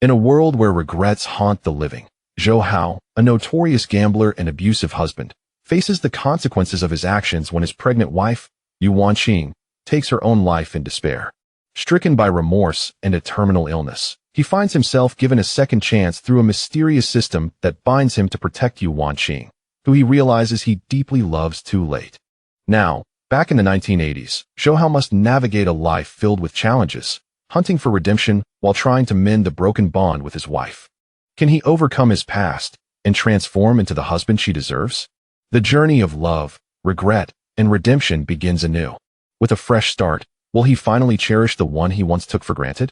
In a world where regrets haunt the living, Zhou Hao, a notorious gambler and abusive husband, faces the consequences of his actions when his pregnant wife, Yu Wanqing, takes her own life in despair. Stricken by remorse and a terminal illness, he finds himself given a second chance through a mysterious system that binds him to protect Yu Wanqing, who he realizes he deeply loves too late. Now, back in the 1980s, Zhou Hao must navigate a life filled with challenges, hunting for redemption while trying to mend the broken bond with his wife. Can he overcome his past and transform into the husband she deserves? The journey of love, regret, and redemption begins anew. With a fresh start, will he finally cherish the one he once took for granted?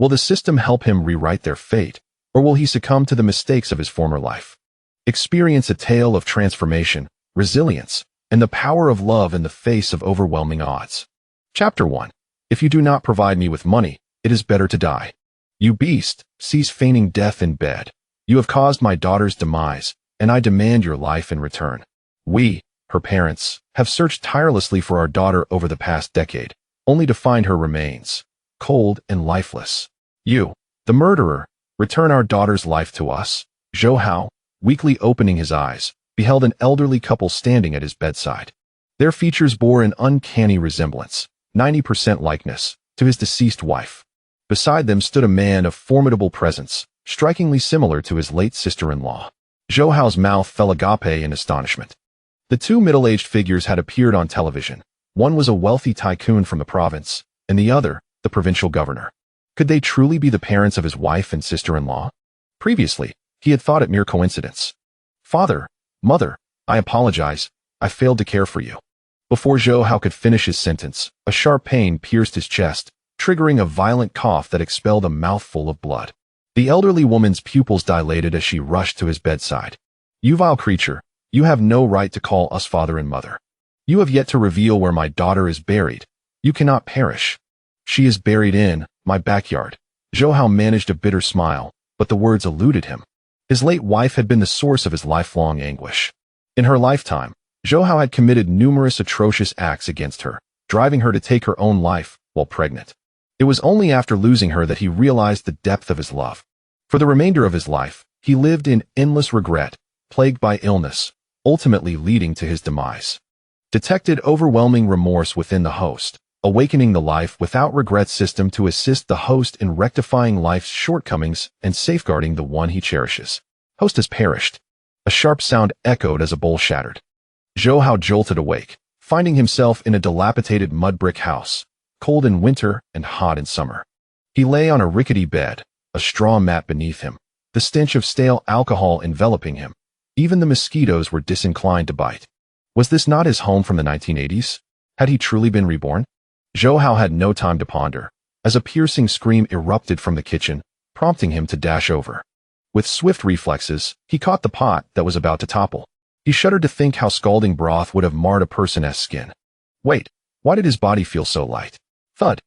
Will the system help him rewrite their fate, or will he succumb to the mistakes of his former life? Experience a tale of transformation, resilience, and the power of love in the face of overwhelming odds. Chapter 1. If you do not provide me with money, it is better to die. You beast, cease feigning death in bed. You have caused my daughter's demise, and I demand your life in return. We, her parents, have searched tirelessly for our daughter over the past decade, only to find her remains, cold and lifeless. You, the murderer, return our daughter's life to us. Zhou Hao, weakly opening his eyes, beheld an elderly couple standing at his bedside. Their features bore an uncanny resemblance, 90% likeness, to his deceased wife. Beside them stood a man of formidable presence, strikingly similar to his late sister-in-law. Zhou Hao's mouth fell agape in astonishment. The two middle-aged figures had appeared on television. One was a wealthy tycoon from the province, and the other, the provincial governor. Could they truly be the parents of his wife and sister-in-law? Previously, he had thought it mere coincidence. Father, mother, I apologize, I failed to care for you. Before Zhou Hao could finish his sentence, a sharp pain pierced his chest, triggering a violent cough that expelled a mouthful of blood. The elderly woman's pupils dilated as she rushed to his bedside. You vile creature, you have no right to call us father and mother. You have yet to reveal where my daughter is buried. You cannot perish. She is buried in my backyard. Zhou Hao managed a bitter smile, but the words eluded him. His late wife had been the source of his lifelong anguish. In her lifetime, Zhou Hao had committed numerous atrocious acts against her, driving her to take her own life while pregnant. It was only after losing her that he realized the depth of his love. For the remainder of his life, he lived in endless regret, plagued by illness, ultimately leading to his demise. Detected overwhelming remorse within the host, awakening the life without regret system to assist the host in rectifying life's shortcomings and safeguarding the one he cherishes. Host has perished. A sharp sound echoed as a bowl shattered. Zhou Hao jolted awake, finding himself in a dilapidated mud brick house, cold in winter and hot in summer. He lay on a rickety bed, a straw mat beneath him, the stench of stale alcohol enveloping him. Even the mosquitoes were disinclined to bite. Was this not his home from the 1980s? Had he truly been reborn? Zhou Hao had no time to ponder, as a piercing scream erupted from the kitchen, prompting him to dash over. With swift reflexes, he caught the pot that was about to topple. He shuddered to think how scalding broth would have marred a person's skin. Wait, why did his body feel so light? Thud.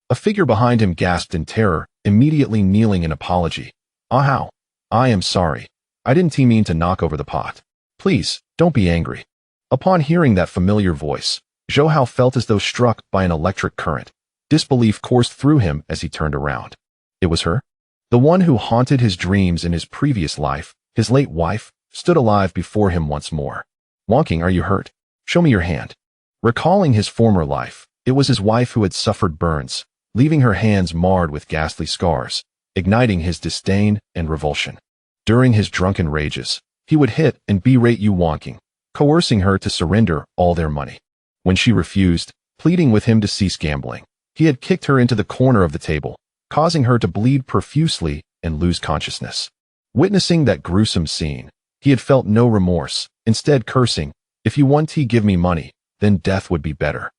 A figure behind him gasped in terror, immediately kneeling in apology. Ah Hao, I am sorry. I didn't mean to knock over the pot. Please, don't be angry. Upon hearing that familiar voice, Zhou Hao felt as though struck by an electric current. Disbelief coursed through him as he turned around. It was her. The one who haunted his dreams in his previous life, his late wife, stood alive before him once more. Wanqing, are you hurt? Show me your hand. Recalling his former life, it was his wife who had suffered burns, leaving her hands marred with ghastly scars, igniting his disdain and revulsion. During his drunken rages, he would hit and berate Yu Wanqing, coercing her to surrender all their money. When she refused, pleading with him to cease gambling, he had kicked her into the corner of the table, causing her to bleed profusely and lose consciousness. Witnessing that gruesome scene, he had felt no remorse, instead cursing, if you want to give me money, then death would be better.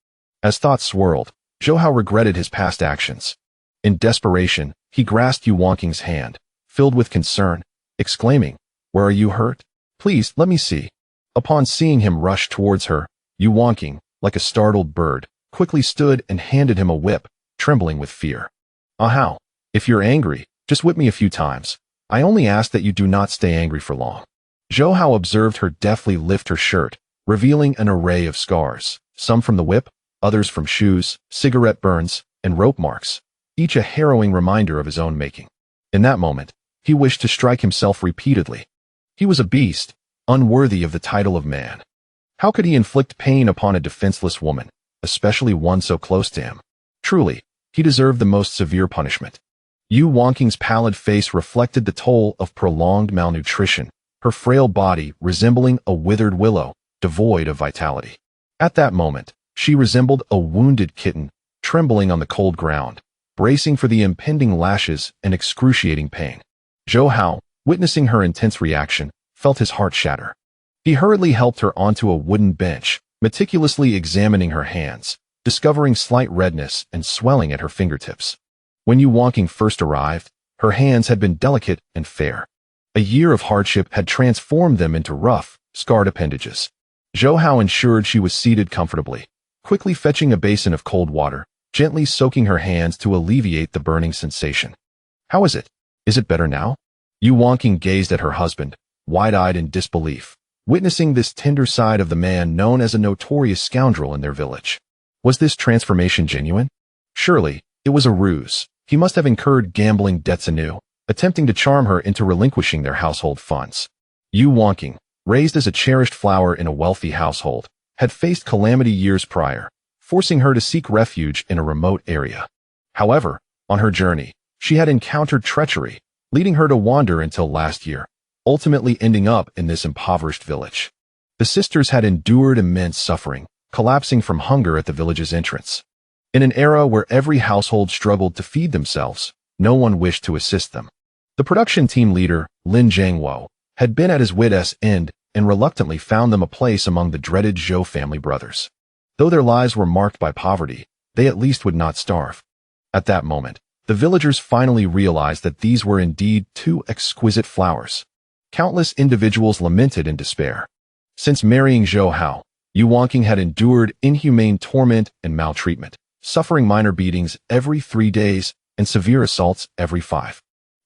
As thoughts swirled, Zhou Hao regretted his past actions. In desperation, he grasped Yu Wanqing's hand, filled with concern, exclaiming, "Where are you hurt? Please, let me see." Upon seeing him rush towards her, Yu Wanqing, like a startled bird, quickly stood and handed him a whip, trembling with fear. Ah Hao, if you're angry, just whip me a few times. I only ask that you do not stay angry for long. Zhou Hao observed her deftly lift her shirt, revealing an array of scars, some from the whip, others from shoes, cigarette burns, and rope marks, each a harrowing reminder of his own making. In that moment, he wished to strike himself repeatedly. He was a beast, unworthy of the title of man. How could he inflict pain upon a defenseless woman, especially one so close to him? Truly, he deserved the most severe punishment. Yu Wangqing's pallid face reflected the toll of prolonged malnutrition, her frail body resembling a withered willow, devoid of vitality. At that moment, she resembled a wounded kitten, trembling on the cold ground, bracing for the impending lashes and excruciating pain. Zhou Hao, witnessing her intense reaction, felt his heart shatter. He hurriedly helped her onto a wooden bench, meticulously examining her hands, discovering slight redness and swelling at her fingertips. When Yu Wangqing first arrived, her hands had been delicate and fair. A year of hardship had transformed them into rough, scarred appendages. Zhou Hao ensured she was seated comfortably, quickly fetching a basin of cold water, gently soaking her hands to alleviate the burning sensation. "How is it? Is it better now?" Yu Wangqing gazed at her husband, wide-eyed in disbelief, witnessing this tender side of the man known as a notorious scoundrel in their village. Was this transformation genuine? Surely, it was a ruse. He must have incurred gambling debts anew, attempting to charm her into relinquishing their household funds. Yu Wangqing, raised as a cherished flower in a wealthy household, had faced calamity years prior, forcing her to seek refuge in a remote area. However, on her journey, she had encountered treachery, leading her to wander until last year, ultimately ending up in this impoverished village. The sisters had endured immense suffering, collapsing from hunger at the village's entrance. In an era where every household struggled to feed themselves, no one wished to assist them. The production team leader, Lin Zhangwo, had been at his wit's end and reluctantly found them a place among the dreaded Zhou family brothers. Though their lives were marked by poverty, they at least would not starve. At that moment, the villagers finally realized that these were indeed two exquisite flowers. Countless individuals lamented in despair. Since marrying Zhou Hao, Yu Wangqing had endured inhumane torment and maltreatment, suffering minor beatings every 3 days and severe assaults every 5.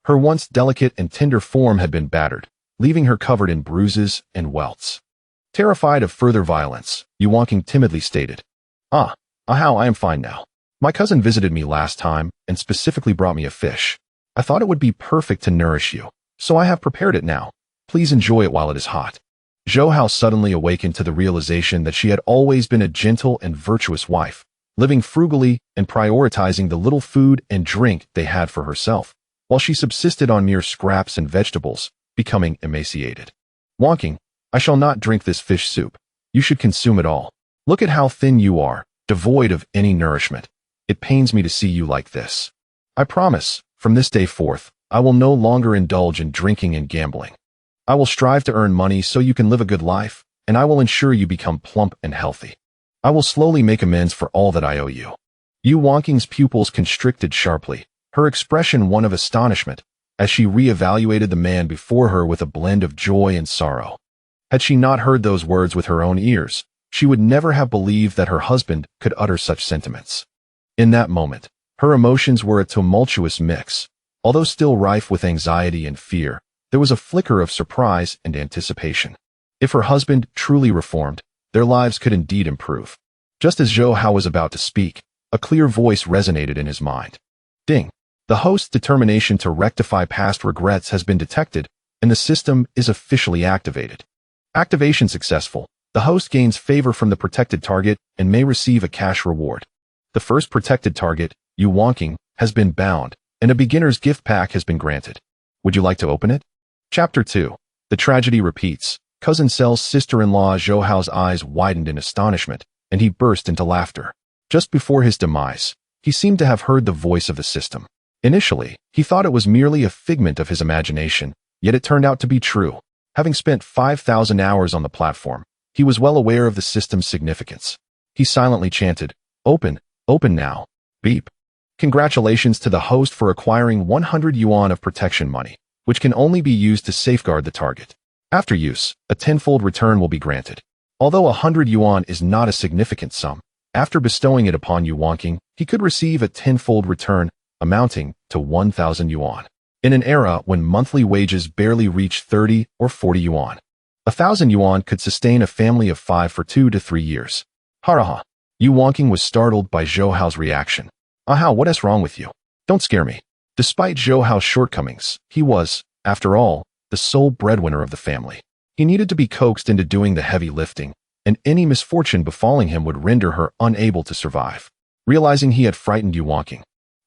Her once delicate and tender form had been battered, leaving her covered in bruises and welts. Terrified of further violence, Yu Wangqing timidly stated, How, I am fine now. My cousin visited me last time and specifically brought me a fish. I thought it would be perfect to nourish you, so I have prepared it now. Please enjoy it while it is hot." Zhou Hao suddenly awakened to the realization that she had always been a gentle and virtuous wife, living frugally and prioritizing the little food and drink they had for herself, while she subsisted on mere scraps and vegetables, becoming emaciated. "Wangqing, I shall not drink this fish soup. You should consume it all. Look at how thin you are, devoid of any nourishment. It pains me to see you like this. I promise, from this day forth, I will no longer indulge in drinking and gambling. I will strive to earn money so you can live a good life, and I will ensure you become plump and healthy. I will slowly make amends for all that I owe you." Yu Wangqing's pupils constricted sharply, her expression one of astonishment, as she re-evaluated the man before her with a blend of joy and sorrow. Had she not heard those words with her own ears, she would never have believed that her husband could utter such sentiments. In that moment, her emotions were a tumultuous mix. Although still rife with anxiety and fear, there was a flicker of surprise and anticipation. If her husband truly reformed, their lives could indeed improve. Just as Zhou Hao was about to speak, a clear voice resonated in his mind. Ding! The host's determination to rectify past regrets has been detected, and the system is officially activated. Activation successful. The host gains favor from the protected target and may receive a cash reward. The first protected target, Yu Wangqing, has been bound, and a beginner's gift pack has been granted. Would you like to open it? Chapter 2. The tragedy repeats. Cousin Cell's sister-in-law Zhou Hao's eyes widened in astonishment, and he burst into laughter. Just before his demise, he seemed to have heard the voice of the system. Initially, he thought it was merely a figment of his imagination, yet it turned out to be true. Having spent 5,000 hours on the platform, he was well aware of the system's significance. He silently chanted, "Open, open now. Beep." Congratulations to the host for acquiring 100 yuan of protection money, which can only be used to safeguard the target. After use, a tenfold return will be granted. Although 100 yuan is not a significant sum, after bestowing it upon Yu Wangqing, he could receive a tenfold return, amounting to 1,000 yuan. In an era when monthly wages barely reach 30 or 40 yuan, 1,000 yuan could sustain a family of 5 for 2 to 3 years. Haraha! Yu Wangqing was startled by Zhou Hao's reaction. "What is wrong with you? Don't scare me. Despite Zhou Hao's shortcomings, he was, after all, the sole breadwinner of the family. He needed to be coaxed into doing the heavy lifting, and any misfortune befalling him would render her unable to survive. Realizing he had frightened Yu Wangqing,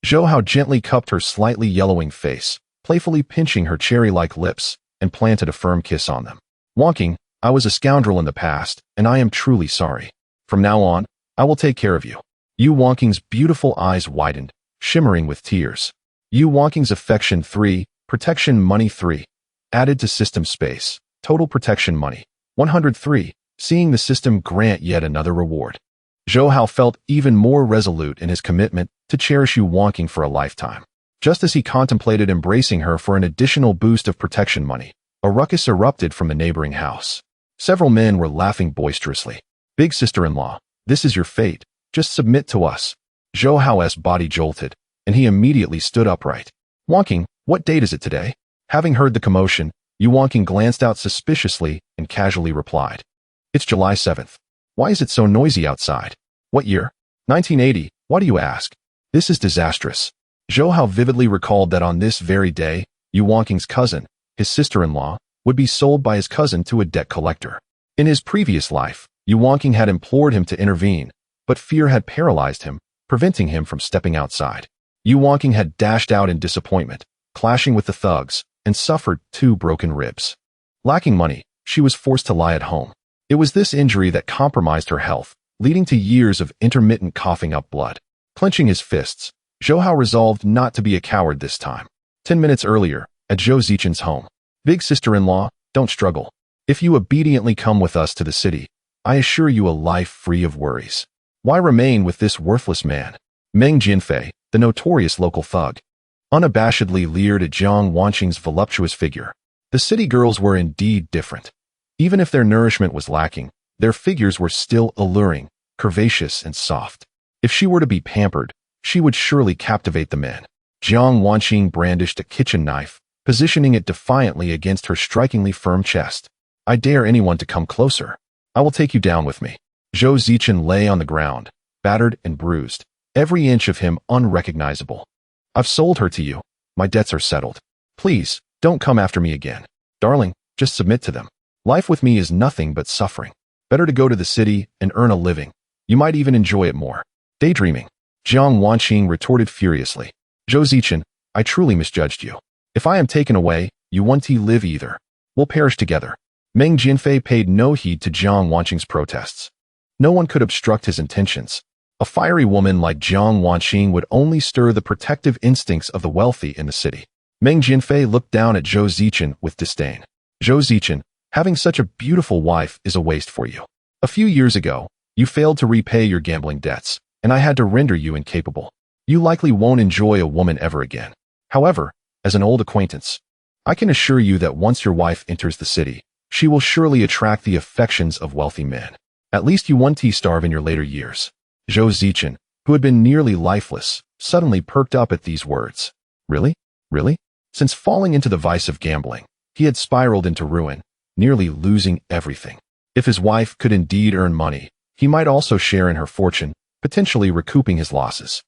Zhou Hao gently cupped her slightly yellowing face, playfully pinching her cherry-like lips, and planted a firm kiss on them. Wangqing, I was a scoundrel in the past, and I am truly sorry. From now on, I will take care of you. Yu Wangqing's beautiful eyes widened, shimmering with tears. Yu Wangqing's affection 3, protection money 3. Added to system space, total protection money, 103, seeing the system grant yet another reward. Zhou Hao felt even more resolute in his commitment to cherish Yu Wangqing for a lifetime. Just as he contemplated embracing her for an additional boost of protection money, a ruckus erupted from the neighboring house. Several men were laughing boisterously. Big sister-in-law, this is your fate. Just submit to us. Zhou Hao's body jolted, and he immediately stood upright. Wangqing, what date is it today? Having heard the commotion, Yu Wangqing glanced out suspiciously and casually replied. It's July 7th. Why is it so noisy outside? What year? 1980. Why do you ask? This is disastrous. Zhou Hao vividly recalled that on this very day, Yu Wangqing's cousin, his sister-in-law, would be sold by his cousin to a debt collector. In his previous life, Yu Wangqing had implored him to intervene, but fear had paralyzed him, preventing him from stepping outside. Yu Wangqing had dashed out in disappointment, clashing with the thugs, and suffered 2 broken ribs. Lacking money, she was forced to lie at home. It was this injury that compromised her health, leading to years of intermittent coughing up blood. Clenching his fists, Zhou Hao resolved not to be a coward this time. 10 minutes earlier, at Zhou Zichen's home. Big sister-in-law, don't struggle. If you obediently come with us to the city, I assure you a life free of worries. Why remain with this worthless man? Meng Jinfei, the notorious local thug, unabashedly leered at Jiang Wanqing's voluptuous figure. The city girls were indeed different. Even if their nourishment was lacking, their figures were still alluring, curvaceous, and soft. If she were to be pampered, she would surely captivate the men. Jiang Wanqing brandished a kitchen knife, positioning it defiantly against her strikingly firm chest. I dare anyone to come closer. I will take you down with me. Zhou Zichen lay on the ground, battered and bruised, every inch of him unrecognizable. I've sold her to you. My debts are settled. Please, don't come after me again. Darling, just submit to them. Life with me is nothing but suffering. Better to go to the city and earn a living. You might even enjoy it more. Daydreaming. Jiang Wanqing retorted furiously. Zhou Zichen, I truly misjudged you. If I am taken away, you won't live either. We'll perish together. Meng Jinfei paid no heed to Jiang Wanqing's protests. No one could obstruct his intentions. A fiery woman like Jiang Wanqing would only stir the protective instincts of the wealthy in the city. Meng Jinfei looked down at Zhou Zichen with disdain. Zhou Zichen, having such a beautiful wife is a waste for you. A few years ago, you failed to repay your gambling debts, and I had to render you incapable. You likely won't enjoy a woman ever again. However, as an old acquaintance, I can assure you that once your wife enters the city, she will surely attract the affections of wealthy men. At least you won't starve in your later years. Zhou Zichen, who had been nearly lifeless, suddenly perked up at these words. Really? Really? Since falling into the vice of gambling, he had spiraled into ruin, nearly losing everything. If his wife could indeed earn money, he might also share in her fortune, potentially recouping his losses.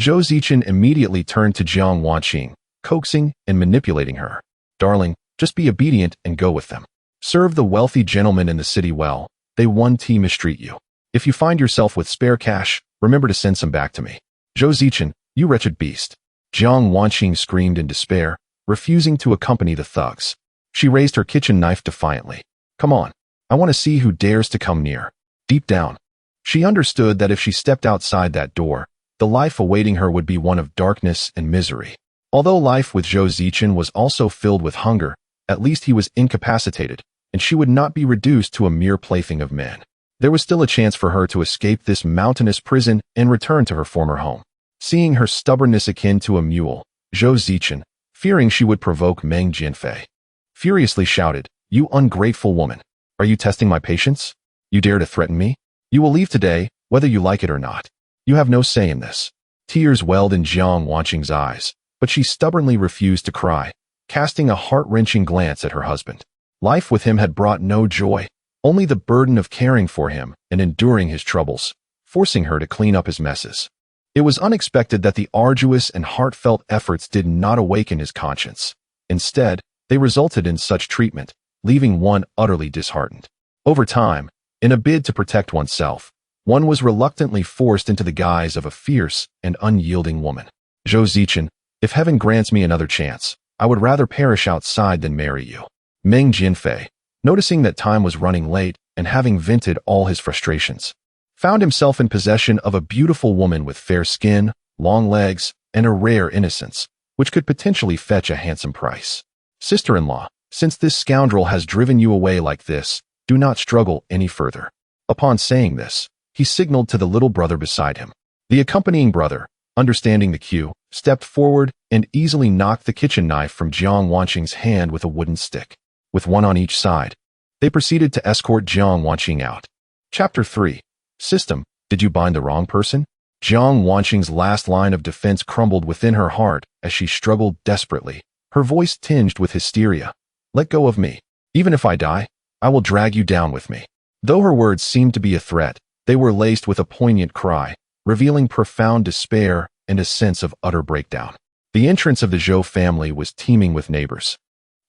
Zhou Zichen immediately turned to Jiang Wanqing, coaxing and manipulating her. Darling, just be obedient and go with them. Serve the wealthy gentlemen in the city well. They won't mistreat you. If you find yourself with spare cash, remember to send some back to me. Zhou Zichen, you wretched beast. Jiang Wanqing screamed in despair, refusing to accompany the thugs. She raised her kitchen knife defiantly. Come on. I want to see who dares to come near. Deep down, she understood that if she stepped outside that door, the life awaiting her would be one of darkness and misery. Although life with Zhou Zichen was also filled with hunger, at least he was incapacitated, and she would not be reduced to a mere plaything of men. There was still a chance for her to escape this mountainous prison and return to her former home. Seeing her stubbornness akin to a mule, Zhou Zichen, fearing she would provoke Meng Jinfei, furiously shouted, You ungrateful woman! Are you testing my patience? You dare to threaten me? You will leave today, whether you like it or not. You have no say in this. Tears welled in Jiang Wanqing's eyes, but she stubbornly refused to cry, casting a heart-wrenching glance at her husband. Life with him had brought no joy, only the burden of caring for him and enduring his troubles, forcing her to clean up his messes. It was unexpected that the arduous and heartfelt efforts did not awaken his conscience. Instead, they resulted in such treatment, leaving one utterly disheartened. Over time, in a bid to protect oneself, one was reluctantly forced into the guise of a fierce and unyielding woman. Zhou Zichen, if heaven grants me another chance, I would rather perish outside than marry you. Meng Jinfei, noticing that time was running late and having vented all his frustrations, found himself in possession of a beautiful woman with fair skin, long legs, and a rare innocence, which could potentially fetch a handsome price. Sister-in-law, since this scoundrel has driven you away like this, do not struggle any further. Upon saying this, he signaled to the little brother beside him. The accompanying brother, understanding the cue, stepped forward and easily knocked the kitchen knife from Jiang Wanqing's hand with a wooden stick. With one on each side, they proceeded to escort Jiang Wanqing out. Chapter 3. System, did you bind the wrong person? Jiang Wanqing's last line of defense crumbled within her heart as she struggled desperately, her voice tinged with hysteria. Let go of me. Even if I die, I will drag you down with me. Though her words seemed to be a threat, they were laced with a poignant cry, revealing profound despair and a sense of utter breakdown. The entrance of the Zhou family was teeming with neighbors.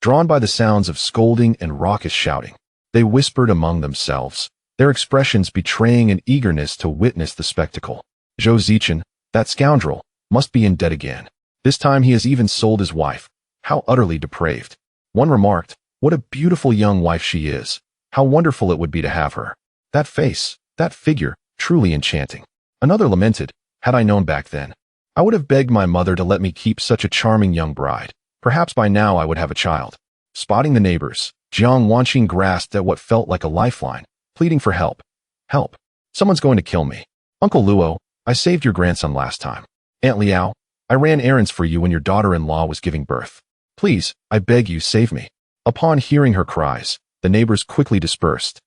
Drawn by the sounds of scolding and raucous shouting, they whispered among themselves, their expressions betraying an eagerness to witness the spectacle. Zhou Zichen, that scoundrel, must be in debt again. This time he has even sold his wife. How utterly depraved. One remarked, what a beautiful young wife she is. How wonderful it would be to have her. That face, that figure, truly enchanting. Another lamented, had I known back then, I would have begged my mother to let me keep such a charming young bride. Perhaps by now I would have a child. Spotting the neighbors, Jiang Wanqing grasped at what felt like a lifeline, pleading for help. Help. Someone's going to kill me. Uncle Luo, I saved your grandson last time. Aunt Liao, I ran errands for you when your daughter-in-law was giving birth. Please, I beg you, save me. Upon hearing her cries, the neighbors quickly dispersed,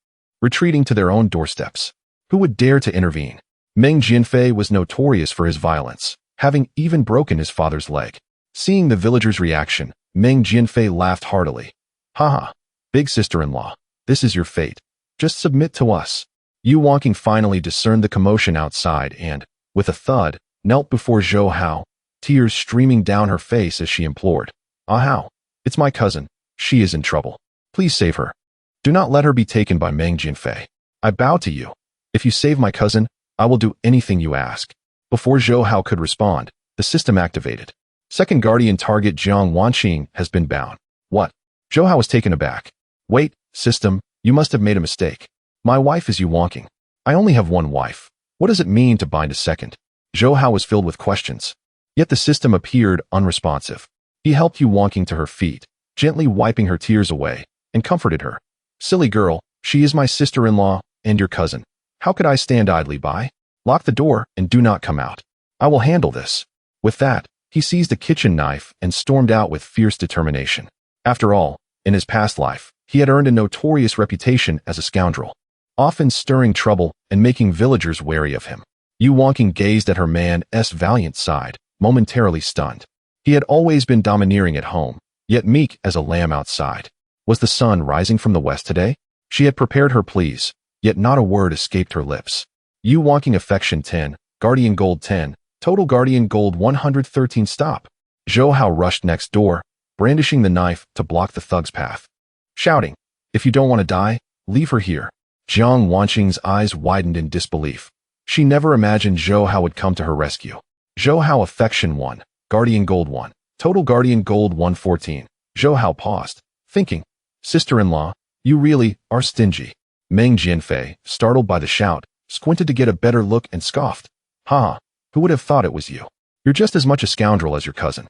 retreating to their own doorsteps. Who would dare to intervene? Meng Jinfei was notorious for his violence, having even broken his father's leg. Seeing the villagers' reaction, Meng Jinfei laughed heartily. Haha, big sister-in-law, this is your fate. Just submit to us. Yu Wanqing finally discerned the commotion outside and, with a thud, knelt before Zhou Hao, tears streaming down her face as she implored. Ah Hao, it's my cousin. She is in trouble. Please save her. Do not let her be taken by Meng Jinfei. I bow to you. If you save my cousin, I will do anything you ask. Before Zhou Hao could respond, the system activated. Second guardian target Jiang Wanqing has been bound. What? Zhou Hao was taken aback. Wait, system, you must have made a mistake. My wife is Yu Wanqing. I only have one wife. What does it mean to bind a second? Zhou Hao was filled with questions. Yet the system appeared unresponsive. He helped Yu Wanqing to her feet, gently wiping her tears away, and comforted her. Silly girl, she is my sister-in-law and your cousin. How could I stand idly by? Lock the door and do not come out. I will handle this. With that, he seized a kitchen knife and stormed out with fierce determination. After all, in his past life, he had earned a notorious reputation as a scoundrel, often stirring trouble and making villagers wary of him. Yu Wanqing gazed at her man's valiant side, momentarily stunned. He had always been domineering at home, yet meek as a lamb outside. Was the sun rising from the west today? She had prepared her pleas, yet not a word escaped her lips. Yu Wanqing affection 10, guardian gold 10, total guardian gold 113 stop. Zhou Hao rushed next door, brandishing the knife to block the thug's path, shouting, if you don't want to die, leave her here. Jiang Wanqing's eyes widened in disbelief. She never imagined Zhou Hao would come to her rescue. Zhou Hao affection 1, guardian gold 1, total guardian gold 114. Zhou Hao paused, thinking, sister-in-law, you really are stingy. Meng Jinfei, startled by the shout, squinted to get a better look and scoffed. Ha, who would have thought it was you? You're just as much a scoundrel as your cousin.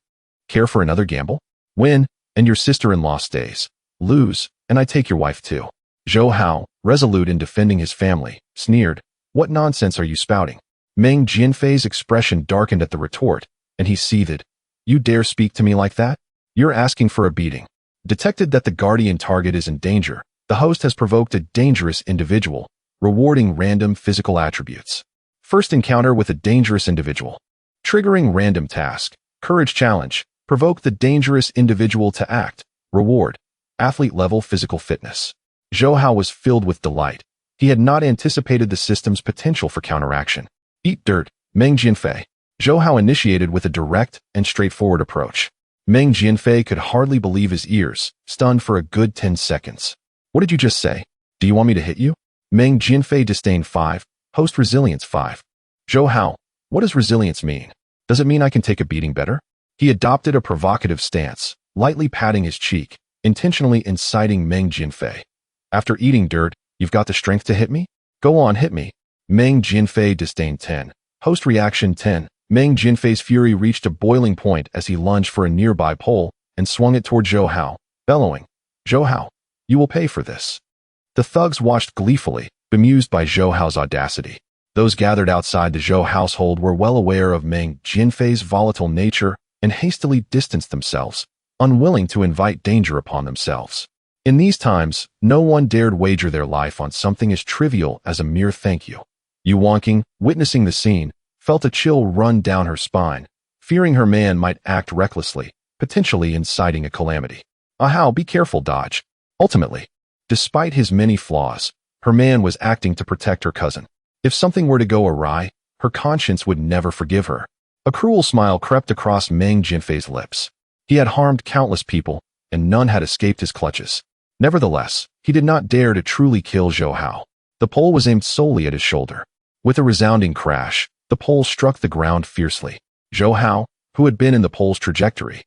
Care for another gamble? Win, and your sister-in-law stays. Lose, and I take your wife too. Zhou Hao, resolute in defending his family, sneered. What nonsense are you spouting? Meng Jinfei's expression darkened at the retort, and he seethed. You dare speak to me like that? You're asking for a beating. Detected that the guardian target is in danger, the host has provoked a dangerous individual, rewarding random physical attributes. First encounter with a dangerous individual. Triggering random task. Courage challenge. Provoke the dangerous individual to act. Reward. Athlete level physical fitness. Zhou Hao was filled with delight. He had not anticipated the system's potential for counteraction. Eat dirt, Meng Jinfei. Zhou Hao initiated with a direct and straightforward approach. Meng Jianfei could hardly believe his ears, stunned for a good 10 seconds. What did you just say? Do you want me to hit you? Meng Jianfei disdain 5, host resilience 5. Zhou Hao, what does resilience mean? Does it mean I can take a beating better? He adopted a provocative stance, lightly patting his cheek, intentionally inciting Meng Jianfei. After eating dirt, you've got the strength to hit me? Go on, hit me. Meng Jianfei disdain 10. Host reaction 10. Meng Jianfei's fury reached a boiling point as he lunged for a nearby pole and swung it toward Zhou Hao, bellowing, Zhou Hao, you will pay for this. The thugs watched gleefully, bemused by Zhou Hao's audacity. Those gathered outside the Zhou household were well aware of Meng Jianfei's volatile nature and hastily distanced themselves, unwilling to invite danger upon themselves. In these times, no one dared wager their life on something as trivial as a mere thank you. Yu Wanqing, witnessing the scene, felt a chill run down her spine, fearing her man might act recklessly, potentially inciting a calamity. Hao, be careful, dodge. Ultimately, despite his many flaws, her man was acting to protect her cousin. If something were to go awry, her conscience would never forgive her. A cruel smile crept across Meng Jianfei's lips. He had harmed countless people, and none had escaped his clutches. Nevertheless, he did not dare to truly kill Zhou Hao. The pole was aimed solely at his shoulder. With a resounding crash, the pole struck the ground fiercely. Zhou Hao, who had been in the pole's trajectory,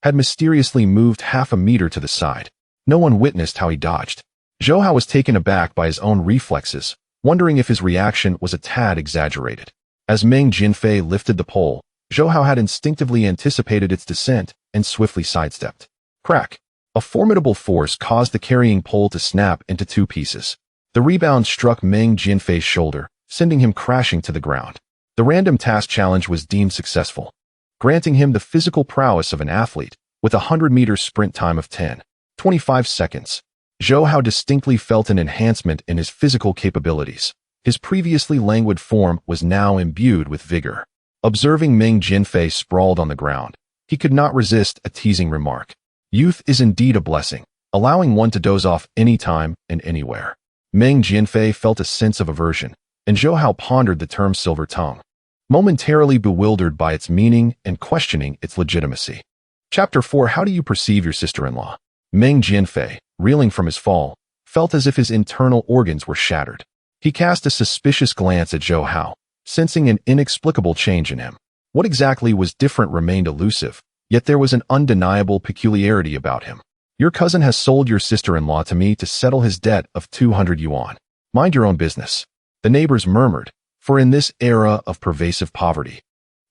had mysteriously moved half a meter to the side. No one witnessed how he dodged. Zhou Hao was taken aback by his own reflexes, wondering if his reaction was a tad exaggerated. As Meng Jianfei lifted the pole, Zhou Hao had instinctively anticipated its descent and swiftly sidestepped. Crack! A formidable force caused the carrying pole to snap into 2 pieces. The rebound struck Meng Jianfei's shoulder, sending him crashing to the ground. The random task challenge was deemed successful, granting him the physical prowess of an athlete with a 100-meter sprint time of 10.25 seconds. Zhou Hao distinctly felt an enhancement in his physical capabilities. His previously languid form was now imbued with vigor. Observing Meng Jianfei sprawled on the ground, he could not resist a teasing remark. Youth is indeed a blessing, allowing one to doze off anytime and anywhere. Meng Jianfei felt a sense of aversion, and Zhou Hao pondered the term silver tongue, momentarily bewildered by its meaning and questioning its legitimacy. Chapter 4. How do you perceive your sister-in-law? Meng Jianfei, reeling from his fall, felt as if his internal organs were shattered. He cast a suspicious glance at Zhou Hao, sensing an inexplicable change in him. What exactly was different remained elusive, yet there was an undeniable peculiarity about him. Your cousin has sold your sister-in-law to me to settle his debt of 200 yuan. Mind your own business. The neighbors murmured, for in this era of pervasive poverty,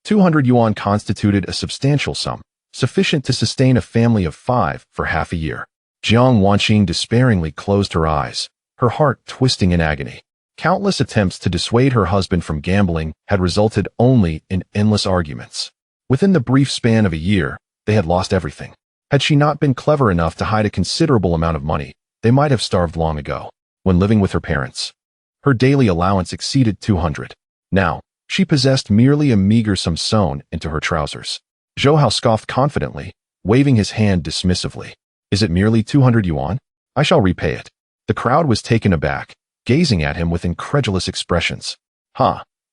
200 yuan constituted a substantial sum, sufficient to sustain a family of 5 for half a year. Jiang Wanqing despairingly closed her eyes, her heart twisting in agony. Countless attempts to dissuade her husband from gambling had resulted only in endless arguments. Within the brief span of a year, they had lost everything. Had she not been clever enough to hide a considerable amount of money, they might have starved long ago. When living with her parents, her daily allowance exceeded 200. Now, she possessed merely a meager sum sewn into her trousers. Zhou Hao scoffed confidently, waving his hand dismissively. Is it merely 200 yuan? I shall repay it. The crowd was taken aback, gazing at him with incredulous expressions.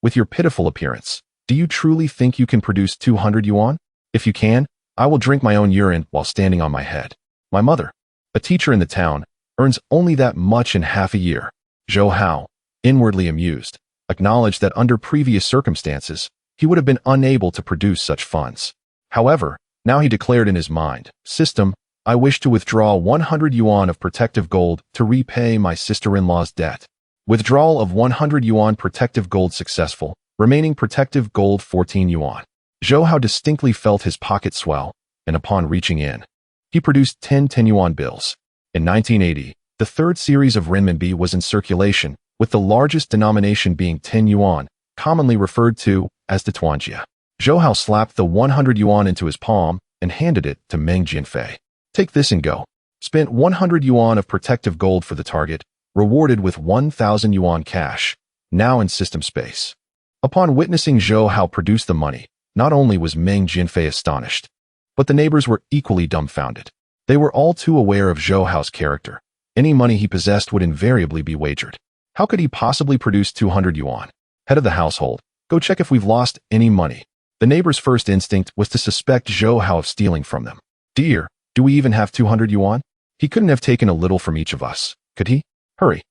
With your pitiful appearance, do you truly think you can produce 200 yuan? If you can, I will drink my own urine while standing on my head. My mother, a teacher in the town, earns only that much in half a year. Zhou Hao, inwardly amused, acknowledged that under previous circumstances, he would have been unable to produce such funds. However, now he declared in his mind, System, I wish to withdraw 100 yuan of protective gold to repay my sister-in-law's debt. Withdrawal of 100 yuan protective gold successful, remaining protective gold 14 yuan. Zhou Hao distinctly felt his pocket swell, and upon reaching in, he produced 10 yuan bills. In 1980, the third series of renminbi was in circulation, with the largest denomination being 10 yuan, commonly referred to as the tuanjia. Zhou Hao slapped the 100 yuan into his palm and handed it to Meng Jianfei. Take this and go. Spent 100 yuan of protective gold for the target, rewarded with 1,000 yuan cash, now in system space. Upon witnessing Zhou Hao produce the money, not only was Meng Jianfei astonished, but the neighbors were equally dumbfounded. They were all too aware of Zhou Hao's character. Any money he possessed would invariably be wagered. How could he possibly produce 200 yuan? Head of the household, go check if we've lost any money. The neighbor's first instinct was to suspect Zhou Hao of stealing from them. Dear, do we even have 200 yuan? He couldn't have taken a little from each of us, could he? Hurry.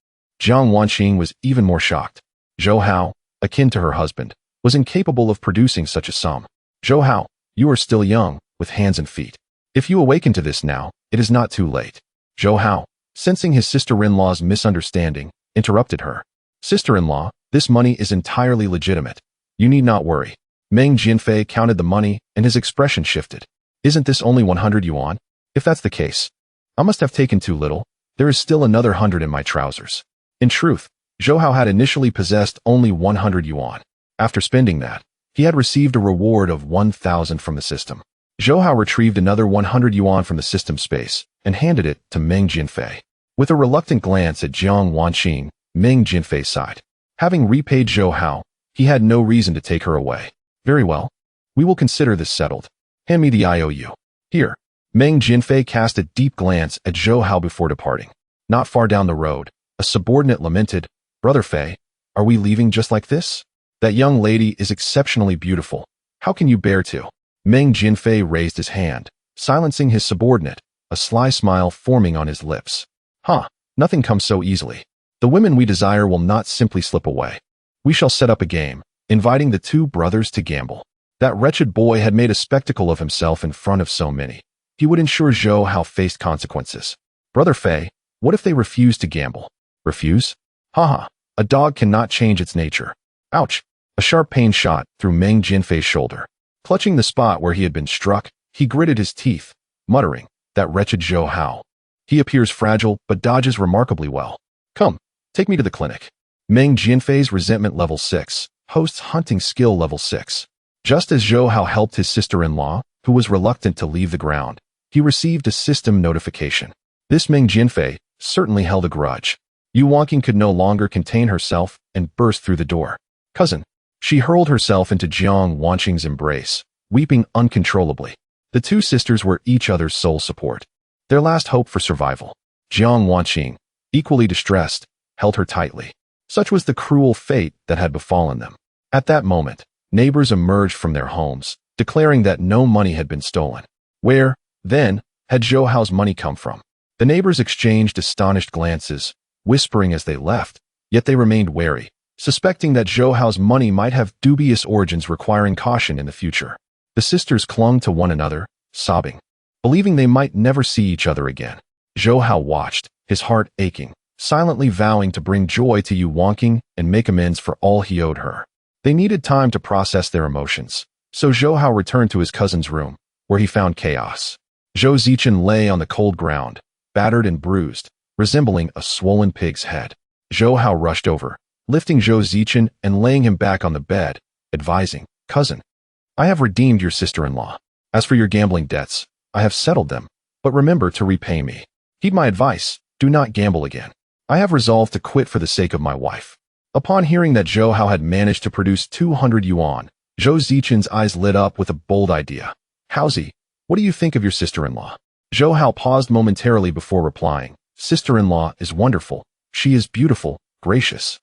Jiang Wanqing was even more shocked. Zhou Hao, akin to her husband, was incapable of producing such a sum. Zhou Hao, you are still young, with hands and feet. If you awaken to this now, it is not too late. Zhou Hao, sensing his sister-in-law's misunderstanding, interrupted her. Sister-in-law, this money is entirely legitimate. You need not worry. Meng Jinfei counted the money, and his expression shifted. Isn't this only 100 yuan? If that's the case, I must have taken too little. There is still another 100 in my trousers. In truth, Zhou Hao had initially possessed only 100 yuan. After spending that, he had received a reward of 1,000 from the system. Zhou Hao retrieved another 100 yuan from the system space and handed it to Meng Jinfei. With a reluctant glance at Jiang Wanqing, Meng Jinfei sighed. Having repaid Zhou Hao, he had no reason to take her away. Very well. We will consider this settled. Hand me the IOU. Here. Meng Jinfei cast a deep glance at Zhou Hao before departing. Not far down the road, a subordinate lamented, Brother Fei, are we leaving just like this? That young lady is exceptionally beautiful. How can you bear to? Meng Jinfei raised his hand, silencing his subordinate, a sly smile forming on his lips. Nothing comes so easily. The women we desire will not simply slip away. We shall set up a game, inviting the two brothers to gamble. That wretched boy had made a spectacle of himself in front of so many. He would ensure Zhou Hao faced consequences. Brother Fei, what if they refuse to gamble? Refuse? A dog cannot change its nature. Ouch! A sharp pain shot through Meng Jinfei's shoulder. Clutching the spot where he had been struck, he gritted his teeth, muttering, that wretched Zhou Hao. He appears fragile, but dodges remarkably well. Come, take me to the clinic. Meng Jinfei's resentment level 6, host's hunting skill level 6. Just as Zhou Hao helped his sister-in-law, who was reluctant to leave the ground, he received a system notification. This Meng Jinfei certainly held a grudge. Yu Wanqing could no longer contain herself and burst through the door. Cousin. She hurled herself into Jiang Wanqing's embrace, weeping uncontrollably. The two sisters were each other's sole support, their last hope for survival. Jiang Wanqing, equally distressed, held her tightly. Such was the cruel fate that had befallen them. At that moment, neighbors emerged from their homes, declaring that no money had been stolen. Where, then, had Zhou Hao's money come from? The neighbors exchanged astonished glances, whispering as they left, yet they remained wary, suspecting that Zhou Hao's money might have dubious origins requiring caution in the future. The sisters clung to one another, sobbing, believing they might never see each other again. Zhou Hao watched, his heart aching, silently vowing to bring joy to Yu Wanqing and make amends for all he owed her. They needed time to process their emotions, so Zhou Hao returned to his cousin's room, where he found chaos. Zhou Zichen lay on the cold ground, battered and bruised, resembling a swollen pig's head. Zhou Hao rushed over, lifting Zhou Zichen and laying him back on the bed, advising, Cousin, I have redeemed your sister-in-law. As for your gambling debts, I have settled them, but remember to repay me. Heed my advice, do not gamble again. I have resolved to quit for the sake of my wife. Upon hearing that Zhou Hao had managed to produce 200 yuan, Zhou Zichen's eyes lit up with a bold idea. Haozi, what do you think of your sister-in-law? Zhou Hao paused momentarily before replying. Sister-in-law is wonderful. She is beautiful, gracious,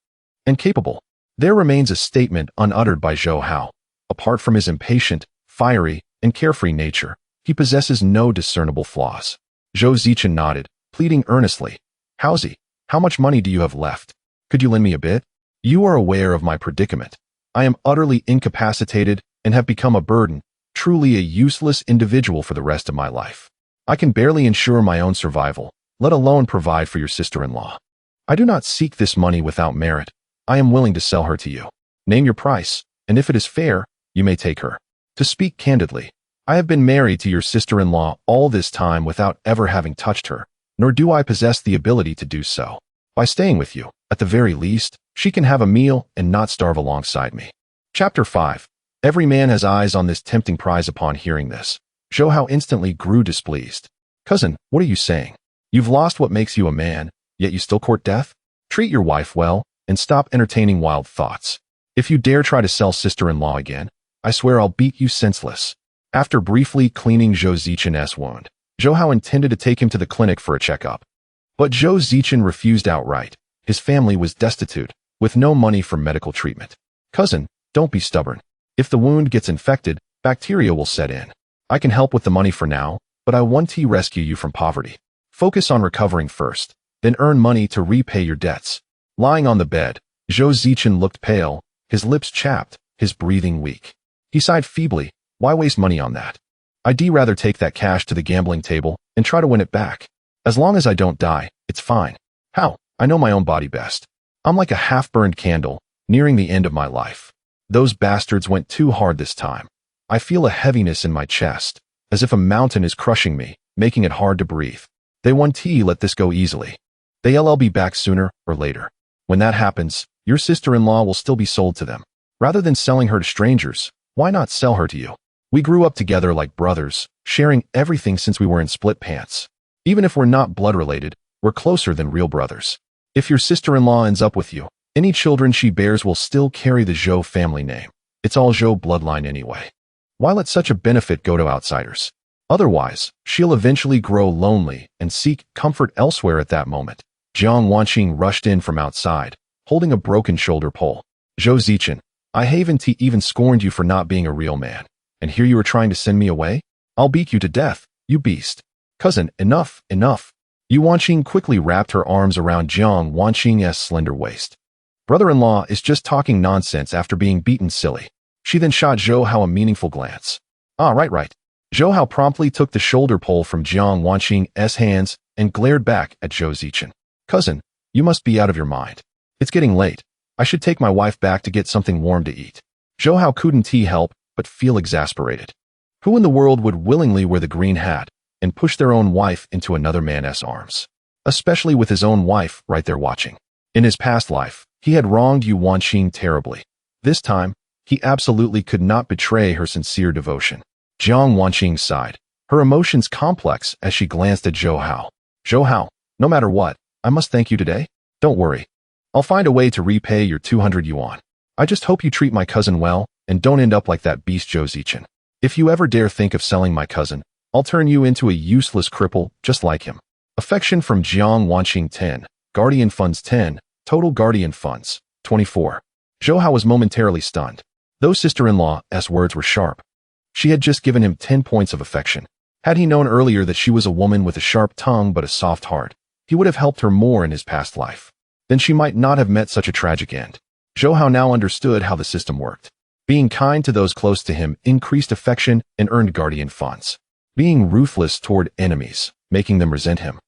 and capable. There remains a statement unuttered by Zhou Hao. Apart from his impatient, fiery, and carefree nature, he possesses no discernible flaws. Zhou Zichen nodded, pleading earnestly. Haozi, how much money do you have left? Could you lend me a bit? You are aware of my predicament. I am utterly incapacitated and have become a burden, truly a useless individual for the rest of my life. I can barely ensure my own survival, let alone provide for your sister-in-law. I do not seek this money without merit. I am willing to sell her to you. Name your price, and if it is fair, you may take her. To speak candidly, I have been married to your sister-in-law all this time without ever having touched her, nor do I possess the ability to do so. By staying with you, at the very least, she can have a meal and not starve alongside me. Chapter 5. Every man has eyes on this tempting prize. Upon hearing this, Zhou Hao instantly grew displeased. Cousin, what are you saying? You've lost what makes you a man, yet you still court death? Treat your wife well, and stop entertaining wild thoughts. If you dare try to sell sister-in-law again, I swear I'll beat you senseless. After briefly cleaning Zhou Zichen's wound, Zhou Hao intended to take him to the clinic for a checkup. But Zhou Zichen refused outright. His family was destitute, with no money for medical treatment. Cousin, don't be stubborn. If the wound gets infected, bacteria will set in. I can help with the money for now, but I want to rescue you from poverty. Focus on recovering first, then earn money to repay your debts. Lying on the bed, Zhou Zichen looked pale, his lips chapped, his breathing weak. He sighed feebly. Why waste money on that? I'd rather take that cash to the gambling table and try to win it back. As long as I don't die, it's fine. How? I know my own body best. I'm like a half-burned candle, nearing the end of my life. Those bastards went too hard this time. I feel a heaviness in my chest, as if a mountain is crushing me, making it hard to breathe. They won't let this go easily. They'll be back sooner or later. When that happens, your sister-in-law will still be sold to them. Rather than selling her to strangers, why not sell her to you? We grew up together like brothers, sharing everything since we were in split pants. Even if we're not blood-related, we're closer than real brothers. If your sister-in-law ends up with you, any children she bears will still carry the Zhou family name. It's all Zhou bloodline anyway. Why let such a benefit go to outsiders? Otherwise, she'll eventually grow lonely and seek comfort elsewhere at that moment. Jiang Wanqing rushed in from outside, holding a broken shoulder pole. Zhou Zichen, I haven't even scorned you for not being a real man. And here you are trying to send me away? I'll beat you to death, you beast. Cousin, enough, enough. Yu Wanqing quickly wrapped her arms around Jiang Wanqing's slender waist. Brother-in-law is just talking nonsense after being beaten silly. She then shot Zhou Hao a meaningful glance. Ah, right. Zhou Hao promptly took the shoulder pole from Jiang Wanqing's hands and glared back at Zhou Zichen. Cousin, you must be out of your mind. It's getting late. I should take my wife back to get something warm to eat. Zhou Hao couldn't help but feel exasperated. Who in the world would willingly wear the green hat and push their own wife into another man's arms? Especially with his own wife right there watching. In his past life, he had wronged Yu Wanqing terribly. This time, he absolutely could not betray her sincere devotion. Jiang Wanqing sighed, her emotions complex as she glanced at Zhou Hao. Zhou Hao, no matter what, I must thank you today. Don't worry. I'll find a way to repay your 200 yuan. I just hope you treat my cousin well and don't end up like that beast Zhou Zichen. If you ever dare think of selling my cousin, I'll turn you into a useless cripple just like him. Affection from Jiang Wanqing 10, Guardian Funds 10, Total Guardian Funds 24. Zhou Hao was momentarily stunned. Those sister-in-law's words were sharp. She had just given him 10 points of affection. Had he known earlier that she was a woman with a sharp tongue but a soft heart, he would have helped her more in his past life. Then she might not have met such a tragic end. Zhou Hao now understood how the system worked. Being kind to those close to him increased affection and earned guardian funds. Being ruthless toward enemies, making them resent him,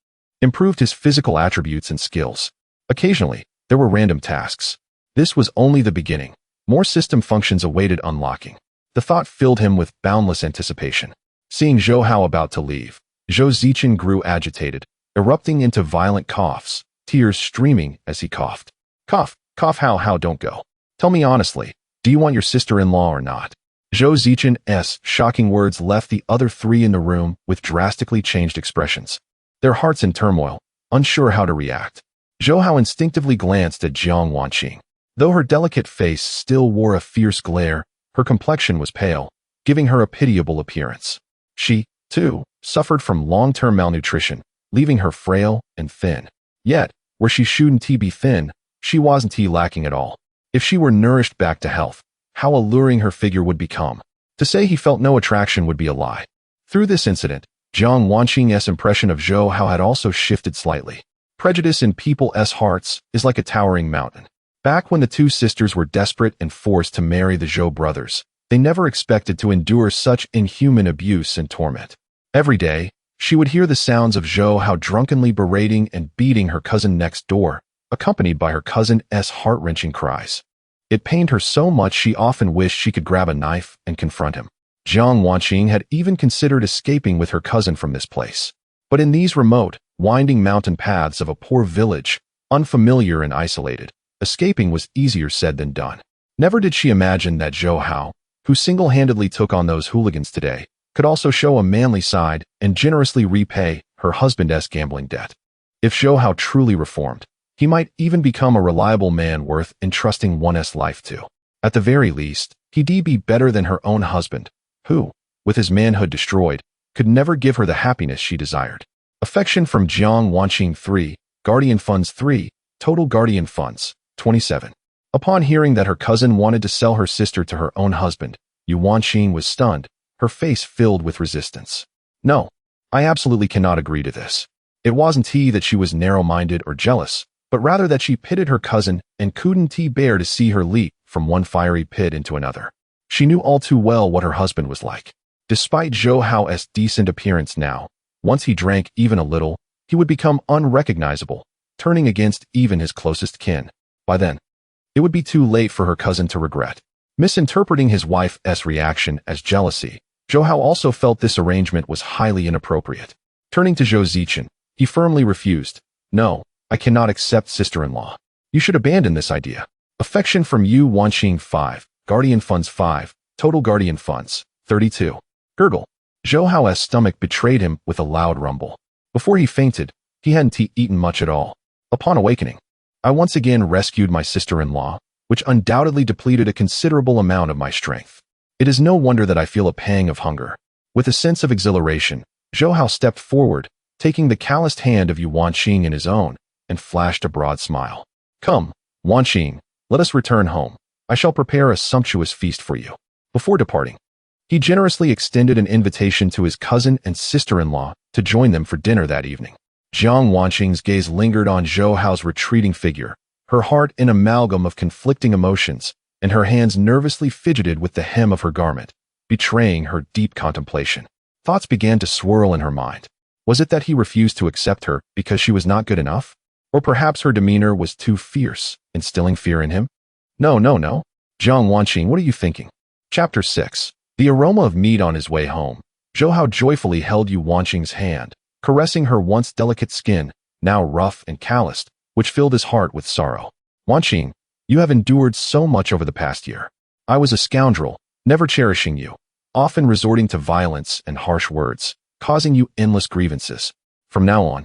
improved his physical attributes and skills. Occasionally, there were random tasks. This was only the beginning. More system functions awaited unlocking. The thought filled him with boundless anticipation. Seeing Zhou Hao about to leave, Zhou Zichen grew agitated, erupting into violent coughs, tears streaming as he coughed. Cough, Hao, don't go. Tell me honestly, do you want your sister-in-law or not? Zhou Zichen's shocking words left the other three in the room with drastically changed expressions. Their hearts in turmoil, unsure how to react. Zhou Hao instinctively glanced at Jiang Wanqing. Though her delicate face still wore a fierce glare, her complexion was pale, giving her a pitiable appearance. She, too, suffered from long-term malnutrition, leaving her frail and thin. Yet, where she shouldn't be thin, she wasn't lacking at all. If she were nourished back to health, how alluring her figure would become. To say he felt no attraction would be a lie. Through this incident, Jiang Wanqing's impression of Zhou Hao had also shifted slightly. Prejudice in people's hearts is like a towering mountain. Back when the two sisters were desperate and forced to marry the Zhou brothers, they never expected to endure such inhuman abuse and torment. Every day, she would hear the sounds of Zhou Hao drunkenly berating and beating her cousin next door, accompanied by her cousin's heart-wrenching cries. It pained her so much she often wished she could grab a knife and confront him. Jiang Wanqing had even considered escaping with her cousin from this place. But in these remote, winding mountain paths of a poor village, unfamiliar and isolated, escaping was easier said than done. Never did she imagine that Zhou Hao, who single-handedly took on those hooligans today, could also show a manly side and generously repay her husband's gambling debt. If Zhou Hao truly reformed, he might even become a reliable man worth entrusting one's life to. At the very least, he'd be better than her own husband, who, with his manhood destroyed, could never give her the happiness she desired. Affection from Jiang Wanqing 3, Guardian Funds 3, Total Guardian Funds 27. Upon hearing that her cousin wanted to sell her sister to her own husband, Yu Wanqing was stunned, her face filled with resistance. No, I absolutely cannot agree to this. It wasn't that she was narrow-minded or jealous, but rather that she pitied her cousin and couldn't bear to see her leap from one fiery pit into another. She knew all too well what her husband was like. Despite Zhou Hao's decent appearance now, once he drank even a little, he would become unrecognizable, turning against even his closest kin. By then, it would be too late for her cousin to regret. Misinterpreting his wife's reaction as jealousy, Zhou Hao also felt this arrangement was highly inappropriate. Turning to Zhou Zichen, he firmly refused. No, I cannot accept sister-in-law. You should abandon this idea. Affection from Yu Wanqing 5, Guardian Funds 5, Total Guardian Funds, 32. Gurgle. Zhou Hao's stomach betrayed him with a loud rumble. Before he fainted, he hadn't eaten much at all. Upon awakening, I once again rescued my sister-in-law, which undoubtedly depleted a considerable amount of my strength. It is no wonder that I feel a pang of hunger. With a sense of exhilaration, Zhou Hao stepped forward, taking the calloused hand of Yu Wanqing in his own, and flashed a broad smile. Come, Wanqing, let us return home. I shall prepare a sumptuous feast for you. Before departing, he generously extended an invitation to his cousin and sister-in-law to join them for dinner that evening. Jiang Wanqing's gaze lingered on Zhou Hao's retreating figure, her heart an amalgam of conflicting emotions, and her hands nervously fidgeted with the hem of her garment, betraying her deep contemplation. Thoughts began to swirl in her mind. Was it that he refused to accept her because she was not good enough? Or perhaps her demeanor was too fierce, instilling fear in him? No. Jiang Wanqing, what are you thinking? Chapter 6. The aroma of meat on his way home. Zhou Hao joyfully held Yu Wanqing's hand, caressing her once delicate skin, now rough and calloused, which filled his heart with sorrow. Wanqing, you have endured so much over the past year. I was a scoundrel, never cherishing you, often resorting to violence and harsh words, causing you endless grievances. From now on,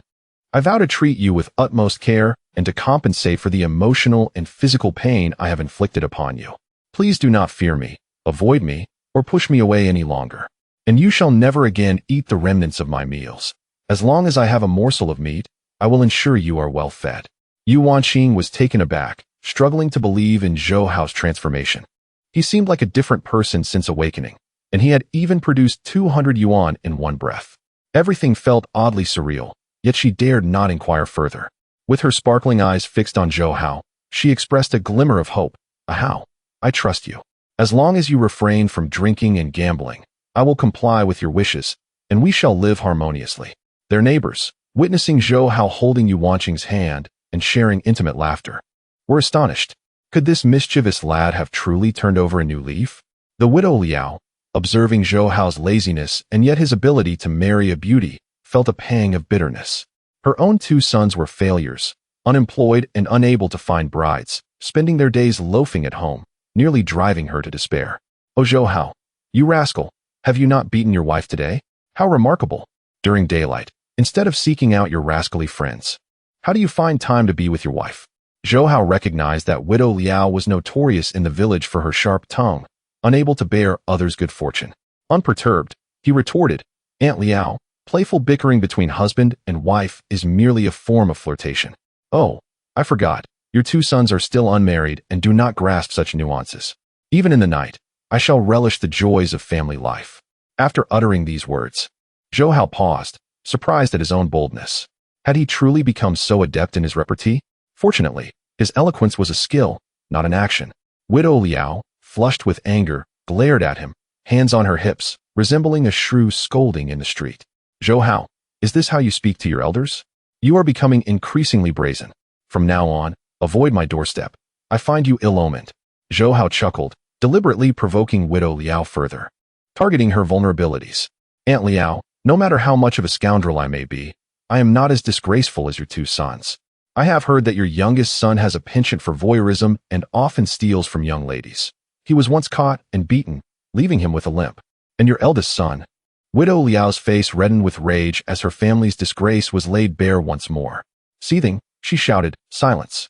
I vow to treat you with utmost care and to compensate for the emotional and physical pain I have inflicted upon you. Please do not fear me, avoid me, or push me away any longer. And you shall never again eat the remnants of my meals. As long as I have a morsel of meat, I will ensure you are well fed. Yu Wanqing was taken aback, struggling to believe in Zhou Hao's transformation. He seemed like a different person since awakening, and he had even produced 200 yuan in one breath. Everything felt oddly surreal, yet she dared not inquire further. With her sparkling eyes fixed on Zhou Hao, she expressed a glimmer of hope. Hao, I trust you. As long as you refrain from drinking and gambling, I will comply with your wishes, and we shall live harmoniously. Their neighbors, witnessing Zhou Hao holding Yu Wanqing's hand and sharing intimate laughter, were astonished. Could this mischievous lad have truly turned over a new leaf? The widow Liao, observing Zhou Hao's laziness and yet his ability to marry a beauty, felt a pang of bitterness. Her own 2 sons were failures, unemployed and unable to find brides, spending their days loafing at home, nearly driving her to despair. Oh Zhou Hao, you rascal, have you not beaten your wife today? How remarkable! During daylight, instead of seeking out your rascally friends, how do you find time to be with your wife? Zhou Hao recognized that widow Liao was notorious in the village for her sharp tongue, unable to bear others' good fortune. Unperturbed, he retorted, Aunt Liao, playful bickering between husband and wife is merely a form of flirtation. Oh, I forgot. Your 2 sons are still unmarried and do not grasp such nuances. Even in the night, I shall relish the joys of family life. After uttering these words, Zhou Hao paused, surprised at his own boldness. Had he truly become so adept in his repartee? Fortunately, his eloquence was a skill, not an action. Widow Liao, flushed with anger, glared at him, hands on her hips, resembling a shrew scolding in the street. Zhou Hao, is this how you speak to your elders? You are becoming increasingly brazen. From now on, avoid my doorstep. I find you ill-omened. Zhou Hao chuckled, deliberately provoking widow Liao further, targeting her vulnerabilities. Aunt Liao, no matter how much of a scoundrel I may be, I am not as disgraceful as your 2 sons. I have heard that your youngest son has a penchant for voyeurism and often steals from young ladies. He was once caught and beaten, leaving him with a limp. And your eldest son? Widow Liao's face reddened with rage as her family's disgrace was laid bare once more. Seething, she shouted, silence.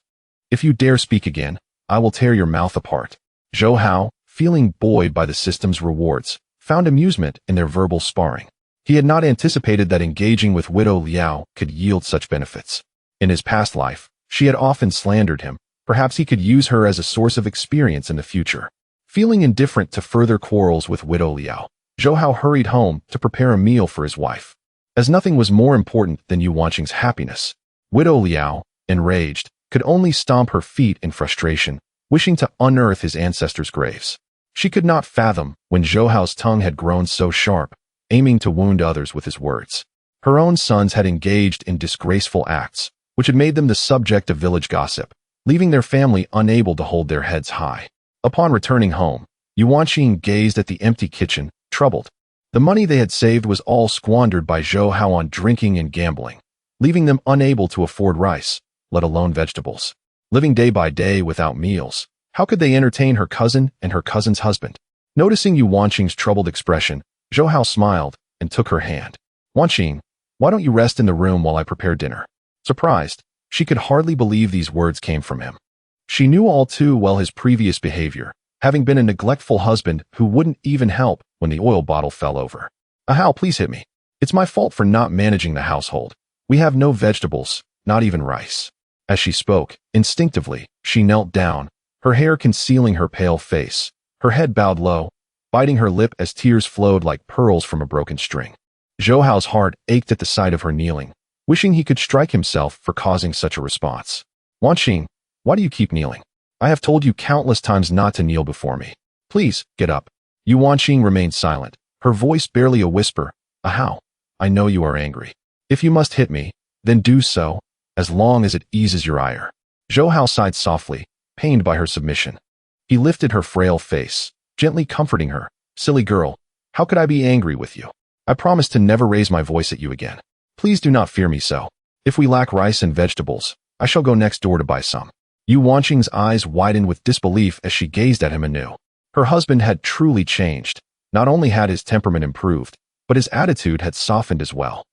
If you dare speak again, I will tear your mouth apart. Zhou Hao, feeling buoyed by the system's rewards, found amusement in their verbal sparring. He had not anticipated that engaging with widow Liao could yield such benefits. In his past life, she had often slandered him, Perhaps he could use her as a source of experience in the future. Feeling indifferent to further quarrels with Widow Liao, Zhou Hao hurried home to prepare a meal for his wife. As nothing was more important than Yu Wanqing's happiness, Widow Liao, enraged, could only stomp her feet in frustration, wishing to unearth his ancestors' graves. She could not fathom when Zhou Hao's tongue had grown so sharp, aiming to wound others with his words. Her own sons had engaged in disgraceful acts, which had made them the subject of village gossip, leaving their family unable to hold their heads high. Upon returning home, Yu Wanqing gazed at the empty kitchen, troubled. The money they had saved was all squandered by Zhou Hao on drinking and gambling, leaving them unable to afford rice, let alone vegetables. Living day by day without meals, how could they entertain her cousin and her cousin's husband? Noticing Yu Wanqing's troubled expression, Zhou Hao smiled and took her hand. Wanqing, why don't you rest in the room while I prepare dinner? Surprised, she could hardly believe these words came from him. She knew all too well his previous behavior, having been a neglectful husband who wouldn't even help when the oil bottle fell over. Hao, please hit me. It's my fault for not managing the household. We have no vegetables, not even rice. As she spoke, instinctively, she knelt down, her hair concealing her pale face, her head bowed low, biting her lip as tears flowed like pearls from a broken string. Zhou Hao's heart ached at the sight of her kneeling, wishing he could strike himself for causing such a response. Wanqing, why do you keep kneeling? I have told you countless times not to kneel before me. Please, get up. Yu Wanqing remained silent, her voice barely a whisper. Hao, I know you are angry. If you must hit me, then do so, as long as it eases your ire. Zhou Hao sighed softly, pained by her submission. He lifted her frail face, gently comforting her. Silly girl, how could I be angry with you? I promise to never raise my voice at you again. Please do not fear me so. If we lack rice and vegetables, I shall go next door to buy some. Yu Wanqing's eyes widened with disbelief as she gazed at him anew. Her husband had truly changed. Not only had his temperament improved, but his attitude had softened as well.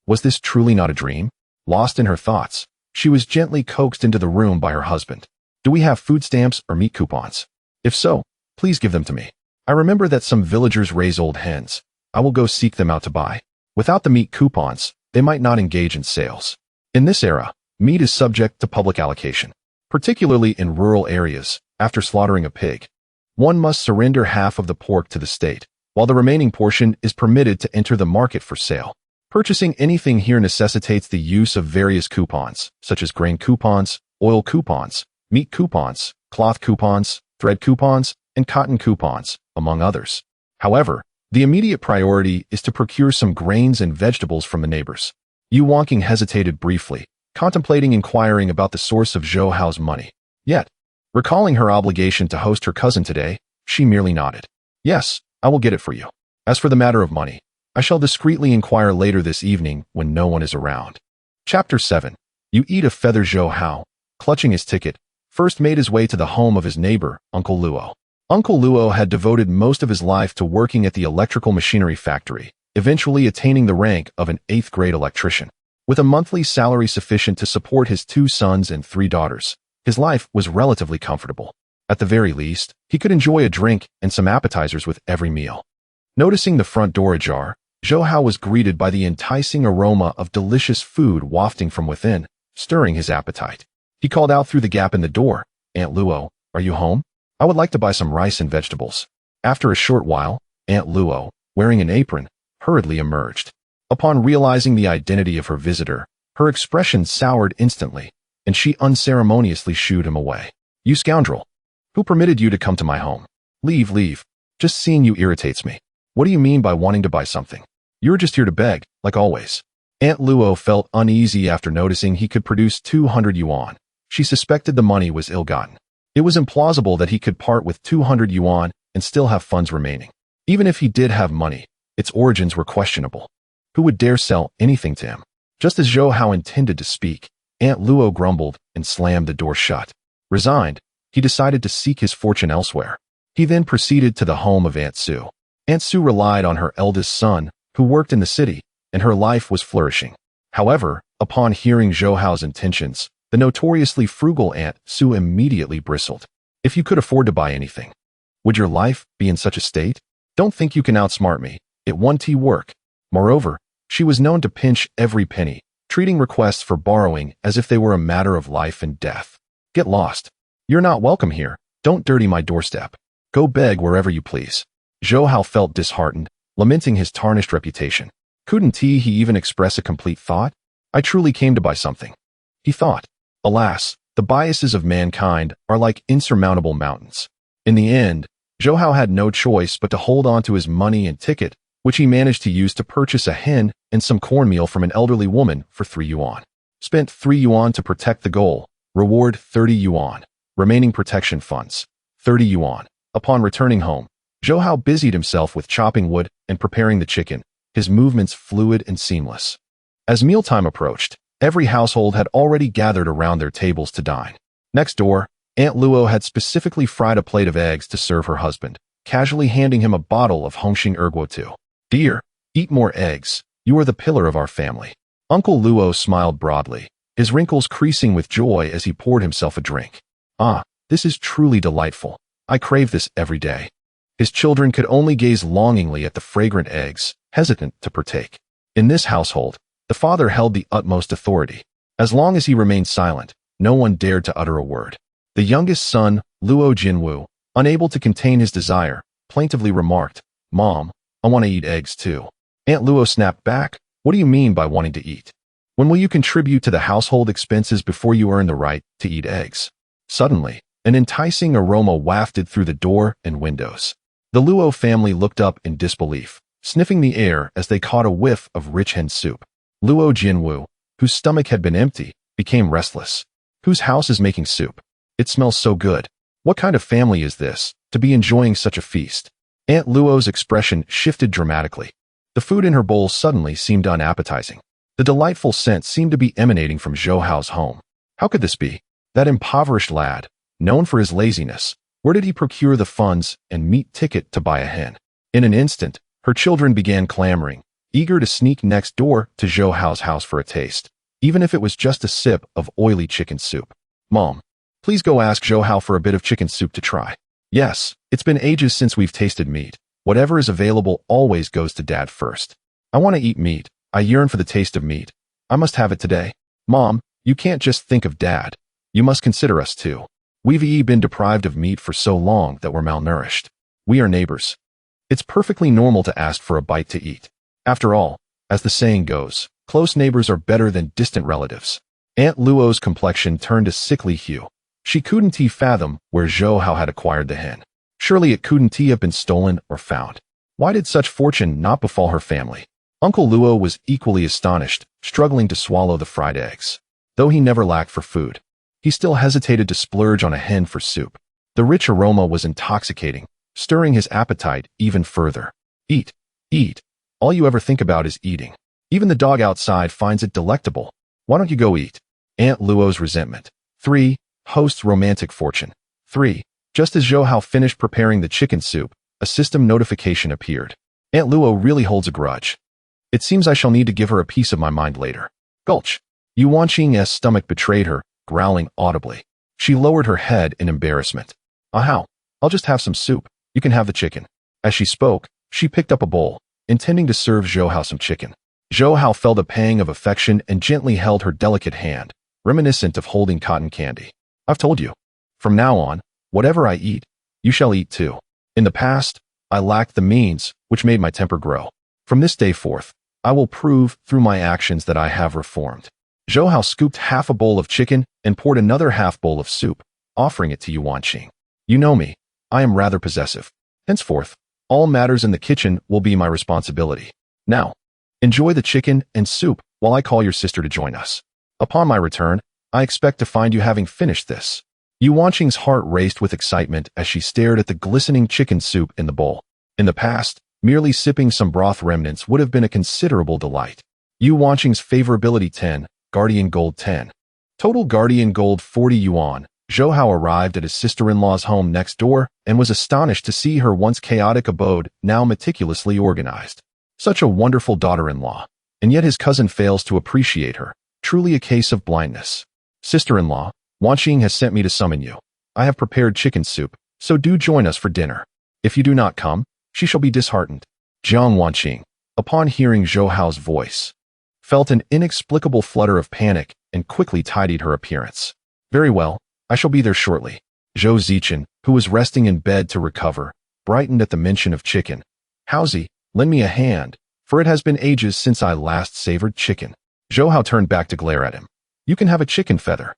Was this truly not a dream? Lost in her thoughts, she was gently coaxed into the room by her husband. Do we have food stamps or meat coupons? If so, please give them to me. I remember that some villagers raise old hens. I will go seek them out to buy. Without the meat coupons, they might not engage in sales. In this era, meat is subject to public allocation, particularly in rural areas. After slaughtering a pig, one must surrender half of the pork to the state, while the remaining portion is permitted to enter the market for sale. Purchasing anything here necessitates the use of various coupons, such as grain coupons, oil coupons, meat coupons, cloth coupons, thread coupons, and cotton coupons, among others. However, the immediate priority is to procure some grains and vegetables from the neighbors. Yu Wanqing hesitated briefly, contemplating inquiring about the source of Zhou Hao's money. Yet, recalling her obligation to host her cousin today, she merely nodded. Yes, I will get it for you. As for the matter of money, I shall discreetly inquire later this evening when no one is around. Chapter 7. You eat a feather. Zhou Hao, clutching his ticket, first made his way to the home of his neighbor, Uncle Luo. Uncle Luo had devoted most of his life to working at the electrical machinery factory, eventually attaining the rank of an 8th-grade electrician. With a monthly salary sufficient to support his 2 sons and 3 daughters, his life was relatively comfortable. At the very least, he could enjoy a drink and some appetizers with every meal. Noticing the front door ajar, Zhou Hao was greeted by the enticing aroma of delicious food wafting from within, stirring his appetite. He called out through the gap in the door, Aunt Luo, are you home? I would like to buy some rice and vegetables. After a short while, Aunt Luo, wearing an apron, hurriedly emerged. Upon realizing the identity of her visitor, her expression soured instantly, and she unceremoniously shooed him away. You scoundrel! Who permitted you to come to my home? Leave, leave. Just seeing you irritates me. What do you mean by wanting to buy something? You're just here to beg, like always. Aunt Luo felt uneasy after noticing he could produce 200 yuan. She suspected the money was ill-gotten. It was implausible that he could part with 200 yuan and still have funds remaining. Even if he did have money, its origins were questionable. Who would dare sell anything to him? Just as Zhou Hao intended to speak, Aunt Luo grumbled and slammed the door shut. Resigned, he decided to seek his fortune elsewhere. He then proceeded to the home of Aunt Su. Aunt Su relied on her eldest son, who worked in the city, and her life was flourishing. However, upon hearing Zhou Hao's intentions, the notoriously frugal Aunt Su immediately bristled. If you could afford to buy anything, would your life be in such a state? Don't think you can outsmart me. It won't work. Moreover, she was known to pinch every penny, treating requests for borrowing as if they were a matter of life and death. Get lost. You're not welcome here. Don't dirty my doorstep. Go beg wherever you please. Zhou Hao felt disheartened, lamenting his tarnished reputation. Couldn't he even express a complete thought? I truly came to buy something, he thought. Alas, the biases of mankind are like insurmountable mountains. In the end, Zhou Hao had no choice but to hold on to his money and ticket, which he managed to use to purchase a hen and some cornmeal from an elderly woman for 3 yuan. Spent 3 yuan to protect the goal. Reward 30 yuan. Remaining protection funds 30 yuan. Upon returning home, Zhou Hao busied himself with chopping wood and preparing the chicken, his movements fluid and seamless. As mealtime approached, every household had already gathered around their tables to dine. Next door, Aunt Luo had specifically fried a plate of eggs to serve her husband, casually handing him a bottle of Hongxing Erguo too. Dear, eat more eggs. You are the pillar of our family. Uncle Luo smiled broadly, his wrinkles creasing with joy as he poured himself a drink. Ah, this is truly delightful. I crave this every day. His children could only gaze longingly at the fragrant eggs, hesitant to partake. In this household, the father held the utmost authority. As long as he remained silent, no one dared to utter a word. The youngest son, Luo Jinwu, unable to contain his desire, plaintively remarked, "Mom, I want to eat eggs too." Aunt Luo snapped back, "What do you mean by wanting to eat? When will you contribute to the household expenses before you earn the right to eat eggs?" Suddenly, an enticing aroma wafted through the door and windows. The Luo family looked up in disbelief, sniffing the air as they caught a whiff of rich hen soup. Luo Jinwu, whose stomach had been empty, became restless. Whose house is making soup? It smells so good. What kind of family is this, to be enjoying such a feast? Aunt Luo's expression shifted dramatically. The food in her bowl suddenly seemed unappetizing. The delightful scent seemed to be emanating from Zhou Hao's home. How could this be? That impoverished lad, known for his laziness, where did he procure the funds and meat ticket to buy a hen? In an instant, her children began clamoring, eager to sneak next door to Zhou Hao's house for a taste, even if it was just a sip of oily chicken soup. "Mom, please go ask Zhou Hao for a bit of chicken soup to try." "Yes, it's been ages since we've tasted meat. Whatever is available always goes to Dad first. I want to eat meat. I yearn for the taste of meat. I must have it today." "Mom, you can't just think of Dad. You must consider us too. We've been deprived of meat for so long that we're malnourished. We are neighbors. It's perfectly normal to ask for a bite to eat. After all, as the saying goes, close neighbors are better than distant relatives." Aunt Luo's complexion turned a sickly hue. She couldn't fathom where Zhou Hao had acquired the hen. Surely it couldn't have been stolen or found. Why did such fortune not befall her family? Uncle Luo was equally astonished, struggling to swallow the fried eggs. Though he never lacked for food, he still hesitated to splurge on a hen for soup. The rich aroma was intoxicating, stirring his appetite even further. Eat, eat. All you ever think about is eating. Even the dog outside finds it delectable. Why don't you go eat? Aunt Luo's resentment. 3. Host's romantic fortune. 3. Just as Zhou Hao finished preparing the chicken soup, a system notification appeared. Aunt Luo really holds a grudge. It seems I shall need to give her a piece of my mind later. Gulch. Yu Wanqing's stomach betrayed her, growling audibly. She lowered her head in embarrassment. "How? I'll just have some soup. You can have the chicken." As she spoke, she picked up a bowl, intending to serve Zhou Hao some chicken. Zhou Hao felt a pang of affection and gently held her delicate hand, reminiscent of holding cotton candy. "I've told you. From now on, whatever I eat, you shall eat too. In the past, I lacked the means, which made my temper grow. From this day forth, I will prove through my actions that I have reformed." Zhou Hao scooped half a bowl of chicken and poured another half bowl of soup, offering it to Yu Wanqing. "You know me. I am rather possessive. Henceforth, all matters in the kitchen will be my responsibility. Now, enjoy the chicken and soup while I call your sister to join us. Upon my return, I expect to find you having finished this." Yu Wanqing's heart raced with excitement as she stared at the glistening chicken soup in the bowl. In the past, merely sipping some broth remnants would have been a considerable delight. Yu Wanqing's favorability 10, Guardian Gold 10. Total Guardian Gold 40 yuan. Zhou Hao arrived at his sister-in-law's home next door and was astonished to see her once chaotic abode now meticulously organized. Such a wonderful daughter-in-law, and yet his cousin fails to appreciate her. Truly a case of blindness. "Sister-in-law, Wanqing has sent me to summon you. I have prepared chicken soup, so do join us for dinner. If you do not come, she shall be disheartened." Jiang Wanqing, upon hearing Zhou Hao's voice, felt an inexplicable flutter of panic and quickly tidied her appearance. "Very well, I shall be there shortly." Zhou Zichen, who was resting in bed to recover, brightened at the mention of chicken. Haozi, lend me a hand, for it has been ages since I last savored chicken. Zhou Hao turned back to glare at him. You can have a chicken feather.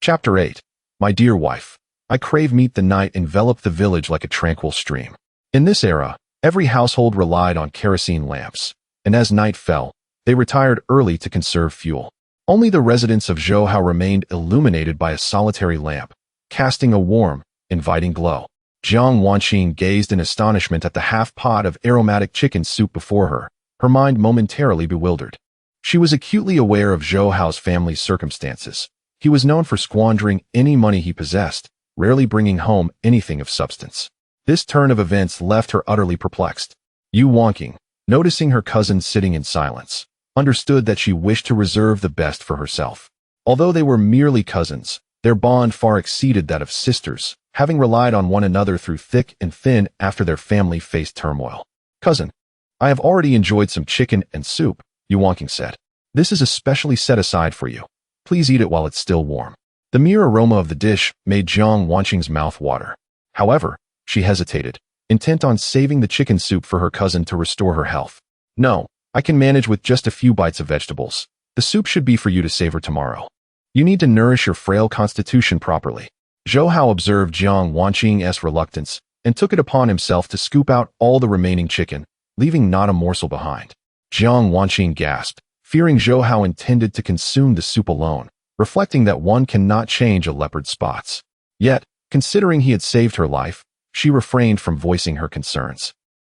Chapter 8. My dear wife, I crave meat. The night enveloped the village like a tranquil stream. In this era, every household relied on kerosene lamps, and as night fell, they retired early to conserve fuel. Only the residents of Zhou Hao remained illuminated by a solitary lamp, casting a warm, inviting glow. Jiang Wanqing gazed in astonishment at the half-pot of aromatic chicken soup before her, her mind momentarily bewildered. She was acutely aware of Zhou Hao's family's circumstances. He was known for squandering any money he possessed, rarely bringing home anything of substance. This turn of events left her utterly perplexed. Yu Wanqing, noticing her cousin sitting in silence, understood that she wished to reserve the best for herself. Although they were merely cousins, their bond far exceeded that of sisters, having relied on one another through thick and thin after their family faced turmoil. Cousin, I have already enjoyed some chicken and soup, Yu Wanqing said. This is especially set aside for you. Please eat it while it's still warm. The mere aroma of the dish made Jiang Wanqing's mouth water. However, she hesitated, intent on saving the chicken soup for her cousin to restore her health. No, I can manage with just a few bites of vegetables. The soup should be for you to savor tomorrow. You need to nourish your frail constitution properly. Zhou Hao observed Jiang Wanqing's reluctance and took it upon himself to scoop out all the remaining chicken, leaving not a morsel behind. Jiang Wanqing gasped, fearing Zhou Hao intended to consume the soup alone, reflecting that one cannot change a leopard's spots. Yet, considering he had saved her life, she refrained from voicing her concerns.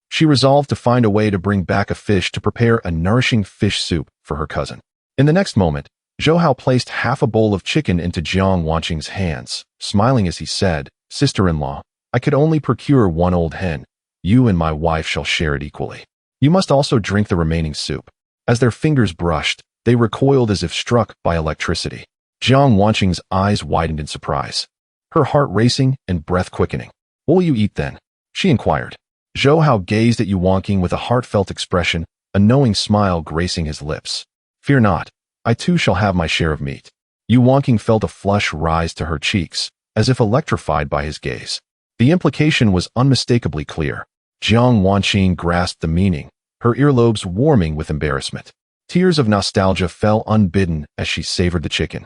She resolved to find a way to bring back a fish to prepare a nourishing fish soup for her cousin. In the next moment, Zhou Hao placed half a bowl of chicken into Jiang Wanqing's hands, smiling as he said, Sister-in-law, I could only procure one old hen. You and my wife shall share it equally. You must also drink the remaining soup. As their fingers brushed, they recoiled as if struck by electricity. Jiang Wanqing's eyes widened in surprise, her heart racing and breath quickening. What will you eat then? She inquired. Zhou Hao gazed at Yu Wanqing with a heartfelt expression, a knowing smile gracing his lips. Fear not, I too shall have my share of meat. Yu Wanqing felt a flush rise to her cheeks, as if electrified by his gaze. The implication was unmistakably clear. Jiang Wanqing grasped the meaning, her earlobes warming with embarrassment. Tears of nostalgia fell unbidden as she savored the chicken.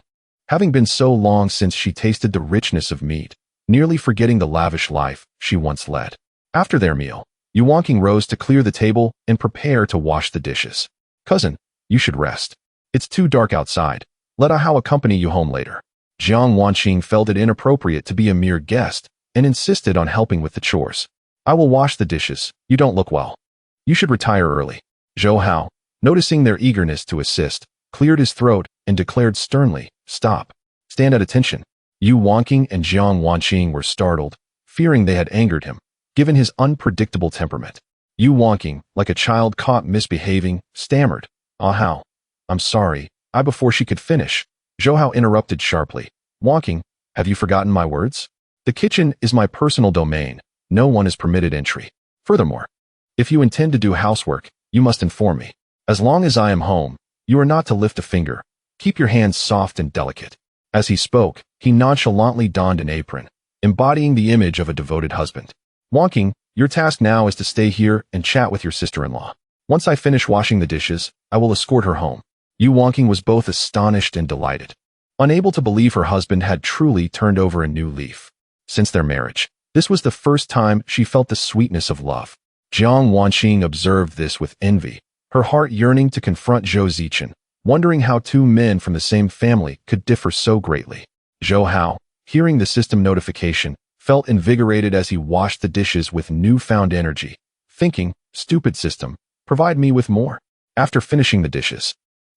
Having been so long since she tasted the richness of meat, nearly forgetting the lavish life she once led. After their meal, Yu Wanqing rose to clear the table and prepare to wash the dishes. Cousin, you should rest. It's too dark outside. Let Zhou Hao accompany you home later. Jiang Wanqing felt it inappropriate to be a mere guest and insisted on helping with the chores. I will wash the dishes. You don't look well. You should retire early. Zhou Hao, noticing their eagerness to assist, cleared his throat and declared sternly, Stop. Stand at attention. Yu Wanqing and Jiang Wanqing were startled, fearing they had angered him, given his unpredictable temperament. Yu Wanqing, like a child caught misbehaving, stammered, Ah Hao. I'm sorry. Before she could finish, Zhou Hao interrupted sharply. Wanqing, have you forgotten my words? The kitchen is my personal domain. No one is permitted entry. Furthermore, if you intend to do housework, you must inform me. As long as I am home, you are not to lift a finger. Keep your hands soft and delicate. As he spoke, he nonchalantly donned an apron, embodying the image of a devoted husband. Wanqing, your task now is to stay here and chat with your sister-in-law. Once I finish washing the dishes, I will escort her home. Yu Wanqing was both astonished and delighted, unable to believe her husband had truly turned over a new leaf. Since their marriage, this was the first time she felt the sweetness of love. Jiang Wanqing observed this with envy, her heart yearning to confront Zhou Zichen, wondering how two men from the same family could differ so greatly. Zhou Hao, hearing the system notification, felt invigorated as he washed the dishes with newfound energy, thinking, Stupid system, provide me with more. After finishing the dishes,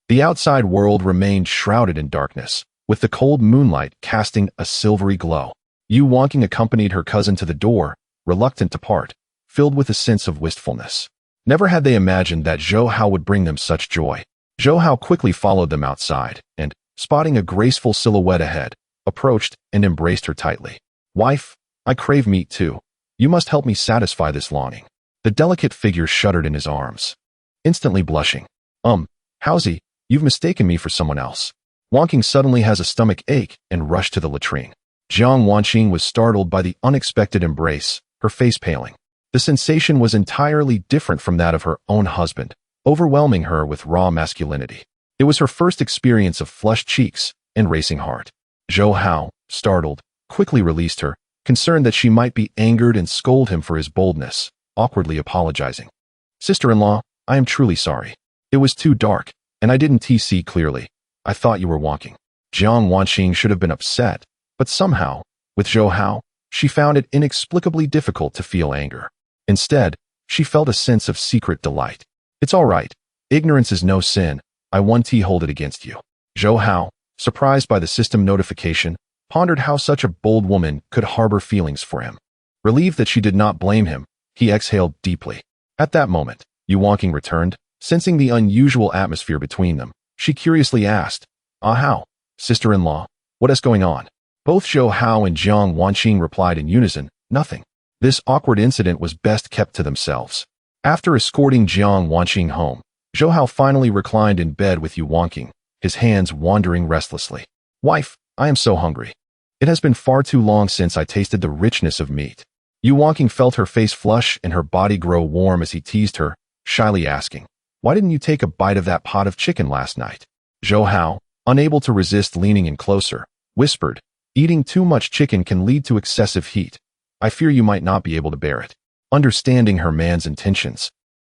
the outside world remained shrouded in darkness, with the cold moonlight casting a silvery glow. Yu Wanqing accompanied her cousin to the door, reluctant to part, filled with a sense of wistfulness. Never had they imagined that Zhou Hao would bring them such joy. Zhou Hao quickly followed them outside, and, spotting a graceful silhouette ahead, approached and embraced her tightly. Wife, I crave meat too. You must help me satisfy this longing. The delicate figure shuddered in his arms, instantly blushing. Haozi, you've mistaken me for someone else. Wanqing suddenly has a stomach ache and rushed to the latrine. Jiang Wanqing was startled by the unexpected embrace, her face paling. The sensation was entirely different from that of her own husband, overwhelming her with raw masculinity. It was her first experience of flushed cheeks and racing heart. Zhou Hao, startled, quickly released her, concerned that she might be angered and scold him for his boldness, awkwardly apologizing. Sister-in-law, I am truly sorry. It was too dark, and I didn't see clearly. I thought you were walking. Jiang Wanqing should have been upset, but somehow, with Zhou Hao, she found it inexplicably difficult to feel anger. Instead, she felt a sense of secret delight. It's all right. Ignorance is no sin. I won't hold it against you. Zhou Hao, surprised by the system notification, pondered how such a bold woman could harbor feelings for him. Relieved that she did not blame him, he exhaled deeply. At that moment, Yu Wanqing returned, sensing the unusual atmosphere between them. She curiously asked, Hao, sister-in-law, what is going on? Both Zhou Hao and Jiang Wanqing replied in unison, nothing. This awkward incident was best kept to themselves. After escorting Jiang Wanqing home, Zhou Hao finally reclined in bed with Yu Wanqing, his hands wandering restlessly. Wife, I am so hungry. It has been far too long since I tasted the richness of meat. Yu Wanqing felt her face flush and her body grow warm as he teased her, shyly asking, why didn't you take a bite of that pot of chicken last night? Zhou Hao, unable to resist leaning in closer, whispered, eating too much chicken can lead to excessive heat. I fear you might not be able to bear it. Understanding her man's intentions,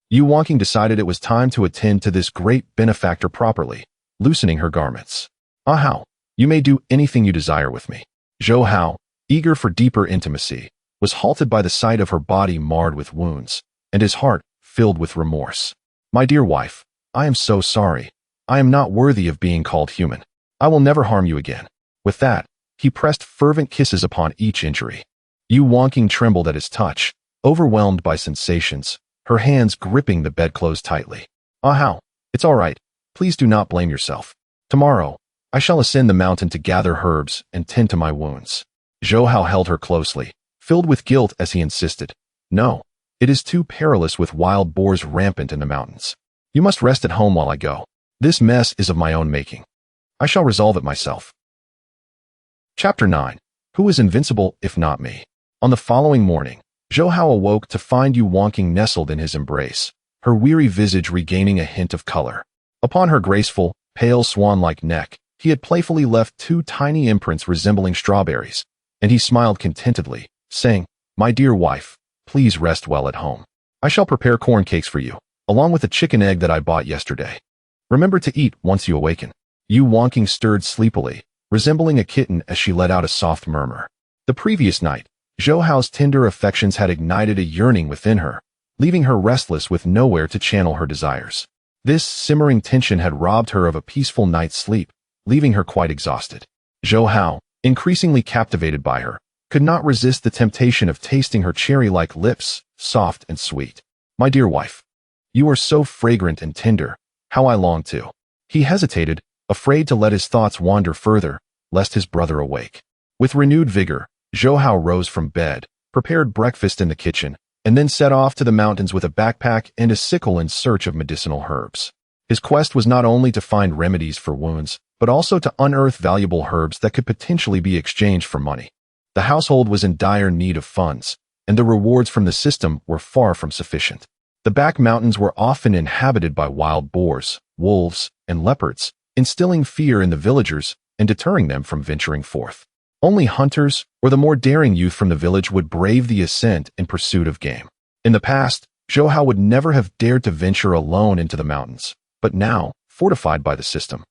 Yu Wanqing decided it was time to attend to this great benefactor properly, loosening her garments. Hao, you may do anything you desire with me. Zhou Hao, eager for deeper intimacy, was halted by the sight of her body marred with wounds, and his heart filled with remorse. My dear wife, I am so sorry. I am not worthy of being called human. I will never harm you again. With that, he pressed fervent kisses upon each injury. Yu Wanqing trembled at his touch, overwhelmed by sensations, her hands gripping the bedclothes tightly. Hao, it's all right. Please do not blame yourself. Tomorrow, I shall ascend the mountain to gather herbs and tend to my wounds. Zhou Hao held her closely, filled with guilt as he insisted. No, it is too perilous with wild boars rampant in the mountains. You must rest at home while I go. This mess is of my own making. I shall resolve it myself. Chapter 9. Who is invincible if not me? On the following morning, Zhou Hao awoke to find Yu Wanqing nestled in his embrace, her weary visage regaining a hint of color. Upon her graceful, pale swan-like neck, he had playfully left 2 tiny imprints resembling strawberries, and he smiled contentedly, saying, My dear wife, please rest well at home. I shall prepare corn cakes for you, along with a chicken egg that I bought yesterday. Remember to eat once you awaken. Yu Wanqing stirred sleepily, resembling a kitten as she let out a soft murmur. The previous night, Zhou Hao's tender affections had ignited a yearning within her, leaving her restless with nowhere to channel her desires. This simmering tension had robbed her of a peaceful night's sleep, leaving her quite exhausted. Zhou Hao, increasingly captivated by her, could not resist the temptation of tasting her cherry-like lips, soft and sweet. My dear wife, you are so fragrant and tender, how I long to. He hesitated, afraid to let his thoughts wander further, lest his brother awake. With renewed vigor, Zhou Hao rose from bed, prepared breakfast in the kitchen, and then set off to the mountains with a backpack and a sickle in search of medicinal herbs. His quest was not only to find remedies for wounds, but also to unearth valuable herbs that could potentially be exchanged for money. The household was in dire need of funds, and the rewards from the system were far from sufficient. The back mountains were often inhabited by wild boars, wolves, and leopards, instilling fear in the villagers and deterring them from venturing forth. Only hunters or the more daring youth from the village would brave the ascent in pursuit of game. In the past, Zhou Hao would never have dared to venture alone into the mountains, but now, fortified by the system,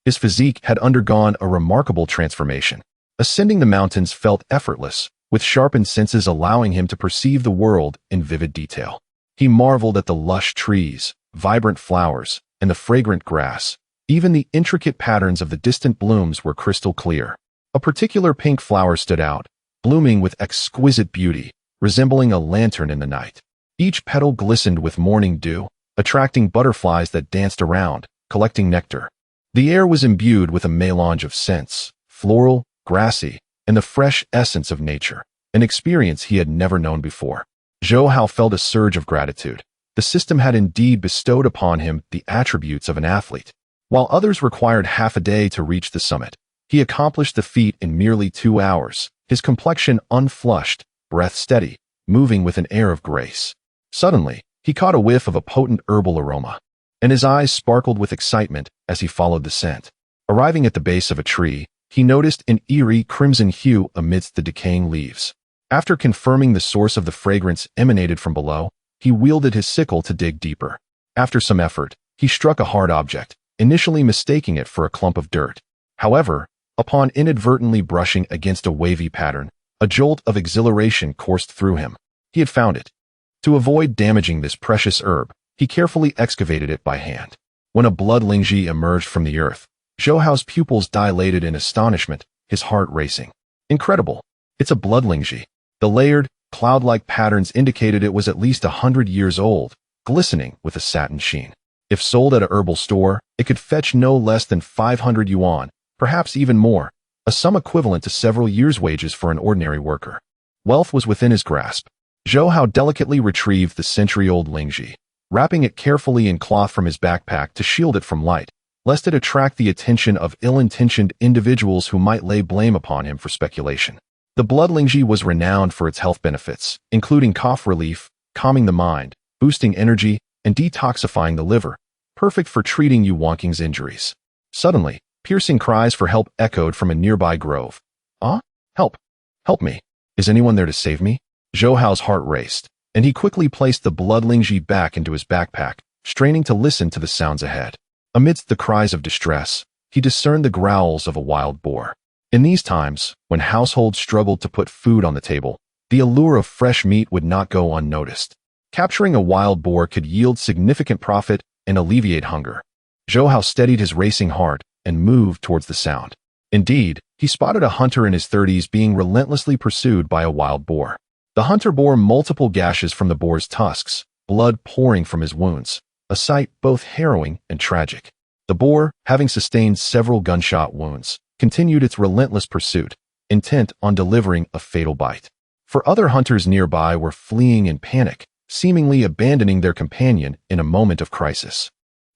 his physique had undergone a remarkable transformation. Ascending the mountains felt effortless, with sharpened senses allowing him to perceive the world in vivid detail. He marveled at the lush trees, vibrant flowers, and the fragrant grass. Even the intricate patterns of the distant blooms were crystal clear. A particular pink flower stood out, blooming with exquisite beauty, resembling a lantern in the night. Each petal glistened with morning dew, attracting butterflies that danced around, collecting nectar. The air was imbued with a melange of scents, floral, grassy, and the fresh essence of nature, an experience he had never known before. Zhou Hao felt a surge of gratitude. The system had indeed bestowed upon him the attributes of an athlete. While others required half a day to reach the summit, he accomplished the feat in merely 2 hours, his complexion unflushed, breath steady, moving with an air of grace. Suddenly, he caught a whiff of a potent herbal aroma, and his eyes sparkled with excitement as he followed the scent. Arriving at the base of a tree, he noticed an eerie crimson hue amidst the decaying leaves. After confirming the source of the fragrance emanated from below, he wielded his sickle to dig deeper. After some effort, he struck a hard object, initially mistaking it for a clump of dirt. However, upon inadvertently brushing against a wavy pattern, a jolt of exhilaration coursed through him. He had found it. To avoid damaging this precious herb, he carefully excavated it by hand. When a blood lingji emerged from the earth, Zhou Hao's pupils dilated in astonishment, his heart racing. Incredible! It's a blood lingji. The layered, cloud-like patterns indicated it was at least 100 years old, glistening with a satin sheen. If sold at a herbal store, it could fetch no less than 500 yuan, perhaps even more, a sum equivalent to several years' wages for an ordinary worker. Wealth was within his grasp. Zhou Hao delicately retrieved the century-old lingji, wrapping it carefully in cloth from his backpack to shield it from light, lest it attract the attention of ill-intentioned individuals who might lay blame upon him for speculation. The blood lingji was renowned for its health benefits, including cough relief, calming the mind, boosting energy, and detoxifying the liver, perfect for treating Yu Wanking's injuries. Suddenly, piercing cries for help echoed from a nearby grove. Ah? Help! Help me! Is anyone there to save me? Zhou Hao's heart raced, and he quickly placed the blood lingji back into his backpack, straining to listen to the sounds ahead. Amidst the cries of distress, he discerned the growls of a wild boar. In these times, when households struggled to put food on the table, the allure of fresh meat would not go unnoticed. Capturing a wild boar could yield significant profit and alleviate hunger. Zhou Hao steadied his racing heart and moved towards the sound. Indeed, he spotted a hunter in his 30s being relentlessly pursued by a wild boar. The hunter bore multiple gashes from the boar's tusks, blood pouring from his wounds, a sight both harrowing and tragic. The boar, having sustained several gunshot wounds, continued its relentless pursuit, intent on delivering a fatal bite. For other hunters nearby were fleeing in panic, seemingly abandoning their companion in a moment of crisis.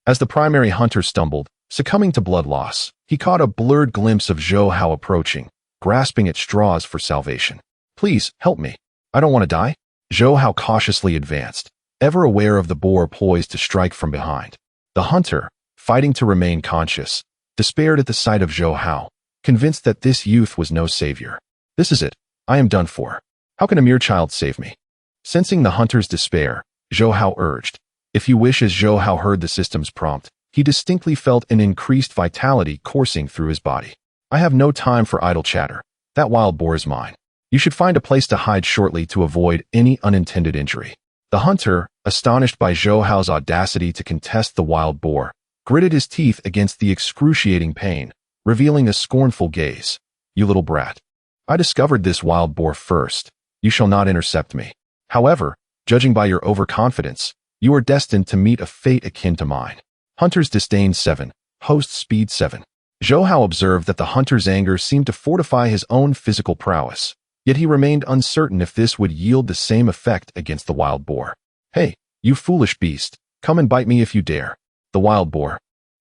As the primary hunter stumbled, succumbing to blood loss, he caught a blurred glimpse of Zhou Hao approaching, grasping at straws for salvation. Please, help me. I don't want to die. Zhou Hao cautiously advanced, ever aware of the boar poised to strike from behind. The hunter, fighting to remain conscious, despaired at the sight of Zhou Hao, convinced that this youth was no savior. This is it. I am done for. How can a mere child save me? Sensing the hunter's despair, Zhou Hao urged. If you wish. As Zhou Hao heard the system's prompt, he distinctly felt an increased vitality coursing through his body. I have no time for idle chatter. That wild boar is mine. You should find a place to hide shortly to avoid any unintended injury. The hunter, astonished by Zhou Hao's audacity to contest the wild boar, gritted his teeth against the excruciating pain, revealing a scornful gaze. You little brat. I discovered this wild boar first. You shall not intercept me. However, judging by your overconfidence, you are destined to meet a fate akin to mine. Hunter's disdain 7, host speed 7. Zhou Hao observed that the hunter's anger seemed to fortify his own physical prowess, yet he remained uncertain if this would yield the same effect against the wild boar. Hey, you foolish beast, come and bite me if you dare. The wild boar,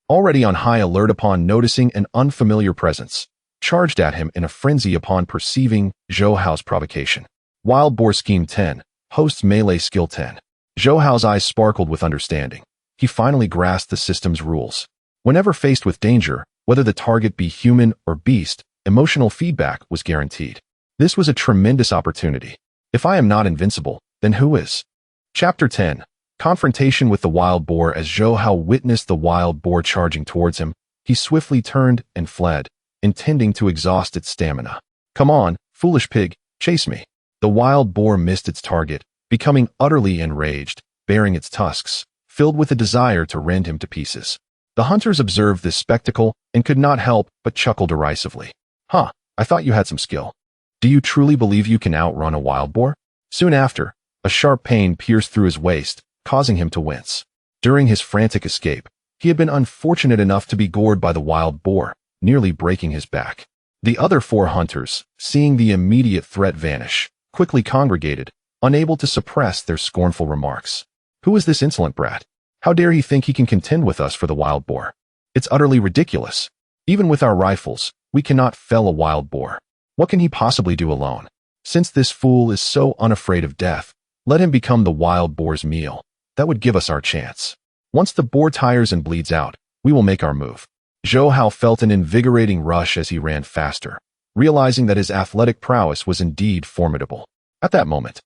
already on high alert upon noticing an unfamiliar presence, charged at him in a frenzy upon perceiving Zhou Hao's provocation. Wild Boar Scheme 10, Host's Melee Skill 10. Zhou Hao's eyes sparkled with understanding. He finally grasped the system's rules. Whenever faced with danger, whether the target be human or beast, emotional feedback was guaranteed. This was a tremendous opportunity. If I am not invincible, then who is? Chapter 10. Confrontation with the Wild Boar. As Zhou Hao witnessed the wild boar charging towards him, he swiftly turned and fled, intending to exhaust its stamina. Come on, foolish pig, chase me. The wild boar missed its target, becoming utterly enraged, baring its tusks, filled with a desire to rend him to pieces. The hunters observed this spectacle and could not help but chuckle derisively. Huh, I thought you had some skill. Do you truly believe you can outrun a wild boar? Soon after, a sharp pain pierced through his waist, causing him to wince. During his frantic escape, he had been unfortunate enough to be gored by the wild boar, nearly breaking his back. The other 4 hunters, seeing the immediate threat vanish, quickly congregated, unable to suppress their scornful remarks. Who is this insolent brat? How dare he think he can contend with us for the wild boar? It's utterly ridiculous. Even with our rifles, we cannot fell a wild boar. What can he possibly do alone? Since this fool is so unafraid of death, let him become the wild boar's meal. That would give us our chance. Once the boar tires and bleeds out, we will make our move. Zhou Hao felt an invigorating rush as he ran faster, realizing that his athletic prowess was indeed formidable. At that moment,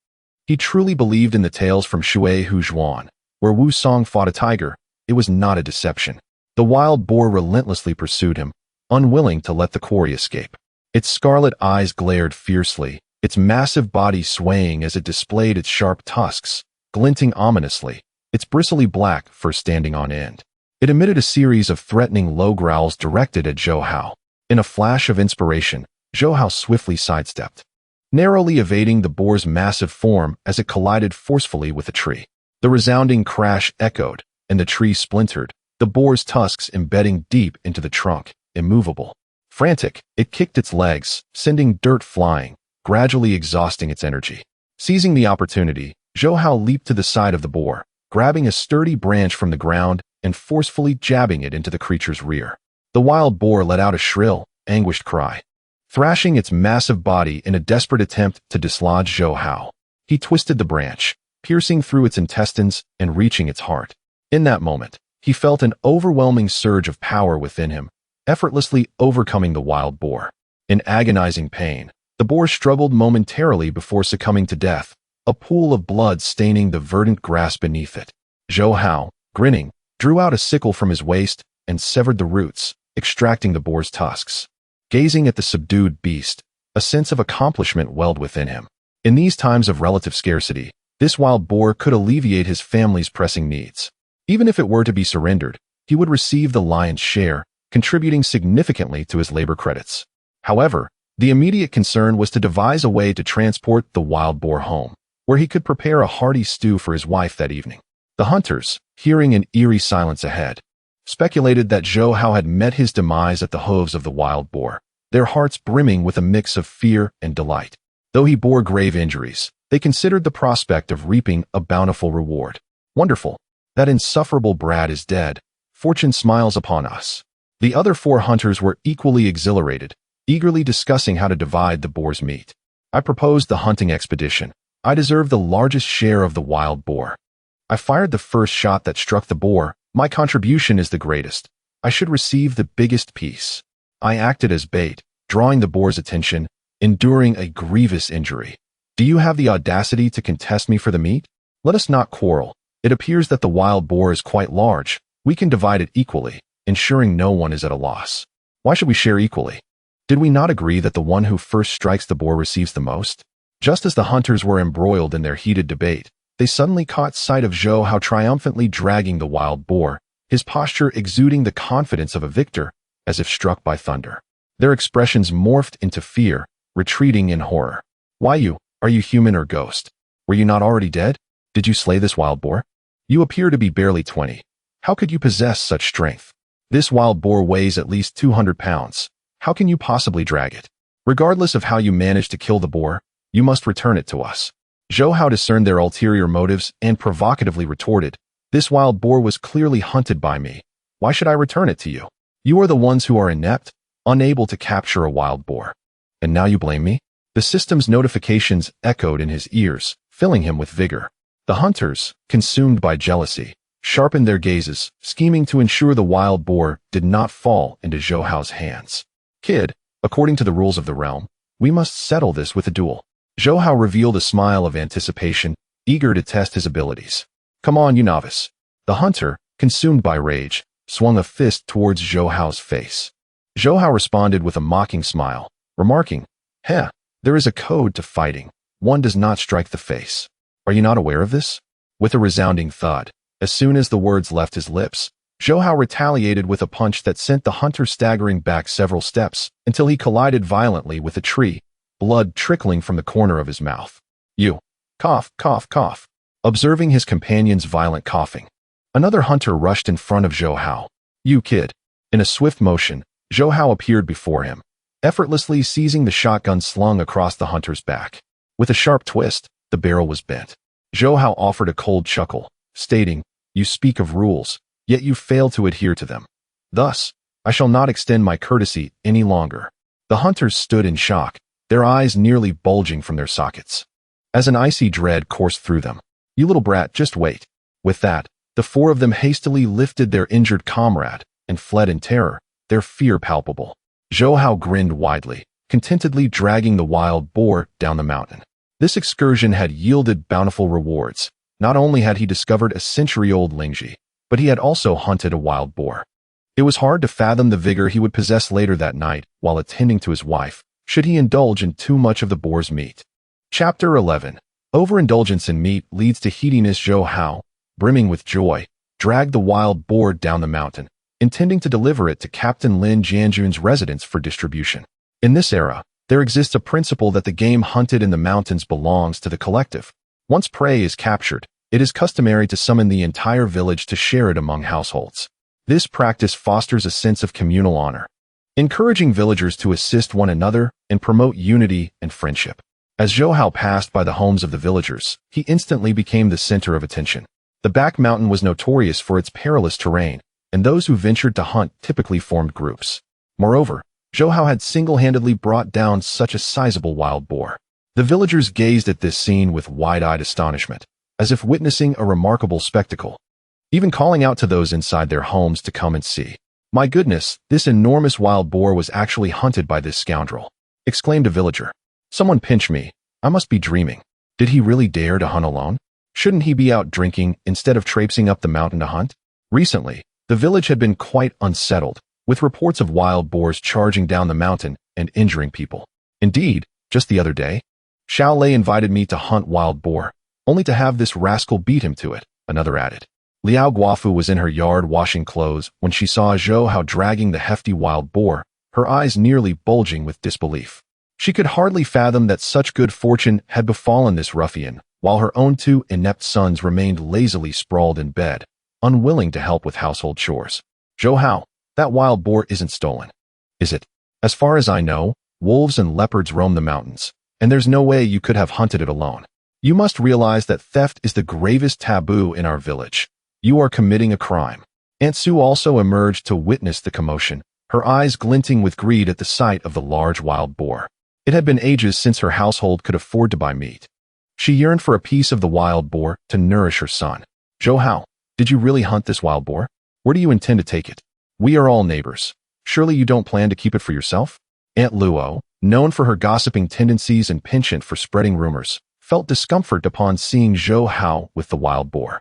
he truly believed in the tales from Shui Hu Zhuan, where Wu Song fought a tiger. It was not a deception. The wild boar relentlessly pursued him, unwilling to let the quarry escape. Its scarlet eyes glared fiercely, its massive body swaying as it displayed its sharp tusks, glinting ominously, its bristly black fur standing on end. It emitted a series of threatening low growls directed at Zhou Hao. In a flash of inspiration, Zhou Hao swiftly sidestepped, narrowly evading the boar's massive form as it collided forcefully with a tree. The resounding crash echoed, and the tree splintered, the boar's tusks embedding deep into the trunk, immovable. Frantic, it kicked its legs, sending dirt flying, gradually exhausting its energy. Seizing the opportunity, Zhou Hao leaped to the side of the boar, grabbing a sturdy branch from the ground and forcefully jabbing it into the creature's rear. The wild boar let out a shrill, anguished cry, thrashing its massive body in a desperate attempt to dislodge Zhou Hao. He twisted the branch, piercing through its intestines and reaching its heart. In that moment, he felt an overwhelming surge of power within him, effortlessly overcoming the wild boar. In agonizing pain, the boar struggled momentarily before succumbing to death, a pool of blood staining the verdant grass beneath it. Zhou Hao, grinning, drew out a sickle from his waist and severed the roots, extracting the boar's tusks. Gazing at the subdued beast, a sense of accomplishment welled within him. In these times of relative scarcity, this wild boar could alleviate his family's pressing needs. Even if it were to be surrendered, he would receive the lion's share, contributing significantly to his labor credits. However, the immediate concern was to devise a way to transport the wild boar home, where he could prepare a hearty stew for his wife that evening. The hunters, hearing an eerie silence ahead, speculated that Zhou Hao had met his demise at the hooves of the wild boar, their hearts brimming with a mix of fear and delight. Though he bore grave injuries, they considered the prospect of reaping a bountiful reward. Wonderful! That insufferable brat is dead. Fortune smiles upon us. The other 4 hunters were equally exhilarated, eagerly discussing how to divide the boar's meat. I proposed the hunting expedition. I deserve the largest share of the wild boar. I fired the first shot that struck the boar. My contribution is the greatest. I should receive the biggest piece. I acted as bait, drawing the boar's attention, enduring a grievous injury. Do you have the audacity to contest me for the meat? Let us not quarrel. It appears that the wild boar is quite large. We can divide it equally, ensuring no one is at a loss. Why should we share equally? Did we not agree that the one who first strikes the boar receives the most? Just as the hunters were embroiled in their heated debate, they suddenly caught sight of Zhou Hao triumphantly dragging the wild boar, his posture exuding the confidence of a victor, as if struck by thunder. Their expressions morphed into fear, retreating in horror. Why you? Are you human or ghost? Were you not already dead? Did you slay this wild boar? You appear to be barely 20. How could you possess such strength? This wild boar weighs at least 200 pounds. How can you possibly drag it? Regardless of how you managed to kill the boar, you must return it to us. Zhou Hao discerned their ulterior motives and provocatively retorted, this wild boar was clearly hunted by me. Why should I return it to you? You are the ones who are inept, unable to capture a wild boar. And now you blame me? The system's notifications echoed in his ears, filling him with vigor. The hunters, consumed by jealousy, sharpened their gazes, scheming to ensure the wild boar did not fall into Zhou Hao's hands. Kid, according to the rules of the realm, we must settle this with a duel. Zhou Hao revealed a smile of anticipation, eager to test his abilities. Come on, you novice. The hunter, consumed by rage, swung a fist towards Zhou Hao's face. Zhou Hao responded with a mocking smile, remarking, Heh, there is a code to fighting. One does not strike the face. Are you not aware of this? With a resounding thud, as soon as the words left his lips, Zhou Hao retaliated with a punch that sent the hunter staggering back several steps until he collided violently with a tree, blood trickling from the corner of his mouth. You. Cough, cough, cough. Observing his companion's violent coughing, another hunter rushed in front of Zhou Hao. You kid. In a swift motion, Zhou Hao appeared before him, effortlessly seizing the shotgun slung across the hunter's back. With a sharp twist, the barrel was bent. Zhou Hao offered a cold chuckle, stating, You speak of rules, yet you fail to adhere to them. Thus, I shall not extend my courtesy any longer. The hunters stood in shock, their eyes nearly bulging from their sockets. As an icy dread coursed through them. "You little brat, just wait." With that, the four of them hastily lifted their injured comrade and fled in terror, their fear palpable. Zhou Hao grinned widely, contentedly dragging the wild boar down the mountain. This excursion had yielded bountiful rewards. Not only had he discovered a century-old Lingji, but he had also hunted a wild boar. It was hard to fathom the vigor he would possess later that night while attending to his wife, should he indulge in too much of the boar's meat. Chapter 11. Overindulgence in meat leads to heediness. Zhou Hao, brimming with joy, dragged the wild boar down the mountain, intending to deliver it to Captain Lin Jianjun's residence for distribution. In this era, there exists a principle that the game hunted in the mountains belongs to the collective. Once prey is captured, it is customary to summon the entire village to share it among households. This practice fosters a sense of communal honor, encouraging villagers to assist one another and promote unity and friendship. As Zhou Hao passed by the homes of the villagers, he instantly became the center of attention. The back mountain was notorious for its perilous terrain, and those who ventured to hunt typically formed groups. Moreover, Zhou Hao had single-handedly brought down such a sizable wild boar. The villagers gazed at this scene with wide-eyed astonishment, as if witnessing a remarkable spectacle, even calling out to those inside their homes to come and see. "My goodness, this enormous wild boar was actually hunted by this scoundrel," exclaimed a villager. "Someone pinch me. I must be dreaming. Did he really dare to hunt alone? Shouldn't he be out drinking instead of traipsing up the mountain to hunt?" Recently, the village had been quite unsettled, with reports of wild boars charging down the mountain and injuring people. Indeed, just the other day, Xiao Lei invited me to hunt wild boar, only to have this rascal beat him to it, another added. Liao Guofu was in her yard washing clothes when she saw Zhou Hao dragging the hefty wild boar, her eyes nearly bulging with disbelief. She could hardly fathom that such good fortune had befallen this ruffian, while her own two inept sons remained lazily sprawled in bed, unwilling to help with household chores. "Zhou Hao, that wild boar isn't stolen, is it? As far as I know, wolves and leopards roam the mountains, and there's no way you could have hunted it alone. You must realize that theft is the gravest taboo in our village. You are committing a crime." Aunt Sue also emerged to witness the commotion, her eyes glinting with greed at the sight of the large wild boar. It had been ages since her household could afford to buy meat. She yearned for a piece of the wild boar to nourish her son. "Zhou Hao, did you really hunt this wild boar? Where do you intend to take it? We are all neighbors. Surely you don't plan to keep it for yourself?" Aunt Luo, known for her gossiping tendencies and penchant for spreading rumors, felt discomfort upon seeing Zhou Hao with the wild boar.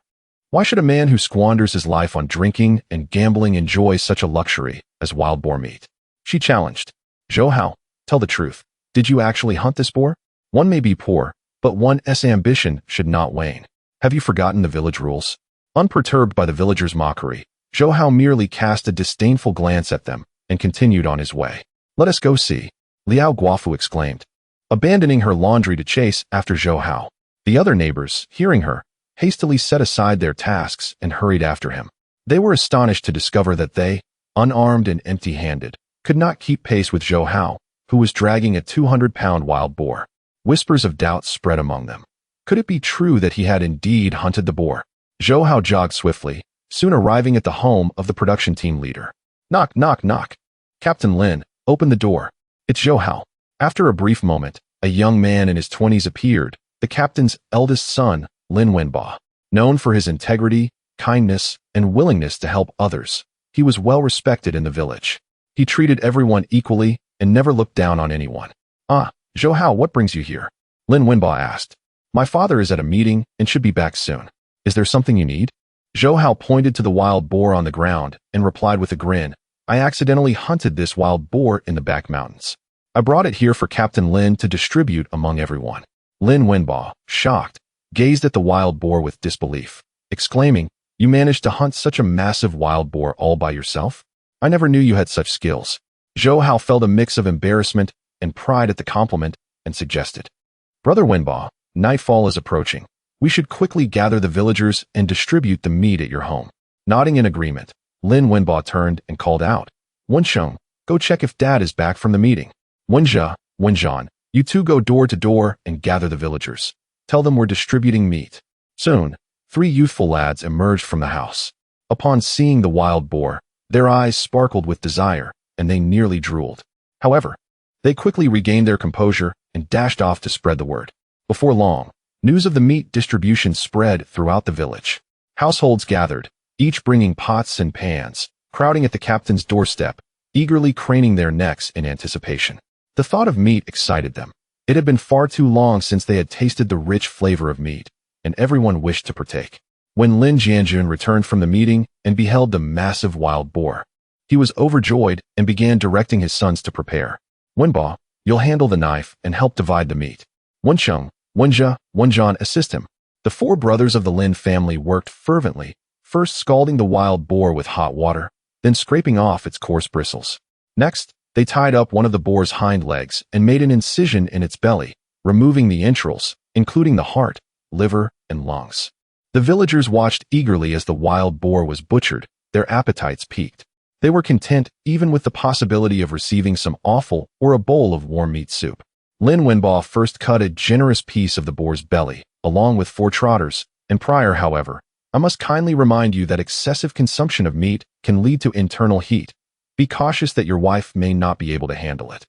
Why should a man who squanders his life on drinking and gambling enjoy such a luxury as wild boar meat? She challenged. "Zhou Hao, tell the truth. Did you actually hunt this boar? One may be poor, but one's ambition should not wane. Have you forgotten the village rules?" Unperturbed by the villagers' mockery, Zhou Hao merely cast a disdainful glance at them and continued on his way. "Let us go see," Liao Guofu exclaimed, abandoning her laundry to chase after Zhou Hao. The other neighbors, hearing her, hastily set aside their tasks and hurried after him. They were astonished to discover that they, unarmed and empty-handed, could not keep pace with Zhou Hao, who was dragging a 200-pound wild boar. Whispers of doubt spread among them. Could it be true that he had indeed hunted the boar? Zhou Hao jogged swiftly, soon arriving at the home of the production team leader. "Knock, knock, knock. Captain Lin, open the door. It's Zhou Hao." After a brief moment, a young man in his 20s appeared, the captain's eldest son, Lin Wenba. Known for his integrity, kindness, and willingness to help others, he was well respected in the village. He treated everyone equally and never looked down on anyone. "Ah, Zhou Hao, what brings you here?" Lin Wenba asked. "My father is at a meeting and should be back soon. Is there something you need?" Zhou Hao pointed to the wild boar on the ground and replied with a grin. "I accidentally hunted this wild boar in the back mountains. I brought it here for Captain Lin to distribute among everyone." Lin Wenba, shocked, gazed at the wild boar with disbelief, exclaiming, "You managed to hunt such a massive wild boar all by yourself? I never knew you had such skills." Zhou Hao felt a mix of embarrassment and pride at the compliment and suggested, "Brother Wenba, nightfall is approaching. We should quickly gather the villagers and distribute the meat at your home." Nodding in agreement, Lin Wenba turned and called out, "Wensheng, go check if Dad is back from the meeting. Wenjia, Wenjan, you two go door to door and gather the villagers. Tell them we're distributing meat." Soon, 3 youthful lads emerged from the house. Upon seeing the wild boar, their eyes sparkled with desire, and they nearly drooled. However, They quickly regained their composure and dashed off to spread the word. Before long, news of the meat distribution spread throughout the village. Households gathered, each bringing pots and pans, crowding at the captain's doorstep, eagerly craning their necks in anticipation. The thought of meat excited them. It had been far too long since they had tasted the rich flavor of meat, and everyone wished to partake. When Lin Jianjun returned from the meeting and beheld the massive wild boar, he was overjoyed and began directing his sons to prepare. Wenba, you'll handle the knife and help divide the meat. Wensheng, Wenjia, Wenzhan assist him. The four brothers of the Lin family worked fervently, first scalding the wild boar with hot water, then scraping off its coarse bristles. Next, they tied up one of the boar's hind legs and made an incision in its belly, removing the entrails, including the heart, liver, and lungs. The villagers watched eagerly as the wild boar was butchered, their appetites piqued. They were content even with the possibility of receiving some offal or a bowl of warm meat soup. Lin Wenba first cut a generous piece of the boar's belly, along with 4 trotters, and prior, however, I must kindly remind you that excessive consumption of meat can lead to internal heat. Be cautious that your wife may not be able to handle it.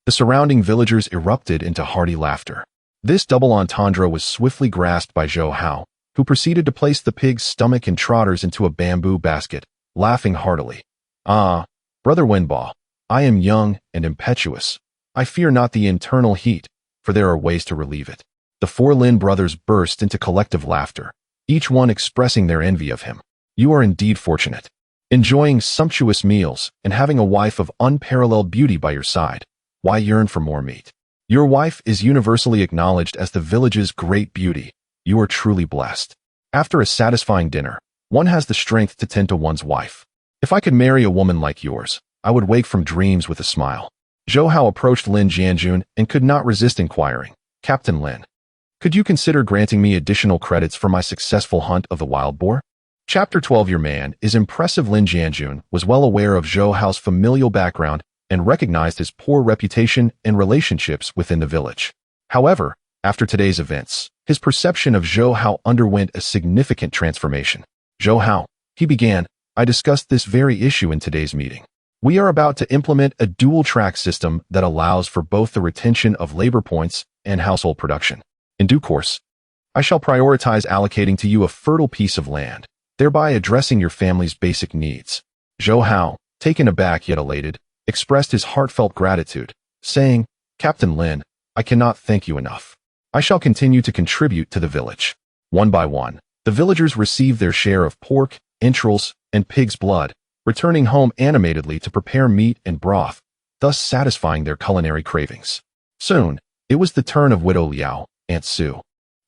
The surrounding villagers erupted into hearty laughter. This double entendre was swiftly grasped by Zhou Hao, who proceeded to place the pig's stomach and trotters into a bamboo basket, laughing heartily. Ah, Brother Wenba, I am young and impetuous. I fear not the internal heat, for there are ways to relieve it. The 4 Lin brothers burst into collective laughter, each one expressing their envy of him. You are indeed fortunate. Enjoying sumptuous meals and having a wife of unparalleled beauty by your side, why yearn for more meat? Your wife is universally acknowledged as the village's great beauty. You are truly blessed. After a satisfying dinner, one has the strength to tend to one's wife. If I could marry a woman like yours, I would wake from dreams with a smile. Zhou Hao approached Lin Jianjun and could not resist inquiring, Captain Lin, could you consider granting me additional credits for my successful hunt of the wild boar? Chapter 12 Your man is impressive. Lin Jianjun was well aware of Zhou Hao's familial background and recognized his poor reputation and relationships within the village. However, after today's events, his perception of Zhou Hao underwent a significant transformation. Zhou Hao, he began, I discussed this very issue in today's meeting. We are about to implement a dual-track system that allows for both the retention of labor points and household production. In due course, I shall prioritize allocating to you a fertile piece of land, thereby addressing your family's basic needs. Zhou Hao, taken aback yet elated, expressed his heartfelt gratitude, saying, Captain Lin, I cannot thank you enough. I shall continue to contribute to the village. One by one, the villagers received their share of pork, entrails, and pig's blood, returning home animatedly to prepare meat and broth, thus satisfying their culinary cravings. Soon, it was the turn of Widow Liao, Aunt Sue,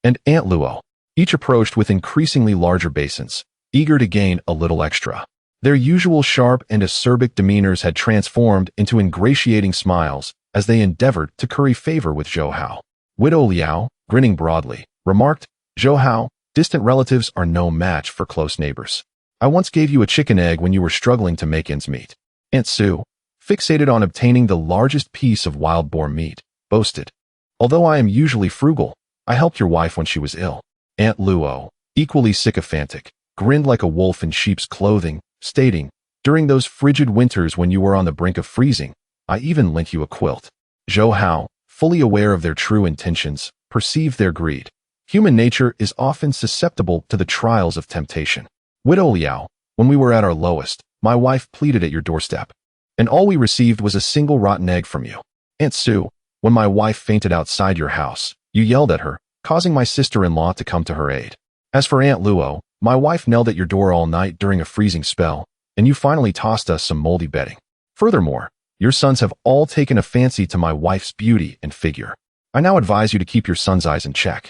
and Aunt Luo. Each approached with increasingly larger basins, eager to gain a little extra. Their usual sharp and acerbic demeanors had transformed into ingratiating smiles as they endeavored to curry favor with Zhou Hao. Widow Liao, grinning broadly, remarked, Zhou Hao, distant relatives are no match for close neighbors. I once gave you a chicken egg when you were struggling to make ends meet. Aunt Sue, fixated on obtaining the largest piece of wild boar meat, boasted, although I am usually frugal, I helped your wife when she was ill. Aunt Luo, equally sycophantic, grinned like a wolf in sheep's clothing, stating, during those frigid winters when you were on the brink of freezing, I even lent you a quilt. Zhou Hao, fully aware of their true intentions, perceived their greed. Human nature is often susceptible to the trials of temptation. Widow Liao, when we were at our lowest, my wife pleaded at your doorstep, and all we received was a single rotten egg from you. Aunt Sue, when my wife fainted outside your house, you yelled at her, causing my sister-in-law to come to her aid. As for Aunt Luo, my wife knelled at your door all night during a freezing spell, and you finally tossed us some moldy bedding. Furthermore, your sons have all taken a fancy to my wife's beauty and figure. I now advise you to keep your sons' eyes in check.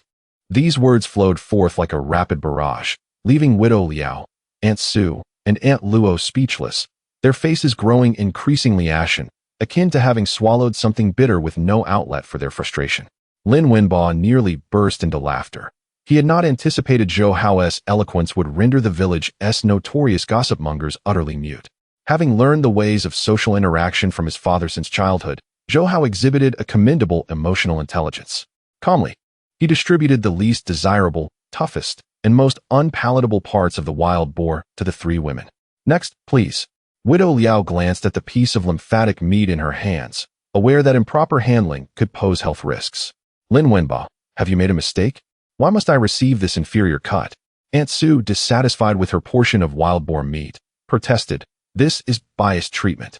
These words flowed forth like a rapid barrage, leaving Widow Liao, Aunt Sue, and Aunt Luo speechless, their faces growing increasingly ashen, akin to having swallowed something bitter with no outlet for their frustration. Lin Wenba nearly burst into laughter. He had not anticipated Zhou Hao's eloquence would render the village's notorious gossipmongers utterly mute. Having learned the ways of social interaction from his father since childhood, Zhou Hao exhibited a commendable emotional intelligence. Calmly, he distributed the least desirable, toughest, and most unpalatable parts of the wild boar to the 3 women. Next, please. Widow Liao glanced at the piece of lymphatic meat in her hands, aware that improper handling could pose health risks. Lin Wenba, have you made a mistake? Why must I receive this inferior cut? Aunt Sue, dissatisfied with her portion of wild boar meat, protested, this is biased treatment.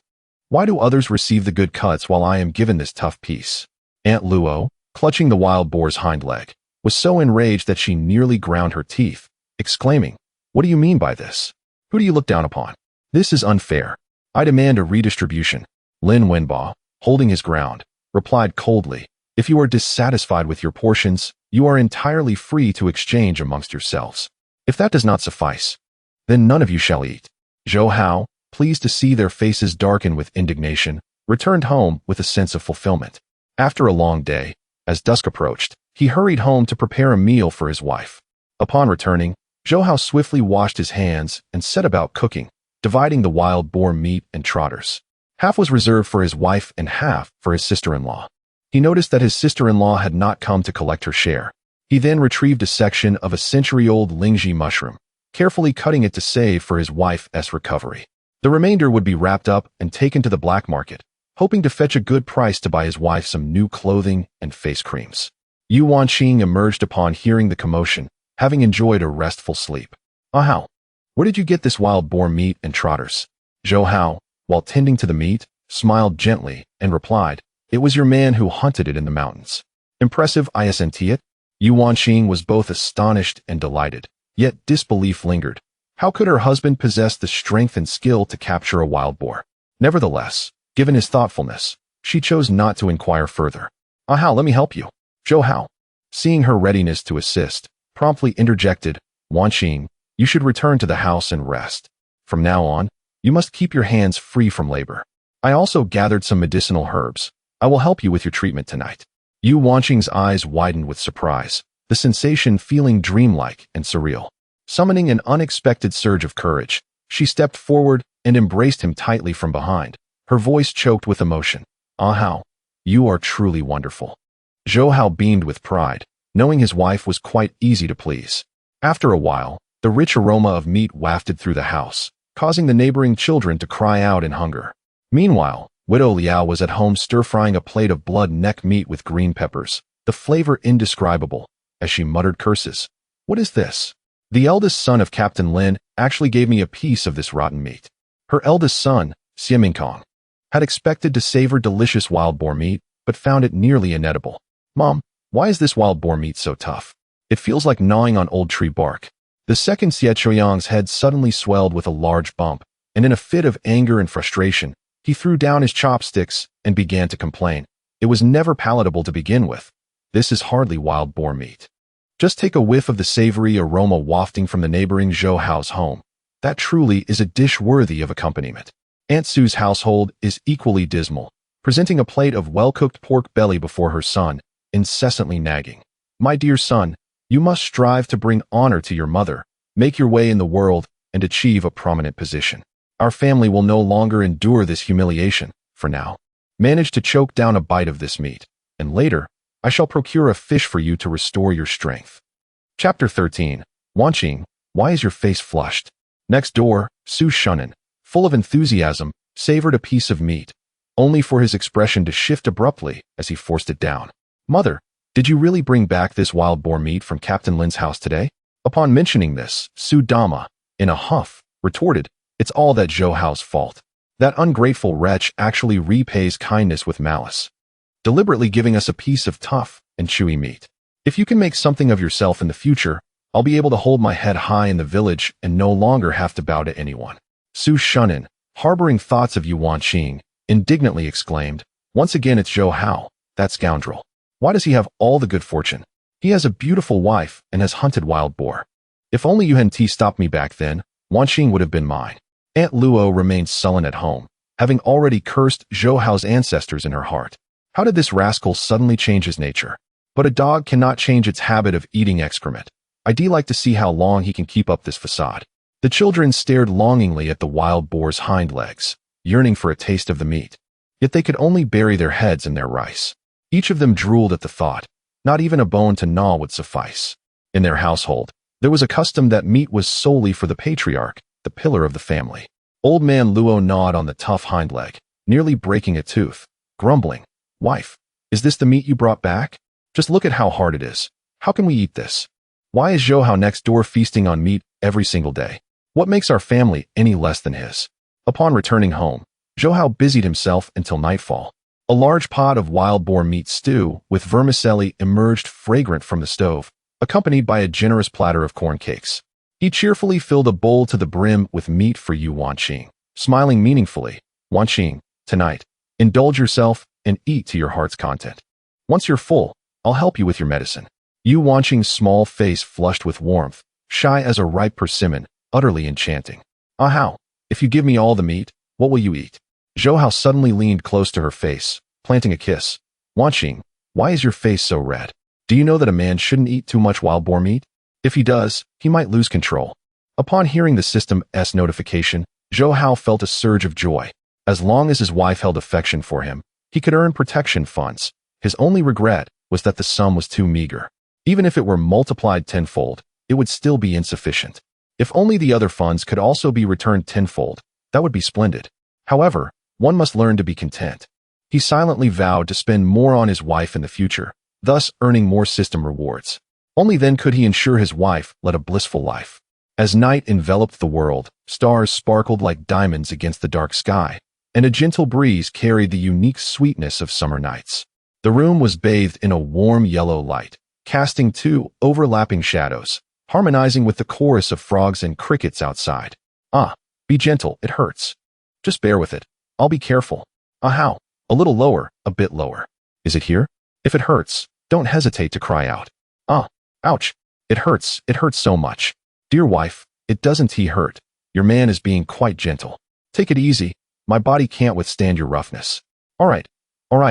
Why do others receive the good cuts while I am given this tough piece? Aunt Luo, clutching the wild boar's hind leg, was so enraged that she nearly ground her teeth, exclaiming, what do you mean by this? Who do you look down upon? This is unfair. I demand a redistribution. Lin Wenba, holding his ground, replied coldly, if you are dissatisfied with your portions, you are entirely free to exchange amongst yourselves. If that does not suffice, then none of you shall eat. Zhou Hao, pleased to see their faces darken with indignation, returned home with a sense of fulfillment. After a long day, as dusk approached, he hurried home to prepare a meal for his wife. Upon returning, Zhou Hao swiftly washed his hands and set about cooking, dividing the wild boar meat and trotters. Half was reserved for his wife and half for his sister-in-law. He noticed that his sister-in-law had not come to collect her share. He then retrieved a section of a century-old lingzhi mushroom, carefully cutting it to save for his wife's recovery. The remainder would be wrapped up and taken to the black market, hoping to fetch a good price to buy his wife some new clothing and face creams. Yu Wanqing emerged upon hearing the commotion, having enjoyed a restful sleep. How? Where did you get this wild boar meat and trotters? Zhou Hao, while tending to the meat, smiled gently and replied, it was your man who hunted it in the mountains. Impressive, isn't it? Yu Wanqing was both astonished and delighted, yet disbelief lingered. How could her husband possess the strength and skill to capture a wild boar? Nevertheless, given his thoughtfulness, she chose not to inquire further. How, let me help you. Zhou Hao, seeing her readiness to assist, promptly interjected, Wanqing, you should return to the house and rest. From now on, you must keep your hands free from labor. I also gathered some medicinal herbs. I will help you with your treatment tonight. Yu Wanqing's eyes widened with surprise, the sensation feeling dreamlike and surreal. Summoning an unexpected surge of courage, she stepped forward and embraced him tightly from behind, her voice choked with emotion. Hao, you are truly wonderful. Zhou Hao beamed with pride, knowing his wife was quite easy to please. After a while, the rich aroma of meat wafted through the house, causing the neighboring children to cry out in hunger. Meanwhile, Widow Liao was at home stir-frying a plate of blood neck meat with green peppers, the flavor indescribable, as she muttered curses. What is this? The eldest son of Captain Lin actually gave me a piece of this rotten meat. Her eldest son, Xiemingkong, had expected to savor delicious wild boar meat, but found it nearly inedible. Mom, why is this wild boar meat so tough? It feels like gnawing on old tree bark. The second Xie Chuiyang's head suddenly swelled with a large bump, and in a fit of anger and frustration, he threw down his chopsticks and began to complain. It was never palatable to begin with. This is hardly wild boar meat. Just take a whiff of the savory aroma wafting from the neighboring Zhou Hao's home. That truly is a dish worthy of accompaniment. Aunt Sue's household is equally dismal, presenting a plate of well-cooked pork belly before her son, incessantly nagging. My dear son, you must strive to bring honor to your mother, make your way in the world, and achieve a prominent position. Our family will no longer endure this humiliation, for now. Manage to choke down a bite of this meat, and later, I shall procure a fish for you to restore your strength. Chapter 13. Wanqing, why is your face flushed? Next door, Su Shunan, full of enthusiasm, savored a piece of meat, only for his expression to shift abruptly as he forced it down. Mother, did you really bring back this wild boar meat from Captain Lin's house today? Upon mentioning this, Su Dama, in a huff, retorted, it's all that Zhou Hao's fault. That ungrateful wretch actually repays kindness with malice, deliberately giving us a piece of tough and chewy meat. If you can make something of yourself in the future, I'll be able to hold my head high in the village and no longer have to bow to anyone. Su Shunan, harboring thoughts of Yu Wanqing, indignantly exclaimed, once again it's Zhou Hao, that scoundrel. Why does he have all the good fortune? He has a beautiful wife and has hunted wild boar. If only Yuan Ti stopped me back then, Wanqing would have been mine. Aunt Luo remained sullen at home, having already cursed Zhou Hao's ancestors in her heart. How did this rascal suddenly change his nature? But a dog cannot change its habit of eating excrement. I'd like to see how long he can keep up this facade. The children stared longingly at the wild boar's hind legs, yearning for a taste of the meat. Yet they could only bury their heads in their rice. Each of them drooled at the thought. Not even a bone to gnaw would suffice. In their household, there was a custom that meat was solely for the patriarch, the pillar of the family. Old man Luo gnawed on the tough hind leg, nearly breaking a tooth. grumbling. Wife, is this the meat you brought back? Just look at how hard it is. How can we eat this? Why is Zhou Hao next door feasting on meat every single day? What makes our family any less than his? Upon returning home, Zhou Hao busied himself until nightfall. A large pot of wild boar meat stew with vermicelli emerged fragrant from the stove, accompanied by a generous platter of corn cakes. He cheerfully filled a bowl to the brim with meat for Yu Wanqing, smiling meaningfully. Wanqing, tonight, indulge yourself and eat to your heart's content. Once you're full, I'll help you with your medicine. Yu Wanqing's small face flushed with warmth, shy as a ripe persimmon, utterly enchanting. Ah how, if you give me all the meat, what will you eat? Zhou Hao suddenly leaned close to her face, planting a kiss. Wanqing, why is your face so red? Do you know that a man shouldn't eat too much wild boar meat? If he does, he might lose control. Upon hearing the system's notification, Zhou Hao felt a surge of joy. As long as his wife held affection for him, he could earn protection funds. His only regret was that the sum was too meager. Even if it were multiplied tenfold, it would still be insufficient. If only the other funds could also be returned tenfold, that would be splendid. However, one must learn to be content. He silently vowed to spend more on his wife in the future, thus earning more system rewards. Only then could he ensure his wife led a blissful life. As night enveloped the world, stars sparkled like diamonds against the dark sky, and a gentle breeze carried the unique sweetness of summer nights. The room was bathed in a warm yellow light, casting two overlapping shadows, harmonizing with the chorus of frogs and crickets outside. Ah, be gentle, it hurts. Just bear with it. I'll be careful. Ah how? A little lower, a bit lower. Is it here? If it hurts, don't hesitate to cry out. Ah, ouch. It hurts so much. Dear wife, it doesn't hurt. Your man is being quite gentle. Take it easy. My body can't withstand your roughness. All right,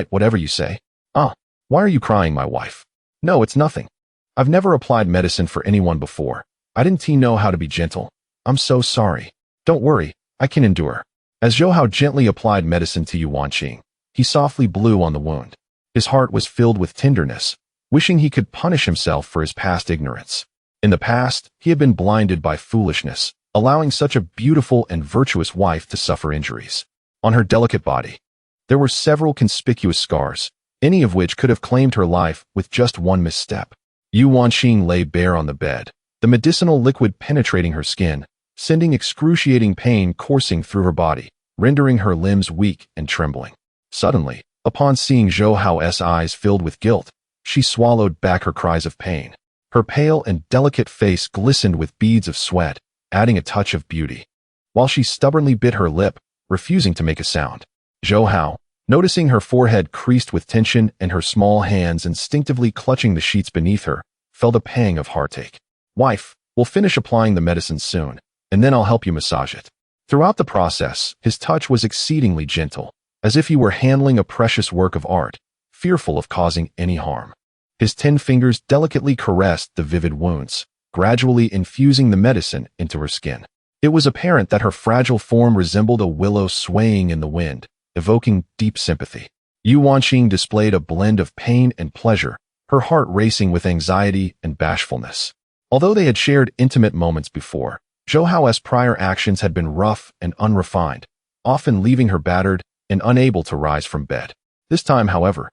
whatever you say. Ah, why are you crying, my wife? No, it's nothing. I've never applied medicine for anyone before. I didn't know how to be gentle. I'm so sorry. Don't worry, I can endure. As Zhou Hao gently applied medicine to Yu Wanqing, he softly blew on the wound. His heart was filled with tenderness, wishing he could punish himself for his past ignorance. In the past, he had been blinded by foolishness, allowing such a beautiful and virtuous wife to suffer injuries. On her delicate body, there were several conspicuous scars, any of which could have claimed her life with just one misstep. Yu Wanqing lay bare on the bed, the medicinal liquid penetrating her skin, sending excruciating pain coursing through her body, rendering her limbs weak and trembling. Suddenly, upon seeing Zhou Hao's eyes filled with guilt, she swallowed back her cries of pain. Her pale and delicate face glistened with beads of sweat, adding a touch of beauty. While she stubbornly bit her lip, refusing to make a sound. Zhou Hao, noticing her forehead creased with tension and her small hands instinctively clutching the sheets beneath her, felt a pang of heartache. Wife, we'll finish applying the medicine soon, and then I'll help you massage it. Throughout the process, his touch was exceedingly gentle, as if he were handling a precious work of art, fearful of causing any harm. His 10 fingers delicately caressed the vivid wounds, gradually infusing the medicine into her skin. It was apparent that her fragile form resembled a willow swaying in the wind, evoking deep sympathy. Yu Wanqing displayed a blend of pain and pleasure, her heart racing with anxiety and bashfulness. Although they had shared intimate moments before, Zhou Hao's prior actions had been rough and unrefined, often leaving her battered and unable to rise from bed. This time, however,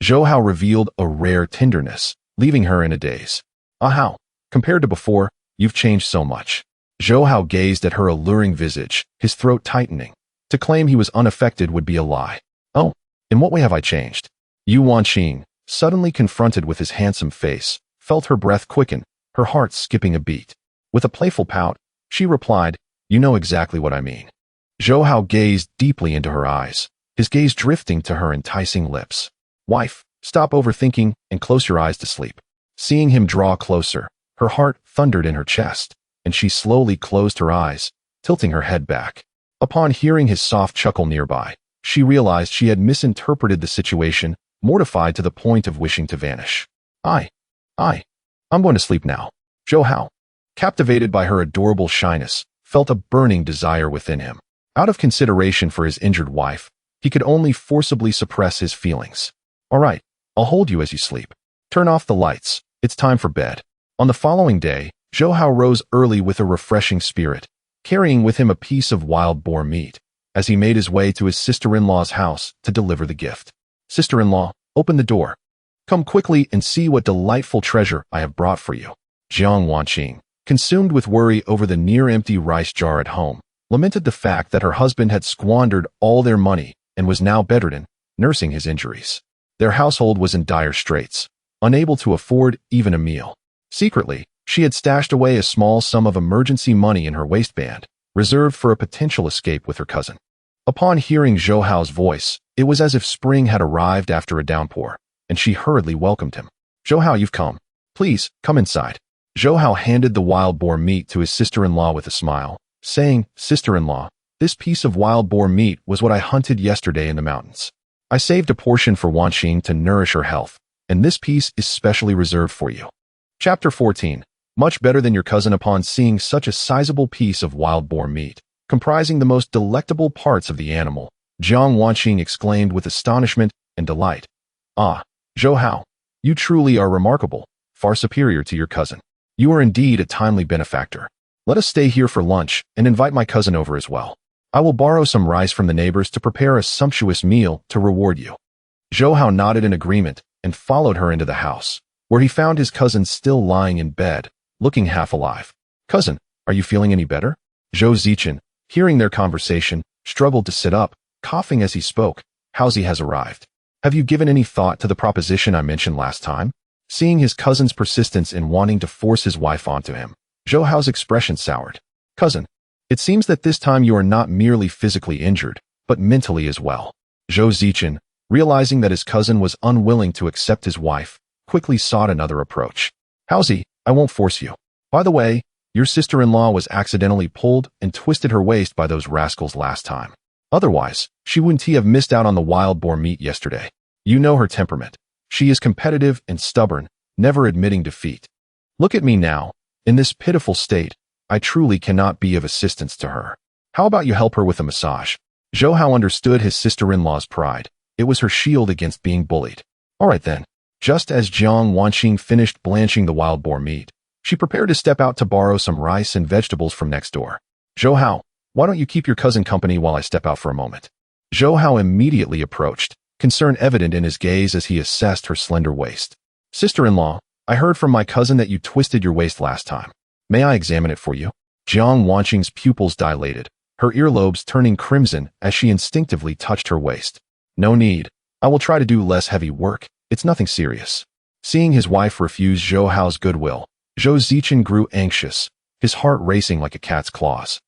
Zhou Hao revealed a rare tenderness, leaving her in a daze. Ah how, compared to before, you've changed so much. Zhou Hao gazed at her alluring visage, his throat tightening. To claim he was unaffected would be a lie. Oh, in what way have I changed? Yu Wanqing, suddenly confronted with his handsome face, felt her breath quicken, her heart skipping a beat. With a playful pout, she replied, you know exactly what I mean. Zhou Hao gazed deeply into her eyes, his gaze drifting to her enticing lips. Wife, stop overthinking and close your eyes to sleep. Seeing him draw closer, her heart thundered in her chest, and she slowly closed her eyes, tilting her head back. Upon hearing his soft chuckle nearby, she realized she had misinterpreted the situation, mortified to the point of wishing to vanish. I'm going to sleep now. Zhou Hao, captivated by her adorable shyness, felt a burning desire within him. Out of consideration for his injured wife, he could only forcibly suppress his feelings. All right, I'll hold you as you sleep. Turn off the lights. It's time for bed. On the following day, Zhou Hao rose early with a refreshing spirit, carrying with him a piece of wild boar meat, as he made his way to his sister-in-law's house to deliver the gift. Sister-in-law, open the door. Come quickly and see what delightful treasure I have brought for you. Jiang Wanqing, consumed with worry over the near-empty rice jar at home, lamented the fact that her husband had squandered all their money and was now bedridden, nursing his injuries. Their household was in dire straits, unable to afford even a meal. Secretly, she had stashed away a small sum of emergency money in her waistband, reserved for a potential escape with her cousin. Upon hearing Zhou Hao's voice, it was as if spring had arrived after a downpour, and she hurriedly welcomed him. Zhou Hao, you've come. Please, come inside. Zhou Hao handed the wild boar meat to his sister-in-law with a smile, saying, Sister-in-law, this piece of wild boar meat was what I hunted yesterday in the mountains. I saved a portion for Wanqing to nourish her health, and this piece is specially reserved for you. Chapter 14. Much better than your cousin. Upon seeing such a sizable piece of wild boar meat, comprising the most delectable parts of the animal, Jiang Wanqing exclaimed with astonishment and delight. Ah, Zhou Hao, you truly are remarkable, far superior to your cousin. You are indeed a timely benefactor. Let us stay here for lunch and invite my cousin over as well. I will borrow some rice from the neighbors to prepare a sumptuous meal to reward you. Zhou Hao nodded in agreement and followed her into the house, where he found his cousin still lying in bed, looking half alive. Cousin, are you feeling any better? Zhou Zichen, hearing their conversation, struggled to sit up, coughing as he spoke. Haozi has arrived. Have you given any thought to the proposition I mentioned last time? Seeing his cousin's persistence in wanting to force his wife onto him, Zhou Hao's expression soured. Cousin, it seems that this time you are not merely physically injured, but mentally as well. Zhou Zichen, realizing that his cousin was unwilling to accept his wife, quickly sought another approach. Haozi, I won't force you. By the way, your sister-in-law was accidentally pulled and twisted her waist by those rascals last time. Otherwise, she wouldn't have missed out on the wild boar meat yesterday. You know her temperament. She is competitive and stubborn, never admitting defeat. Look at me now. In this pitiful state, I truly cannot be of assistance to her. How about you help her with a massage? Zhou Hao understood his sister-in-law's pride. It was her shield against being bullied. All right then. Just as Jiang Wanqing finished blanching the wild boar meat, she prepared to step out to borrow some rice and vegetables from next door. Zhou Hao, why don't you keep your cousin company while I step out for a moment? Zhou Hao immediately approached, concern evident in his gaze as he assessed her slender waist. Sister-in-law, I heard from my cousin that you twisted your waist last time. May I examine it for you? Jiang Wanqing's pupils dilated, her earlobes turning crimson as she instinctively touched her waist. No need. I will try to do less heavy work. It's nothing serious. Seeing his wife refuse Zhou Hao's goodwill, Zhou Zichen grew anxious, his heart racing like a cat's claws.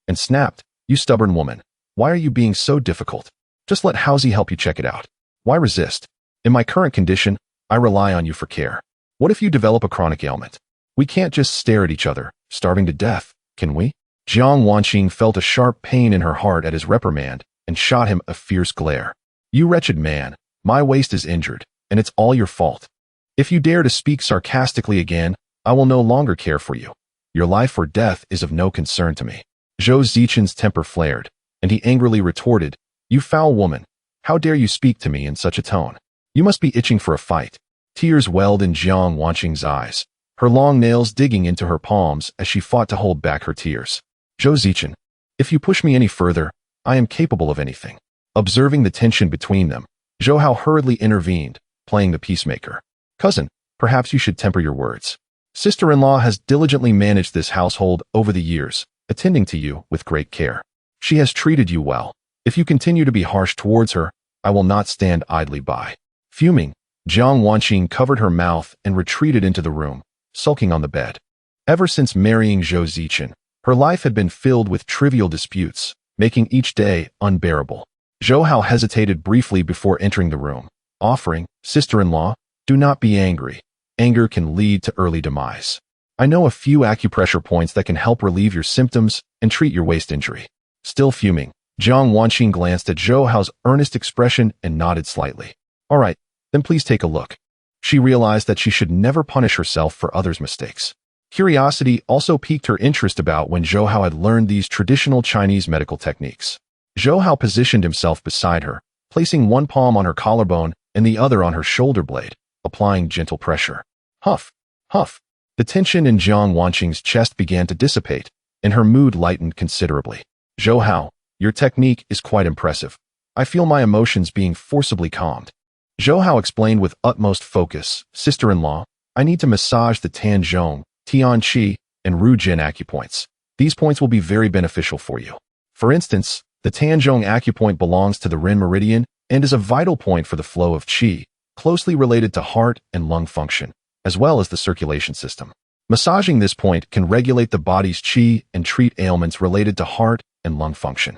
And snapped, You stubborn woman. Why are you being so difficult? Just let Haozi help you check it out. Why resist? In my current condition, I rely on you for care. What if you develop a chronic ailment? We can't just stare at each other, starving to death, can we? Jiang Wanqing felt a sharp pain in her heart at his reprimand and shot him a fierce glare. You wretched man, my waist is injured, and it's all your fault. If you dare to speak sarcastically again, I will no longer care for you. Your life or death is of no concern to me. Zhou Zichen's temper flared, and he angrily retorted, You foul woman, how dare you speak to me in such a tone? You must be itching for a fight. Tears welled in Jiang Wanqing's eyes, her long nails digging into her palms as she fought to hold back her tears. Zhou Zichen, if you push me any further, I am capable of anything. Observing the tension between them, Zhou Hao hurriedly intervened, playing the peacemaker. Cousin, perhaps you should temper your words. Sister-in-law has diligently managed this household over the years, attending to you with great care. She has treated you well. If you continue to be harsh towards her, I will not stand idly by. Fuming, Jiang Wanqing covered her mouth and retreated into the room, sulking on the bed. Ever since marrying Zhou Zichen, her life had been filled with trivial disputes, making each day unbearable. Zhou Hao hesitated briefly before entering the room, offering, Sister-in-law, do not be angry. Anger can lead to early demise. I know a few acupressure points that can help relieve your symptoms and treat your waist injury. Still fuming, Jiang Wanqing glanced at Zhou Hao's earnest expression and nodded slightly. All right, then please take a look. She realized that she should never punish herself for others' mistakes. Curiosity also piqued her interest about when Zhou Hao had learned these traditional Chinese medical techniques. Zhou Hao positioned himself beside her, placing one palm on her collarbone and the other on her shoulder blade, applying gentle pressure. Huff, huff. The tension in Jiang Wanqing's chest began to dissipate, and her mood lightened considerably. Zhou Hao, your technique is quite impressive. I feel my emotions being forcibly calmed. Zhou Hao explained with utmost focus, "Sister-in-law, I need to massage the Tanzhong, Tian Qi, and Ru Jin acupoints. These points will be very beneficial for you. For instance, the Tanzhong acupoint belongs to the Ren meridian and is a vital point for the flow of qi, closely related to heart and lung function, as well as the circulation system. Massaging this point can regulate the body's qi and treat ailments related to heart and lung function,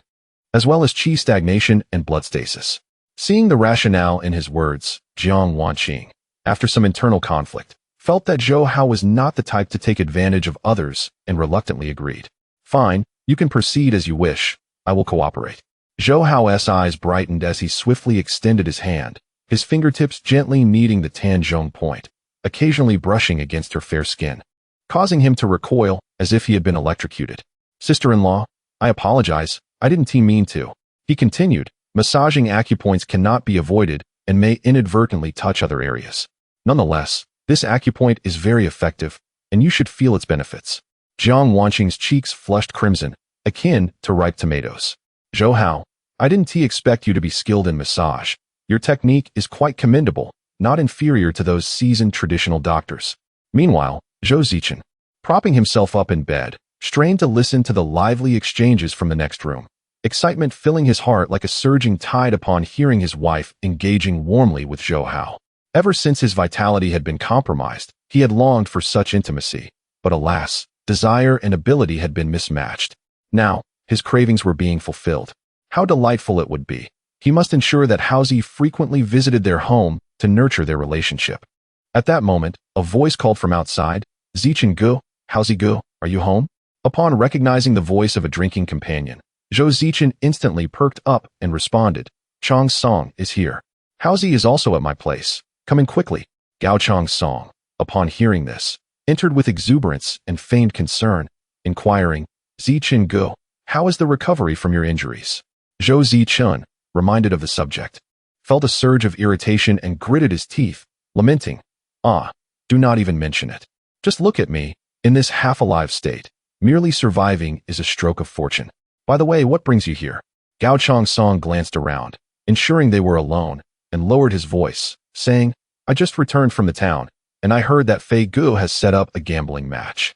as well as qi stagnation and blood stasis." Seeing the rationale in his words, Jiang Wanqing, after some internal conflict, felt that Zhou Hao was not the type to take advantage of others and reluctantly agreed. "Fine, you can proceed as you wish. I will cooperate." Zhou Hao's eyes brightened as he swiftly extended his hand, his fingertips gently kneading the Tanzhong point, occasionally brushing against her fair skin, causing him to recoil as if he had been electrocuted. "Sister-in-law, I apologize. I didn't mean to." He continued, "Massaging acupoints cannot be avoided and may inadvertently touch other areas. Nonetheless, this acupoint is very effective, and you should feel its benefits." Jiang Wanqing's cheeks flushed crimson, akin to ripe tomatoes. "Zhou Hao, I didn't expect you to be skilled in massage. Your technique is quite commendable, not inferior to those seasoned traditional doctors." Meanwhile, Zhou Zichen, propping himself up in bed, strained to listen to the lively exchanges from the next room, excitement filling his heart like a surging tide upon hearing his wife engaging warmly with Zhou Hao. Ever since his vitality had been compromised, he had longed for such intimacy, but alas, desire and ability had been mismatched. Now, his cravings were being fulfilled. How delightful it would be. He must ensure that Haozi frequently visited their home to nurture their relationship. At that moment, a voice called from outside, "Zichen Gu, Haozi Gu, are you home?" Upon recognizing the voice of a drinking companion, Zhou Zichen instantly perked up and responded, "Chong Song is here. Haozi is also at my place. Come in quickly." Gao Chong Song, upon hearing this, entered with exuberance and feigned concern, inquiring, "Zichen Gu, how is the recovery from your injuries?" Zhou Zichen, reminded of the subject, felt a surge of irritation and gritted his teeth, lamenting, Do not even mention it. Just look at me, in this half-alive state. Merely surviving is a stroke of fortune. By the way, what brings you here?" Gao Chong Song glanced around, ensuring they were alone, and lowered his voice, saying, "I just returned from the town, and I heard that Fei Gu has set up a gambling match.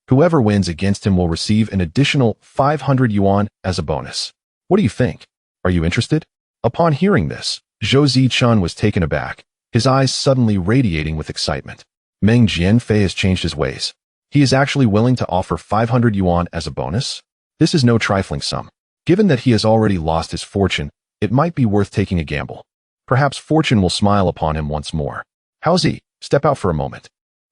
Whoever wins against him will receive an additional 500 yuan as a bonus. What do you think? Are you interested?" Upon hearing this, Zhou Zichen was taken aback, his eyes suddenly radiating with excitement. Meng Jianfei has changed his ways. He is actually willing to offer 500 yuan as a bonus? This is no trifling sum. Given that he has already lost his fortune, it might be worth taking a gamble. Perhaps fortune will smile upon him once more. "Haozi, step out for a moment."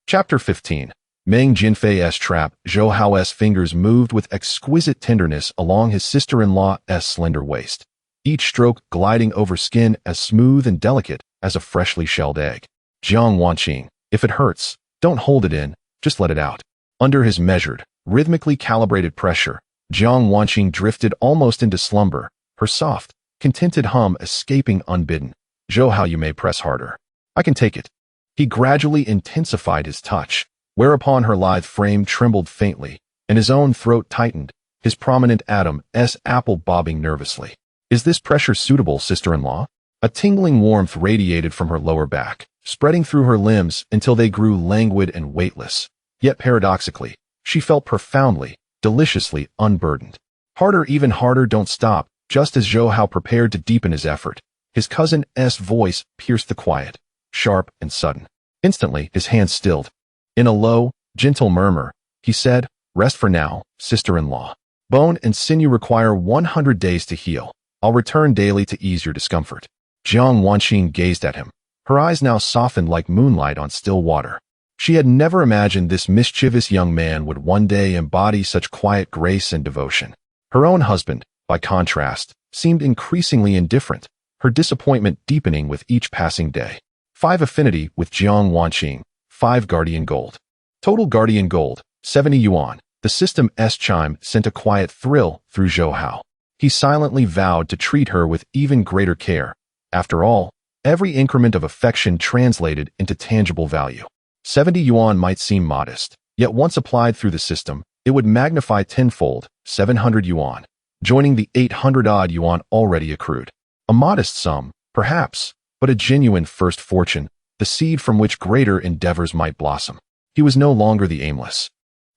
Chapter 15. Meng Jianfei's trap. Zhou Hao's fingers moved with exquisite tenderness along his sister-in-law's slender waist, each stroke gliding over skin as smooth and delicate as a freshly shelled egg. "Jiang Wanqing, if it hurts, don't hold it in, just let it out." Under his measured, rhythmically calibrated pressure, Jiang Wanqing drifted almost into slumber, her soft, contented hum escaping unbidden. "Zhou Hao, you may press harder. I can take it." He gradually intensified his touch, whereupon her lithe frame trembled faintly, and his own throat tightened, his prominent Adam's apple bobbing nervously. "Is this pressure suitable, sister-in-law?" A tingling warmth radiated from her lower back, spreading through her limbs until they grew languid and weightless. Yet paradoxically, she felt profoundly, deliciously unburdened. "Harder, even harder, don't stop." Just as Zhou Hao prepared to deepen his effort, his cousin's voice pierced the quiet, sharp and sudden. Instantly, his hands stilled. In a low, gentle murmur, he said, "Rest for now, sister-in-law. Bone and sinew require 100 days to heal. I'll return daily to ease your discomfort." Jiang Wanqing gazed at him, her eyes now softened like moonlight on still water. She had never imagined this mischievous young man would one day embody such quiet grace and devotion. Her own husband, by contrast, seemed increasingly indifferent, her disappointment deepening with each passing day. 5 affinity with Jiang Wanqing, 5 guardian gold. Total guardian gold, 70 yuan. The system's chime sent a quiet thrill through Zhou Hao. He silently vowed to treat her with even greater care. After all, every increment of affection translated into tangible value. 70 yuan might seem modest, yet once applied through the system, it would magnify tenfold, 700 yuan, joining the 800-odd yuan already accrued. A modest sum, perhaps, but a genuine first fortune, the seed from which greater endeavors might blossom. He was no longer the aimless,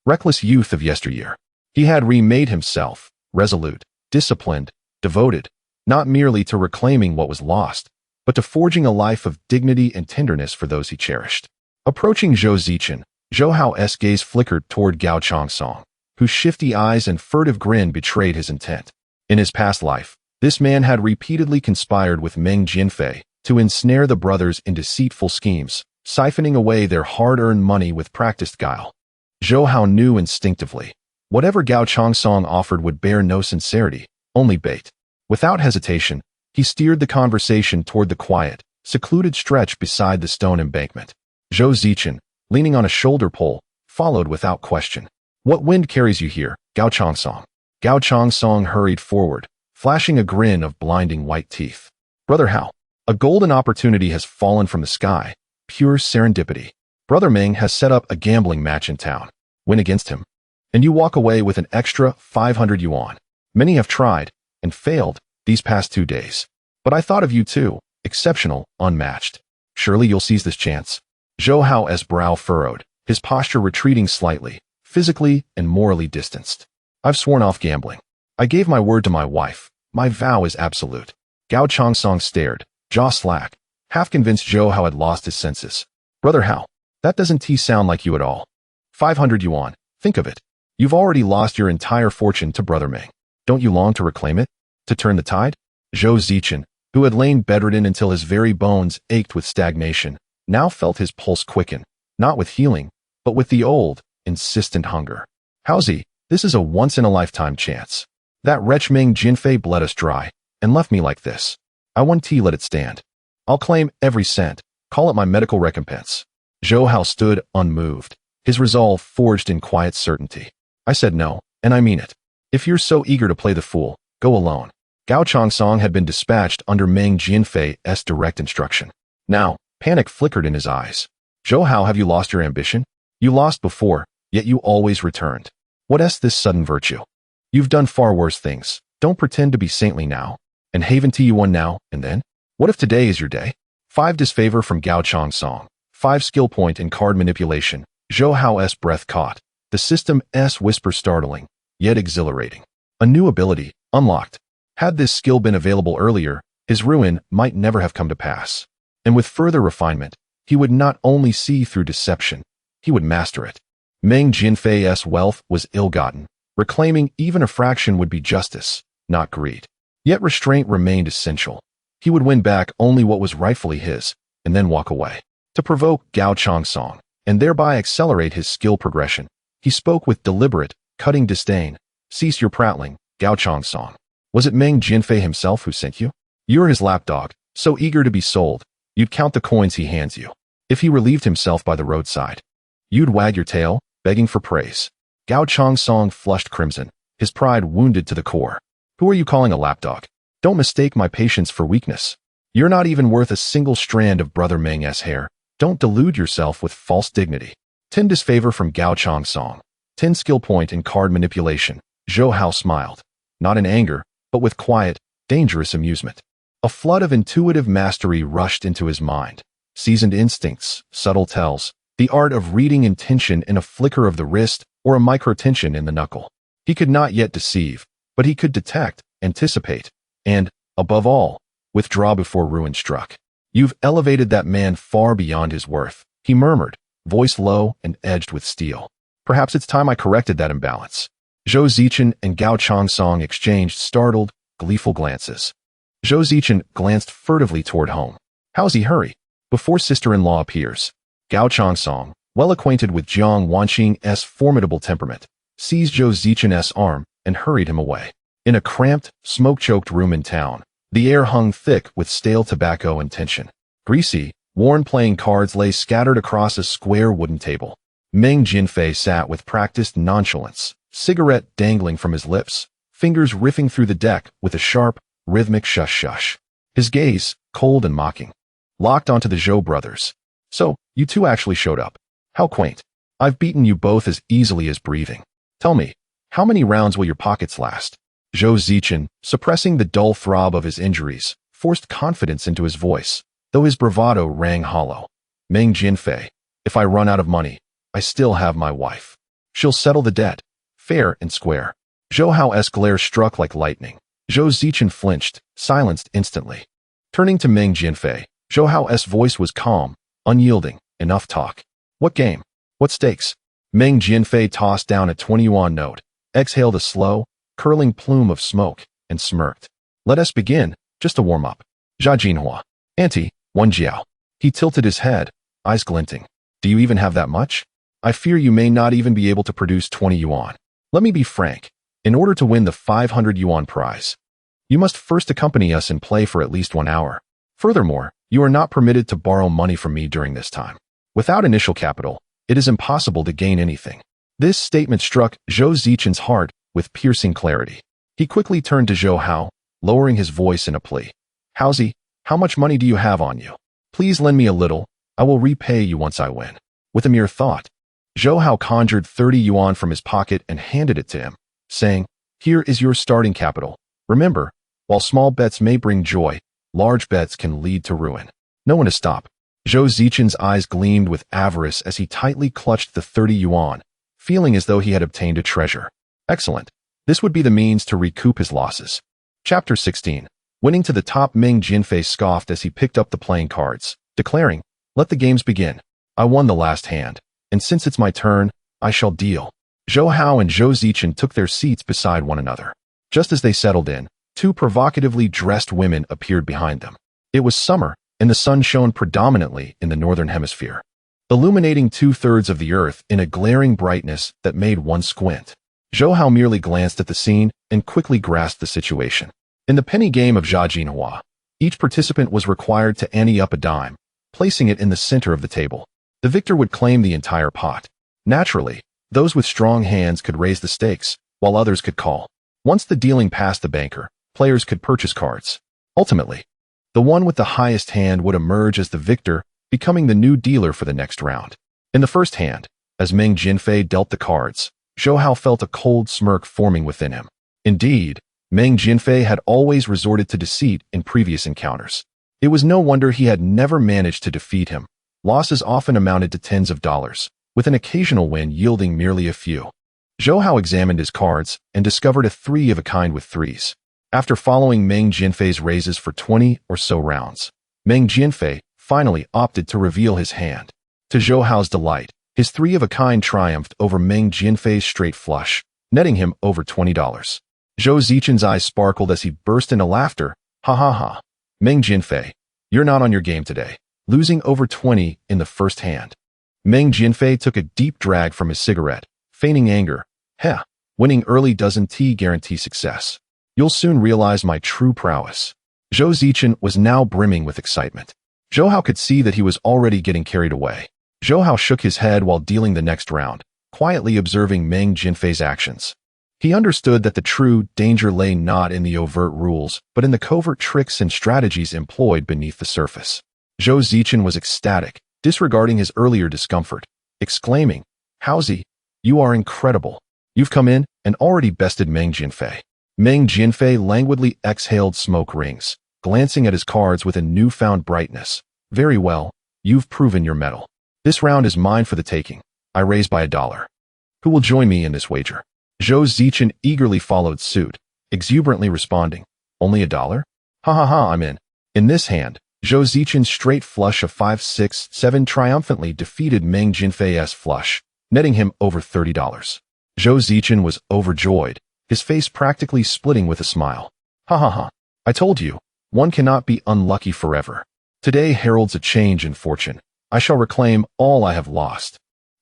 reckless youth of yesteryear. He had remade himself, resolute, disciplined, devoted, not merely to reclaiming what was lost, but to forging a life of dignity and tenderness for those he cherished. Approaching Zhou Hao's gaze flickered toward Gao Chongsong, whose shifty eyes and furtive grin betrayed his intent. In his past life, this man had repeatedly conspired with Meng Jinfei to ensnare the brothers in deceitful schemes, siphoning away their hard-earned money with practiced guile. Zhou Hao knew instinctively, whatever Gao Chongsong offered would bear no sincerity, only bait. Without hesitation, he steered the conversation toward the quiet, secluded stretch beside the stone embankment. Zhou Zichen, leaning on a shoulder pole, followed without question. "What wind carries you here, Gao Chongsong?" Gao Chongsong hurried forward, flashing a grin of blinding white teeth. "Brother Hao, a golden opportunity has fallen from the sky, pure serendipity. Brother Meng has set up a gambling match in town. Win against him, and you walk away with an extra 500 yuan. Many have tried, and failed, these past 2 days. But I thought of you too, exceptional, unmatched. Surely you'll seize this chance." Zhou Hao's brow furrowed, his posture retreating slightly, physically and morally distanced. "I've sworn off gambling. I gave my word to my wife. My vow is absolute." Gao Chongsong stared, jaw slack, half convinced Zhou Hao had lost his senses. "Brother Hao, that doesn't sound like you at all. 500 yuan, think of it. You've already lost your entire fortune to Brother Meng. Don't you long to reclaim it? To turn the tide?" Zhou Zichen, who had lain bedridden until his very bones ached with stagnation, now felt his pulse quicken, not with healing, but with the old, insistent hunger. "Haozi, this is a once-in-a-lifetime chance. That wretch Meng Jinfei bled us dry, and left me like this. I won tea, let it stand. I'll claim every cent, call it my medical recompense." Zhou Hao stood unmoved, his resolve forged in quiet certainty. "I said no, and I mean it. If you're so eager to play the fool, go alone." Gao Chongsong had been dispatched under Meng Jinfei's direct instruction. Now, panic flickered in his eyes. "Zhou Hao, have you lost your ambition? You lost before, yet you always returned. What's this sudden virtue? You've done far worse things. Don't pretend to be saintly now, and haven to you one now, and then? What if today is your day?" 5 disfavor from Gao Chongsong, 5 skill point in card manipulation. Zhou Hao's breath caught, the system's whisper startling, yet exhilarating. A new ability, unlocked. Had this skill been available earlier, his ruin might never have come to pass. And with further refinement, he would not only see through deception, he would master it. Meng Jinfei's wealth was ill-gotten. Reclaiming even a fraction would be justice, not greed. Yet restraint remained essential. He would win back only what was rightfully his, and then walk away. To provoke Gao Chongsong, and thereby accelerate his skill progression, he spoke with deliberate, cutting disdain. "Cease your prattling, Gao Chongsong. Was it Meng Jinfei himself who sent you? You're his lapdog, so eager to be sold, you'd count the coins he hands you. If he relieved himself by the roadside, you'd wag your tail, begging for praise." Gao Chongsong flushed crimson, his pride wounded to the core. "Who are you calling a lapdog? Don't mistake my patience for weakness. You're not even worth a single strand of Brother Meng's hair. Don't delude yourself with false dignity." 10 disfavor from Gao Chongsong, 10 skill point in card manipulation. Zhou Hao smiled, not in anger, but with quiet, dangerous amusement. A flood of intuitive mastery rushed into his mind. Seasoned instincts, subtle tells, the art of reading intention in a flicker of the wrist or a microtension in the knuckle. He could not yet deceive, but he could detect, anticipate, and, above all, withdraw before ruin struck. "You've elevated that man far beyond his worth," he murmured, voice low and edged with steel. "Perhaps it's time I corrected that imbalance." Zhou Zichen and Gao Chongsong exchanged startled, gleeful glances. Zhou Zichen glanced furtively toward home. "Haozi, hurry, before sister-in-law appears." Gao Chongsong, well acquainted with Jiang Wanqing's formidable temperament, seized Zhou Zichen's arm and hurried him away. In a cramped, smoke-choked room in town, the air hung thick with stale tobacco and tension. Greasy, worn playing cards lay scattered across a square wooden table. Meng Jinfei sat with practiced nonchalance, cigarette dangling from his lips, fingers riffing through the deck with a sharp, rhythmic shush-shush. His gaze, cold and mocking, locked onto the Zhou brothers. "So, you two actually showed up. How quaint. I've beaten you both as easily as breathing. Tell me, how many rounds will your pockets last?" Zhou Zichen, suppressing the dull throb of his injuries, forced confidence into his voice, though his bravado rang hollow. Meng Jinfei, if I run out of money, I still have my wife. She'll settle the debt, fair and square. Zhou Hao's glare struck like lightning. Zhou Zichen flinched, silenced instantly. Turning to Meng Jinfei, Zhou Hao's voice was calm, unyielding. Enough talk. What game? What stakes? Meng Jinfei tossed down a 20 yuan note, exhaled a slow, curling plume of smoke, and smirked. Let us begin, just to warm up. Jia Jinhua. Auntie, 1 jiao. He tilted his head, eyes glinting. Do you even have that much? I fear you may not even be able to produce 20 yuan. Let me be frank. In order to win the 500 yuan prize, you must first accompany us and play for at least 1 hour. Furthermore, you are not permitted to borrow money from me during this time. Without initial capital, it is impossible to gain anything. This statement struck Zhou Zichen's heart with piercing clarity. He quickly turned to Zhou Hao, lowering his voice in a plea. Haozi, how much money do you have on you? Please lend me a little. I will repay you once I win. With a mere thought, Zhou Hao conjured 30 yuan from his pocket and handed it to him, saying, Here is your starting capital. Remember, while small bets may bring joy, large bets can lead to ruin. No one to stop. Zhou Zichen's eyes gleamed with avarice as he tightly clutched the 30 yuan, feeling as though he had obtained a treasure. Excellent. This would be the means to recoup his losses. Chapter 16. Winning to the top. Meng Jinfei scoffed as he picked up the playing cards, declaring, Let the games begin. I won the last hand, and since it's my turn, I shall deal. Zhou Hao and Zhou Zichen took their seats beside one another. Just as they settled in, 2 provocatively dressed women appeared behind them. It was summer, and the sun shone predominantly in the northern hemisphere, illuminating 2/3 of the earth in a glaring brightness that made one squint. Zhou Hao merely glanced at the scene and quickly grasped the situation. In the penny game of Jia Jinhua, each participant was required to ante up a dime, placing it in the center of the table. The victor would claim the entire pot. Naturally, those with strong hands could raise the stakes, while others could call. Once the dealing passed the banker, players could purchase cards. Ultimately, the one with the highest hand would emerge as the victor, becoming the new dealer for the next round. In the first hand, as Meng Jinfei dealt the cards, Zhou Hao felt a cold smirk forming within him. Indeed, Meng Jinfei had always resorted to deceit in previous encounters. It was no wonder he had never managed to defeat him. Losses often amounted to tens of dollars, with an occasional win yielding merely a few. Zhou Hao examined his cards and discovered a 3 of a kind with 3s. After following Meng Jinfei's raises for 20 or so rounds, Meng Jinfei finally opted to reveal his hand. To Zhou Hao's delight, his 3 of a kind triumphed over Meng Jinfei's straight flush, netting him over $20. Zhou Zichen's eyes sparkled as he burst into laughter. Ha ha ha. Meng Jinfei, you're not on your game today, losing over 20 in the first hand. Meng Jinfei took a deep drag from his cigarette, feigning anger. Heh, winning early doesn't guarantee success. You'll soon realize my true prowess. Zhou Zichen was now brimming with excitement. Zhou Hao could see that he was already getting carried away. Zhou Hao shook his head while dealing the next round, quietly observing Meng Jinfei's actions. He understood that the true danger lay not in the overt rules, but in the covert tricks and strategies employed beneath the surface. Zhou Zichen was ecstatic, disregarding his earlier discomfort, exclaiming, Haozi, you are incredible. You've come in and already bested Meng Jinfei. Meng Jinfei languidly exhaled smoke rings, glancing at his cards with a newfound brightness. Very well, you've proven your mettle. This round is mine for the taking. I raise by $1. Who will join me in this wager? Zhou Zichen eagerly followed suit, exuberantly responding, Only $1? Ha ha ha, I'm in. In this hand, Zhou Zichen's straight flush of 5, 6, 7 triumphantly defeated Meng Jinfei's flush, netting him over $30. Zhou Zichen was overjoyed, his face practically splitting with a smile. Ha ha ha. I told you, one cannot be unlucky forever. Today heralds a change in fortune. I shall reclaim all I have lost.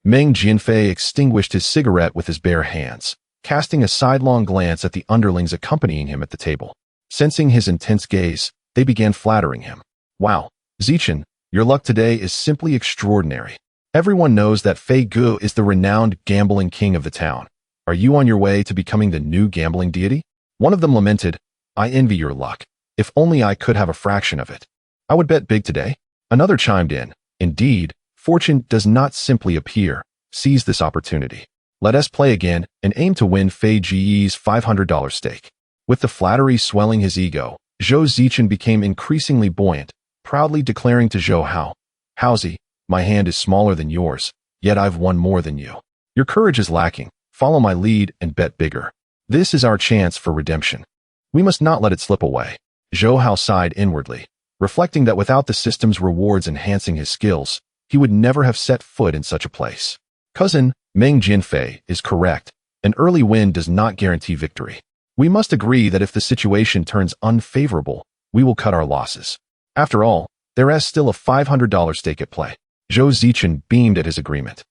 Meng Jinfei extinguished his cigarette with his bare hands, casting a sidelong glance at the underlings accompanying him at the table. Sensing his intense gaze, they began flattering him. Wow, Zichen, your luck today is simply extraordinary. Everyone knows that Fei Gu is the renowned gambling king of the town. Are you on your way to becoming the new gambling deity? One of them lamented, I envy your luck. If only I could have a fraction of it. I would bet big today. Another chimed in, indeed, fortune does not simply appear. Seize this opportunity. Let us play again and aim to win Fei Ji's $500 stake. With the flattery swelling his ego, Zhou Zichen became increasingly buoyant, proudly declaring to Zhou Hao, "Haozi, my hand is smaller than yours, yet I've won more than you. Your courage is lacking. Follow my lead and bet bigger. This is our chance for redemption. We must not let it slip away." Zhou Hao sighed inwardly, reflecting that without the system's rewards enhancing his skills, he would never have set foot in such a place. Cousin Meng Jinfei is correct. An early win does not guarantee victory. We must agree that if the situation turns unfavorable, we will cut our losses. After all, there is still a $500 stake at play. Zhou Zichen beamed at his agreement,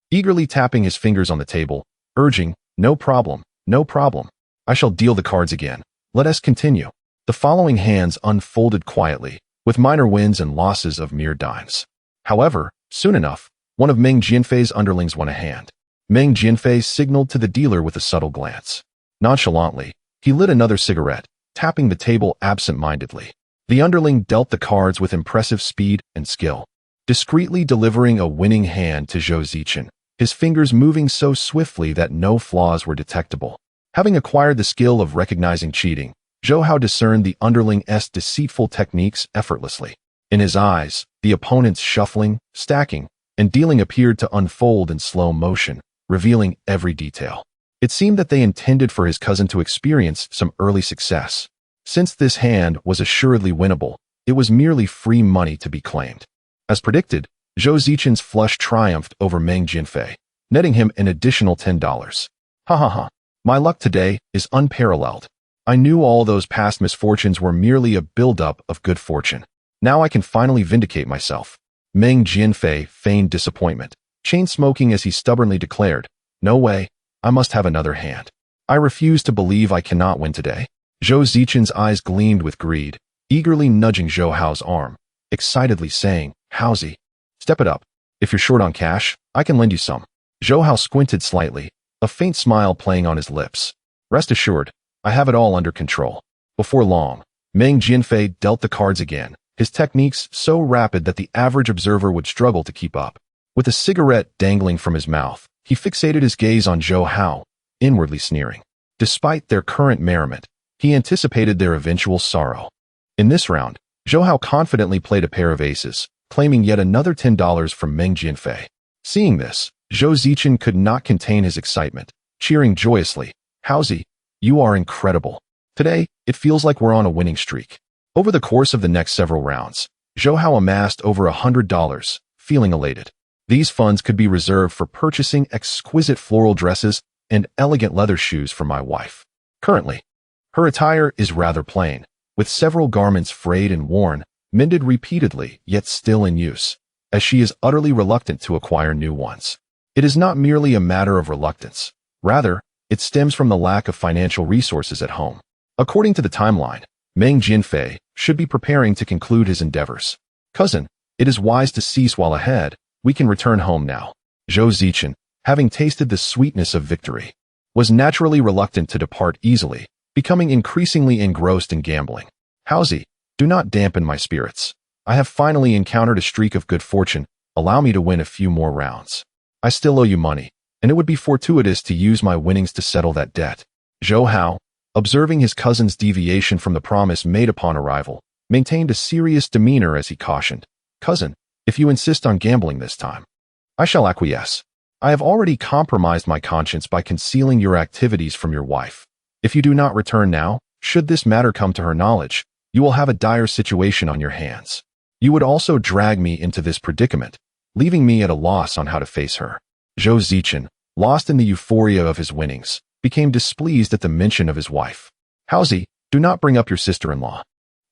eagerly tapping his fingers on the table, urging, "No problem, no problem. I shall deal the cards again. Let us continue." The following hands unfolded quietly, with minor wins and losses of mere dimes. However, soon enough, one of Meng Jinfei's underlings won a hand. Meng Jinfei signaled to the dealer with a subtle glance. Nonchalantly, he lit another cigarette, tapping the table absent-mindedly. The underling dealt the cards with impressive speed and skill, discreetly delivering a winning hand to Zhou Zichen, his fingers moving so swiftly that no flaws were detectable. Having acquired the skill of recognizing cheating, Zhou Hao discerned the underling's deceitful techniques effortlessly. In his eyes, the opponent's shuffling, stacking, and dealing appeared to unfold in slow motion, revealing every detail. It seemed that they intended for his cousin to experience some early success. Since this hand was assuredly winnable, it was merely free money to be claimed. As predicted, Zhou Zichen's flush triumphed over Meng Jinfei, netting him an additional $10. Ha ha ha. My luck today is unparalleled. I knew all those past misfortunes were merely a build-up of good fortune. Now I can finally vindicate myself. Meng Jinfei feigned disappointment, chain-smoking as he stubbornly declared, "No way, I must have another hand. I refuse to believe I cannot win today." Zhou Zichen's eyes gleamed with greed, eagerly nudging Zhou Hao's arm, excitedly saying, "Haozi, step it up. If you're short on cash, I can lend you some." Zhou Hao squinted slightly, a faint smile playing on his lips. "Rest assured, I have it all under control." Before long, Meng Jinfei dealt the cards again, his techniques so rapid that the average observer would struggle to keep up. With a cigarette dangling from his mouth, he fixated his gaze on Zhou Hao, inwardly sneering. Despite their current merriment, he anticipated their eventual sorrow. In this round, Zhou Hao confidently played a pair of aces, claiming yet another $10 from Meng Jinfei. Seeing this, Zhou Zichen could not contain his excitement, cheering joyously, "Haozi, you are incredible. Today, it feels like we're on a winning streak." Over the course of the next several rounds, Zhou Hao amassed over $100, feeling elated. These funds could be reserved for purchasing exquisite floral dresses and elegant leather shoes for my wife. Currently, her attire is rather plain, with several garments frayed and worn, mended repeatedly, yet still in use, as she is utterly reluctant to acquire new ones. It is not merely a matter of reluctance. Rather, it stems from the lack of financial resources at home. According to the timeline, Meng Jinfei should be preparing to conclude his endeavors. "Cousin, it is wise to cease while ahead. We can return home now." Zhou Zichen, having tasted the sweetness of victory, was naturally reluctant to depart easily, becoming increasingly engrossed in gambling. "Haozi, do not dampen my spirits. I have finally encountered a streak of good fortune. Allow me to win a few more rounds. I still owe you money, and it would be fortuitous to use my winnings to settle that debt." Zhou Hao, observing his cousin's deviation from the promise made upon arrival, maintained a serious demeanor as he cautioned, "Cousin, if you insist on gambling this time, I shall acquiesce. I have already compromised my conscience by concealing your activities from your wife. If you do not return now, should this matter come to her knowledge, you will have a dire situation on your hands. You would also drag me into this predicament, leaving me at a loss on how to face her." Zhou Zichen, lost in the euphoria of his winnings, became displeased at the mention of his wife. "Haozi, do not bring up your sister-in-law.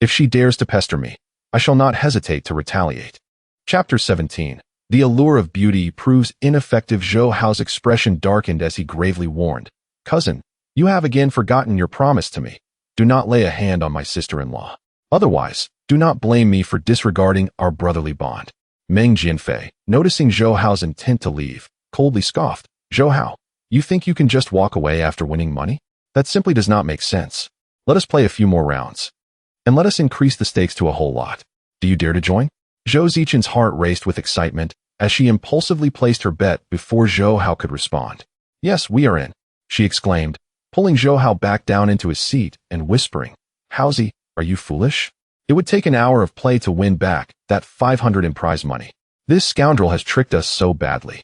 If she dares to pester me, I shall not hesitate to retaliate." Chapter 17. The allure of beauty proves ineffective. Zhou Hao's expression darkened as he gravely warned, "Cousin, you have again forgotten your promise to me. Do not lay a hand on my sister-in-law. Otherwise, do not blame me for disregarding our brotherly bond." Meng Jinfei, noticing Zhou Hao's intent to leave, coldly scoffed, "Zhou Hao, you think you can just walk away after winning money? That simply does not make sense. Let us play a few more rounds. And let us increase the stakes to a whole lot. Do you dare to join?" Zhou Zichen's heart raced with excitement as she impulsively placed her bet before Zhou Hao could respond. "Yes, we are in," she exclaimed, pulling Zhou Hao back down into his seat and whispering, "Haozi, are you foolish? It would take an hour of play to win back that 500 in prize money. This scoundrel has tricked us so badly.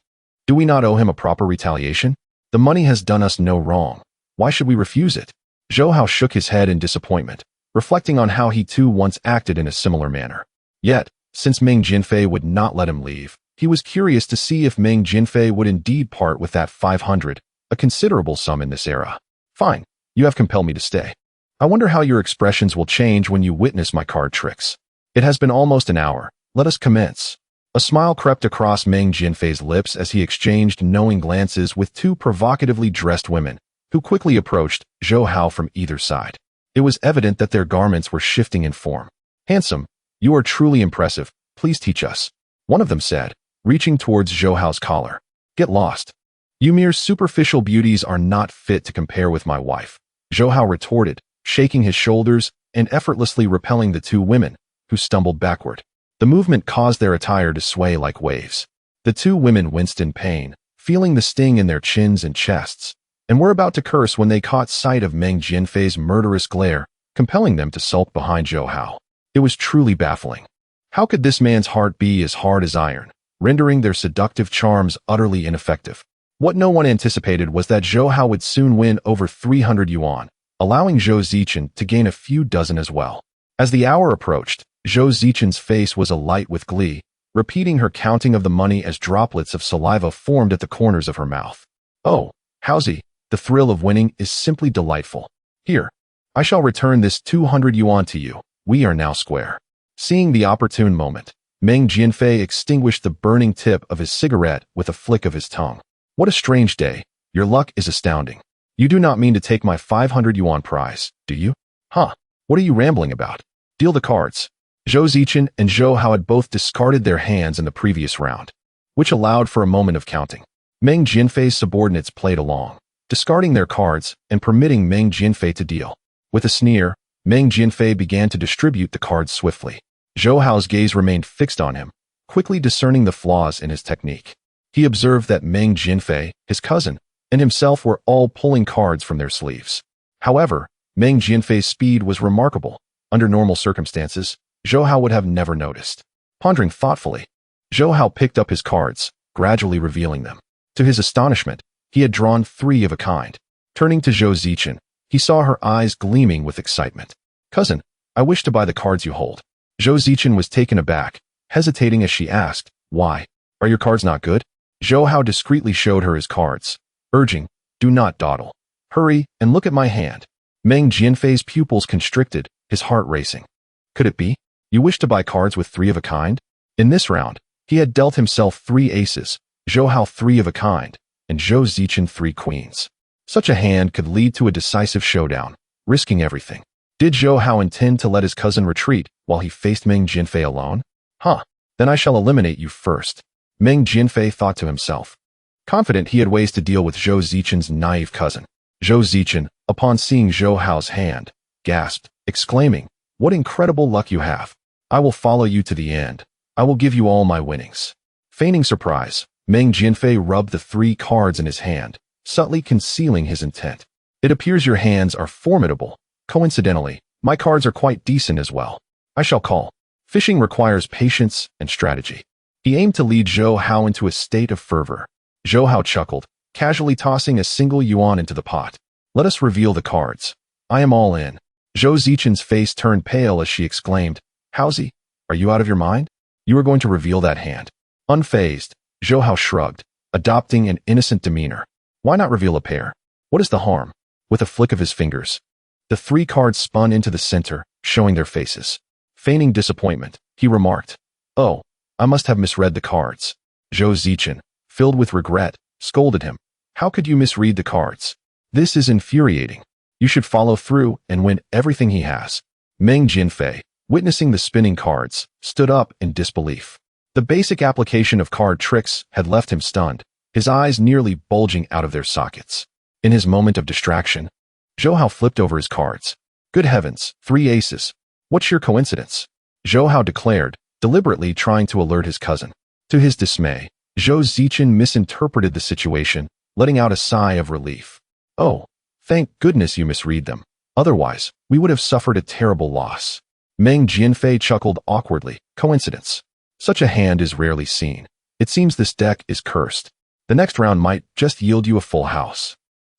Do we not owe him a proper retaliation? The money has done us no wrong. Why should we refuse it? Zhou Hao shook his head in disappointment, reflecting on how he too once acted in a similar manner. Yet, since Meng Jinfei would not let him leave, he was curious to see if Meng Jinfei would indeed part with that 500, a considerable sum in this era. Fine, you have compelled me to stay. I wonder how your expressions will change when you witness my card tricks. It has been almost an hour. Let us commence. A smile crept across Meng Jinfei's lips as he exchanged knowing glances with two provocatively dressed women, who quickly approached Zhou Hao from either side. It was evident that their garments were shifting in form. Handsome, you are truly impressive. Please teach us. One of them said, reaching towards Zhou Hao's collar. Get lost. You mere superficial beauties are not fit to compare with my wife. Zhou Hao retorted, shaking his shoulders and effortlessly repelling the two women, who stumbled backward. The movement caused their attire to sway like waves. The two women winced in pain, feeling the sting in their chins and chests, and were about to curse when they caught sight of Meng Jinfei's murderous glare, compelling them to sulk behind Zhou Hao. It was truly baffling. How could this man's heart be as hard as iron, rendering their seductive charms utterly ineffective? What no one anticipated was that Zhou Hao would soon win over 300 yuan, allowing Zhou Zichen to gain a few dozen as well. As the hour approached, Zhou Zichen's face was alight with glee, repeating her counting of the money as droplets of saliva formed at the corners of her mouth. Oh, Haozi, the thrill of winning is simply delightful. Here, I shall return this 200 yuan to you. We are now square. Seeing the opportune moment, Meng Jinfei extinguished the burning tip of his cigarette with a flick of his tongue. What a strange day. Your luck is astounding. You do not mean to take my 500 yuan prize, do you? Huh, what are you rambling about? Deal the cards. Zhou Zichen and Zhou Hao had both discarded their hands in the previous round, which allowed for a moment of counting. Meng Jinfei's subordinates played along, discarding their cards and permitting Meng Jinfei to deal. With a sneer, Meng Jinfei began to distribute the cards swiftly. Zhou Hao's gaze remained fixed on him, quickly discerning the flaws in his technique. He observed that Meng Jinfei, his cousin, and himself were all pulling cards from their sleeves. However, Meng Jinfei's speed was remarkable. Under normal circumstances, Zhou Hao would have never noticed. Pondering thoughtfully, Zhou Hao picked up his cards, gradually revealing them. To his astonishment, he had drawn 3 of a kind. Turning to Zhou Zichen, he saw her eyes gleaming with excitement. Cousin, I wish to buy the cards you hold. Zhou Zichen was taken aback, hesitating as she asked, why? Are your cards not good? Zhou Hao discreetly showed her his cards, urging, do not dawdle. Hurry and look at my hand. Meng Jinfei's pupils constricted, his heart racing. Could it be? You wish to buy cards with 3 of a kind? In this round, he had dealt himself 3 aces, Zhou Hao 3 of a kind, and Zhou Zichen 3 queens. Such a hand could lead to a decisive showdown, risking everything. Did Zhou Hao intend to let his cousin retreat while he faced Meng Jinfei alone? Huh, then I shall eliminate you first. Meng Jinfei thought to himself. Confident he had ways to deal with Zhou Zichen's naive cousin. Zhou Zichen, upon seeing Zhou Hao's hand, gasped, exclaiming, what incredible luck you have. I will follow you to the end. I will give you all my winnings. Feigning surprise, Meng Jinfei rubbed the 3 cards in his hand, subtly concealing his intent. It appears your hands are formidable. Coincidentally, my cards are quite decent as well. I shall call. Fishing requires patience and strategy. He aimed to lead Zhou Hao into a state of fervor. Zhou Hao chuckled, casually tossing a single yuan into the pot. Let us reveal the cards. I am all in. Zhou Zichen's face turned pale as she exclaimed, Haozi, are you out of your mind? You are going to reveal that hand. Unfazed, Zhou Hao shrugged, adopting an innocent demeanor. Why not reveal a pair? What is the harm? With a flick of his fingers, the 3 cards spun into the center, showing their faces. Feigning disappointment, he remarked, oh, I must have misread the cards. Zhou Zichen, filled with regret, scolded him. How could you misread the cards? This is infuriating. You should follow through and win everything he has. Meng Jinfei, witnessing the spinning cards, stood up in disbelief. The basic application of card tricks had left him stunned, his eyes nearly bulging out of their sockets. In his moment of distraction, Zhou Hao flipped over his cards. Good heavens, 3 aces. What sheer coincidence? Zhou Hao declared, deliberately trying to alert his cousin. To his dismay, Zhou Zichen misinterpreted the situation, letting out a sigh of relief. Oh, thank goodness you misread them. Otherwise, we would have suffered a terrible loss. Meng Jianfei chuckled awkwardly. Coincidence. Such a hand is rarely seen. It seems this deck is cursed. The next round might just yield you a full house.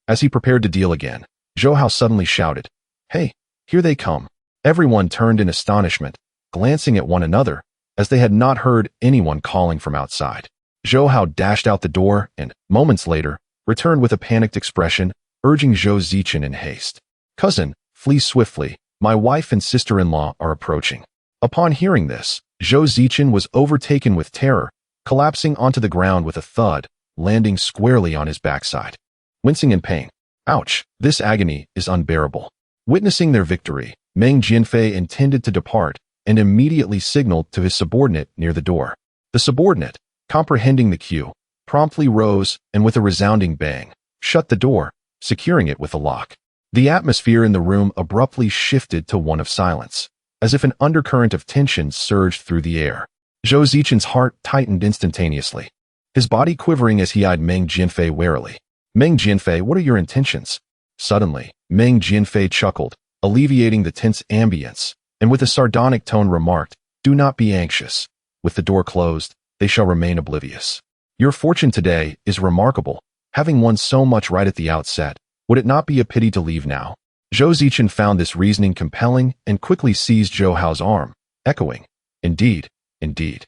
As he prepared to deal again, Zhou Hao suddenly shouted, "Hey, here they come." Everyone turned in astonishment, glancing at one another, as they had not heard anyone calling from outside. Zhou Hao dashed out the door and, moments later, returned with a panicked expression, urging Zhou Zichen in haste. "Cousin, flee swiftly. My wife and sister-in-law are approaching." Upon hearing this, Zhou Zichen was overtaken with terror, collapsing onto the ground with a thud, landing squarely on his backside. Wincing in pain. Ouch, this agony is unbearable. Witnessing their victory, Meng Jianfei intended to depart and immediately signaled to his subordinate near the door. The subordinate, comprehending the cue, promptly rose and with a resounding bang, shut the door, securing it with a lock. The atmosphere in the room abruptly shifted to one of silence, as if an undercurrent of tension surged through the air. Zhou Zichen's heart tightened instantaneously, his body quivering as he eyed Meng Jianfei warily. "Meng Jianfei, what are your intentions?" Suddenly, Meng Jianfei chuckled, alleviating the tense ambience, and with a sardonic tone remarked, "Do not be anxious. With the door closed, they shall remain oblivious. Your fortune today is remarkable. Having won so much right at the outset, would it not be a pity to leave now?" Zhou Zichen found this reasoning compelling and quickly seized Zhou Hao's arm, echoing, "Indeed, indeed.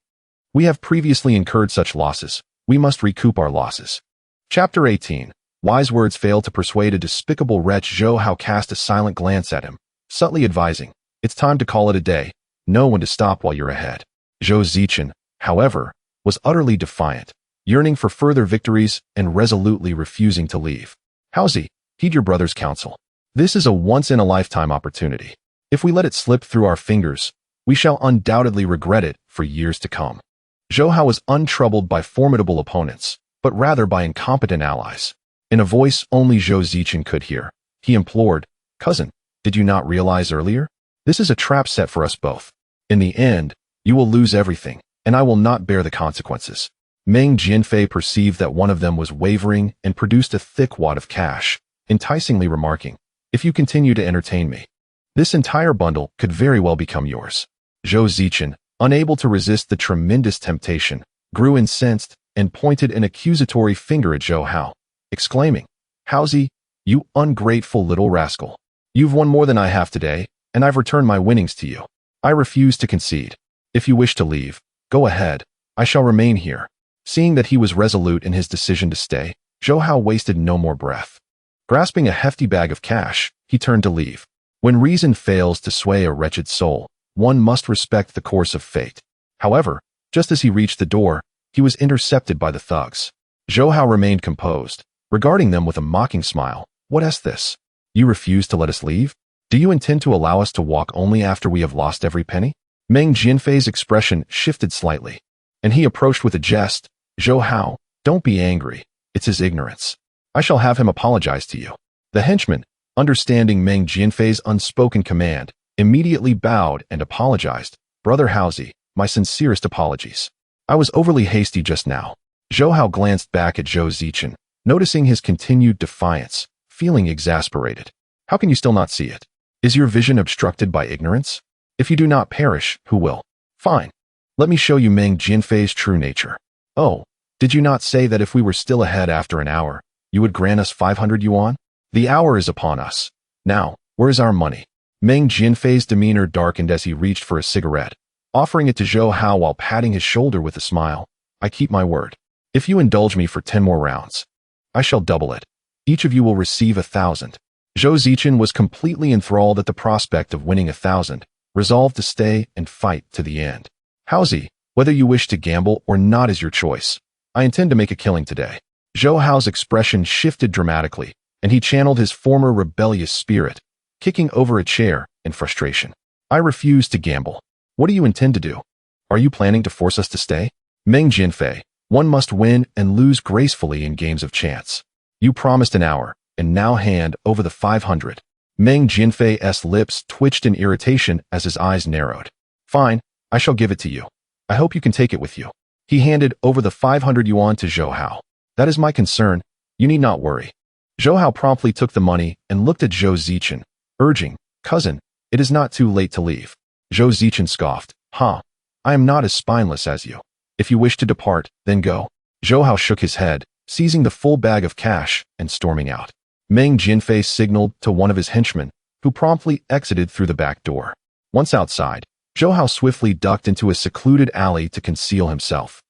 We have previously incurred such losses. We must recoup our losses." Chapter 18. Wise words fail to persuade a despicable wretch. Zhou Hao cast a silent glance at him, subtly advising, "It's time to call it a day. Know when to stop while you're ahead." Zhou Zichen, however, was utterly defiant, yearning for further victories and resolutely refusing to leave. "Haozi, heed your brother's counsel. This is a once-in-a-lifetime opportunity. If we let it slip through our fingers, we shall undoubtedly regret it for years to come." Zhou Hao was untroubled by formidable opponents, but rather by incompetent allies. In a voice only Zhou Zichen could hear, he implored, "Cousin, did you not realize earlier? This is a trap set for us both. In the end, you will lose everything, and I will not bear the consequences." Meng Jianfei perceived that one of them was wavering and produced a thick wad of cash, enticingly remarking, "If you continue to entertain me, this entire bundle could very well become yours." Zhou Zichen, unable to resist the tremendous temptation, grew incensed and pointed an accusatory finger at Zhou Hao, exclaiming, "Haozi, you ungrateful little rascal. You've won more than I have today, and I've returned my winnings to you. I refuse to concede. If you wish to leave, go ahead. I shall remain here." Seeing that he was resolute in his decision to stay, Zhou Hao wasted no more breath. Grasping a hefty bag of cash, he turned to leave. When reason fails to sway a wretched soul, one must respect the course of fate. However, just as he reached the door, he was intercepted by the thugs. Zhou Hao remained composed, regarding them with a mocking smile. "What is this? You refuse to let us leave? Do you intend to allow us to walk only after we have lost every penny?" Meng Jianfei's expression shifted slightly, and he approached with a jest. "Zhou Hao, don't be angry. It's his ignorance. I shall have him apologize to you." The henchman, understanding Meng Jianfei's unspoken command, immediately bowed and apologized. "Brother Haozi, my sincerest apologies. I was overly hasty just now." Zhou Hao glanced back at Zhou Zichen, noticing his continued defiance, feeling exasperated. "How can you still not see it? Is your vision obstructed by ignorance? If you do not perish, who will? Fine. Let me show you Meng Jianfei's true nature. Oh, did you not say that if we were still ahead after an hour, you would grant us 500 yuan? The hour is upon us. Now, where is our money?" Meng Jianfei's demeanor darkened as he reached for a cigarette, offering it to Zhou Hao while patting his shoulder with a smile. "I keep my word. If you indulge me for 10 more rounds, I shall double it. Each of you will receive 1,000. Zhou Zichen was completely enthralled at the prospect of winning 1,000, resolved to stay and fight to the end. "Haozi, whether you wish to gamble or not is your choice. I intend to make a killing today." Zhou Hao's expression shifted dramatically, and he channeled his former rebellious spirit, kicking over a chair in frustration. "I refuse to gamble. What do you intend to do? Are you planning to force us to stay?" "Meng Jianfei, one must win and lose gracefully in games of chance. You promised an hour, and now hand over the 500. Meng Jianfei's lips twitched in irritation as his eyes narrowed. "Fine, I shall give it to you. I hope you can take it with you." He handed over the 500 yuan to Zhou Hao. "That is my concern. You need not worry." Zhou Hao promptly took the money and looked at Zhou Zichen, urging, "Cousin, it is not too late to leave." Zhou Zichen scoffed. Huh. I am not as spineless as you. If you wish to depart, then go. Zhou Hao shook his head, seizing the full bag of cash and storming out. Meng Jinfei signaled to one of his henchmen, who promptly exited through the back door. Once outside, Zhou Hao swiftly ducked into a secluded alley to conceal himself.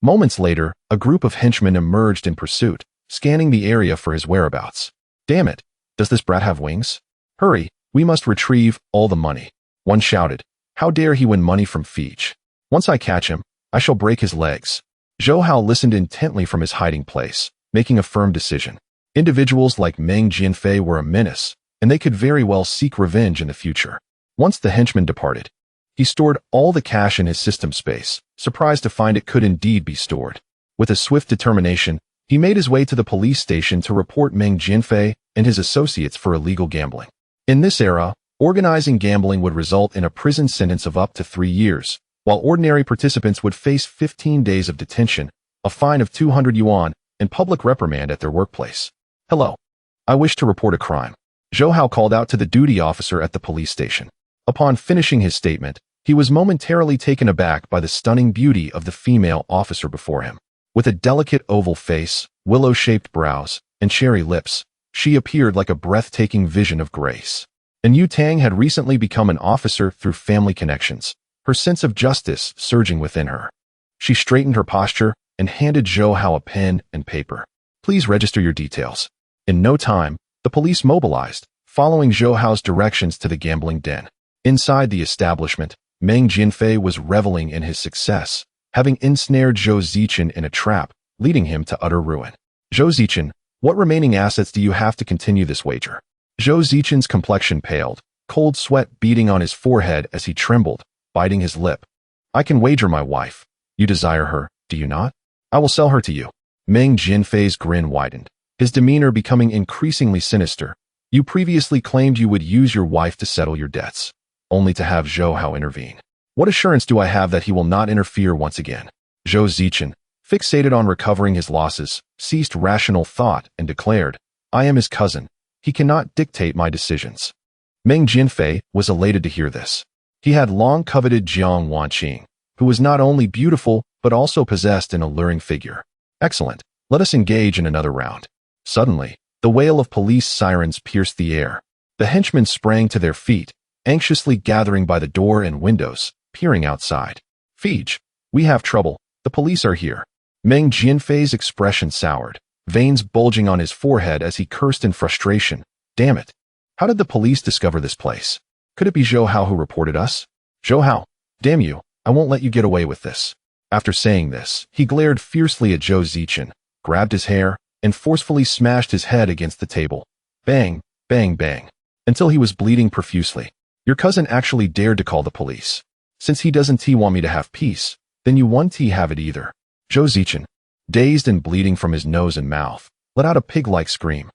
Moments later, a group of henchmen emerged in pursuit, scanning the area for his whereabouts. Damn it! Does this brat have wings? Hurry, we must retrieve all the money. One shouted. How dare he win money from Fiji? Once I catch him, I shall break his legs. Zhou Hao listened intently from his hiding place, making a firm decision. Individuals like Meng Jinfei were a menace, and they could very well seek revenge in the future. Once the henchman departed, he stored all the cash in his system space, surprised to find it could indeed be stored. With a swift determination, he made his way to the police station to report Meng Jinfei and his associates for illegal gambling. In this era, organizing gambling would result in a prison sentence of up to 3 years, while ordinary participants would face 15 days of detention, a fine of 200 yuan, and public reprimand at their workplace. Hello. I wish to report a crime. Zhou Hao called out to the duty officer at the police station. Upon finishing his statement, he was momentarily taken aback by the stunning beauty of the female officer before him. With a delicate oval face, willow-shaped brows, and cherry lips, she appeared like a breathtaking vision of grace. And Yu Tang had recently become an officer through family connections, her sense of justice surging within her. She straightened her posture and handed Zhou Hao a pen and paper. Please register your details. In no time, the police mobilized, following Zhou Hao's directions to the gambling den. Inside the establishment, Meng Jinfei was reveling in his success, having ensnared Zhou Zichen in a trap, leading him to utter ruin. Zhou Zichen, what remaining assets do you have to continue this wager? Zhou Zichen's complexion paled, cold sweat beading on his forehead as he trembled, biting his lip. I can wager my wife. You desire her, do you not? I will sell her to you. Meng Jinfei's grin widened, his demeanor becoming increasingly sinister. You previously claimed you would use your wife to settle your debts, only to have Zhou Hao intervene. What assurance do I have that he will not interfere once again? Zhou Zichen, fixated on recovering his losses, ceased rational thought and declared, I am his cousin. He cannot dictate my decisions. Meng Jinfei was elated to hear this. He had long coveted Jiang Wanqing, who was not only beautiful, but also possessed an alluring figure. Excellent. Let us engage in another round. Suddenly, the wail of police sirens pierced the air. The henchmen sprang to their feet, anxiously gathering by the door and windows, peering outside. Fiji, we have trouble. The police are here. Meng Jinfei's expression soured, veins bulging on his forehead as he cursed in frustration. Damn it. How did the police discover this place? Could it be Zhou Hao who reported us? Zhou Hao, damn you, I won't let you get away with this. After saying this, he glared fiercely at Zhou Zichen, grabbed his hair, and forcefully smashed his head against the table. Bang, bang, bang, until he was bleeding profusely. Your cousin actually dared to call the police. Since he doesn't want me to have peace, then you won't have it either. Zhou Zichen, dazed and bleeding from his nose and mouth, let out a pig-like scream.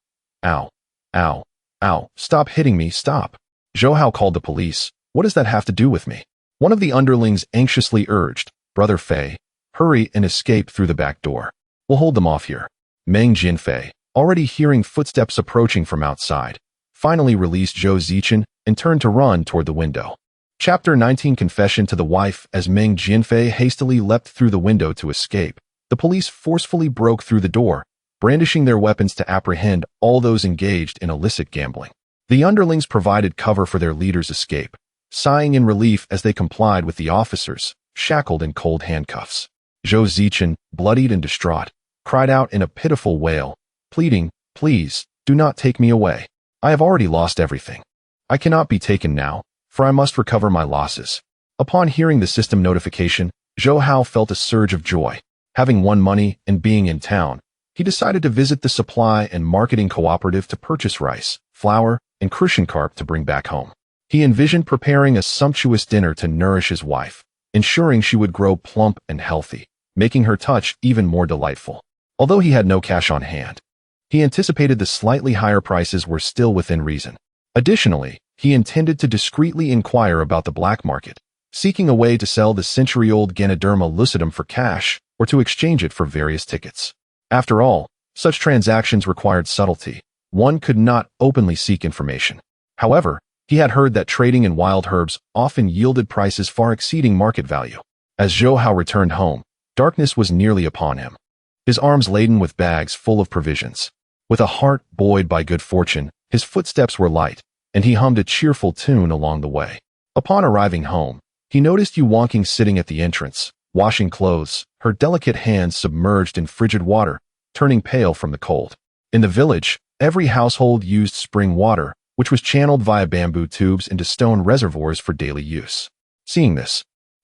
Ow, ow, ow, stop hitting me, stop. Zhou Hao called the police. What does that have to do with me? One of the underlings anxiously urged, Brother Fei, hurry and escape through the back door. We'll hold them off here. Meng Jinfei, already hearing footsteps approaching from outside, finally released Zhou Zichen and turned to run toward the window. Chapter 19 Confession to the Wife. As Meng Jinfei hastily leapt through the window to escape, the police forcefully broke through the door, brandishing their weapons to apprehend all those engaged in illicit gambling. The underlings provided cover for their leader's escape, sighing in relief as they complied with the officers, shackled in cold handcuffs. Zhou Zichen, bloodied and distraught, cried out in a pitiful wail, pleading, Please, do not take me away. I have already lost everything. I cannot be taken now, for I must recover my losses. Upon hearing the system notification, Zhou Hao felt a surge of joy. Having won money and being in town, he decided to visit the supply and marketing cooperative to purchase rice, flour, and crucian carp to bring back home. He envisioned preparing a sumptuous dinner to nourish his wife, ensuring she would grow plump and healthy, making her touch even more delightful. Although he had no cash on hand, he anticipated the slightly higher prices were still within reason. Additionally, he intended to discreetly inquire about the black market, seeking a way to sell the century-old Ganoderma lucidum for cash or to exchange it for various tickets. After all, such transactions required subtlety. One could not openly seek information. However, He had heard that trading in wild herbs often yielded prices far exceeding market value. As Zhou Hao returned home, darkness was nearly upon him, his arms laden with bags full of provisions. With a heart buoyed by good fortune, his footsteps were light, and he hummed a cheerful tune along the way. Upon arriving home, he noticed Yu Wangqing sitting at the entrance, washing clothes, her delicate hands submerged in frigid water, turning pale from the cold. In the village, every household used spring water, which was channeled via bamboo tubes into stone reservoirs for daily use. Seeing this,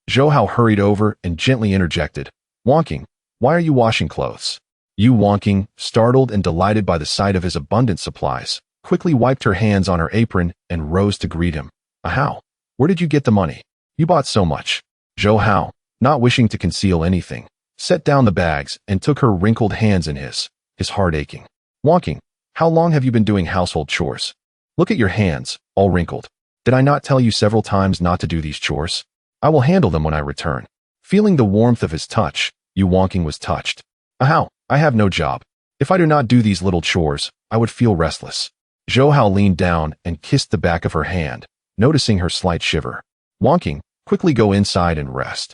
Zhou Hao hurried over and gently interjected, "Wangqing, why are you washing clothes?" Yu Wangqing, startled and delighted by the sight of his abundant supplies, quickly wiped her hands on her apron and rose to greet him. "How? Where did you get the money? You bought so much." Zhou Hao, not wishing to conceal anything, set down the bags and took her wrinkled hands in his heart aching. "Wangqing, how long have you been doing household chores? Look at your hands, all wrinkled. Did I not tell you several times not to do these chores? I will handle them when I return." Feeling the warmth of his touch, Yu Wangqing was touched. "How? I have no job. If I do not do these little chores, I would feel restless." Zhou Hao leaned down and kissed the back of her hand, noticing her slight shiver. "Wangqing, quickly go inside and rest.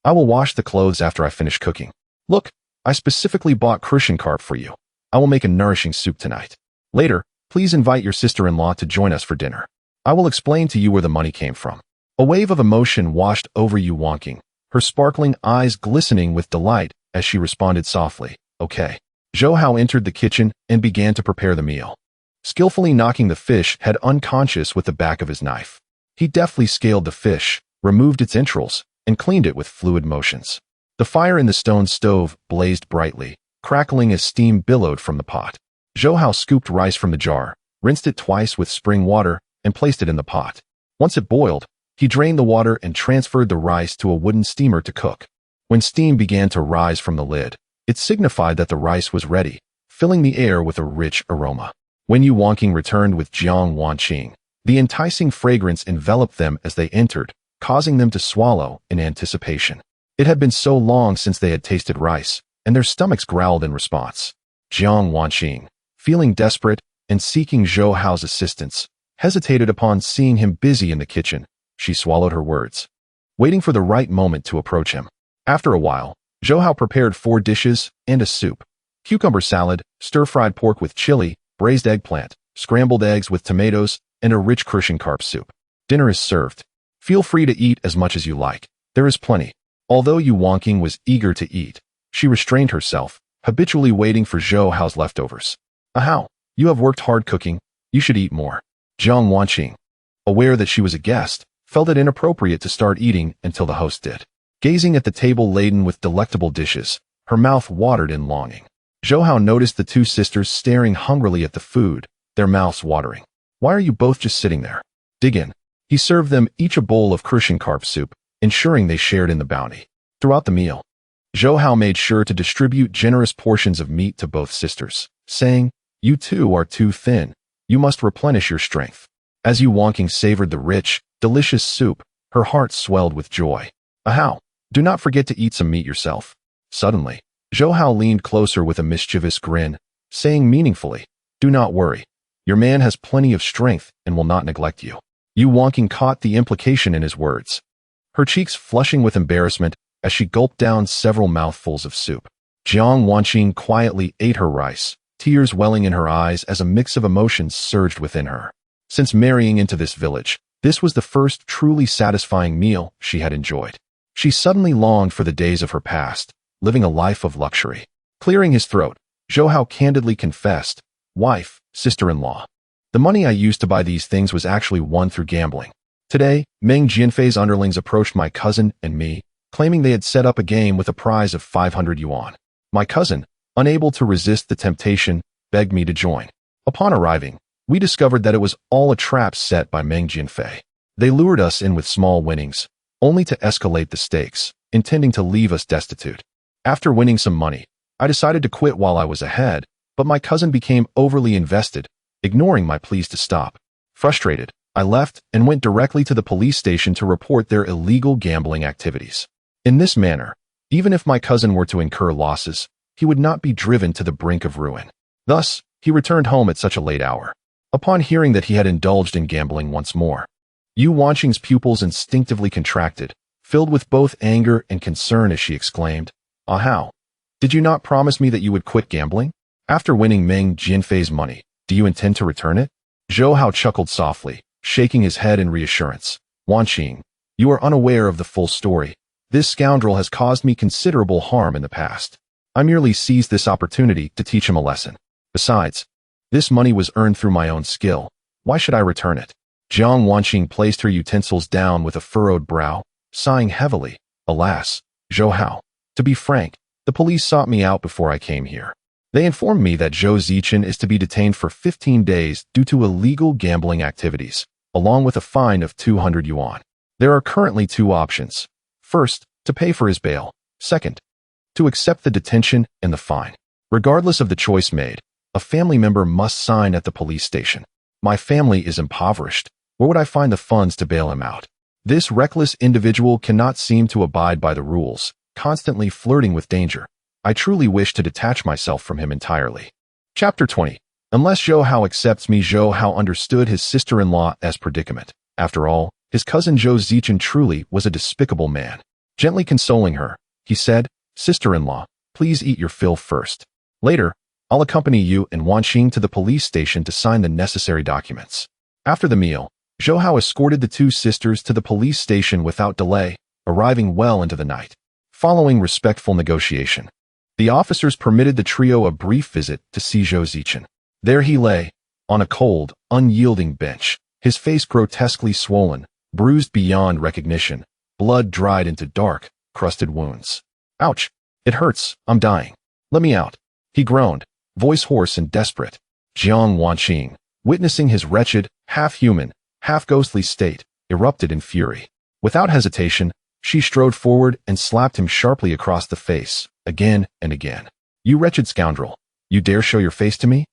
I will wash the clothes after I finish cooking. Look, I specifically bought crucian carp for you. I will make a nourishing soup tonight. Later, please invite your sister-in-law to join us for dinner. I will explain to you where the money came from." A wave of emotion washed over Yu Wangqing, her sparkling eyes glistening with delight as she responded softly, "Okay." Zhou Hao entered the kitchen and began to prepare the meal, skillfully knocking the fish head unconscious with the back of his knife. He deftly scaled the fish, removed its entrails, and cleaned it with fluid motions. The fire in the stone stove blazed brightly, crackling as steam billowed from the pot. Zhou Hao scooped rice from the jar, rinsed it twice with spring water, and placed it in the pot. Once it boiled, he drained the water and transferred the rice to a wooden steamer to cook. When steam began to rise from the lid, it signified that the rice was ready, filling the air with a rich aroma. When Yu Wangqing returned with Jiang Wanqing, the enticing fragrance enveloped them as they entered, causing them to swallow in anticipation. It had been so long since they had tasted rice, and their stomachs growled in response. Jiang Wanqing, feeling desperate and seeking Zhou Hao's assistance, hesitated upon seeing him busy in the kitchen. She swallowed her words, waiting for the right moment to approach him. After a while, Zhou Hao prepared 4 dishes and a soup: cucumber salad, stir-fried pork with chili, braised eggplant, scrambled eggs with tomatoes, and a rich crucian carp soup. Dinner is served. Feel free to eat as much as you like. There is plenty. Although Yu Wangqing was eager to eat, she restrained herself, habitually waiting for Zhou Hao's leftovers. "How? You have worked hard cooking. You should eat more." Jiang Wanqing, aware that she was a guest, felt it inappropriate to start eating until the host did. Gazing at the table laden with delectable dishes, her mouth watered in longing. Zhou Hao noticed the 2 sisters staring hungrily at the food, their mouths watering. "Why are you both just sitting there? Dig in." He served them each a bowl of crucian carp soup, ensuring they shared in the bounty. Throughout the meal, Zhou Hao made sure to distribute generous portions of meat to both sisters, saying, "You two are too thin. You must replenish your strength." As Yu Wangqing savored the rich, delicious soup, her heart swelled with joy. "How? Do not forget to eat some meat yourself." Suddenly, Zhou Hao leaned closer with a mischievous grin, saying meaningfully, "Do not worry. Your man has plenty of strength and will not neglect you." Yu Wangqing caught the implication in his words, her cheeks flushing with embarrassment as she gulped down several mouthfuls of soup. Jiang Wanqing quietly ate her rice, tears welling in her eyes as a mix of emotions surged within her. Since marrying into this village, this was the first truly satisfying meal she had enjoyed. She suddenly longed for the days of her past, living a life of luxury. Clearing his throat, Zhou Hao candidly confessed, "Wife, sister-in-law, the money I used to buy these things was actually won through gambling. Today, Meng Jianfei's underlings approached my cousin and me, claiming they had set up a game with a prize of 500 yuan. My cousin, unable to resist the temptation, begged me to join. Upon arriving, we discovered that it was all a trap set by Meng Jianfei. They lured us in with small winnings, only to escalate the stakes, intending to leave us destitute. After winning some money, I decided to quit while I was ahead, but my cousin became overly invested, ignoring my pleas to stop. Frustrated, I left and went directly to the police station to report their illegal gambling activities. In this manner, even if my cousin were to incur losses, he would not be driven to the brink of ruin. Thus, he returned home at such a late hour. Upon hearing that he had indulged in gambling once more, Yu Wanqing's pupils instinctively contracted, filled with both anger and concern as she exclaimed, "Ah how? Did you not promise me that you would quit gambling? After winning Meng Jinfei's money, do you intend to return it?" Zhou Hao chuckled softly, shaking his head in reassurance. "Wanqing, you are unaware of the full story. This scoundrel has caused me considerable harm in the past. I merely seized this opportunity to teach him a lesson. Besides, this money was earned through my own skill. Why should I return it?" Jiang Wanqing placed her utensils down with a furrowed brow, sighing heavily. "Alas, Zhou Hao, to be frank, the police sought me out before I came here. They informed me that Zhou Zichen is to be detained for 15 days due to illegal gambling activities, along with a fine of 200 yuan. There are currently two options. First, to pay for his bail. Second, to accept the detention and the fine. Regardless of the choice made, a family member must sign at the police station. My family is impoverished. Where would I find the funds to bail him out? This reckless individual cannot seem to abide by the rules, constantly flirting with danger. I truly wish to detach myself from him entirely." Chapter 20. Unless Zhou Hao accepts me. Zhou Hao understood his sister-in-law as predicament. After all, his cousin Zhou Zichen truly was a despicable man. Gently consoling her, he said, "Sister-in-law, please eat your fill first. Later, I'll accompany you and Wanqing to the police station to sign the necessary documents." After the meal, Zhou Hao escorted the two sisters to the police station without delay, arriving well into the night. Following respectful negotiation, the officers permitted the trio a brief visit to see Zhou Zichen. There he lay, on a cold, unyielding bench, his face grotesquely swollen, bruised beyond recognition, blood dried into dark, crusted wounds. "Ouch! It hurts, I'm dying. Let me out," he groaned, voice hoarse and desperate. Jiang Wanqing, witnessing his wretched, half-human, half-ghostly state, erupted in fury. Without hesitation, she strode forward and slapped him sharply across the face, again and again. "You wretched scoundrel, you dare show your face to me?"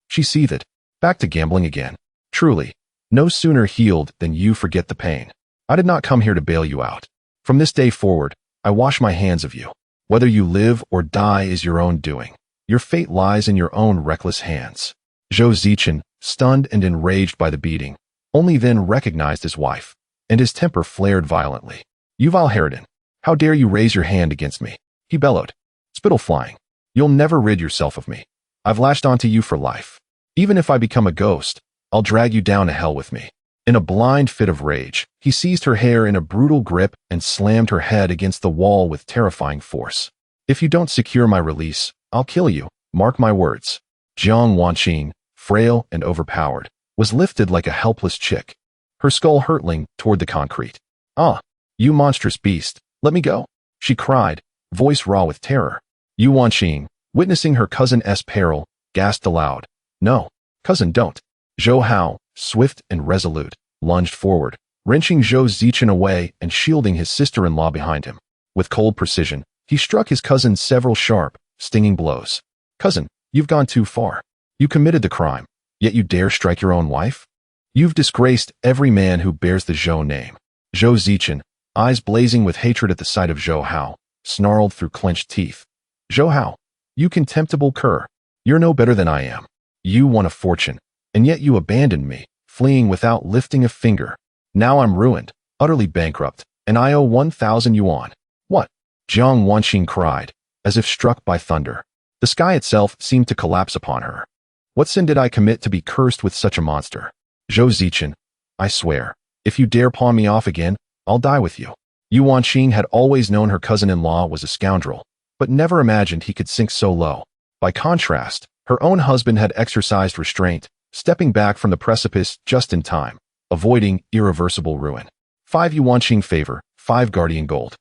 She seethed. "Back to gambling again. Truly, no sooner healed than you forget the pain. I did not come here to bail you out. From this day forward, I wash my hands of you. Whether you live or die is your own doing. Your fate lies in your own reckless hands." Zhou Zichen, stunned and enraged by the beating, only then recognized his wife, and his temper flared violently. "You vile harridan, how dare you raise your hand against me?" he bellowed, spittle flying. "You'll never rid yourself of me. I've latched onto you for life. Even if I become a ghost, I'll drag you down to hell with me." In a blind fit of rage, he seized her hair in a brutal grip and slammed her head against the wall with terrifying force. "If you don't secure my release, I'll kill you, mark my words." Jiang Wanqing, frail and overpowered, was lifted like a helpless chick, her skull hurtling toward the concrete. "Ah, you monstrous beast, let me go," she cried, voice raw with terror. Yu Wanqing, witnessing her cousin's peril, gasped aloud. "No, cousin, don't." Zhou Hao, swift and resolute, lunged forward, wrenching Zhou Zichen away and shielding his sister-in-law behind him. With cold precision, he struck his cousin several sharp, stinging blows. "Cousin, you've gone too far. You committed the crime, yet you dare strike your own wife? You've disgraced every man who bears the Zhou name." Zhou Zichen, eyes blazing with hatred at the sight of Zhou Hao, snarled through clenched teeth. "Zhou Hao, you contemptible cur, you're no better than I am. You won a fortune, and yet you abandoned me, fleeing without lifting a finger. Now I'm ruined, utterly bankrupt, and I owe 1,000 yuan. What?" Jiang Wanqing cried, as if struck by thunder. The sky itself seemed to collapse upon her. "What sin did I commit to be cursed with such a monster? Zhou Zichen, I swear, if you dare pawn me off again, I'll die with you." Yu Wanqing had always known her cousin-in-law was a scoundrel, but never imagined he could sink so low. By contrast, her own husband had exercised restraint, stepping back from the precipice just in time, avoiding irreversible ruin. 5 Yu Wanqing favor, 5 guardian gold.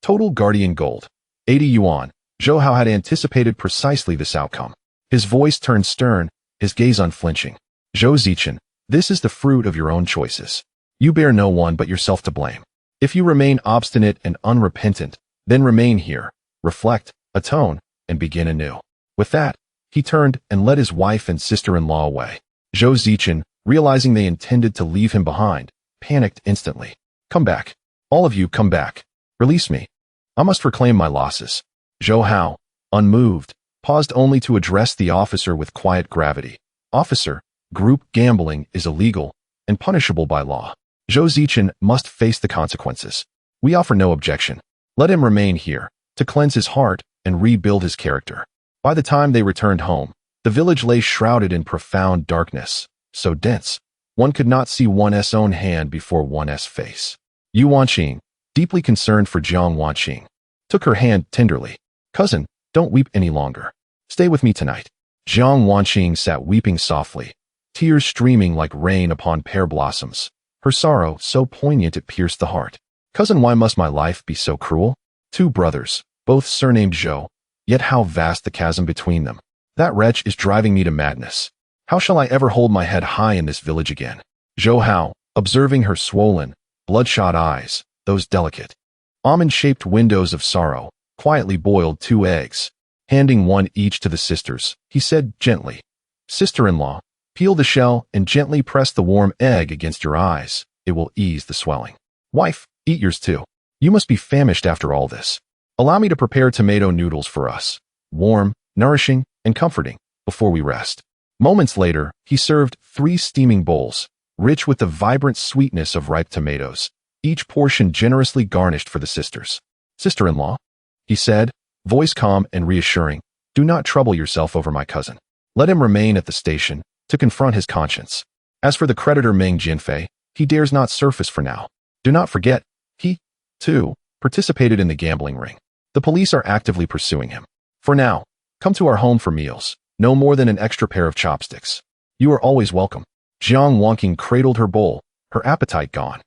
Total guardian gold, 80 yuan. Zhou Hao had anticipated precisely this outcome. His voice turned stern, his gaze unflinching. "Zhou Zichen, this is the fruit of your own choices. You bear no one but yourself to blame. If you remain obstinate and unrepentant, then remain here, reflect, atone, and begin anew." With that, he turned and led his wife and sister-in-law away. Zhou Zichen, realizing they intended to leave him behind, panicked instantly. "Come back. All of you come back. Release me. I must reclaim my losses." Zhou Hao, unmoved, paused only to address the officer with quiet gravity. "Officer, Group gambling is illegal and punishable by law. Zhou Zichen must face the consequences. We offer no objection. Let him remain here to cleanse his heart and rebuild his character. By the time they returned home, the village lay shrouded in profound darkness, so dense, one could not see one's own hand before one's face. Yu Wanqing, deeply concerned for Jiang Wanqing, took her hand tenderly. Cousin, don't weep any longer. Stay with me tonight. Jiang Wanqing sat weeping softly, tears streaming like rain upon pear blossoms, her sorrow so poignant it pierced the heart. Cousin, why must my life be so cruel? Two brothers, both surnamed Zhou, yet how vast the chasm between them. That wretch is driving me to madness. How shall I ever hold my head high in this village again? Zhou Hao, observing her swollen, bloodshot eyes, those delicate, almond-shaped windows of sorrow, quietly boiled 2 eggs. Handing one each to the sisters, he said gently, Sister-in-law, peel the shell and gently press the warm egg against your eyes. It will ease the swelling. Wife, eat yours too. You must be famished after all this. Allow me to prepare tomato noodles for us. Warm, nourishing, and comforting, before we rest. Moments later, he served 3 steaming bowls, rich with the vibrant sweetness of ripe tomatoes, each portion generously garnished for the sisters. Sister-in-law, he said, voice calm and reassuring, do not trouble yourself over my cousin. Let him remain at the station to confront his conscience. As for the creditor Meng Jinfei, he dares not surface for now. Do not forget, he, too, participated in the gambling ring. The police are actively pursuing him. For now, come to our home for meals, no more than an extra pair of chopsticks. You are always welcome. Jiang Wanqing cradled her bowl, her appetite gone,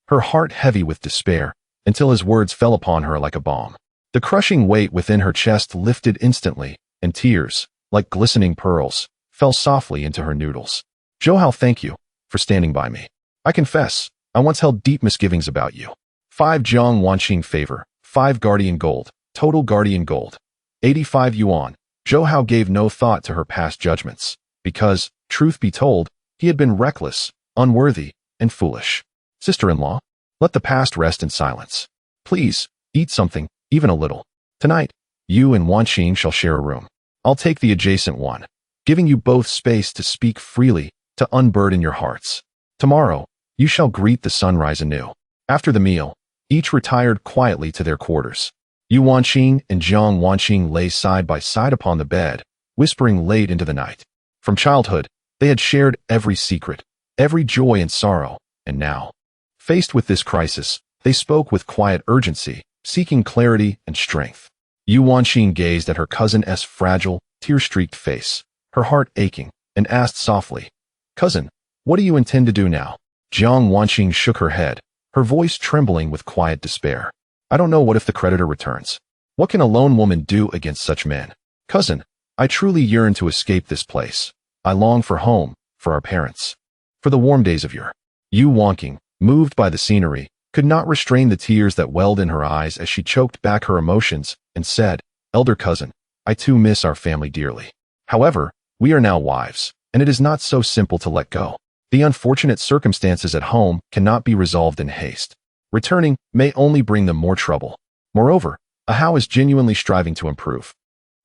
her heart heavy with despair, until his words fell upon her like a bomb. The crushing weight within her chest lifted instantly, and tears, like glistening pearls, fell softly into her noodles. Zhou Hao, thank you for standing by me. I confess, I once held deep misgivings about you. 5 Jiang Wanqing favor, 5 guardian gold, total guardian gold. 85 yuan. Zhou Hao gave no thought to her past judgments, because, truth be told, he had been reckless, unworthy, and foolish. Sister-in-law, let the past rest in silence. Please, eat something, even a little. Tonight, you and Wanqing shall share a room. I'll take the adjacent one, giving you both space to speak freely, to unburden your hearts. Tomorrow, you shall greet the sunrise anew. After the meal, each retired quietly to their quarters. Yu Wanqing and Jiang Wanqing lay side by side upon the bed, whispering late into the night. From childhood, they had shared every secret, every joy and sorrow, and now, faced with this crisis, they spoke with quiet urgency, seeking clarity and strength. Yu Wanqing gazed at her cousin's fragile, tear-streaked face, her heart aching, and asked softly, Cousin, what do you intend to do now? Jiang Wanqing shook her head, her voice trembling with quiet despair. I don't know. What if the creditor returns? What can a lone woman do against such men? Cousin, I truly yearn to escape this place. I long for home, for our parents, for the warm days of yore. Yu Wanqing, moved by the scenery, could not restrain the tears that welled in her eyes as she choked back her emotions and said, Elder cousin, I too miss our family dearly. However, we are now wives, and it is not so simple to let go. The unfortunate circumstances at home cannot be resolved in haste. Returning may only bring them more trouble. Moreover, Hao is genuinely striving to improve.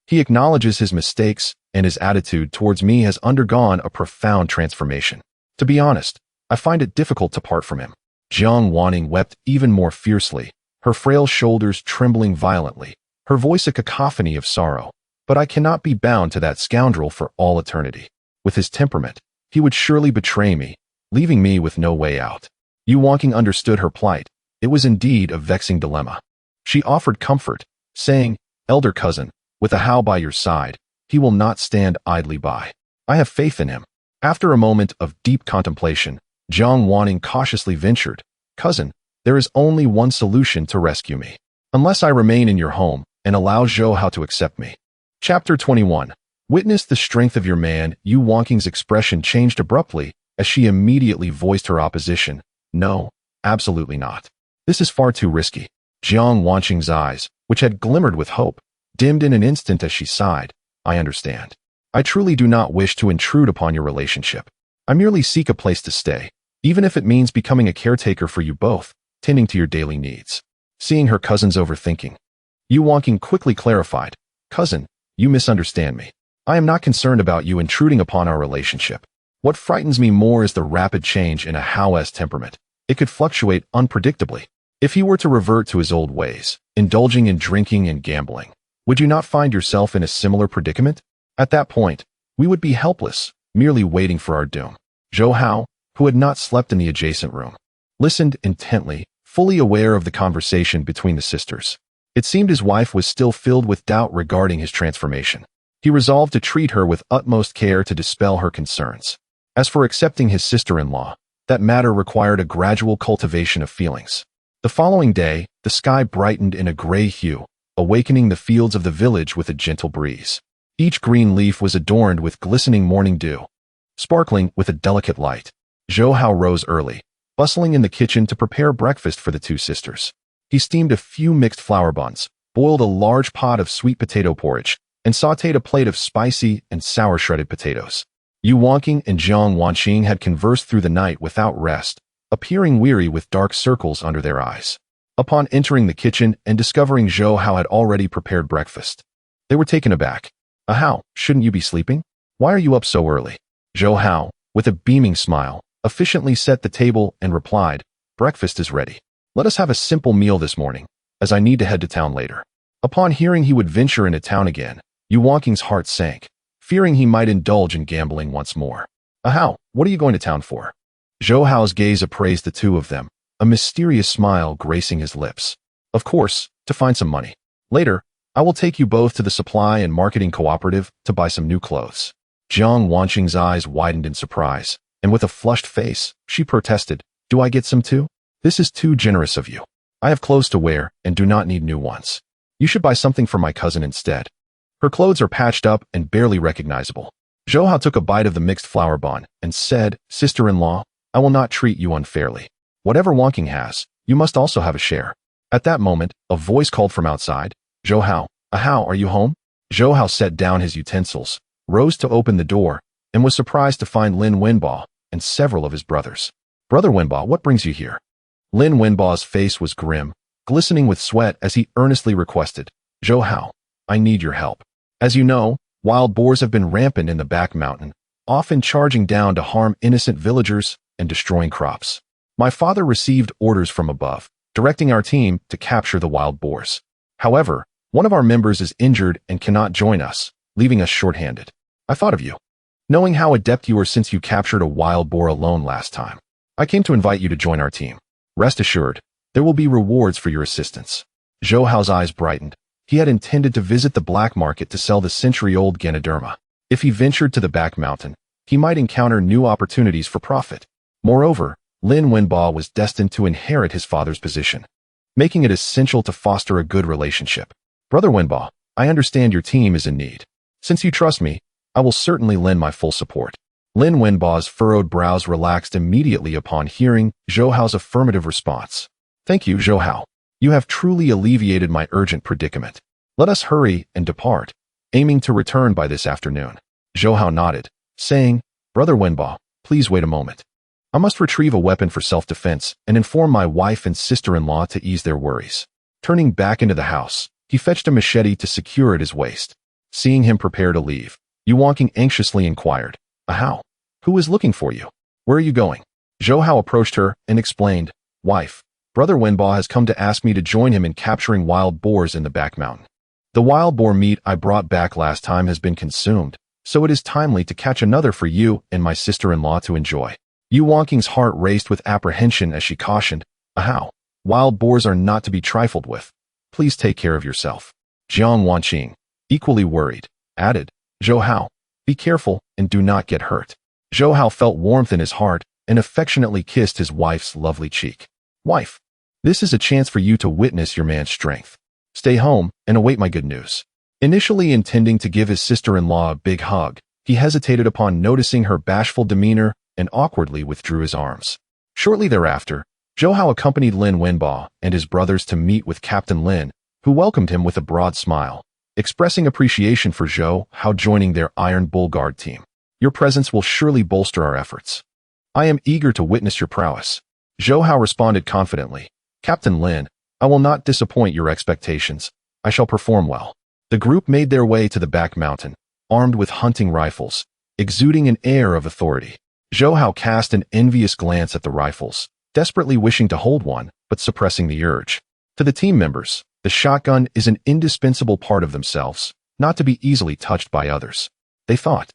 He acknowledges his mistakes, and his attitude towards me has undergone a profound transformation. To be honest, I find it difficult to part from him. Jiang Wanqing wept even more fiercely, her frail shoulders trembling violently, her voice a cacophony of sorrow. But I cannot be bound to that scoundrel for all eternity. With his temperament, he would surely betray me, leaving me with no way out. Yu Wanqing understood her plight. It was indeed a vexing dilemma. She offered comfort, saying, Elder cousin, with Hao by your side, he will not stand idly by. I have faith in him. After a moment of deep contemplation, Jiang Wanqing cautiously ventured, Cousin, there is only one solution to rescue me. Unless I remain in your home and allow Zhou Hao to accept me. Chapter 21. Witness the strength of your man. Yu Wanqing's expression changed abruptly as she immediately voiced her opposition. No, absolutely not. This is far too risky. Jiang Wanqing's eyes, which had glimmered with hope, dimmed in an instant as she sighed. I understand. I truly do not wish to intrude upon your relationship. I merely seek a place to stay, even if it means becoming a caretaker for you both, tending to your daily needs. Seeing her cousin's overthinking, Yu Wanqing quickly clarified, Cousin, you misunderstand me. I am not concerned about you intruding upon our relationship. What frightens me more is the rapid change in a Hao's temperament. It could fluctuate unpredictably. If he were to revert to his old ways, indulging in drinking and gambling, would you not find yourself in a similar predicament? At that point, we would be helpless, merely waiting for our doom. Zhou Hao, who had not slept in the adjacent room, listened intently, fully aware of the conversation between the sisters. It seemed his wife was still filled with doubt regarding his transformation. He resolved to treat her with utmost care to dispel her concerns. As for accepting his sister-in-law, that matter required a gradual cultivation of feelings. The following day, the sky brightened in a gray hue, awakening the fields of the village with a gentle breeze. Each green leaf was adorned with glistening morning dew, sparkling with a delicate light. Zhou Hao rose early, bustling in the kitchen to prepare breakfast for the two sisters. He steamed a few mixed flour buns, boiled a large pot of sweet potato porridge, and sautéed a plate of spicy and sour shredded potatoes. Yu Wanqing and Jiang Wanqing had conversed through the night without rest, appearing weary with dark circles under their eyes. Upon entering the kitchen and discovering Zhou Hao had already prepared breakfast, they were taken aback. Hao, shouldn't you be sleeping? Why are you up so early? Zhou Hao, with a beaming smile, efficiently set the table and replied, breakfast is ready. Let us have a simple meal this morning, as I need to head to town later. Upon hearing he would venture into town again, Yu Wanqing's heart sank, fearing he might indulge in gambling once more. Hao, what are you going to town for? Zhou Hao's gaze appraised the two of them, a mysterious smile gracing his lips. Of course, to find some money. Later, I will take you both to the supply and marketing cooperative to buy some new clothes. Jiang Wanqing's eyes widened in surprise, and with a flushed face, she protested, do I get some too? This is too generous of you. I have clothes to wear and do not need new ones. You should buy something for my cousin instead. Her clothes are patched up and barely recognizable. Zhou Hao took a bite of the mixed flour bun and said, sister-in-law, I will not treat you unfairly. Whatever Wanqing has, you must also have a share. At that moment, a voice called from outside, Zhou Hao, Hao, are you home? Zhou Hao set down his utensils, rose to open the door, and was surprised to find Lin Wenbo and several of his brothers. Brother Wenbo, what brings you here? Lin Wenbo's face was grim, glistening with sweat as he earnestly requested, Zhou Hao, I need your help. As you know, wild boars have been rampant in the back mountain, often charging down to harm innocent villagers and destroying crops. My father received orders from above, directing our team to capture the wild boars. However, one of our members is injured and cannot join us, leaving us short-handed. I thought of you. Knowing how adept you were since you captured a wild boar alone last time, I came to invite you to join our team. Rest assured, there will be rewards for your assistance. Zhou Hao's eyes brightened. He had intended to visit the black market to sell the century-old Ganoderma. If he ventured to the back mountain, he might encounter new opportunities for profit. Moreover, Lin Wenbo was destined to inherit his father's position, making it essential to foster a good relationship. Brother Wenbo, I understand your team is in need. Since you trust me, I will certainly lend my full support. Lin Wenbo's furrowed brows relaxed immediately upon hearing Zhou Hao's affirmative response. Thank you, Zhou Hao. You have truly alleviated my urgent predicament. Let us hurry and depart, aiming to return by this afternoon. Zhou Hao nodded, saying, Brother Wenbo, please wait a moment. I must retrieve a weapon for self-defense and inform my wife and sister-in-law to ease their worries. Turning back into the house, he fetched a machete to secure at his waist. Seeing him prepare to leave, Yu Wanqing anxiously inquired, Hao, who is looking for you? Where are you going? Zhou Hao approached her and explained, Wife, Brother Wenbo has come to ask me to join him in capturing wild boars in the back mountain. The wild boar meat I brought back last time has been consumed, so it is timely to catch another for you and my sister-in-law to enjoy. Yu Wanqing's heart raced with apprehension as she cautioned, Hao, wild boars are not to be trifled with. Please take care of yourself. Jiang Wanqing, equally worried, added, Zhou Hao, be careful and do not get hurt. Zhou Hao felt warmth in his heart and affectionately kissed his wife's lovely cheek. Wife, this is a chance for you to witness your man's strength. Stay home and await my good news. Initially intending to give his sister-in-law a big hug, he hesitated upon noticing her bashful demeanor and awkwardly withdrew his arms. Shortly thereafter, Zhou Hao accompanied Lin Wenbo and his brothers to meet with Captain Lin, who welcomed him with a broad smile, expressing appreciation for Zhou Hao joining their Iron Bull Guard team. Your presence will surely bolster our efforts. I am eager to witness your prowess. Zhou Hao responded confidently, Captain Lin, I will not disappoint your expectations. I shall perform well. The group made their way to the back mountain, armed with hunting rifles, exuding an air of authority. Zhou Hao cast an envious glance at the rifles, desperately wishing to hold one, but suppressing the urge. To the team members, the shotgun is an indispensable part of themselves, not to be easily touched by others. They thought,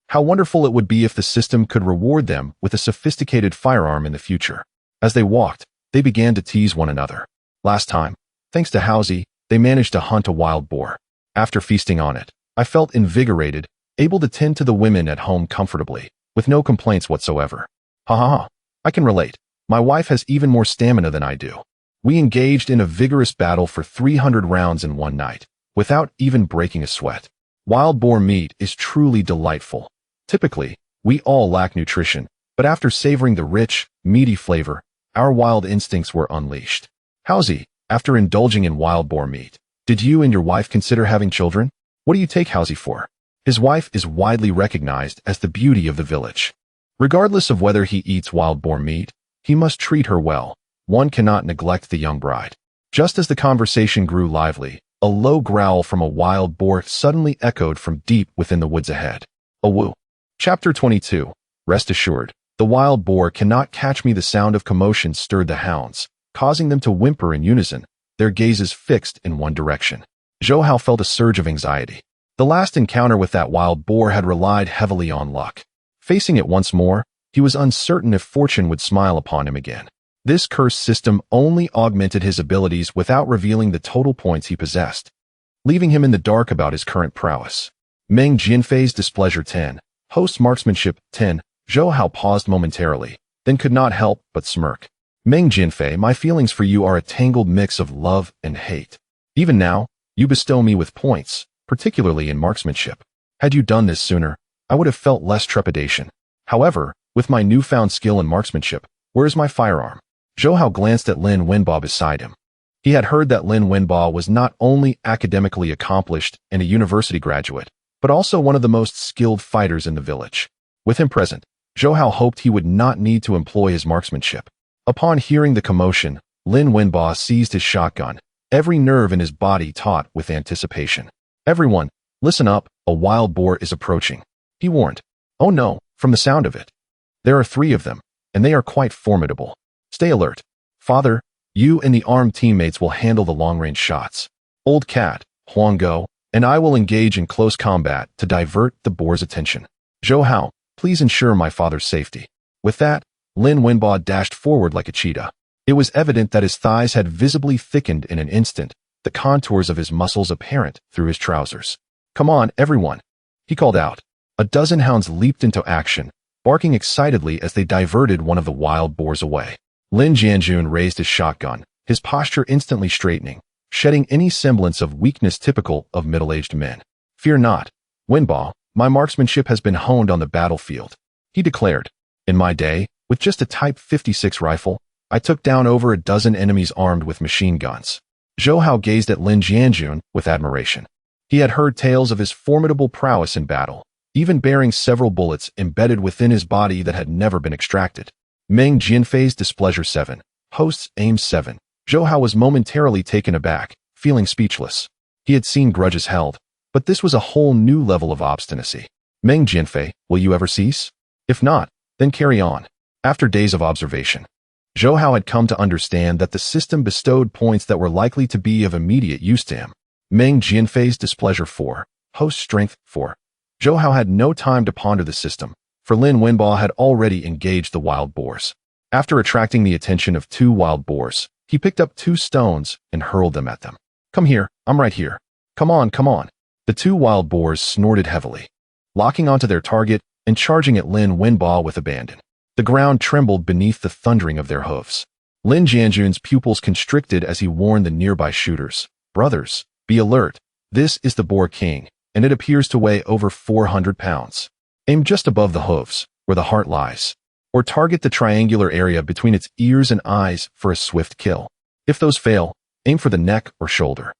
how wonderful it would be if the system could reward them with a sophisticated firearm in the future. As they walked, they began to tease one another. Last time, thanks to Hausi, they managed to hunt a wild boar. After feasting on it, I felt invigorated, able to tend to the women at home comfortably, with no complaints whatsoever. Ha ha ha, I can relate. My wife has even more stamina than I do. We engaged in a vigorous battle for 300 rounds in one night, without even breaking a sweat. Wild boar meat is truly delightful. Typically, we all lack nutrition, but after savoring the rich, meaty flavor, our wild instincts were unleashed. Hausi, after indulging in wild boar meat, did you and your wife consider having children? What do you take Hausi for? His wife is widely recognized as the beauty of the village. Regardless of whether he eats wild boar meat, he must treat her well. One cannot neglect the young bride. Just as the conversation grew lively, a low growl from a wild boar suddenly echoed from deep within the woods ahead. A woo. Chapter 22. Rest assured, the wild boar cannot catch me. The sound of commotion stirred the hounds, causing them to whimper in unison, their gazes fixed in one direction. Zhou Hao felt a surge of anxiety. The last encounter with that wild boar had relied heavily on luck. Facing it once more, he was uncertain if fortune would smile upon him again. This cursed system only augmented his abilities without revealing the total points he possessed, leaving him in the dark about his current prowess. Meng Jianfei's displeasure 10. Host's marksmanship 10. Zhou Hao paused momentarily, then could not help but smirk. Meng Jianfei, my feelings for you are a tangled mix of love and hate. Even now, you bestow me with points, particularly in marksmanship. Had you done this sooner, I would have felt less trepidation. However, with my newfound skill in marksmanship, where is my firearm? Zhou Hao glanced at Lin Wenbo beside him. He had heard that Lin Wenbo was not only academically accomplished and a university graduate, but also one of the most skilled fighters in the village. With him present, Zhou Hao hoped he would not need to employ his marksmanship. Upon hearing the commotion, Lin Wenbo seized his shotgun, every nerve in his body taut with anticipation. Everyone, listen up, a wild boar is approaching, he warned. Oh no, from the sound of it. There are 3 of them, and they are quite formidable. Stay alert. Father, you and the armed teammates will handle the long-range shots. Old Cat, Huanggo, and I will engage in close combat to divert the boar's attention. Zhou Hao, please ensure my father's safety. With that, Lin Wenbo dashed forward like a cheetah. It was evident that his thighs had visibly thickened in an instant, the contours of his muscles apparent through his trousers. Come on, everyone, he called out. A dozen hounds leaped into action, barking excitedly as they diverted one of the wild boars away. Lin Jianjun raised his shotgun, his posture instantly straightening, shedding any semblance of weakness typical of middle-aged men. Fear not, Wenbo, my marksmanship has been honed on the battlefield, he declared. In my day, with just a Type 56 rifle, I took down over a dozen enemies armed with machine guns. Zhou Hao gazed at Lin Jianjun with admiration. He had heard tales of his formidable prowess in battle, even bearing several bullets embedded within his body that had never been extracted. Meng Jianfei's displeasure 7. Host's aim 7. Zhou Hao was momentarily taken aback, feeling speechless. He had seen grudges held, but this was a whole new level of obstinacy. Meng Jianfei, will you ever cease? If not, then carry on. After days of observation, Zhou Hao had come to understand that the system bestowed points that were likely to be of immediate use to him. Meng Jianfei's displeasure 4. Host strength 4. Zhou Hao had no time to ponder the system, for Lin Wenbo had already engaged the wild boars. After attracting the attention of 2 wild boars, he picked up 2 stones and hurled them at them. Come here, I'm right here. Come on, come on. The 2 wild boars snorted heavily, locking onto their target and charging at Lin Wenbo with abandon. The ground trembled beneath the thundering of their hooves. Lin Jianjun's pupils constricted as he warned the nearby shooters. Brothers, be alert. This is the Boar King, and it appears to weigh over 400 pounds. Aim just above the hooves, where the heart lies, or target the triangular area between its ears and eyes for a swift kill. If those fail, aim for the neck or shoulder.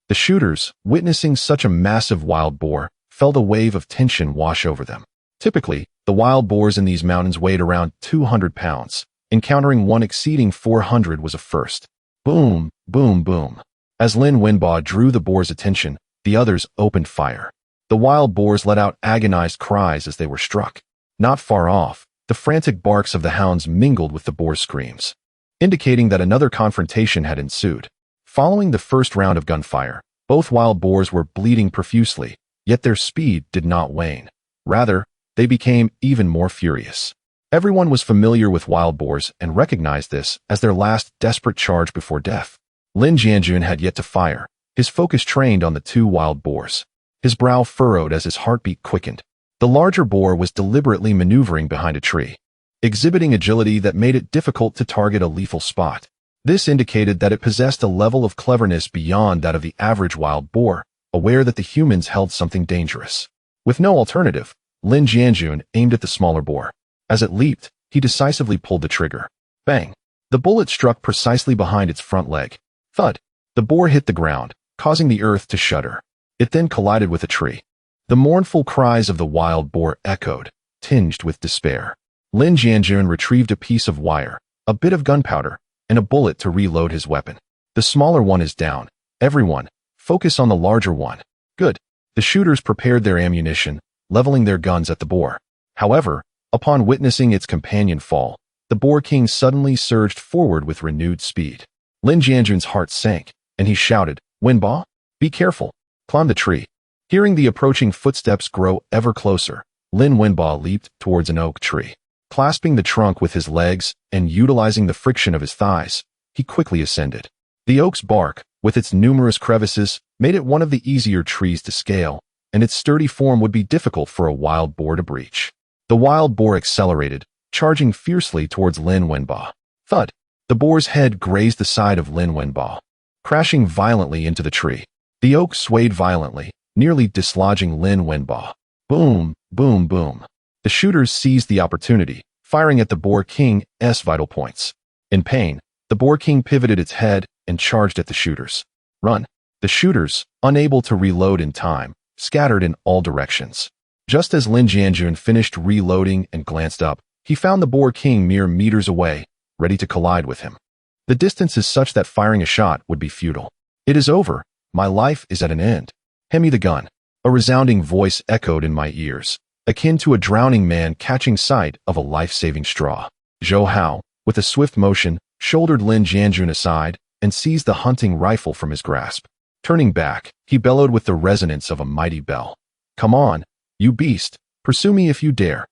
The shooters, witnessing such a massive wild boar, felt a wave of tension wash over them. Typically, the wild boars in these mountains weighed around 200 pounds. Encountering one exceeding 400 was a first. Boom, boom, boom. As Lin Wenbo drew the boar's attention, the others opened fire. The wild boars let out agonized cries as they were struck. Not far off, The frantic barks of the hounds mingled with the boar's screams, indicating that another confrontation had ensued. Following the first round of gunfire, both wild boars were bleeding profusely, yet their speed did not wane. Rather, they became even more furious. Everyone was familiar with wild boars and recognized this as their last desperate charge before death. Lin Jianjun had yet to fire, his focus trained on the two wild boars. His brow furrowed as his heartbeat quickened. The larger boar was deliberately maneuvering behind a tree, exhibiting agility that made it difficult to target a lethal spot. This indicated that it possessed a level of cleverness beyond that of the average wild boar, aware that the humans held something dangerous. With no alternative, Lin Jianjun aimed at the smaller boar. As it leaped, he decisively pulled the trigger. Bang! The bullet struck precisely behind its front leg. Thud! The boar hit the ground, causing the earth to shudder. It then collided with a tree. The mournful cries of the wild boar echoed, tinged with despair. Lin Jianjun retrieved a piece of wire, a bit of gunpowder, and a bullet to reload his weapon. The smaller one is down. Everyone, focus on the larger one. Good. The shooters prepared their ammunition, leveling their guns at the boar. However, upon witnessing its companion fall, the boar king suddenly surged forward with renewed speed. Lin Jianjun's heart sank, and he shouted, "Wenba, be careful. Climb the tree." Hearing the approaching footsteps grow ever closer, Lin Wenba leaped towards an oak tree. Clasping the trunk with his legs and utilizing the friction of his thighs, he quickly ascended. The oak's bark, with its numerous crevices, made it one of the easier trees to scale, and its sturdy form would be difficult for a wild boar to breach. The wild boar accelerated, charging fiercely towards Lin Wenba. Thud! The boar's head grazed the side of Lin Wenba, crashing violently into the tree. The oak swayed violently, nearly dislodging Lin Wenba. Boom, boom, boom. The shooters seized the opportunity, firing at the boar king's vital points. In pain, the boar king pivoted its head and charged at the shooters. Run! The shooters, unable to reload in time, scattered in all directions. Just as Lin Jianjun finished reloading and glanced up, he found the boar king mere meters away, ready to collide with him. The distance is such that firing a shot would be futile. "It is over. My life is at an end. Hand me the gun." A resounding voice echoed in my ears, akin to a drowning man catching sight of a life-saving straw. Zhou Hao, with a swift motion, shouldered Lin Jianjun aside and seized the hunting rifle from his grasp. Turning back, he bellowed with the resonance of a mighty bell. "Come on, you beast, pursue me if you dare."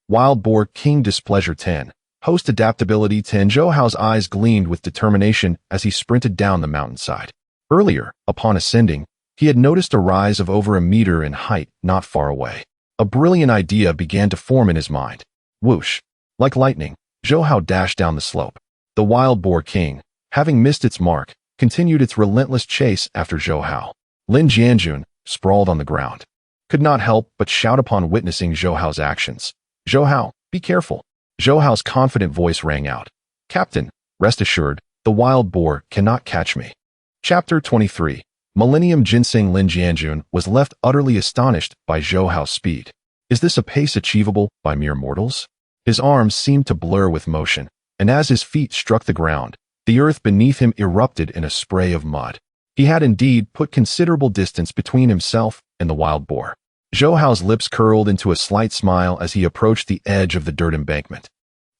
Wild Boar King Displeasure 10. Host Adaptability 10. Zhou Hao's eyes gleamed with determination as he sprinted down the mountainside. Earlier, upon ascending, he had noticed a rise of over a meter in height not far away. A brilliant idea began to form in his mind. Whoosh! Like lightning, Zhou Hao dashed down the slope. The Wild Boar King, having missed its mark, continued its relentless chase after Zhou Hao. Lin Jianjun, sprawled on the ground, could not help but shout upon witnessing Zhou Hao's actions. "Zhou Hao, be careful." Zhou Hao's confident voice rang out. "Captain, rest assured, the wild boar cannot catch me." Chapter 23. Millennium Ginseng. Lin Jianjun was left utterly astonished by Zhou Hao's speed. Is this a pace achievable by mere mortals? His arms seemed to blur with motion, and as his feet struck the ground, the earth beneath him erupted in a spray of mud. He had indeed put considerable distance between himself and the wild boar. Zhou Hao's lips curled into a slight smile as he approached the edge of the dirt embankment.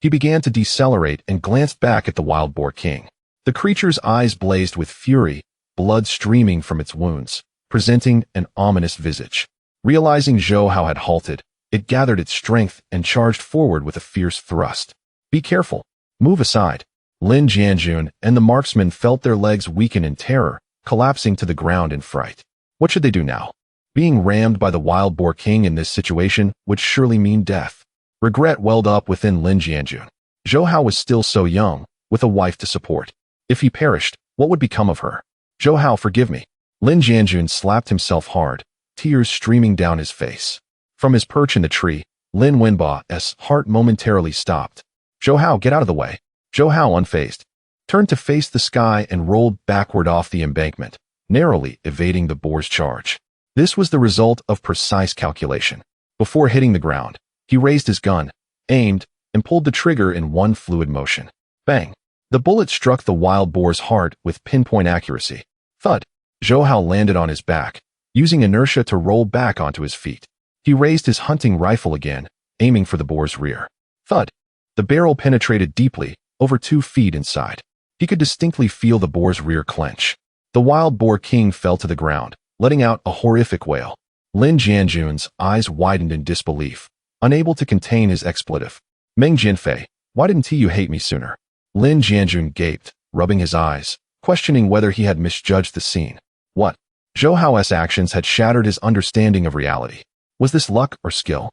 He began to decelerate and glanced back at the Wild Boar King. The creature's eyes blazed with fury, blood streaming from its wounds, presenting an ominous visage. Realizing Zhou Hao had halted, it gathered its strength and charged forward with a fierce thrust. "Be careful. Move aside." Lin Jianjun and the marksman felt their legs weaken in terror, collapsing to the ground in fright. What should they do now? Being rammed by the Wild Boar King in this situation would surely mean death. Regret welled up within Lin Jianjun. Zhou Hao was still so young, with a wife to support. If he perished, what would become of her? "Zhou Hao, forgive me." Lin Jianjun slapped himself hard, tears streaming down his face. From his perch in the tree, Lin Wenba's heart momentarily stopped. "Zhou Hao, get out of the way." Zhou Hao, unfazed, turned to face the sky and rolled backward off the embankment, narrowly evading the boar's charge. This was the result of precise calculation. Before hitting the ground, he raised his gun, aimed, and pulled the trigger in one fluid motion. Bang! The bullet struck the wild boar's heart with pinpoint accuracy. Thud! Zhou Hao landed on his back, using inertia to roll back onto his feet. He raised his hunting rifle again, aiming for the boar's rear. Thud. The barrel penetrated deeply, over 2 feet inside. He could distinctly feel the boar's rear clench. The wild boar king fell to the ground, letting out a horrific wail. Lin Jianjun's eyes widened in disbelief, unable to contain his expletive. Meng Jinfei, why didn't you hate me sooner? Lin Jianjun gaped, rubbing his eyes, questioning whether he had misjudged the scene. What? Zhou Hao's actions had shattered his understanding of reality. Was this luck or skill?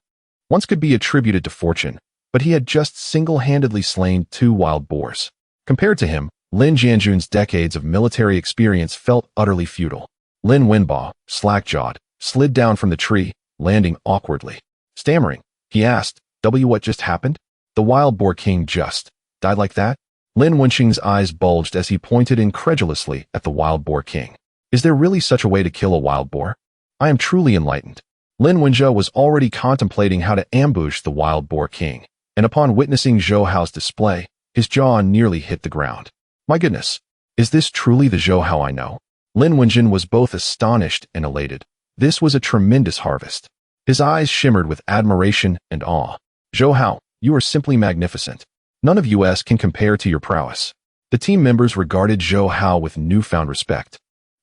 Once could be attributed to fortune, but he had just single-handedly slain 2 wild boars. Compared to him, Lin Jianjun's decades of military experience felt utterly futile. Lin Wenbo, slack-jawed, slid down from the tree, landing awkwardly. Stammering, he asked, what just happened? The wild boar king just died like that? Lin Wenxing's eyes bulged as he pointed incredulously at the wild boar king. Is there really such a way to kill a wild boar? I am truly enlightened. Lin Wenzhou was already contemplating how to ambush the wild boar king, and upon witnessing Zhou Hao's display, his jaw nearly hit the ground. My goodness, is this truly the Zhou Hao I know? Lin Wenjin was both astonished and elated. This was a tremendous harvest. His eyes shimmered with admiration and awe. Zhou Hao, you are simply magnificent. None of us can compare to your prowess. The team members regarded Zhou Hao with newfound respect,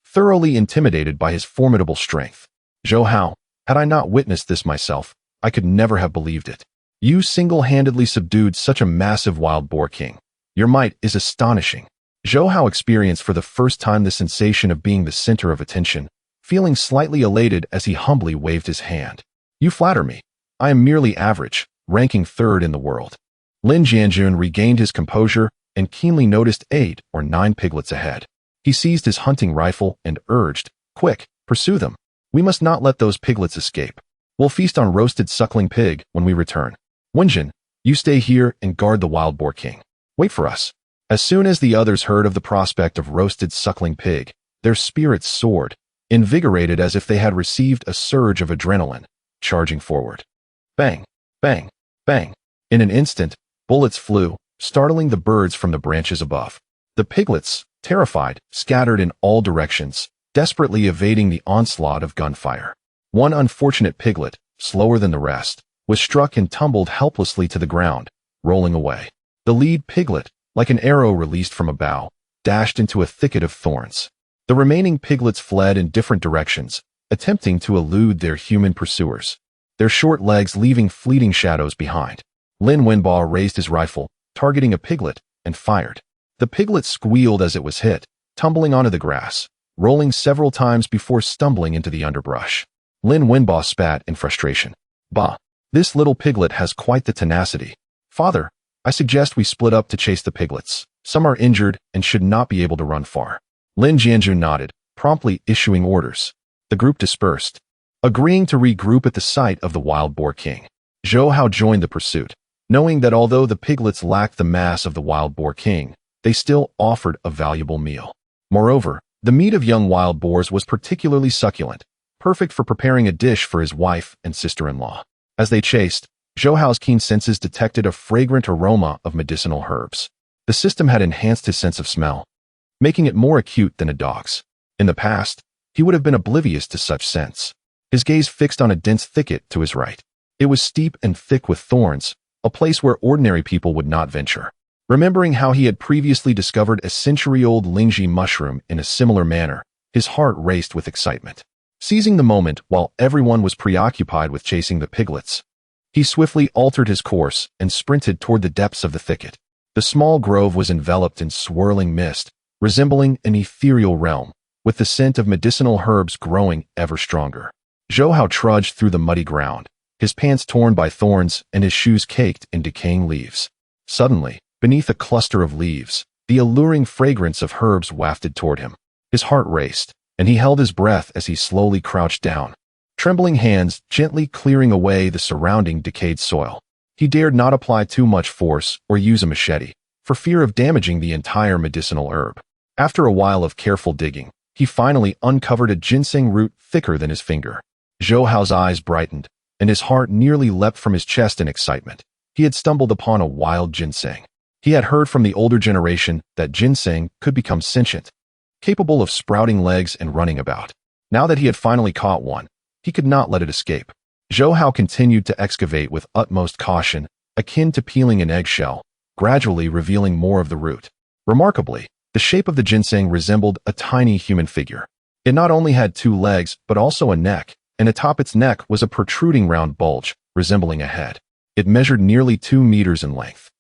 thoroughly intimidated by his formidable strength. Zhou Hao, had I not witnessed this myself, I could never have believed it. You single-handedly subdued such a massive wild boar king. Your might is astonishing. Zhou Hao experienced for the first time the sensation of being the center of attention, feeling slightly elated as he humbly waved his hand. You flatter me. I am merely average, ranking 3rd in the world. Lin Jianjun regained his composure and keenly noticed 8 or 9 piglets ahead. He seized his hunting rifle and urged, quick, pursue them. We must not let those piglets escape. We'll feast on roasted suckling pig when we return. Wenjin, you stay here and guard the wild boar king. Wait for us. As soon as the others heard of the prospect of roasted suckling pig, their spirits soared, invigorated as if they had received a surge of adrenaline, charging forward. Bang, bang, bang. In an instant, bullets flew, startling the birds from the branches above. The piglets, terrified, scattered in all directions, desperately evading the onslaught of gunfire. One unfortunate piglet, slower than the rest, was struck and tumbled helplessly to the ground, rolling away. The lead piglet, like an arrow released from a bow, dashed into a thicket of thorns. The remaining piglets fled in different directions, attempting to elude their human pursuers, their short legs leaving fleeting shadows behind. Lin Wenbo raised his rifle, targeting a piglet, and fired. The piglet squealed as it was hit, tumbling onto the grass, rolling several times before stumbling into the underbrush. Lin Wenbo spat in frustration. Bah, this little piglet has quite the tenacity. Father, I suggest we split up to chase the piglets. Some are injured and should not be able to run far. Lin Jianjun nodded, promptly issuing orders. The group dispersed, agreeing to regroup at the site of the wild boar king. Zhou Hao joined the pursuit, knowing that although the piglets lacked the mass of the wild boar king, they still offered a valuable meal. Moreover, the meat of young wild boars was particularly succulent, perfect for preparing a dish for his wife and sister-in-law. As they chased, Zhou Hao's keen senses detected a fragrant aroma of medicinal herbs. The system had enhanced his sense of smell, making it more acute than a dog's. In the past, he would have been oblivious to such scents. His gaze fixed on a dense thicket to his right. It was steep and thick with thorns, a place where ordinary people would not venture. Remembering how he had previously discovered a century-old Lingji mushroom in a similar manner, his heart raced with excitement. Seizing the moment while everyone was preoccupied with chasing the piglets, he swiftly altered his course and sprinted toward the depths of the thicket. The small grove was enveloped in swirling mist, resembling an ethereal realm, with the scent of medicinal herbs growing ever stronger. Zhou Hao trudged through the muddy ground, his pants torn by thorns and his shoes caked in decaying leaves. Suddenly, beneath a cluster of leaves, the alluring fragrance of herbs wafted toward him. His heart raced, and he held his breath as he slowly crouched down, trembling hands gently clearing away the surrounding decayed soil. He dared not apply too much force or use a machete, for fear of damaging the entire medicinal herb. After a while of careful digging, he finally uncovered a ginseng root thicker than his finger. Zhou Hao's eyes brightened, and his heart nearly leapt from his chest in excitement. He had stumbled upon a wild ginseng. He had heard from the older generation that ginseng could become sentient, capable of sprouting legs and running about. Now that he had finally caught one, he could not let it escape. Zhou Hao continued to excavate with utmost caution, akin to peeling an eggshell, gradually revealing more of the root. Remarkably, the shape of the ginseng resembled a tiny human figure. It not only had 2 legs, but also a neck, and atop its neck was a protruding round bulge, resembling a head. It measured nearly 2 meters in length.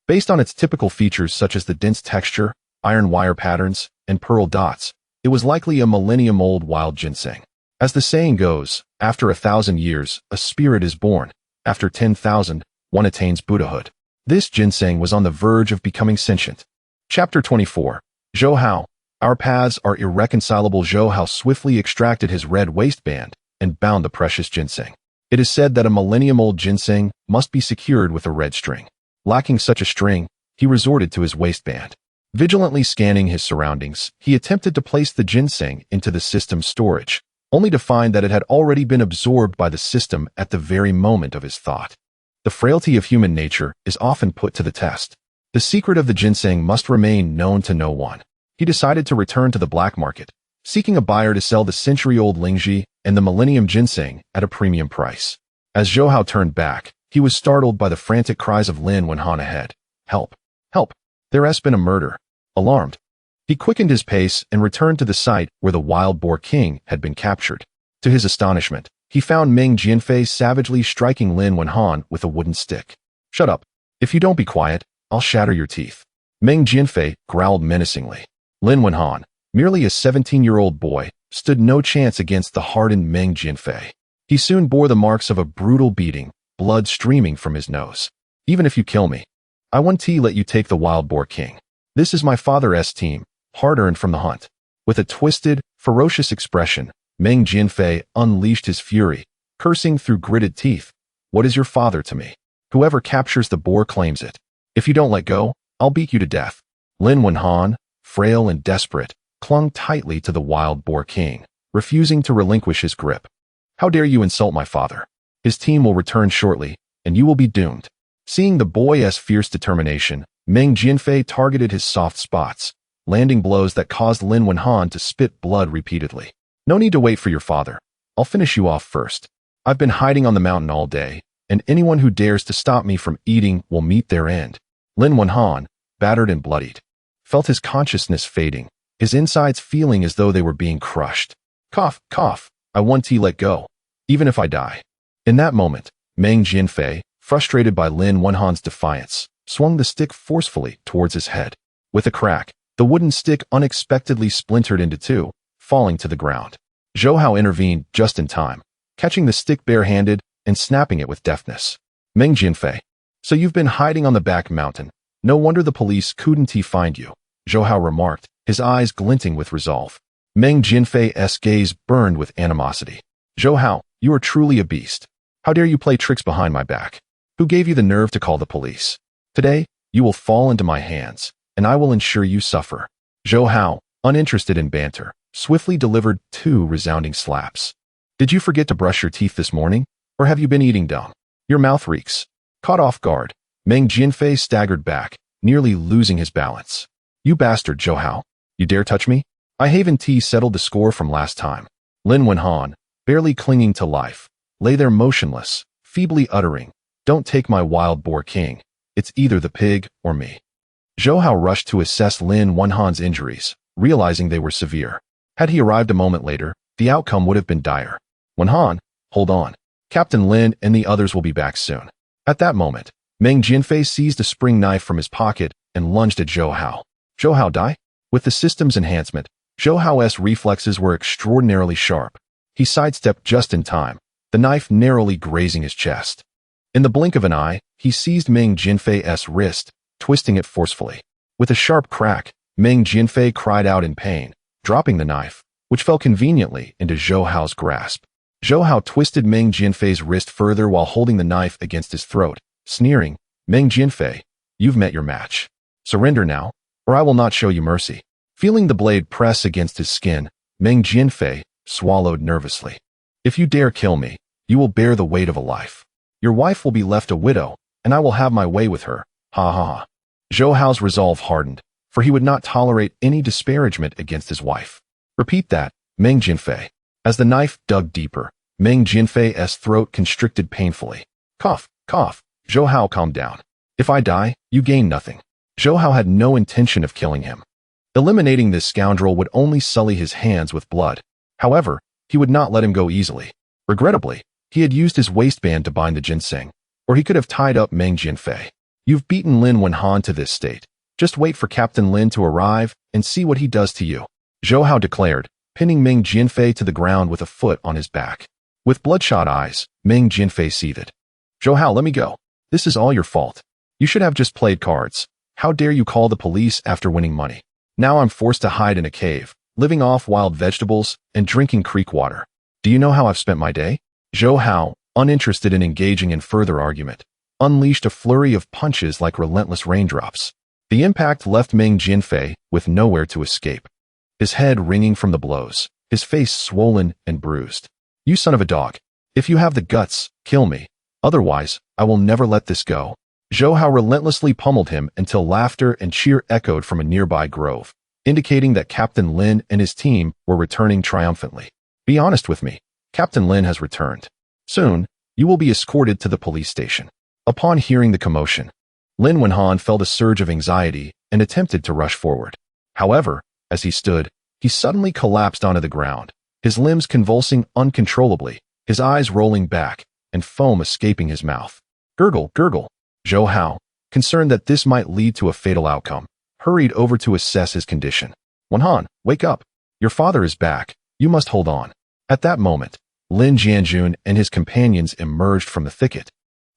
Based on its typical features such as the dense texture, iron wire patterns, and pearl dots, it was likely a millennium-old wild ginseng. As the saying goes, after 1,000 years, a spirit is born. After 10,000, one attains Buddhahood. This ginseng was on the verge of becoming sentient. Chapter 24. Zhou Hao. Our paths are irreconcilable. Zhou Hao swiftly extracted his red waistband and bound the precious ginseng. It is said that a millennium-old ginseng must be secured with a red string. Lacking such a string, he resorted to his waistband. Vigilantly scanning his surroundings, he attempted to place the ginseng into the system's storage, only to find that it had already been absorbed by the system at the very moment of his thought. The frailty of human nature is often put to the test. The secret of the ginseng must remain known to no one. He decided to return to the black market, seeking a buyer to sell the century-old Lingji and the millennium ginseng at a premium price. As Zhou Hao turned back, he was startled by the frantic cries of Lin Wenhan ahead. Help! Help! There has been a murder. Alarmed, he quickened his pace and returned to the site where the wild boar king had been captured. To his astonishment, he found Meng Jianfei savagely striking Lin Wenhan with a wooden stick. Shut up. If you don't be quiet, I'll shatter your teeth. Meng Jianfei growled menacingly. Lin Wenhan, merely a 17-year-old boy, stood no chance against the hardened Meng Jianfei. He soon bore the marks of a brutal beating, blood streaming from his nose. Even if you kill me, I won't let you take the wild boar king. This is my father's team, hard-earned from the hunt. With a twisted, ferocious expression, Meng Jianfei unleashed his fury, cursing through gritted teeth. What is your father to me? Whoever captures the boar claims it. If you don't let go, I'll beat you to death. Lin Wenhan, frail and desperate, clung tightly to the wild boar king, refusing to relinquish his grip. How dare you insult my father? His team will return shortly, and you will be doomed. Seeing the boy's fierce determination, Meng Jianfei targeted his soft spots, landing blows that caused Lin Wenhan to spit blood repeatedly. No need to wait for your father. I'll finish you off first. I've been hiding on the mountain all day, and anyone who dares to stop me from eating will meet their end. Lin Wenhan, battered and bloodied, felt his consciousness fading, his insides feeling as though they were being crushed. Cough, cough, I want to let go, even if I die. In that moment, Meng Jianfei, frustrated by Lin Wenhan's defiance, swung the stick forcefully towards his head. With a crack, the wooden stick unexpectedly splintered into 2, falling to the ground. Zhou Hao intervened just in time, catching the stick bare-handed and snapping it with deftness. Meng Jianfei, so you've been hiding on the back mountain. No wonder the police couldn't find you, Zhou Hao remarked, his eyes glinting with resolve. Meng Jianfei's gaze burned with animosity. Zhou Hao, you are truly a beast. How dare you play tricks behind my back? Who gave you the nerve to call the police? Today, you will fall into my hands, and I will ensure you suffer. Zhou Hao, uninterested in banter, swiftly delivered 2 resounding slaps. Did you forget to brush your teeth this morning? Or have you been eating dung? Your mouth reeks. Caught off guard, Meng Jianfei staggered back, nearly losing his balance. You bastard, Zhou Hao. You dare touch me? I haven't settled the score from last time. Lin Wenhan, barely clinging to life, lay there motionless, feebly uttering, Don't take my wild boar king. It's either the pig or me. Zhou Hao rushed to assess Lin Wenhan's injuries, realizing they were severe. Had he arrived a moment later, the outcome would have been dire. Wenhan, hold on. Captain Lin and the others will be back soon. At that moment, Meng Jianfei seized a spring knife from his pocket and lunged at Zhou Hao. Zhou Hao die? With the system's enhancement, Zhou Hao's reflexes were extraordinarily sharp. He sidestepped just in time, the knife narrowly grazing his chest. In the blink of an eye, he seized Meng Jianfei's wrist, twisting it forcefully. With a sharp crack, Meng Jianfei cried out in pain, dropping the knife, which fell conveniently into Zhou Hao's grasp. Zhou Hao twisted Meng Jianfei's wrist further while holding the knife against his throat, sneering, Meng Jianfei, you've met your match. Surrender now, or I will not show you mercy. Feeling the blade press against his skin, Meng Jianfei swallowed nervously. If you dare kill me, you will bear the weight of a life. Your wife will be left a widow, and I will have my way with her. Ha ha ha. Zhou Hao's resolve hardened, for he would not tolerate any disparagement against his wife. Repeat that, Meng Jianfei. As the knife dug deeper, Meng Jianfei's throat constricted painfully. Cough, cough, Zhou Hao calmed down. If I die, you gain nothing. Zhou Hao had no intention of killing him. Eliminating this scoundrel would only sully his hands with blood. However, he would not let him go easily. Regrettably, he had used his waistband to bind the ginseng, or he could have tied up Meng Jianfei. You've beaten Lin Wenhan to this state. Just wait for Captain Lin to arrive and see what he does to you, Zhou Hao declared, pinning Meng Jianfei to the ground with a foot on his back. With bloodshot eyes, Meng Jianfei seethed. Zhou Hao, let me go. This is all your fault. You should have just played cards. How dare you call the police after winning money? Now I'm forced to hide in a cave, living off wild vegetables and drinking creek water. Do you know how I've spent my day? Zhou Hao, uninterested in engaging in further argument, unleashed a flurry of punches like relentless raindrops. The impact left Meng Jianfei with nowhere to escape. His head ringing from the blows, his face swollen and bruised. You son of a dog. If you have the guts, kill me. Otherwise, I will never let this go. Zhou Hao relentlessly pummeled him until laughter and cheer echoed from a nearby grove, indicating that Captain Lin and his team were returning triumphantly. Be honest with me. Captain Lin has returned. Soon, you will be escorted to the police station. Upon hearing the commotion, Lin Wenhan felt a surge of anxiety and attempted to rush forward. However, as he stood, he suddenly collapsed onto the ground, his limbs convulsing uncontrollably, his eyes rolling back, and foam escaping his mouth. Gurgle, gurgle. Zhou Hao, concerned that this might lead to a fatal outcome, hurried over to assess his condition. Wenhan, wake up. Your father is back. You must hold on. At that moment, Lin Jianjun and his companions emerged from the thicket,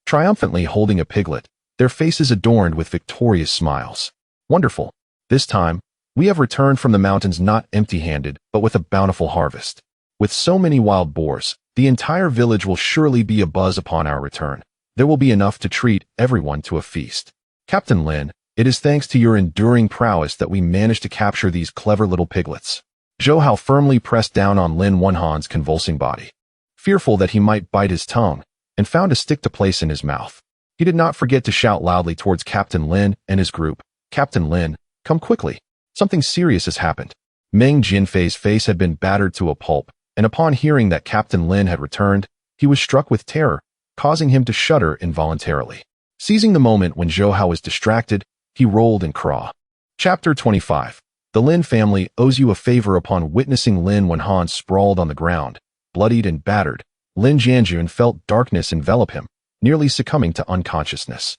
triumphantly holding a piglet, their faces adorned with victorious smiles. Wonderful. This time, we have returned from the mountains not empty-handed, but with a bountiful harvest. With so many wild boars, the entire village will surely be abuzz upon our return. There will be enough to treat everyone to a feast. Captain Lin, it is thanks to your enduring prowess that we managed to capture these clever little piglets. Zhou Hao firmly pressed down on Lin Wenhan's convulsing body, fearful that he might bite his tongue, and found a stick to place in his mouth. He did not forget to shout loudly towards Captain Lin and his group. Captain Lin, come quickly. Something serious has happened. Meng Jianfei's face had been battered to a pulp, and upon hearing that Captain Lin had returned, he was struck with terror, causing him to shudder involuntarily. Seizing the moment when Zhou Hao was distracted, he rolled in craw. Chapter 25. The Lin family owes you a favor. Upon witnessing Lin Wenhan sprawled on the ground, bloodied and battered, Lin Jianjun felt darkness envelop him, nearly succumbing to unconsciousness.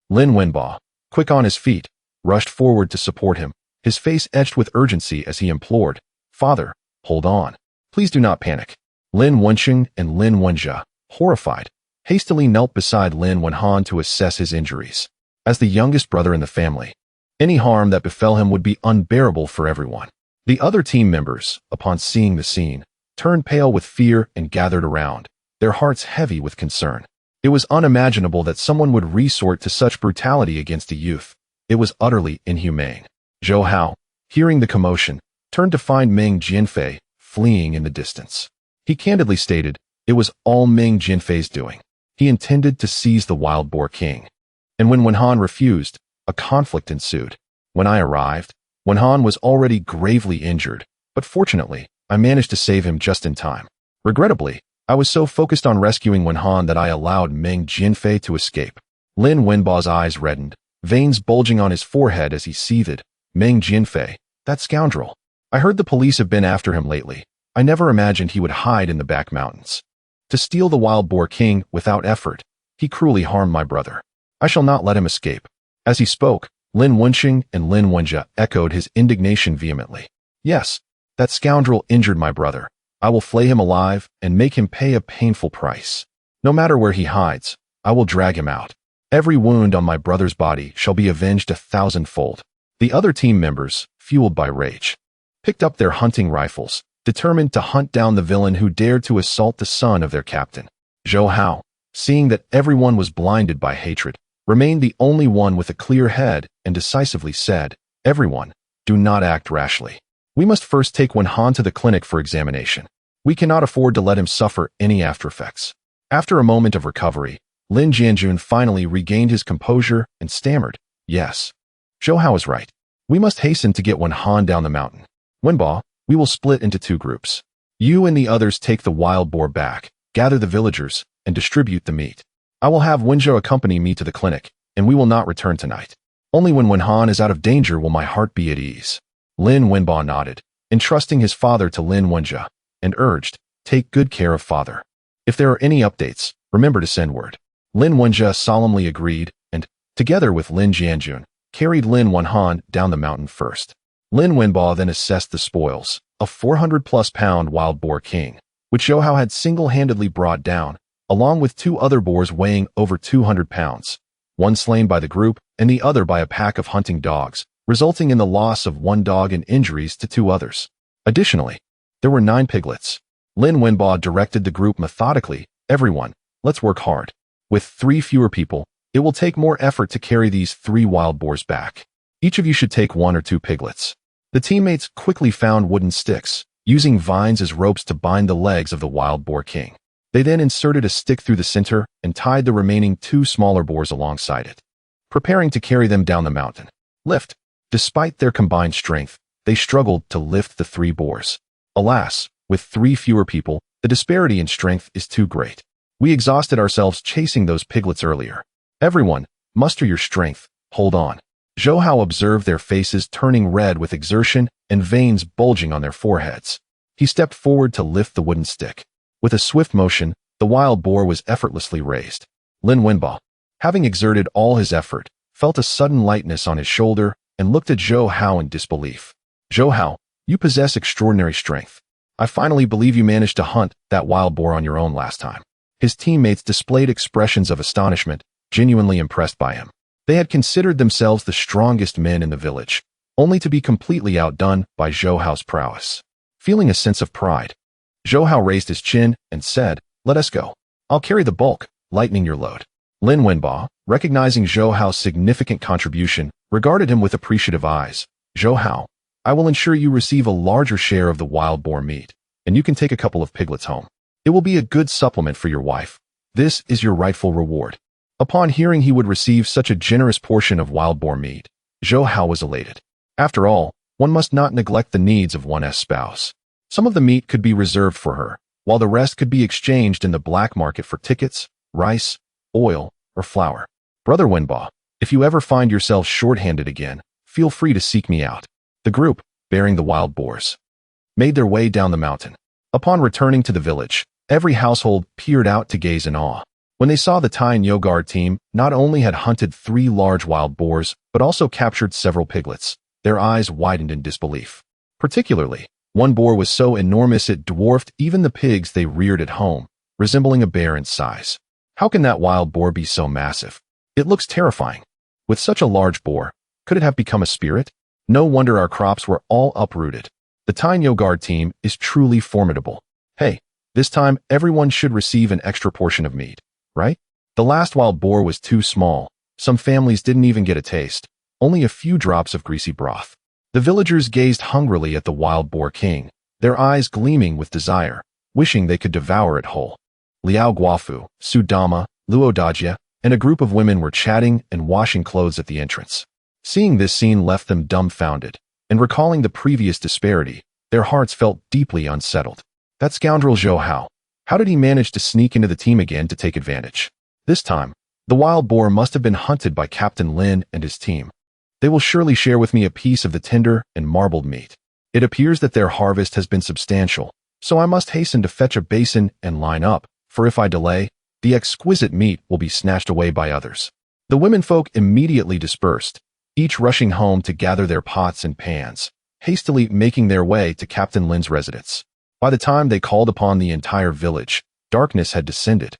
Lin Wenba, quick on his feet, rushed forward to support him, his face etched with urgency as he implored, Father, hold on. Please do not panic. Lin Wenxing and Lin Wenjia, horrified, hastily knelt beside Lin Wenhan to assess his injuries. As the youngest brother in the family, any harm that befell him would be unbearable for everyone. The other team members, upon seeing the scene, turned pale with fear and gathered around, their hearts heavy with concern. It was unimaginable that someone would resort to such brutality against a youth. It was utterly inhumane. Zhou Hao, hearing the commotion, turned to find Meng Jianfei fleeing in the distance. He candidly stated, it was all Meng Jianfei's doing. He intended to seize the wild boar king. And when Wenhan refused, a conflict ensued. When I arrived, Wenhan was already gravely injured, but fortunately, I managed to save him just in time. Regrettably, I was so focused on rescuing Wenhan that I allowed Meng Jianfei to escape. Lin Wenba's eyes reddened, veins bulging on his forehead as he seethed. Meng Jianfei, that scoundrel. I heard the police have been after him lately. I never imagined he would hide in the back mountains to steal the wild boar king without effort. He cruelly harmed my brother. I shall not let him escape. As he spoke, Lin Wenxing and Lin Wenjia echoed his indignation vehemently. Yes, that scoundrel injured my brother. I will flay him alive and make him pay a painful price. No matter where he hides, I will drag him out. Every wound on my brother's body shall be avenged 1,000-fold. The other team members, fueled by rage, picked up their hunting rifles, determined to hunt down the villain who dared to assault the son of their captain. Zhou Hao, seeing that everyone was blinded by hatred, remained the only one with a clear head and decisively said, Everyone, do not act rashly. We must first take Wenhan to the clinic for examination. We cannot afford to let him suffer any aftereffects. After a moment of recovery, Lin Jianjun finally regained his composure and stammered, Yes. Zhou Hao is right. We must hasten to get Wenhan down the mountain. Wenba, we will split into 2 groups. You and the others take the wild boar back, gather the villagers, and distribute the meat. I will have Wenjia accompany me to the clinic, and we will not return tonight. Only when Wenhan is out of danger will my heart be at ease. Lin Wenba nodded, entrusting his father to Lin Wenjia, and urged, take good care of father. If there are any updates, remember to send word. Lin Wenjia solemnly agreed, and, together with Lin Jianjun, carried Lin Wenhan down the mountain first. Lin Wenba then assessed the spoils, a 400-plus pound wild boar king, which Zhou Hao had single-handedly brought down, along with 2 other boars weighing over 200 pounds, one slain by the group and the other by a pack of hunting dogs, resulting in the loss of 1 dog and injuries to 2 others. Additionally, there were 9 piglets. Lin Wenba directed the group methodically, everyone, let's work hard. With 3 fewer people, it will take more effort to carry these 3 wild boars back. Each of you should take 1 or 2 piglets. The teammates quickly found wooden sticks, using vines as ropes to bind the legs of the wild boar king. They then inserted a stick through the center and tied the remaining 2 smaller boars alongside it, preparing to carry them down the mountain. Lift. Despite their combined strength, they struggled to lift the 3 boars. Alas, with 3 fewer people, the disparity in strength is too great. We exhausted ourselves chasing those piglets earlier. Everyone, muster your strength, hold on. Zhou Hao observed their faces turning red with exertion and veins bulging on their foreheads. He stepped forward to lift the wooden stick. With a swift motion, the wild boar was effortlessly raised. Lin Wenba, having exerted all his effort, felt a sudden lightness on his shoulder and looked at Zhou Hao in disbelief. Zhou Hao, you possess extraordinary strength. I finally believe you managed to hunt that wild boar on your own last time. His teammates displayed expressions of astonishment, genuinely impressed by him. They had considered themselves the strongest men in the village, only to be completely outdone by Zhou Hao's prowess. Feeling a sense of pride, Zhou Hao raised his chin and said, let us go. I'll carry the bulk, lightening your load. Lin Wenba, recognizing Zhou Hao's significant contribution, regarded him with appreciative eyes. Zhou Hao, I will ensure you receive a larger share of the wild boar meat, and you can take a couple of piglets home. It will be a good supplement for your wife. This is your rightful reward. Upon hearing he would receive such a generous portion of wild boar meat, Zhou Hao was elated. After all, one must not neglect the needs of one's spouse. Some of the meat could be reserved for her, while the rest could be exchanged in the black market for tickets, rice, oil, or flour. Brother Wenba, if you ever find yourself short-handed again, feel free to seek me out. The group, bearing the wild boars, made their way down the mountain. Upon returning to the village, every household peered out to gaze in awe. When they saw the Timid team not only had hunted 3 large wild boars, but also captured several piglets, their eyes widened in disbelief. Particularly, one boar was so enormous it dwarfed even the pigs they reared at home, resembling a bear in size. How can that wild boar be so massive? It looks terrifying. With such a large boar, could it have become a spirit? No wonder our crops were all uprooted. The Timid team is truly formidable. Hey, this time everyone should receive an extra portion of meat. Right? The last wild boar was too small. Some families didn't even get a taste, only a few drops of greasy broth. The villagers gazed hungrily at the wild boar king, their eyes gleaming with desire, wishing they could devour it whole. Liao Guofu, Su Dama, Luo Dajia, and a group of women were chatting and washing clothes at the entrance. Seeing this scene left them dumbfounded, and recalling the previous disparity, their hearts felt deeply unsettled. That scoundrel Zhou Hao. How did he manage to sneak into the team again to take advantage? This time, the wild boar must have been hunted by Captain Lin and his team. They will surely share with me a piece of the tender and marbled meat. It appears that their harvest has been substantial, so I must hasten to fetch a basin and line up, for if I delay, the exquisite meat will be snatched away by others. The womenfolk immediately dispersed, each rushing home to gather their pots and pans, hastily making their way to Captain Lin's residence. By the time they called upon the entire village, darkness had descended,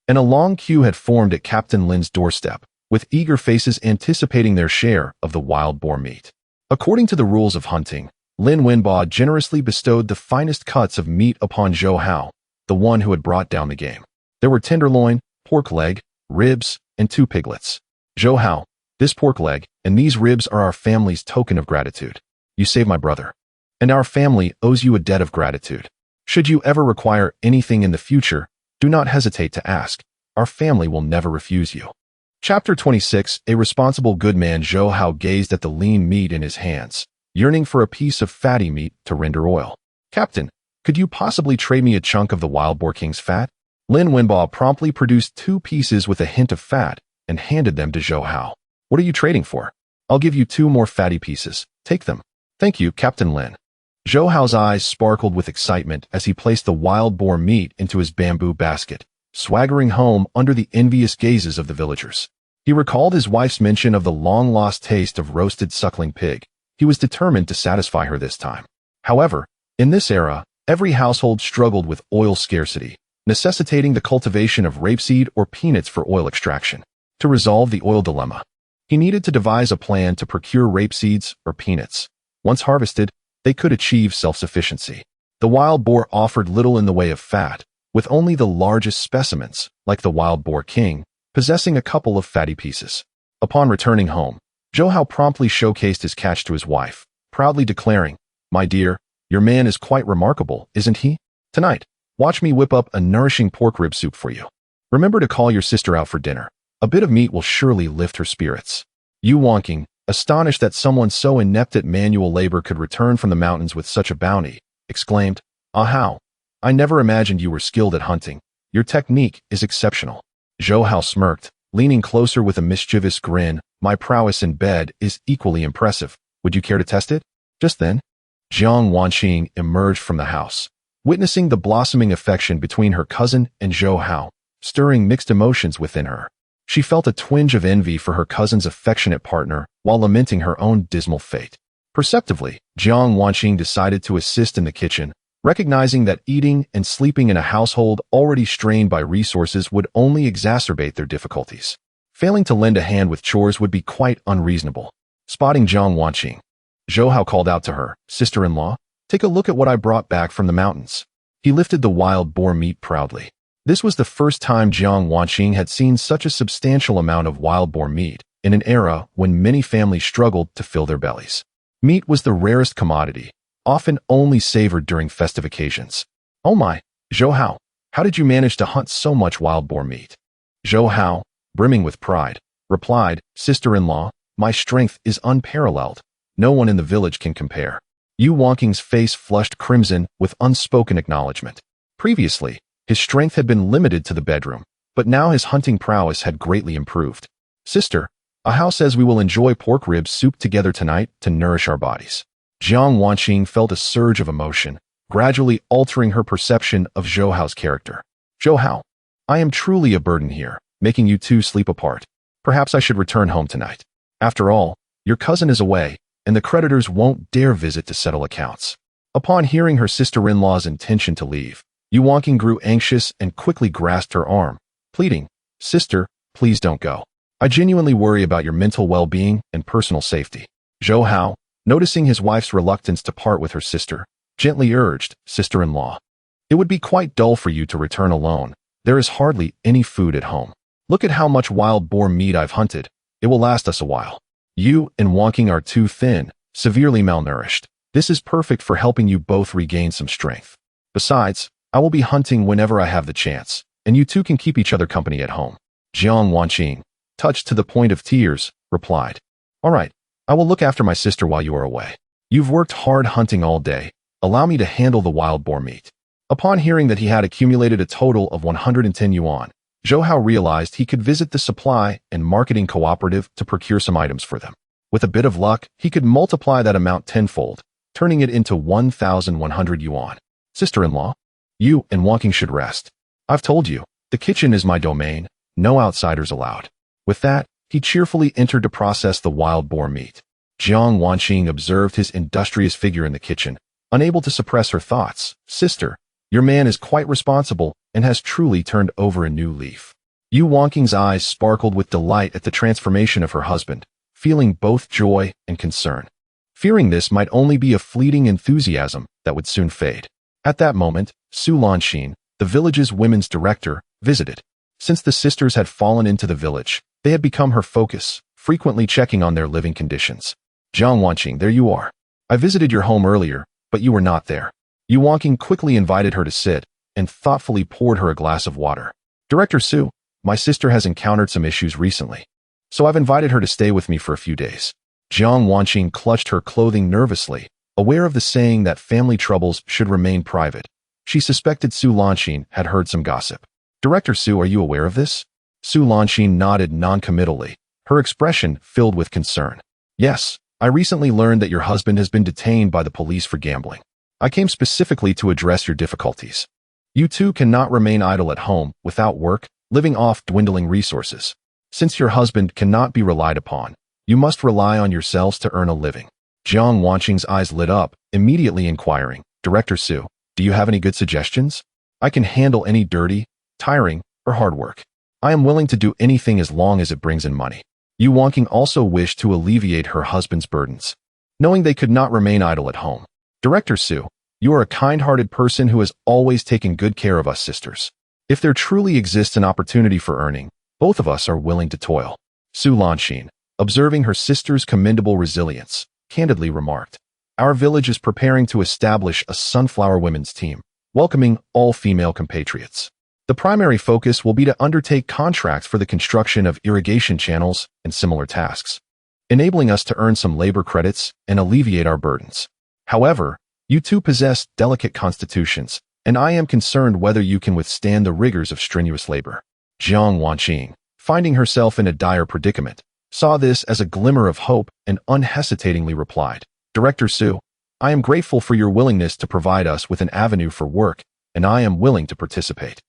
and a long queue had formed at Captain Lin's doorstep, with eager faces anticipating their share of the wild boar meat. According to the rules of hunting, Lin Wenba generously bestowed the finest cuts of meat upon Zhou Hao, the one who had brought down the game. There were tenderloin, pork leg, ribs, and 2 piglets. Zhou Hao, this pork leg and these ribs are our family's token of gratitude. You saved my brother, and our family owes you a debt of gratitude. Should you ever require anything in the future, do not hesitate to ask. Our family will never refuse you. Chapter 26. A responsible good man. Zhou Hao gazed at the lean meat in his hands, yearning for a piece of fatty meat to render oil. Captain, could you possibly trade me a chunk of the wild boar king's fat? Lin Wenbo promptly produced 2 pieces with a hint of fat and handed them to Zhou Hao. What are you trading for? I'll give you 2 more fatty pieces. Take them. Thank you, Captain Lin. Zhou Hao's eyes sparkled with excitement as he placed the wild boar meat into his bamboo basket, swaggering home under the envious gazes of the villagers. He recalled his wife's mention of the long-lost taste of roasted suckling pig. He was determined to satisfy her this time. However, in this era, every household struggled with oil scarcity, necessitating the cultivation of rapeseed or peanuts for oil extraction. To resolve the oil dilemma, he needed to devise a plan to procure rapeseeds or peanuts. Once harvested, they could achieve self-sufficiency. The wild boar offered little in the way of fat, with only the largest specimens, like the wild boar king, possessing a couple of fatty pieces. Upon returning home, Zhou Hao promptly showcased his catch to his wife, proudly declaring, "My dear, your man is quite remarkable, isn't he? Tonight, watch me whip up a nourishing pork rib soup for you. Remember to call your sister out for dinner. A bit of meat will surely lift her spirits." Yu Wangqing, astonished that someone so inept at manual labor could return from the mountains with such a bounty, exclaimed, "Ah Hao, I never imagined you were skilled at hunting. Your technique is exceptional." Zhou Hao smirked, leaning closer with a mischievous grin. "My prowess in bed is equally impressive. Would you care to test it?" Just then, Jiang Wanqing emerged from the house, witnessing the blossoming affection between her cousin and Zhou Hao, stirring mixed emotions within her. She felt a twinge of envy for her cousin's affectionate partner while lamenting her own dismal fate. Perceptively, Jiang Wanqing decided to assist in the kitchen, recognizing that eating and sleeping in a household already strained by resources would only exacerbate their difficulties. Failing to lend a hand with chores would be quite unreasonable. Spotting Jiang Wanqing, Zhou Hao called out to her, "Sister-in-law, take a look at what I brought back from the mountains." He lifted the wild boar meat proudly. This was the first time Jiang Wanqing had seen such a substantial amount of wild boar meat, in an era when many families struggled to fill their bellies. Meat was the rarest commodity, often only savored during festive occasions. "Oh my, Zhou Hao, how did you manage to hunt so much wild boar meat?" Zhou Hao, brimming with pride, replied, "Sister-in-law, my strength is unparalleled. No one in the village can compare." Yu Wangqing's face flushed crimson with unspoken acknowledgement. Previously, his strength had been limited to the bedroom, but now his hunting prowess had greatly improved. "Sister, Ah Hao says we will enjoy pork rib soup together tonight to nourish our bodies." Jiang Wanqing felt a surge of emotion, gradually altering her perception of Zhou Hao's character. "Zhou Hao, I am truly a burden here, making you 2 sleep apart. Perhaps I should return home tonight. After all, your cousin is away, and the creditors won't dare visit to settle accounts." Upon hearing her sister-in-law's intention to leave, Yu Wangqing grew anxious and quickly grasped her arm, pleading, "Sister, please don't go. I genuinely worry about your mental well-being and personal safety." Zhou Hao, noticing his wife's reluctance to part with her sister, gently urged, "Sister-in-law, it would be quite dull for you to return alone. There is hardly any food at home. Look at how much wild boar meat I've hunted. It will last us a while. You and Wangqing are too thin, severely malnourished. This is perfect for helping you both regain some strength. Besides, I will be hunting whenever I have the chance, and you 2 can keep each other company at home." Jiang Wanqing, touched to the point of tears, replied, "All right, I will look after my sister while you are away. You've worked hard hunting all day. Allow me to handle the wild boar meat." Upon hearing that he had accumulated a total of 110 yuan, Zhou Hao realized he could visit the supply and marketing cooperative to procure some items for them. With a bit of luck, he could multiply that amount tenfold, turning it into 1,100 yuan. "Sister-in-law, you and Wangqing should rest. I've told you, the kitchen is my domain, no outsiders allowed." With that, he cheerfully entered to process the wild boar meat. Jiang Wanqing observed his industrious figure in the kitchen, unable to suppress her thoughts. "Sister, your man is quite responsible and has truly turned over a new leaf." Yu Wangqing's eyes sparkled with delight at the transformation of her husband, feeling both joy and concern. Fearing this might only be a fleeting enthusiasm that would soon fade. At that moment, Su Lanxin, the village's women's director, visited. Since the sisters had fallen into the village, they had become her focus, frequently checking on their living conditions. "Jiang Wanqing, there you are. I visited your home earlier, but you were not there." Yu Wangqing quickly invited her to sit and thoughtfully poured her a glass of water. "Director Su, my sister has encountered some issues recently, so I've invited her to stay with me for a few days." Jiang Wanqing clutched her clothing nervously, aware of the saying that family troubles should remain private. She suspected Su Lanxin had heard some gossip. Director Su, are you aware of this? Su Lanxin nodded non-committally, her expression filled with concern. Yes, I recently learned that your husband has been detained by the police for gambling. I came specifically to address your difficulties. You two cannot remain idle at home without work, living off dwindling resources. Since your husband cannot be relied upon, you must rely on yourselves to earn a living. Jiang Wanqing's eyes lit up, immediately inquiring, Director Su, do you have any good suggestions? I can handle any dirty, tiring, or hard work. I am willing to do anything as long as it brings in money. Yu Wanqing also wished to alleviate her husband's burdens, knowing they could not remain idle at home. Director Su, you are a kind-hearted person who has always taken good care of us sisters. If there truly exists an opportunity for earning, both of us are willing to toil. Su Lanxin, observing her sister's commendable resilience, candidly remarked, our village is preparing to establish a sunflower women's team, welcoming all female compatriots. The primary focus will be to undertake contracts for the construction of irrigation channels and similar tasks, enabling us to earn some labor credits and alleviate our burdens. However, you two possess delicate constitutions, and I am concerned whether you can withstand the rigors of strenuous labor. Jiang Wanqing, finding herself in a dire predicament, saw this as a glimmer of hope and unhesitatingly replied, Director Su, I am grateful for your willingness to provide us with an avenue for work, and I am willing to participate.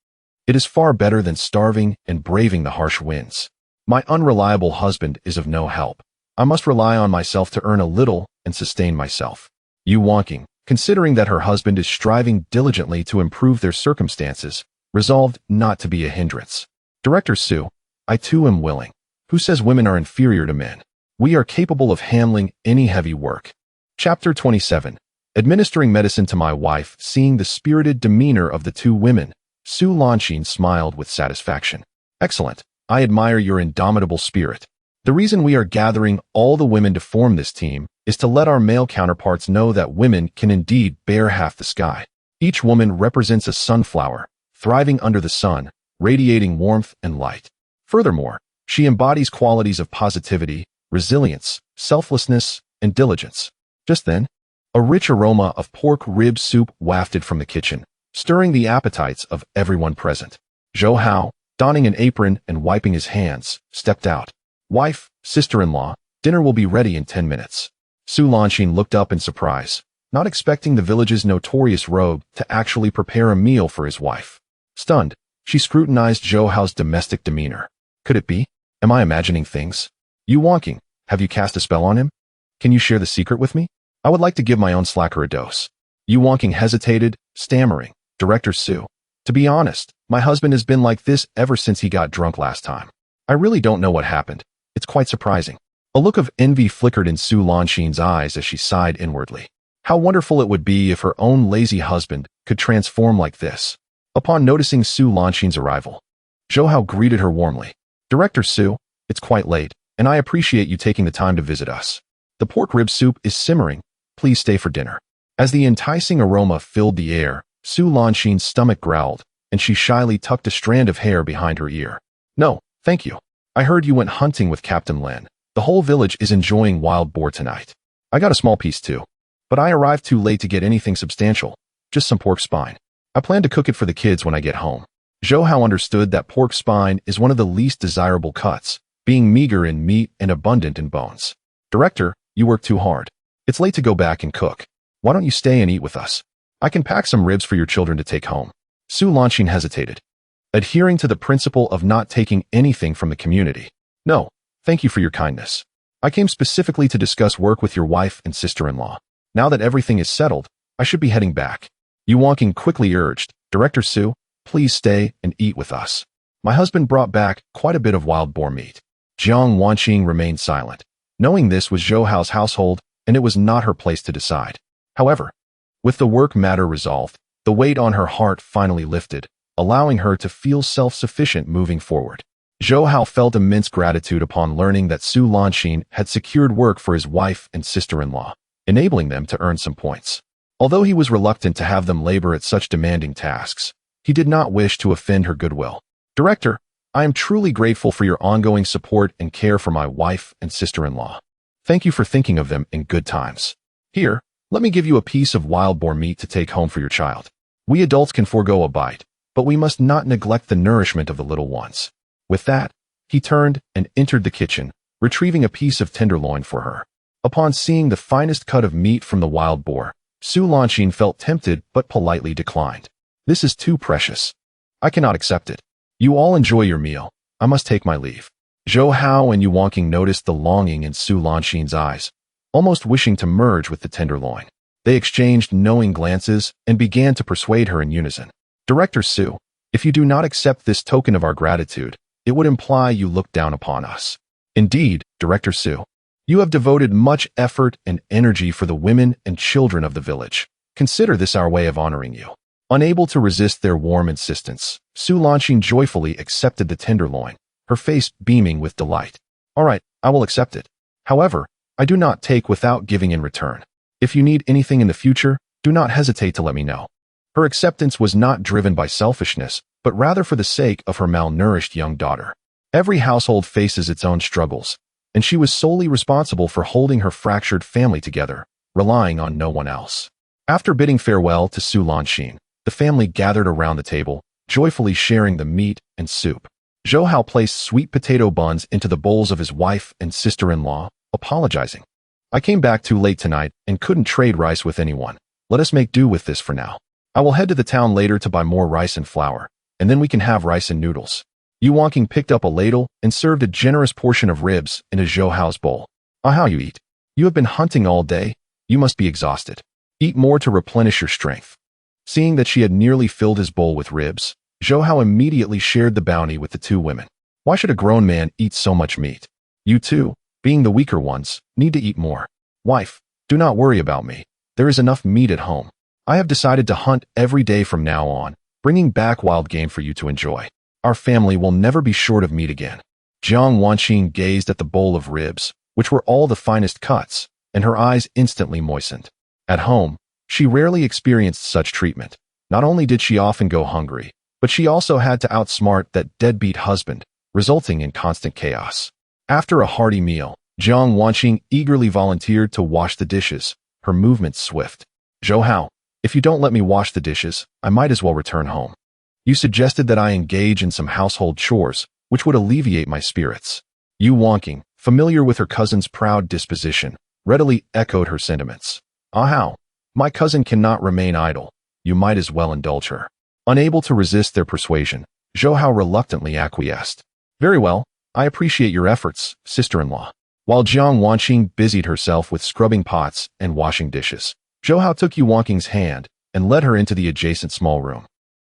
It is far better than starving and braving the harsh winds. My unreliable husband is of no help. I must rely on myself to earn a little and sustain myself. Yu Wanqing, considering that her husband is striving diligently to improve their circumstances, resolved not to be a hindrance. Director Su, I too am willing. Who says women are inferior to men? We are capable of handling any heavy work. Chapter 27. Administering medicine to my wife. Seeing the spirited demeanor of the two women, Su Lanxin smiled with satisfaction. Excellent. I admire your indomitable spirit. The reason we are gathering all the women to form this team is to let our male counterparts know that women can indeed bear half the sky. Each woman represents a sunflower, thriving under the sun, radiating warmth and light. Furthermore, she embodies qualities of positivity, resilience, selflessness, and diligence. Just then, a rich aroma of pork rib soup wafted from the kitchen, stirring the appetites of everyone present. Zhou Hao, donning an apron and wiping his hands, stepped out. Wife, sister-in-law, dinner will be ready in 10 minutes. Su Lanxin looked up in surprise, not expecting the village's notorious rogue to actually prepare a meal for his wife. Stunned, she scrutinized Zhou Hao's domestic demeanor. Could it be? Am I imagining things? Yu Wanqing, have you cast a spell on him? Can you share the secret with me? I would like to give my own slacker a dose. Yu Wanqing hesitated, stammering, Director Su, to be honest, my husband has been like this ever since he got drunk last time. I really don't know what happened. It's quite surprising. A look of envy flickered in Su Lanxin's eyes as she sighed inwardly. How wonderful it would be if her own lazy husband could transform like this. Upon noticing Su Lanxin's arrival, Zhou Hao greeted her warmly. Director Su, it's quite late, and I appreciate you taking the time to visit us. The pork rib soup is simmering. Please stay for dinner. As the enticing aroma filled the air, Su Lanxin's stomach growled, and she shyly tucked a strand of hair behind her ear. No, thank you. I heard you went hunting with Captain Lin. The whole village is enjoying wild boar tonight. I got a small piece too, but I arrived too late to get anything substantial, just some pork spine. I plan to cook it for the kids when I get home. Zhou Hao understood that pork spine is one of the least desirable cuts, being meager in meat and abundant in bones. Director, you work too hard. It's late to go back and cook. Why don't you stay and eat with us? I can pack some ribs for your children to take home. Su Lanxin hesitated, adhering to the principle of not taking anything from the community. No, thank you for your kindness. I came specifically to discuss work with your wife and sister-in-law. Now that everything is settled, I should be heading back. Yu Wanqing quickly urged, Director Su, please stay and eat with us. My husband brought back quite a bit of wild boar meat. Jiang Wanqing remained silent, knowing this was Zhou Hao's household and it was not her place to decide. However, with the work matter resolved, the weight on her heart finally lifted, allowing her to feel self-sufficient moving forward. Zhou Hao felt immense gratitude upon learning that Su Lanxin had secured work for his wife and sister-in-law, enabling them to earn some points. Although he was reluctant to have them labor at such demanding tasks, he did not wish to offend her goodwill. Director, I am truly grateful for your ongoing support and care for my wife and sister-in-law. Thank you for thinking of them in good times. Here, let me give you a piece of wild boar meat to take home for your child. We adults can forego a bite, but we must not neglect the nourishment of the little ones. With that, he turned and entered the kitchen, retrieving a piece of tenderloin for her. Upon seeing the finest cut of meat from the wild boar, Su Lanqing felt tempted but politely declined. This is too precious. I cannot accept it. You all enjoy your meal. I must take my leave. Zhou Hao and Yu Wanqing noticed the longing in Su Lanqing's eyes, almost wishing to merge with the tenderloin. They exchanged knowing glances and began to persuade her in unison. Director Su, if you do not accept this token of our gratitude, it would imply you look down upon us. Indeed, Director Su, you have devoted much effort and energy for the women and children of the village. Consider this our way of honoring you. Unable to resist their warm insistence, Su Lanqing joyfully accepted the tenderloin, her face beaming with delight. All right, I will accept it. However, I do not take without giving in return. If you need anything in the future, do not hesitate to let me know. Her acceptance was not driven by selfishness, but rather for the sake of her malnourished young daughter. Every household faces its own struggles, and she was solely responsible for holding her fractured family together, relying on no one else. After bidding farewell to Su Lanqing, the family gathered around the table, joyfully sharing the meat and soup. Zhou Hao placed sweet potato buns into the bowls of his wife and sister-in-law, apologizing. I came back too late tonight and couldn't trade rice with anyone. Let us make do with this for now. I will head to the town later to buy more rice and flour, and then we can have rice and noodles. Yu Wanqing picked up a ladle and served a generous portion of ribs into Zhou Hao's bowl. How you eat? You have been hunting all day. You must be exhausted. Eat more to replenish your strength. Seeing that she had nearly filled his bowl with ribs, Zhou Hao immediately shared the bounty with the two women. Why should a grown man eat so much meat? You two, being the weaker ones, need to eat more. Wife, do not worry about me. There is enough meat at home. I have decided to hunt every day from now on, bringing back wild game for you to enjoy. Our family will never be short of meat again. Jiang Wanqing gazed at the bowl of ribs, which were all the finest cuts, and her eyes instantly moistened. At home, she rarely experienced such treatment. Not only did she often go hungry, but she also had to outsmart that deadbeat husband, resulting in constant chaos. After a hearty meal, Jiang Wanqing eagerly volunteered to wash the dishes, her movements swift. Zhou Hao, if you don't let me wash the dishes, I might as well return home. You suggested that I engage in some household chores, which would alleviate my spirits. Yu Wanqing, familiar with her cousin's proud disposition, readily echoed her sentiments. How? My cousin cannot remain idle. You might as well indulge her. Unable to resist their persuasion, Zhou Hao reluctantly acquiesced. Very well, I appreciate your efforts, sister-in-law. While Jiang Wanqing busied herself with scrubbing pots and washing dishes, Zhou Hao took Yu Wanqing's hand and led her into the adjacent small room,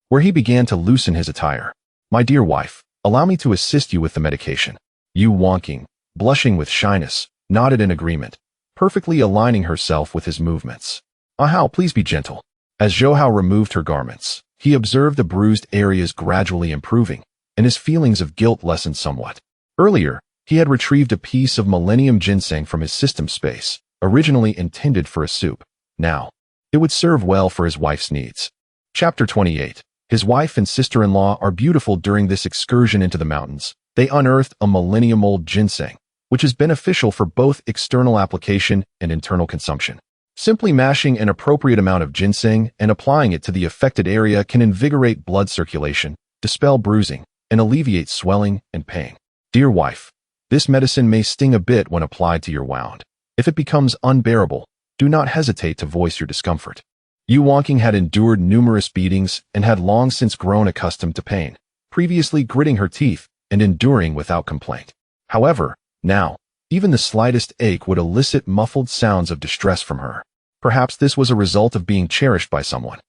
where he began to loosen his attire. My dear wife, allow me to assist you with the medication. Yu Wanqing, blushing with shyness, nodded in agreement, perfectly aligning herself with his movements. Hao, please be gentle. As Zhou Hao removed her garments, he observed the bruised areas gradually improving, and his feelings of guilt lessened somewhat. Earlier, he had retrieved a piece of millennium ginseng from his system space, originally intended for a soup. Now, it would serve well for his wife's needs. Chapter 28. His wife and sister-in-law are beautiful. During this excursion into the mountains, they unearthed a millennium-old ginseng, which is beneficial for both external application and internal consumption. Simply mashing an appropriate amount of ginseng and applying it to the affected area can invigorate blood circulation, dispel bruising, and alleviate swelling and pain. Dear wife, this medicine may sting a bit when applied to your wound. If it becomes unbearable, do not hesitate to voice your discomfort. Yu Wanqing had endured numerous beatings and had long since grown accustomed to pain, previously gritting her teeth and enduring without complaint. However, now, even the slightest ache would elicit muffled sounds of distress from her. Perhaps this was a result of being cherished by someone.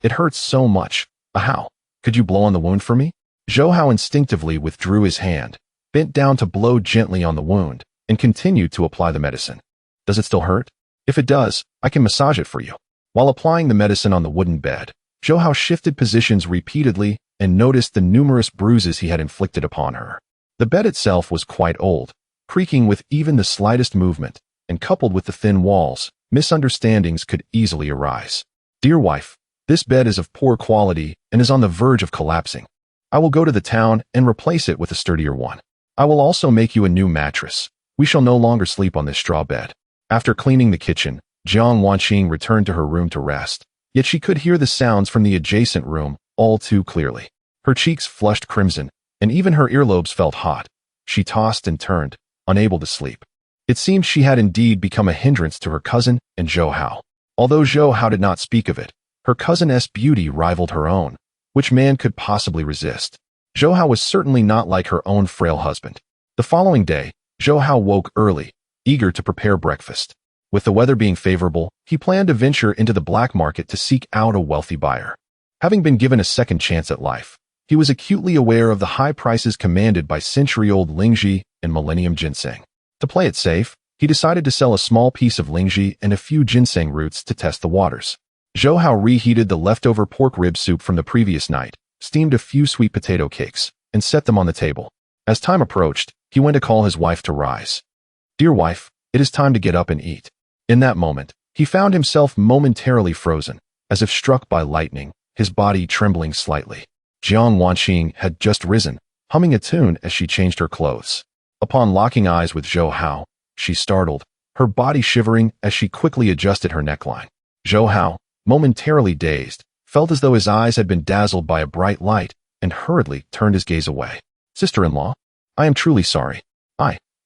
It hurts so much. How? Could you blow on the wound for me? Zhou Hao instinctively withdrew his hand, bent down to blow gently on the wound, and continued to apply the medicine. Does it still hurt? If it does, I can massage it for you. While applying the medicine on the wooden bed, Zhou Hao shifted positions repeatedly and noticed the numerous bruises he had inflicted upon her. The bed itself was quite old, creaking with even the slightest movement, and coupled with the thin walls, misunderstandings could easily arise. Dear wife, this bed is of poor quality and is on the verge of collapsing. I will go to the town and replace it with a sturdier one. I will also make you a new mattress. We shall no longer sleep on this straw bed. After cleaning the kitchen, Jiang Wanqing returned to her room to rest, yet she could hear the sounds from the adjacent room, all too clearly. Her cheeks flushed crimson, and even her earlobes felt hot. She tossed and turned, unable to sleep. It seemed she had indeed become a hindrance to her cousin and Zhou Hao. Although Zhou Hao did not speak of it, her cousin's beauty rivaled her own. Which man could possibly resist? Zhou Hao was certainly not like her own frail husband. The following day, Zhou Hao woke early, eager to prepare breakfast. With the weather being favorable, he planned to venture into the black market to seek out a wealthy buyer. Having been given a second chance at life, he was acutely aware of the high prices commanded by century-old lingzhi and millennium ginseng. To play it safe, he decided to sell a small piece of lingzhi and a few ginseng roots to test the waters. Zhou Hao reheated the leftover pork rib soup from the previous night, steamed a few sweet potato cakes, and set them on the table. As time approached, he went to call his wife to rise. "Dear wife, it is time to get up and eat." In that moment, he found himself momentarily frozen, as if struck by lightning, his body trembling slightly. Jiang Wanqing had just risen, humming a tune as she changed her clothes. Upon locking eyes with Zhou Hao, she startled, her body shivering as she quickly adjusted her neckline. Zhou Hao, momentarily dazed, felt as though his eyes had been dazzled by a bright light and hurriedly turned his gaze away. "Sister-in-law, I am truly sorry.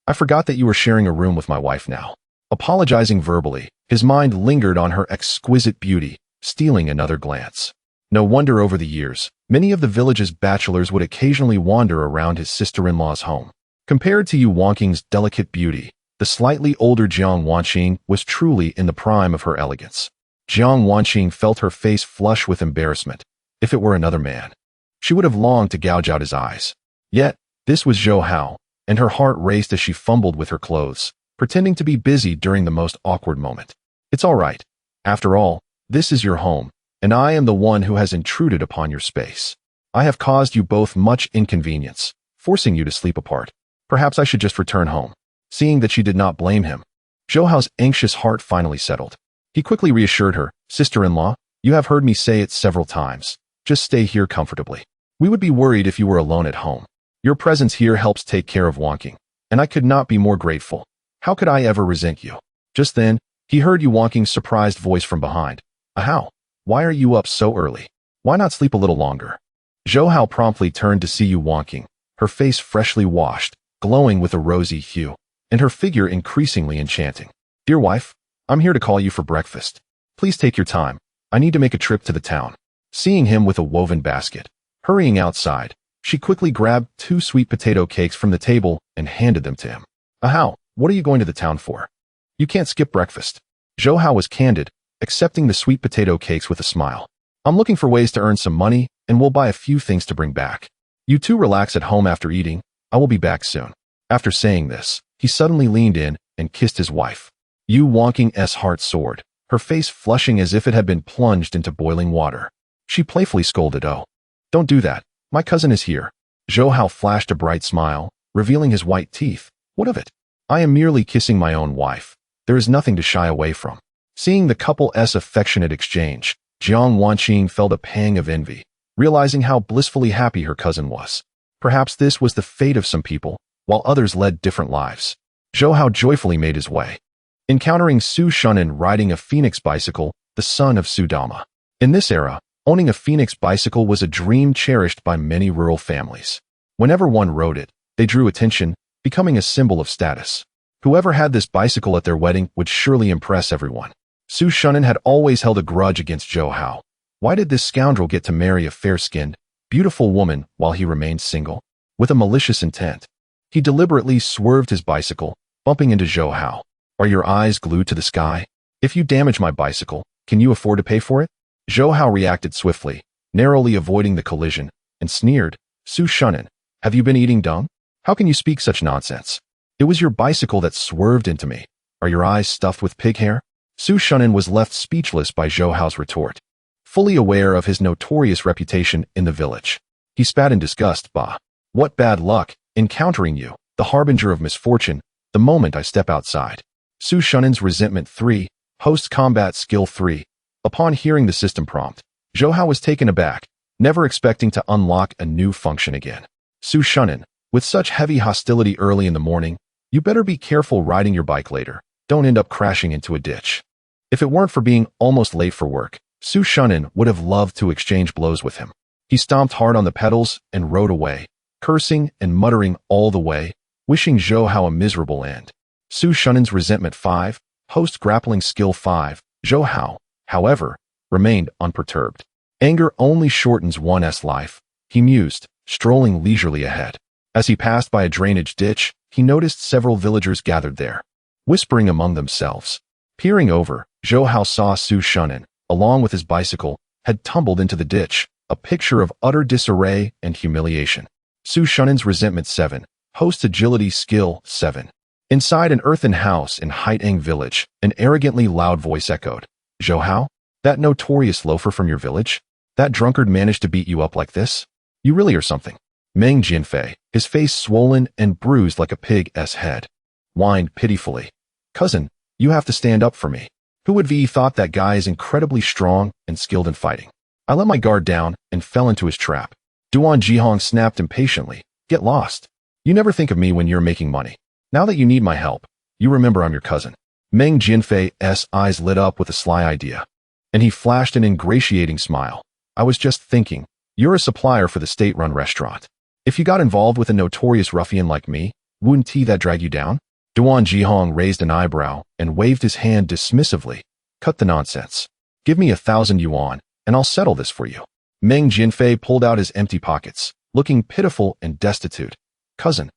I forgot that you were sharing a room with my wife now." Apologizing verbally, his mind lingered on her exquisite beauty, stealing another glance. No wonder over the years, many of the village's bachelors would occasionally wander around his sister-in-law's home. Compared to Yu Wanqing's delicate beauty, the slightly older Jiang Wanqing was truly in the prime of her elegance. Jiang Wanqing felt her face flush with embarrassment. If it were another man, she would have longed to gouge out his eyes. Yet, this was Zhou Hao, and her heart raced as she fumbled with her clothes, pretending to be busy during the most awkward moment. "It's all right. After all, this is your home, and I am the one who has intruded upon your space. I have caused you both much inconvenience, forcing you to sleep apart. Perhaps I should just return home." Seeing that she did not blame him, Zhou Hao's anxious heart finally settled. He quickly reassured her, "Sister-in-law, you have heard me say it several times. Just stay here comfortably. We would be worried if you were alone at home. Your presence here helps take care of Wanqing, and I could not be more grateful. How could I ever resent you?" Just then, he heard Yu Wanqing's surprised voice from behind. "How? Why are you up so early? Why not sleep a little longer?" Zhou Hao promptly turned to see Yu Wanqing, her face freshly washed, glowing with a rosy hue, and her figure increasingly enchanting. "Dear wife, I'm here to call you for breakfast. Please take your time. I need to make a trip to the town." Seeing him with a woven basket, hurrying outside, she quickly grabbed 2 sweet potato cakes from the table and handed them to him. "How? What are you going to the town for? You can't skip breakfast." Zhou Hao was candid, accepting the sweet potato cakes with a smile. "I'm looking for ways to earn some money, and we'll buy a few things to bring back. You two relax at home after eating. I will be back soon." After saying this, he suddenly leaned in and kissed his wife. Yu Wanqing's heart soared, her face flushing as if it had been plunged into boiling water. She playfully scolded, "Oh, don't do that. My cousin is here." Zhou Hao flashed a bright smile, revealing his white teeth. "What of it? I am merely kissing my own wife. There is nothing to shy away from." Seeing the couple's affectionate exchange, Jiang Wanqing felt a pang of envy, realizing how blissfully happy her cousin was. Perhaps this was the fate of some people, while others led different lives. Zhou Hao joyfully made his way, encountering Su Shunan riding a phoenix bicycle, the son of Su Dama. In this era, owning a phoenix bicycle was a dream cherished by many rural families. Whenever one rode it, they drew attention, becoming a symbol of status. Whoever had this bicycle at their wedding would surely impress everyone. Su Shunan had always held a grudge against Zhou Hao. Why did this scoundrel get to marry a fair-skinned, beautiful woman while he remained single? With a malicious intent, he deliberately swerved his bicycle, bumping into Zhou Hao. "Are your eyes glued to the sky? If you damage my bicycle, can you afford to pay for it?" Zhou Hao reacted swiftly, narrowly avoiding the collision, and sneered, "Su Shunan, have you been eating dung? How can you speak such nonsense? It was your bicycle that swerved into me. Are your eyes stuffed with pig hair?" Su Shunan was left speechless by Zhou Hao's retort. Fully aware of his notorious reputation in the village, he spat in disgust. "Bah! What bad luck, encountering you, the harbinger of misfortune, the moment I step outside." Su Shunan's resentment 3, host combat skill 3. Upon hearing the system prompt, Zhou Hao was taken aback, never expecting to unlock a new function again. "Su Shunan, with such heavy hostility early in the morning, you better be careful riding your bike later. Don't end up crashing into a ditch." If it weren't for being almost late for work, Su Shunan would have loved to exchange blows with him. He stomped hard on the pedals and rode away, cursing and muttering all the way, wishing Zhou Hao a miserable end. Su Shunan's resentment 5, host grappling skill 5, Zhou Hao, however, remained unperturbed. Anger only shortens one's life, he mused, strolling leisurely ahead. As he passed by a drainage ditch, he noticed several villagers gathered there, whispering among themselves. Peering over, Zhou Hao saw Su Shunan, along with his bicycle, had tumbled into the ditch, a picture of utter disarray and humiliation. Su Shunan's resentment 7, host agility skill 7. Inside an earthen house in Haitang village, an arrogantly loud voice echoed. Zhou Hao? That notorious loafer from your village? That drunkard managed to beat you up like this? You really are something. Meng Jianfei, his face swollen and bruised like a pig's head, whined pitifully. Cousin, you have to stand up for me. Who would have thought that guy is incredibly strong and skilled in fighting? I let my guard down and fell into his trap. Duan Jihong snapped impatiently. Get lost. You never think of me when you're making money. Now that you need my help, you remember I'm your cousin. Meng Jianfei's eyes lit up with a sly idea, and he flashed an ingratiating smile. I was just thinking, you're a supplier for the state-run restaurant. If you got involved with a notorious ruffian like me, wouldn't that drag you down? Duan Jihong raised an eyebrow and waved his hand dismissively. Cut the nonsense. Give me 1,000 yuan, and I'll settle this for you. Meng Jianfei pulled out his empty pockets, looking pitiful and destitute. Cousin,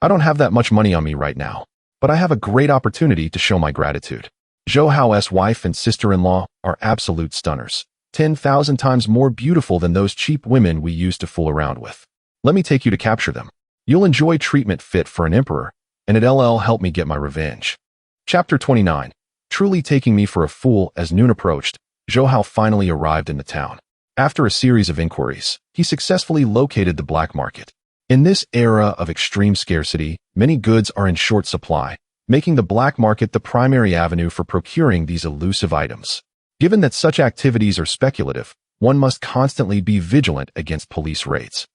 I don't have that much money on me right now, but I have a great opportunity to show my gratitude. Zhou Hao's wife and sister-in-law are absolute stunners, 10,000 times more beautiful than those cheap women we used to fool around with. Let me take you to capture them. You'll enjoy treatment fit for an emperor, and it'll help me get my revenge. Chapter 29. Truly taking me for a fool. As noon approached, Zhou Hao finally arrived in the town. After a series of inquiries, he successfully located the black market. In this era of extreme scarcity, many goods are in short supply, making the black market the primary avenue for procuring these elusive items. Given that such activities are speculative, one must constantly be vigilant against police raids.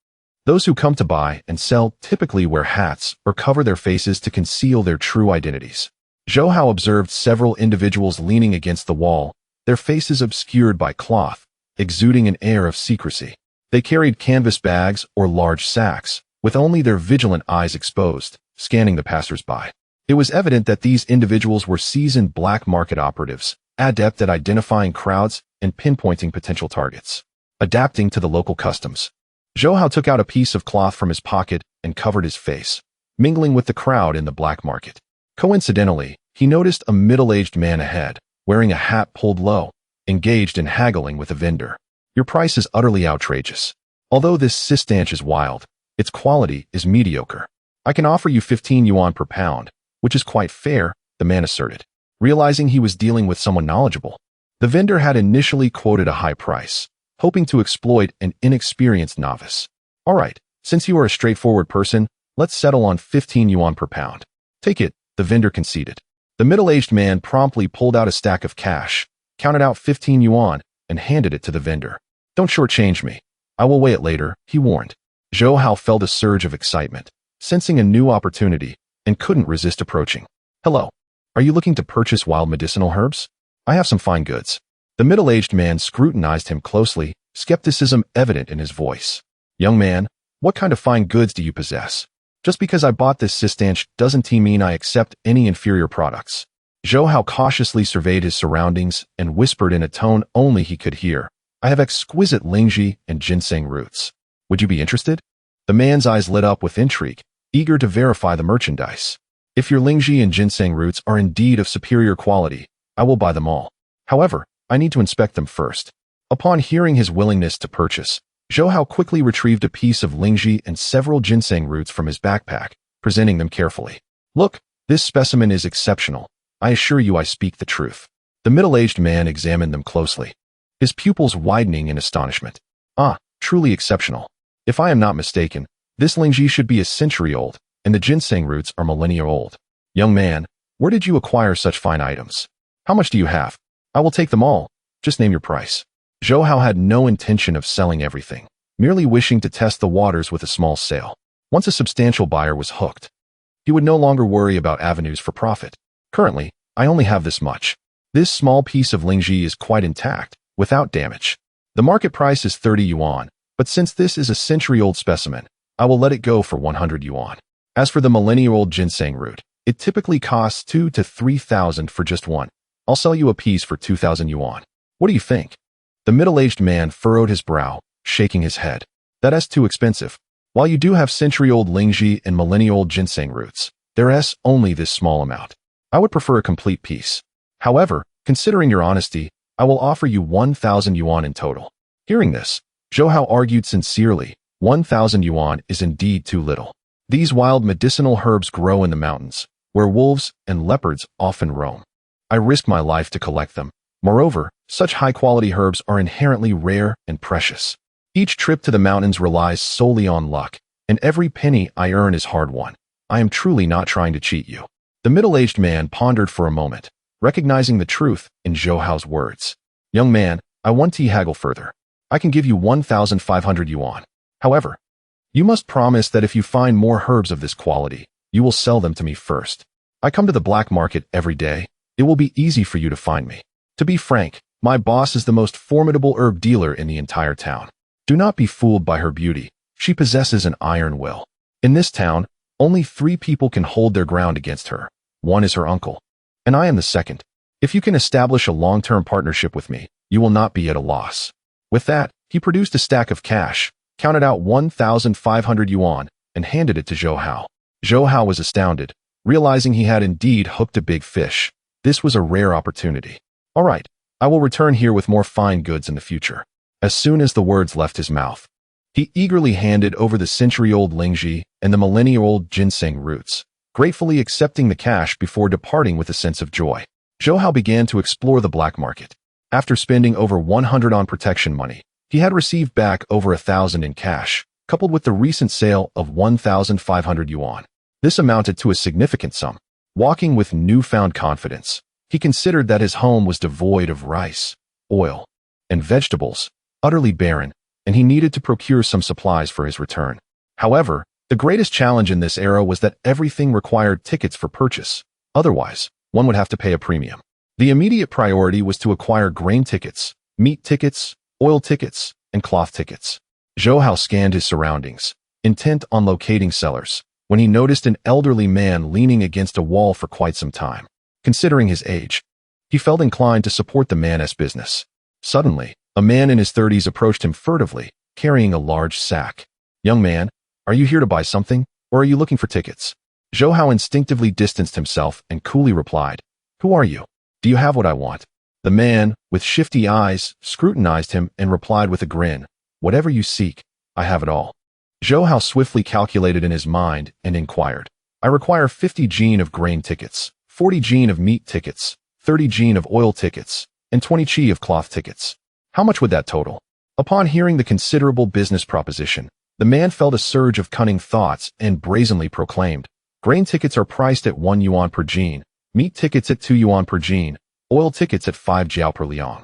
Those who come to buy and sell typically wear hats or cover their faces to conceal their true identities. Zhou Hao observed several individuals leaning against the wall, their faces obscured by cloth, exuding an air of secrecy. They carried canvas bags or large sacks, with only their vigilant eyes exposed, scanning the passers-by. It was evident that these individuals were seasoned black market operatives, adept at identifying crowds and pinpointing potential targets. Adapting to the local customs, Zhou Hao took out a piece of cloth from his pocket and covered his face, mingling with the crowd in the black market. Coincidentally, he noticed a middle-aged man ahead, wearing a hat pulled low, engaged in haggling with a vendor. Your price is utterly outrageous. Although this sistanch is wild, its quality is mediocre. I can offer you 15 yuan per pound, which is quite fair, the man asserted. Realizing he was dealing with someone knowledgeable, the vendor had initially quoted a high price, hoping to exploit an inexperienced novice. All right, since you are a straightforward person, let's settle on 15 yuan per pound. Take it, the vendor conceded. The middle-aged man promptly pulled out a stack of cash, counted out 15 yuan, and handed it to the vendor. Don't shortchange me. I will weigh it later, he warned. Zhou Hao felt a surge of excitement, sensing a new opportunity, and couldn't resist approaching. Hello. Are you looking to purchase wild medicinal herbs? I have some fine goods. The middle-aged man scrutinized him closely, skepticism evident in his voice. Young man, what kind of fine goods do you possess? Just because I bought this sistanch doesn't mean I accept any inferior products. Zhou Hao cautiously surveyed his surroundings and whispered in a tone only he could hear. I have exquisite lingji and ginseng roots. Would you be interested? The man's eyes lit up with intrigue, eager to verify the merchandise. If your lingji and ginseng roots are indeed of superior quality, I will buy them all. However, I need to inspect them first. Upon hearing his willingness to purchase, Zhou Hao quickly retrieved a piece of lingji and several ginseng roots from his backpack, presenting them carefully. Look, this specimen is exceptional. I assure you I speak the truth. The middle-aged man examined them closely, his pupils widening in astonishment. Ah, truly exceptional. If I am not mistaken, this lingji should be a century old, and the ginseng roots are millennia old. Young man, where did you acquire such fine items? How much do you have? I will take them all. Just name your price. Zhou Hao had no intention of selling everything, merely wishing to test the waters with a small sale. Once a substantial buyer was hooked, he would no longer worry about avenues for profit. Currently, I only have this much. This small piece of lingji is quite intact, without damage. The market price is 30 yuan, But since this is a century-old specimen, I will let it go for 100 yuan. As for the millennia-old ginseng root, it typically costs 2 to 3,000 for just one. I'll sell you a piece for 2,000 yuan. What do you think? The middle-aged man furrowed his brow, shaking his head. That's too expensive. While you do have century-old lingji and millennia-old ginseng roots, there's only this small amount. I would prefer a complete piece. However, considering your honesty, I will offer you 1,000 yuan in total. Hearing this, Zhou Hao argued sincerely, 1,000 yuan is indeed too little. These wild medicinal herbs grow in the mountains, where wolves and leopards often roam. I risk my life to collect them. Moreover, such high-quality herbs are inherently rare and precious. Each trip to the mountains relies solely on luck, and every penny I earn is hard-won. I am truly not trying to cheat you. The middle-aged man pondered for a moment, recognizing the truth in Zhou Hao's words. Young man, I want to haggle further. I can give you 1,500 yuan. However, you must promise that if you find more herbs of this quality, you will sell them to me first. I come to the black market every day. It will be easy for you to find me. To be frank, my boss is the most formidable herb dealer in the entire town. Do not be fooled by her beauty. She possesses an iron will. In this town, only 3 people can hold their ground against her. One is her uncle, and I am the second. If you can establish a long-term partnership with me, you will not be at a loss. With that, he produced a stack of cash, counted out 1,500 yuan, and handed it to Zhou Hao. Zhou Hao was astounded, realizing he had indeed hooked a big fish. This was a rare opportunity. All right, I will return here with more fine goods in the future. As soon as the words left his mouth, he eagerly handed over the century-old lingji and the millennia-old ginseng roots, gratefully accepting the cash before departing with a sense of joy. Zhou Hao began to explore the black market. After spending over 100 on protection money, he had received back over 1,000 in cash, coupled with the recent sale of 1,500 yuan. This amounted to a significant sum. Walking with newfound confidence, he considered that his home was devoid of rice, oil, and vegetables, utterly barren, and he needed to procure some supplies for his return. However, the greatest challenge in this era was that everything required tickets for purchase. Otherwise, one would have to pay a premium. The immediate priority was to acquire grain tickets, meat tickets, oil tickets, and cloth tickets. Zhou Hao scanned his surroundings, intent on locating sellers, when he noticed an elderly man leaning against a wall for quite some time. Considering his age, he felt inclined to support the man's business. Suddenly, a man in his 30s approached him furtively, carrying a large sack. Young man, are you here to buy something, or are you looking for tickets? Zhou Hao instinctively distanced himself and coolly replied, Who are you? Do you have what I want? The man, with shifty eyes, scrutinized him and replied with a grin, Whatever you seek, I have it all. Zhou Hao swiftly calculated in his mind and inquired, I require 50 jin of grain tickets, 40 jin of meat tickets, 30 jin of oil tickets, and 20 chi of cloth tickets. How much would that total? Upon hearing the considerable business proposition, the man felt a surge of cunning thoughts and brazenly proclaimed, Grain tickets are priced at 1 yuan per jin, meat tickets at 2 yuan per jin, oil tickets at 5 jiao per liang,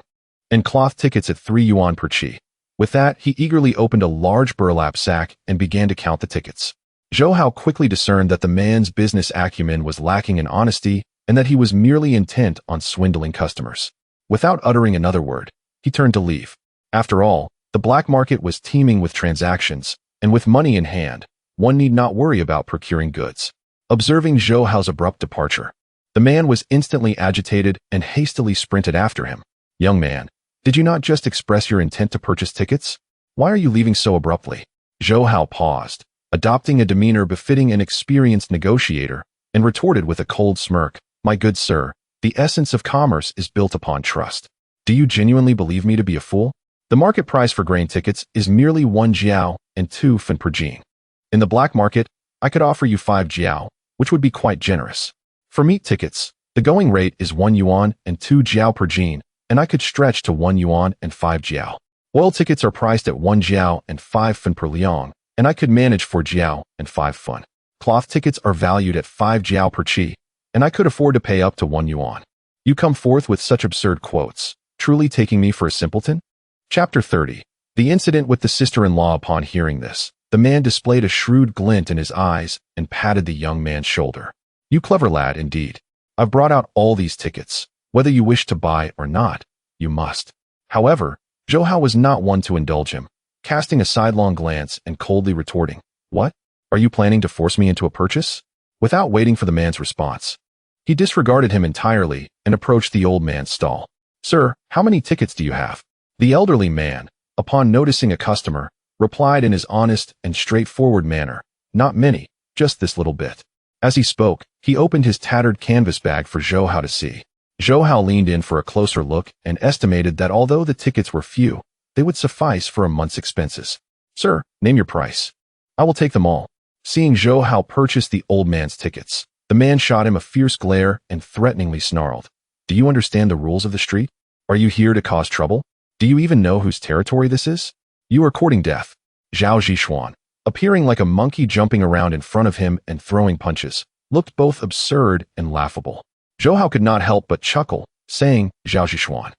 and cloth tickets at 3 yuan per chi. With that, he eagerly opened a large burlap sack and began to count the tickets. Zhou Hao quickly discerned that the man's business acumen was lacking in honesty and that he was merely intent on swindling customers. Without uttering another word, he turned to leave. After all, the black market was teeming with transactions, and with money in hand, one need not worry about procuring goods. Observing Zhou Hao's abrupt departure, the man was instantly agitated and hastily sprinted after him. Young man, did you not just express your intent to purchase tickets? Why are you leaving so abruptly? Zhou Hao paused, adopting a demeanor befitting an experienced negotiator, and retorted with a cold smirk, My good sir, the essence of commerce is built upon trust. Do you genuinely believe me to be a fool? The market price for grain tickets is merely 1 jiao and 2 fen per jin. In the black market, I could offer you 5 jiao, which would be quite generous. For meat tickets, the going rate is 1 yuan and 2 jiao per jin, and I could stretch to 1 yuan and 5 jiao. Oil tickets are priced at 1 jiao and 5 fen per liang, and I could manage 4 jiao and 5 fen. Cloth tickets are valued at 5 jiao per chi, and I could afford to pay up to 1 yuan. You come forth with such absurd quotes, truly taking me for a simpleton? Chapter 30. The incident with the sister-in-law. Upon hearing this, the man displayed a shrewd glint in his eyes and patted the young man's shoulder. You clever lad, indeed. I've brought out all these tickets. Whether you wish to buy or not, you must. However, Zhou Hao was not one to indulge him. casting a sidelong glance and coldly retorting, "What? Are you planning to force me into a purchase?" Without waiting for the man's response, he disregarded him entirely and approached the old man's stall. "Sir, how many tickets do you have?" The elderly man, upon noticing a customer, replied in his honest and straightforward manner, "Not many, just this little bit." As he spoke, he opened his tattered canvas bag for Zhou Hao to see. Zhou Hao leaned in for a closer look and estimated that although the tickets were few, they would suffice for a month's expenses. "Sir, name your price. I will take them all." Seeing Zhou Hao purchase the old man's tickets, the man shot him a fierce glare and threateningly snarled, "Do you understand the rules of the street? Are you here to cause trouble? Do you even know whose territory this is? You are courting death." Zhao Zhishuan, appearing like a monkey jumping around in front of him and throwing punches, looked both absurd and laughable. Zhou Hao could not help but chuckle, saying, "Zhao Zhishuan,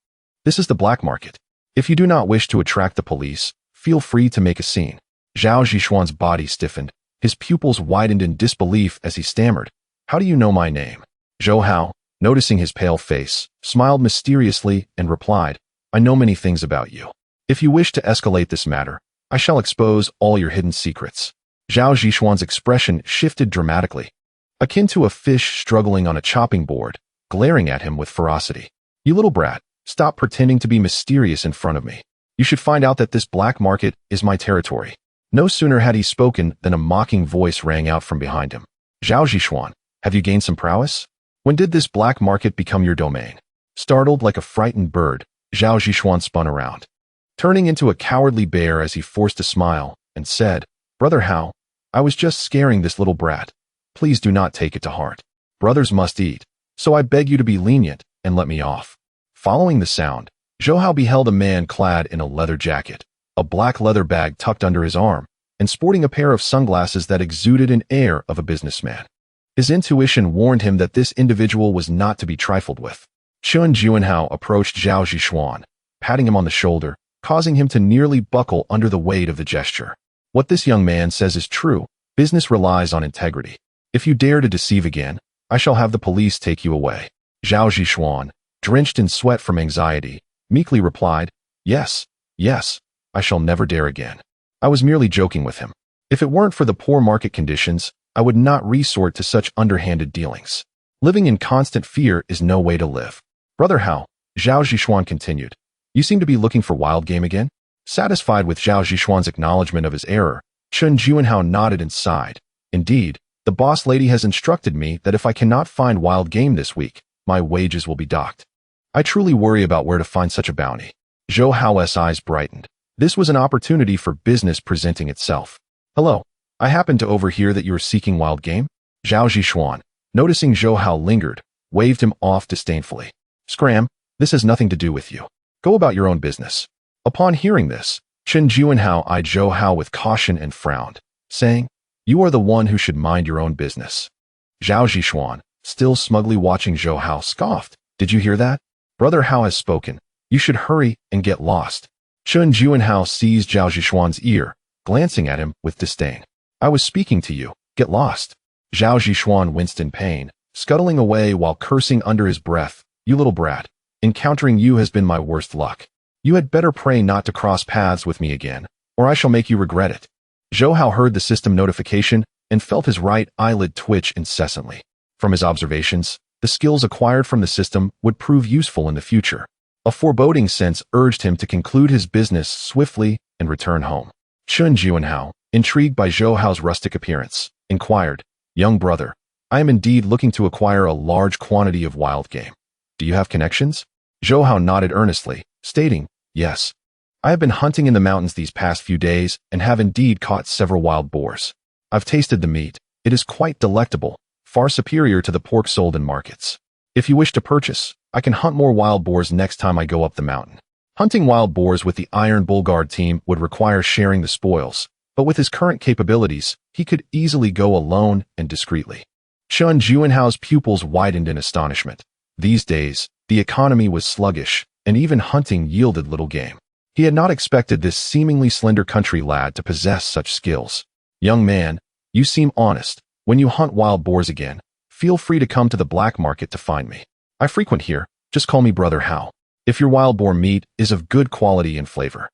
this is the black market. If you do not wish to attract the police, feel free to make a scene." Zhao Zhishuan's body stiffened. His pupils widened in disbelief as he stammered, "How do you know my name?" Zhou Hao, noticing his pale face, smiled mysteriously and replied, "I know many things about you. If you wish to escalate this matter, I shall expose all your hidden secrets." Zhao Zhishuan's expression shifted dramatically, akin to a fish struggling on a chopping board, glaring at him with ferocity. "You little brat, stop pretending to be mysterious in front of me. You should find out that this black market is my territory." No sooner had he spoken than a mocking voice rang out from behind him. "Zhao Zhishuan, have you gained some prowess? When did this black market become your domain?" Startled like a frightened bird, Zhao Zhishuan spun around, turning into a cowardly bear as he forced a smile, and said, "Brother Hao, I was just scaring this little brat. Please do not take it to heart. Brothers must eat, so I beg you to be lenient and let me off." Following the sound, Zhou Hao beheld a man clad in a leather jacket, a black leather bag tucked under his arm, and sporting a pair of sunglasses that exuded an air of a businessman. His intuition warned him that this individual was not to be trifled with. Chun Juanhao approached Zhao Zhishuan, patting him on the shoulder, causing him to nearly buckle under the weight of the gesture. "What this young man says is true. Business relies on integrity. If you dare to deceive again, I shall have the police take you away." Zhao Zhishuan, drenched in sweat from anxiety, meekly replied, "Yes, yes, I shall never dare again. I was merely joking with him. If it weren't for the poor market conditions, I would not resort to such underhanded dealings. Living in constant fear is no way to live." "Brother Hao," Zhao Zhishuan continued, "you seem to be looking for wild game again?" Satisfied with Zhao Zhishuan's acknowledgement of his error, Chun Juanhao nodded and sighed. "Indeed, the boss lady has instructed me that if I cannot find wild game this week, my wages will be docked. I truly worry about where to find such a bounty." Zhou Hao's eyes brightened. This was an opportunity for business presenting itself. "Hello, I happened to overhear that you are seeking wild game." Zhao Zhishuan, noticing Zhou Hao lingered, waved him off disdainfully. "Scram, this has nothing to do with you. Go about your own business." Upon hearing this, Chun Juanhao eyed Zhou Hao with caution and frowned, saying, "You are the one who should mind your own business." Zhao Zhishuan, still smugly watching Zhou Hao, scoffed, "Did you hear that? Brother Hao has spoken. You should hurry and get lost." Chun Juanhao seized Zhao Zhishuan's ear, glancing at him with disdain. "I was speaking to you. Get lost." Zhao Zhishuan winced in pain, scuttling away while cursing under his breath, "You little brat, encountering you has been my worst luck. You had better pray not to cross paths with me again, or I shall make you regret it." Zhou Hao heard the system notification and felt his right eyelid twitch incessantly. From his observations, the skills acquired from the system would prove useful in the future. A foreboding sense urged him to conclude his business swiftly and return home. Chun Juanhao, intrigued by Zhou Hao's rustic appearance, inquired, "Young brother, I am indeed looking to acquire a large quantity of wild game. Do you have connections?" Zhou Hao nodded earnestly, stating, "Yes. I have been hunting in the mountains these past few days and have indeed caught several wild boars. I've tasted the meat. It is quite delectable, far superior to the pork sold in markets. If you wish to purchase, I can hunt more wild boars next time I go up the mountain." Hunting wild boars with the Iron Bull Guard team would require sharing the spoils, but with his current capabilities, he could easily go alone and discreetly. Chun Juanhao's pupils widened in astonishment. These days, the economy was sluggish, and even hunting yielded little game. He had not expected this seemingly slender country lad to possess such skills. "Young man, you seem honest. When you hunt wild boars again, feel free to come to the black market to find me. I frequent here. Just call me Brother Hao. If your wild boar meat is of good quality and flavor."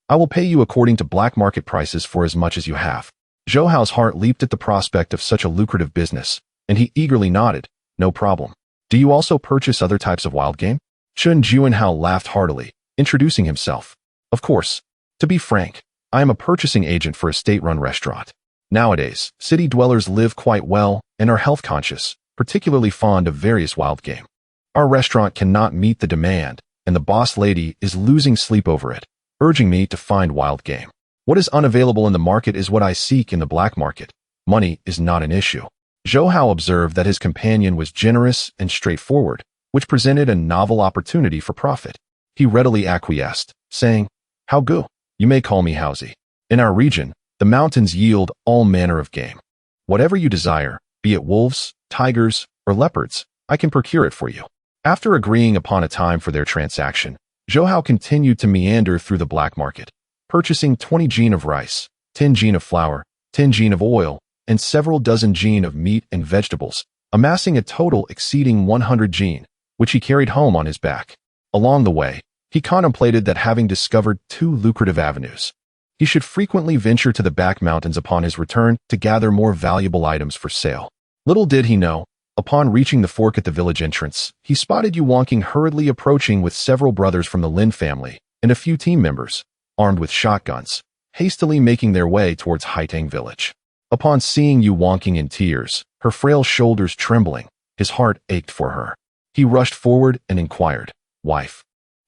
I will pay you according to black market prices for as much as you have. Zhou Hao's heart leaped at the prospect of such a lucrative business, and he eagerly nodded. No problem. Do you also purchase other types of wild game? Zhou Hao laughed heartily, introducing himself. Of course. To be frank, I am a purchasing agent for a state-run restaurant. Nowadays, city dwellers live quite well and are health-conscious, particularly fond of various wild game. Our restaurant cannot meet the demand, and the boss lady is losing sleep over it, urging me to find wild game. What is unavailable in the market is what I seek in the black market. Money is not an issue. Zhou Hao observed that his companion was generous and straightforward, which presented a novel opportunity for profit. He readily acquiesced, saying, How good? You may call me Haozi. In our region, the mountains yield all manner of game. Whatever you desire, be it wolves, tigers, or leopards, I can procure it for you. After agreeing upon a time for their transaction, Zhou Hao continued to meander through the black market, purchasing 20 jin of rice, 10 jin of flour, 10 jin of oil, and several dozen jin of meat and vegetables, amassing a total exceeding 100 jin, which he carried home on his back. Along the way, he contemplated that having discovered 2 lucrative avenues, he should frequently venture to the back mountains upon his return to gather more valuable items for sale. Little did he know, upon reaching the fork at the village entrance, he spotted Yu Wangqing hurriedly approaching with several brothers from the Lin family and a few team members, armed with shotguns, hastily making their way towards Haitang village. Upon seeing Yu Wangqing in tears, her frail shoulders trembling, his heart ached for her. He rushed forward and inquired, Wife,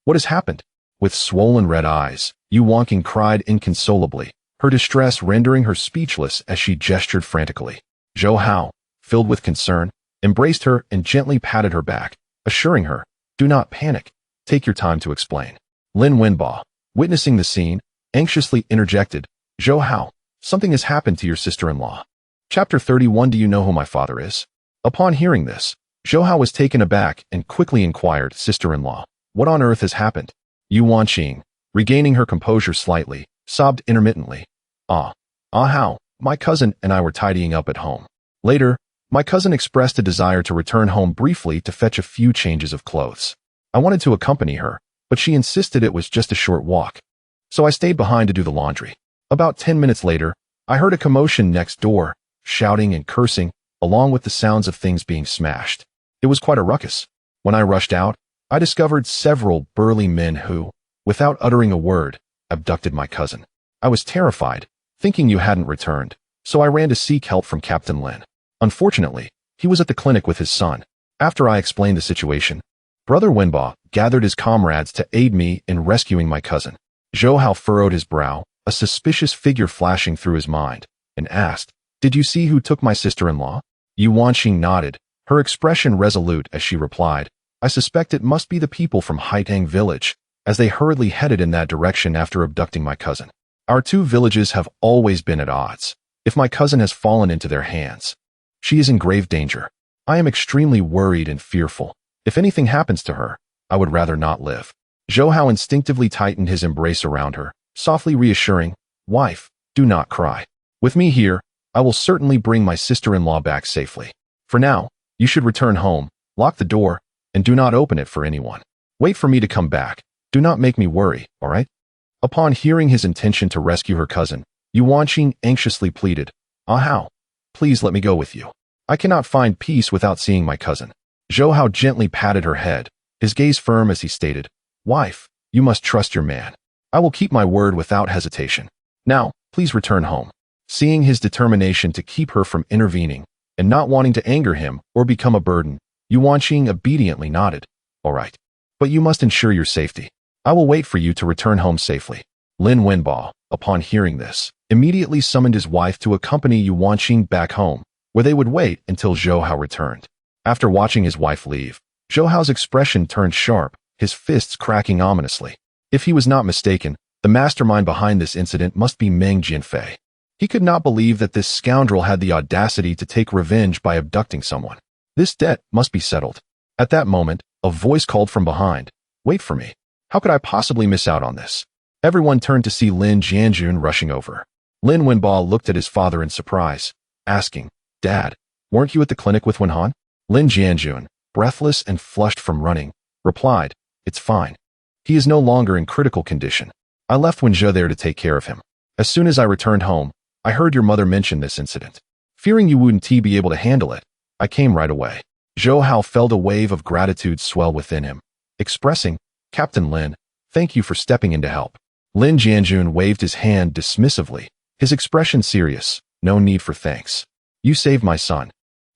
what has happened? With swollen red eyes, Yu Wangqing cried inconsolably, her distress rendering her speechless as she gestured frantically. Zhou Hao, filled with concern, embraced her and gently patted her back, assuring her, Do not panic. Take your time to explain. Lin Wenba, witnessing the scene, anxiously interjected, Zhou Hao, something has happened to your sister-in-law. Chapter 31 Do you know who my father is? Upon hearing this, Zhou Hao was taken aback and quickly inquired, Sister-in-law, what on earth has happened? Yu Wangqing, regaining her composure slightly, sobbed intermittently. How? My cousin and I were tidying up at home. Later, my cousin expressed a desire to return home briefly to fetch a few changes of clothes. I wanted to accompany her, but she insisted it was just a short walk. So I stayed behind to do the laundry. About 10 minutes later, I heard a commotion next door, shouting and cursing, along with the sounds of things being smashed. It was quite a ruckus. When I rushed out, I discovered several burly men who, without uttering a word, abducted my cousin. I was terrified, thinking you hadn't returned, so I ran to seek help from Captain Lin. Unfortunately, he was at the clinic with his son. After I explained the situation, Brother Wenba gathered his comrades to aid me in rescuing my cousin. Zhou Hao furrowed his brow, a suspicious figure flashing through his mind, and asked, Did you see who took my sister-in-law? Yu Wangqing nodded, her expression resolute as she replied, I suspect it must be the people from Haitang village, as they hurriedly headed in that direction after abducting my cousin. Our 2 villages have always been at odds. If my cousin has fallen into their hands, she is in grave danger. I am extremely worried and fearful. If anything happens to her, I would rather not live. Zhou Hao instinctively tightened his embrace around her, softly reassuring, Wife, do not cry. With me here, I will certainly bring my sister-in-law back safely. For now, you should return home, lock the door, and do not open it for anyone. Wait for me to come back. Do not make me worry, all right? Upon hearing his intention to rescue her cousin, Yu Wangqing anxiously pleaded, How? Please let me go with you. I cannot find peace without seeing my cousin. Zhou Hao gently patted her head, his gaze firm as he stated, Wife, you must trust your man. I will keep my word without hesitation. Now, please return home. Seeing his determination to keep her from intervening, and not wanting to anger him or become a burden, Yu Wangqing obediently nodded. All right. But you must ensure your safety. I will wait for you to return home safely. Lin Wenba, upon hearing this, immediately summoned his wife to accompany Yu Wangqing back home, where they would wait until Zhou Hao returned. After watching his wife leave, Zhou Hao's expression turned sharp, his fists cracking ominously. If he was not mistaken, the mastermind behind this incident must be Meng Jianfei. He could not believe that this scoundrel had the audacity to take revenge by abducting someone. This debt must be settled. At that moment, a voice called from behind, Wait for me. How could I possibly miss out on this? Everyone turned to see Lin Jianjun rushing over. Lin Wenba looked at his father in surprise, asking, Dad, weren't you at the clinic with Wenhan? Lin Jianjun, breathless and flushed from running, replied, It's fine. He is no longer in critical condition. I left when Zhou there to take care of him. As soon as I returned home, I heard your mother mention this incident. Fearing you wouldn't be able to handle it, I came right away. Zhou Hao felt a wave of gratitude swell within him, expressing, Captain Lin, thank you for stepping in to help. Lin Jianjun waved his hand dismissively, his expression serious, no need for thanks. You saved my son.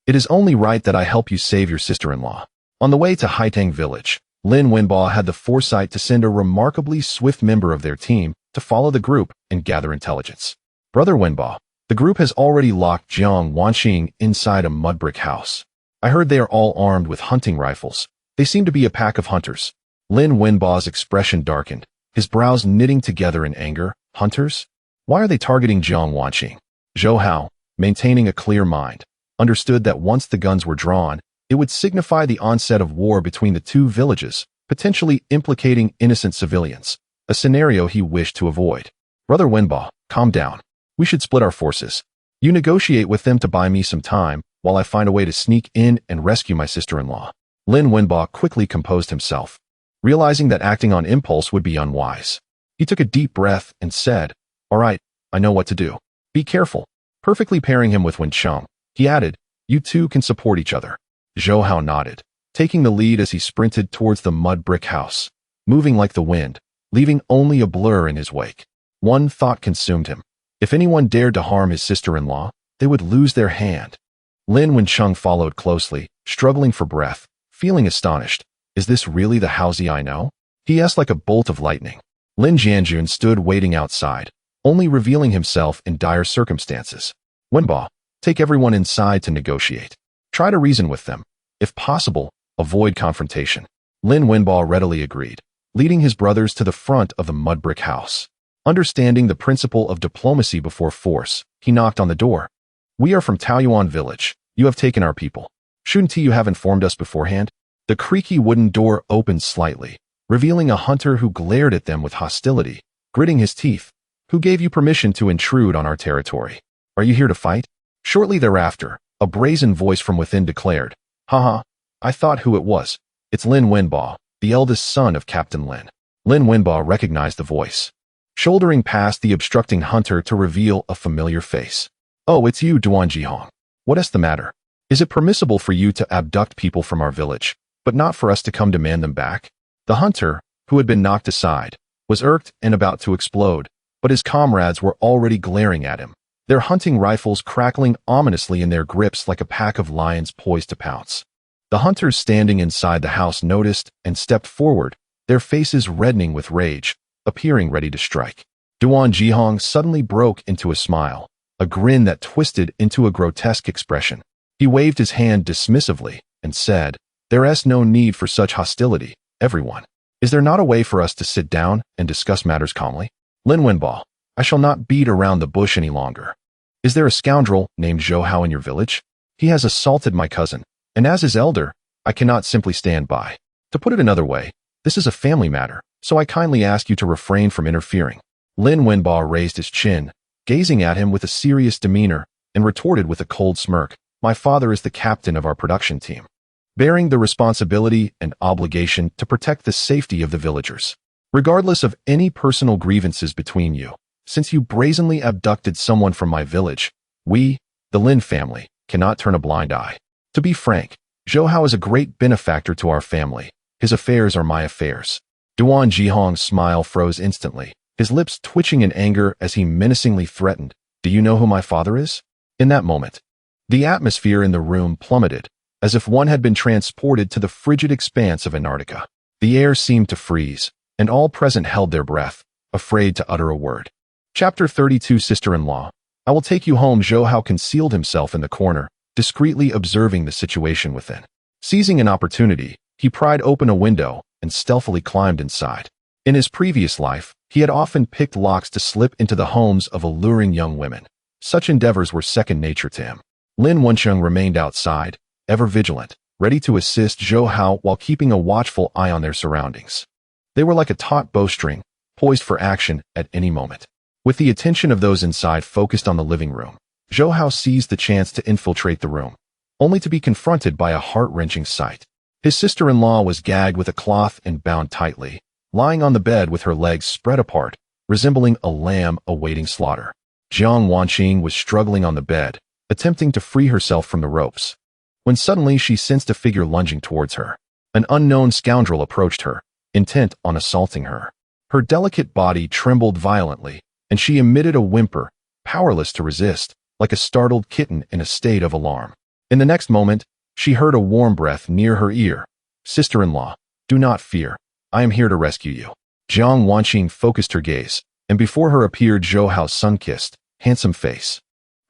It is only right that I help you save your sister-in-law. On the way to Haitang village, Lin Wenbo had the foresight to send a remarkably swift member of their team to follow the group and gather intelligence. Brother Wenbo, the group has already locked Jiang Wanqing inside a mud brick house. I heard they are all armed with hunting rifles. They seem to be a pack of hunters. Lin Wenbo's expression darkened, his brows knitting together in anger. Hunters? Why are they targeting Jiang Wanqing? Zhou Hao, maintaining a clear mind, understood that once the guns were drawn, it would signify the onset of war between the two villages, potentially implicating innocent civilians, a scenario he wished to avoid. Brother Wenbo, calm down. We should split our forces. You negotiate with them to buy me some time, while I find a way to sneak in and rescue my sister-in-law. Lin Wenbo quickly composed himself, realizing that acting on impulse would be unwise. He took a deep breath and said, all right, I know what to do. Be careful. Perfectly pairing him with Wencheng, he added, you two can support each other. Zhou Hao nodded, taking the lead as he sprinted towards the mud brick house, moving like the wind, leaving only a blur in his wake. One thought consumed him. If anyone dared to harm his sister-in-law, they would lose their hand. Lin Wencheng followed closely, struggling for breath, feeling astonished. Is this really the Haozi I know? He asked like a bolt of lightning. Lin Jianjun stood waiting outside, only revealing himself in dire circumstances. Wenbo, take everyone inside to negotiate. Try to reason with them. If possible, avoid confrontation. Lin Wenbo readily agreed, leading his brothers to the front of the mud brick house. Understanding the principle of diplomacy before force, he knocked on the door. We are from Taoyuan village. You have taken our people. Shouldn't you have informed us beforehand? The creaky wooden door opened slightly, revealing a hunter who glared at them with hostility, gritting his teeth. Who gave you permission to intrude on our territory? Are you here to fight? Shortly thereafter, a brazen voice from within declared, haha, I thought who it was. It's Lin Wenbo, the eldest son of Captain Lin. Lin Wenbo recognized the voice, shouldering past the obstructing hunter to reveal a familiar face. Oh, it's you, Duan Jihong. What is the matter? Is it permissible for you to abduct people from our village, but not for us to come demand them back? The hunter, who had been knocked aside, was irked and about to explode, but his comrades were already glaring at him, their hunting rifles crackling ominously in their grips like a pack of lions poised to pounce. The hunters standing inside the house noticed and stepped forward, their faces reddening with rage, appearing ready to strike. Duan Jihong suddenly broke into a smile, a grin that twisted into a grotesque expression. He waved his hand dismissively and said, there is no need for such hostility, everyone. Is there not a way for us to sit down and discuss matters calmly? Lin Wenbo, I shall not beat around the bush any longer. Is there a scoundrel named Zhou Hao in your village? He has assaulted my cousin, and as his elder, I cannot simply stand by. To put it another way, this is a family matter, so I kindly ask you to refrain from interfering. Lin Wenbo raised his chin, gazing at him with a serious demeanor, and retorted with a cold smirk, my father is the captain of our production team, bearing the responsibility and obligation to protect the safety of the villagers. Regardless of any personal grievances between you, since you brazenly abducted someone from my village, we, the Lin family, cannot turn a blind eye. To be frank, Zhou Hao is a great benefactor to our family. His affairs are my affairs. Duan Jihong's smile froze instantly, his lips twitching in anger as he menacingly threatened, do you know who my father is? In that moment, the atmosphere in the room plummeted, as if one had been transported to the frigid expanse of Antarctica. The air seemed to freeze, and all present held their breath, afraid to utter a word. Chapter 32 Sister-in-Law. I will take you home. Zhou Hao concealed himself in the corner, discreetly observing the situation within. Seizing an opportunity, he pried open a window and stealthily climbed inside. In his previous life, he had often picked locks to slip into the homes of alluring young women. Such endeavors were second nature to him. Lin Wencheng remained outside, ever vigilant, ready to assist Zhou Hao while keeping a watchful eye on their surroundings. They were like a taut bowstring, poised for action at any moment. With the attention of those inside focused on the living room, Zhou Hao seized the chance to infiltrate the room, only to be confronted by a heart-wrenching sight. His sister-in-law was gagged with a cloth and bound tightly, lying on the bed with her legs spread apart, resembling a lamb awaiting slaughter. Jiang Wanqing was struggling on the bed, attempting to free herself from the ropes, when suddenly she sensed a figure lunging towards her. An unknown scoundrel approached her, intent on assaulting her. Her delicate body trembled violently, and she emitted a whimper, powerless to resist, like a startled kitten in a state of alarm. In the next moment, she heard a warm breath near her ear. "Sister-in-law, do not fear. I am here to rescue you." Jiang Wanqing focused her gaze, and before her appeared Zhou Hao's sun-kissed, handsome face.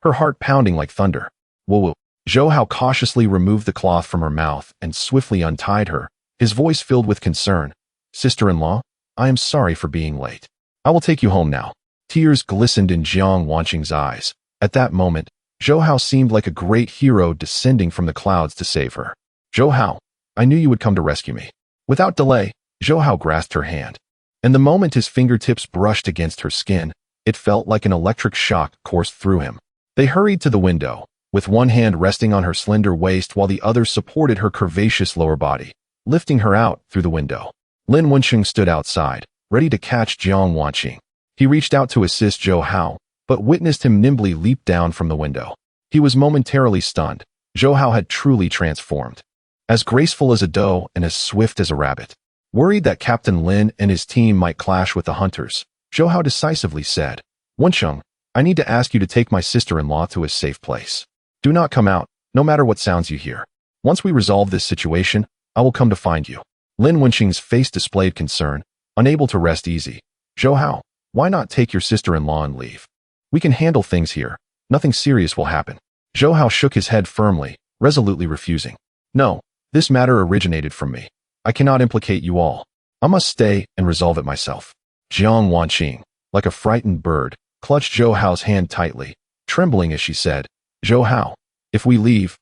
Her heart pounding like thunder. "Whoa." Zhou Hao cautiously removed the cloth from her mouth and swiftly untied her, his voice filled with concern. "Sister-in-law, I am sorry for being late. I will take you home now." Tears glistened in Jiang Wanqing's eyes. At that moment, Zhou Hao seemed like a great hero descending from the clouds to save her. "Zhou Hao, I knew you would come to rescue me." Without delay, Zhou Hao grasped her hand. And the moment his fingertips brushed against her skin, it felt like an electric shock coursed through him. They hurried to the window, with one hand resting on her slender waist while the other supported her curvaceous lower body, lifting her out through the window. Lin Wensheng stood outside, ready to catch Jiang Wanqing. He reached out to assist Zhou Hao, but witnessed him nimbly leap down from the window. He was momentarily stunned. Zhou Hao had truly transformed. As graceful as a doe and as swift as a rabbit. Worried that Captain Lin and his team might clash with the hunters, Zhou Hao decisively said, "Wensheng, I need to ask you to take my sister-in-law to a safe place. Do not come out, no matter what sounds you hear. Once we resolve this situation, I will come to find you." Lin Wensheng's face displayed concern, unable to rest easy. "Zhou Hao, why not take your sister-in-law and leave? We can handle things here. Nothing serious will happen." Zhou Hao shook his head firmly, resolutely refusing. "No, this matter originated from me. I cannot implicate you all. I must stay and resolve it myself." Jiang Wanqing, like a frightened bird, clutched Zhou Hao's hand tightly, trembling as she said, "Zhou Hao, if we leave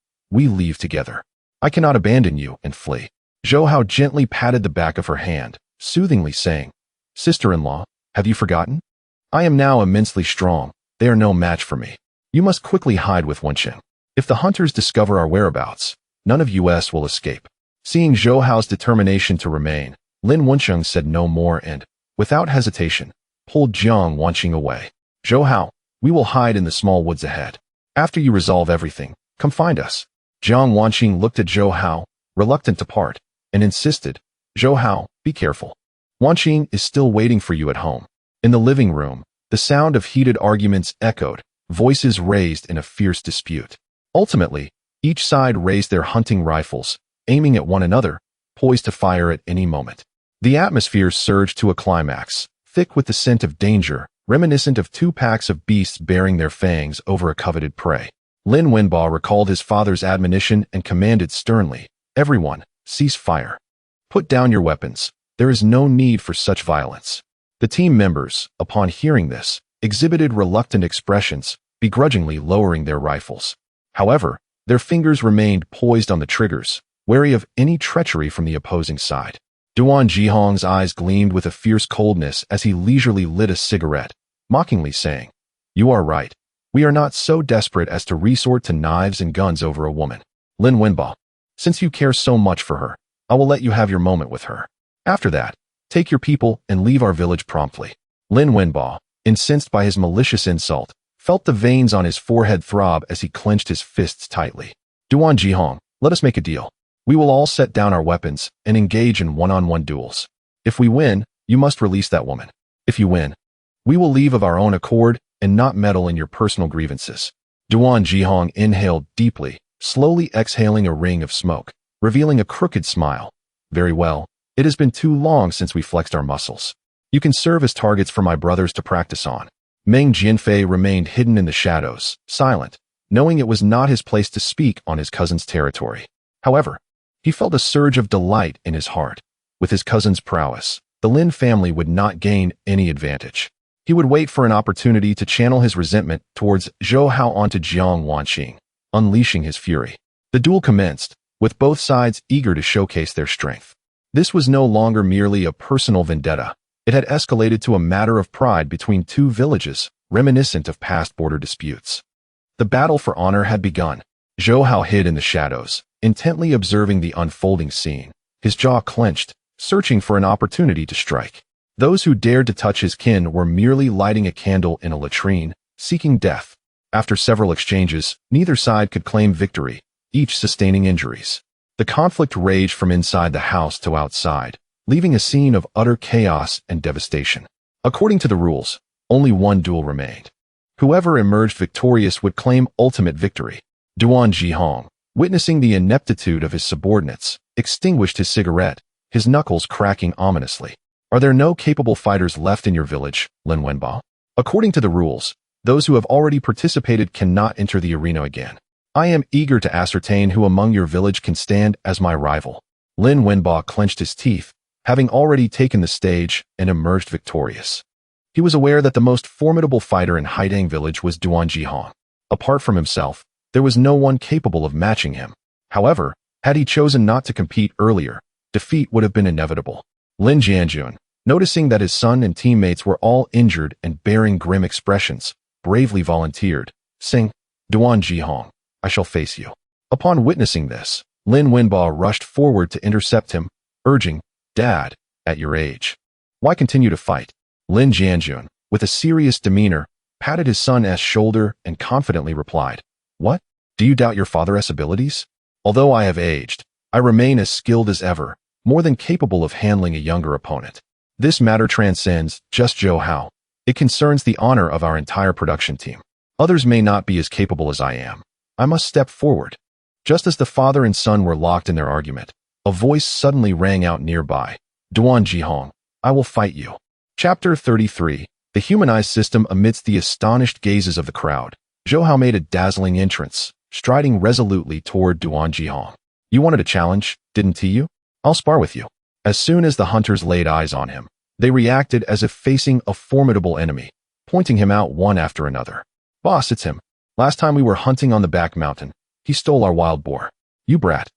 together. I cannot abandon you and flee." Zhou Hao gently patted the back of her hand, soothingly saying, "Sister-in-law, have you forgotten? I am now immensely strong. They are no match for me. You must quickly hide with Wensheng. If the hunters discover our whereabouts, none of us will escape." Seeing Zhou Hao's determination to remain, Lin Wensheng said no more and, without hesitation, pulled Jiang Wanqing away. "Zhou Hao, we will hide in the small woods ahead. After you resolve everything, come find us." Jiang Wanqing looked at Zhou Hao, reluctant to part, and insisted, "Zhou Hao, be careful. Wanqing is still waiting for you at home." In the living room, the sound of heated arguments echoed, voices raised in a fierce dispute. Ultimately, each side raised their hunting rifles, aiming at one another, poised to fire at any moment. The atmosphere surged to a climax, thick with the scent of danger, reminiscent of two packs of beasts baring their fangs over a coveted prey. Lin Wenba recalled his father's admonition and commanded sternly, "Everyone, cease fire. Put down your weapons. There is no need for such violence." The team members, upon hearing this, exhibited reluctant expressions, begrudgingly lowering their rifles. However, their fingers remained poised on the triggers, wary of any treachery from the opposing side. Duan Jihong's eyes gleamed with a fierce coldness as he leisurely lit a cigarette, mockingly saying, "You are right. We are not so desperate as to resort to knives and guns over a woman. Lin Wenba, since you care so much for her, I will let you have your moment with her. After that, take your people and leave our village promptly." Lin Wenba, incensed by his malicious insult, felt the veins on his forehead throb as he clenched his fists tightly. "Duan Jihong, let us make a deal. We will all set down our weapons and engage in one-on-one duels. If we win, you must release that woman. If you win, we will leave of our own accord and not meddle in your personal grievances." Duan Jihong inhaled deeply, slowly exhaling a ring of smoke, revealing a crooked smile. "Very well. It has been too long since we flexed our muscles. You can serve as targets for my brothers to practice on." Meng Jianfei remained hidden in the shadows, silent, knowing it was not his place to speak on his cousin's territory. However, he felt a surge of delight in his heart. With his cousin's prowess, the Lin family would not gain any advantage. He would wait for an opportunity to channel his resentment towards Zhou Hao onto Jiang Wanqing, unleashing his fury. The duel commenced, with both sides eager to showcase their strength. This was no longer merely a personal vendetta. It had escalated to a matter of pride between two villages, reminiscent of past border disputes. The battle for honor had begun. Zhou Hao hid in the shadows, intently observing the unfolding scene, his jaw clenched, searching for an opportunity to strike. Those who dared to touch his kin were merely lighting a candle in a latrine, seeking death. After several exchanges, neither side could claim victory, each sustaining injuries. The conflict raged from inside the house to outside, leaving a scene of utter chaos and devastation. According to the rules, only one duel remained. Whoever emerged victorious would claim ultimate victory. Duan Zhihong, witnessing the ineptitude of his subordinates, extinguished his cigarette, his knuckles cracking ominously. Are there no capable fighters left in your village, Lin Wenbo? According to the rules, those who have already participated cannot enter the arena again. I am eager to ascertain who among your village can stand as my rival. Lin Wenbo clenched his teeth, having already taken the stage and emerged victorious. He was aware that the most formidable fighter in Haidang village was Duan Zhihong. Apart from himself, there was no one capable of matching him. However, had he chosen not to compete earlier, defeat would have been inevitable. Lin Jianjun, noticing that his son and teammates were all injured and bearing grim expressions, bravely volunteered, saying, Duan Zhihong, I shall face you. Upon witnessing this, Lin Wenbo rushed forward to intercept him, urging, Dad, at your age, why continue to fight? Lin Jianjun, with a serious demeanor, patted his son's shoulder and confidently replied, What? Do you doubt your father's abilities? Although I have aged, I remain as skilled as ever, more than capable of handling a younger opponent. This matter transcends just Zhou Hao. It concerns the honor of our entire production team. Others may not be as capable as I am. I must step forward. Just as the father and son were locked in their argument, a voice suddenly rang out nearby. Duan Zhihong, I will fight you. Chapter 33. The humanized system amidst the astonished gazes of the crowd. Zhou Hao made a dazzling entrance, striding resolutely toward Duan Zhihong. You wanted a challenge, didn't you? I'll spar with you. As soon as the hunters laid eyes on him, they reacted as if facing a formidable enemy, pointing him out one after another. Boss, it's him. Last time we were hunting on the back mountain, he stole our wild boar. You brat.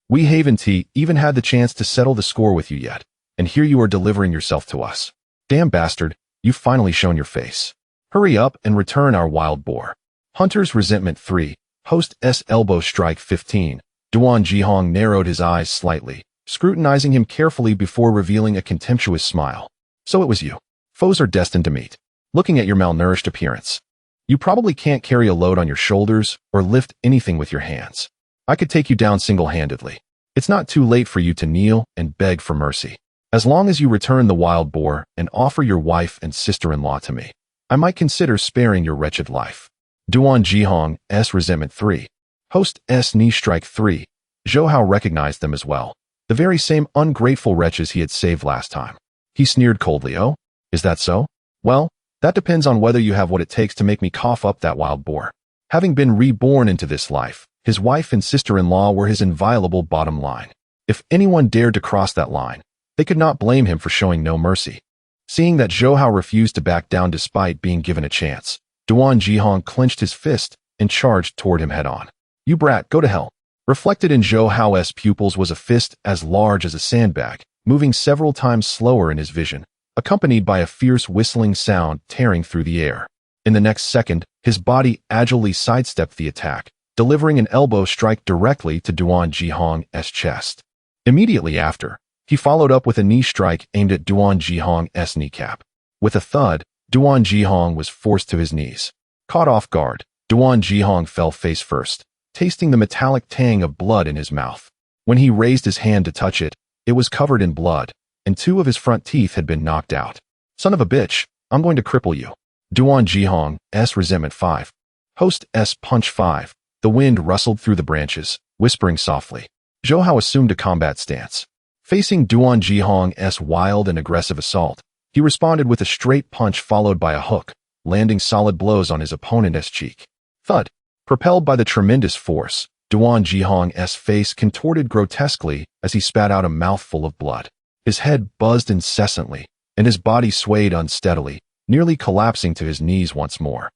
We haven't even had the chance to settle the score with you yet, and here you are delivering yourself to us. Damn bastard, you've finally shown your face. Hurry up and return our wild boar. Hunter's Resentment 3, Host S. Elbow Strike 15. Duan Zhihong narrowed his eyes slightly, scrutinizing him carefully before revealing a contemptuous smile. So it was you. Foes are destined to meet. Looking at your malnourished appearance, you probably can't carry a load on your shoulders or lift anything with your hands. I could take you down single-handedly. It's not too late for you to kneel and beg for mercy. As long as you return the wild boar and offer your wife and sister-in-law to me, I might consider sparing your wretched life. Duan Zhihong S. Resentment 3. Host S. Knee Strike 3. Zhou Hao recognized them as well. The very same ungrateful wretches he had saved last time. He sneered coldly, Oh, is that so? Well, that depends on whether you have what it takes to make me cough up that wild boar. Having been reborn into this life, his wife and sister-in-law were his inviolable bottom line. If anyone dared to cross that line, they could not blame him for showing no mercy. Seeing that Zhou Hao refused to back down despite being given a chance, Duan Zhihong clenched his fist and charged toward him head-on. You brat, go to hell. Reflected in Zhou Hao's pupils was a fist as large as a sandbag, moving several times slower in his vision, accompanied by a fierce whistling sound tearing through the air. In the next second, his body agilely sidestepped the attack, delivering an elbow strike directly to Duan Zhihong's chest. Immediately after, he followed up with a knee strike aimed at Duan Zhihong's kneecap. With a thud, Duan Zhihong was forced to his knees. Caught off guard, Duan Zhihong fell face first, tasting the metallic tang of blood in his mouth. When he raised his hand to touch it, it was covered in blood, and 2 of his front teeth had been knocked out. Son of a bitch, I'm going to cripple you. Duan Zhihong S. Resentment 5. Host S. Punch 5. The wind rustled through the branches, whispering softly. Zhou Hao assumed a combat stance. Facing Duan Zhihong's wild and aggressive assault, he responded with a straight punch followed by a hook, landing solid blows on his opponent's cheek. Thud. Propelled by the tremendous force, Duan Zhihong's face contorted grotesquely as he spat out a mouthful of blood. His head buzzed incessantly, and his body swayed unsteadily, nearly collapsing to his knees once more.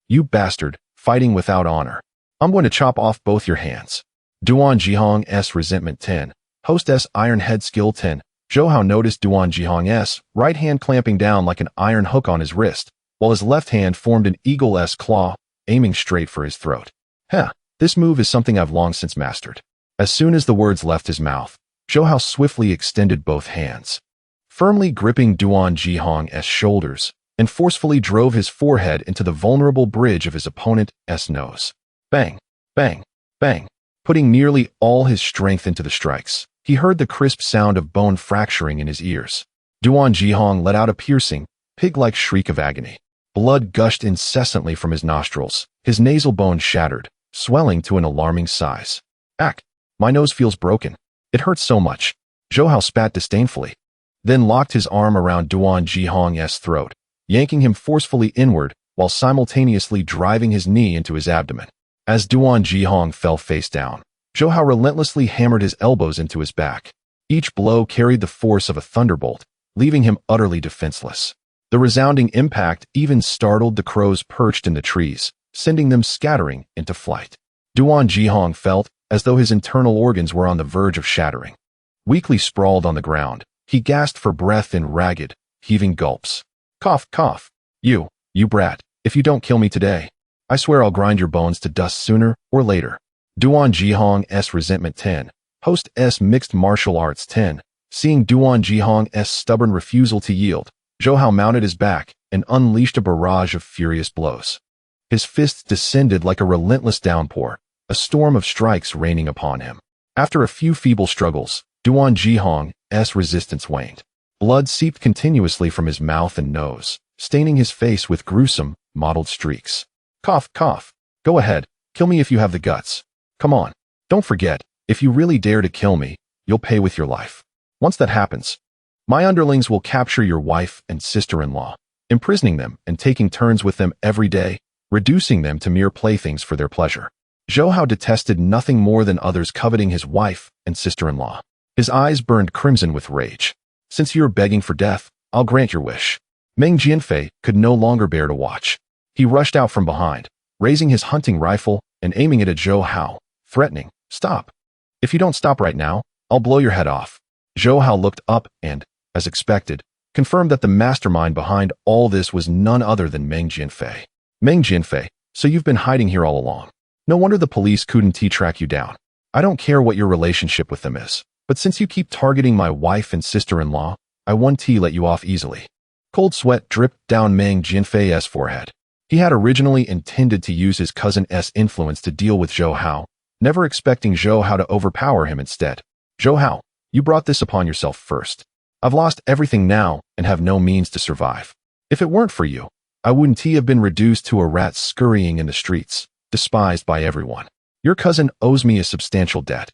You bastard, fighting without honor. I'm going to chop off both your hands. Duan Zhihong's Resentment 10. Host S. Iron Head Skill 10. Zhou Hao noticed Duan Zhihong's right hand clamping down like an iron hook on his wrist, while his left hand formed an eagle's claw, aiming straight for his throat. This move is something I've long since mastered. As soon as the words left his mouth, Zhou Hao swiftly extended both hands. firmly gripping Duan Jihong's shoulders, and forcefully drove his forehead into the vulnerable bridge of his opponent's nose. Bang, bang, bang. Putting nearly all his strength into the strikes, he heard the crisp sound of bone fracturing in his ears. Duan Jihong let out a piercing, pig-like shriek of agony. Blood gushed incessantly from his nostrils, his nasal bone shattered, swelling to an alarming size. Ack! My nose feels broken. It hurts so much. Zhou Hao spat disdainfully, then locked his arm around Duan Jihong's throat, yanking him forcefully inward while simultaneously driving his knee into his abdomen. As Duan Jihong fell face down, Zhou Hao relentlessly hammered his elbows into his back. Each blow carried the force of a thunderbolt, leaving him utterly defenseless. The resounding impact even startled the crows perched in the trees, sending them scattering into flight. Duan Jihong felt as though his internal organs were on the verge of shattering. Weakly sprawled on the ground, he gasped for breath in ragged, heaving gulps. Cough, cough. You brat, if you don't kill me today, I swear I'll grind your bones to dust sooner or later. Duan Jihong's resentment 10, host's mixed martial arts 10, seeing Duan Jihong's stubborn refusal to yield, Zhou Hao mounted his back and unleashed a barrage of furious blows. His fists descended like a relentless downpour, a storm of strikes raining upon him. After a few feeble struggles, Duan Jihong's resistance waned. Blood seeped continuously from his mouth and nose, staining his face with gruesome, mottled streaks. Cough, cough. Go ahead, kill me if you have the guts. Come on. Don't forget, if you really dare to kill me, you'll pay with your life. Once that happens, my underlings will capture your wife and sister-in-law, imprisoning them and taking turns with them every day, reducing them to mere playthings for their pleasure. Zhou Hao detested nothing more than others coveting his wife and sister-in-law. His eyes burned crimson with rage. Since you're begging for death, I'll grant your wish. Meng Jianfei could no longer bear to watch. He rushed out from behind, raising his hunting rifle and aiming it at Zhou Hao, threatening, "Stop. If you don't stop right now, I'll blow your head off." Zhou Hao looked up and, as expected, confirmed that the mastermind behind all this was none other than Meng Jianfei. Meng Jianfei, so you've been hiding here all along. No wonder the police couldn't track you down. I don't care what your relationship with them is, but since you keep targeting my wife and sister-in-law, I won't let you off easily. Cold sweat dripped down Meng Jianfei's forehead. He had originally intended to use his cousin's influence to deal with Zhou Hao, never expecting Zhou Hao to overpower him instead. Zhou Hao, you brought this upon yourself first. I've lost everything now and have no means to survive. If it weren't for you, I wouldn't have been reduced to a rat scurrying in the streets, despised by everyone. Your cousin owes me a substantial debt.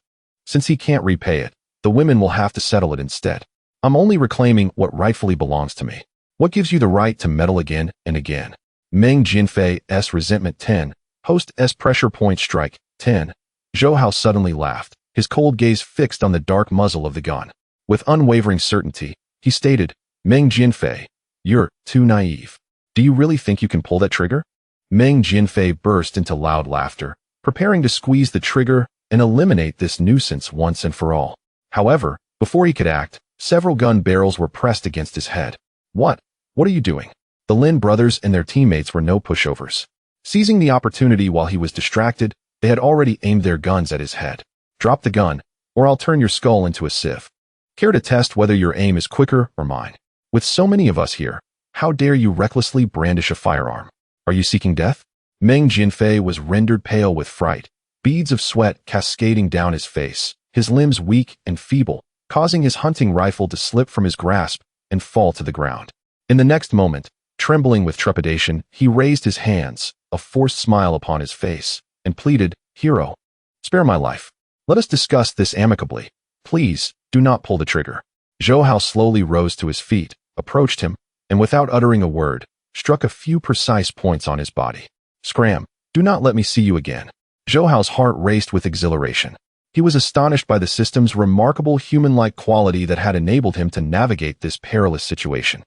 Since he can't repay it, the women will have to settle it instead. I'm only reclaiming what rightfully belongs to me. What gives you the right to meddle again and again? Meng Jianfei's resentment 10, host's pressure point strike 10. Zhou Hao suddenly laughed, his cold gaze fixed on the dark muzzle of the gun. With unwavering certainty, he stated, Meng Jianfei, you're too naive. Do you really think you can pull that trigger? Meng Jianfei burst into loud laughter, preparing to squeeze the trigger and eliminate this nuisance once and for all. However, before he could act, several gun barrels were pressed against his head. What are you doing? The Lin brothers and their teammates were no pushovers. Seizing the opportunity while he was distracted, they had already aimed their guns at his head. Drop the gun, or I'll turn your skull into a sieve. Care to test whether your aim is quicker or mine? With so many of us here, how dare you recklessly brandish a firearm? Are you seeking death? Meng Jianfei was rendered pale with fright, beads of sweat cascading down his face, his limbs weak and feeble, causing his hunting rifle to slip from his grasp and fall to the ground. In the next moment, trembling with trepidation, he raised his hands, a forced smile upon his face, and pleaded, Hero, spare my life. Let us discuss this amicably. Please, do not pull the trigger. Zhou Hao slowly rose to his feet, approached him, and without uttering a word, struck a few precise points on his body. Scram, do not let me see you again. Zhou Hao's heart raced with exhilaration. He was astonished by the system's remarkable human-like quality that had enabled him to navigate this perilous situation.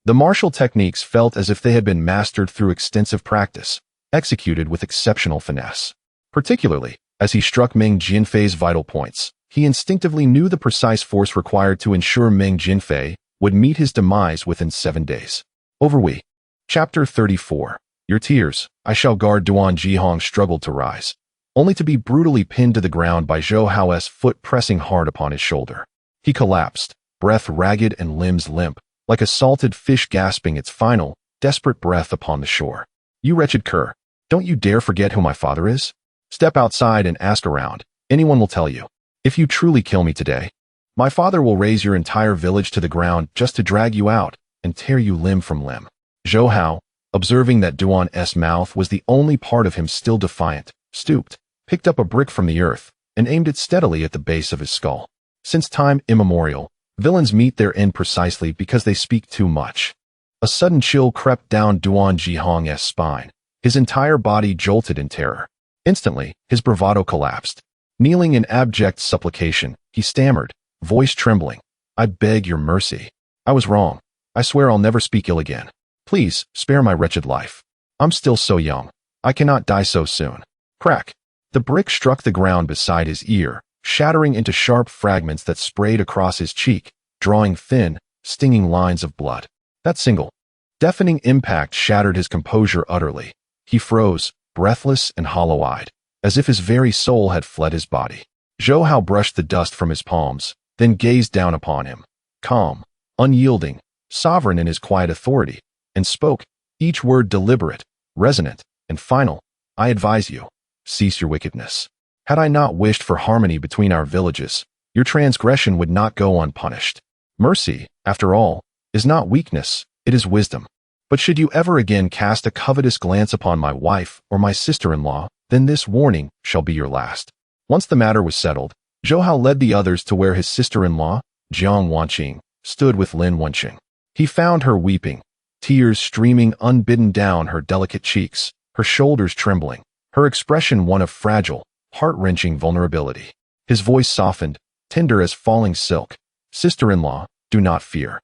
The martial techniques felt as if they had been mastered through extensive practice, executed with exceptional finesse. Particularly, as he struck Meng Jianfei's vital points, he instinctively knew the precise force required to ensure Meng Jianfei would meet his demise within 7 days. Overwe. Chapter 34. Your tears, I shall guard. Duan Jihong struggled to rise, only to be brutally pinned to the ground by Zhou Hao's foot pressing hard upon his shoulder. He collapsed, breath ragged and limbs limp, like a salted fish gasping its final, desperate breath upon the shore. You wretched cur, don't you dare forget who my father is? Step outside and ask around. Anyone will tell you. If you truly kill me today, my father will raise your entire village to the ground just to drag you out and tear you limb from limb. Zhou Hao, observing that Duan's mouth was the only part of him still defiant, stooped, picked up a brick from the earth, and aimed it steadily at the base of his skull. Since time immemorial, villains meet their end precisely because they speak too much. A sudden chill crept down Duan Jihong's spine. His entire body jolted in terror. Instantly, his bravado collapsed. Kneeling in abject supplication, he stammered, voice trembling, "I beg your mercy. I was wrong. I swear I'll never speak ill again. Please, spare my wretched life. I'm still so young. I cannot die so soon." Crack! The brick struck the ground beside his ear, shattering into sharp fragments that sprayed across his cheek, drawing thin, stinging lines of blood. That single, deafening impact shattered his composure utterly. He froze, breathless and hollow-eyed, as if his very soul had fled his body. Zhou Hao brushed the dust from his palms, then gazed down upon him, calm, unyielding, sovereign in his quiet authority, and spoke, each word deliberate, resonant, and final. "I advise you, cease your wickedness. Had I not wished for harmony between our villages, your transgression would not go unpunished. Mercy, after all, is not weakness, it is wisdom. But should you ever again cast a covetous glance upon my wife or my sister-in-law, then this warning shall be your last." Once the matter was settled, Zhou Hao led the others to where his sister-in-law, Jiang Wanqing, stood with Lin Wenqing. He found her weeping, tears streaming unbidden down her delicate cheeks, her shoulders trembling, her expression one of fragile, heart-wrenching vulnerability. His voice softened, tender as falling silk. "Sister-in-law, do not fear.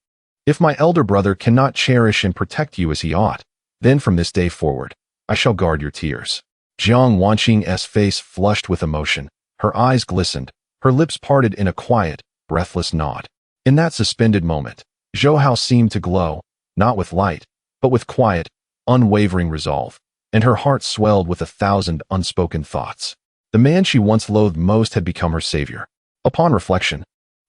If my elder brother cannot cherish and protect you as he ought, then from this day forward, I shall guard your tears." Jiang Wanqing's face flushed with emotion. Her eyes glistened, her lips parted in a quiet, breathless nod. In that suspended moment, Zhou Hao seemed to glow, not with light, but with quiet, unwavering resolve, and her heart swelled with 1,000 unspoken thoughts. The man she once loathed most had become her savior. Upon reflection,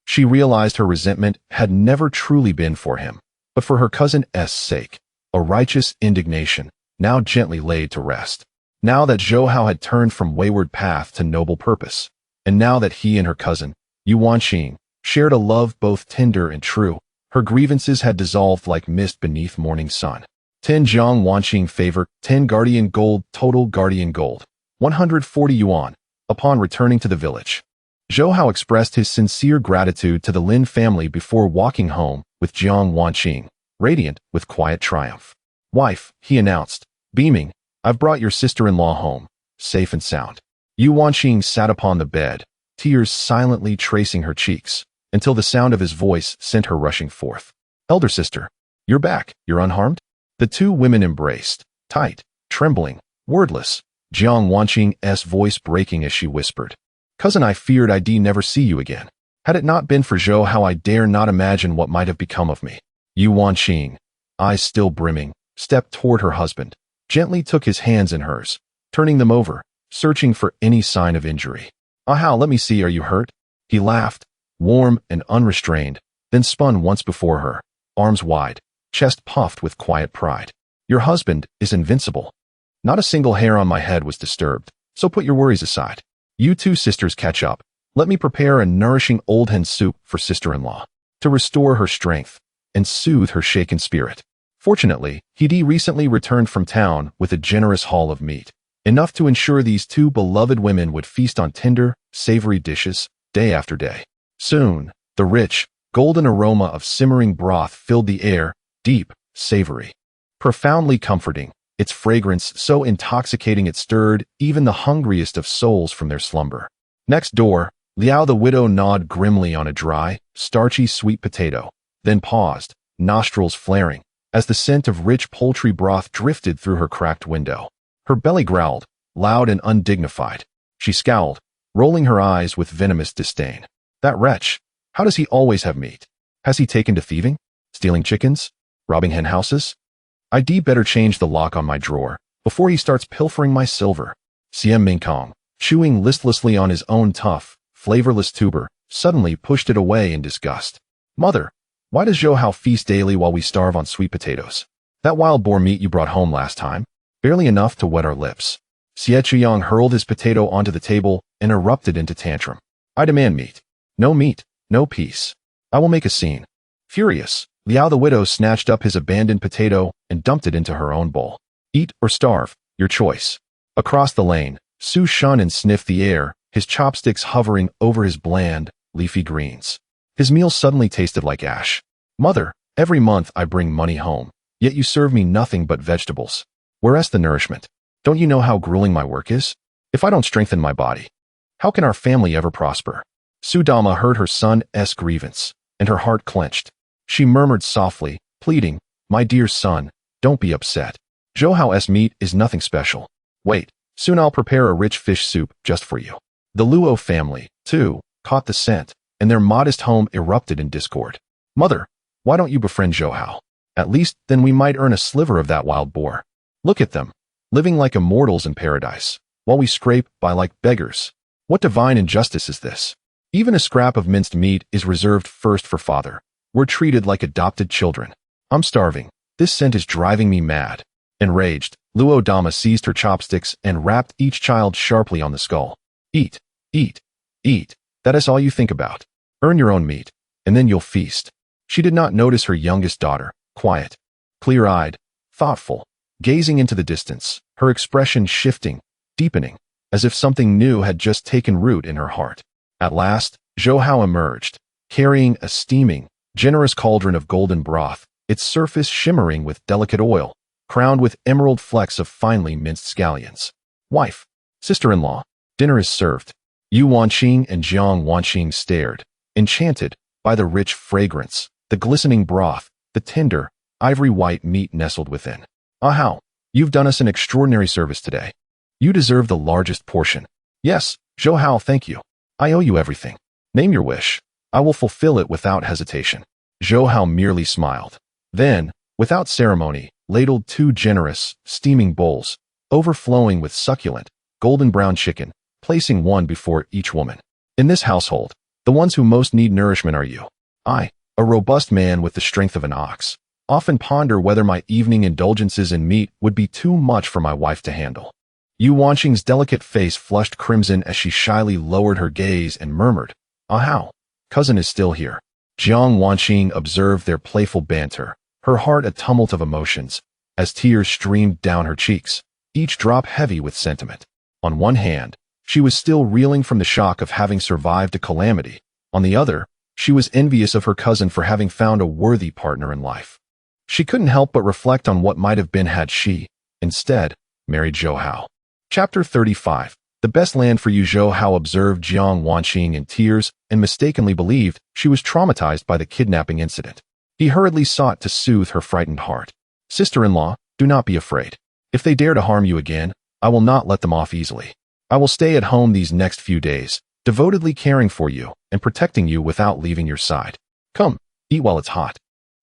she realized her resentment had never truly been for him, but for her cousin's sake, a righteous indignation, now gently laid to rest. Now that Zhou Hao had turned from wayward path to noble purpose, and now that he and her cousin, Yuan Qing, shared a love both tender and true, her grievances had dissolved like mist beneath morning sun. 10 Jiang Wanqing favor, 10 guardian gold, total guardian gold, 140 yuan, upon returning to the village. Zhou Hao expressed his sincere gratitude to the Lin family before walking home with Jiang Wanqing, radiant with quiet triumph. "Wife," he announced, beaming, "I've brought your sister-in-law home, safe and sound." Yuan Qing sat upon the bed, tears silently tracing her cheeks, until the sound of his voice sent her rushing forth. "Elder sister, you're back, you're unharmed?" The two women embraced, tight, trembling, wordless, Jiang Wanqing's voice breaking as she whispered, "Cousin, I feared I'd never see you again. Had it not been for Zhou Hao, I dare not imagine what might have become of me." Yuan Qing, eyes still brimming, stepped toward her husband, gently took his hands in hers, turning them over, searching for any sign of injury. "Ah Hao, let me see, are you hurt?" He laughed, warm and unrestrained, then spun once before her, arms wide, chest puffed with quiet pride. "Your husband is invincible. Not a single hair on my head was disturbed, so put your worries aside. You two sisters catch up. Let me prepare a nourishing old hen soup for sister-in-law, to restore her strength and soothe her shaken spirit." Fortunately, Hidi recently returned from town with a generous haul of meat, enough to ensure these two beloved women would feast on tender, savory dishes, day after day. Soon, the rich, golden aroma of simmering broth filled the air, deep, savory, profoundly comforting, its fragrance so intoxicating it stirred even the hungriest of souls from their slumber. Next door, Liao the widow gnawed grimly on a dry, starchy sweet potato, then paused, nostrils flaring, as the scent of rich poultry broth drifted through her cracked window. Her belly growled, loud and undignified. She scowled, rolling her eyes with venomous disdain. "That wretch, how does he always have meat? Has he taken to thieving? Stealing chickens? Robbing hen houses? I'd better change the lock on my drawer before he starts pilfering my silver." Siem Mingkong, chewing listlessly on his own tough, flavorless tuber, suddenly pushed it away in disgust. Mother, why does Zhou Hao feast daily while we starve on sweet potatoes? That wild boar meat you brought home last time? Barely enough to wet our lips. Xie Chuyang hurled his potato onto the table and erupted into tantrum. I demand meat. No meat, no peace. I will make a scene. Furious, Liao the widow snatched up his abandoned potato and dumped it into her own bowl. Eat or starve, your choice. Across the lane, Su shunned and sniffed the air, his chopsticks hovering over his bland, leafy greens. His meal suddenly tasted like ash. Mother, every month I bring money home, yet you serve me nothing but vegetables. Where's the nourishment? Don't you know how grueling my work is? If I don't strengthen my body, how can our family ever prosper? Su Dama heard her son's grievance, and her heart clenched. She murmured softly, pleading, my dear son, don't be upset. Zhou Hao's meat is nothing special. Wait, soon I'll prepare a rich fish soup just for you. The Luo family, too, caught the scent, and their modest home erupted in discord. Mother, why don't you befriend Zhou Hao? At least then we might earn a sliver of that wild boar. Look at them, living like immortals in paradise, while we scrape by like beggars. What divine injustice is this? Even a scrap of minced meat is reserved first for father. We're treated like adopted children. I'm starving. This scent is driving me mad. Enraged, Luo Dama seized her chopsticks and rapped each child sharply on the skull. Eat, eat, eat. That is all you think about. Earn your own meat, and then you'll feast. She did not notice her youngest daughter, quiet, clear-eyed, thoughtful, gazing into the distance, her expression shifting, deepening, as if something new had just taken root in her heart. At last, Zhou Hao emerged, carrying a steaming, generous cauldron of golden broth, its surface shimmering with delicate oil, crowned with emerald flecks of finely minced scallions. Wife, sister-in-law, dinner is served. Yu Wanqing and Jiang Wanqing stared, enchanted by the rich fragrance, the glistening broth, the tender, ivory-white meat nestled within. Ah Hao, you've done us an extraordinary service today. You deserve the largest portion. Yes, Zhou Hao, thank you. I owe you everything. Name your wish. I will fulfill it without hesitation. Zhou Hao merely smiled. Then, without ceremony, ladled two generous, steaming bowls, overflowing with succulent, golden brown chicken, placing one before each woman. In this household, the ones who most need nourishment are you. I, a robust man with the strength of an ox, often ponder whether my evening indulgences in meat would be too much for my wife to handle. Yu Wanqing's delicate face flushed crimson as she shyly lowered her gaze and murmured, Ah Hao, cousin is still here. Jiang Wanqing observed their playful banter, her heart a tumult of emotions, as tears streamed down her cheeks, each drop heavy with sentiment. On one hand, she was still reeling from the shock of having survived a calamity. On the other, she was envious of her cousin for having found a worthy partner in life. She couldn't help but reflect on what might have been had she, instead, married Zhou Hao. Chapter 35. The best land for you. Zhou Hao observed Jiang Wanqing in tears and mistakenly believed she was traumatized by the kidnapping incident. He hurriedly sought to soothe her frightened heart. Sister-in-law, do not be afraid. If they dare to harm you again, I will not let them off easily. I will stay at home these next few days, devotedly caring for you and protecting you without leaving your side. Come, eat while it's hot.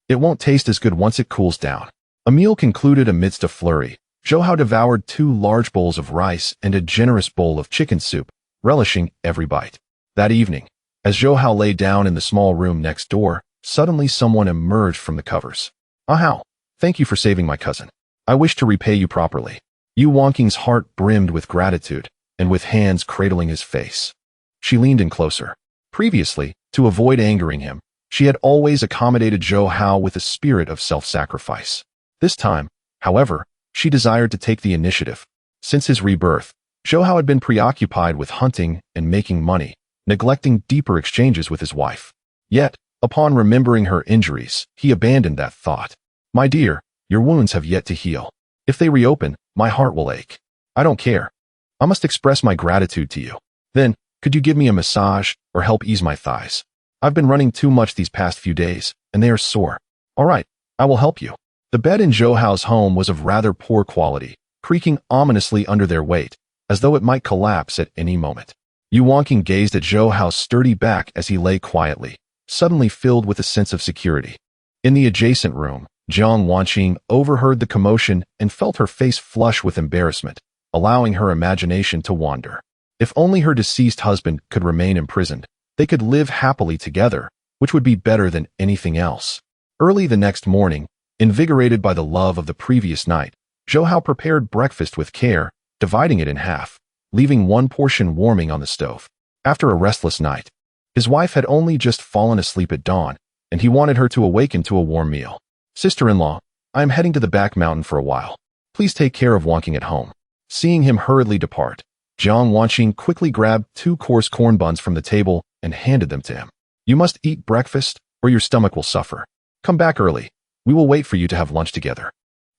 It won't taste as good once it cools down. A meal concluded amidst a flurry. Zhou Hao devoured 2 large bowls of rice and a generous bowl of chicken soup, relishing every bite. That evening, as Zhou Hao lay down in the small room next door, suddenly someone emerged from the covers. Ah Hao, thank you for saving my cousin. I wish to repay you properly. Yu Wanqing's heart brimmed with gratitude, and with hands cradling his face, she leaned in closer. Previously, to avoid angering him, she had always accommodated Zhou Hao with a spirit of self-sacrifice. This time, however, she desired to take the initiative. Since his rebirth, Zhou Hao had been preoccupied with hunting and making money, neglecting deeper exchanges with his wife. Yet, upon remembering her injuries, he abandoned that thought. My dear, your wounds have yet to heal. If they reopen, my heart will ache. I don't care. I must express my gratitude to you. Then, could you give me a massage or help ease my thighs? I've been running too much these past few days, and they are sore. All right, I will help you. The bed in Zhou Hao's home was of rather poor quality, creaking ominously under their weight, as though it might collapse at any moment. Yu Wanqing gazed at Zhou Hao's sturdy back as he lay quietly, suddenly filled with a sense of security. In the adjacent room, Jiang Wanqing overheard the commotion and felt her face flush with embarrassment, allowing her imagination to wander. If only her deceased husband could remain imprisoned, they could live happily together, which would be better than anything else. Early the next morning, invigorated by the love of the previous night, Zhou Hao prepared breakfast with care, dividing it in half, leaving one portion warming on the stove. After a restless night, his wife had only just fallen asleep at dawn, and he wanted her to awaken to a warm meal. "Sister-in-law, I am heading to the back mountain for a while. Please take care of Wanqing at home." Seeing him hurriedly depart, Jiang Wanqing quickly grabbed 2 coarse corn buns from the table and handed them to him. "You must eat breakfast, or your stomach will suffer. Come back early. We will wait for you to have lunch together."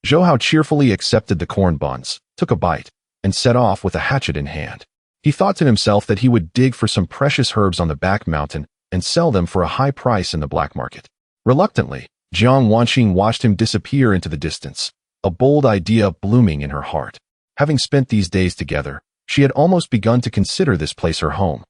Zhou Hao cheerfully accepted the corn buns, took a bite, and set off with a hatchet in hand. He thought to himself that he would dig for some precious herbs on the back mountain and sell them for a high price in the black market. Reluctantly, Jiang Wanqing watched him disappear into the distance, a bold idea blooming in her heart. Having spent these days together, she had almost begun to consider this place her home.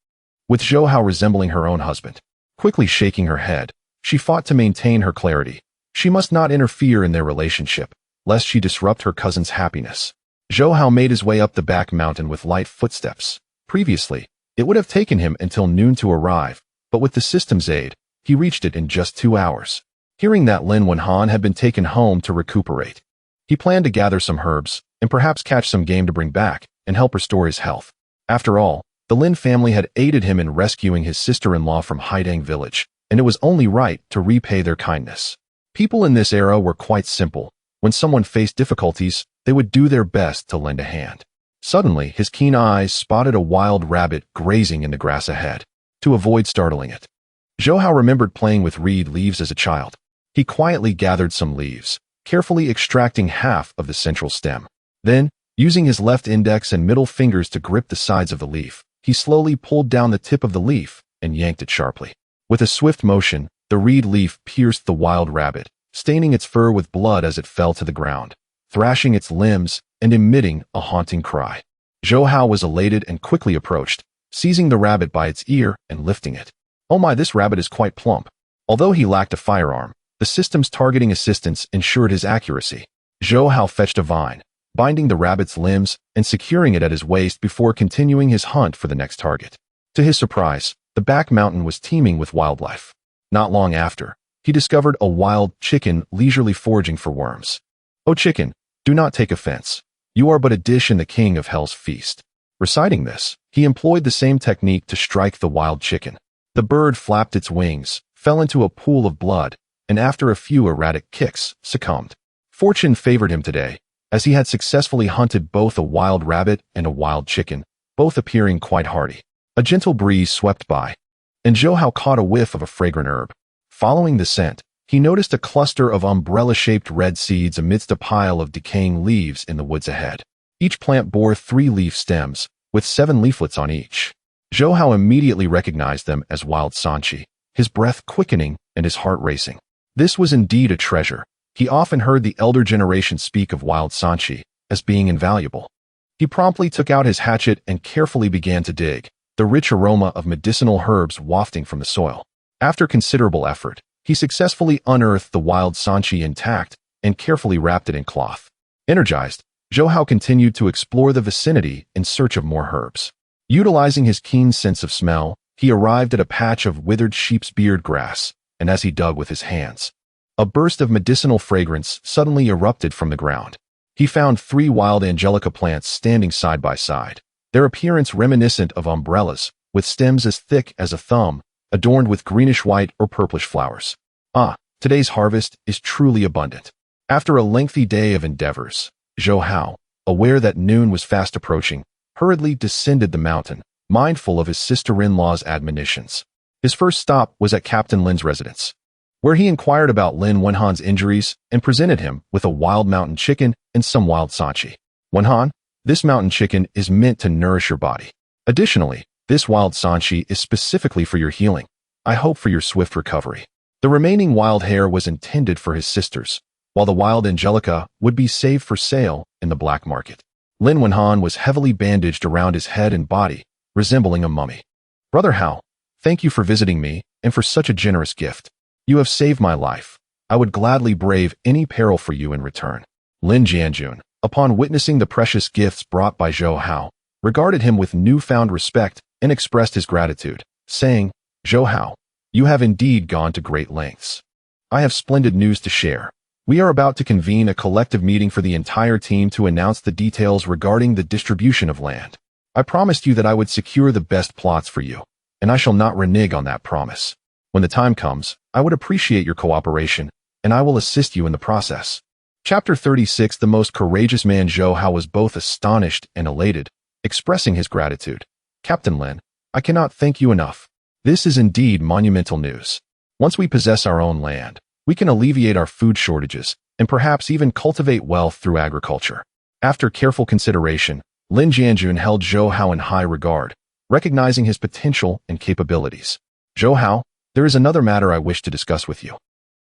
With Zhou Hao resembling her own husband, quickly shaking her head, she fought to maintain her clarity. She must not interfere in their relationship, lest she disrupt her cousin's happiness. Zhou Hao made his way up the back mountain with light footsteps. Previously, it would have taken him until noon to arrive, but with the system's aid, he reached it in just 2 hours. Hearing that Lin Wenhan had been taken home to recuperate, he planned to gather some herbs and perhaps catch some game to bring back and help restore his health. After all, the Lin family had aided him in rescuing his sister-in-law from Haidang village, and it was only right to repay their kindness. People in this era were quite simple. When someone faced difficulties, they would do their best to lend a hand. Suddenly, his keen eyes spotted a wild rabbit grazing in the grass ahead. To avoid startling it, Zhou Hao remembered playing with reed leaves as a child. He quietly gathered some leaves, carefully extracting half of the central stem. Then, using his left index and middle fingers to grip the sides of the leaf, he slowly pulled down the tip of the leaf and yanked it sharply. With a swift motion, the reed leaf pierced the wild rabbit, staining its fur with blood as it fell to the ground, thrashing its limbs and emitting a haunting cry. Zhou Hao was elated and quickly approached, seizing the rabbit by its ear and lifting it. "Oh my, this rabbit is quite plump." Although he lacked a firearm, the system's targeting assistance ensured his accuracy. Zhou Hao fetched a vine, binding the rabbit's limbs and securing it at his waist before continuing his hunt for the next target. To his surprise, the back mountain was teeming with wildlife. Not long after, he discovered a wild chicken leisurely foraging for worms. "Oh chicken, do not take offense. You are but a dish in the king of hell's feast." Reciting this, he employed the same technique to strike the wild chicken. The bird flapped its wings, fell into a pool of blood, and after a few erratic kicks, succumbed. Fortune favored him today, as he had successfully hunted both a wild rabbit and a wild chicken, both appearing quite hardy. A gentle breeze swept by, and Zhou Hao caught a whiff of a fragrant herb. Following the scent, he noticed a cluster of umbrella-shaped red seeds amidst a pile of decaying leaves in the woods ahead. Each plant bore 3 leaf stems, with 7 leaflets on each. Zhou Hao immediately recognized them as wild sanchi, his breath quickening and his heart racing. This was indeed a treasure. He often heard the elder generation speak of wild sanchi as being invaluable. He promptly took out his hatchet and carefully began to dig, the rich aroma of medicinal herbs wafting from the soil. After considerable effort, he successfully unearthed the wild sanchi intact and carefully wrapped it in cloth. Energized, Zhou Hao continued to explore the vicinity in search of more herbs. Utilizing his keen sense of smell, he arrived at a patch of withered sheep's beard grass, and as he dug with his hands, a burst of medicinal fragrance suddenly erupted from the ground. He found 3 wild angelica plants standing side by side, their appearance reminiscent of umbrellas, with stems as thick as a thumb, adorned with greenish-white or purplish flowers. Ah, today's harvest is truly abundant. After a lengthy day of endeavors, Zhou Hao, aware that noon was fast approaching, hurriedly descended the mountain, mindful of his sister-in-law's admonitions. His first stop was at Captain Lin's residence, where he inquired about Lin Wenhan's injuries and presented him with a wild mountain chicken and some wild sanchi. "Wenhan, this mountain chicken is meant to nourish your body. Additionally, this wild sanchi is specifically for your healing. I hope for your swift recovery." The remaining wild hare was intended for his sisters, while the wild angelica would be saved for sale in the black market. Lin Wenhan was heavily bandaged around his head and body, resembling a mummy. "Brother Hao, thank you for visiting me and for such a generous gift. You have saved my life. I would gladly brave any peril for you in return." Lin Jianjun, upon witnessing the precious gifts brought by Zhou Hao, regarded him with newfound respect and expressed his gratitude, saying, "Zhou Hao, You have indeed gone to great lengths. I have splendid news to share. We are about to convene a collective meeting for the entire team to announce the details regarding the distribution of land. I promised you that I would secure the best plots for you, and I shall not renege on that promise. When the time comes, I would appreciate your cooperation, and I will assist you in the process. Chapter 36. The most courageous man. Zhou Hao was both astonished and elated, expressing his gratitude. Captain Lin, I cannot thank you enough. This is indeed monumental news. Once we possess our own land, we can alleviate our food shortages and perhaps even cultivate wealth through agriculture. After careful consideration, Lin Jianjun held Zhou Hao in high regard, recognizing his potential and capabilities. Zhou Hao, there is another matter I wish to discuss with you.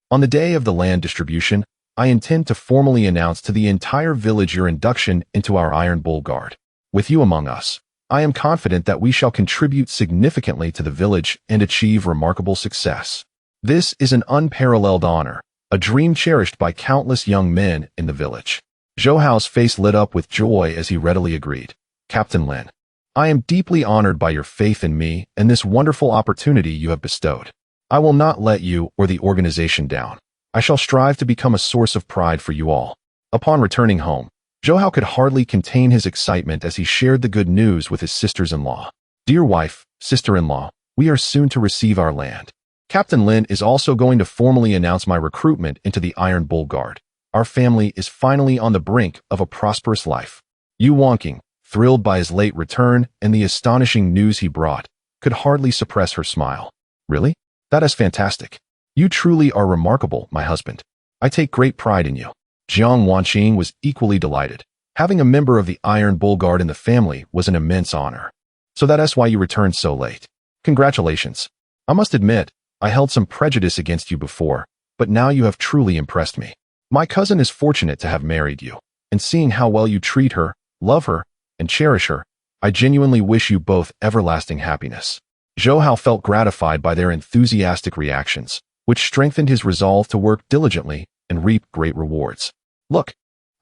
On the day of the land distribution, I intend to formally announce to the entire village your induction into our Iron Bull Guard. With you among us, I am confident that we shall contribute significantly to the village and achieve remarkable success. This is an unparalleled honor, a dream cherished by countless young men in the village. Zhou Hao's face lit up with joy as he readily agreed. Captain Lin, I am deeply honored by your faith in me and this wonderful opportunity you have bestowed. I will not let you or the organization down. I shall strive to become a source of pride for you all. Upon returning home, Zhou Hao could hardly contain his excitement as he shared the good news with his sisters-in-law. Dear wife, sister-in-law, we are soon to receive our land. Captain Lin is also going to formally announce my recruitment into the Iron Bull Guard. Our family is finally on the brink of a prosperous life. Yu Wangqing, thrilled by his late return and the astonishing news he brought, could hardly suppress her smile. Really? That is fantastic. You truly are remarkable, my husband. I take great pride in you. Jiang Wanqing was equally delighted. Having a member of the Iron Bull Guard in the family was an immense honor. So that is why you returned so late. Congratulations. I must admit, I held some prejudice against you before, but now you have truly impressed me. My cousin is fortunate to have married you, and seeing how well you treat her, love her, and cherish her, I genuinely wish you both everlasting happiness. Zhou Hao felt gratified by their enthusiastic reactions, which strengthened his resolve to work diligently and reap great rewards. Look,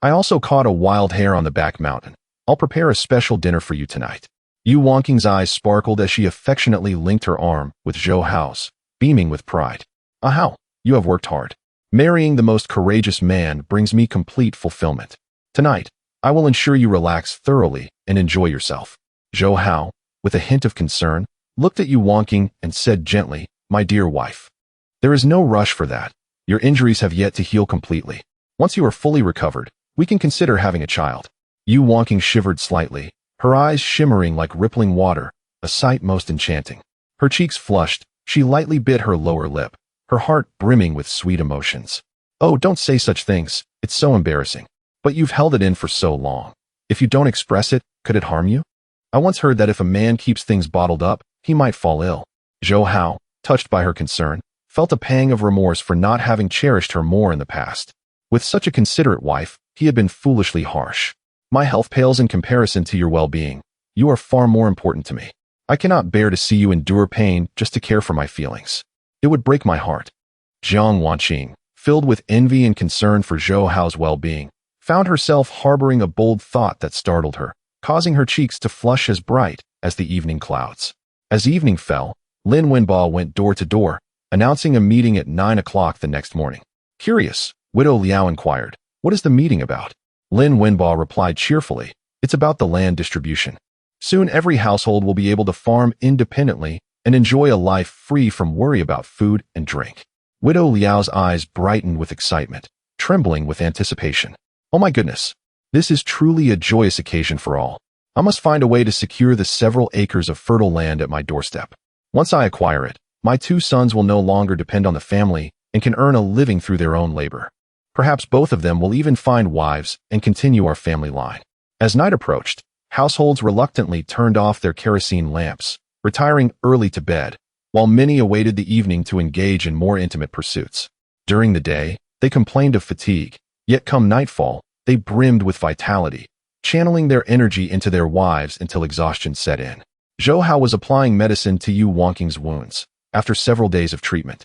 I also caught a wild hare on the back mountain. I'll prepare a special dinner for you tonight. Yu Wangqing's eyes sparkled as she affectionately linked her arm with Zhou Hao's, beaming with pride. Ah Hao, you have worked hard. Marrying the most courageous man brings me complete fulfillment. Tonight, I will ensure you relax thoroughly and enjoy yourself. Zhou Hao, with a hint of concern, looked at Yu Wangqing and said gently, My dear wife, there is no rush for that. Your injuries have yet to heal completely. Once you are fully recovered, we can consider having a child. Yu Wangqing shivered slightly, her eyes shimmering like rippling water, a sight most enchanting. Her cheeks flushed, she lightly bit her lower lip, her heart brimming with sweet emotions. Oh, don't say such things, it's so embarrassing. But you've held it in for so long. If you don't express it, could it harm you? I once heard that if a man keeps things bottled up, he might fall ill. Zhou Hao, touched by her concern, felt a pang of remorse for not having cherished her more in the past. With such a considerate wife, he had been foolishly harsh. My health pales in comparison to your well-being. You are far more important to me. I cannot bear to see you endure pain just to care for my feelings. It would break my heart. Jiang Wanqing, filled with envy and concern for Zhou Hao's well-being, found herself harboring a bold thought that startled her, causing her cheeks to flush as bright as the evening clouds. As evening fell, Lin Wenbo went door to door, announcing a meeting at 9 o'clock the next morning. Curious, Widow Liao inquired, what is the meeting about? Lin Wenbo replied cheerfully, it's about the land distribution. Soon every household will be able to farm independently and enjoy a life free from worry about food and drink. Widow Liao's eyes brightened with excitement, trembling with anticipation. Oh my goodness, this is truly a joyous occasion for all. I must find a way to secure the several acres of fertile land at my doorstep. Once I acquire it, my 2 sons will no longer depend on the family and can earn a living through their own labor. Perhaps both of them will even find wives and continue our family line. As night approached, households reluctantly turned off their kerosene lamps, retiring early to bed, while many awaited the evening to engage in more intimate pursuits. During the day, they complained of fatigue, yet come nightfall, they brimmed with vitality, channeling their energy into their wives until exhaustion set in. Zhou Hao was applying medicine to Yu Wangqing's wounds. After several days of treatment,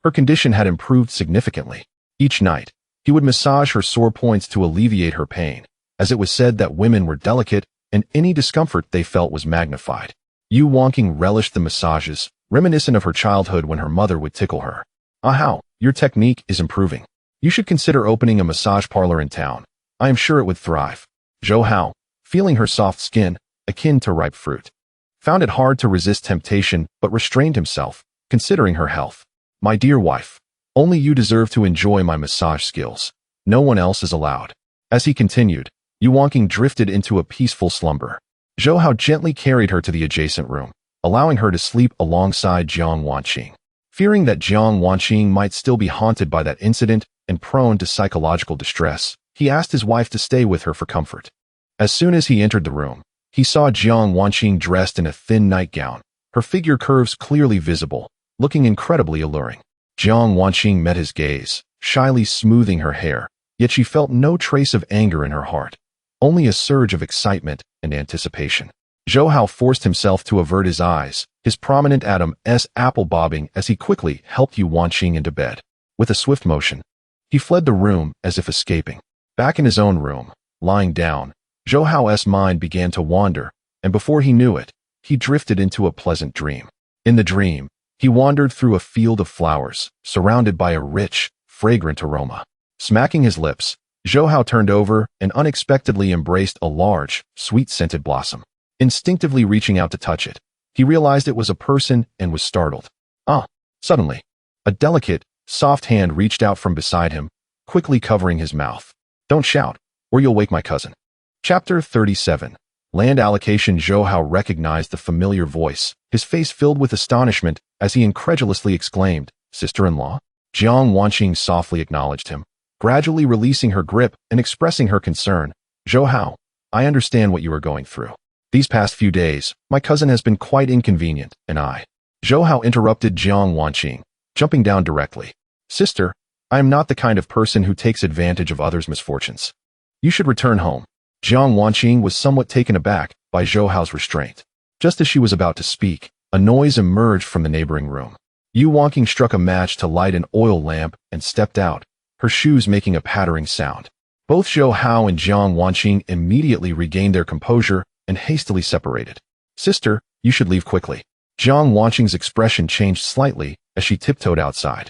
her condition had improved significantly. Each night, he would massage her sore points to alleviate her pain, as it was said that women were delicate and any discomfort they felt was magnified. Yu Wangqing relished the massages, reminiscent of her childhood when her mother would tickle her. "Ah Hao, your technique is improving. You should consider opening a massage parlor in town. I am sure it would thrive." Zhou Hao, feeling her soft skin, akin to ripe fruit, found it hard to resist temptation but restrained himself, considering her health. "My dear wife, only you deserve to enjoy my massage skills. No one else is allowed." As he continued, Yu Wanqing drifted into a peaceful slumber. Zhou Hao gently carried her to the adjacent room, allowing her to sleep alongside Jiang Wanqing. Fearing that Jiang Wanqing might still be haunted by that incident and prone to psychological distress, he asked his wife to stay with her for comfort. As soon as he entered the room, he saw Jiang Wanqing dressed in a thin nightgown, her figure curves clearly visible, looking incredibly alluring. Jiang Wanqing met his gaze, shyly smoothing her hair, yet she felt no trace of anger in her heart, only a surge of excitement and anticipation. Zhou Hao forced himself to avert his eyes, his prominent Adam's apple bobbing as he quickly helped Yu Wanqing into bed. With a swift motion, he fled the room as if escaping. Back in his own room, lying down, Zhou Hao's mind began to wander, and before he knew it, he drifted into a pleasant dream. In the dream, he wandered through a field of flowers, surrounded by a rich, fragrant aroma. Smacking his lips, Zhou Hao turned over and unexpectedly embraced a large, sweet-scented blossom. Instinctively reaching out to touch it, he realized it was a person and was startled. Suddenly, a delicate, soft hand reached out from beside him, quickly covering his mouth. "Don't shout, or you'll wake my cousin." Chapter 37. Land allocation. Zhou Hao recognized the familiar voice, his face filled with astonishment as he incredulously exclaimed, "Sister-in-law?" Jiang Wanqing softly acknowledged him, gradually releasing her grip and expressing her concern. "Zhou Hao, I understand what you are going through. These past few days, my cousin has been quite inconvenient, and I—" Zhou Hao interrupted Jiang Wanqing, jumping down directly. "Sister, I am not the kind of person who takes advantage of others' misfortunes. You should return home." Jiang Wanqing was somewhat taken aback by Zhou Hao's restraint. Just as she was about to speak, a noise emerged from the neighboring room. Yu Wanqing struck a match to light an oil lamp and stepped out, her shoes making a pattering sound. Both Zhou Hao and Jiang Wanqing immediately regained their composure and hastily separated. "Sister, you should leave quickly." Jiang Wanqing's expression changed slightly as she tiptoed outside.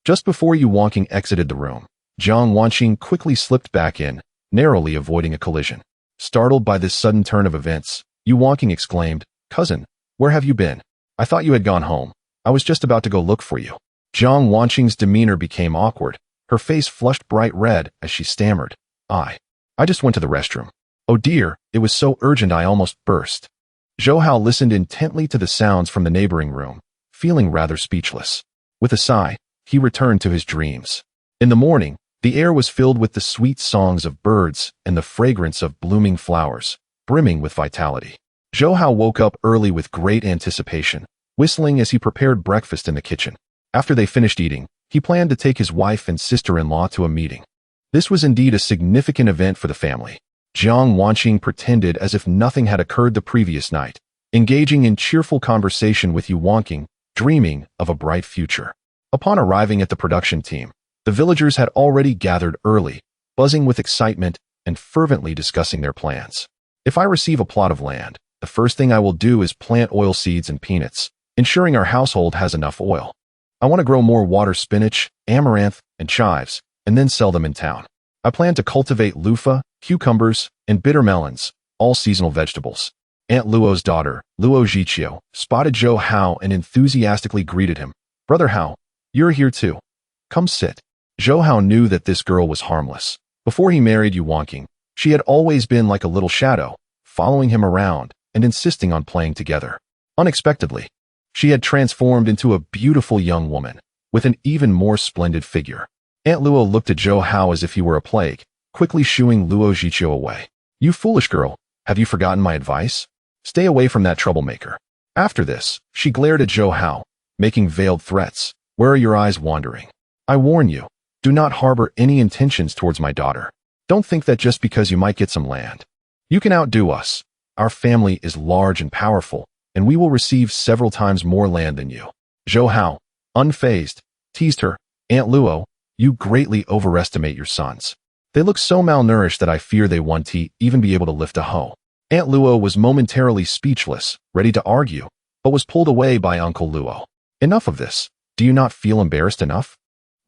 Just before Yu Wanqing exited the room, Jiang Wanqing quickly slipped back in, narrowly avoiding a collision. Startled by this sudden turn of events, Yu Wanqing exclaimed, "Cousin, where have you been? I thought you had gone home. I was just about to go look for you." Jiang Wanqing's demeanor became awkward, her face flushed bright red as she stammered, I just went to the restroom. Oh dear, it was so urgent I almost burst." Zhou Hao listened intently to the sounds from the neighboring room, feeling rather speechless. With a sigh, he returned to his dreams. In the morning, the air was filled with the sweet songs of birds and the fragrance of blooming flowers, brimming with vitality. Zhou Hao woke up early with great anticipation, whistling as he prepared breakfast in the kitchen. After they finished eating, he planned to take his wife and sister-in-law to a meeting. This was indeed a significant event for the family. Jiang Wanqing pretended as if nothing had occurred the previous night, engaging in cheerful conversation with Yu Wanqing, dreaming of a bright future. Upon arriving at the production team, the villagers had already gathered early, buzzing with excitement and fervently discussing their plans. "If I receive a plot of land, the first thing I will do is plant oil seeds and peanuts, ensuring our household has enough oil. I want to grow more water spinach, amaranth, and chives, and then sell them in town. I plan to cultivate loofah, cucumbers, and bitter melons, all seasonal vegetables." Aunt Luo's daughter, Luo Zhiqiu, spotted Zhou Hao and enthusiastically greeted him. "Brother Hao, you're here too. Come sit." Zhou Hao knew that this girl was harmless. Before he married Yu Wanqing, she had always been like a little shadow, following him around and insisting on playing together. Unexpectedly, she had transformed into a beautiful young woman, with an even more splendid figure. Aunt Luo looked at Zhou Hao as if he were a plague, quickly shooing Luo Zhiqiu away. "You foolish girl, have you forgotten my advice? Stay away from that troublemaker." After this, she glared at Zhou Hao, making veiled threats. "Where are your eyes wandering? I warn you, do not harbor any intentions towards my daughter. Don't think that just because you might get some land, you can outdo us. Our family is large and powerful, and we will receive several times more land than you." Zhou Hao, unfazed, teased her, "Aunt Luo, you greatly overestimate your sons. They look so malnourished that I fear they won't even be able to lift a hoe." Aunt Luo was momentarily speechless, ready to argue, but was pulled away by Uncle Luo. Enough of this. Do you not feel embarrassed enough?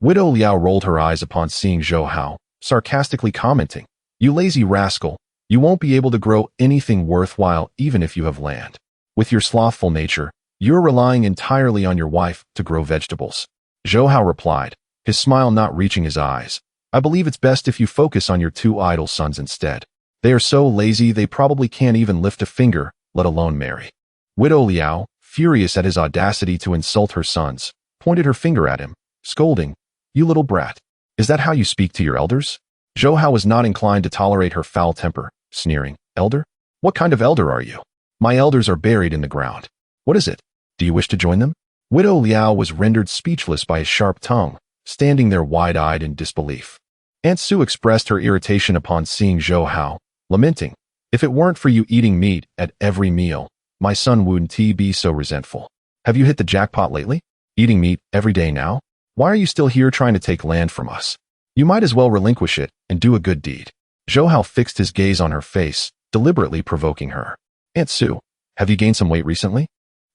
Widow Liao rolled her eyes upon seeing Zhou Hao, sarcastically commenting, "You lazy rascal, you won't be able to grow anything worthwhile even if you have land. With your slothful nature, you're relying entirely on your wife to grow vegetables." Zhou Hao replied, his smile not reaching his eyes, "I believe it's best if you focus on your two idle sons instead. They are so lazy they probably can't even lift a finger, let alone marry." Widow Liao, furious at his audacity to insult her sons, pointed her finger at him, scolding, "You little brat. Is that how you speak to your elders?" Zhou Hao was not inclined to tolerate her foul temper, sneering, "Elder? What kind of elder are you? My elders are buried in the ground. What is it? Do you wish to join them?" Widow Liao was rendered speechless by his sharp tongue, standing there wide-eyed in disbelief. Aunt Su expressed her irritation upon seeing Zhou Hao, lamenting, "If it weren't for you eating meat at every meal, my son wouldn't be so resentful. Have you hit the jackpot lately? Eating meat every day now? Why are you still here trying to take land from us? You might as well relinquish it and do a good deed." Zhou Hao fixed his gaze on her face, deliberately provoking her. "Aunt Su, have you gained some weight recently?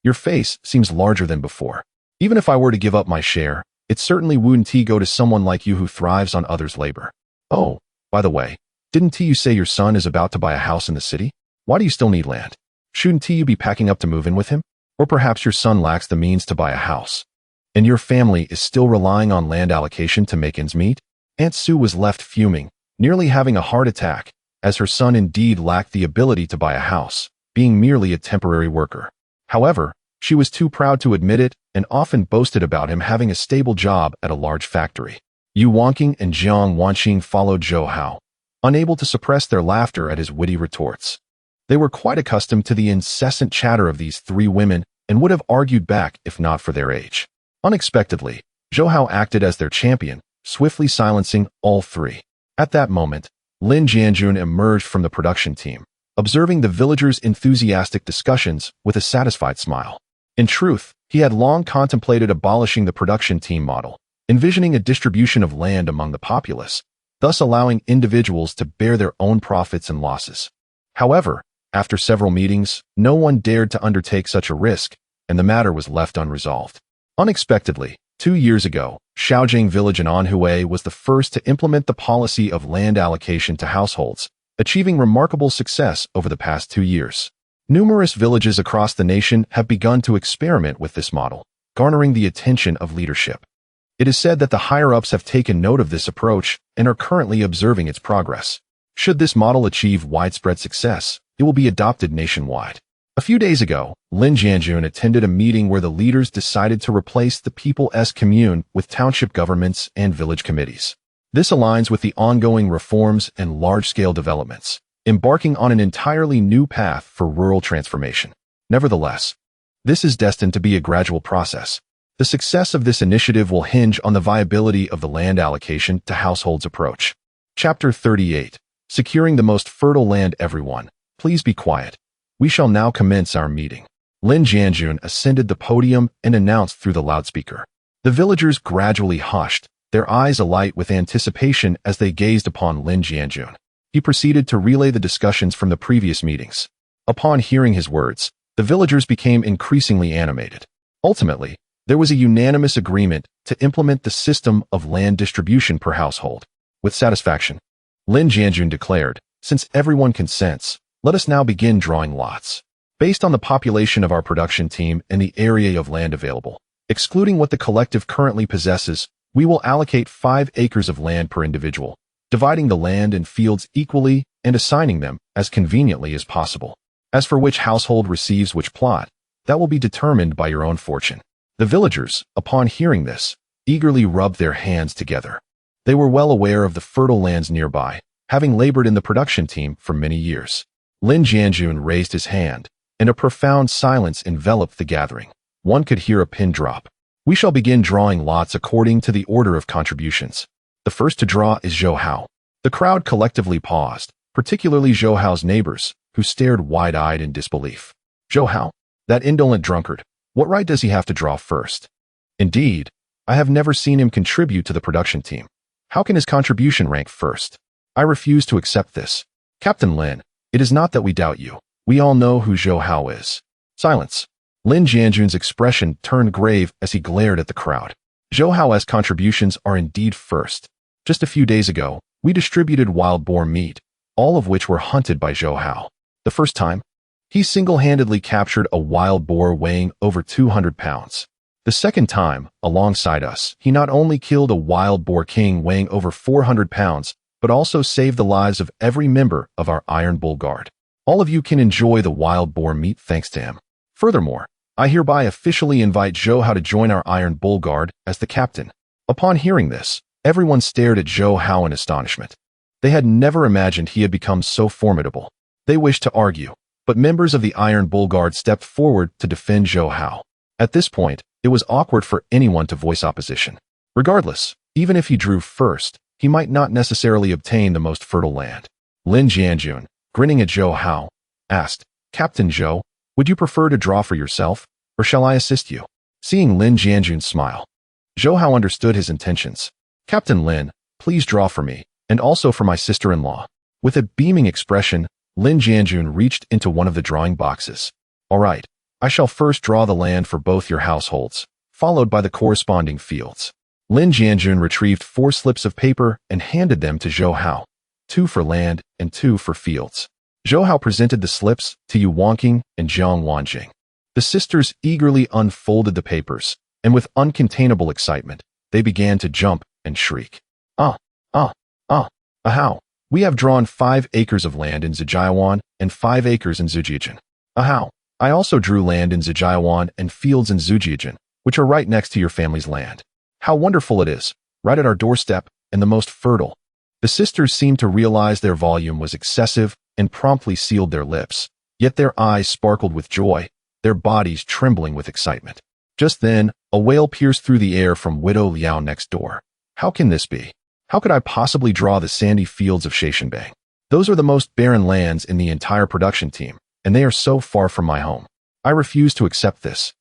Your face seems larger than before. Even if I were to give up my share, it certainly wouldn't go to someone like you who thrives on others' labor. Oh, by the way, didn't you say your son is about to buy a house in the city? Why do you still need land? Shouldn't you be packing up to move in with him? Or perhaps your son lacks the means to buy a house, and your family is still relying on land allocation to make ends meet?" Aunt Su was left fuming, nearly having a heart attack, as her son indeed lacked the ability to buy a house, being merely a temporary worker. However, she was too proud to admit it and often boasted about him having a stable job at a large factory. Yu Wangqing and Jiang Wanqing followed Zhou Hao, unable to suppress their laughter at his witty retorts. They were quite accustomed to the incessant chatter of these three women and would have argued back if not for their age. Unexpectedly, Zhou Hao acted as their champion, swiftly silencing all three. At that moment, Lin Jianjun emerged from the production team, observing the villagers' enthusiastic discussions with a satisfied smile. In truth, he had long contemplated abolishing the production team model, envisioning a distribution of land among the populace, thus allowing individuals to bear their own profits and losses. However, after several meetings, no one dared to undertake such a risk, and the matter was left unresolved. Unexpectedly, 2 years ago, Shaojing village in Anhui was the first to implement the policy of land allocation to households, achieving remarkable success over the past 2 years. Numerous villages across the nation have begun to experiment with this model, garnering the attention of leadership. It is said that the higher-ups have taken note of this approach and are currently observing its progress. Should this model achieve widespread success, it will be adopted nationwide. A few days ago, Lin Jianjun attended a meeting where the leaders decided to replace the People's Commune with township governments and village committees. This aligns with the ongoing reforms and large-scale developments, embarking on an entirely new path for rural transformation. Nevertheless, this is destined to be a gradual process. The success of this initiative will hinge on the viability of the land allocation to households approach. Chapter 38. Securing the most fertile land. Everyone, please be quiet. We shall now commence our meeting. Lin Jianjun ascended the podium and announced through the loudspeaker. The villagers gradually hushed, their eyes alight with anticipation as they gazed upon Lin Jianjun. He proceeded to relay the discussions from the previous meetings. Upon hearing his words, the villagers became increasingly animated. Ultimately, there was a unanimous agreement to implement the system of land distribution per household. With satisfaction, Lin Jianjun declared, "Since everyone consents, let us now begin drawing lots. Based on the population of our production team and the area of land available, excluding what the collective currently possesses, we will allocate 5 acres of land per individual, dividing the land and fields equally and assigning them as conveniently as possible. As for which household receives which plot, that will be determined by your own fortune." The villagers, upon hearing this, eagerly rubbed their hands together. They were well aware of the fertile lands nearby, having labored in the production team for many years. Lin Jianjun raised his hand, and a profound silence enveloped the gathering. One could hear a pin drop. "We shall begin drawing lots according to the order of contributions. The first to draw is Zhou Hao." The crowd collectively paused, particularly Zhou Hao's neighbors, who stared wide-eyed in disbelief. "Zhou Hao? That indolent drunkard. What right does he have to draw first? Indeed, I have never seen him contribute to the production team. How can his contribution rank first? I refuse to accept this. Captain Lin, it is not that we doubt you. We all know who Zhou Hao is." Silence. Lin Jianjun's expression turned grave as he glared at the crowd. Zhou Hao's contributions are indeed first. Just a few days ago, we distributed wild boar meat, all of which were hunted by Zhou Hao. The first time, he single-handedly captured a wild boar weighing over 200 pounds. The second time, alongside us, he not only killed a wild boar king weighing over 400 pounds, but also saved the lives of every member of our Iron Bull Guard. All of you can enjoy the wild boar meat thanks to him. Furthermore, I hereby officially invite Zhou Hao to join our Iron Bull Guard as the captain. Upon hearing this, everyone stared at Zhou Hao in astonishment. They had never imagined he had become so formidable. They wished to argue, but members of the Iron Bull Guard stepped forward to defend Zhou Hao. At this point, it was awkward for anyone to voice opposition. Regardless, even if he drew first, he might not necessarily obtain the most fertile land. Lin Jianjun, grinning at Zhou Hao, asked, "Captain Zhou, would you prefer to draw for yourself, or shall I assist you?" Seeing Lin Jianjun smile, Zhou Hao understood his intentions. "Captain Lin, please draw for me, and also for my sister-in-law." With a beaming expression, Lin Jianjun reached into one of the drawing boxes. "All right, I shall first draw the land for both your households, followed by the corresponding fields." Lin Jianjun retrieved 4 slips of paper and handed them to Zhou Hao, 2 for land and 2 for fields. Zhou Hao presented the slips to Yu Wanqing and Jiang Wanjing. The sisters eagerly unfolded the papers, and with uncontainable excitement, they began to jump and shriek. Ahau! We have drawn 5 acres of land in Zijiawan and 5 acres in Zhujiajan. Ahau! I also drew land in Zijiawan and fields in Zhujiajan, which are right next to your family's land. How wonderful it is, right at our doorstep, and the most fertile." The sisters seemed to realize their volume was excessive and promptly sealed their lips, yet their eyes sparkled with joy, their bodies trembling with excitement. Just then, a wail pierced through the air from Widow Liao next door. "How can this be? How could I possibly draw the sandy fields of Shaishanbang? Those are the most barren lands in the entire production team, and they are so far from my home. I refuse to accept this."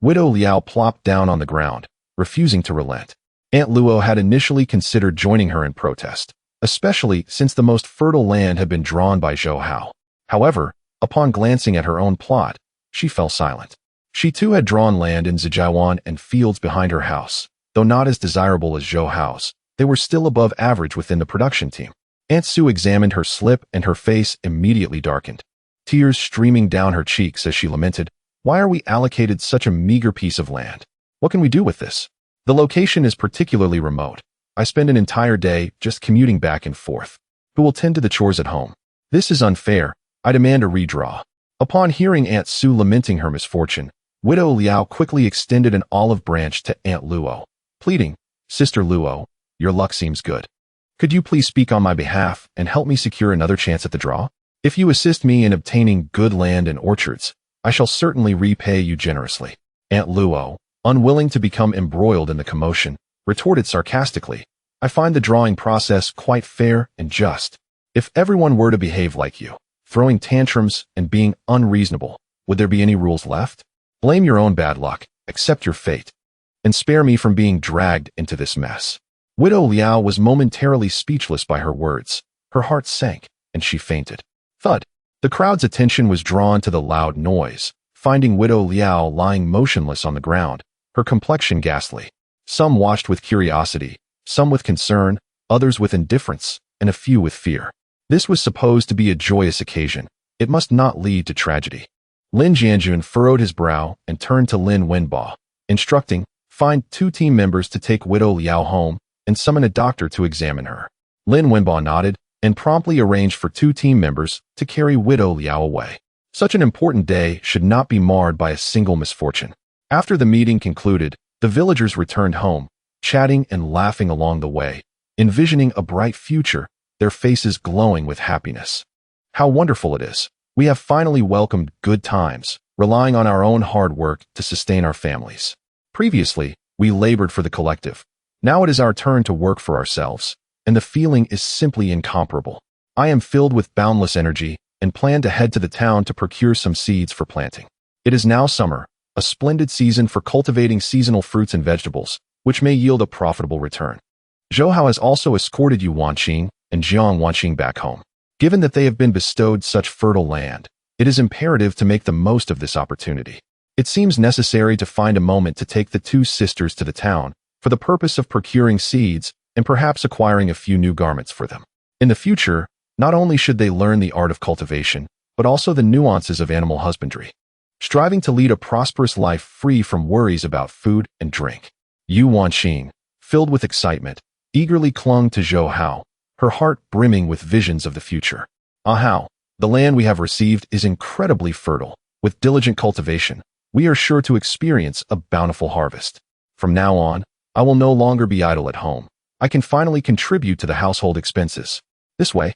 Widow Liao plopped down on the ground, refusing to relent. Aunt Luo had initially considered joining her in protest, especially since the most fertile land had been drawn by Zhou Hao. However, upon glancing at her own plot, she fell silent. She too had drawn land in Zijiawan and fields behind her house. Though not as desirable as Zhou Hao's, they were still above average within the production team. Aunt Su examined her slip and her face immediately darkened, tears streaming down her cheeks as she lamented, "Why are we allocated such a meager piece of land? What can we do with this? The location is particularly remote. I spend an entire day just commuting back and forth. Who will tend to the chores at home? This is unfair. I demand a redraw." Upon hearing Aunt Su lamenting her misfortune, Widow Liao quickly extended an olive branch to Aunt Luo, pleading, "Sister Luo, your luck seems good. Could you please speak on my behalf and help me secure another chance at the draw? If you assist me in obtaining good land and orchards, I shall certainly repay you generously." Aunt Luo, unwilling to become embroiled in the commotion, retorted sarcastically, "I find the drawing process quite fair and just. If everyone were to behave like you, throwing tantrums and being unreasonable, would there be any rules left? Blame your own bad luck, accept your fate, and spare me from being dragged into this mess." Widow Liao was momentarily speechless by her words. Her heart sank, and she fainted. Thud! The crowd's attention was drawn to the loud noise, finding Widow Liao lying motionless on the ground, her complexion ghastly. Some watched with curiosity, some with concern, others with indifference, and a few with fear. This was supposed to be a joyous occasion. It must not lead to tragedy. Lin Jianjun furrowed his brow and turned to Lin Wenba, instructing, "Find 2 team members to take Widow Liao home and summon a doctor to examine her." Lin Wenba nodded and promptly arranged for 2 team members to carry Widow Liao away. Such an important day should not be marred by a single misfortune. After the meeting concluded, the villagers returned home, chatting and laughing along the way, envisioning a bright future, their faces glowing with happiness. How wonderful it is. We have finally welcomed good times, relying on our own hard work to sustain our families. Previously, we labored for the collective. Now it is our turn to work for ourselves, and the feeling is simply incomparable. I am filled with boundless energy and plan to head to the town to procure some seeds for planting. It is now summer, a splendid season for cultivating seasonal fruits and vegetables, which may yield a profitable return. Zhou Hao has also escorted Yu Wanqing and Jiang Wanqing back home. Given that they have been bestowed such fertile land, it is imperative to make the most of this opportunity. It seems necessary to find a moment to take the two sisters to the town for the purpose of procuring seeds and perhaps acquiring a few new garments for them. In the future, not only should they learn the art of cultivation, but also the nuances of animal husbandry, striving to lead a prosperous life free from worries about food and drink. Yu Wanqing, filled with excitement, eagerly clung to Zhou Hao, her heart brimming with visions of the future. Hao, the land we have received is incredibly fertile. With diligent cultivation, we are sure to experience a bountiful harvest. From now on, I will no longer be idle at home. I can finally contribute to the household expenses. This way,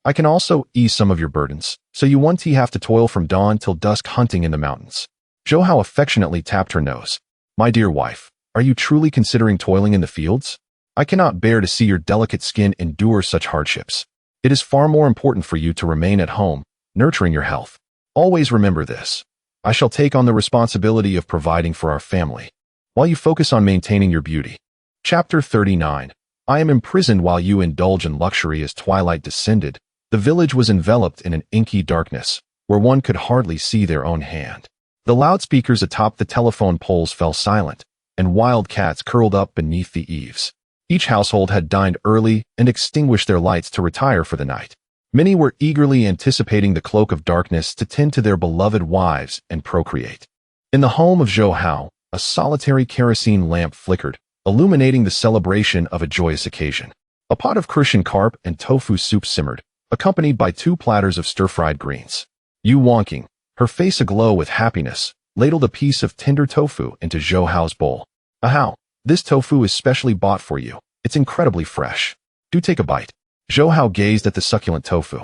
I can also ease some of your burdens, so you won't have to toil from dawn till dusk hunting in the mountains. Zhou Hao affectionately tapped her nose. My dear wife, are you truly considering toiling in the fields? I cannot bear to see your delicate skin endure such hardships. It is far more important for you to remain at home, nurturing your health. Always remember this. I shall take on the responsibility of providing for our family, while you focus on maintaining your beauty. Chapter 39. I am imprisoned while you indulge in luxury. As twilight descended, the village was enveloped in an inky darkness, where one could hardly see their own hand. The loudspeakers atop the telephone poles fell silent, and wild cats curled up beneath the eaves. Each household had dined early and extinguished their lights to retire for the night. Many were eagerly anticipating the cloak of darkness to tend to their beloved wives and procreate. In the home of Zhou Hao, a solitary kerosene lamp flickered, illuminating the celebration of a joyous occasion. A pot of Crucian carp and tofu soup simmered, accompanied by 2 platters of stir-fried greens. Yu Wanqing, her face aglow with happiness, ladled a piece of tender tofu into Zhou Hao's bowl. Hao, this tofu is specially bought for you. It's incredibly fresh. Do take a bite. Zhou Hao gazed at the succulent tofu,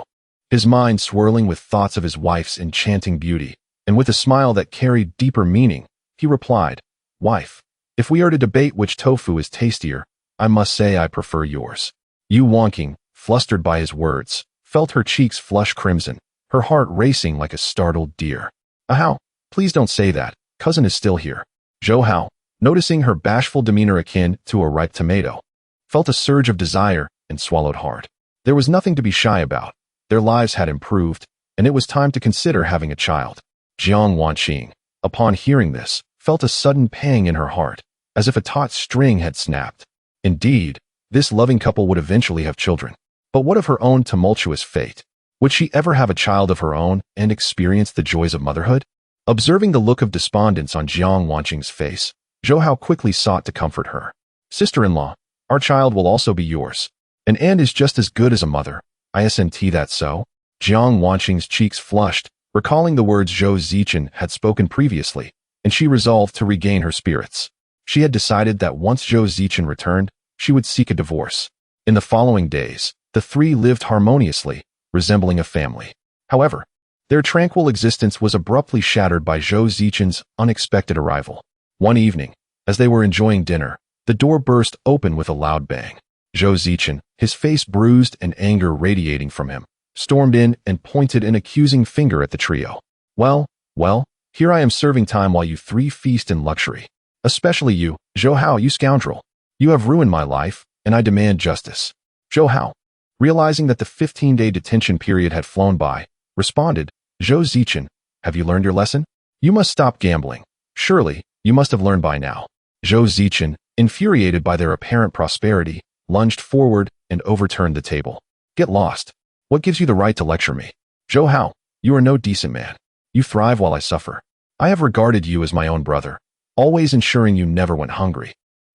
his mind swirling with thoughts of his wife's enchanting beauty, and with a smile that carried deeper meaning, he replied, Wife, if we are to debate which tofu is tastier, I must say I prefer yours. Yu Wanqing, flustered by his words, felt her cheeks flush crimson, her heart racing like a startled deer. Hao, please don't say that. Cousin is still here. Zhou Hao, noticing her bashful demeanor akin to a ripe tomato, felt a surge of desire and swallowed hard. There was nothing to be shy about. Their lives had improved, and it was time to consider having a child. Jiang Wanqing, upon hearing this, felt a sudden pang in her heart, as if a taut string had snapped. Indeed, this loving couple would eventually have children. But what of her own tumultuous fate? Would she ever have a child of her own and experience the joys of motherhood? Observing the look of despondence on Jiang Wanqing's face, Zhou Hao quickly sought to comfort her. Sister-in-law, our child will also be yours. An aunt is just as good as a mother. Isn't that so? Jiang Wanqing's cheeks flushed, recalling the words Zhou Zichen had spoken previously, and she resolved to regain her spirits. She had decided that once Zhou Zichen returned, she would seek a divorce. In the following days, the 3 lived harmoniously, resembling a family. However, their tranquil existence was abruptly shattered by Zhou Zichen's unexpected arrival. One evening, as they were enjoying dinner, the door burst open with a loud bang. Zhou Zichen, his face bruised and anger radiating from him, stormed in and pointed an accusing finger at the trio. Well, here I am serving time while you 3 feast in luxury. Especially you, Zhou Hao, you scoundrel. You have ruined my life, and I demand justice. Zhou Hao, realizing that the 15-day detention period had flown by, responded, Zhou Zichen, have you learned your lesson? You must stop gambling. Surely, you must have learned by now. Zhou Zichen, infuriated by their apparent prosperity, lunged forward and overturned the table. Get lost. What gives you the right to lecture me? Zhou Hao, you are no decent man. You thrive while I suffer. I have regarded you as my own brother, always ensuring you never went hungry.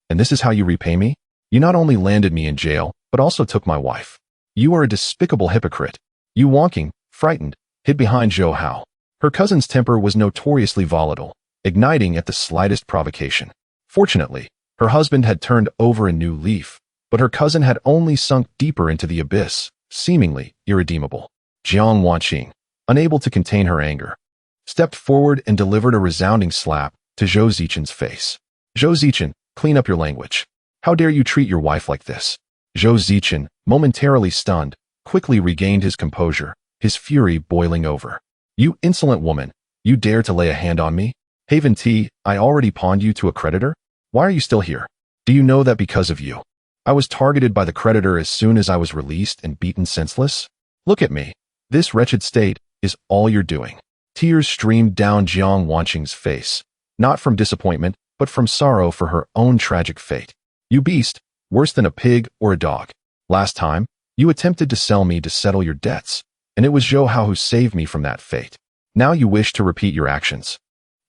And this is how you repay me? You not only landed me in jail, but also took my wife. You are a despicable hypocrite. Yu Wanqing, frightened, hid behind Zhou Hao. Her cousin's temper was notoriously volatile, igniting at the slightest provocation. Fortunately, her husband had turned over a new leaf, but her cousin had only sunk deeper into the abyss, seemingly irredeemable. Jiang Wanqing, unable to contain her anger, stepped forward and delivered a resounding slap to Zhou Zichen's face. Zhou Zichen, clean up your language. How dare you treat your wife like this? Zhou Zichen, momentarily stunned, quickly regained his composure, his fury boiling over. You insolent woman, you dare to lay a hand on me? Haven T, I already pawned you to a creditor? Why are you still here? Do you know that because of you, I was targeted by the creditor as soon as I was released and beaten senseless? Look at me. This wretched state is all you're doing. Tears streamed down Jiang Wanqing's face, not from disappointment, but from sorrow for her own tragic fate. You beast, worse than a pig or a dog. Last time, you attempted to sell me to settle your debts, and it was Zhou Hao who saved me from that fate. Now you wish to repeat your actions.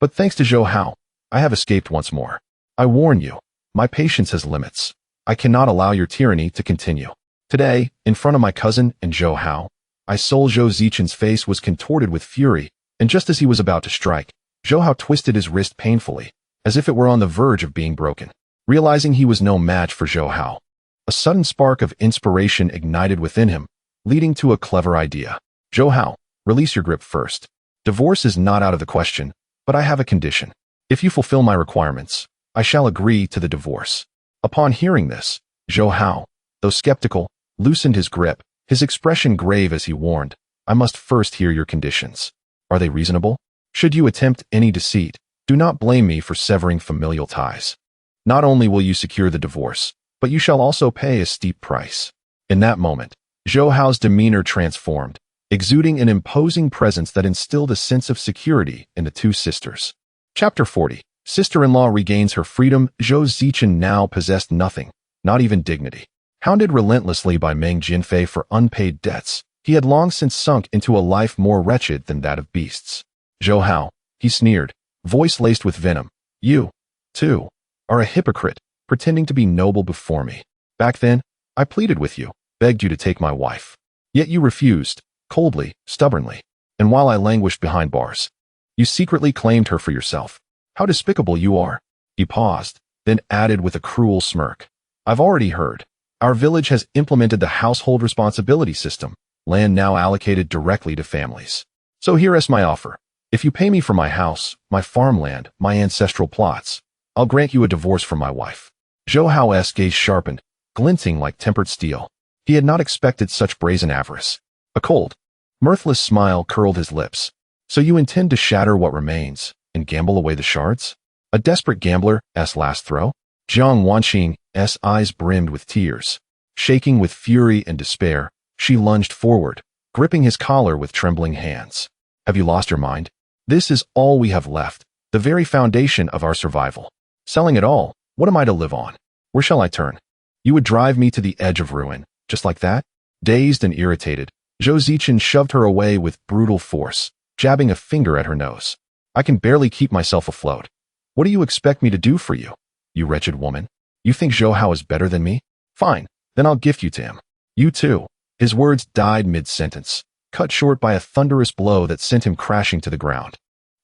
But thanks to Zhou Hao, I have escaped once more. I warn you, my patience has limits. I cannot allow your tyranny to continue. Today, in front of my cousin and Zhou Hao, I saw Zhou Zichen's face was contorted with fury, and just as he was about to strike, Zhou Hao twisted his wrist painfully, as if it were on the verge of being broken. Realizing he was no match for Zhou Hao, a sudden spark of inspiration ignited within him, leading to a clever idea. Zhou Hao, release your grip first. Divorce is not out of the question, but I have a condition. If you fulfill my requirements, I shall agree to the divorce. Upon hearing this, Zhou Hao, though skeptical, loosened his grip, his expression grave as he warned, I must first hear your conditions. Are they reasonable? Should you attempt any deceit, do not blame me for severing familial ties. Not only will you secure the divorce, but you shall also pay a steep price. In that moment, Zhou Hao's demeanor transformed, exuding an imposing presence that instilled a sense of security in the two sisters. Chapter 40. Sister-in-law regains her freedom. Zhou Zichen now possessed nothing, not even dignity. Hounded relentlessly by Meng Jinfei for unpaid debts, he had long since sunk into a life more wretched than that of beasts. Zhou Hao, he sneered, voice laced with venom. You, too, are a hypocrite, pretending to be noble before me. Back then, I pleaded with you, begged you to take my wife. Yet you refused, coldly, stubbornly, and while I languished behind bars, you secretly claimed her for yourself. How despicable you are. He paused, then added with a cruel smirk. I've already heard. Our village has implemented the household responsibility system, land now allocated directly to families. So here is my offer. If you pay me for my house, my farmland, my ancestral plots, I'll grant you a divorce from my wife. Zhou Hao's gaze sharpened, glinting like tempered steel. He had not expected such brazen avarice. A cold, mirthless smile curled his lips. So you intend to shatter what remains and gamble away the shards? A desperate gambler's last throw? Jiang Wanqing's eyes brimmed with tears. Shaking with fury and despair, she lunged forward, gripping his collar with trembling hands. Have you lost your mind? This is all we have left, the very foundation of our survival. Selling it all, what am I to live on? Where shall I turn? You would drive me to the edge of ruin, just like that? Dazed and irritated, Zhou Zichen shoved her away with brutal force, jabbing a finger at her nose. I can barely keep myself afloat. What do you expect me to do for you, you wretched woman? You think Zhou Hao is better than me? Fine, then I'll gift you to him. You too. His words died mid-sentence, cut short by a thunderous blow that sent him crashing to the ground.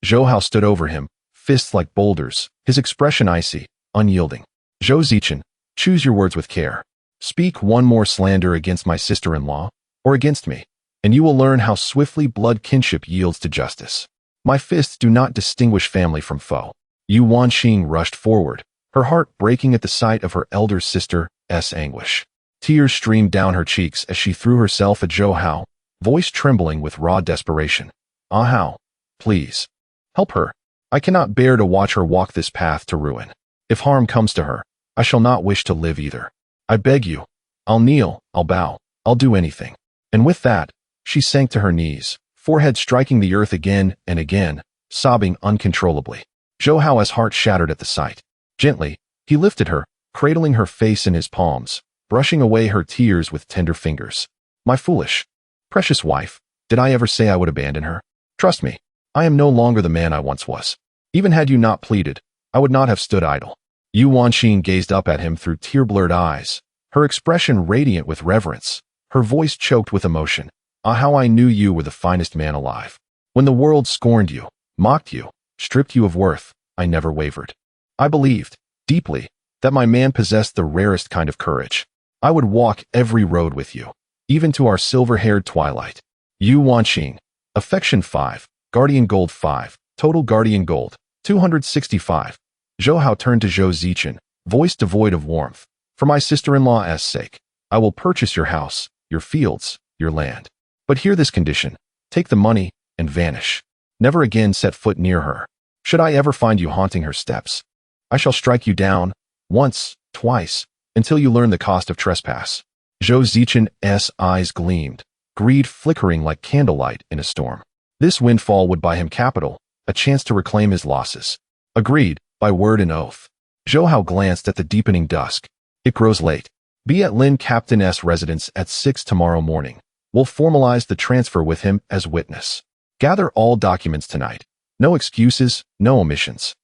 Zhou Hao stood over him, fists like boulders, his expression icy, unyielding. Zhou Zichen, choose your words with care. Speak one more slander against my sister-in-law, or against me, and you will learn how swiftly blood kinship yields to justice. My fists do not distinguish family from foe. Yu Wanqing rushed forward, her heart breaking at the sight of her elder sister's anguish. Tears streamed down her cheeks as she threw herself at Zhou Hao, voice trembling with raw desperation. Ah Hao, please, help her. I cannot bear to watch her walk this path to ruin. If harm comes to her, I shall not wish to live either. I beg you. I'll kneel, I'll bow, I'll do anything. And with that, she sank to her knees, forehead striking the earth again and again, sobbing uncontrollably. Zhou Hao's heart shattered at the sight. Gently, he lifted her, cradling her face in his palms, brushing away her tears with tender fingers. My foolish, precious wife, did I ever say I would abandon her? Trust me, I am no longer the man I once was. Even had you not pleaded, I would not have stood idle. Yu Wanqing gazed up at him through tear-blurred eyes, her expression radiant with reverence, her voice choked with emotion. Ah, how I knew you were the finest man alive. When the world scorned you, mocked you, stripped you of worth, I never wavered. I believed, deeply, that my man possessed the rarest kind of courage. I would walk every road with you, even to our silver-haired twilight. Yu Wanqing, Affection 5, Guardian Gold 5, Total Guardian Gold, 265. Zhou Hao turned to Zhou Zichen, voice devoid of warmth. For my sister-in-law's sake, I will purchase your house, your fields, your land. But hear this condition. Take the money and vanish. Never again set foot near her. Should I ever find you haunting her steps, I shall strike you down, once, twice, until you learn the cost of trespass. Zhou Zichen's eyes gleamed, greed flickering like candlelight in a storm. This windfall would buy him capital, a chance to reclaim his losses. Agreed, by word and oath. Zhou Hao glanced at the deepening dusk. It grows late. Be at Lin Captain's residence at 6 tomorrow morning. We'll formalize the transfer with him as witness. Gather all documents tonight. No excuses, no omissions.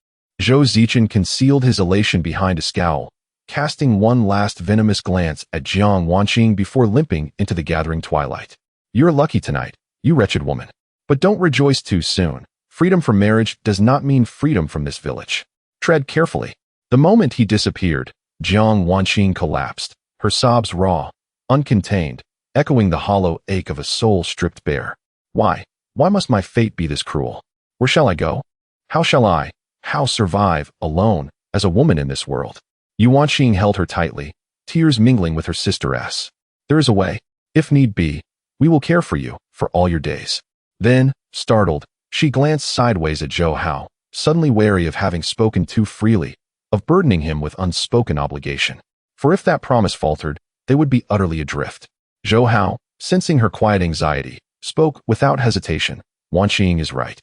Zhou Zichen concealed his elation behind a scowl, casting one last venomous glance at Jiang Wanqing before limping into the gathering twilight. You're lucky tonight, you wretched woman. But don't rejoice too soon. Freedom from marriage does not mean freedom from this village. Tread carefully. The moment he disappeared, Jiang Wanqing collapsed, her sobs raw, uncontained, echoing the hollow ache of a soul stripped bare. Why? Why must my fate be this cruel? Where shall I go? How survive, alone, as a woman in this world? Yu Wanqing held her tightly, tears mingling with her sister's. There is a way. If need be, we will care for you, for all your days. Then, startled, she glanced sideways at Zhou Hao, suddenly wary of having spoken too freely, of burdening him with unspoken obligation. For if that promise faltered, they would be utterly adrift. Zhou Hao, sensing her quiet anxiety, spoke without hesitation. Wanqing is right.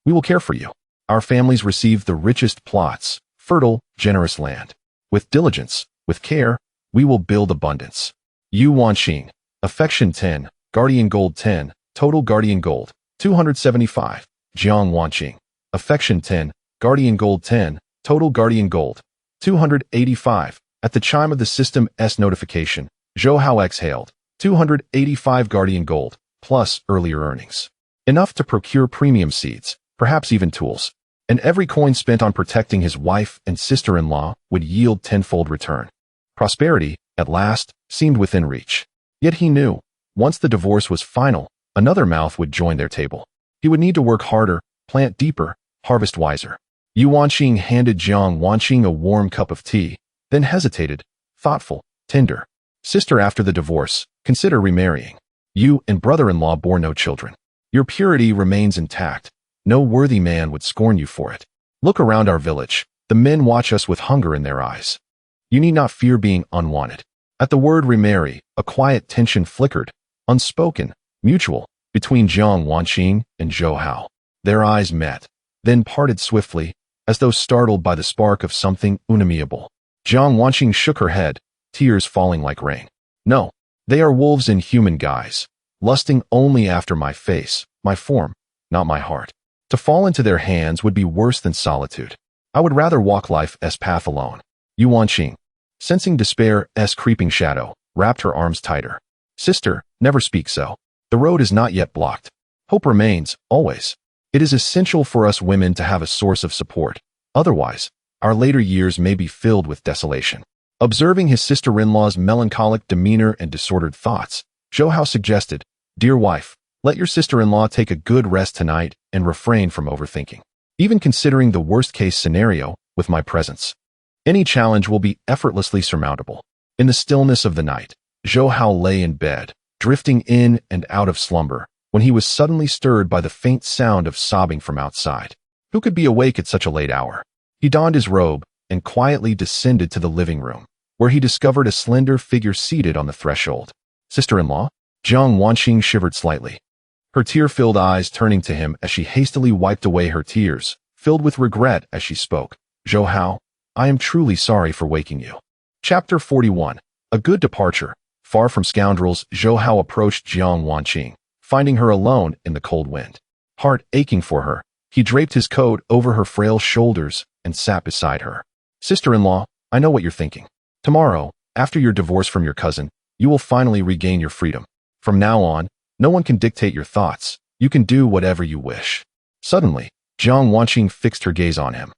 We will care for you. Our families receive the richest plots, fertile, generous land. With diligence, with care, we will build abundance. Yu Wanqing, affection 10, guardian gold 10, total guardian gold, 275. Jiang Wanqing, affection 10, guardian gold 10, total guardian gold, 285. At the chime of the system's notification, Zhou Hao exhaled, 285 guardian gold, plus earlier earnings. Enough to procure premium seeds, perhaps even tools. And every coin spent on protecting his wife and sister-in-law would yield tenfold return. Prosperity, at last, seemed within reach. Yet he knew, once the divorce was final, another mouth would join their table. He would need to work harder, plant deeper, harvest wiser. Yu Wanqing handed Jiang Wanqing a warm cup of tea, then hesitated, thoughtful, tender. Sister, after the divorce, consider remarrying. You and brother-in-law bore no children. Your purity remains intact. No worthy man would scorn you for it. Look around our village. The men watch us with hunger in their eyes. You need not fear being unwanted. At the word remarry, a quiet tension flickered, unspoken, mutual, between Jiang Wanqing and Zhou Hao. Their eyes met, then parted swiftly, as though startled by the spark of something unamiable. Jiang Wanqing shook her head, tears falling like rain. No, they are wolves in human guise, lusting only after my face, my form, not my heart. To fall into their hands would be worse than solitude. I would rather walk life's path alone. Yu Wanqing, sensing despair's creeping shadow, wrapped her arms tighter. Sister, never speak so. The road is not yet blocked. Hope remains, always. It is essential for us women to have a source of support. Otherwise, our later years may be filled with desolation. Observing his sister-in-law's melancholic demeanor and disordered thoughts, Zhou Hao suggested, Dear wife, let your sister-in-law take a good rest tonight and refrain from overthinking. Even considering the worst-case scenario, with my presence, any challenge will be effortlessly surmountable. In the stillness of the night, Zhou Hao lay in bed, drifting in and out of slumber, when he was suddenly stirred by the faint sound of sobbing from outside. Who could be awake at such a late hour? He donned his robe and quietly descended to the living room, where he discovered a slender figure seated on the threshold. Sister-in-law? Jiang Wanqing shivered slightly, her tear-filled eyes turning to him as she hastily wiped away her tears, filled with regret as she spoke. Zhou Hao, I am truly sorry for waking you. Chapter 41. A good departure. Far from scoundrels, Zhou Hao approached Jiang Wanqing, finding her alone in the cold wind. Heart aching for her, he draped his coat over her frail shoulders and sat beside her. Sister-in-law, I know what you're thinking. Tomorrow, after your divorce from your cousin, you will finally regain your freedom. From now on, no one can dictate your thoughts. You can do whatever you wish. Suddenly, Jiang Wanqing fixed her gaze on him,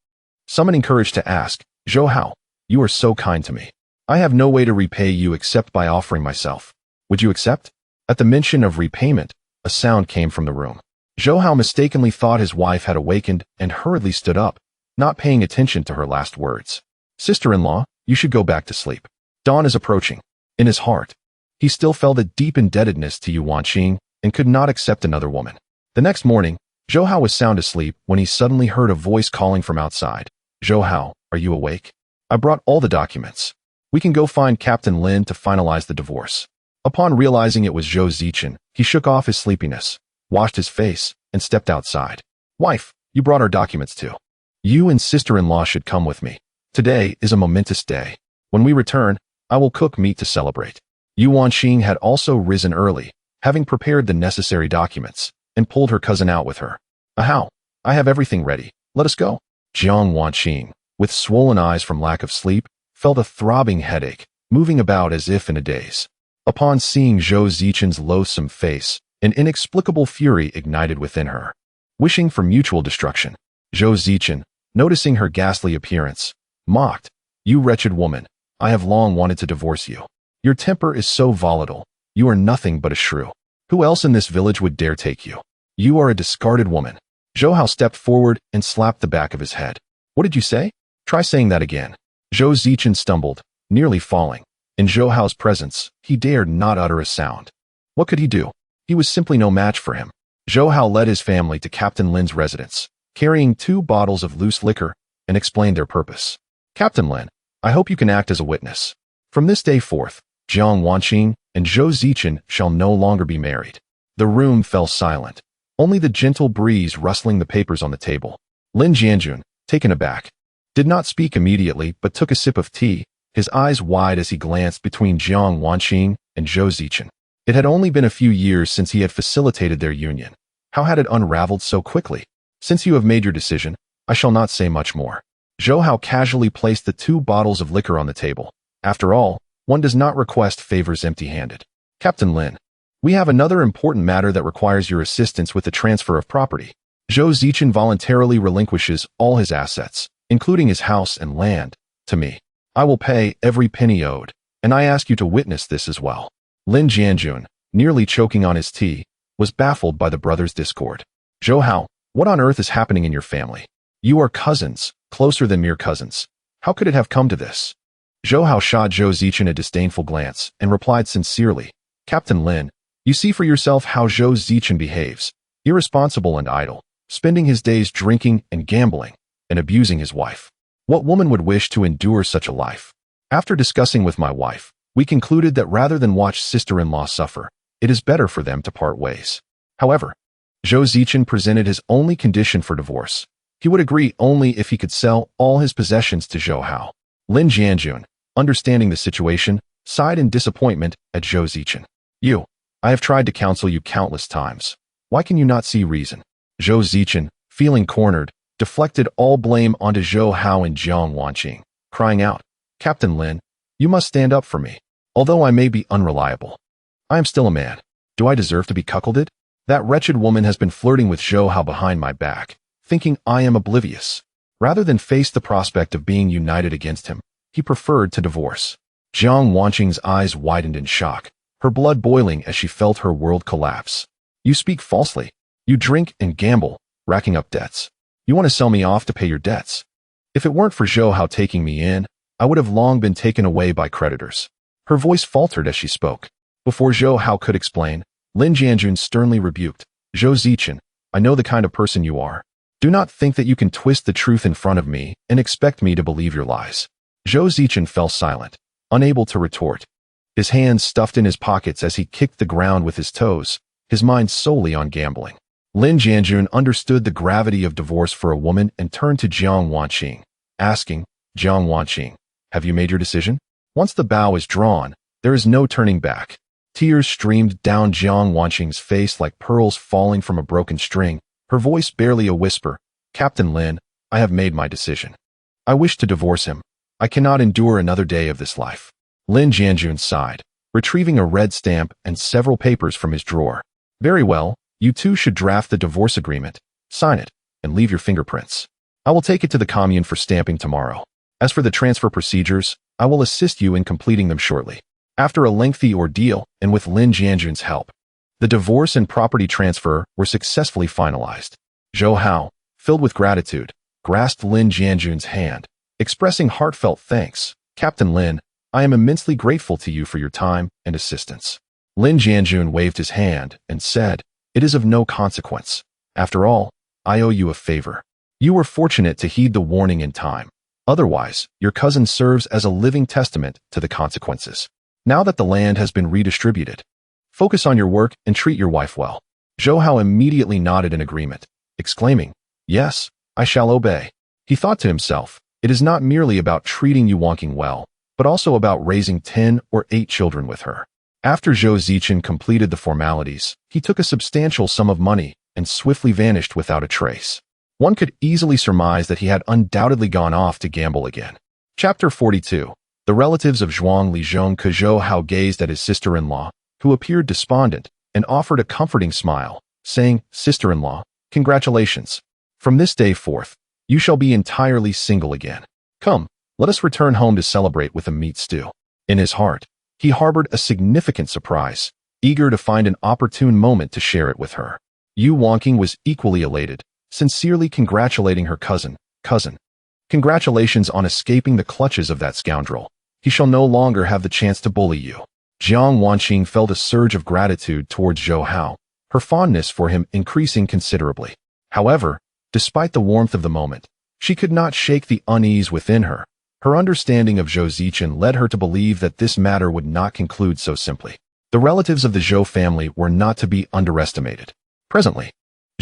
summoning courage to ask, Zhou Hao, you are so kind to me. I have no way to repay you except by offering myself. Would you accept? At the mention of repayment, a sound came from the room. Zhou Hao mistakenly thought his wife had awakened and hurriedly stood up, not paying attention to her last words. Sister-in-law, you should go back to sleep. Dawn is approaching. In his heart, he still felt a deep indebtedness to Yu Wanqing and could not accept another woman. The next morning, Zhou Hao was sound asleep when he suddenly heard a voice calling from outside. Zhou Hao, are you awake? I brought all the documents. We can go find Captain Lin to finalize the divorce. Upon realizing it was Zhou Zichen, he shook off his sleepiness, washed his face, and stepped outside. Wife, you brought our documents too. You and sister-in-law should come with me. Today is a momentous day. When we return, I will cook meat to celebrate. Yu Wanqing had also risen early, having prepared the necessary documents, and pulled her cousin out with her. How? I have everything ready. Let us go. Jiang Wanqing, with swollen eyes from lack of sleep, felt a throbbing headache, moving about as if in a daze. Upon seeing Zhou Zichen's loathsome face, an inexplicable fury ignited within her. Wishing for mutual destruction, Zhou Zichen, noticing her ghastly appearance, mocked, "You wretched woman, I have long wanted to divorce you. Your temper is so volatile, you are nothing but a shrew. Who else in this village would dare take you? You are a discarded woman." Zhou Hao stepped forward and slapped the back of his head. "What did you say? Try saying that again." Zhou Zichen stumbled, nearly falling. In Zhou Hao's presence, he dared not utter a sound. What could he do? He was simply no match for him. Zhou Hao led his family to Captain Lin's residence, carrying 2 bottles of loose liquor, and explained their purpose. "Captain Lin, I hope you can act as a witness. From this day forth, Jiang Wanqing and Zhou Zichen shall no longer be married." The room fell silent, only the gentle breeze rustling the papers on the table. Lin Jianjun, taken aback, did not speak immediately but took a sip of tea, his eyes wide as he glanced between Jiang Wanqing and Zhou Zichen. It had only been a few years since he had facilitated their union. How had it unraveled so quickly? "Since you have made your decision, I shall not say much more." Zhou Hao casually placed the 2 bottles of liquor on the table. After all, one does not request favors empty-handed. "Captain Lin, we have another important matter that requires your assistance with the transfer of property." Zhou Zichen voluntarily relinquishes all his assets, including his house and land, to me. I will pay every penny owed, and I ask you to witness this as well. Lin Jianjun, nearly choking on his tea, was baffled by the brothers' discord. "Zhou Hao, what on earth is happening in your family? You are cousins, closer than mere cousins. How could it have come to this?" Zhou Hao shot Zhou Zichen a disdainful glance and replied sincerely, "Captain Lin, you see for yourself how Zhou Zichen behaves, irresponsible and idle, spending his days drinking and gambling, and abusing his wife. What woman would wish to endure such a life? After discussing with my wife, we concluded that rather than watch sister-in-law suffer, it is better for them to part ways." However, Zhou Zichen presented his only condition for divorce. He would agree only if he could sell all his possessions to Zhou Hao. Lin Jianjun, understanding the situation, sighed in disappointment at Zhou Zichen. I have tried to counsel you countless times. Why can you not see reason?" Zhou Zichen, feeling cornered, deflected all blame onto Zhou Hao and Jiang Wanqing, crying out, "Captain Lin, you must stand up for me. Although I may be unreliable, I am still a man. Do I deserve to be cuckolded? That wretched woman has been flirting with Zhou Hao behind my back, thinking I am oblivious. Rather than face the prospect of being united against him, he preferred to divorce." Jiang Wanqing's eyes widened in shock, her blood boiling as she felt her world collapse. "You speak falsely. You drink and gamble, racking up debts. You want to sell me off to pay your debts. If it weren't for Zhou Hao taking me in, I would have long been taken away by creditors." Her voice faltered as she spoke. Before Zhou Hao could explain, Lin Jianjun sternly rebuked, "Zhou Zichen, I know the kind of person you are. Do not think that you can twist the truth in front of me and expect me to believe your lies." Zhou Zichen fell silent, unable to retort. His hands stuffed in his pockets as he kicked the ground with his toes, his mind solely on gambling. Lin Jianjun understood the gravity of divorce for a woman and turned to Jiang Wanqing, asking, "Jiang Wanqing, have you made your decision? Once the bow is drawn, there is no turning back." Tears streamed down Jiang Wanqing's face like pearls falling from a broken string, her voice barely a whisper. "Captain Lin, I have made my decision. I wish to divorce him. I cannot endure another day of this life." Lin Jianjun sighed, retrieving a red stamp and several papers from his drawer. "Very well, you two should draft the divorce agreement, sign it, and leave your fingerprints. I will take it to the commune for stamping tomorrow. As for the transfer procedures, I will assist you in completing them shortly." After a lengthy ordeal, and with Lin Jianjun's help, the divorce and property transfer were successfully finalized. Zhou Hao, filled with gratitude, grasped Lin Jianjun's hand, expressing heartfelt thanks. "Captain Lin, I am immensely grateful to you for your time and assistance." Lin Jianjun waved his hand and said, "It is of no consequence. After all, I owe you a favor. You were fortunate to heed the warning in time. Otherwise, your cousin serves as a living testament to the consequences. Now that the land has been redistributed, focus on your work and treat your wife well." Zhou Hao immediately nodded in agreement, exclaiming, "Yes, I shall obey." He thought to himself, it is not merely about treating Yu Wanqing well, but also about raising 10 or 8 children with her. After Zhou Zichen completed the formalities, he took a substantial sum of money and swiftly vanished without a trace. One could easily surmise that he had undoubtedly gone off to gamble again. Chapter 42. The relatives of Zhuang Lijong. Zhou Hao gazed at his sister-in-law, who appeared despondent, and offered a comforting smile, saying, "Sister-in-law, congratulations. From this day forth, you shall be entirely single again. Come, let us return home to celebrate with a meat stew." In his heart, he harbored a significant surprise, eager to find an opportune moment to share it with her. Yu Wanqing was equally elated, sincerely congratulating her cousin. Congratulations on escaping the clutches of that scoundrel. He shall no longer have the chance to bully you. Jiang Wanqing felt a surge of gratitude towards Zhou Hao, her fondness for him increasing considerably. However, despite the warmth of the moment, she could not shake the unease within her. Her understanding of Zhou Zichen led her to believe that this matter would not conclude so simply. The relatives of the Zhou family were not to be underestimated. Presently,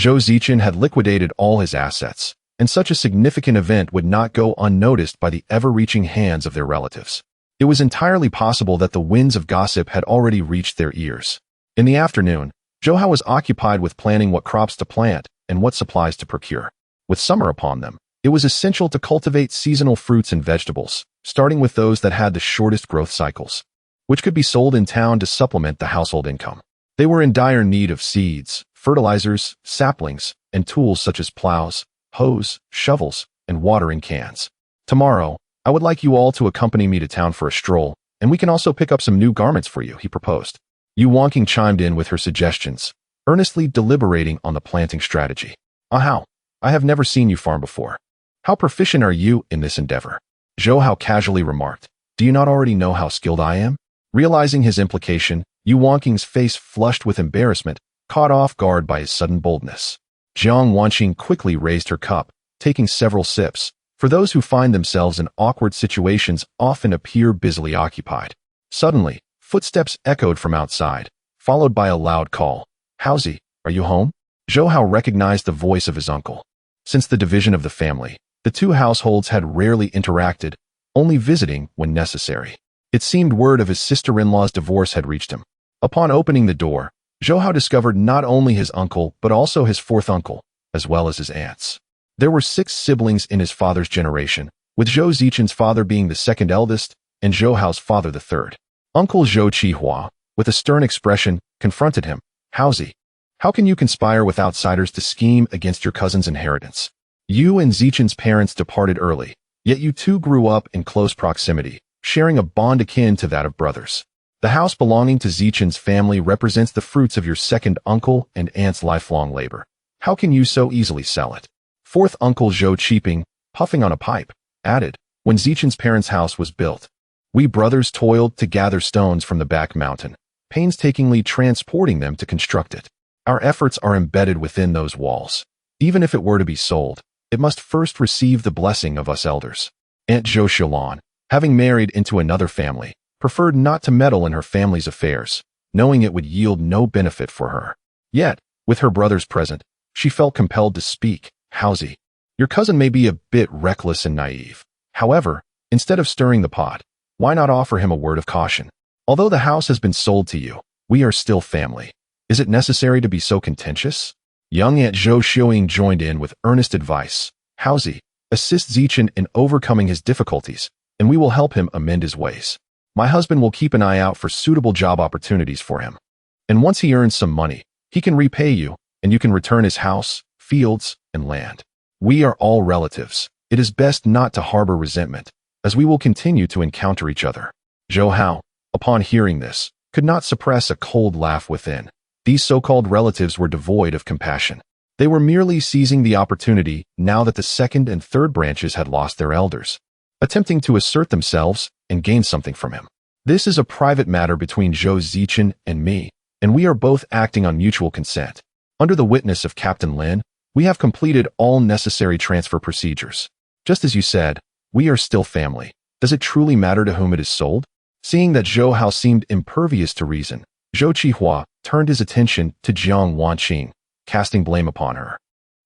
Zhou Zichen had liquidated all his assets, and such a significant event would not go unnoticed by the ever-reaching hands of their relatives. It was entirely possible that the winds of gossip had already reached their ears. In the afternoon, Zhou Hao was occupied with planning what crops to plant and what supplies to procure. With summer upon them, it was essential to cultivate seasonal fruits and vegetables, starting with those that had the shortest growth cycles, which could be sold in town to supplement the household income. They were in dire need of seeds, fertilizers, saplings, and tools such as plows, hoes, shovels, and watering cans. "Tomorrow, I would like you all to accompany me to town for a stroll, and we can also pick up some new garments for you," he proposed. Yu Wanqing chimed in with her suggestions, earnestly deliberating on the planting strategy. "How? I have never seen you farm before. How proficient are you in this endeavor?" Zhou Hao casually remarked. "Do you not already know how skilled I am?" Realizing his implication, Yu Wanqing's face flushed with embarrassment, caught off guard by his sudden boldness. Jiang Wanqing quickly raised her cup, taking several sips, for those who find themselves in awkward situations often appear busily occupied. Suddenly, footsteps echoed from outside, followed by a loud call. "Haozi, are you home?" Zhou Hao recognized the voice of his uncle. Since the division of the family, the two households had rarely interacted, only visiting when necessary. It seemed word of his sister-in-law's divorce had reached him. Upon opening the door, Zhou Hao discovered not only his uncle but also his fourth uncle, as well as his aunts. There were 6 siblings in his father's generation, with Zhou Zichen's father being the second eldest and Zhou Hao's father the third. Uncle Zhou Qihua, with a stern expression, confronted him. "Haozi, how can you conspire with outsiders to scheme against your cousin's inheritance? You and Zichen's parents departed early, yet you two grew up in close proximity, sharing a bond akin to that of brothers. The house belonging to Zichen's family represents the fruits of your second uncle and aunt's lifelong labor. How can you so easily sell it?" Fourth uncle Zhou Qiping, puffing on a pipe, added, "When Zichen's parents' house was built, we brothers toiled to gather stones from the back mountain, painstakingly transporting them to construct it. Our efforts are embedded within those walls. Even if it were to be sold, it must first receive the blessing of us elders." Aunt Zhou Xilan, having married into another family, preferred not to meddle in her family's affairs, knowing it would yield no benefit for her. Yet, with her brothers present, she felt compelled to speak. "Haozi, your cousin may be a bit reckless and naive. However, instead of stirring the pot, why not offer him a word of caution? Although the house has been sold to you, we are still family. Is it necessary to be so contentious?" Young Aunt Zhou Xiaoying joined in with earnest advice. "Haozi, assist Zichen in overcoming his difficulties, and we will help him amend his ways. My husband will keep an eye out for suitable job opportunities for him. And once he earns some money, he can repay you, and you can return his house, fields, and land. We are all relatives. It is best not to harbor resentment, as we will continue to encounter each other." Zhou Hao, upon hearing this, could not suppress a cold laugh within. These so-called relatives were devoid of compassion. They were merely seizing the opportunity now that the second and third branches had lost their elders, attempting to assert themselves and gain something from him. "This is a private matter between Zhou Zichen and me, and we are both acting on mutual consent. Under the witness of Captain Lin, we have completed all necessary transfer procedures. Just as you said, we are still family. Does it truly matter to whom it is sold?" Seeing that Zhou Hao seemed impervious to reason, Zhou Qihua turned his attention to Jiang Wanqing, casting blame upon her.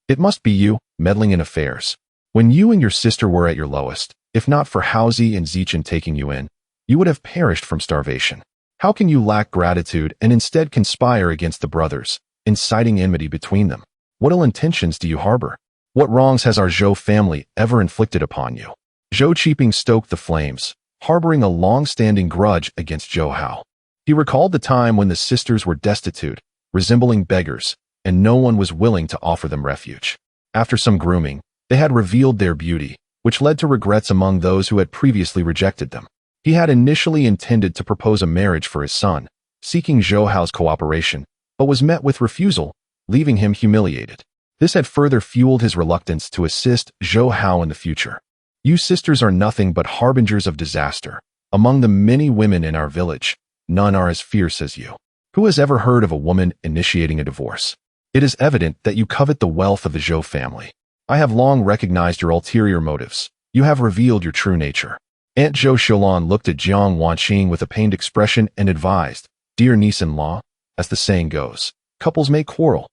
"It must be you, meddling in affairs. When you and your sister were at your lowest, if not for Haozi and Zichen taking you in, you would have perished from starvation. How can you lack gratitude and instead conspire against the brothers, inciting enmity between them? What ill intentions do you harbor? What wrongs has our Zhou family ever inflicted upon you? Zhou Qiping stoked the flames, harboring a long-standing grudge against Zhou Hao. He recalled the time when the sisters were destitute, resembling beggars, and no one was willing to offer them refuge. After some grooming, they had revealed their beauty, which led to regrets among those who had previously rejected them. He had initially intended to propose a marriage for his son, seeking Zhou Hao's cooperation, but was met with refusal, leaving him humiliated. This had further fueled his reluctance to assist Zhou Hao in the future. You sisters are nothing but harbingers of disaster. Among the many women in our village, none are as fierce as you. Who has ever heard of a woman initiating a divorce? It is evident that you covet the wealth of the Zhou family. I have long recognized your ulterior motives. You have revealed your true nature. Aunt Zhou Xiaolan looked at Jiang Wanqing with a pained expression and advised, "Dear niece-in-law, as the saying goes, couples may quarrel,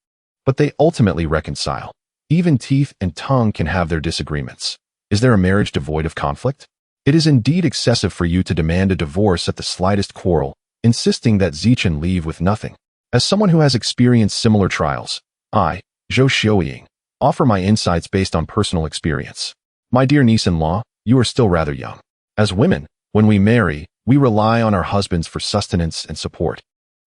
but they ultimately reconcile. Even teeth and tongue can have their disagreements. Is there a marriage devoid of conflict? It is indeed excessive for you to demand a divorce at the slightest quarrel, insisting that Zichen leave with nothing. As someone who has experienced similar trials, I, Zhou Xiaoying, offer my insights based on personal experience. My dear niece-in-law, you are still rather young. As women, when we marry, we rely on our husbands for sustenance and support.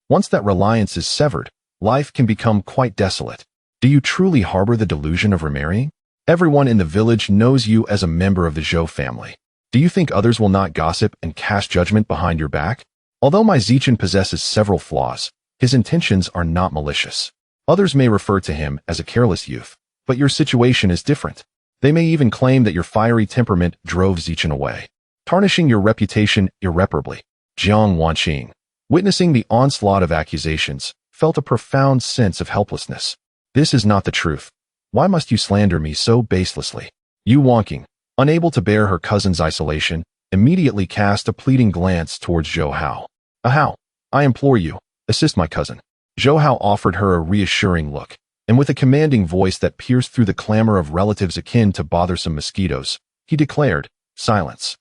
Once that reliance is severed, life can become quite desolate. Do you truly harbor the delusion of remarrying? Everyone in the village knows you as a member of the Zhou family. Do you think others will not gossip and cast judgment behind your back? Although my Zichen possesses several flaws, his intentions are not malicious. Others may refer to him as a careless youth, but your situation is different. They may even claim that your fiery temperament drove Zichen away, tarnishing your reputation irreparably. Jiang Wanqing, witnessing the onslaught of accusations, felt a profound sense of helplessness. This is not the truth. Why must you slander me so baselessly? Yu Wanqing, unable to bear her cousin's isolation, immediately cast a pleading glance towards Zhou Hao. Hao, I implore you, assist my cousin. Zhou Hao offered her a reassuring look, and with a commanding voice that pierced through the clamor of relatives akin to bothersome mosquitoes, he declared, "Silence.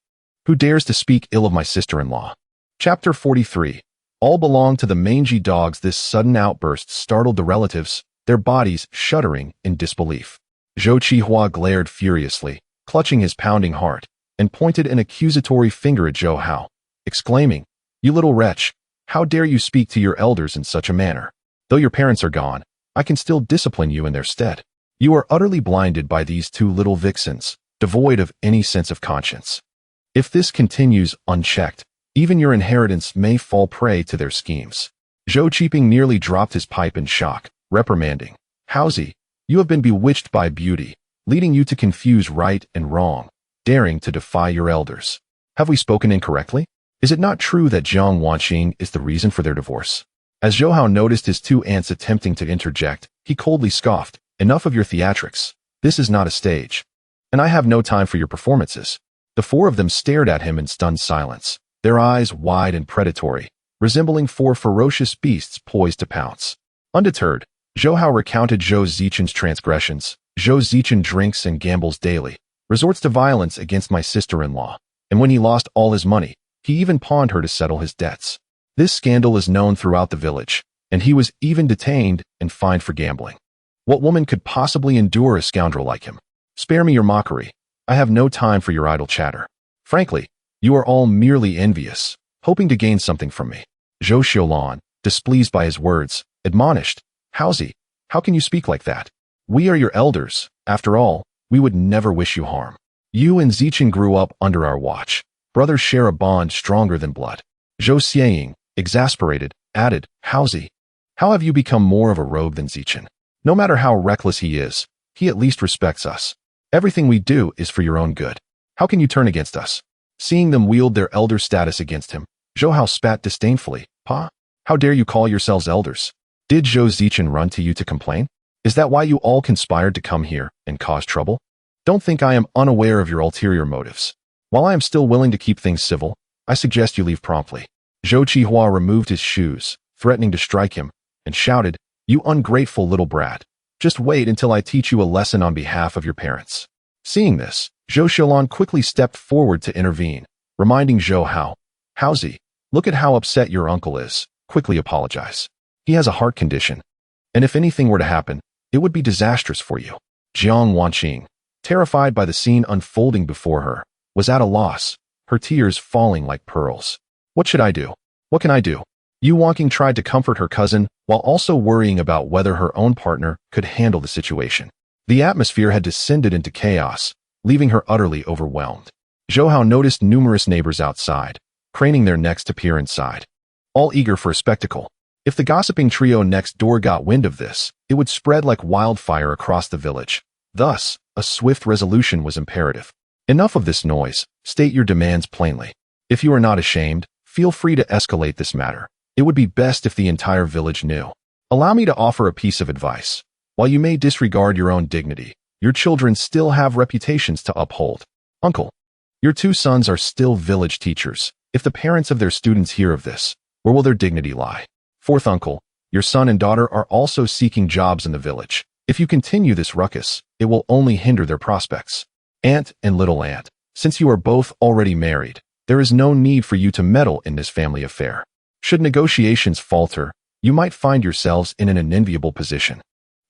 Who dares to speak ill of my sister-in-law?" Chapter 43. All belong to the mangy dogs. This sudden outburst startled the relatives, their bodies shuddering in disbelief. Zhou Qihua glared furiously, clutching his pounding heart, and pointed an accusatory finger at Zhou Hao, exclaiming, "You little wretch, how dare you speak to your elders in such a manner? Though your parents are gone, I can still discipline you in their stead. You are utterly blinded by these two little vixens, devoid of any sense of conscience. If this continues unchecked, even your inheritance may fall prey to their schemes." Zhou Qiping nearly dropped his pipe in shock, reprimanding, "Haozi, you have been bewitched by beauty, leading you to confuse right and wrong, daring to defy your elders. Have we spoken incorrectly? Is it not true that Jiang Wanqing is the reason for their divorce?" As Zhou Hao noticed his two aunts attempting to interject, he coldly scoffed, "Enough of your theatrics. This is not a stage. And I have no time for your performances." The four of them stared at him in stunned silence, their eyes wide and predatory, resembling four ferocious beasts poised to pounce. Undeterred, Zhou Hao recounted Zhou Zichen's transgressions. "Zhou Zichen drinks and gambles daily, resorts to violence against my sister-in-law, and when he lost all his money, he even pawned her to settle his debts. This scandal is known throughout the village, and he was even detained and fined for gambling. What woman could possibly endure a scoundrel like him? Spare me your mockery. I have no time for your idle chatter. Frankly, you are all merely envious, hoping to gain something from me." Zhou Xiaolan, displeased by his words, admonished, "Haozi, how can you speak like that? We are your elders. After all, we would never wish you harm. You and Zichen grew up under our watch. Brothers share a bond stronger than blood." Zhou Xiaoying, exasperated, added, "Haozi, how have you become more of a rogue than Zichen? No matter how reckless he is, he at least respects us. Everything we do is for your own good. How can you turn against us?" Seeing them wield their elder status against him, Zhou Hao spat disdainfully, "Pa, how dare you call yourselves elders? Did Zhou Zichen run to you to complain? Is that why you all conspired to come here and cause trouble? Don't think I am unaware of your ulterior motives. While I am still willing to keep things civil, I suggest you leave promptly." Zhou Qihua removed his shoes, threatening to strike him, and shouted, "You ungrateful little brat. Just wait until I teach you a lesson on behalf of your parents." Seeing this, Zhou Xiaolan quickly stepped forward to intervene, reminding Zhou Hao, "Haozi, look at how upset your uncle is. Quickly apologize. He has a heart condition, and if anything were to happen, it would be disastrous for you." Jiang Wanqing, terrified by the scene unfolding before her, was at a loss, her tears falling like pearls. "What should I do? What can I do?" Yu Wanqing tried to comfort her cousin while also worrying about whether her own partner could handle the situation. The atmosphere had descended into chaos, leaving her utterly overwhelmed. Zhou Hao noticed numerous neighbors outside, craning their necks to peer inside, all eager for a spectacle. If the gossiping trio next door got wind of this, it would spread like wildfire across the village. Thus, a swift resolution was imperative. "Enough of this noise. State your demands plainly. If you are not ashamed, feel free to escalate this matter. It would be best if the entire village knew. Allow me to offer a piece of advice. While you may disregard your own dignity, your children still have reputations to uphold. Uncle, your 2 sons are still village teachers. If the parents of their students hear of this, where will their dignity lie? Fourth uncle, your son and daughter are also seeking jobs in the village. If you continue this ruckus, it will only hinder their prospects. Aunt and little aunt, since you are both already married, there is no need for you to meddle in this family affair. Should negotiations falter, you might find yourselves in an unenviable position.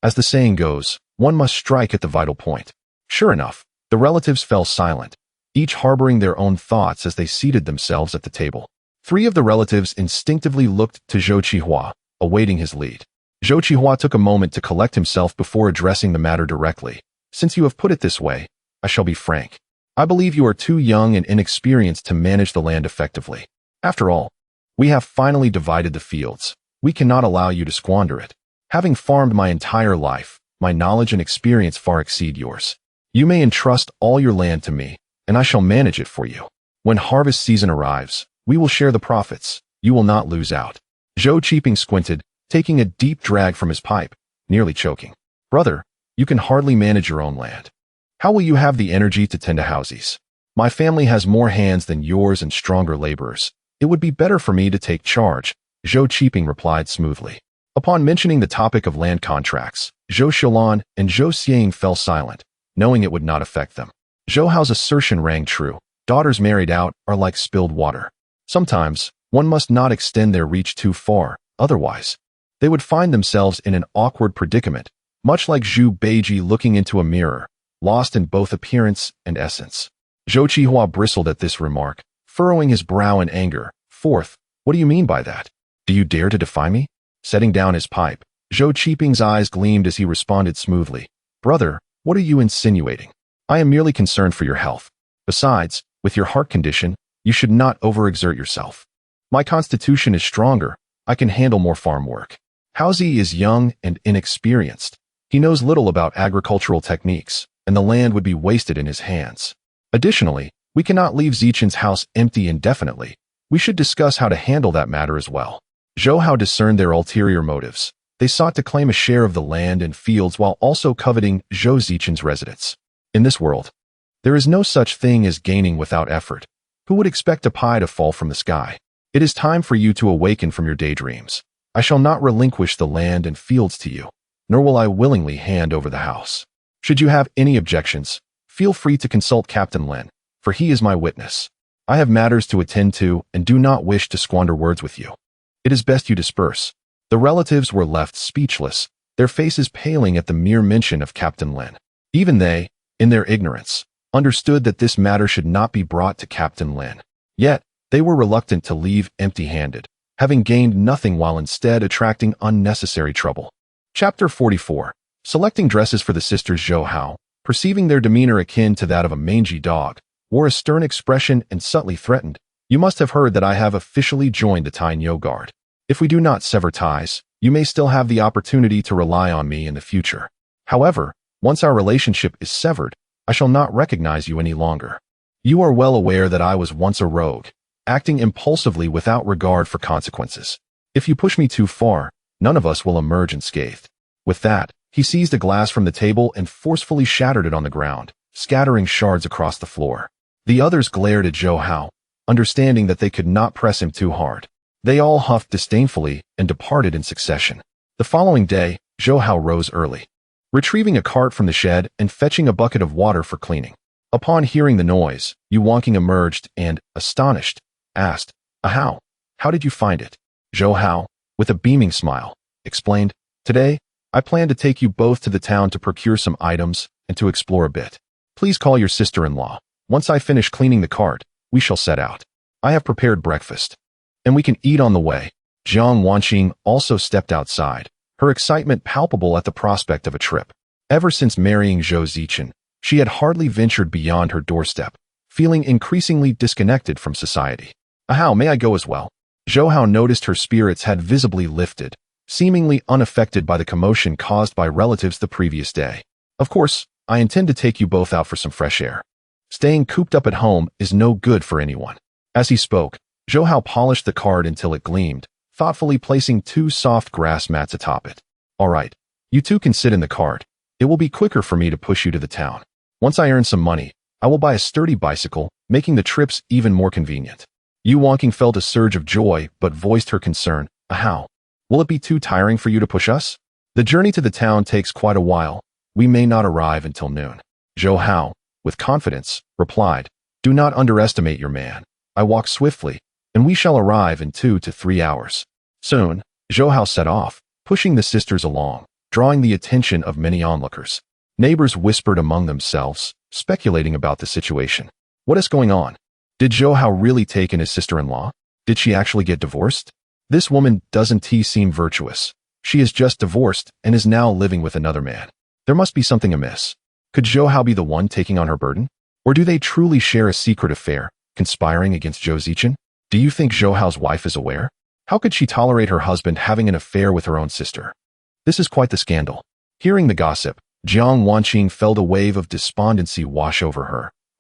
As the saying goes, one must strike at the vital point." Sure enough, the relatives fell silent, each harboring their own thoughts as they seated themselves at the table. 3 of the relatives instinctively looked to Zhou Qihua, awaiting his lead. Zhou Qihua took a moment to collect himself before addressing the matter directly. "Since you have put it this way, I shall be frank. I believe you are too young and inexperienced to manage the land effectively. After all, we have finally divided the fields. We cannot allow you to squander it. Having farmed my entire life, my knowledge and experience far exceed yours. You may entrust all your land to me, and I shall manage it for you. When harvest season arrives, we will share the profits. You will not lose out." Zhou Qiping squinted, taking a deep drag from his pipe, nearly choking. "Brother, you can hardly manage your own land. How will you have the energy to tend to houses? My family has more hands than yours and stronger laborers. It would be better for me to take charge," Zhou Qiping replied smoothly. Upon mentioning the topic of land contracts, Zhou Xiaolan and Zhou Xiang fell silent, knowing it would not affect them. Zhou Hao's assertion rang true. Daughters married out are like spilled water. Sometimes, one must not extend their reach too far, otherwise, they would find themselves in an awkward predicament, much like Zhu Beiji looking into a mirror, lost in both appearance and essence. Zhou Qihua bristled at this remark, furrowing his brow in anger. "Fourth, what do you mean by that? Do you dare to defy me?" Setting down his pipe, Zhou Qiping's eyes gleamed as he responded smoothly. "Brother, what are you insinuating? I am merely concerned for your health. Besides, with your heart condition, you should not overexert yourself. My constitution is stronger. I can handle more farm work. Haozi is young and inexperienced. He knows little about agricultural techniques, and the land would be wasted in his hands. Additionally, we cannot leave Zichen's house empty indefinitely. We should discuss how to handle that matter as well." Zhou Hao discerned their ulterior motives. They sought to claim a share of the land and fields while also coveting Zhou Zichen's residence. In this world, there is no such thing as gaining without effort. Who would expect a pie to fall from the sky? It is time for you to awaken from your daydreams. I shall not relinquish the land and fields to you, nor will I willingly hand over the house. Should you have any objections, feel free to consult Captain Lin, for he is my witness. I have matters to attend to and do not wish to squander words with you. It is best you disperse." The relatives were left speechless, their faces paling at the mere mention of Captain Lin. Even they, in their ignorance, understood that this matter should not be brought to Captain Lin. Yet, they were reluctant to leave empty-handed, having gained nothing while instead attracting unnecessary trouble. Chapter 44. Selecting dresses for the sisters. Zhou Hao, perceiving their demeanor akin to that of a mangy dog, wore a stern expression and subtly threatened, "You must have heard that I have officially joined the Tainyo Guard. If we do not sever ties, you may still have the opportunity to rely on me in the future. However, once our relationship is severed, I shall not recognize you any longer. You are well aware that I was once a rogue, acting impulsively without regard for consequences. If you push me too far, none of us will emerge unscathed." With that, he seized a glass from the table and forcefully shattered it on the ground, scattering shards across the floor. The others glared at Zhou Hao, understanding that they could not press him too hard. They all huffed disdainfully and departed in succession. The following day, Zhou Hao rose early. retrieving a cart from the shed and fetching a bucket of water for cleaning. Upon hearing the noise, Yu Wanqing emerged and, astonished, asked, "How? How did you find it?" Zhou Hao, with a beaming smile, explained, "Today, I plan to take you both to the town to procure some items and to explore a bit. Please call your sister-in-law. Once I finish cleaning the cart, we shall set out. I have prepared breakfast, and we can eat on the way." Jiang Wanqing also stepped outside, her excitement palpable at the prospect of a trip. Ever since marrying Zhou Zichen, she had hardly ventured beyond her doorstep, feeling increasingly disconnected from society. "How may I go as well?" Zhou Hao noticed her spirits had visibly lifted, seemingly unaffected by the commotion caused by relatives the previous day. "Of course, I intend to take you both out for some fresh air. Staying cooped up at home is no good for anyone." As he spoke, Zhou Hao polished the cart until it gleamed, thoughtfully placing 2 soft grass mats atop it. "All right, you two can sit in the cart. It will be quicker for me to push you to the town. Once I earn some money, I will buy a sturdy bicycle, making the trips even more convenient." Yu Wanqing felt a surge of joy but voiced her concern. "How? Will it be too tiring for you to push us? The journey to the town takes quite a while. We may not arrive until noon." Zhou Hao, with confidence, replied, "Do not underestimate your man. I walk swiftly, and we shall arrive in 2 to 3 hours." Soon, Zhou Hao set off, pushing the sisters along, drawing the attention of many onlookers. Neighbors whispered among themselves, speculating about the situation. What is going on? Did Zhou Hao really take in his sister-in-law? Did she actually get divorced? This woman doesn't seem virtuous. She is just divorced and is now living with another man. There must be something amiss. Could Zhou Hao be the one taking on her burden? Or do they truly share a secret affair, conspiring against Zhou Zichen? Do you think Zhou Hao's wife is aware? How could she tolerate her husband having an affair with her own sister? This is quite the scandal. Hearing the gossip, Jiang Wanqing felt a wave of despondency wash over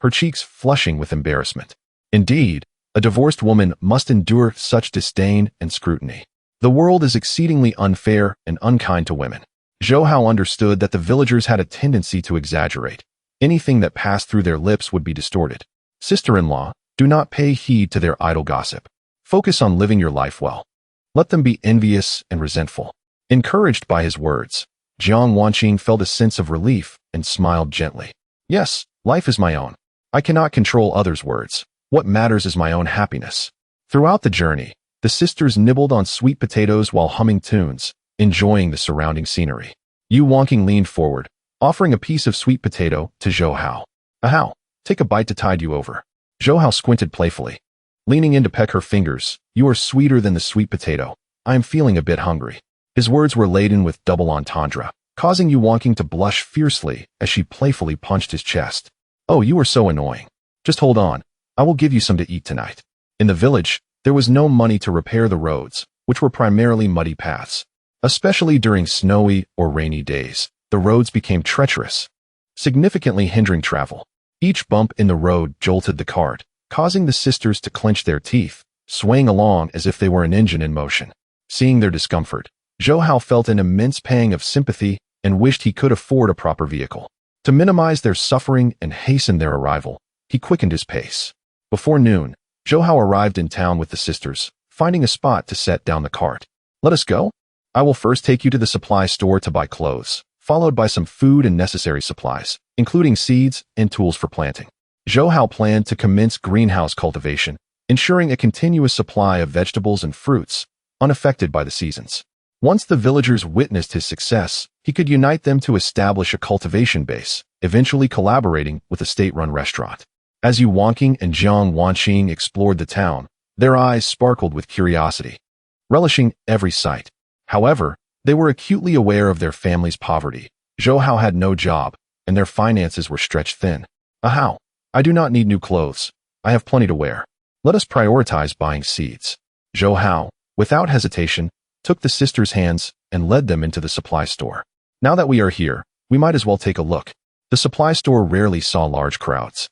her cheeks flushing with embarrassment. Indeed, a divorced woman must endure such disdain and scrutiny. The world is exceedingly unfair and unkind to women. Zhou Hao understood that the villagers had a tendency to exaggerate. Anything that passed through their lips would be distorted. Sister-in-law, do not pay heed to their idle gossip. Focus on living your life well. Let them be envious and resentful. Encouraged by his words, Jiang Wanqing felt a sense of relief and smiled gently. Yes, life is my own. I cannot control others' words. What matters is my own happiness. Throughout the journey, the sisters nibbled on sweet potatoes while humming tunes, enjoying the surrounding scenery. Yu Wanqing leaned forward, offering a piece of sweet potato to Zhou Hao. "How? Take a bite to tide you over." Zhou Hao squinted playfully, leaning in to peck her fingers. "You are sweeter than the sweet potato. I am feeling a bit hungry." His words were laden with double entendre, causing Yu Wanqing to blush fiercely as she playfully punched his chest. "Oh, you are so annoying. Just hold on. I will give you some to eat tonight." In the village, there was no money to repair the roads, which were primarily muddy paths. Especially during snowy or rainy days, the roads became treacherous, significantly hindering travel. Each bump in the road jolted the cart, causing the sisters to clench their teeth, swaying along as if they were an engine in motion. Seeing their discomfort, Zhou Hao felt an immense pang of sympathy and wished he could afford a proper vehicle. To minimize their suffering and hasten their arrival, he quickened his pace. Before noon, Zhou Hao arrived in town with the sisters, finding a spot to set down the cart. "Let us go? I will first take you to the supply store to buy clothes, followed by some food and necessary supplies, including seeds and tools for planting." Zhou Hao planned to commence greenhouse cultivation, ensuring a continuous supply of vegetables and fruits, unaffected by the seasons. Once the villagers witnessed his success, he could unite them to establish a cultivation base, eventually collaborating with a state-run restaurant. As Yu Wanqing and Jiang Wanqing explored the town, their eyes sparkled with curiosity, relishing every sight. However, they were acutely aware of their family's poverty. Zhou Hao had no job, and their finances were stretched thin. "How? I do not need new clothes. I have plenty to wear. Let us prioritize buying seeds." Zhou Hao, without hesitation, took the sisters' hands and led them into the supply store. "Now that we are here, we might as well take a look." The supply store rarely saw large crowds.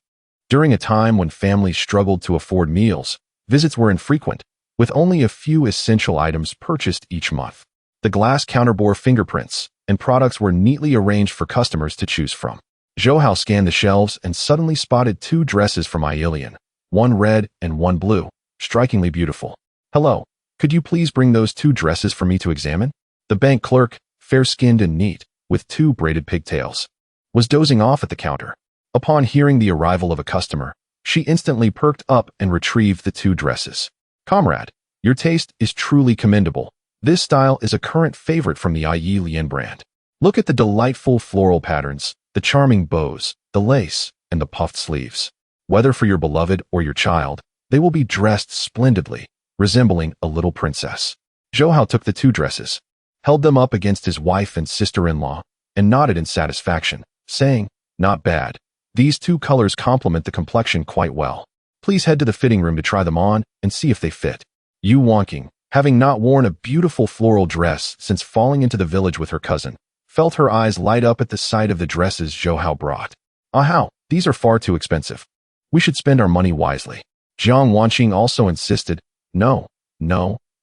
During a time when families struggled to afford meals, visits were infrequent, with only a few essential items purchased each month. The glass counter bore fingerprints, and products were neatly arranged for customers to choose from. Zhou Hao scanned the shelves and suddenly spotted 2 dresses from Aelian, one red and one blue, strikingly beautiful. "Hello, could you please bring those 2 dresses for me to examine?" The bank clerk, fair-skinned and neat, with 2 braided pigtails, was dozing off at the counter. Upon hearing the arrival of a customer, she instantly perked up and retrieved the 2 dresses. "Comrade, your taste is truly commendable. This style is a current favorite from the IE Lian brand. Look at the delightful floral patterns, the charming bows, the lace, and the puffed sleeves. Whether for your beloved or your child, they will be dressed splendidly, resembling a little princess." Zhou Hao took the 2 dresses, held them up against his wife and sister-in-law, and nodded in satisfaction, saying, "Not bad. These 2 colors complement the complexion quite well. Please head to the fitting room to try them on and see if they fit." Yu Wanqing, having not worn a beautiful floral dress since falling into the village with her cousin, felt her eyes light up at the sight of the dresses Zhou Hao brought. "Ah Hao, these are far too expensive. We should spend our money wisely." Jiang Wanqing also insisted, No,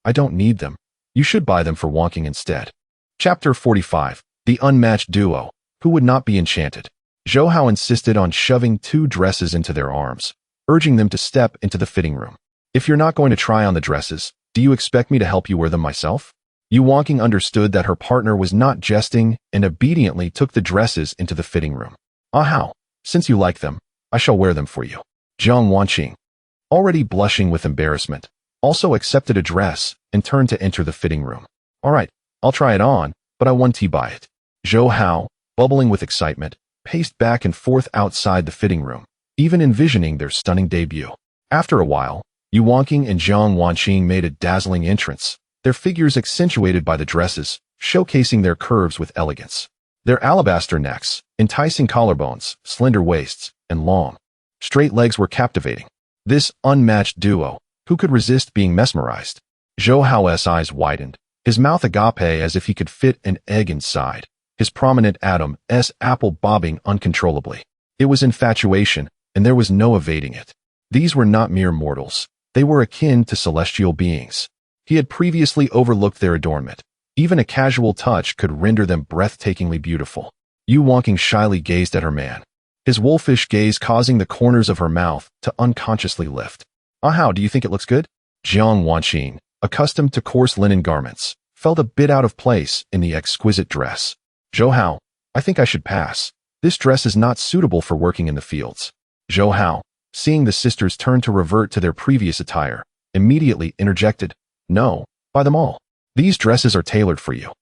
I don't need them. You should buy them for Wanqing instead." Chapter 45. The Unmatched Duo. Who would not be enchanted? Zhou Hao insisted on shoving 2 dresses into their arms, urging them to step into the fitting room. "If you're not going to try on the dresses, do you expect me to help you wear them myself?" Yu Wanqing understood that her partner was not jesting and obediently took the dresses into the fitting room. "Ah Hao, since you like them, I shall wear them for you." Jiang Wanqing, already blushing with embarrassment, also accepted a dress and turned to enter the fitting room. "All right, I'll try it on, but I want to buy it." Zhou Hao, bubbling with excitement, paced back and forth outside the fitting room, even envisioning their stunning debut. After a while, Yu Wanqing and Jiang Wanqing made a dazzling entrance, their figures accentuated by the dresses, showcasing their curves with elegance. Their alabaster necks, enticing collarbones, slender waists, and long, straight legs were captivating. This unmatched duo, who could resist being mesmerized? Zhou Hao's eyes widened, his mouth agape as if he could fit an egg inside, his prominent Adam's apple bobbing uncontrollably. It was infatuation, and there was no evading it. These were not mere mortals. They were akin to celestial beings. He had previously overlooked their adornment. Even a casual touch could render them breathtakingly beautiful. Yu Wanqing shyly gazed at her man, his wolfish gaze causing the corners of her mouth to unconsciously lift. "Ah Hao, do you think it looks good?" Jiang Wanqing, accustomed to coarse linen garments, felt a bit out of place in the exquisite dress. "Zhou Hao, I think I should pass. This dress is not suitable for working in the fields." Zhou Hao, seeing the sisters turn to revert to their previous attire, immediately interjected, "No, buy them all. These dresses are tailored for you.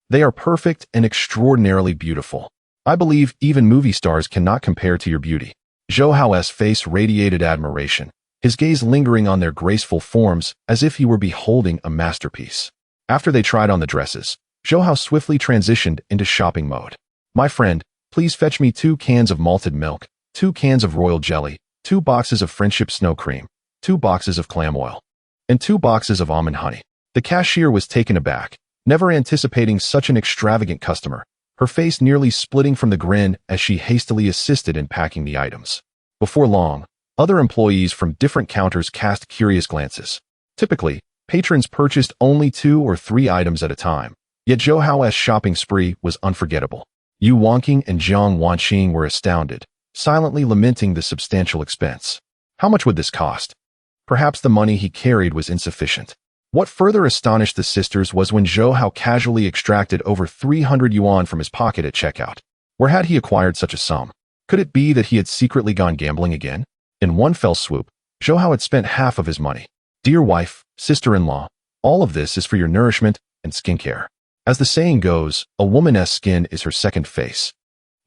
They are perfect and extraordinarily beautiful. I believe even movie stars cannot compare to your beauty." Zhou Hao's face radiated admiration, his gaze lingering on their graceful forms as if he were beholding a masterpiece. After they tried on the dresses, Zhou Hao swiftly transitioned into shopping mode. "My friend, please fetch me 2 cans of malted milk, 2 cans of royal jelly, 2 boxes of friendship snow cream, 2 boxes of clam oil, and 2 boxes of almond honey." The cashier was taken aback, never anticipating such an extravagant customer, her face nearly splitting from the grin as she hastily assisted in packing the items. Before long, other employees from different counters cast curious glances. Typically, patrons purchased only 2 or 3 items at a time, yet Zhou Hao's shopping spree was unforgettable. Yu Wanqing and Jiang Wanqing were astounded, silently lamenting the substantial expense. How much would this cost? Perhaps the money he carried was insufficient. What further astonished the sisters was when Zhou Hao casually extracted over 300 yuan from his pocket at checkout. Where had he acquired such a sum? Could it be that he had secretly gone gambling again? In one fell swoop, Zhou Hao had spent half of his money. "Dear wife, sister-in-law, all of this is for your nourishment and skincare. As the saying goes, a woman's skin is her second face.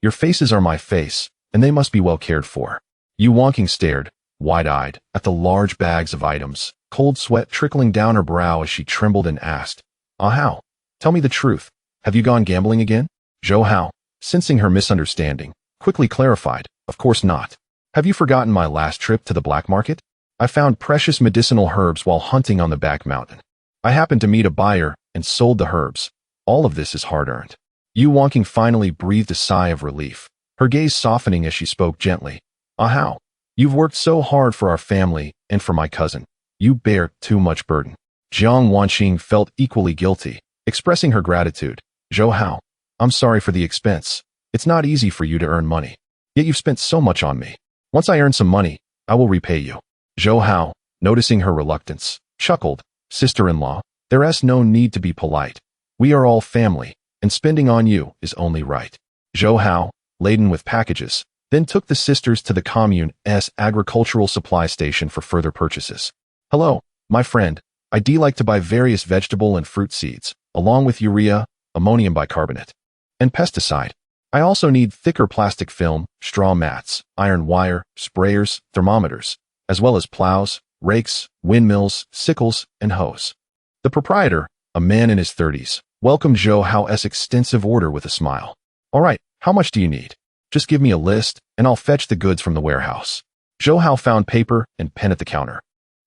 Your faces are my face, and they must be well cared for." Yu Wanqing stared, wide-eyed, at the large bags of items, cold sweat trickling down her brow as she trembled and asked, "Ah Hao, tell me the truth. Have you gone gambling again?" Zhou Hao, sensing her misunderstanding, quickly clarified, "Of course not. Have you forgotten my last trip to the black market? I found precious medicinal herbs while hunting on the back mountain. I happened to meet a buyer and sold the herbs. All of this is hard-earned." Yu Wanqing finally breathed a sigh of relief, her gaze softening as she spoke gently. "Ah Hao, you've worked so hard for our family and for my cousin. You bear too much burden." Jiang Wanqing felt equally guilty, expressing her gratitude. "Zhou Hao, I'm sorry for the expense. It's not easy for you to earn money. Yet you've spent so much on me. Once I earn some money, I will repay you." Zhou Hao, noticing her reluctance, chuckled, "Sister-in-law, there's no need to be polite. We are all family, and spending on you is only right. Zhou Hao, laden with packages, then took the sisters to the commune's agricultural supply station for further purchases. Hello, my friend. I'd like to buy various vegetable and fruit seeds, along with urea, ammonium bicarbonate, and pesticide. I also need thicker plastic film, straw mats, iron wire, sprayers, thermometers, as well as plows, rakes, windmills, sickles, and hoes. The proprietor, a man in his 30s, welcomed Zhou Hao's extensive order with a smile. All right, how much do you need? Just give me a list, and I'll fetch the goods from the warehouse. Zhou Hao found paper and pen at the counter,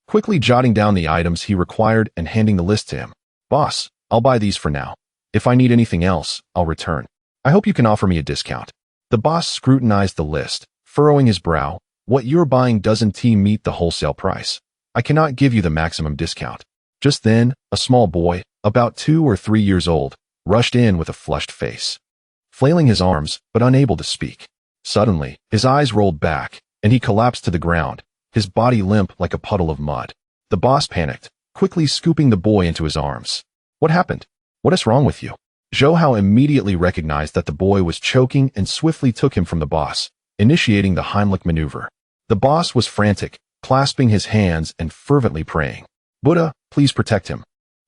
quickly jotting down the items he required and handing the list to him. Boss, I'll buy these for now. If I need anything else, I'll return. I hope you can offer me a discount. The boss scrutinized the list, furrowing his brow. What you're buying doesn't meet the wholesale price. I cannot give you the maximum discount. Just then, a small boy, about 2 or 3 years old, rushed in with a flushed face, flailing his arms, but unable to speak. Suddenly, his eyes rolled back, and he collapsed to the ground, his body limp like a puddle of mud. The boss panicked, quickly scooping the boy into his arms. What happened? What is wrong with you? Zhou Hao immediately recognized that the boy was choking and swiftly took him from the boss, initiating the Heimlich maneuver. The boss was frantic, clasping his hands and fervently praying. Buddha, please protect him.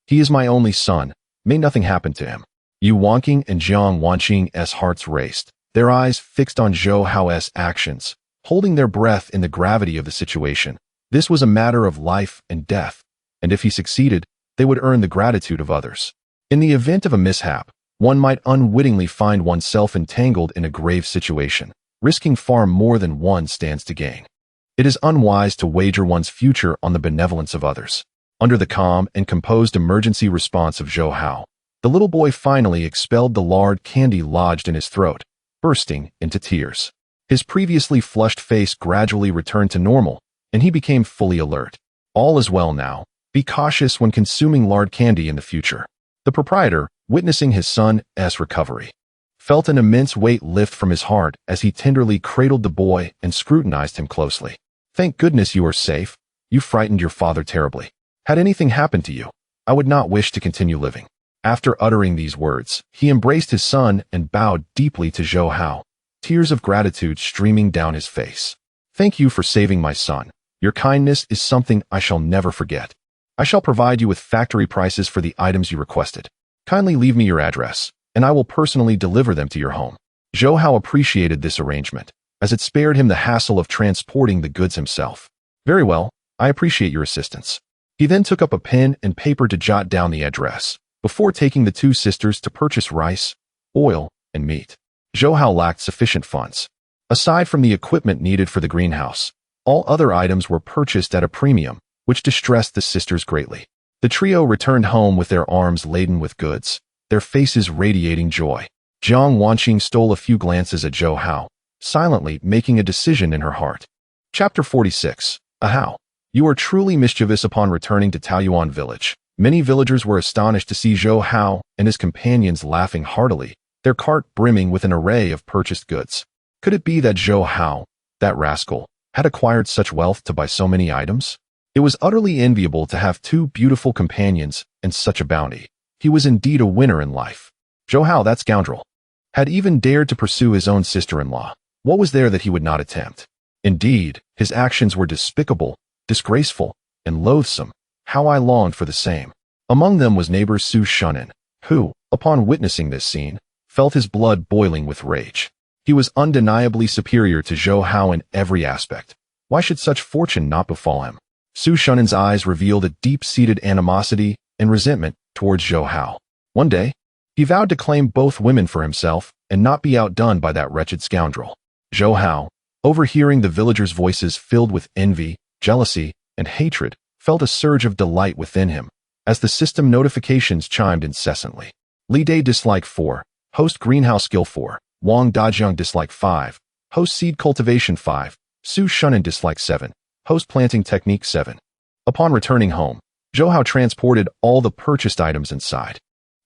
He is my only son. May nothing happen to him. Yu Wanqing and Jiang Wanqing's hearts raced, their eyes fixed on Zhou Hao's actions, holding their breath in the gravity of the situation. This was a matter of life and death, and if he succeeded, they would earn the gratitude of others. In the event of a mishap, one might unwittingly find oneself entangled in a grave situation, risking far more than one stands to gain. It is unwise to wager one's future on the benevolence of others. Under the calm and composed emergency response of Zhou Hao, the little boy finally expelled the lard candy lodged in his throat, bursting into tears. His previously flushed face gradually returned to normal, and he became fully alert. All is well now. Be cautious when consuming lard candy in the future. The proprietor, witnessing his son's recovery, felt an immense weight lift from his heart as he tenderly cradled the boy and scrutinized him closely. Thank goodness you are safe. You frightened your father terribly. Had anything happened to you, I would not wish to continue living. After uttering these words, he embraced his son and bowed deeply to Zhou Hao, tears of gratitude streaming down his face. Thank you for saving my son. Your kindness is something I shall never forget. I shall provide you with factory prices for the items you requested. Kindly leave me your address, and I will personally deliver them to your home. Zhou Hao appreciated this arrangement, as it spared him the hassle of transporting the goods himself. Very well, I appreciate your assistance. He then took up a pen and paper to jot down the address, before taking the 2 sisters to purchase rice, oil, and meat. Zhou Hao lacked sufficient funds. Aside from the equipment needed for the greenhouse, all other items were purchased at a premium, which distressed the sisters greatly. The trio returned home with their arms laden with goods, their faces radiating joy. Jiang Wanqing stole a few glances at Zhou Hao, silently making a decision in her heart. Chapter 46. Hao. You are truly mischievous. Upon returning to Taoyuan village, many villagers were astonished to see Zhou Hao and his companions laughing heartily, their cart brimming with an array of purchased goods. Could it be that Zhou Hao, that rascal, had acquired such wealth to buy so many items? It was utterly enviable to have 2 beautiful companions and such a bounty. He was indeed a winner in life. Zhou Hao, that scoundrel, had even dared to pursue his own sister-in-law. What was there that he would not attempt? Indeed, his actions were despicable, disgraceful, and loathsome. How I longed for the same. Among them was neighbor Su Shunan, who, upon witnessing this scene, felt his blood boiling with rage. He was undeniably superior to Zhou Hao in every aspect. Why should such fortune not befall him? Su Shunan's eyes revealed a deep-seated animosity and resentment towards Zhou Hao. One day, he vowed to claim both women for himself and not be outdone by that wretched scoundrel. Zhou Hao, overhearing the villagers' voices filled with envy, jealousy, and hatred, felt a surge of delight within him, as the system notifications chimed incessantly. Li Day dislike 4, host greenhouse skill 4, Wang Dajiang dislike 5, host seed cultivation 5, Su Shunan dislike 7, host planting technique 7. Upon returning home, Zhou Hao transported all the purchased items inside.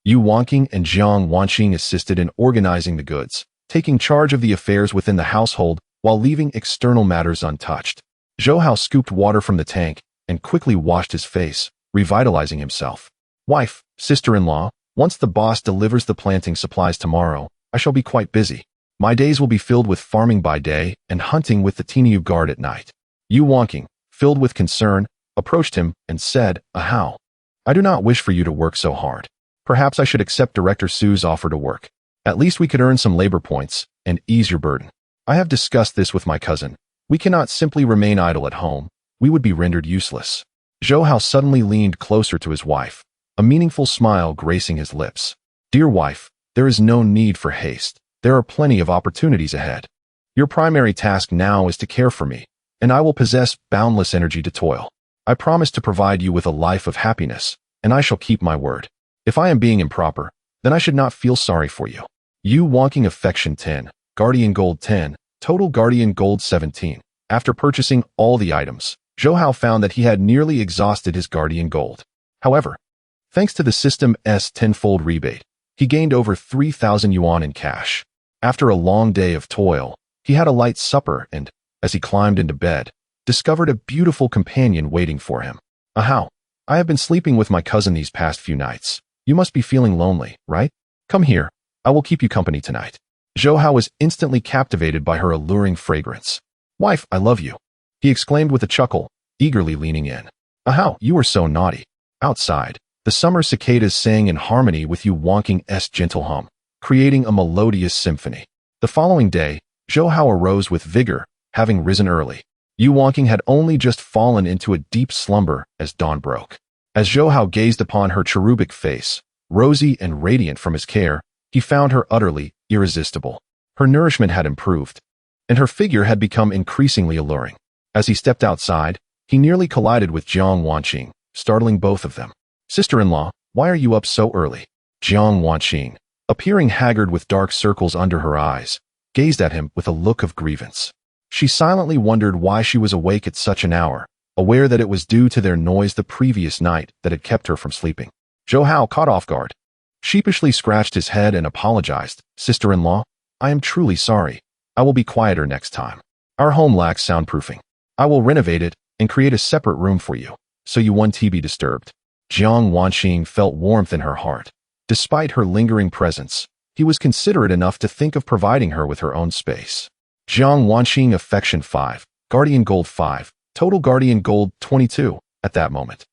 Yu Wanqing and Jiang Wanqing assisted in organizing the goods, taking charge of the affairs within the household while leaving external matters untouched. Zhou Hao scooped water from the tank and quickly washed his face, revitalizing himself. Wife, sister-in-law, Once the boss delivers the planting supplies tomorrow, I shall be quite busy. My days will be filled with farming by day and hunting with the timid guard at night. Yu Wanqing, filled with concern, approached him and said, Hao, I do not wish for you to work so hard. Perhaps I should accept Director Su's offer to work. At least we could earn some labor points and ease your burden. I have discussed this with my cousin. We cannot simply remain idle at home. We would be rendered useless. Zhou Hao suddenly leaned closer to his wife, a meaningful smile gracing his lips. Dear wife, there is no need for haste. There are plenty of opportunities ahead. Your primary task now is to care for me, and I will possess boundless energy to toil. I promise to provide you with a life of happiness, and I shall keep my word. If I am being improper, then I should not feel sorry for you. Yu Wanqing Affection 10, Guardian Gold 10, Total Guardian Gold 17. After purchasing all the items, Zhou Hao found that he had nearly exhausted his Guardian Gold. However, thanks to the system's tenfold rebate, he gained over 3,000 yuan in cash. After a long day of toil, he had a light supper and, as he climbed into bed, discovered a beautiful companion waiting for him. Hao, I have been sleeping with my cousin these past few nights. You must be feeling lonely, right? Come here. I will keep you company tonight. Zhou Hao was instantly captivated by her alluring fragrance. Wife, I love you, he exclaimed with a chuckle, eagerly leaning in. Hao, you are so naughty. Outside, the summer cicadas sang in harmony with Yu Wanqing's gentle hum, creating a melodious symphony. The following day, Zhou Hao arose with vigor, having risen early. Yu Wanqing had only just fallen into a deep slumber as dawn broke. As Zhou Hao gazed upon her cherubic face, rosy and radiant from his care, he found her utterly irresistible. Her nourishment had improved, and her figure had become increasingly alluring. As he stepped outside, he nearly collided with Jiang Wanqing, startling both of them. Sister-in-law, why are you up so early? Jiang Wanqing, appearing haggard with dark circles under her eyes, gazed at him with a look of grievance. She silently wondered why she was awake at such an hour, aware that it was due to their noise the previous night that had kept her from sleeping. Zhou Hao, caught off guard, sheepishly scratched his head and apologized. Sister-in-law, I am truly sorry. I will be quieter next time. Our home lacks soundproofing. I will renovate it and create a separate room for you, so you won't be disturbed. Jiang Wanqing felt warmth in her heart. Despite her lingering presence, he was considerate enough to think of providing her with her own space. Jiang Wanqing Affection 5, Guardian Gold 5, Total Guardian Gold 22. At that moment,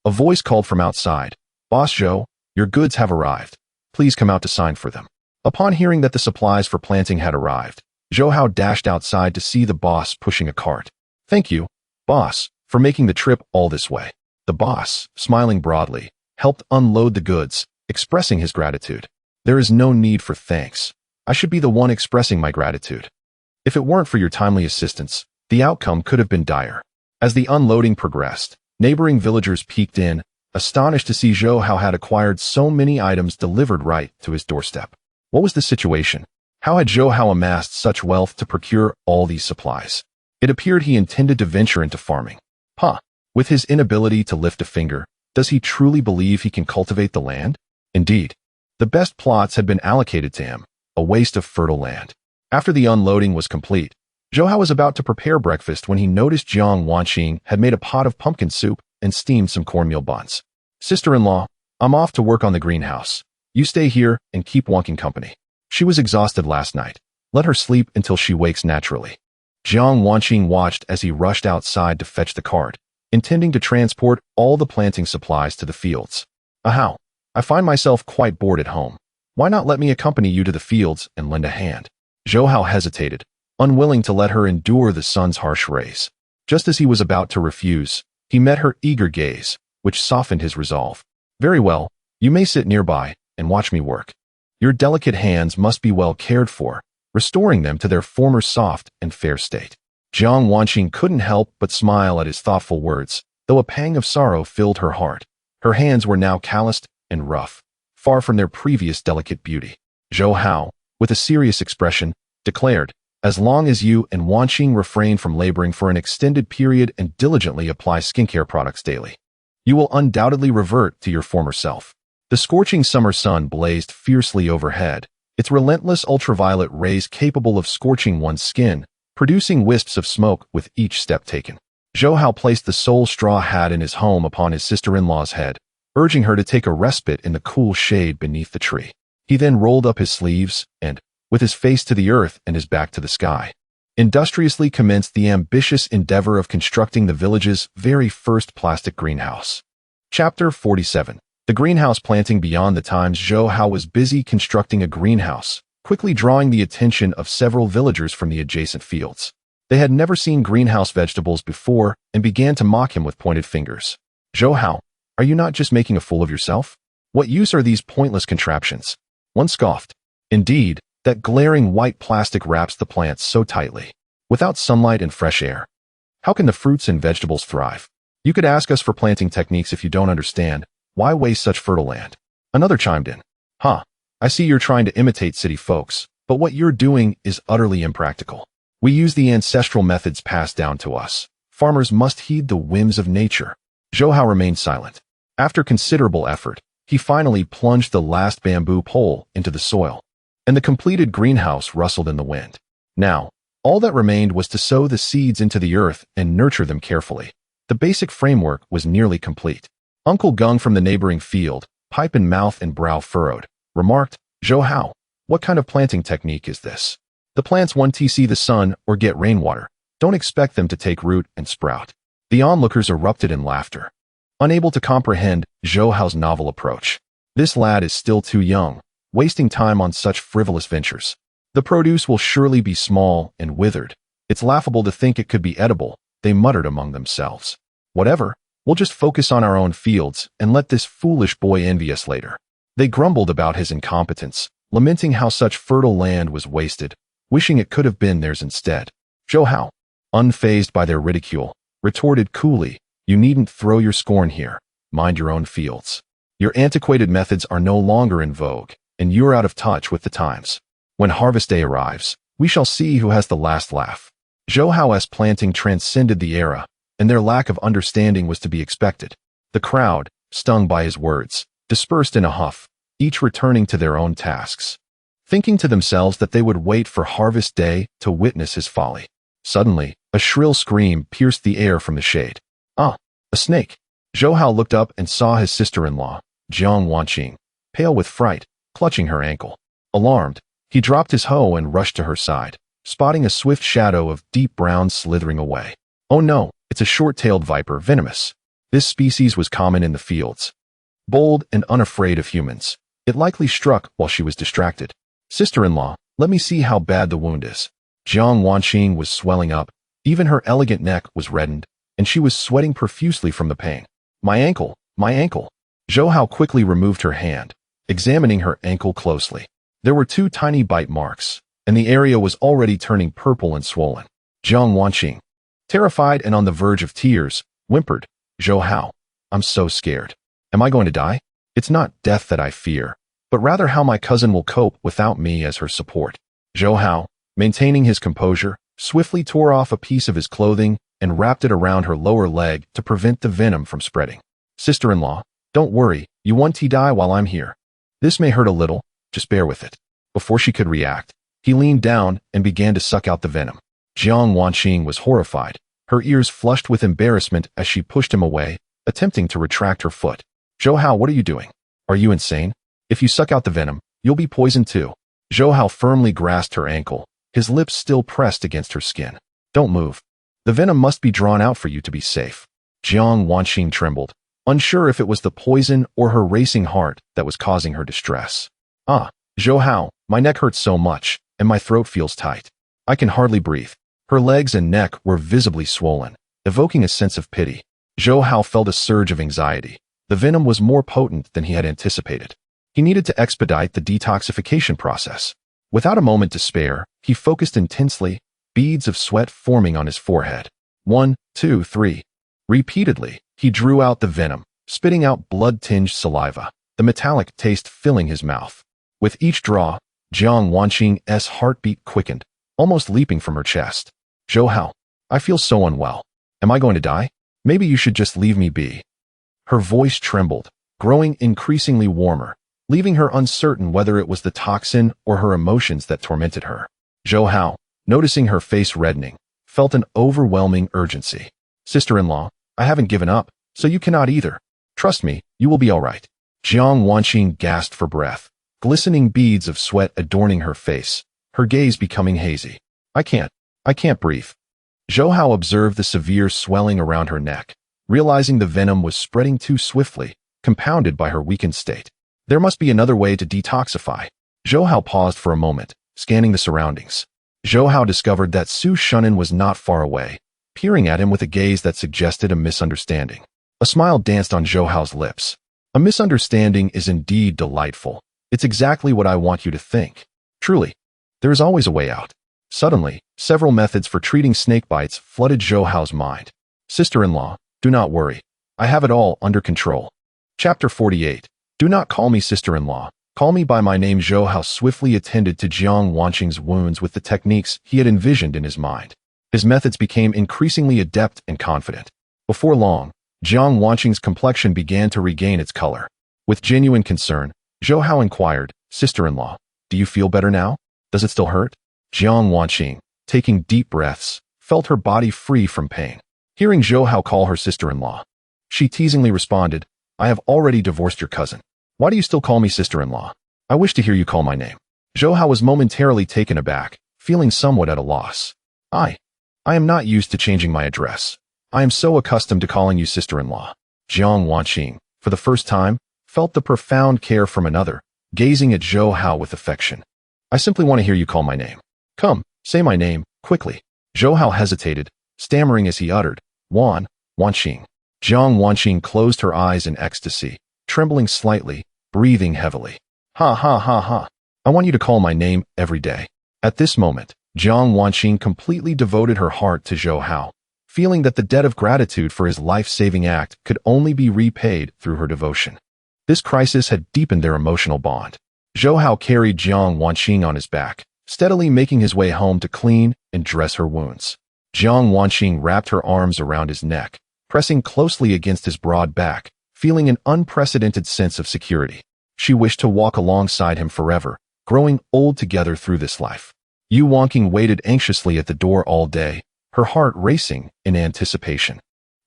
a voice called from outside, Boss Zhou, your goods have arrived. Please come out to sign for them. Upon hearing that the supplies for planting had arrived, Zhou Hao dashed outside to see the boss pushing a cart. Thank you, boss, for making the trip all this way. The boss, smiling broadly, helped unload the goods, expressing his gratitude. There is no need for thanks. I should be the one expressing my gratitude. If it weren't for your timely assistance, the outcome could have been dire. As the unloading progressed, neighboring villagers peeked in, astonished to see Zhou Hao had acquired so many items delivered right to his doorstep. What was the situation? How had Zhou Hao amassed such wealth to procure all these supplies? It appeared he intended to venture into farming. With his inability to lift a finger, does he truly believe he can cultivate the land? Indeed, the best plots had been allocated to him, a waste of fertile land. After the unloading was complete, Zhou Hao was about to prepare breakfast when he noticed Jiang Wanqing had made a pot of pumpkin soup and steamed some cornmeal buns. Sister-in-law, I'm off to work on the greenhouse. You stay here and keep Wanqing company. She was exhausted last night. Let her sleep until she wakes naturally. Jiang Wanqing watched as he rushed outside to fetch the cart, intending to transport all the planting supplies to the fields. Hao, I find myself quite bored at home. Why not let me accompany you to the fields and lend a hand? Zhou Hao hesitated, unwilling to let her endure the sun's harsh rays. Just as he was about to refuse, he met her eager gaze, which softened his resolve. Very well, you may sit nearby and watch me work. Your delicate hands must be well cared for, restoring them to their former soft and fair state. Jiang Wanqing couldn't help but smile at his thoughtful words, though a pang of sorrow filled her heart. Her hands were now calloused and rough, far from their previous delicate beauty. Zhou Hao, with a serious expression, declared, as long as you and Wanqing refrain from laboring for an extended period and diligently apply skincare products daily, you will undoubtedly revert to your former self. The scorching summer sun blazed fiercely overhead, its relentless ultraviolet rays capable of scorching one's skin, producing wisps of smoke with each step taken. Zhou Hao placed the sole straw hat in his home upon his sister-in-law's head, urging her to take a respite in the cool shade beneath the tree. He then rolled up his sleeves and, with his face to the earth and his back to the sky, industriously commenced the ambitious endeavor of constructing the village's very first plastic greenhouse. Chapter 47. The greenhouse planting. Beyond the times, Zhou Hao was busy constructing a greenhouse, quickly drawing the attention of several villagers from the adjacent fields. They had never seen greenhouse vegetables before and began to mock him with pointed fingers. "Zhou Hao, are you not just making a fool of yourself? What use are these pointless contraptions?" One scoffed. "Indeed, that glaring white plastic wraps the plants so tightly. Without sunlight and fresh air, how can the fruits and vegetables thrive? You could ask us for planting techniques if you don't understand. Why waste such fertile land?" Another chimed in. "Huh, I see you're trying to imitate city folks, but what you're doing is utterly impractical. We use the ancestral methods passed down to us. Farmers must heed the whims of nature." Zhou Hao remained silent. After considerable effort, he finally plunged the last bamboo pole into the soil, and the completed greenhouse rustled in the wind. Now, all that remained was to sow the seeds into the earth and nurture them carefully. The basic framework was nearly complete. Uncle Gung from the neighboring field, pipe in mouth and brow furrowed, remarked, "Zhou Hao, what kind of planting technique is this? The plants want to see the sun or get rainwater. Don't expect them to take root and sprout." The onlookers erupted in laughter, unable to comprehend Zhou Hao's novel approach. This lad is still too young, wasting time on such frivolous ventures. The produce will surely be small and withered. It's laughable to think it could be edible, they muttered among themselves. "Whatever, we'll just focus on our own fields and let this foolish boy envy us later." They grumbled about his incompetence, lamenting how such fertile land was wasted, wishing it could have been theirs instead. Zhou Hao, unfazed by their ridicule, retorted coolly, "You needn't throw your scorn here. Mind your own fields. Your antiquated methods are no longer in vogue, and you're out of touch with the times. When harvest day arrives, we shall see who has the last laugh." Zhou Hao's planting transcended the era, and their lack of understanding was to be expected. The crowd, stung by his words, dispersed in a huff, each returning to their own tasks, thinking to themselves that they would wait for harvest day to witness his folly. Suddenly, a shrill scream pierced the air from the shade. "Ah, a snake!" Zhou Hao looked up and saw his sister-in-law, Jiang Wanqing, pale with fright, clutching her ankle. Alarmed, he dropped his hoe and rushed to her side, spotting a swift shadow of deep brown slithering away. "Oh no, it's a short-tailed viper, venomous." This species was common in the fields. Bold and unafraid of humans, it likely struck while she was distracted. "Sister-in-law, let me see how bad the wound is." Jiang Wanqing was swelling up, even her elegant neck was reddened, and she was sweating profusely from the pain. My ankle, my ankle." Zhou Hao quickly removed her hand, examining her ankle closely. There were 2 tiny bite marks, and the area was already turning purple and swollen. Jiang Wanqing, terrified and on the verge of tears, whimpered, "Zhou Hao, I'm so scared. Am I going to die? It's not death that I fear, but rather how my cousin will cope without me as her support." Zhou Hao, maintaining his composure, swiftly tore off a piece of his clothing and wrapped it around her lower leg to prevent the venom from spreading. "Sister-in-law, don't worry, you won't die while I'm here. This may hurt a little, just bear with it." Before she could react, he leaned down and began to suck out the venom. Jiang Wanqing was horrified, her ears flushed with embarrassment as she pushed him away, attempting to retract her foot. "Zhou Hao, what are you doing? Are you insane? If you suck out the venom, you'll be poisoned too." Zhou Hao firmly grasped her ankle, his lips still pressed against her skin. "Don't move. The venom must be drawn out for you to be safe." Jiang Wanqing trembled, unsure if it was the poison or her racing heart that was causing her distress. "Ah, Zhou Hao, my neck hurts so much, and my throat feels tight. I can hardly breathe." Her legs and neck were visibly swollen, evoking a sense of pity. Zhou Hao felt a surge of anxiety. The venom was more potent than he had anticipated. He needed to expedite the detoxification process. Without a moment to spare, he focused intensely, beads of sweat forming on his forehead. 1, 2, 3. Repeatedly, he drew out the venom, spitting out blood-tinged saliva, the metallic taste filling his mouth. With each draw, Jiang Wanqing's heartbeat quickened, almost leaping from her chest. "Zhou Hao, I feel so unwell. Am I going to die? Maybe you should just leave me be." Her voice trembled, growing increasingly warmer, leaving her uncertain whether it was the toxin or her emotions that tormented her. Zhou Hao, noticing her face reddening, felt an overwhelming urgency. "Sister-in-law, I haven't given up, so you cannot either. Trust me, you will be all right. Jiang Wanqing gasped for breath, glistening beads of sweat adorning her face, her gaze becoming hazy. I can't breathe. Zhou Hao observed the severe swelling around her neck, realizing the venom was spreading too swiftly, compounded by her weakened state. There must be another way to detoxify. Zhou Hao paused for a moment, scanning the surroundings. Zhou Hao discovered that Su Shunan was not far away, peering at him with a gaze that suggested a misunderstanding. A smile danced on Zhou Hao's lips. A misunderstanding is indeed delightful. It's exactly what I want you to think. Truly, there is always a way out. Suddenly, several methods for treating snake bites flooded Zhou Hao's mind. Sister-in-law, do not worry. I have it all under control. Chapter 48. Do not call me sister-in-law. Call me by my name. Zhou Hao swiftly attended to Jiang Wanqing's wounds with the techniques he had envisioned in his mind. His methods became increasingly adept and confident. Before long, Jiang Wanqing's complexion began to regain its color. With genuine concern, Zhou Hao inquired, Sister-in-law, do you feel better now? Does it still hurt? Jiang Wanqing, taking deep breaths, felt her body free from pain. Hearing Zhou Hao call her sister-in-law, she teasingly responded, I have already divorced your cousin. Why do you still call me sister-in-law? I wish to hear you call my name. Zhou Hao was momentarily taken aback, feeling somewhat at a loss. I am not used to changing my address. I am so accustomed to calling you sister-in-law. Jiang Wanqing, for the first time, felt the profound care from another, gazing at Zhou Hao with affection. I simply want to hear you call my name. Come, say my name, quickly. Zhou Hao hesitated, stammering as he uttered, Wanqing. Jiang Wanqing closed her eyes in ecstasy, trembling slightly, breathing heavily. Ha ha ha ha. I want you to call my name every day. At this moment, Jiang Wanqing completely devoted her heart to Zhou Hao, feeling that the debt of gratitude for his life-saving act could only be repaid through her devotion. This crisis had deepened their emotional bond. Zhou Hao carried Jiang Wanqing on his back, steadily making his way home to clean and dress her wounds. Jiang Wanqing wrapped her arms around his neck, pressing closely against his broad back, feeling an unprecedented sense of security. She wished to walk alongside him forever, growing old together through this life. Yu Wanqing waited anxiously at the door all day, her heart racing in anticipation.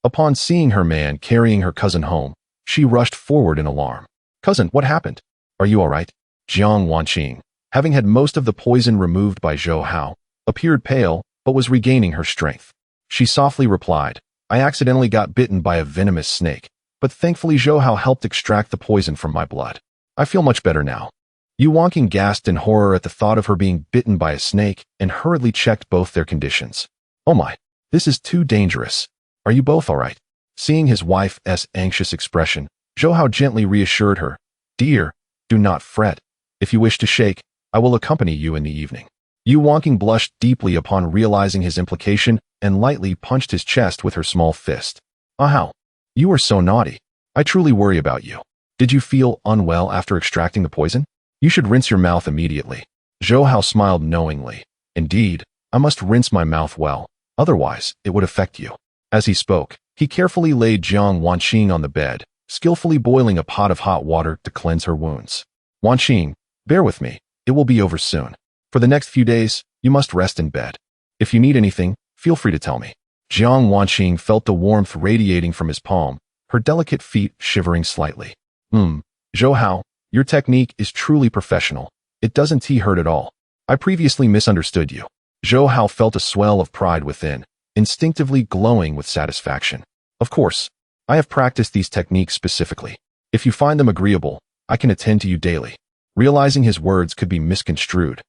Upon seeing her man carrying her cousin home, she rushed forward in alarm. Cousin, what happened? Are you all right? Jiang Wanqing, having had most of the poison removed by Zhou Hao, appeared pale, but was regaining her strength. She softly replied, I accidentally got bitten by a venomous snake, but thankfully Zhou Hao helped extract the poison from my blood. I feel much better now. Yu Wanqing gasped in horror at the thought of her being bitten by a snake and hurriedly checked both their conditions. Oh my, this is too dangerous. Are you both all right? Seeing his wife's anxious expression, Zhou Hao gently reassured her, Dear, do not fret. If you wish to shake, I will accompany you in the evening. Yu Wanqing blushed deeply upon realizing his implication and lightly punched his chest with her small fist. Ah Hao, you are so naughty. I truly worry about you. Did you feel unwell after extracting the poison? You should rinse your mouth immediately. Zhou Hao smiled knowingly. Indeed, I must rinse my mouth well, otherwise it would affect you. As he spoke, he carefully laid Jiang Wanqing on the bed, skillfully boiling a pot of hot water to cleanse her wounds. Wanqing, bear with me, it will be over soon. For the next few days, you must rest in bed. If you need anything, feel free to tell me. Jiang Wanqing felt the warmth radiating from his palm, her delicate feet shivering slightly. Zhou Hao, your technique is truly professional. It doesn't hurt at all. I previously misunderstood you. Zhou Hao felt a swell of pride within, instinctively glowing with satisfaction. Of course, I have practiced these techniques specifically. If you find them agreeable, I can attend to you daily. Realizing his words could be misconstrued,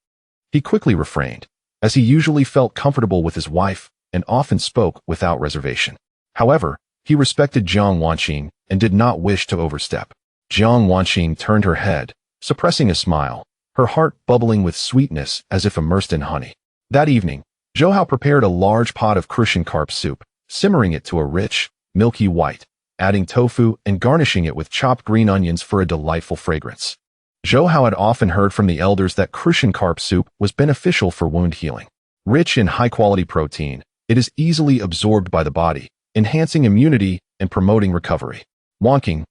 he quickly refrained, as he usually felt comfortable with his wife and often spoke without reservation. However, he respected Jiang Wanqing and did not wish to overstep. Jiang Wanqing turned her head, suppressing a smile, her heart bubbling with sweetness as if immersed in honey. That evening, Zhou Hao prepared a large pot of crucian carp soup, simmering it to a rich, milky white, adding tofu and garnishing it with chopped green onions for a delightful fragrance. Zhou Hao had often heard from the elders that crucian carp soup was beneficial for wound healing. Rich in high-quality protein, it is easily absorbed by the body, enhancing immunity and promoting recovery. Wanqing,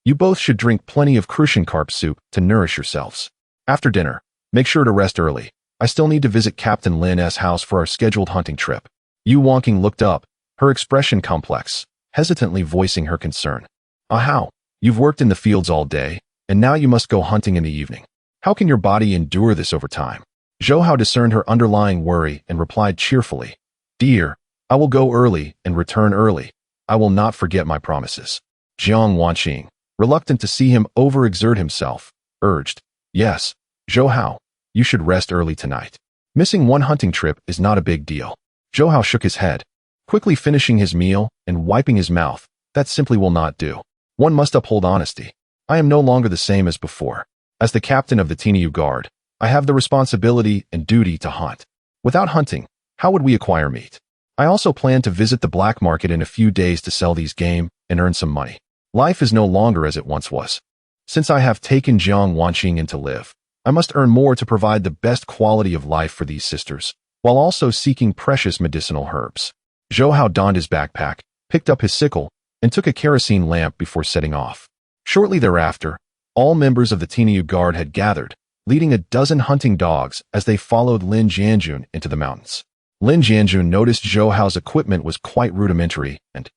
you both should drink plenty of crucian carp soup to nourish yourselves. After dinner, make sure to rest early. I still need to visit Captain Lin's house for our scheduled hunting trip. Yu Wanqing looked up, her expression complex, hesitantly voicing her concern. Ah how? You've worked in the fields all day, and now you must go hunting in the evening. How can your body endure this over time? Zhou Hao discerned her underlying worry and replied cheerfully, Dear, I will go early and return early. I will not forget my promises. Jiang Wanqing, reluctant to see him overexert himself, urged, Yes, Zhou Hao, you should rest early tonight. Missing one hunting trip is not a big deal. Zhou Hao shook his head, quickly finishing his meal and wiping his mouth. That simply will not do. One must uphold honesty. I am no longer the same as before. As the captain of the Tinyu Guard, I have the responsibility and duty to hunt. Without hunting, how would we acquire meat? I also plan to visit the black market in a few days to sell these game and earn some money. Life is no longer as it once was. Since I have taken Jiang Wanqing in to live, I must earn more to provide the best quality of life for these sisters, while also seeking precious medicinal herbs. Zhou Hao donned his backpack, picked up his sickle, and took a kerosene lamp before setting off. Shortly thereafter, all members of the Tinyu Guard had gathered, leading a dozen hunting dogs as they followed Lin Jianjun into the mountains. Lin Jianjun noticed Zhou Hao's equipment was quite rudimentary and,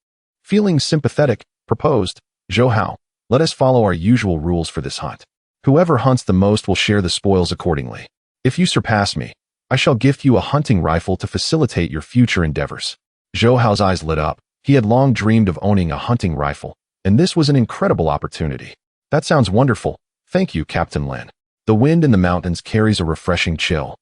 feeling sympathetic, proposed, Zhou Hao, let us follow our usual rules for this hunt. Whoever hunts the most will share the spoils accordingly. If you surpass me, I shall gift you a hunting rifle to facilitate your future endeavors. Zhou Hao's eyes lit up. He had long dreamed of owning a hunting rifle, and this was an incredible opportunity. That sounds wonderful. Thank you, Captain Lin. The wind in the mountains carries a refreshing chill,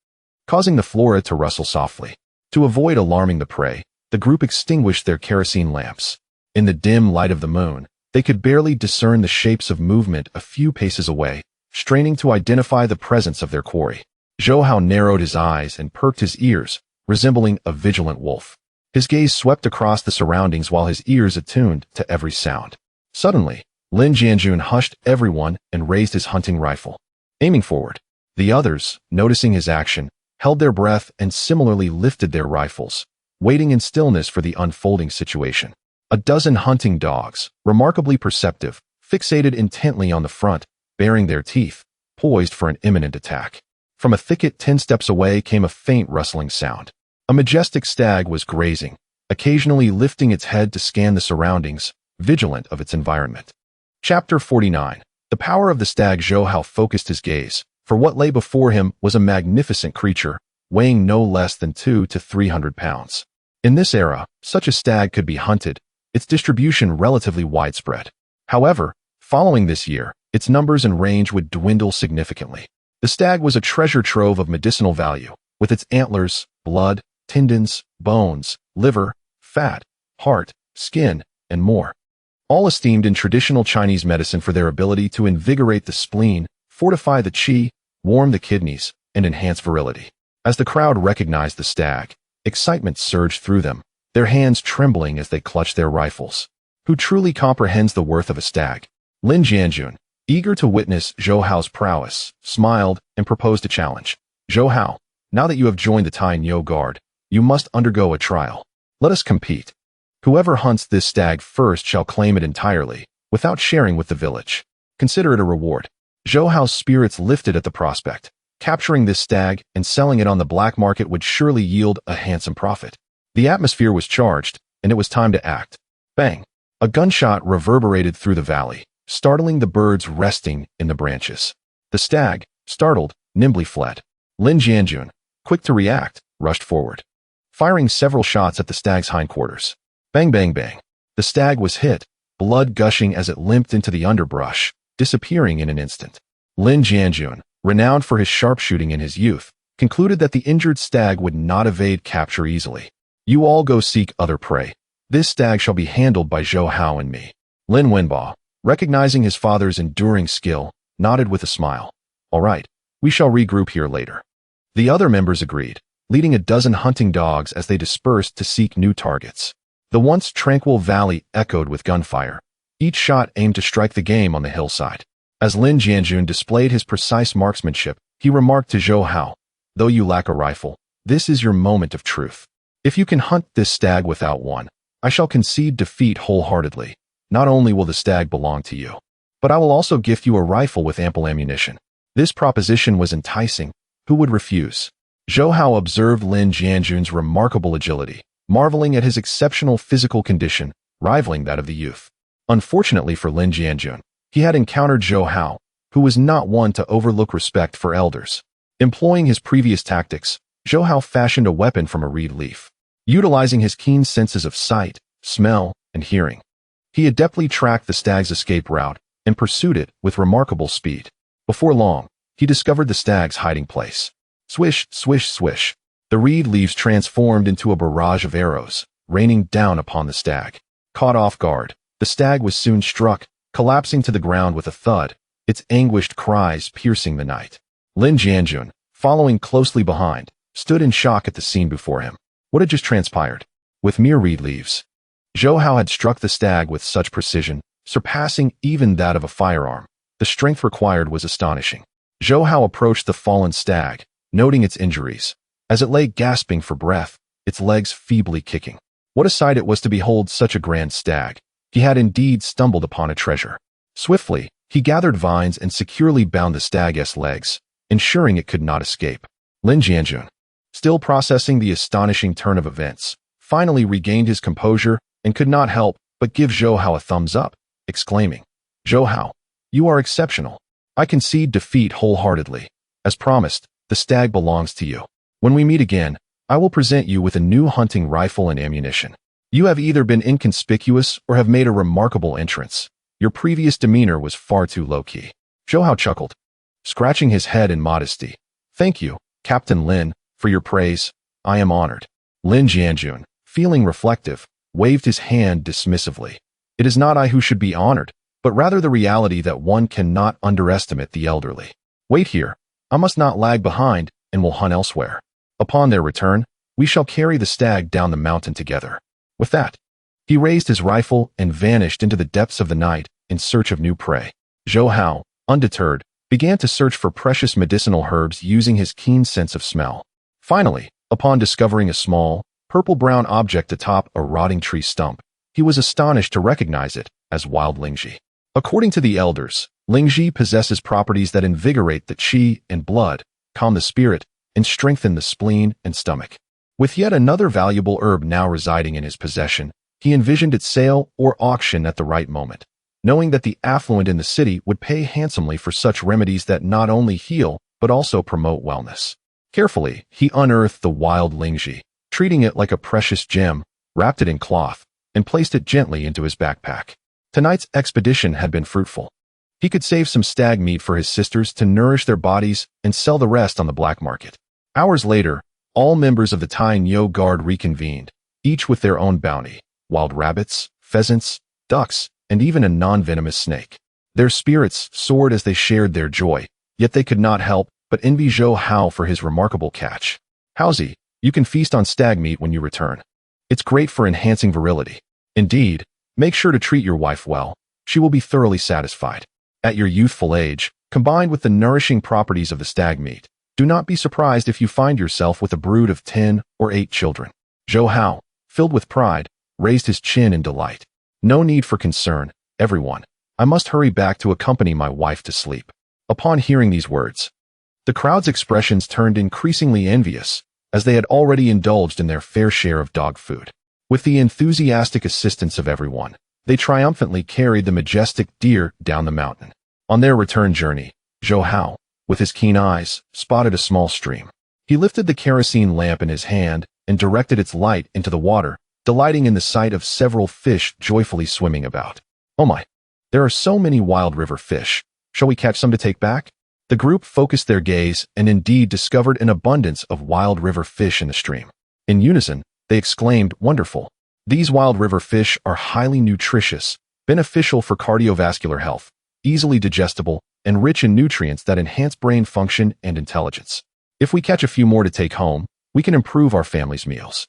causing the flora to rustle softly. To avoid alarming the prey, the group extinguished their kerosene lamps. In the dim light of the moon, they could barely discern the shapes of movement a few paces away, straining to identify the presence of their quarry. Zhou Hao narrowed his eyes and perked his ears, resembling a vigilant wolf. His gaze swept across the surroundings while his ears attuned to every sound. Suddenly, Lin Jianjun hushed everyone and raised his hunting rifle, aiming forward. The others, noticing his action, held their breath and similarly lifted their rifles, waiting in stillness for the unfolding situation. A dozen hunting dogs, remarkably perceptive, fixated intently on the front, baring their teeth, poised for an imminent attack. From a thicket 10 steps away came a faint rustling sound. A majestic stag was grazing, occasionally lifting its head to scan the surroundings, vigilant of its environment. Chapter 49. The power of the stag. Zhou Hao focused his gaze, for what lay before him was a magnificent creature, weighing no less than 200 to 300 pounds. In this era, such a stag could be hunted, its distribution relatively widespread. However, following this year, its numbers and range would dwindle significantly. The stag was a treasure trove of medicinal value, with its antlers, blood, tendons, bones, liver, fat, heart, skin, and more. All esteemed in traditional Chinese medicine for their ability to invigorate the spleen, fortify the qi, warm the kidneys, and enhance virility. As the crowd recognized the stag, excitement surged through them, their hands trembling as they clutched their rifles. Who truly comprehends the worth of a stag? Lin Jianjun, eager to witness Zhou Hao's prowess, smiled and proposed a challenge. Zhou Hao, now that you have joined the Tinyu Guard, you must undergo a trial. Let us compete. Whoever hunts this stag first shall claim it entirely, without sharing with the village. Consider it a reward. Zhou Hao's spirits lifted at the prospect. Capturing this stag and selling it on the black market would surely yield a handsome profit. The atmosphere was charged, and it was time to act. Bang! A gunshot reverberated through the valley, startling the birds resting in the branches. The stag, startled, nimbly fled. Lin Jianjun, quick to react, rushed forward, firing several shots at the stag's hindquarters. Bang, bang, bang. The stag was hit, blood gushing as it limped into the underbrush, disappearing in an instant. Lin Jianjun, renowned for his sharpshooting in his youth, concluded that the injured stag would not evade capture easily. You all go seek other prey. This stag shall be handled by Zhou Hao and me. Lin Wenbo, recognizing his father's enduring skill, nodded with a smile. All right, we shall regroup here later. The other members agreed, leading a dozen hunting dogs as they dispersed to seek new targets. The once tranquil valley echoed with gunfire, each shot aimed to strike the game on the hillside. As Lin Jianjun displayed his precise marksmanship, he remarked to Zhou Hao, though you lack a rifle, this is your moment of truth. If you can hunt this stag without one, I shall concede defeat wholeheartedly. Not only will the stag belong to you, but I will also gift you a rifle with ample ammunition. This proposition was enticing. Who would refuse? Zhou Hao observed Lin Jianjun's remarkable agility, marveling at his exceptional physical condition, rivaling that of the youth. Unfortunately for Lin Jianjun, he had encountered Zhou Hao, who was not one to overlook respect for elders. Employing his previous tactics, Zhou Hao fashioned a weapon from a reed leaf. Utilizing his keen senses of sight, smell, and hearing, he adeptly tracked the stag's escape route and pursued it with remarkable speed. Before long, he discovered the stag's hiding place. Swish, swish, swish. The reed leaves transformed into a barrage of arrows, raining down upon the stag. Caught off guard, the stag was soon struck, collapsing to the ground with a thud, its anguished cries piercing the night. Lin Jianjun, following closely behind, stood in shock at the scene before him. What had just transpired? With mere reed leaves, Zhou Hao had struck the stag with such precision, surpassing even that of a firearm. The strength required was astonishing. Zhou Hao approached the fallen stag, noting its injuries. As it lay gasping for breath, its legs feebly kicking. What a sight it was to behold such a grand stag. He had indeed stumbled upon a treasure. Swiftly, he gathered vines and securely bound the stag's legs, ensuring it could not escape. Lin Jianjun, still processing the astonishing turn of events, finally regained his composure and could not help but give Zhou Hao a thumbs up, exclaiming, "Zhou Hao, you are exceptional. I concede defeat wholeheartedly. As promised, the stag belongs to you. When we meet again, I will present you with a new hunting rifle and ammunition. You have either been inconspicuous or have made a remarkable entrance. Your previous demeanor was far too low-key." Zhou Hao chuckled, scratching his head in modesty. "Thank you, Captain Lin, for your praise. I am honored." Lin Jianjun, feeling reflective, waved his hand dismissively. "It is not I who should be honored, but rather the reality that one cannot underestimate the elderly. Wait here. I must not lag behind and will hunt elsewhere. Upon their return, we shall carry the stag down the mountain together." With that, he raised his rifle and vanished into the depths of the night in search of new prey. Zhou Hao, undeterred, began to search for precious medicinal herbs using his keen sense of smell. Finally, upon discovering a small, purple-brown object atop a rotting tree stump, he was astonished to recognize it as wild lingji. According to the elders, lingji possesses properties that invigorate the qi and blood, calm the spirit, and strengthen the spleen and stomach. With yet another valuable herb now residing in his possession, he envisioned its sale or auction at the right moment, knowing that the affluent in the city would pay handsomely for such remedies that not only heal, but also promote wellness. Carefully, he unearthed the wild lingji, treating it like a precious gem, wrapped it in cloth, and placed it gently into his backpack. Tonight's expedition had been fruitful. He could save some stag meat for his sisters to nourish their bodies and sell the rest on the black market. Hours later, all members of the Tai Nyo Guard reconvened, each with their own bounty: wild rabbits, pheasants, ducks, and even a non-venomous snake. Their spirits soared as they shared their joy, yet they could not help but envy Zhou Hao for his remarkable catch. "Haozi, you can feast on stag meat when you return. It's great for enhancing virility. Indeed, make sure to treat your wife well. She will be thoroughly satisfied. At your youthful age, combined with the nourishing properties of the stag meat, do not be surprised if you find yourself with a brood of 10 or 8 children." Zhou Hao, filled with pride, raised his chin in delight. "No need for concern, everyone. I must hurry back to accompany my wife to sleep." Upon hearing these words, the crowd's expressions turned increasingly envious, as they had already indulged in their fair share of dog food. With the enthusiastic assistance of everyone, they triumphantly carried the majestic deer down the mountain. On their return journey, Zhou Hao, with his keen eyes, spotted a small stream. He lifted the kerosene lamp in his hand and directed its light into the water, delighting in the sight of several fish joyfully swimming about. "Oh my, there are so many wild river fish. Shall we catch some to take back?" The group focused their gaze and indeed discovered an abundance of wild river fish in the stream. In unison, they exclaimed, "Wonderful! These wild river fish are highly nutritious, beneficial for cardiovascular health, easily digestible, and rich in nutrients that enhance brain function and intelligence. If we catch a few more to take home, we can improve our family's meals."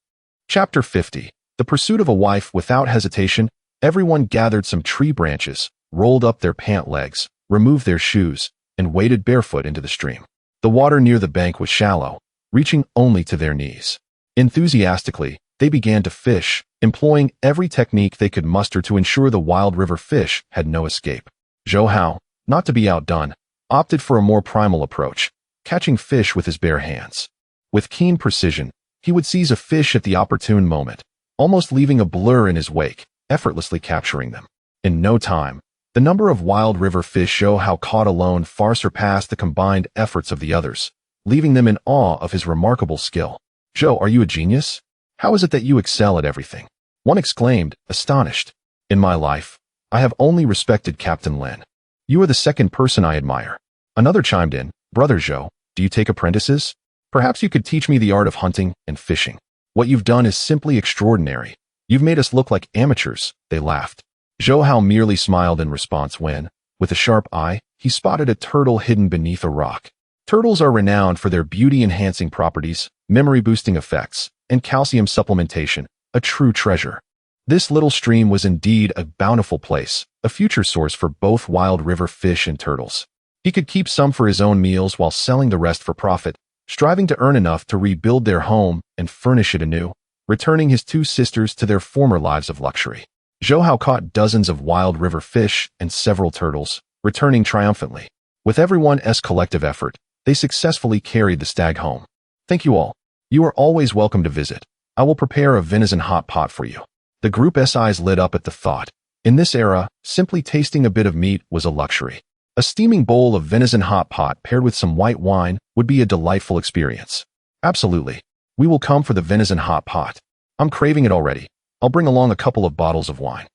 Chapter 50. The pursuit of a wife. Without hesitation, everyone gathered some tree branches, rolled up their pant legs, removed their shoes, and waded barefoot into the stream. The water near the bank was shallow, reaching only to their knees. Enthusiastically, they began to fish, employing every technique they could muster to ensure the wild river fish had no escape. Zhou Hao, not to be outdone, opted for a more primal approach, catching fish with his bare hands. With keen precision, he would seize a fish at the opportune moment, almost leaving a blur in his wake, effortlessly capturing them. In no time, the number of wild river fish Zhou Hao caught alone far surpassed the combined efforts of the others, leaving them in awe of his remarkable skill. "Zhou, are you a genius? How is it that you excel at everything?" one exclaimed, astonished. "In my life, I have only respected Captain Lin. You are the second person I admire." Another chimed in, "Brother Zhou, do you take apprentices? Perhaps you could teach me the art of hunting and fishing. What you've done is simply extraordinary. You've made us look like amateurs," they laughed. Zhou Hao merely smiled in response when, with a sharp eye, he spotted a turtle hidden beneath a rock. Turtles are renowned for their beauty-enhancing properties, memory-boosting effects, and calcium supplementation, a true treasure. This little stream was indeed a bountiful place, a future source for both wild river fish and turtles. He could keep some for his own meals while selling the rest for profit, striving to earn enough to rebuild their home and furnish it anew, returning his two sisters to their former lives of luxury. Zhou Hao caught dozens of wild river fish and several turtles, returning triumphantly. With everyone's collective effort, they successfully carried the stag home. "Thank you all. You are always welcome to visit. I will prepare a venison hot pot for you." The group's eyes lit up at the thought. In this era, simply tasting a bit of meat was a luxury. A steaming bowl of venison hot pot paired with some white wine would be a delightful experience. "Absolutely. We will come for the venison hot pot. I'm craving it already. I'll bring along a couple of bottles of wine."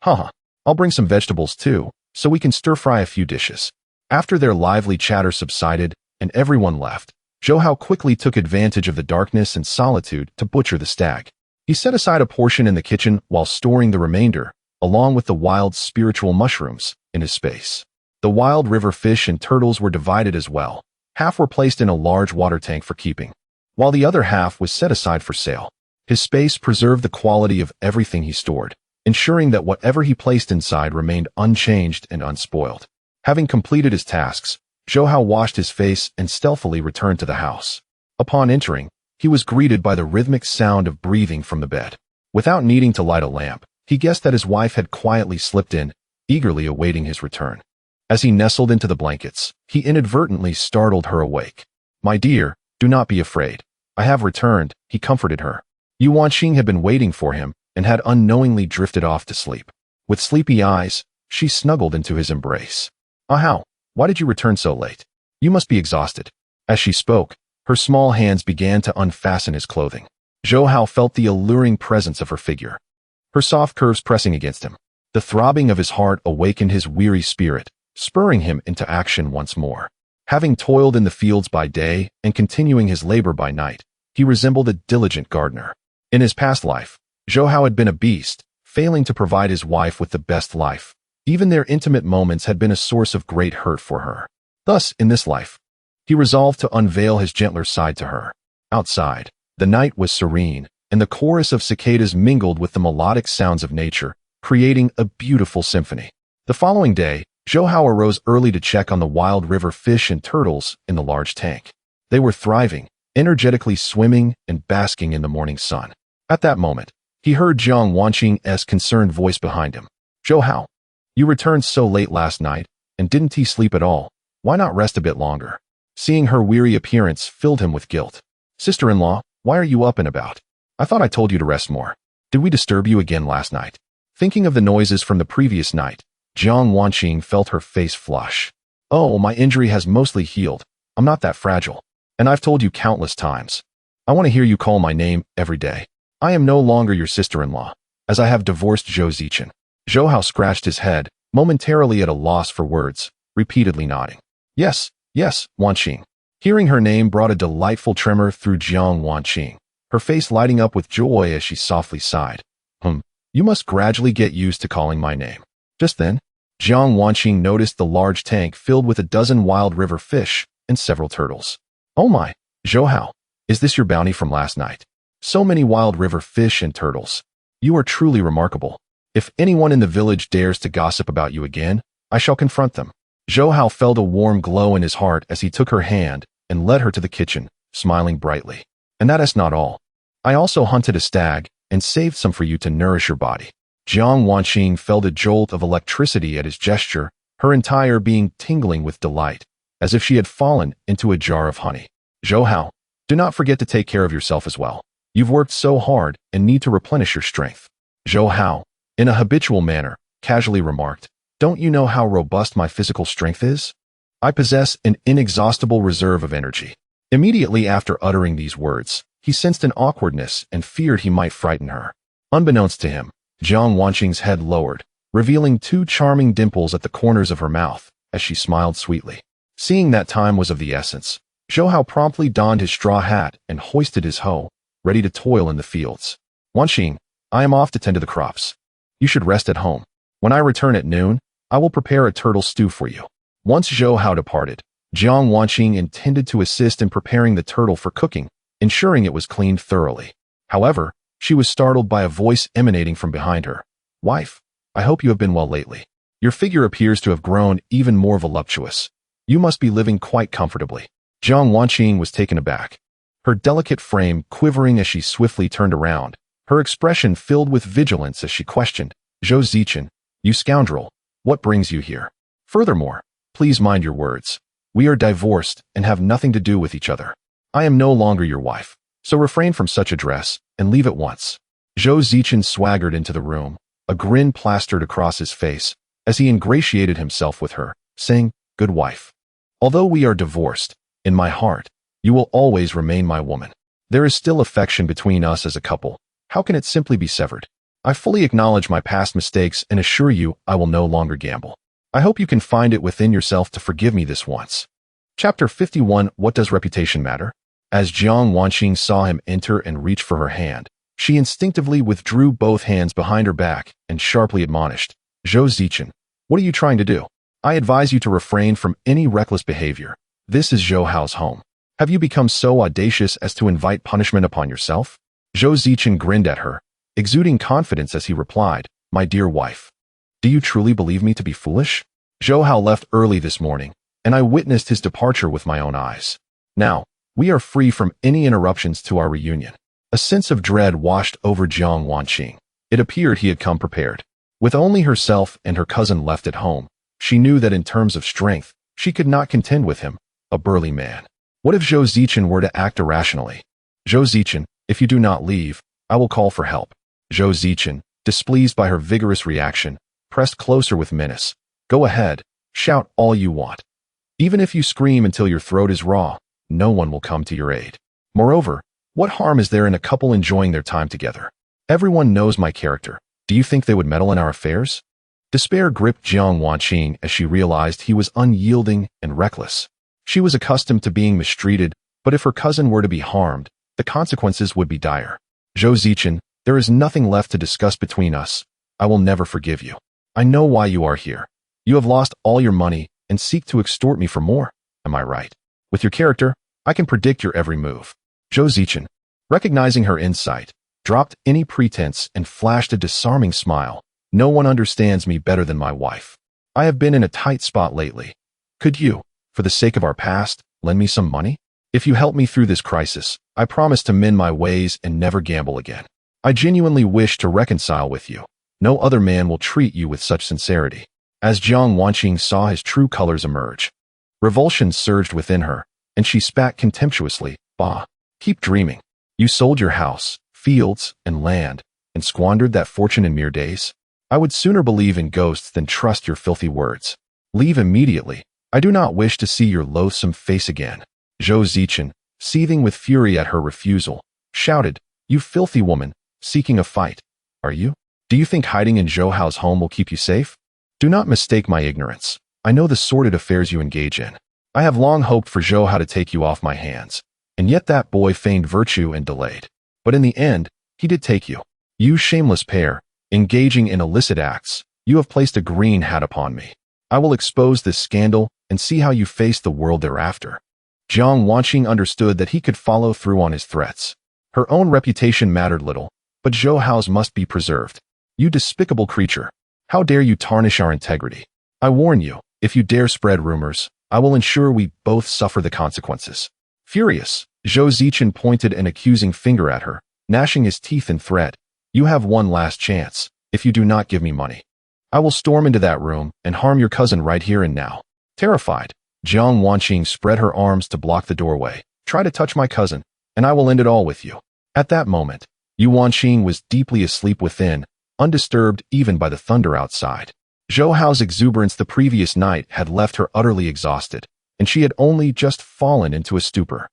"Haha. I'll bring some vegetables too, so we can stir-fry a few dishes." After their lively chatter subsided and everyone left, Zhou Hao quickly took advantage of the darkness and solitude to butcher the stag. He set aside a portion in the kitchen while storing the remainder, along with the wild spiritual mushrooms, in his space. The wild river fish and turtles were divided as well. Half were placed in a large water tank for keeping, while the other half was set aside for sale. His space preserved the quality of everything he stored, ensuring that whatever he placed inside remained unchanged and unspoiled. Having completed his tasks, Zhou Hao washed his face and stealthily returned to the house. Upon entering, he was greeted by the rhythmic sound of breathing from the bed. Without needing to light a lamp, he guessed that his wife had quietly slipped in, eagerly awaiting his return. As he nestled into the blankets, he inadvertently startled her awake. "My dear, do not be afraid. I have returned," he comforted her. Yuan Xing had been waiting for him and had unknowingly drifted off to sleep. With sleepy eyes, she snuggled into his embrace. "Ah Hao, why did you return so late? You must be exhausted." As she spoke, her small hands began to unfasten his clothing. Zhou Hao felt the alluring presence of her figure, her soft curves pressing against him. The throbbing of his heart awakened his weary spirit, spurring him into action once more. Having toiled in the fields by day and continuing his labor by night, he resembled a diligent gardener. In his past life, Zhou Hao had been a beast, failing to provide his wife with the best life. Even their intimate moments had been a source of great hurt for her. Thus, in this life, he resolved to unveil his gentler side to her. Outside, the night was serene, and the chorus of cicadas mingled with the melodic sounds of nature, creating a beautiful symphony. The following day, Zhou Hao arose early to check on the wild river fish and turtles in the large tank. They were thriving, energetically swimming and basking in the morning sun. At that moment, he heard Jiang Wanqing's concerned voice behind him. "Zhou Hao, you returned so late last night, and didn't he sleep at all? Why not rest a bit longer?" Seeing her weary appearance filled him with guilt. "Sister-in-law, why are you up and about? I thought I told you to rest more. Did we disturb you again last night?" Thinking of the noises from the previous night, Jiang Wanqing felt her face flush. "Oh, my injury has mostly healed. I'm not that fragile. And I've told you countless times. I want to hear you call my name every day. I am no longer your sister-in-law, as I have divorced Zhou Zichen." Zhou Hao scratched his head, momentarily at a loss for words, repeatedly nodding. Yes, Wanqing." Hearing her name brought a delightful tremor through Jiang Wanqing, her face lighting up with joy as she softly sighed. You must gradually get used to calling my name." Just then, Jiang Wanqing noticed the large tank filled with a dozen wild river fish and several turtles. "Oh my, Zhou Hao, is this your bounty from last night? So many wild river fish and turtles. You are truly remarkable. If anyone in the village dares to gossip about you again, I shall confront them." Zhou Hao felt a warm glow in his heart as he took her hand and led her to the kitchen, smiling brightly. "And that is not all. I also hunted a stag and saved some for you to nourish your body." Jiang Wanqing felt a jolt of electricity at his gesture, her entire being tingling with delight, as if she had fallen into a jar of honey. "Zhou Hao, do not forget to take care of yourself as well. You've worked so hard and need to replenish your strength." Zhou Hao, in a habitual manner, casually remarked, "Don't you know how robust my physical strength is? I possess an inexhaustible reserve of energy." Immediately after uttering these words, he sensed an awkwardness and feared he might frighten her. Unbeknownst to him, Jiang Wanqing's head lowered, revealing two charming dimples at the corners of her mouth, as she smiled sweetly. Seeing that time was of the essence, Zhou Hao promptly donned his straw hat and hoisted his hoe, ready to toil in the fields. "Wanqing, I am off to tend to the crops. You should rest at home. When I return at noon, I will prepare a turtle stew for you." Once Zhou Hao departed, Jiang Wanqing intended to assist in preparing the turtle for cooking, ensuring it was cleaned thoroughly. However, she was startled by a voice emanating from behind her. "Wife, I hope you have been well lately. Your figure appears to have grown even more voluptuous. You must be living quite comfortably." Jiang Wanqing was taken aback, her delicate frame quivering as she swiftly turned around, her expression filled with vigilance as she questioned, "Zhou Zichen, you scoundrel, what brings you here? Furthermore, please mind your words. We are divorced and have nothing to do with each other. I am no longer your wife, so refrain from such address and leave at once." Zhou Zichen swaggered into the room, a grin plastered across his face, as he ingratiated himself with her, saying, "Good wife. Although we are divorced, in my heart, you will always remain my woman. There is still affection between us as a couple. How can it simply be severed? I fully acknowledge my past mistakes and assure you I will no longer gamble. I hope you can find it within yourself to forgive me this once." Chapter 51. What does reputation matter? As Jiang Wanqing saw him enter and reach for her hand, she instinctively withdrew both hands behind her back and sharply admonished, "Zhou Zichen, what are you trying to do? I advise you to refrain from any reckless behavior. This is Zhou Hao's home. Have you become so audacious as to invite punishment upon yourself?" Zhou Zichen grinned at her, exuding confidence as he replied, "My dear wife, do you truly believe me to be foolish? Zhou Hao left early this morning, and I witnessed his departure with my own eyes. Now, we are free from any interruptions to our reunion." A sense of dread washed over Jiang Wanqing. It appeared he had come prepared. With only herself and her cousin left at home, she knew that in terms of strength, she could not contend with him, a burly man. What if Zhou Zichen were to act irrationally? "Zhou Zichen, if you do not leave, I will call for help." Zhou Zichen, displeased by her vigorous reaction, pressed closer with menace. "Go ahead, shout all you want. Even if you scream until your throat is raw, no one will come to your aid. Moreover, what harm is there in a couple enjoying their time together? Everyone knows my character. Do you think they would meddle in our affairs?" Despair gripped Jiang Wanqing as she realized he was unyielding and reckless. She was accustomed to being mistreated, but if her cousin were to be harmed, the consequences would be dire. "Zhou Zichen, there is nothing left to discuss between us. I will never forgive you. I know why you are here. You have lost all your money and seek to extort me for more. Am I right? With your character, I can predict your every move." Zhou Zichen, recognizing her insight, dropped any pretense and flashed a disarming smile. "No one understands me better than my wife. I have been in a tight spot lately. Could you, for the sake of our past, lend me some money? If you help me through this crisis, I promise to mend my ways and never gamble again. I genuinely wish to reconcile with you. No other man will treat you with such sincerity." As Jiang Wanqing saw his true colors emerge, revulsion surged within her, and she spat contemptuously, "Bah, keep dreaming. You sold your house, fields, and land, and squandered that fortune in mere days. I would sooner believe in ghosts than trust your filthy words. Leave immediately. I do not wish to see your loathsome face again." Zhou Zichen, seething with fury at her refusal, shouted, "You filthy woman, seeking a fight. Are you? Do you think hiding in Zhou Hao's home will keep you safe? Do not mistake my ignorance. I know the sordid affairs you engage in. I have long hoped for Zhou Hao to take you off my hands, and yet that boy feigned virtue and delayed. But in the end, he did take you. You shameless pair, engaging in illicit acts, you have placed a green hat upon me. I will expose this scandal and see how you face the world thereafter." Jiang Wanqing understood that he could follow through on his threats. Her own reputation mattered little, but Zhou Hao's must be preserved. "You despicable creature. How dare you tarnish our integrity? I warn you, if you dare spread rumors, I will ensure we both suffer the consequences." Furious, Zhou Zichen pointed an accusing finger at her, gnashing his teeth in threat. "You have one last chance, if you do not give me money. I will storm into that room and harm your cousin right here and now." Terrified, Jiang Wanqing spread her arms to block the doorway. "Try to touch my cousin, and I will end it all with you." At that moment, Yu Wanqing was deeply asleep within, undisturbed even by the thunder outside. Zhou Hao's exuberance the previous night had left her utterly exhausted, and she had only just fallen into a stupor.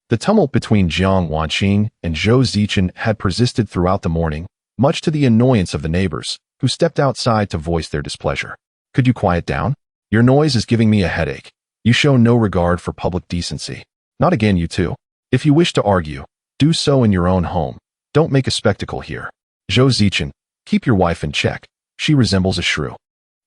The tumult between Jiang Wanqing and Zhou Zichen had persisted throughout the morning, much to the annoyance of the neighbors, who stepped outside to voice their displeasure. "Could you quiet down? Your noise is giving me a headache. You show no regard for public decency. Not again, you two. If you wish to argue, do so in your own home. Don't make a spectacle here. Zhou Zichen, keep your wife in check. She resembles a shrew.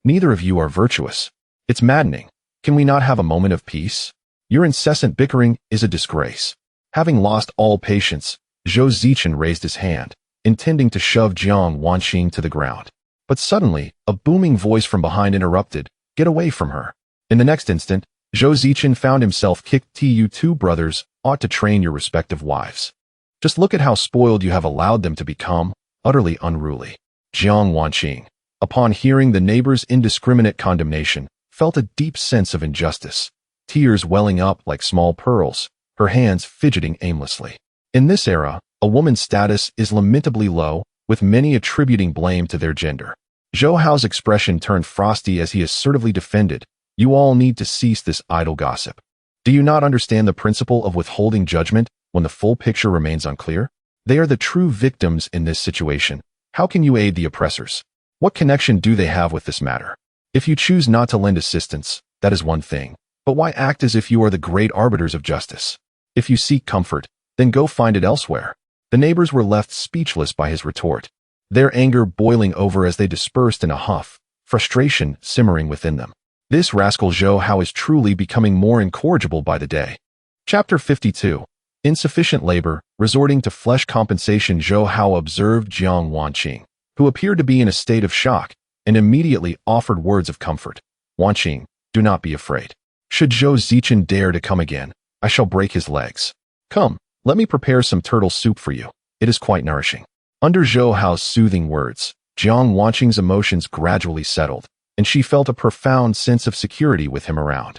Neither of you are virtuous. It's maddening. Can we not have a moment of peace? Your incessant bickering is a disgrace." Having lost all patience, Zhou Zichen raised his hand, intending to shove Jiang Wanqing to the ground. But suddenly, a booming voice from behind interrupted, "Get away from her." In the next instant, Zhou Zichen found himself kicked. "You two brothers ought to train your respective wives. Just look at how spoiled you have allowed them to become, utterly unruly." Jiang Wanqing, upon hearing the neighbor's indiscriminate condemnation, felt a deep sense of injustice, tears welling up like small pearls, her hands fidgeting aimlessly. In this era, a woman's status is lamentably low, with many attributing blame to their gender. Zhou Hao's expression turned frosty as he assertively defended, "You all need to cease this idle gossip. Do you not understand the principle of withholding judgment when the full picture remains unclear? They are the true victims in this situation. How can you aid the oppressors? What connection do they have with this matter? If you choose not to lend assistance, that is one thing, but why act as if you are the great arbiters of justice? If you seek comfort, then go find it elsewhere." The neighbors were left speechless by his retort, their anger boiling over as they dispersed in a huff, frustration simmering within them. This rascal Zhou Hao is truly becoming more incorrigible by the day. Chapter 52. Insufficient labor, resorting to flesh compensation. Zhou Hao observed Jiang Wanqing, who appeared to be in a state of shock, and immediately offered words of comfort. "Wanqing, do not be afraid. Should Zhou Zichen dare to come again, I shall break his legs. Come, let me prepare some turtle soup for you. It is quite nourishing." Under Zhou Hao's soothing words, Jiang Wanqing's emotions gradually settled, and she felt a profound sense of security with him around.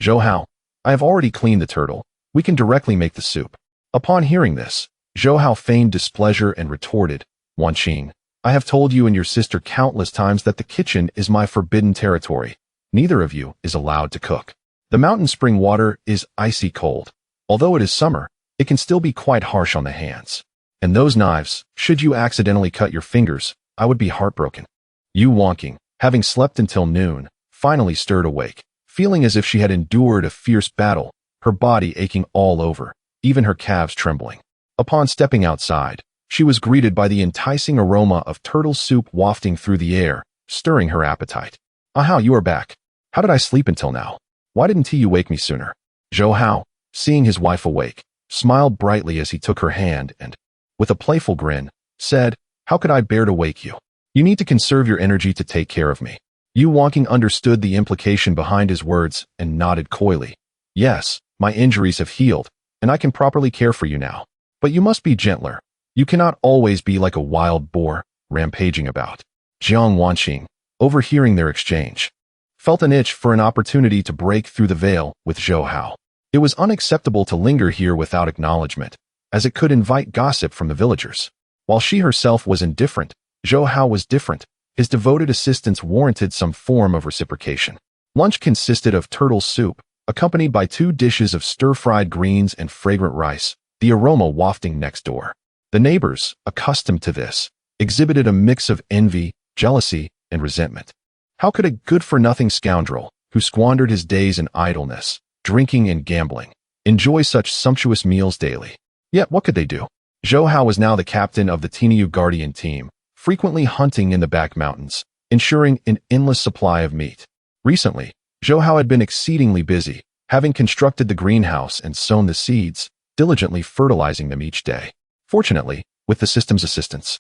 "Zhou Hao, I have already cleaned the turtle. We can directly make the soup." Upon hearing this, Zhou Hao feigned displeasure and retorted, "Wanqing, I have told you and your sister countless times that the kitchen is my forbidden territory. Neither of you is allowed to cook. The mountain spring water is icy cold. Although it is summer, it can still be quite harsh on the hands. And those knives, should you accidentally cut your fingers, I would be heartbroken." Yu Wanqing, having slept until noon, finally stirred awake, feeling as if she had endured a fierce battle, her body aching all over, even her calves trembling. Upon stepping outside, she was greeted by the enticing aroma of turtle soup wafting through the air, stirring her appetite. "Aha, you are back. How did I sleep until now? Why didn't you wake me sooner?" Zhou Hao, seeing his wife awake, smiled brightly as he took her hand and, with a playful grin, said, "How could I bear to wake you? You need to conserve your energy to take care of me." Yu Wanqing understood the implication behind his words and nodded coyly. "Yes, my injuries have healed, and I can properly care for you now. But you must be gentler. You cannot always be like a wild boar, rampaging about." Jiang Wanqing, overhearing their exchange, felt an itch for an opportunity to break through the veil with Zhou Hao. It was unacceptable to linger here without acknowledgement, as it could invite gossip from the villagers. While she herself was indifferent, Zhou Hao was different. His devoted assistance warranted some form of reciprocation. Lunch consisted of turtle soup, accompanied by 2 dishes of stir-fried greens and fragrant rice, the aroma wafting next door. The neighbors, accustomed to this, exhibited a mix of envy, jealousy, and resentment. How could a good-for-nothing scoundrel, who squandered his days in idleness, drinking and gambling, enjoy such sumptuous meals daily? Yet what could they do? Zhou Hao was now the captain of the Tinu Guardian team, frequently hunting in the back mountains, ensuring an endless supply of meat. Recently, Zhou Hao had been exceedingly busy, having constructed the greenhouse and sown the seeds, diligently fertilizing them each day. Fortunately, with the system's assistance,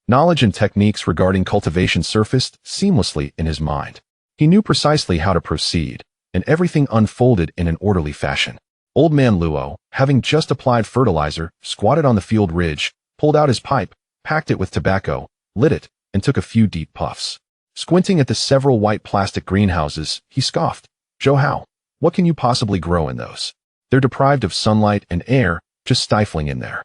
knowledge and techniques regarding cultivation surfaced seamlessly in his mind. He knew precisely how to proceed, and everything unfolded in an orderly fashion. Old man Luo, having just applied fertilizer, squatted on the field ridge, pulled out his pipe, packed it with tobacco, lit it, and took a few deep puffs. Squinting at the several white plastic greenhouses, he scoffed. "Zhou Hao, what can you possibly grow in those? They're deprived of sunlight and air, just stifling in there.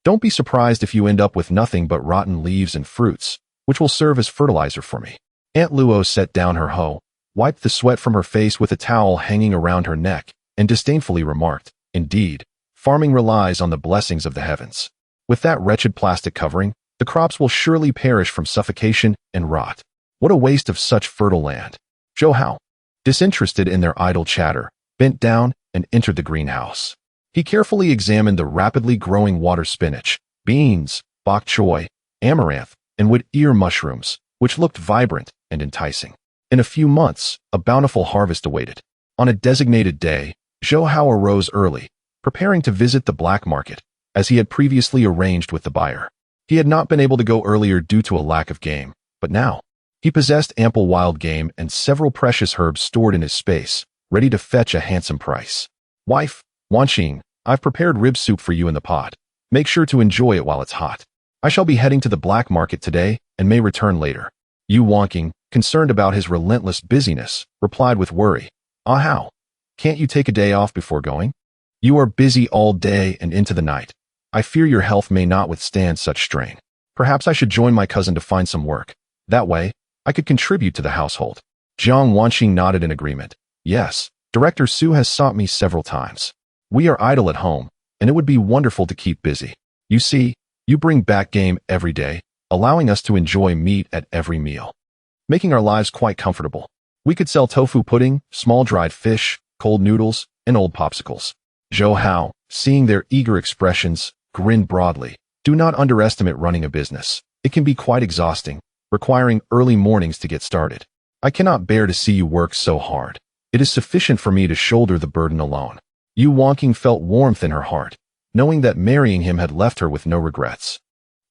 Don't be surprised if you end up with nothing but rotten leaves and fruits. which will serve as fertilizer for me. Aunt Luo set down her hoe, wiped the sweat from her face with a towel hanging around her neck, and disdainfully remarked, "Indeed, farming relies on the blessings of the heavens. With that wretched plastic covering, the crops will surely perish from suffocation and rot. What a waste of such fertile land." Zhou Hao, disinterested in their idle chatter, bent down and entered the greenhouse. He carefully examined the rapidly growing water spinach, beans, bok choy, amaranth, and wood ear mushrooms, which looked vibrant and enticing. In a few months, a bountiful harvest awaited. On a designated day, Zhou Hao arose early, preparing to visit the black market, as he had previously arranged with the buyer. He had not been able to go earlier due to a lack of game, but now, he possessed ample wild game and several precious herbs stored in his space, ready to fetch a handsome price. "Wife, Wanqing, I've prepared rib soup for you in the pot. Make sure to enjoy it while it's hot. I shall be heading to the black market today and may return later." Yu Wanqing, concerned about his relentless busyness, replied with worry, "Ah how? Can't you take a day off before going? You are busy all day and into the night. I fear your health may not withstand such strain. Perhaps I should join my cousin to find some work. That way, I could contribute to the household." Jiang Wanqing nodded in agreement. "Yes, Director Su has sought me several times. We are idle at home, and it would be wonderful to keep busy. You see, you bring back game every day, allowing us to enjoy meat at every meal, making our lives quite comfortable. We could sell tofu pudding, small dried fish, cold noodles, and old popsicles." Zhou Hao, seeing their eager expressions, grinned broadly. "Do not underestimate running a business. It can be quite exhausting, requiring early mornings to get started. I cannot bear to see you work so hard. It is sufficient for me to shoulder the burden alone." Yu Wanqing felt warmth in her heart, knowing that marrying him had left her with no regrets.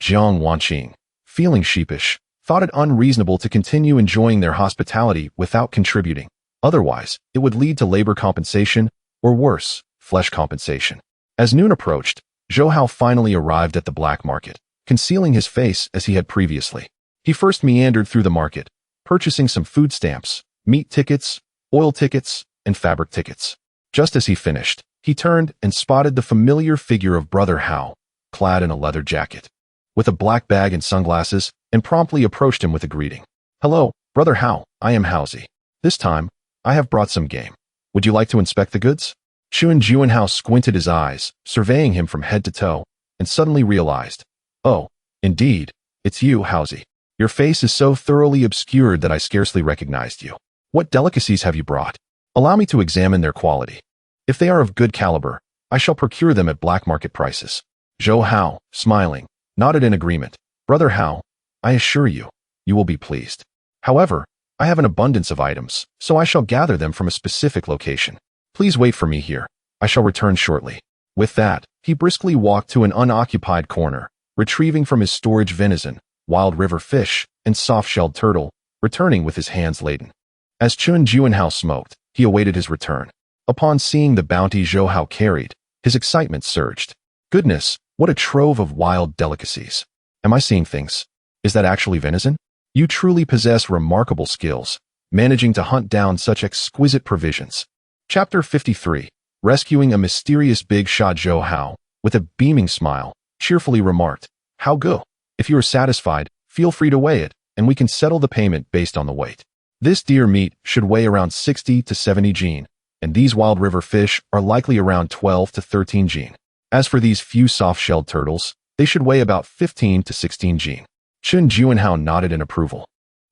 Jiang Wanqing, feeling sheepish, thought it unreasonable to continue enjoying their hospitality without contributing. Otherwise, it would lead to labor compensation, or worse, flesh compensation. As noon approached, Zhou Hao finally arrived at the black market, concealing his face as he had previously. He first meandered through the market, purchasing some food stamps, meat tickets, oil tickets, and fabric tickets. Just as he finished, he turned and spotted the familiar figure of Brother Hao, clad in a leather jacket, with a black bag and sunglasses, and promptly approached him with a greeting. "Hello, Brother Hao, I am Haozi. This time, I have brought some game. Would you like to inspect the goods?" Chun Juanhao squinted his eyes, surveying him from head to toe, and suddenly realized, "Oh, indeed, it's you, Haozi. Your face is so thoroughly obscured that I scarcely recognized you. What delicacies have you brought? Allow me to examine their quality. If they are of good caliber, I shall procure them at black market prices." Zhou Hao, smiling, nodded in agreement. "Brother Hao, I assure you, you will be pleased. However, I have an abundance of items, so I shall gather them from a specific location. Please wait for me here. I shall return shortly." With that, he briskly walked to an unoccupied corner, retrieving from his storage venison, wild river fish, and soft-shelled turtle, returning with his hands laden. As Chun Juanhao smoked, he awaited his return. Upon seeing the bounty Zhou Hao carried, his excitement surged. "Goodness, what a trove of wild delicacies. Am I seeing things? Is that actually venison? You truly possess remarkable skills, managing to hunt down such exquisite provisions." Chapter 53. Rescuing a mysterious big shot. Zhou Hao, with a beaming smile, cheerfully remarked, "How good. If you are satisfied, feel free to weigh it, and we can settle the payment based on the weight. This deer meat should weigh around 60 to 70 jin, and these wild river fish are likely around 12 to 13 jin. As for these few soft-shelled turtles, they should weigh about 15 to 16 jin." Chun Juanhao nodded in approval,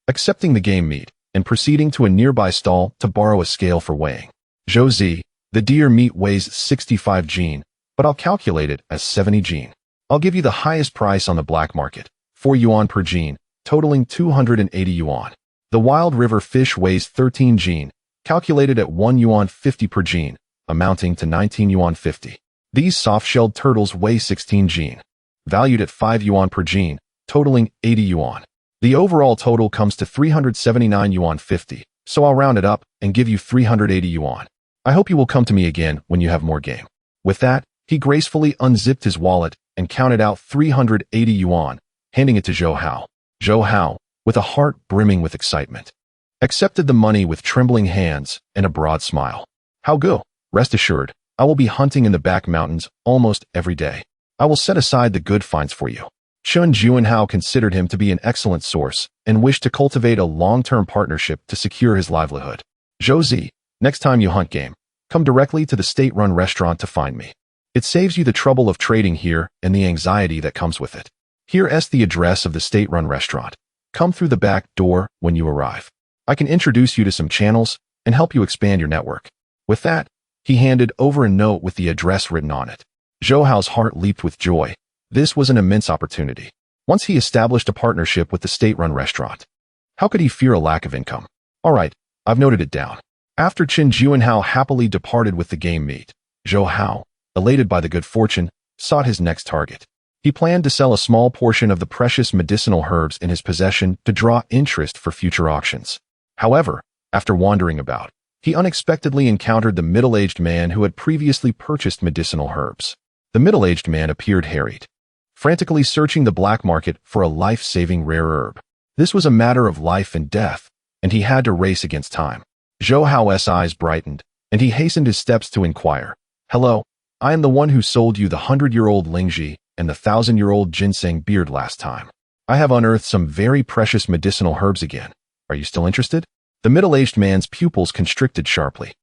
accepting the game meat and proceeding to a nearby stall to borrow a scale for weighing. "Zhou Zi, the deer meat weighs 65 jin, but I'll calculate it as 70 jin. I'll give you the highest price on the black market, 4 yuan per jin, totaling 280 yuan. The wild river fish weighs 13 jin, calculated at 1 yuan 50 per jin, amounting to 19 yuan 50. These soft-shelled turtles weigh 16 jin, valued at 5 yuan per jin, totaling 80 yuan. The overall total comes to 379 yuan 50, so I'll round it up and give you 380 yuan. I hope you will come to me again when you have more game." With that, he gracefully unzipped his wallet and counted out 380 yuan, handing it to Zhou Hao. Zhou Hao, with a heart brimming with excitement, accepted the money with trembling hands and a broad smile. "How good. Rest assured, I will be hunting in the back mountains almost every day. I will set aside the good finds for you." Zhou Hao considered him to be an excellent source and wished to cultivate a long-term partnership to secure his livelihood. Zhou, next time you hunt game, come directly to the state-run restaurant to find me. It saves you the trouble of trading here and the anxiety that comes with it. Here's the address of the state-run restaurant. Come through the back door when you arrive. I can introduce you to some channels and help you expand your network. With that, he handed over a note with the address written on it. Zhou Hao's heart leaped with joy. This was an immense opportunity. Once he established a partnership with the state-run restaurant, how could he fear a lack of income? All right, I've noted it down. After Zhou Hao happily departed with the game meat, Zhou Hao, elated by the good fortune, sought his next target. He planned to sell a small portion of the precious medicinal herbs in his possession to draw interest for future auctions. However, after wandering about, he unexpectedly encountered the middle-aged man who had previously purchased medicinal herbs. The middle-aged man appeared harried, frantically searching the black market for a life-saving rare herb. This was a matter of life and death, and he had to race against time. Zhou Hao's eyes brightened, and he hastened his steps to inquire. Hello, I am the one who sold you the 100-year-old Lingji and the 1,000-year-old ginseng beard last time. I have unearthed some very precious medicinal herbs again. Are you still interested? The middle-aged man's pupils constricted sharply.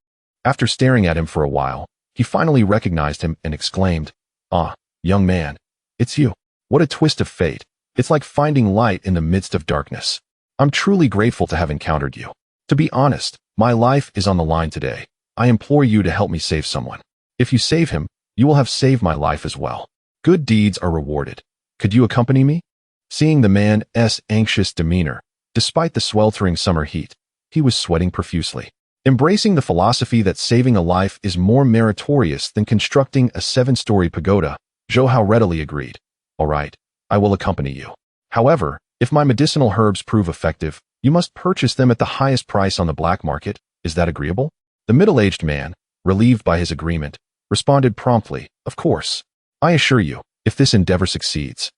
After staring at him for a while, he finally recognized him and exclaimed, "Ah, young man, it's you. What a twist of fate. It's like finding light in the midst of darkness. I'm truly grateful to have encountered you. To be honest, my life is on the line today. I implore you to help me save someone. If you save him, you will have saved my life as well. Good deeds are rewarded. Could you accompany me?" Seeing the man's anxious demeanor, despite the sweltering summer heat, he was sweating profusely. Embracing the philosophy that saving a life is more meritorious than constructing a 7-story pagoda, Zhou Hao readily agreed. All right, I will accompany you. However, if my medicinal herbs prove effective, you must purchase them at the highest price on the black market. Is that agreeable? The middle-aged man, relieved by his agreement, responded promptly, "Of course. I assure you, if this endeavor succeeds,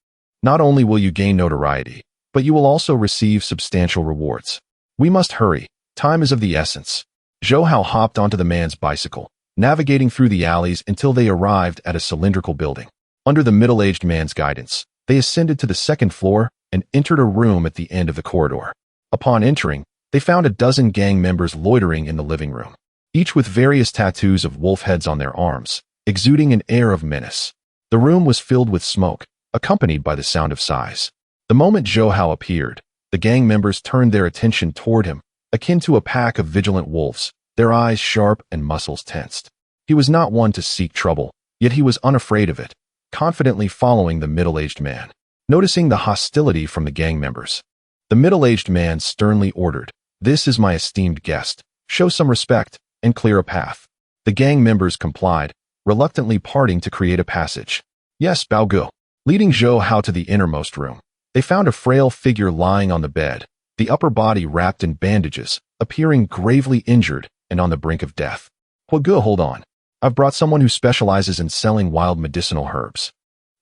not only will you gain notoriety, but you will also receive substantial rewards. We must hurry. Time is of the essence." Zhou Hao hopped onto the man's bicycle, navigating through the alleys until they arrived at a cylindrical building. Under the middle-aged man's guidance, they ascended to the second floor and entered a room at the end of the corridor. Upon entering, they found a dozen gang members loitering in the living room, each with various tattoos of wolf heads on their arms, exuding an air of menace. The room was filled with smoke, accompanied by the sound of sighs. The moment Zhou Hao appeared, the gang members turned their attention toward him, akin to a pack of vigilant wolves, their eyes sharp and muscles tensed. He was not one to seek trouble, yet he was unafraid of it, confidently following the middle-aged man. Noticing the hostility from the gang members, the middle-aged man sternly ordered, "This is my esteemed guest. Show some respect and clear a path." The gang members complied, reluctantly parting to create a passage. "Yes, Bao Gu." Leading Zhou Hao to the innermost room, they found a frail figure lying on the bed, the upper body wrapped in bandages, appearing gravely injured and on the brink of death. "Hua Gu, hold on. I've brought someone who specializes in selling wild medicinal herbs.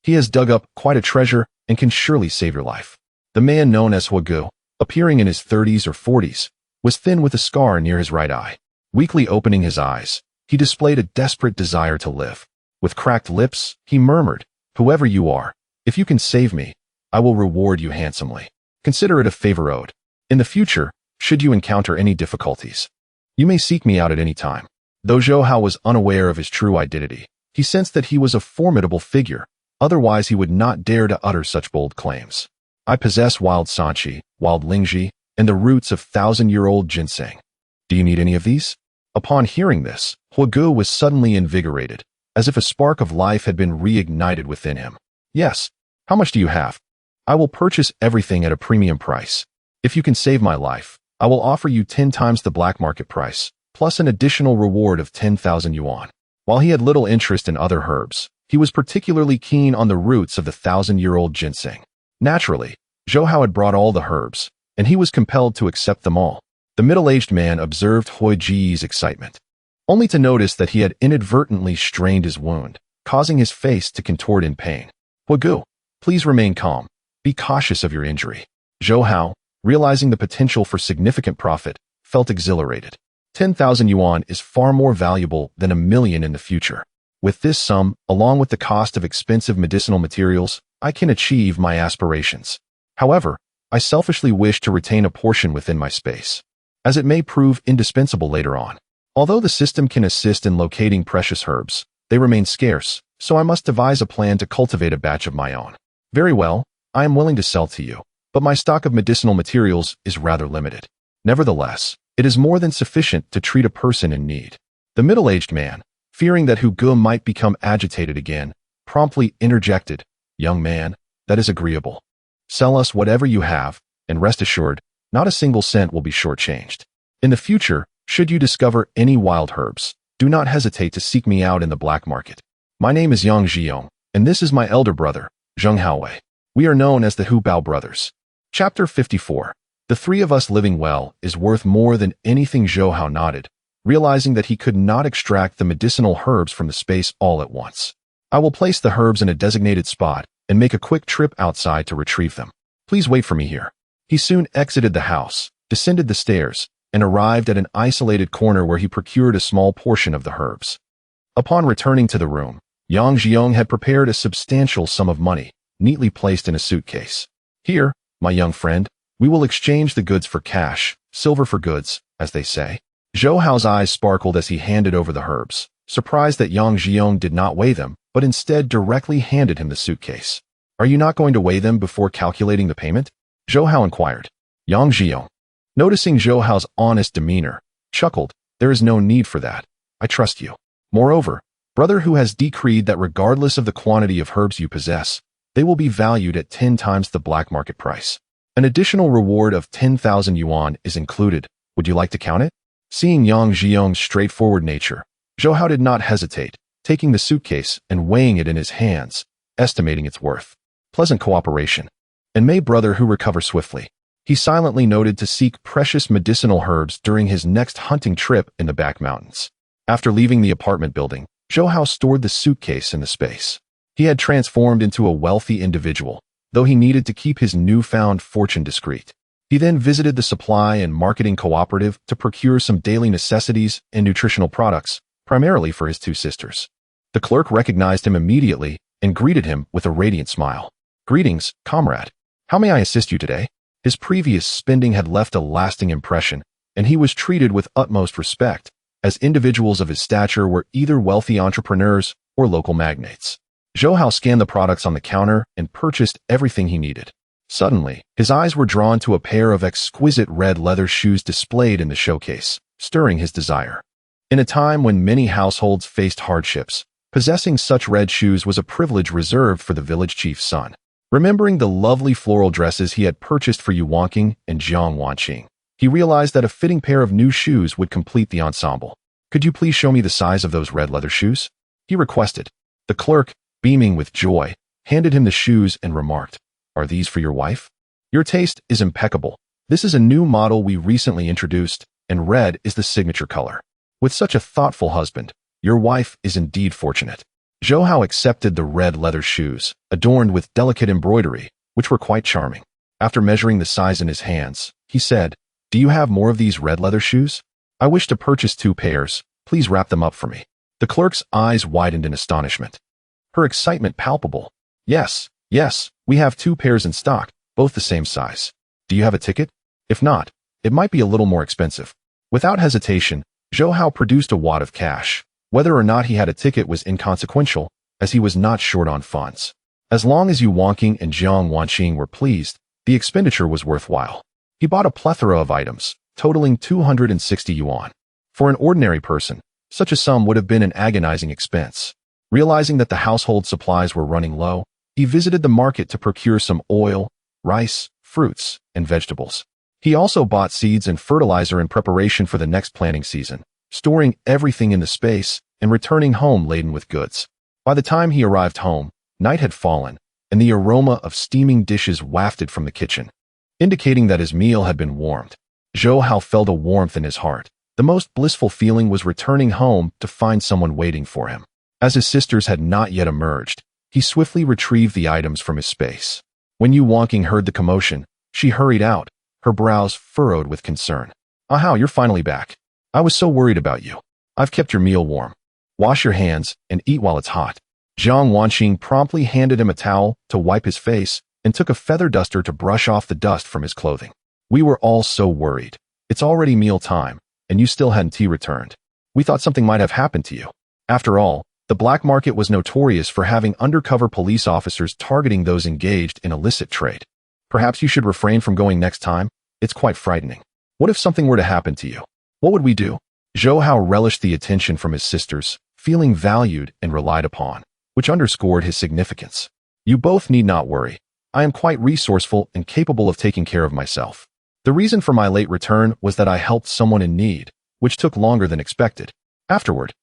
He has dug up quite a treasure and can surely save your life." The man known as Hua Gu, appearing in his 30s or 40s, was thin with a scar near his right eye. Weakly opening his eyes, he displayed a desperate desire to live. With cracked lips, he murmured, "Whoever you are, if you can save me, I will reward you handsomely. Consider it a favor owed. In the future, should you encounter any difficulties, you may seek me out at any time." Though Zhou Hao was unaware of his true identity, he sensed that he was a formidable figure, otherwise he would not dare to utter such bold claims. "I possess wild sanqi, wild lingji, and the roots of 1,000-year-old ginseng. Do you need any of these?" Upon hearing this, Hua Gu was suddenly invigorated, as if a spark of life had been reignited within him. "Yes. How much do you have? I will purchase everything at a premium price. If you can save my life, I will offer you 10 times the black market price, plus an additional reward of 10,000 yuan. While he had little interest in other herbs, he was particularly keen on the roots of the 1,000-year-old ginseng. Naturally, Zhou Hao had brought all the herbs, and he was compelled to accept them all. The middle-aged man observed Hua Ji's excitement, only to notice that he had inadvertently strained his wound, causing his face to contort in pain. "Hua Gu, please remain calm. Be cautious of your injury." Zhou Hao, realizing the potential for significant profit, felt exhilarated. 10,000 yuan is far more valuable than 1 million in the future. With this sum, along with the cost of expensive medicinal materials, I can achieve my aspirations. However, I selfishly wish to retain a portion within my space, as it may prove indispensable later on. Although the system can assist in locating precious herbs, they remain scarce, so I must devise a plan to cultivate a batch of my own. Very well, I am willing to sell to you, but my stock of medicinal materials is rather limited. Nevertheless, it is more than sufficient to treat a person in need. The middle-aged man, fearing that Hu Ge might become agitated again, promptly interjected, "Young man, that is agreeable. Sell us whatever you have, and rest assured, not a single cent will be shortchanged. In the future, should you discover any wild herbs, do not hesitate to seek me out in the black market. My name is Yang Jiong, and this is my elder brother, Zhou Hao. We are known as the Hu Bao brothers." Chapter 54. The three of us living well is worth more than anything. Zhou Hao nodded, realizing that he could not extract the medicinal herbs from the space all at once. "I will place the herbs in a designated spot and make a quick trip outside to retrieve them. Please wait for me here." He soon exited the house, descended the stairs, and arrived at an isolated corner where he procured a small portion of the herbs. Upon returning to the room, Yang Jiong had prepared a substantial sum of money, neatly placed in a suitcase. "Here, my young friend, we will exchange the goods for cash, silver for goods, as they say." Zhou Hao's eyes sparkled as he handed over the herbs, surprised that Yang Jiong did not weigh them, but instead directly handed him the suitcase. "Are you not going to weigh them before calculating the payment?" Zhou Hao inquired. Yang Jiong, noticing Zhou Hao's honest demeanor, chuckled, "There is no need for that. I trust you. Moreover, brother Hu has decreed that regardless of the quantity of herbs you possess, they will be valued at 10 times the black market price. An additional reward of 10,000 yuan is included. Would you like to count it?" Seeing Yang Jiong's straightforward nature, Zhou Hao did not hesitate, taking the suitcase and weighing it in his hands, estimating its worth. Pleasant cooperation. And may brother Hu recover swiftly. He silently noted to seek precious medicinal herbs during his next hunting trip in the back mountains. After leaving the apartment building, Zhou Hao stored the suitcase in the space. He had transformed into a wealthy individual, though he needed to keep his newfound fortune discreet. He then visited the supply and marketing cooperative to procure some daily necessities and nutritional products, primarily for his two sisters. The clerk recognized him immediately and greeted him with a radiant smile. "Greetings, comrade. How may I assist you today?" His previous spending had left a lasting impression, and he was treated with utmost respect, as individuals of his stature were either wealthy entrepreneurs or local magnates. Zhou Hao scanned the products on the counter and purchased everything he needed. Suddenly, his eyes were drawn to a pair of exquisite red leather shoes displayed in the showcase, stirring his desire. In a time when many households faced hardships, possessing such red shoes was a privilege reserved for the village chief's son. Remembering the lovely floral dresses he had purchased for Yu Wanqing and Jiang Wanqing, he realized that a fitting pair of new shoes would complete the ensemble. "Could you please show me the size of those red leather shoes?" he requested. The clerk, beaming with joy, handed him the shoes and remarked, "Are these for your wife? Your taste is impeccable. This is a new model we recently introduced, and red is the signature color. With such a thoughtful husband, your wife is indeed fortunate." Zhou Hao accepted the red leather shoes, adorned with delicate embroidery, which were quite charming. After measuring the size in his hands, he said, "Do you have more of these red leather shoes? I wish to purchase 2 pairs. Please wrap them up for me." The clerk's eyes widened in astonishment, her excitement palpable. Yes, we have 2 pairs in stock, both the same size. Do you have a ticket? If not, it might be a little more expensive." Without hesitation, Zhou Hao produced a wad of cash. Whether or not he had a ticket was inconsequential, as he was not short on funds. As long as Yu Wanqing and Jiang Wanqing were pleased, the expenditure was worthwhile. He bought a plethora of items, totaling 260 yuan. For an ordinary person, such a sum would have been an agonizing expense. Realizing that the household supplies were running low, he visited the market to procure some oil, rice, fruits, and vegetables. He also bought seeds and fertilizer in preparation for the next planting season, storing everything in the space and returning home laden with goods. By the time he arrived home, night had fallen, and the aroma of steaming dishes wafted from the kitchen, indicating that his meal had been warmed. Zhou Hao felt a warmth in his heart. The most blissful feeling was returning home to find someone waiting for him. As his sisters had not yet emerged, he swiftly retrieved the items from his space. When Yu Wanqing heard the commotion, she hurried out, her brows furrowed with concern. "Ah Hao, you're finally back. I was so worried about you. I've kept your meal warm." Wash your hands and eat while it's hot. Jiang Wanqing promptly handed him a towel to wipe his face and took a feather duster to brush off the dust from his clothing. We were all so worried. It's already meal time, and you still hadn't returned. We thought something might have happened to you. After all, the black market was notorious for having undercover police officers targeting those engaged in illicit trade. Perhaps you should refrain from going next time. It's quite frightening. What if something were to happen to you? What would we do? Zhou Hao relished the attention from his sisters, feeling valued and relied upon, which underscored his significance. You both need not worry. I am quite resourceful and capable of taking care of myself. The reason for my late return was that I helped someone in need, which took longer than expected. Afterward,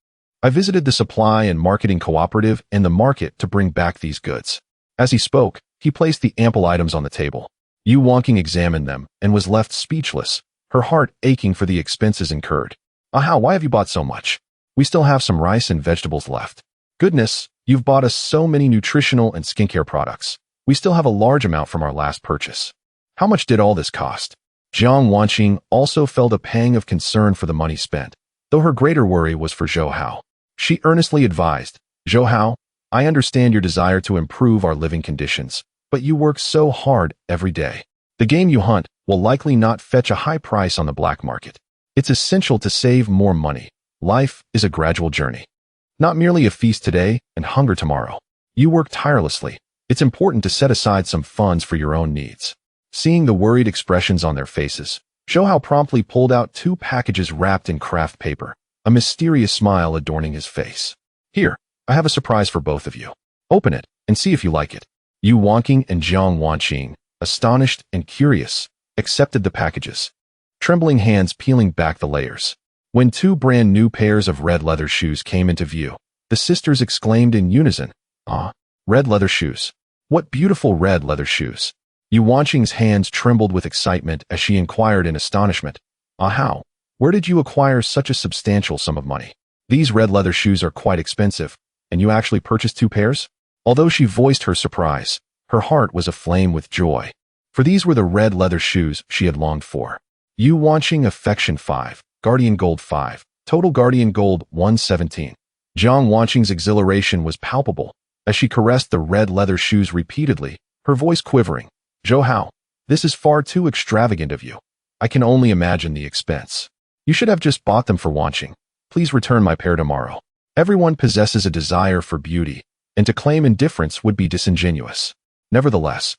I visited the supply and marketing cooperative and the market to bring back these goods. As he spoke, he placed the ample items on the table. Yu Wanqing examined them and was left speechless, her heart aching for the expenses incurred. Aha, why have you bought so much? We still have some rice and vegetables left. Goodness, you've bought us so many nutritional and skincare products. We still have a large amount from our last purchase. How much did all this cost? Jiang Wanqing also felt a pang of concern for the money spent, though her greater worry was for Zhou Hao. She earnestly advised, Zhou Hao, I understand your desire to improve our living conditions, but you work so hard every day. The game you hunt will likely not fetch a high price on the black market. It's essential to save more money. Life is a gradual journey, not merely a feast today and hunger tomorrow. You work tirelessly. It's important to set aside some funds for your own needs. Seeing the worried expressions on their faces, Zhou Hao promptly pulled out 2 packages wrapped in craft paper, a mysterious smile adorning his face. Here, I have a surprise for both of you. Open it and see if you like it. Yu Wanqing and Jiang Wanqing, astonished and curious, accepted the packages, trembling hands peeling back the layers. When 2 brand new pairs of red leather shoes came into view, the sisters exclaimed in unison, "Ah, red leather shoes. What beautiful red leather shoes." Yu Wanqing's hands trembled with excitement as she inquired in astonishment, "Ah, how? Where did you acquire such a substantial sum of money? These red leather shoes are quite expensive, and you actually purchased 2 pairs?" Although she voiced her surprise, her heart was aflame with joy, for these were the red leather shoes she had longed for. Yu Wanqing Affection 5, Guardian Gold 5, Total Guardian Gold 117. Jiang Wanqing's exhilaration was palpable as she caressed the red leather shoes repeatedly, her voice quivering. Zhou Hao, this is far too extravagant of you. I can only imagine the expense. You should have just bought them for Wanqing. Please return my pair tomorrow. Everyone possesses a desire for beauty, and to claim indifference would be disingenuous. Nevertheless,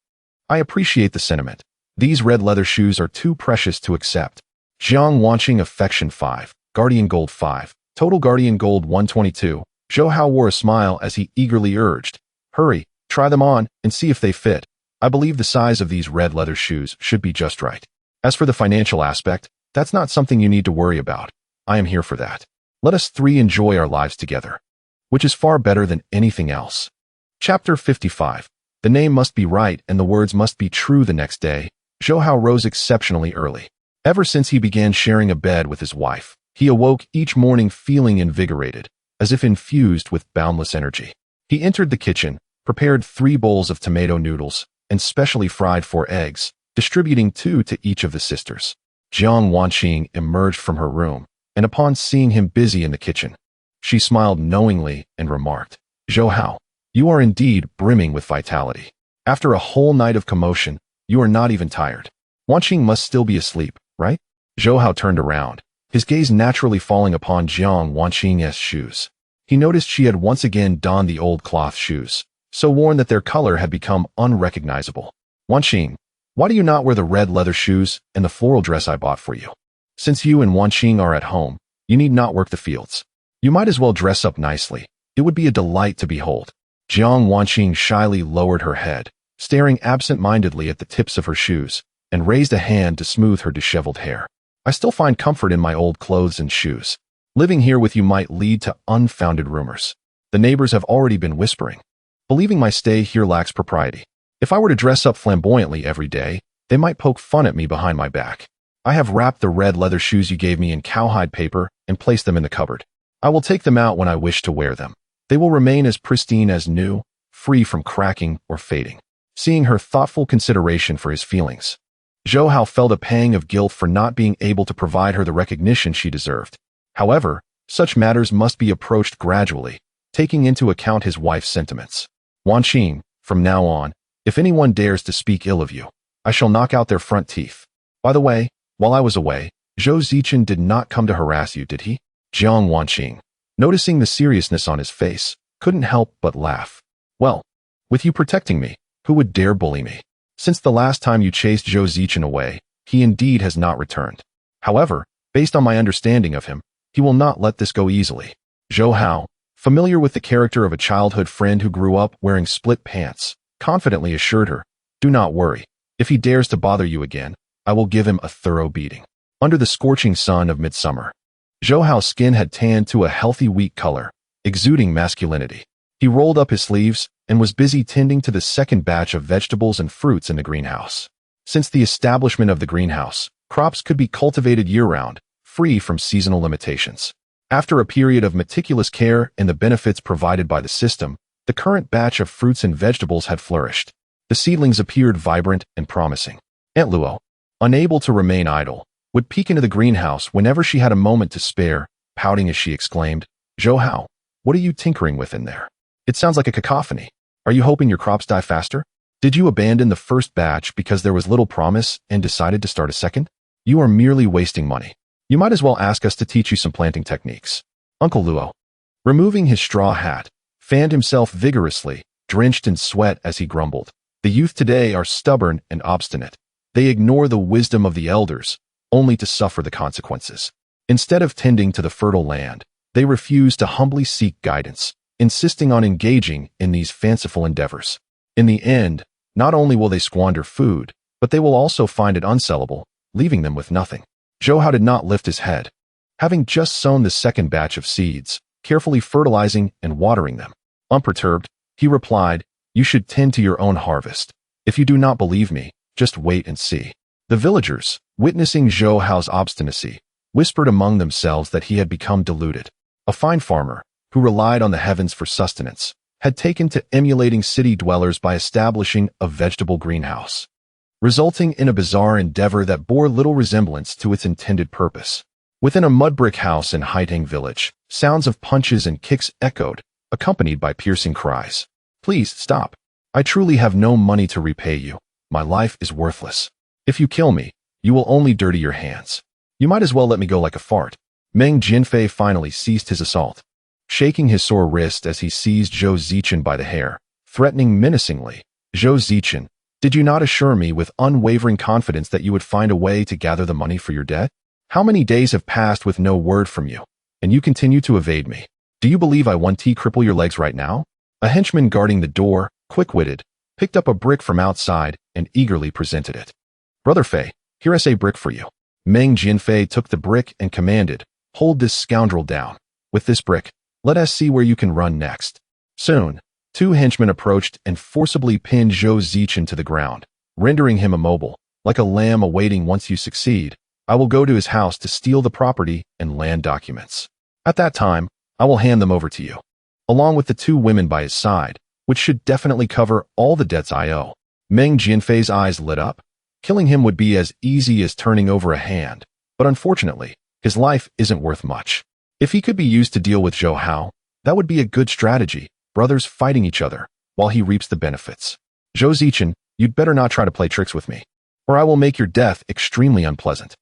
I appreciate the sentiment. These red leather shoes are too precious to accept. Jiang Wanqing Affection 5, Guardian Gold 5, Total Guardian Gold 122. Zhou Hao wore a smile as he eagerly urged, "Hurry, try them on and see if they fit. I believe the size of these red leather shoes should be just right. As for the financial aspect, that's not something you need to worry about. I am here for that. Let us 3 enjoy our lives together, which is far better than anything else." Chapter 55. The name must be right and the words must be true. The next day, Zhou Hao rose exceptionally early. Ever since he began sharing a bed with his wife, he awoke each morning feeling invigorated, as if infused with boundless energy. He entered the kitchen, prepared 3 bowls of tomato noodles, and specially fried 4 eggs, distributing 2 to each of the sisters. Jiang Wanqing emerged from her room, and upon seeing him busy in the kitchen, she smiled knowingly and remarked, "Zhou Hao, you are indeed brimming with vitality. After a whole night of commotion, you are not even tired. Wanqing must still be asleep, right?" Zhou Hao turned around, his gaze naturally falling upon Jiang Wanqing's shoes. He noticed she had once again donned the old cloth shoes, so worn that their color had become unrecognizable. "Wanqing, why do you not wear the red leather shoes and the floral dress I bought for you? Since you and Wanqing are at home, you need not work the fields. You might as well dress up nicely. It would be a delight to behold." Jiang Wanqing shyly lowered her head, staring absent-mindedly at the tips of her shoes, and raised a hand to smooth her disheveled hair. "I still find comfort in my old clothes and shoes. Living here with you might lead to unfounded rumors. The neighbors have already been whispering, believing my stay here lacks propriety. If I were to dress up flamboyantly every day, they might poke fun at me behind my back. I have wrapped the red leather shoes you gave me in cowhide paper and placed them in the cupboard. I will take them out when I wish to wear them. They will remain as pristine as new, free from cracking or fading." Seeing her thoughtful consideration for his feelings, Zhou Hao felt a pang of guilt for not being able to provide her the recognition she deserved. However, Such matters must be approached gradually, taking into account his wife's sentiments. Wanqing, from now on, if anyone dares to speak ill of you, I shall knock out their front teeth. By the way, while I was away, Zhou Zichen did not come to harass you, did he? Jiang Wanqing, noticing the seriousness on his face, couldn't help but laugh. Well, with you protecting me, who would dare bully me? Since the last time you chased Zhou Zichen away, he indeed has not returned. However, based on my understanding of him, he will not let this go easily. Zhou Hao, familiar with the character of a childhood friend who grew up wearing split pants, confidently assured her, do not worry. If he dares to bother you again, I will give him a thorough beating. Under the scorching sun of midsummer, Zhou Hao's skin had tanned to a healthy wheat color, exuding masculinity. He rolled up his sleeves and was busy tending to the second batch of vegetables and fruits in the greenhouse. Since the establishment of the greenhouse, crops could be cultivated year-round, free from seasonal limitations. After a period of meticulous care and the benefits provided by the system, the current batch of fruits and vegetables had flourished. The seedlings appeared vibrant and promising. Aunt Luo, unable to remain idle, would peek into the greenhouse whenever she had a moment to spare, pouting as she exclaimed, Zhou Hao, what are you tinkering with in there? It sounds like a cacophony. Are you hoping your crops die faster? Did you abandon the first batch because there was little promise and decided to start a second? You are merely wasting money. You might as well ask us to teach you some planting techniques. Uncle Luo, removing his straw hat, fanned himself vigorously, drenched in sweat as he grumbled. The youth today are stubborn and obstinate. They ignore the wisdom of the elders, only to suffer the consequences. Instead of tending to the fertile land, they refuse to humbly seek guidance, insisting on engaging in these fanciful endeavors. In the end, not only will they squander food, but they will also find it unsellable, leaving them with nothing. Zhou Hao did not lift his head. Having just sown the second batch of seeds, carefully fertilizing and watering them, unperturbed, he replied, you should tend to your own harvest. If you do not believe me, just wait and see. The villagers, witnessing Zhou Hao's obstinacy, whispered among themselves that he had become deluded. A fine farmer, who relied on the heavens for sustenance, had taken to emulating city dwellers by establishing a vegetable greenhouse, resulting in a bizarre endeavor that bore little resemblance to its intended purpose. Within a mud-brick house in Haitang village, sounds of punches and kicks echoed, accompanied by piercing cries. Please stop. I truly have no money to repay you. My life is worthless. If you kill me, you will only dirty your hands. You might as well let me go like a fart. Meng Jinfei finally ceased his assault, shaking his sore wrist as he seized Zhou Zichen by the hair, threatening menacingly, Zhou Zichen, did you not assure me with unwavering confidence that you would find a way to gather the money for your debt? How many days have passed with no word from you, and you continue to evade me? Do you believe I want to cripple your legs right now? A henchman guarding the door, quick-witted, picked up a brick from outside and eagerly presented it. Brother Fei, here is a brick for you. Meng Jinfei took the brick and commanded, hold this scoundrel down. With this brick, let us see where you can run next. Soon, two henchmen approached and forcibly pinned Zhou Zichen to the ground, rendering him immobile, like a lamb awaiting once you succeed. I will go to his house to steal the property and land documents. At that time, I will hand them over to you, along with the two women by his side, which should definitely cover all the debts I owe. Meng Jinfei's eyes lit up. Killing him would be as easy as turning over a hand, but unfortunately, his life isn't worth much. If he could be used to deal with Zhou Hao, that would be a good strategy, brothers fighting each other, while he reaps the benefits. Zhou Zichen, you'd better not try to play tricks with me, or I will make your death extremely unpleasant.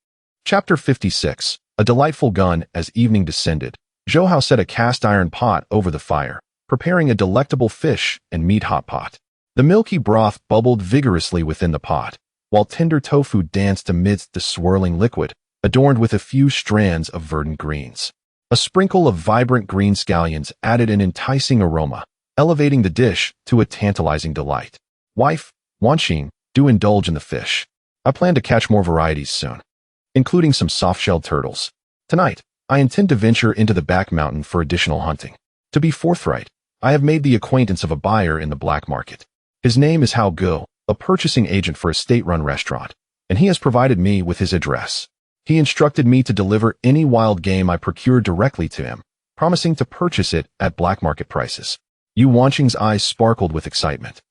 Chapter 56. A delightful gun. As evening descended, Zhou Hao set a cast-iron pot over the fire, preparing a delectable fish and meat hot pot. The milky broth bubbled vigorously within the pot, while tender tofu danced amidst the swirling liquid, adorned with a few strands of verdant greens. A sprinkle of vibrant green scallions added an enticing aroma, elevating the dish to a tantalizing delight. Wife, Wanqing, do indulge in the fish. I plan to catch more varieties soon, including some soft-shelled turtles. Tonight, I intend to venture into the back mountain for additional hunting. To be forthright, I have made the acquaintance of a buyer in the black market. His name is Hao Guo, a purchasing agent for a state-run restaurant, and he has provided me with his address. He instructed me to deliver any wild game I procured directly to him, promising to purchase it at black market prices. Yu Wanqing's eyes sparkled with excitement,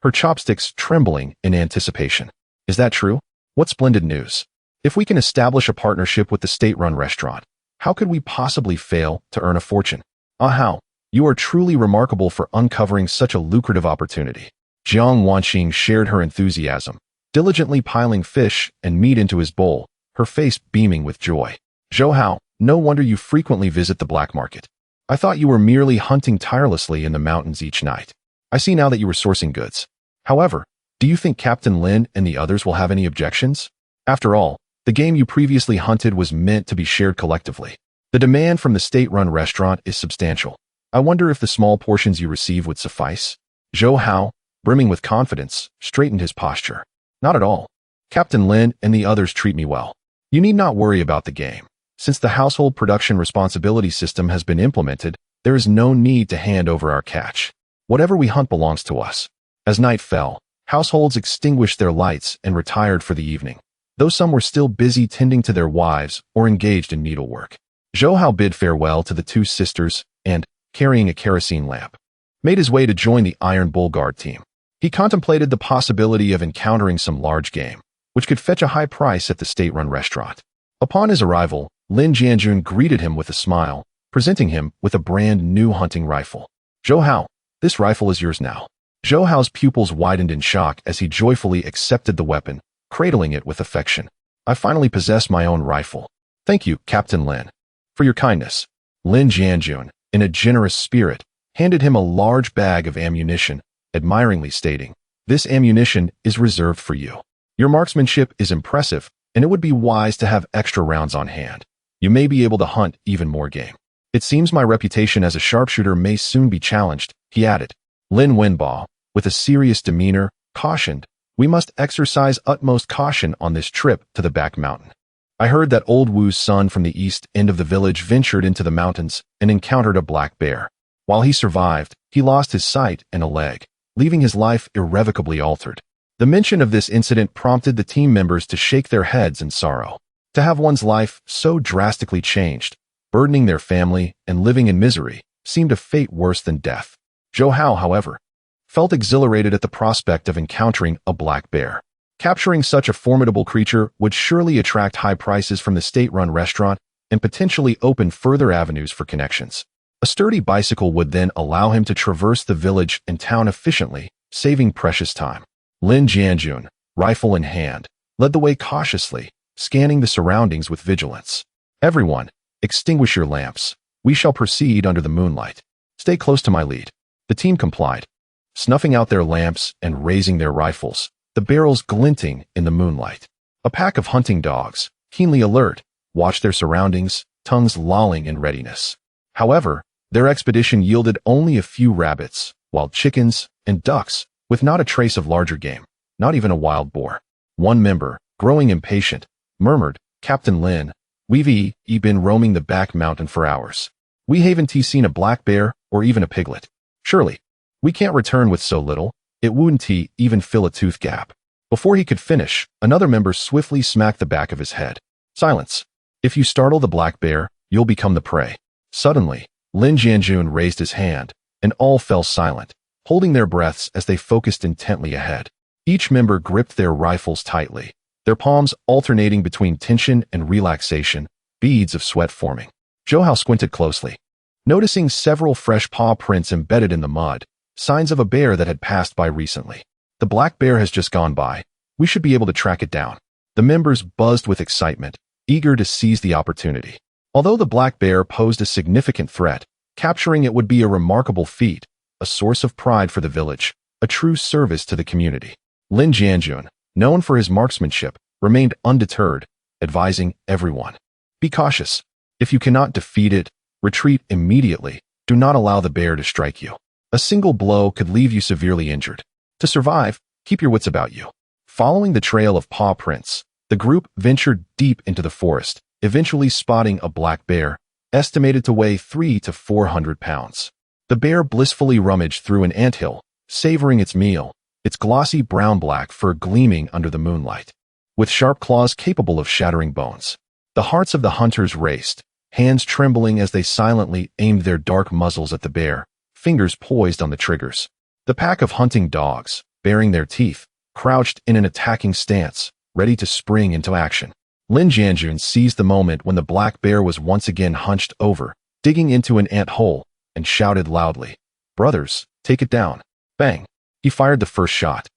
her chopsticks trembling in anticipation. Is that true? What splendid news! If we can establish a partnership with the state-run restaurant, How could we possibly fail to earn a fortune? Ah, Hao, you are truly remarkable for uncovering such a lucrative opportunity. Jiang Wanqing shared her enthusiasm, diligently piling fish and meat into his bowl, her face beaming with joy. Zhou Hao, no wonder you frequently visit the black market. I thought you were merely hunting tirelessly in the mountains each night. I see now that you were sourcing goods. However, do you think Captain Lin and the others will have any objections? After all, the game you previously hunted was meant to be shared collectively. The demand from the state-run restaurant is substantial. I wonder if the small portions you receive would suffice? Zhou Hao, brimming with confidence, straightened his posture. Not at all. Captain Lin and the others treat me well. You need not worry about the game. Since the household production responsibility system has been implemented, there is no need to hand over our catch. Whatever we hunt belongs to us. As night fell, households extinguished their lights and retired for the evening, though some were still busy tending to their wives or engaged in needlework. Zhou Hao bid farewell to the two sisters and, carrying a kerosene lamp, made his way to join the Iron Bull Guard team. He contemplated the possibility of encountering some large game, which could fetch a high price at the state-run restaurant. Upon his arrival, Lin Jianjun greeted him with a smile, presenting him with a brand-new hunting rifle. Zhou Hao, this rifle is yours now. Zhou Hao's pupils widened in shock as he joyfully accepted the weapon, cradling it with affection. I finally possess my own rifle. Thank you, Captain Lin, for your kindness. Lin Jianjun, in a generous spirit, handed him a large bag of ammunition, admiringly stating, "This ammunition is reserved for you. Your marksmanship is impressive, and it would be wise to have extra rounds on hand. You may be able to hunt even more game. It seems my reputation as a sharpshooter may soon be challenged," he added. Lin Wenbao, with a serious demeanor, cautioned, "We must exercise utmost caution on this trip to the back mountain. I heard that old Wu's son from the east end of the village ventured into the mountains and encountered a black bear. While he survived, he lost his sight and a leg, leaving his life irrevocably altered." The mention of this incident prompted the team members to shake their heads in sorrow. To have one's life so drastically changed, burdening their family and living in misery, seemed a fate worse than death. Zhou Hao, however, felt exhilarated at the prospect of encountering a black bear. Capturing such a formidable creature would surely attract high prices from the state-run restaurant and potentially open further avenues for connections. A sturdy bicycle would then allow him to traverse the village and town efficiently, saving precious time. Lin Jianjun, rifle in hand, led the way cautiously, scanning the surroundings with vigilance. "Everyone, extinguish your lamps. We shall proceed under the moonlight. Stay close to my lead." The team complied, snuffing out their lamps and raising their rifles, the barrels glinting in the moonlight. A pack of hunting dogs, keenly alert, watched their surroundings, tongues lolling in readiness. However, their expedition yielded only a few rabbits, wild chickens, and ducks, with not a trace of larger game, not even a wild boar. One member, growing impatient, murmured, "Captain Lin, we've been roaming the back mountain for hours. We haven't seen a black bear or even a piglet. Surely, we can't return with so little. It wouldn't even fill a tooth gap." Before he could finish, another member swiftly smacked the back of his head. "Silence. If you startle the black bear, you'll become the prey." Suddenly, Lin Jianjun raised his hand, and all fell silent, holding their breaths as they focused intently ahead. Each member gripped their rifles tightly, their palms alternating between tension and relaxation, beads of sweat forming. Zhou Hao squinted closely, noticing several fresh paw prints embedded in the mud, signs of a bear that had passed by recently. "The black bear has just gone by. We should be able to track it down." The members buzzed with excitement, eager to seize the opportunity. Although the black bear posed a significant threat, capturing it would be a remarkable feat, a source of pride for the village, a true service to the community. Lin Jianjun, known for his marksmanship, remained undeterred, advising everyone, "Be cautious. If you cannot defeat it, retreat immediately. Do not allow the bear to strike you. A single blow could leave you severely injured. To survive, keep your wits about you." Following the trail of paw prints, the group ventured deep into the forest, eventually spotting a black bear, estimated to weigh 300 to 400 pounds. The bear blissfully rummaged through an anthill, savoring its meal, its glossy brown-black fur gleaming under the moonlight, with sharp claws capable of shattering bones. The hearts of the hunters raced, hands trembling as they silently aimed their dark muzzles at the bear, fingers poised on the triggers. The pack of hunting dogs, baring their teeth, crouched in an attacking stance, ready to spring into action. Lin Jianjun seized the moment when the black bear was once again hunched over, digging into an ant hole, and shouted loudly, "Brothers, take it down." Bang! He fired the first shot,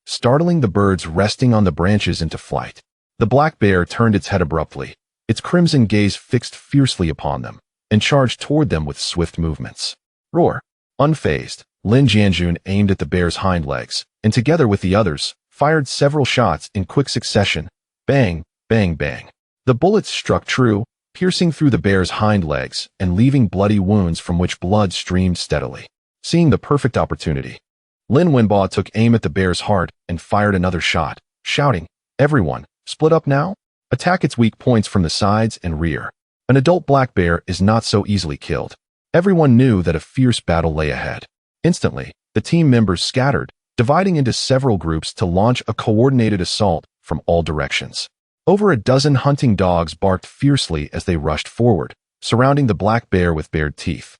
startling the birds resting on the branches into flight. The black bear turned its head abruptly, its crimson gaze fixed fiercely upon them, and charged toward them with swift movements. Roar! Unfazed, Lin Jianjun aimed at the bear's hind legs, and together with the others, fired several shots in quick succession. Bang, bang, bang. The bullets struck true, piercing through the bear's hind legs and leaving bloody wounds from which blood streamed steadily. Seeing the perfect opportunity, Lin Wenbo took aim at the bear's heart and fired another shot, shouting, "Everyone, split up now? Attack its weak points from the sides and rear." An adult black bear is not so easily killed. Everyone knew that a fierce battle lay ahead. Instantly, the team members scattered, dividing into several groups to launch a coordinated assault from all directions. Over a dozen hunting dogs barked fiercely as they rushed forward, surrounding the black bear with bared teeth,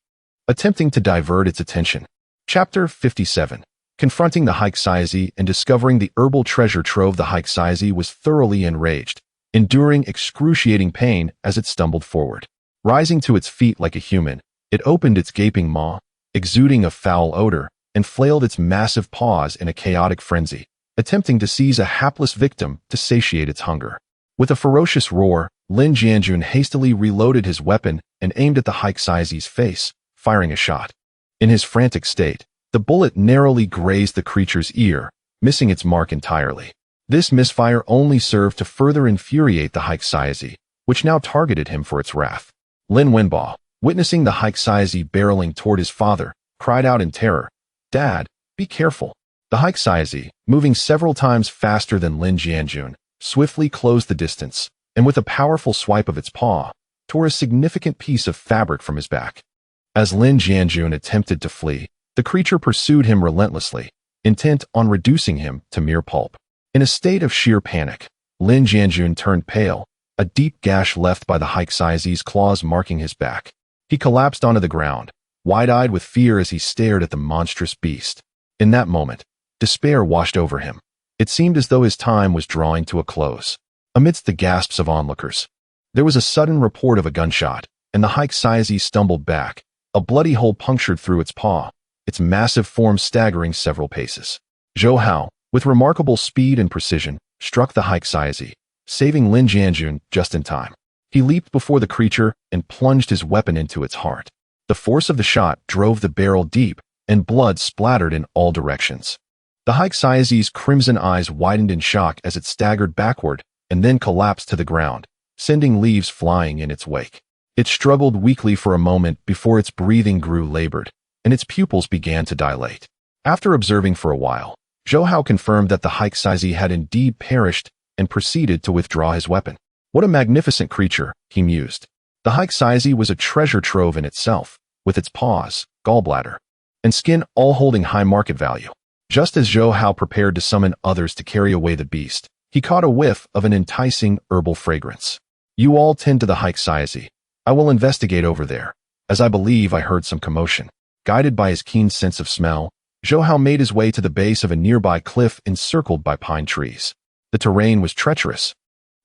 attempting to divert its attention. Chapter 57. Confronting the Haixiazi and discovering the herbal treasure trove. The Haixiazi was thoroughly enraged, enduring excruciating pain as it stumbled forward. Rising to its feet like a human, it opened its gaping maw, exuding a foul odor, and flailed its massive paws in a chaotic frenzy, attempting to seize a hapless victim to satiate its hunger. With a ferocious roar, Lin Jianjun hastily reloaded his weapon and aimed at the Haixiazi's face, firing a shot. In his frantic state, the bullet narrowly grazed the creature's ear, missing its mark entirely. This misfire only served to further infuriate the Haixiazi, which now targeted him for its wrath. Lin Wenbo, witnessing the Haixiazi barreling toward his father, cried out in terror, "Dad, be careful." The Haixiazi, moving several times faster than Lin Jianjun, swiftly closed the distance, and with a powerful swipe of its paw, tore a significant piece of fabric from his back. As Lin Jianjun attempted to flee, the creature pursued him relentlessly, intent on reducing him to mere pulp. In a state of sheer panic, Lin Jianjun turned pale, a deep gash left by the Haixiazi's claws marking his back. He collapsed onto the ground, wide-eyed with fear as he stared at the monstrous beast. In that moment, despair washed over him. It seemed as though his time was drawing to a close. Amidst the gasps of onlookers, there was a sudden report of a gunshot, and the Haixiazi stumbled back, a bloody hole punctured through its paw, its massive form staggering several paces. Zhou Hao, with remarkable speed and precision, struck the Haixiazi, saving Lin Jianjun just in time. He leaped before the creature and plunged his weapon into its heart. The force of the shot drove the barrel deep, and blood splattered in all directions. The Haixiazi's crimson eyes widened in shock as it staggered backward and then collapsed to the ground, sending leaves flying in its wake. It struggled weakly for a moment before its breathing grew labored, and its pupils began to dilate. After observing for a while, Zhou Hao confirmed that the Haixiazi had indeed perished and proceeded to withdraw his weapon. What a magnificent creature, he mused. The Haixiazi was a treasure trove in itself, with its paws, gallbladder, and skin all holding high market value. Just as Zhou Hao prepared to summon others to carry away the beast, he caught a whiff of an enticing herbal fragrance. "You all tend to the Haixiazi. I will investigate over there, as I believe I heard some commotion." Guided by his keen sense of smell, Zhou Hao made his way to the base of a nearby cliff encircled by pine trees. The terrain was treacherous,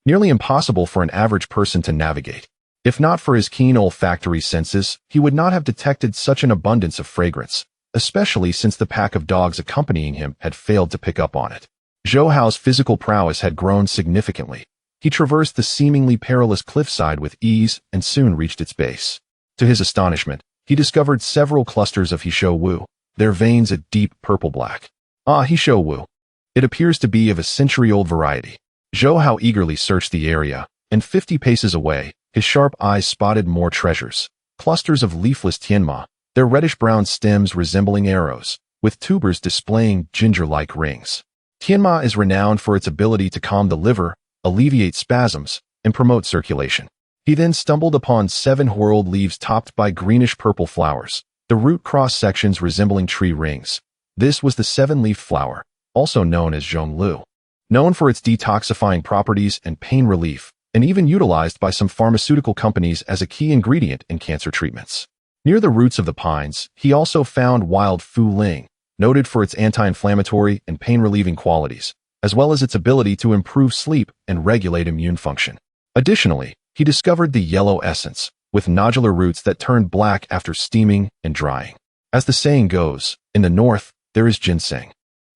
nearly impossible for an average person to navigate. If not for his keen olfactory senses, he would not have detected such an abundance of fragrance, especially since the pack of dogs accompanying him had failed to pick up on it. Zhou Hao's physical prowess had grown significantly. He traversed the seemingly perilous cliffside with ease and soon reached its base. To his astonishment, he discovered several clusters of Hishou Wu, their veins a deep purple-black. Ah, Hishou Wu. It appears to be of a century-old variety. Zhou Hao eagerly searched the area, and 50 paces away, his sharp eyes spotted more treasures. Clusters of leafless tianma, their reddish-brown stems resembling arrows, with tubers displaying ginger-like rings. Tianma is renowned for its ability to calm the liver, alleviate spasms, and promote circulation. He then stumbled upon 7 whorled leaves topped by greenish-purple flowers, the root cross-sections resembling tree rings. This was the 7-leaf flower, also known as zhonglu, known for its detoxifying properties and pain relief, and even utilized by some pharmaceutical companies as a key ingredient in cancer treatments. Near the roots of the pines, he also found wild fu ling, noted for its anti-inflammatory and pain-relieving qualities, as well as its ability to improve sleep and regulate immune function. Additionally, he discovered the yellow essence, with nodular roots that turned black after steaming and drying. As the saying goes, in the north, there is ginseng.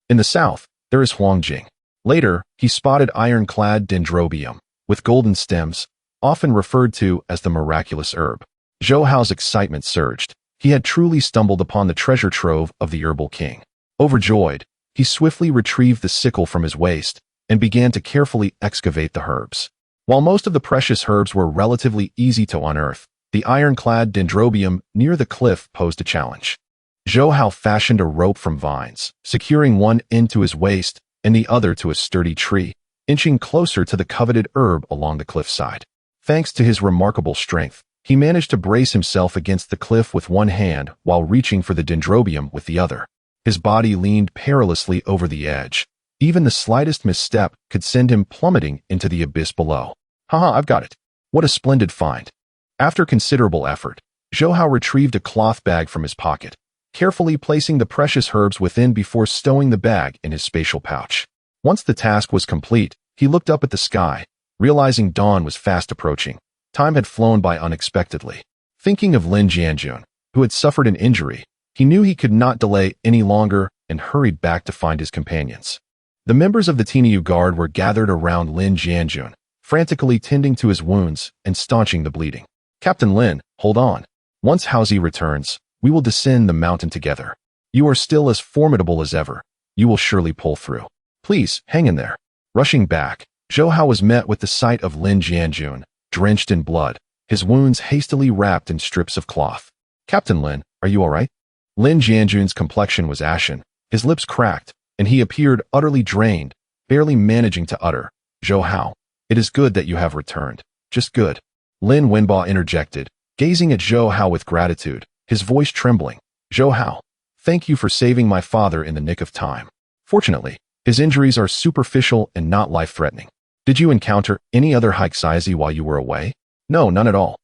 In the south, there is huangjing. Later, he spotted iron-clad dendrobium, with golden stems, often referred to as the miraculous herb. Zhou Hao's excitement surged. He had truly stumbled upon the treasure trove of the herbal king. Overjoyed, he swiftly retrieved the sickle from his waist and began to carefully excavate the herbs. While most of the precious herbs were relatively easy to unearth, the iron-clad dendrobium near the cliff posed a challenge. Zhou Hao fashioned a rope from vines, securing one end to his waist and the other to a sturdy tree, inching closer to the coveted herb along the cliffside. Thanks to his remarkable strength, he managed to brace himself against the cliff with one hand while reaching for the dendrobium with the other. His body leaned perilously over the edge. Even the slightest misstep could send him plummeting into the abyss below. Haha, I've got it. What a splendid find. After considerable effort, Zhou Hao retrieved a cloth bag from his pocket, carefully placing the precious herbs within before stowing the bag in his spatial pouch. Once the task was complete, he looked up at the sky, realizing dawn was fast approaching. Time had flown by unexpectedly. Thinking of Lin Jianjun, who had suffered an injury, he knew he could not delay any longer and hurried back to find his companions. The members of the Tinyu Guard were gathered around Lin Jianjun, frantically tending to his wounds and staunching the bleeding. Captain Lin, hold on. Once Haozi returns, we will descend the mountain together. You are still as formidable as ever. You will surely pull through. Please, hang in there. Rushing back, Zhou Hao was met with the sight of Lin Jianjun, drenched in blood, his wounds hastily wrapped in strips of cloth. Captain Lin, are you all right? Lin Jianjun's complexion was ashen, his lips cracked, and he appeared utterly drained, barely managing to utter, Zhou Hao, it is good that you have returned. Just good. Lin Wenba interjected, gazing at Zhou Hao with gratitude, his voice trembling. Zhou Hao, thank you for saving my father in the nick of time. Fortunately, his injuries are superficial and not life-threatening. Did you encounter any other Haixizi while you were away? No, none at all.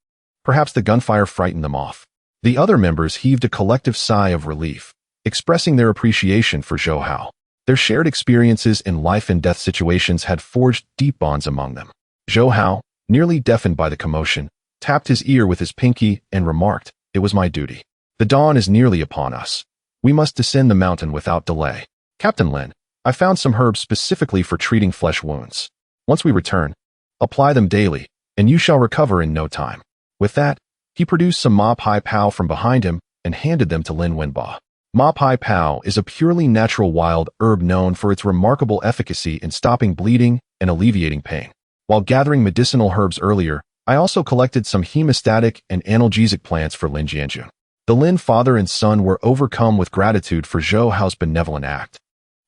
Perhaps the gunfire frightened them off. The other members heaved a collective sigh of relief, expressing their appreciation for Zhou Hao. Their shared experiences in life and death situations had forged deep bonds among them. Zhou Hao, nearly deafened by the commotion, tapped his ear with his pinky and remarked, "It was my duty. The dawn is nearly upon us. We must descend the mountain without delay. Captain Lin, I found some herbs specifically for treating flesh wounds. Once we return, apply them daily, and you shall recover in no time." With that, he produced some Ma Pai Pao from behind him and handed them to Lin Wenba. Ma Pai Pao is a purely natural wild herb known for its remarkable efficacy in stopping bleeding and alleviating pain. While gathering medicinal herbs earlier, I also collected some hemostatic and analgesic plants for Lin Jianjun. The Lin father and son were overcome with gratitude for Zhou Hao's benevolent act,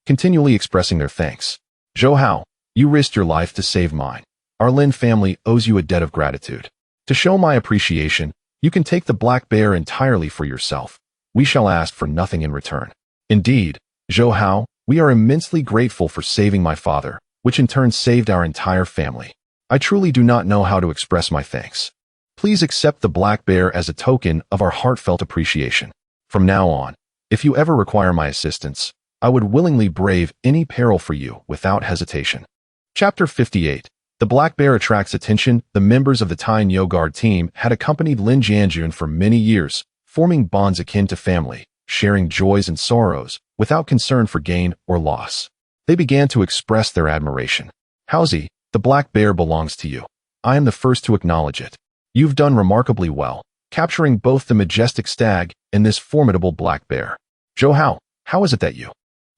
continually expressing their thanks. Zhou Hao, you risked your life to save mine. Our Lin family owes you a debt of gratitude. To show my appreciation, you can take the black bear entirely for yourself. We shall ask for nothing in return. Indeed, Zhou Hao, we are immensely grateful for saving my father, which in turn saved our entire family. I truly do not know how to express my thanks. Please accept the black bear as a token of our heartfelt appreciation. From now on, if you ever require my assistance, I would willingly brave any peril for you without hesitation. Chapter 58. The black bear attracts attention. The members of the Tinyu Guard team had accompanied Lin Jianjun for many years, forming bonds akin to family, sharing joys and sorrows, without concern for gain or loss. They began to express their admiration. Haozi, the black bear belongs to you. I am the first to acknowledge it. You've done remarkably well, capturing both the majestic stag and this formidable black bear. Zhou Hao, how is it that you,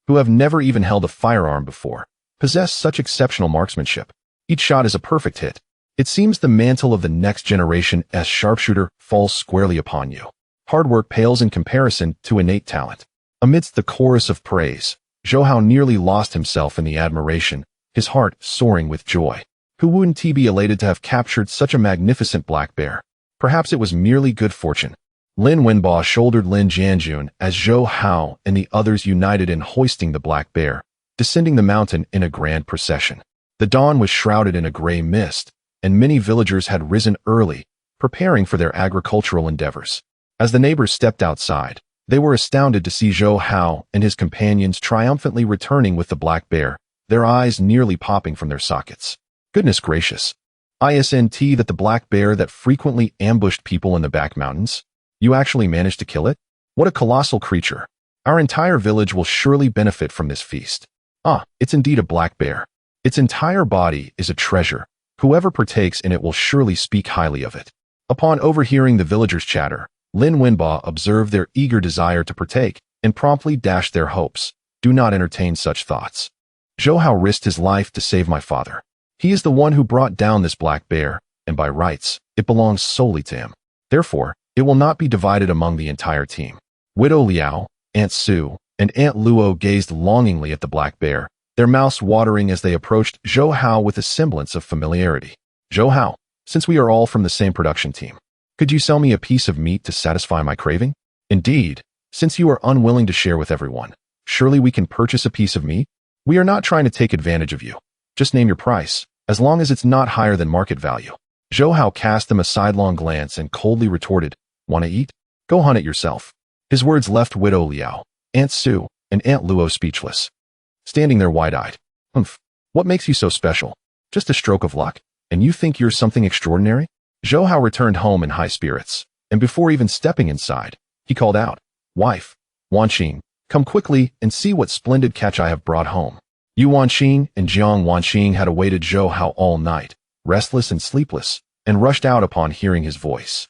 who have never even held a firearm before, possess such exceptional marksmanship? Each shot is a perfect hit. It seems the mantle of the next generation as sharpshooter falls squarely upon you. Hard work pales in comparison to innate talent. Amidst the chorus of praise, Zhou Hao nearly lost himself in the admiration, his heart soaring with joy. Who wouldn't he be elated to have captured such a magnificent black bear? Perhaps it was merely good fortune. Lin Wenba shouldered Lin Jianjun as Zhou Hao and the others united in hoisting the black bear, descending the mountain in a grand procession. The dawn was shrouded in a gray mist, and many villagers had risen early, preparing for their agricultural endeavors. As the neighbors stepped outside, they were astounded to see Zhou Hao and his companions triumphantly returning with the black bear, their eyes nearly popping from their sockets. Goodness gracious! Isn't that the black bear that frequently ambushed people in the back mountains? You actually managed to kill it? What a colossal creature. Our entire village will surely benefit from this feast. Ah, it's indeed a black bear. Its entire body is a treasure. Whoever partakes in it will surely speak highly of it. Upon overhearing the villagers' chatter, Lin Wenba observed their eager desire to partake and promptly dashed their hopes. Do not entertain such thoughts. Zhou Hao risked his life to save my father. He is the one who brought down this black bear, and by rights, it belongs solely to him. Therefore, it will not be divided among the entire team. Widow Liao, Aunt Sue, and Aunt Luo gazed longingly at the black bear, their mouths watering as they approached Zhou Hao with a semblance of familiarity. Zhou Hao, since we are all from the same production team, could you sell me a piece of meat to satisfy my craving? Indeed, since you are unwilling to share with everyone, surely we can purchase a piece of meat? We are not trying to take advantage of you. Just name your price, as long as it's not higher than market value. Zhou Hao cast them a sidelong glance and coldly retorted, "Want to eat? Go hunt it yourself." His words left Widow Liao, Aunt Sue, and Aunt Luo speechless, standing there wide-eyed. Humph, what makes you so special? Just a stroke of luck, and you think you're something extraordinary? Zhou Hao returned home in high spirits, and before even stepping inside, he called out, "Wife, Wanqing, come quickly and see what splendid catch I have brought home." Yu Wanqing and Jiang Wanqing had awaited Zhou Hao all night, restless and sleepless, and rushed out upon hearing his voice.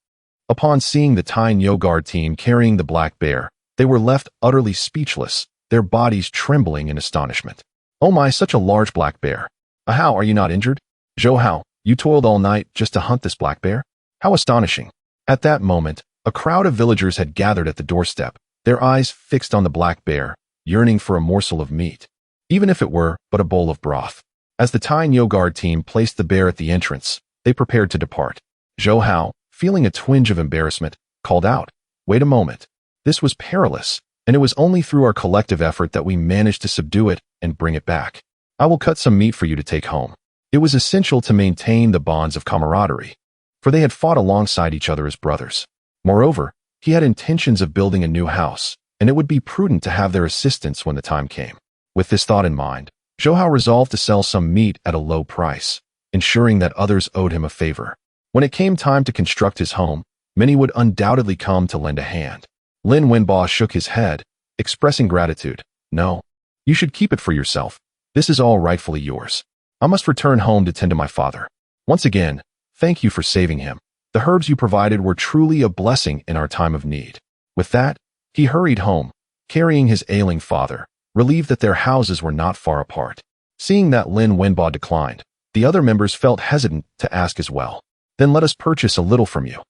Upon seeing the Tyne Guard team carrying the black bear, they were left utterly speechless, their bodies trembling in astonishment. "Oh my, such a large black bear. How are you not injured? Zhou Hao, you toiled all night just to hunt this black bear? How astonishing." At that moment, a crowd of villagers had gathered at the doorstep, their eyes fixed on the black bear, yearning for a morsel of meat, even if it were but a bowl of broth. As the Tyne Guard team placed the bear at the entrance, they prepared to depart. Zhou Hao, feeling a twinge of embarrassment, called out, "Wait a moment. This was perilous, and it was only through our collective effort that we managed to subdue it and bring it back. I will cut some meat for you to take home." It was essential to maintain the bonds of camaraderie, for they had fought alongside each other as brothers. Moreover, he had intentions of building a new house, and it would be prudent to have their assistance when the time came. With this thought in mind, Zhou Hao resolved to sell some meat at a low price, ensuring that others owed him a favor. When it came time to construct his home, many would undoubtedly come to lend a hand. Lin Wenba shook his head, expressing gratitude. "No, you should keep it for yourself. This is all rightfully yours. I must return home to tend to my father. Once again, thank you for saving him. The herbs you provided were truly a blessing in our time of need." With that, he hurried home, carrying his ailing father, relieved that their houses were not far apart. Seeing that Lin Wenba declined, the other members felt hesitant to ask as well. "Then let us purchase a little from you."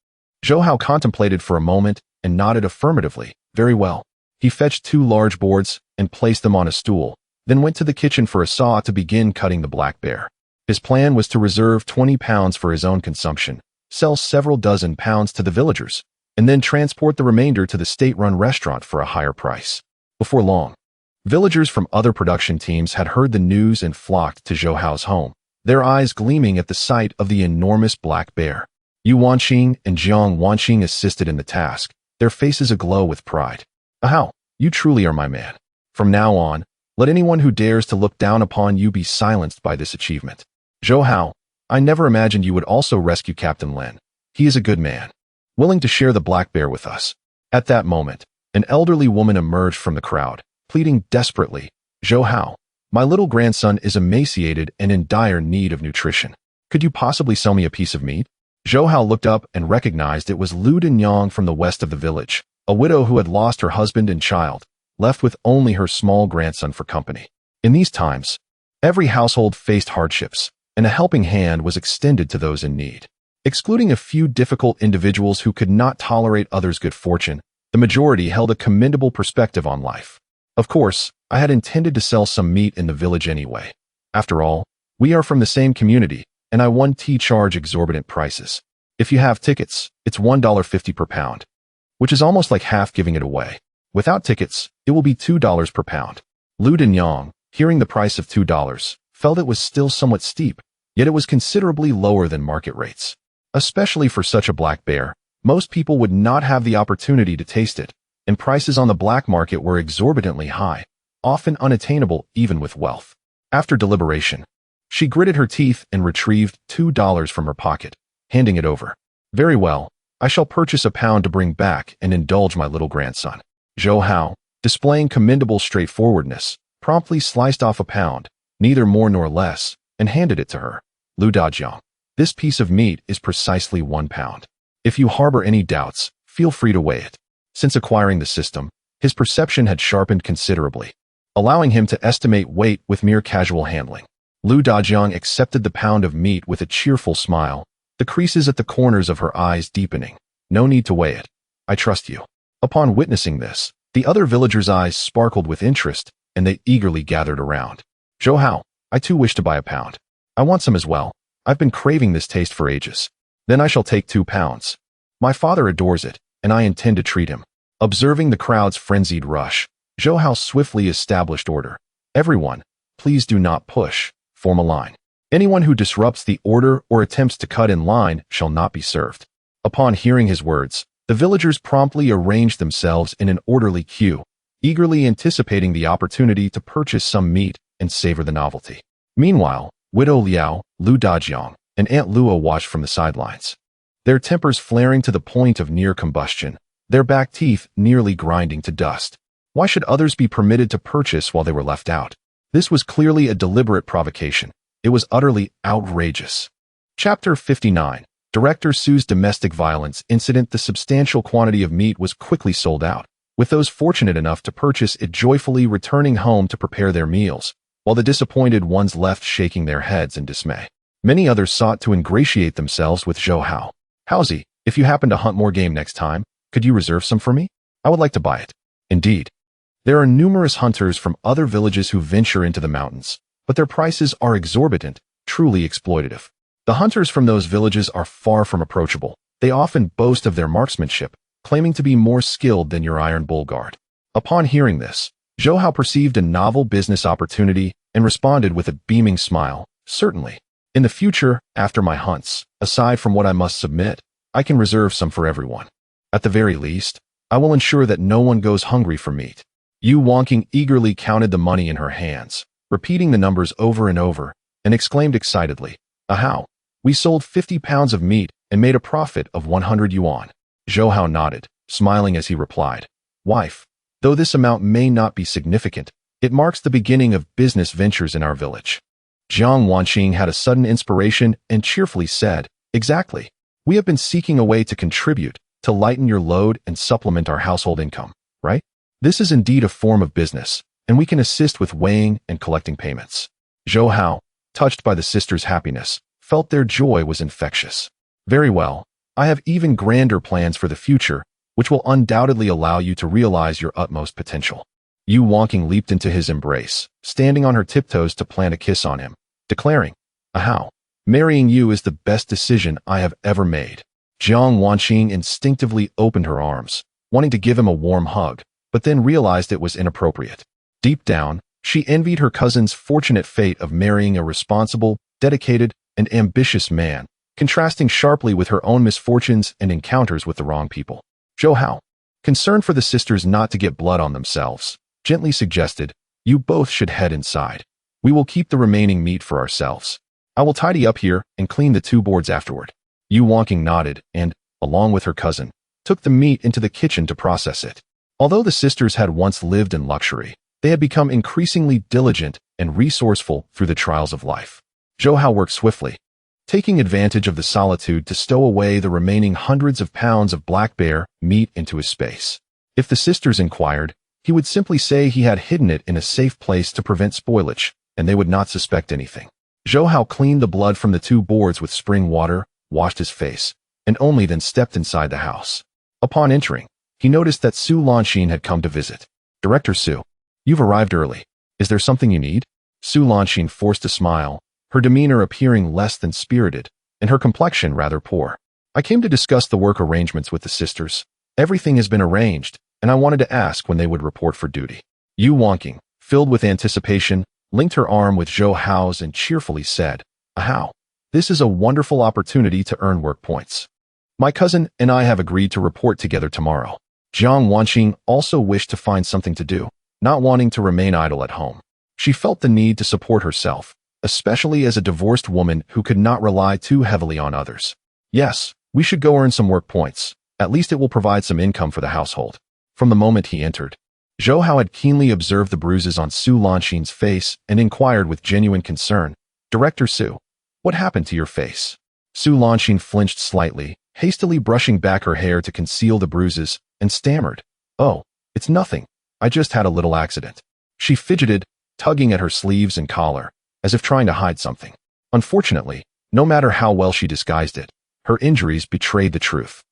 Zhou Hao contemplated for a moment and nodded affirmatively. "Very well." He fetched 2 large boards and placed them on a stool, then went to the kitchen for a saw to begin cutting the black bear. His plan was to reserve 20 pounds for his own consumption, sell several dozen pounds to the villagers, and then transport the remainder to the state-run restaurant for a higher price. Before long, villagers from other production teams had heard the news and flocked to Zhou Hao's home, their eyes gleaming at the sight of the enormous black bear. Yu Wanqing and Jiang Wanqing assisted in the task, their faces aglow with pride. "Hao, you truly are my man. From now on, let anyone who dares to look down upon you be silenced by this achievement." "Zhou Hao, I never imagined you would also rescue Captain Lin. He is a good man, willing to share the black bear with us." At that moment, an elderly woman emerged from the crowd, pleading desperately, "Zhou Hao, my little grandson is emaciated and in dire need of nutrition. Could you possibly sell me a piece of meat?" Zhou Hao looked up and recognized it was Lu Dinyang from the west of the village, a widow who had lost her husband and child, left with only her small grandson for company. In these times, every household faced hardships, and a helping hand was extended to those in need. Excluding a few difficult individuals who could not tolerate others' good fortune, the majority held a commendable perspective on life. Of course, I had intended to sell some meat in the village anyway. After all, we are from the same community, and I won't charge exorbitant prices. If you have tickets, it's $1.50 per pound, which is almost like half giving it away. Without tickets, it will be $2 per pound. Lu Dinyang, hearing the price of $2, felt it was still somewhat steep, yet it was considerably lower than market rates. Especially for such a black bear, most people would not have the opportunity to taste it, and prices on the black market were exorbitantly high, often unattainable even with wealth. After deliberation, She gritted her teeth and retrieved $2 from her pocket, handing it over. Very well, I shall purchase a pound to bring back and indulge my little grandson. Zhou Hao, displaying commendable straightforwardness, promptly sliced off a pound, neither more nor less, and handed it to her. Lu Dajiang, this piece of meat is precisely 1 pound. If you harbor any doubts, feel free to weigh it. Since acquiring the system, his perception had sharpened considerably, allowing him to estimate weight with mere casual handling. Lu Dajiang accepted the pound of meat with a cheerful smile, the creases at the corners of her eyes deepening. No need to weigh it. I trust you. Upon witnessing this, the other villagers' eyes sparkled with interest, and they eagerly gathered around. Zhou Hao, I too wish to buy a pound. I want some as well. I've been craving this taste for ages. Then I shall take 2 pounds. My father adores it, and I intend to treat him. Observing the crowd's frenzied rush, Zhou Hao swiftly established order. Everyone, please do not push. Form a line. Anyone who disrupts the order or attempts to cut in line shall not be served. Upon hearing his words, the villagers promptly arranged themselves in an orderly queue, eagerly anticipating the opportunity to purchase some meat and savor the novelty. Meanwhile, Widow Liao, Lu Dajiang, and Aunt Lua watched from the sidelines, their tempers flaring to the point of near combustion, their back teeth nearly grinding to dust. Why should others be permitted to purchase while they were left out? This was clearly a deliberate provocation. It was utterly outrageous. Chapter 59. Director Su's domestic violence incident. The substantial quantity of meat was quickly sold out, with those fortunate enough to purchase it joyfully returning home to prepare their meals, while the disappointed ones left shaking their heads in dismay. Many others sought to ingratiate themselves with Zhou Hao. Howsy, if you happen to hunt more game next time, could you reserve some for me? I would like to buy it. Indeed. There are numerous hunters from other villages who venture into the mountains, but their prices are exorbitant, truly exploitative. The hunters from those villages are far from approachable. They often boast of their marksmanship, claiming to be more skilled than your iron bull guard. Upon hearing this, Zhou Hao perceived a novel business opportunity and responded with a beaming smile. Certainly. In the future, after my hunts, aside from what I must submit, I can reserve some for everyone. At the very least, I will ensure that no one goes hungry for meat. Yu Wangqing eagerly counted the money in her hands, repeating the numbers over and over, and exclaimed excitedly, "Ahau! We sold 50 pounds of meat and made a profit of 100 yuan." Zhou Hao nodded, smiling as he replied, "Wife, though this amount may not be significant, it marks the beginning of business ventures in our village." Jiang Wanqing had a sudden inspiration and cheerfully said, "Exactly. We have been seeking a way to contribute, to lighten your load and supplement our household income, right? This is indeed a form of business, and we can assist with weighing and collecting payments." Zhou Hao, touched by the sisters' happiness, felt their joy was infectious. "Very well. I have even grander plans for the future, which will undoubtedly allow you to realize your utmost potential." Yu Wangqing leaped into his embrace, standing on her tiptoes to plant a kiss on him, declaring, "Ahau! Marrying you is the best decision I have ever made." Jiang Wanqing instinctively opened her arms, wanting to give him a warm hug, but then realized it was inappropriate. Deep down, she envied her cousin's fortunate fate of marrying a responsible, dedicated, and ambitious man, contrasting sharply with her own misfortunes and encounters with the wrong people. Zhou Hao, concerned for the sisters not to get blood on themselves, gently suggested, "You both should head inside. We will keep the remaining meat for ourselves. I will tidy up here and clean the 2 boards afterward." Yu Wangqing nodded and, along with her cousin, took the meat into the kitchen to process it. Although the sisters had once lived in luxury, they had become increasingly diligent and resourceful through the trials of life. Zhou Hao worked swiftly, taking advantage of the solitude to stow away the remaining hundreds of pounds of black bear meat into his space. If the sisters inquired, he would simply say he had hidden it in a safe place to prevent spoilage, and they would not suspect anything. Zhou Hao cleaned the blood from the 2 boards with spring water, washed his face, and only then stepped inside the house. Upon entering, he noticed that Su Lanxin had come to visit. "Director Su, you've arrived early. Is there something you need?" Su Lanxin forced a smile, her demeanor appearing less than spirited, and her complexion rather poor. "I came to discuss the work arrangements with the sisters. Everything has been arranged, and I wanted to ask when they would report for duty." Yu Wangqing, filled with anticipation, linked her arm with Zhou Hao's and cheerfully said, "Ahau! This is a wonderful opportunity to earn work points. My cousin and I have agreed to report together tomorrow." Jiang Wanqing also wished to find something to do, not wanting to remain idle at home. She felt the need to support herself, especially as a divorced woman who could not rely too heavily on others. Yes, we should go earn some work points. At least it will provide some income for the household. From the moment he entered, Zhou Hao had keenly observed the bruises on Su Lanxin's face and inquired with genuine concern, "Director Su, what happened to your face?" Su Lanxin flinched slightly, hastily brushing back her hair to conceal the bruises, and stammered, "Oh, it's nothing. I just had a little accident." She fidgeted, tugging at her sleeves and collar, as if trying to hide something. Unfortunately, no matter how well she disguised it, her injuries betrayed the truth.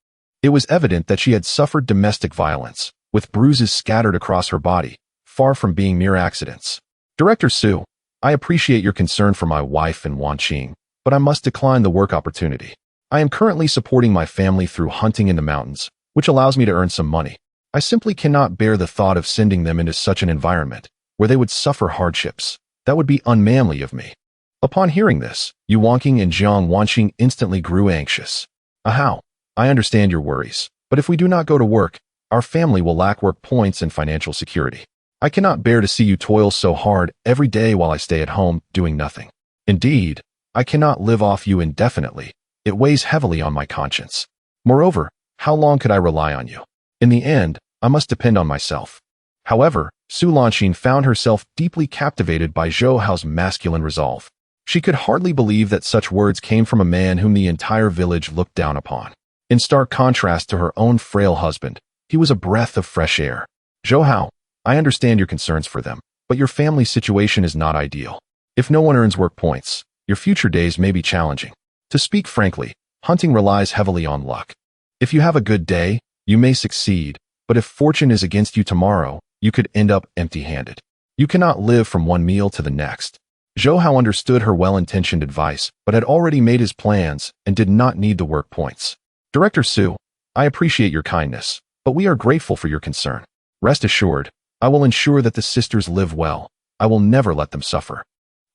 It was evident that she had suffered domestic violence, with bruises scattered across her body, far from being mere accidents. "Director Su, I appreciate your concern for my wife and Wanqing, but I must decline the work opportunity. I am currently supporting my family through hunting in the mountains, which allows me to earn some money. I simply cannot bear the thought of sending them into such an environment, where they would suffer hardships. That would be unmanly of me." Upon hearing this, Yu Wanqing and Jiang Wanqing instantly grew anxious. "How? I understand your worries, but if we do not go to work, our family will lack work points and financial security. I cannot bear to see you toil so hard every day while I stay at home doing nothing. Indeed, I cannot live off you indefinitely. It weighs heavily on my conscience. Moreover, how long could I rely on you? In the end, I must depend on myself." However, Su Lanxin found herself deeply captivated by Zhou Hao's masculine resolve. She could hardly believe that such words came from a man whom the entire village looked down upon. In stark contrast to her own frail husband, he was a breath of fresh air. "Zhou Hao, I understand your concerns for them, but your family's situation is not ideal. If no one earns work points, your future days may be challenging. To speak frankly, hunting relies heavily on luck. If you have a good day, you may succeed, but if fortune is against you tomorrow, you could end up empty-handed. You cannot live from one meal to the next." Zhou Hao understood her well-intentioned advice, but had already made his plans and did not need the work points. "Director Su, I appreciate your kindness, but we are grateful for your concern. Rest assured, I will ensure that the sisters live well. I will never let them suffer."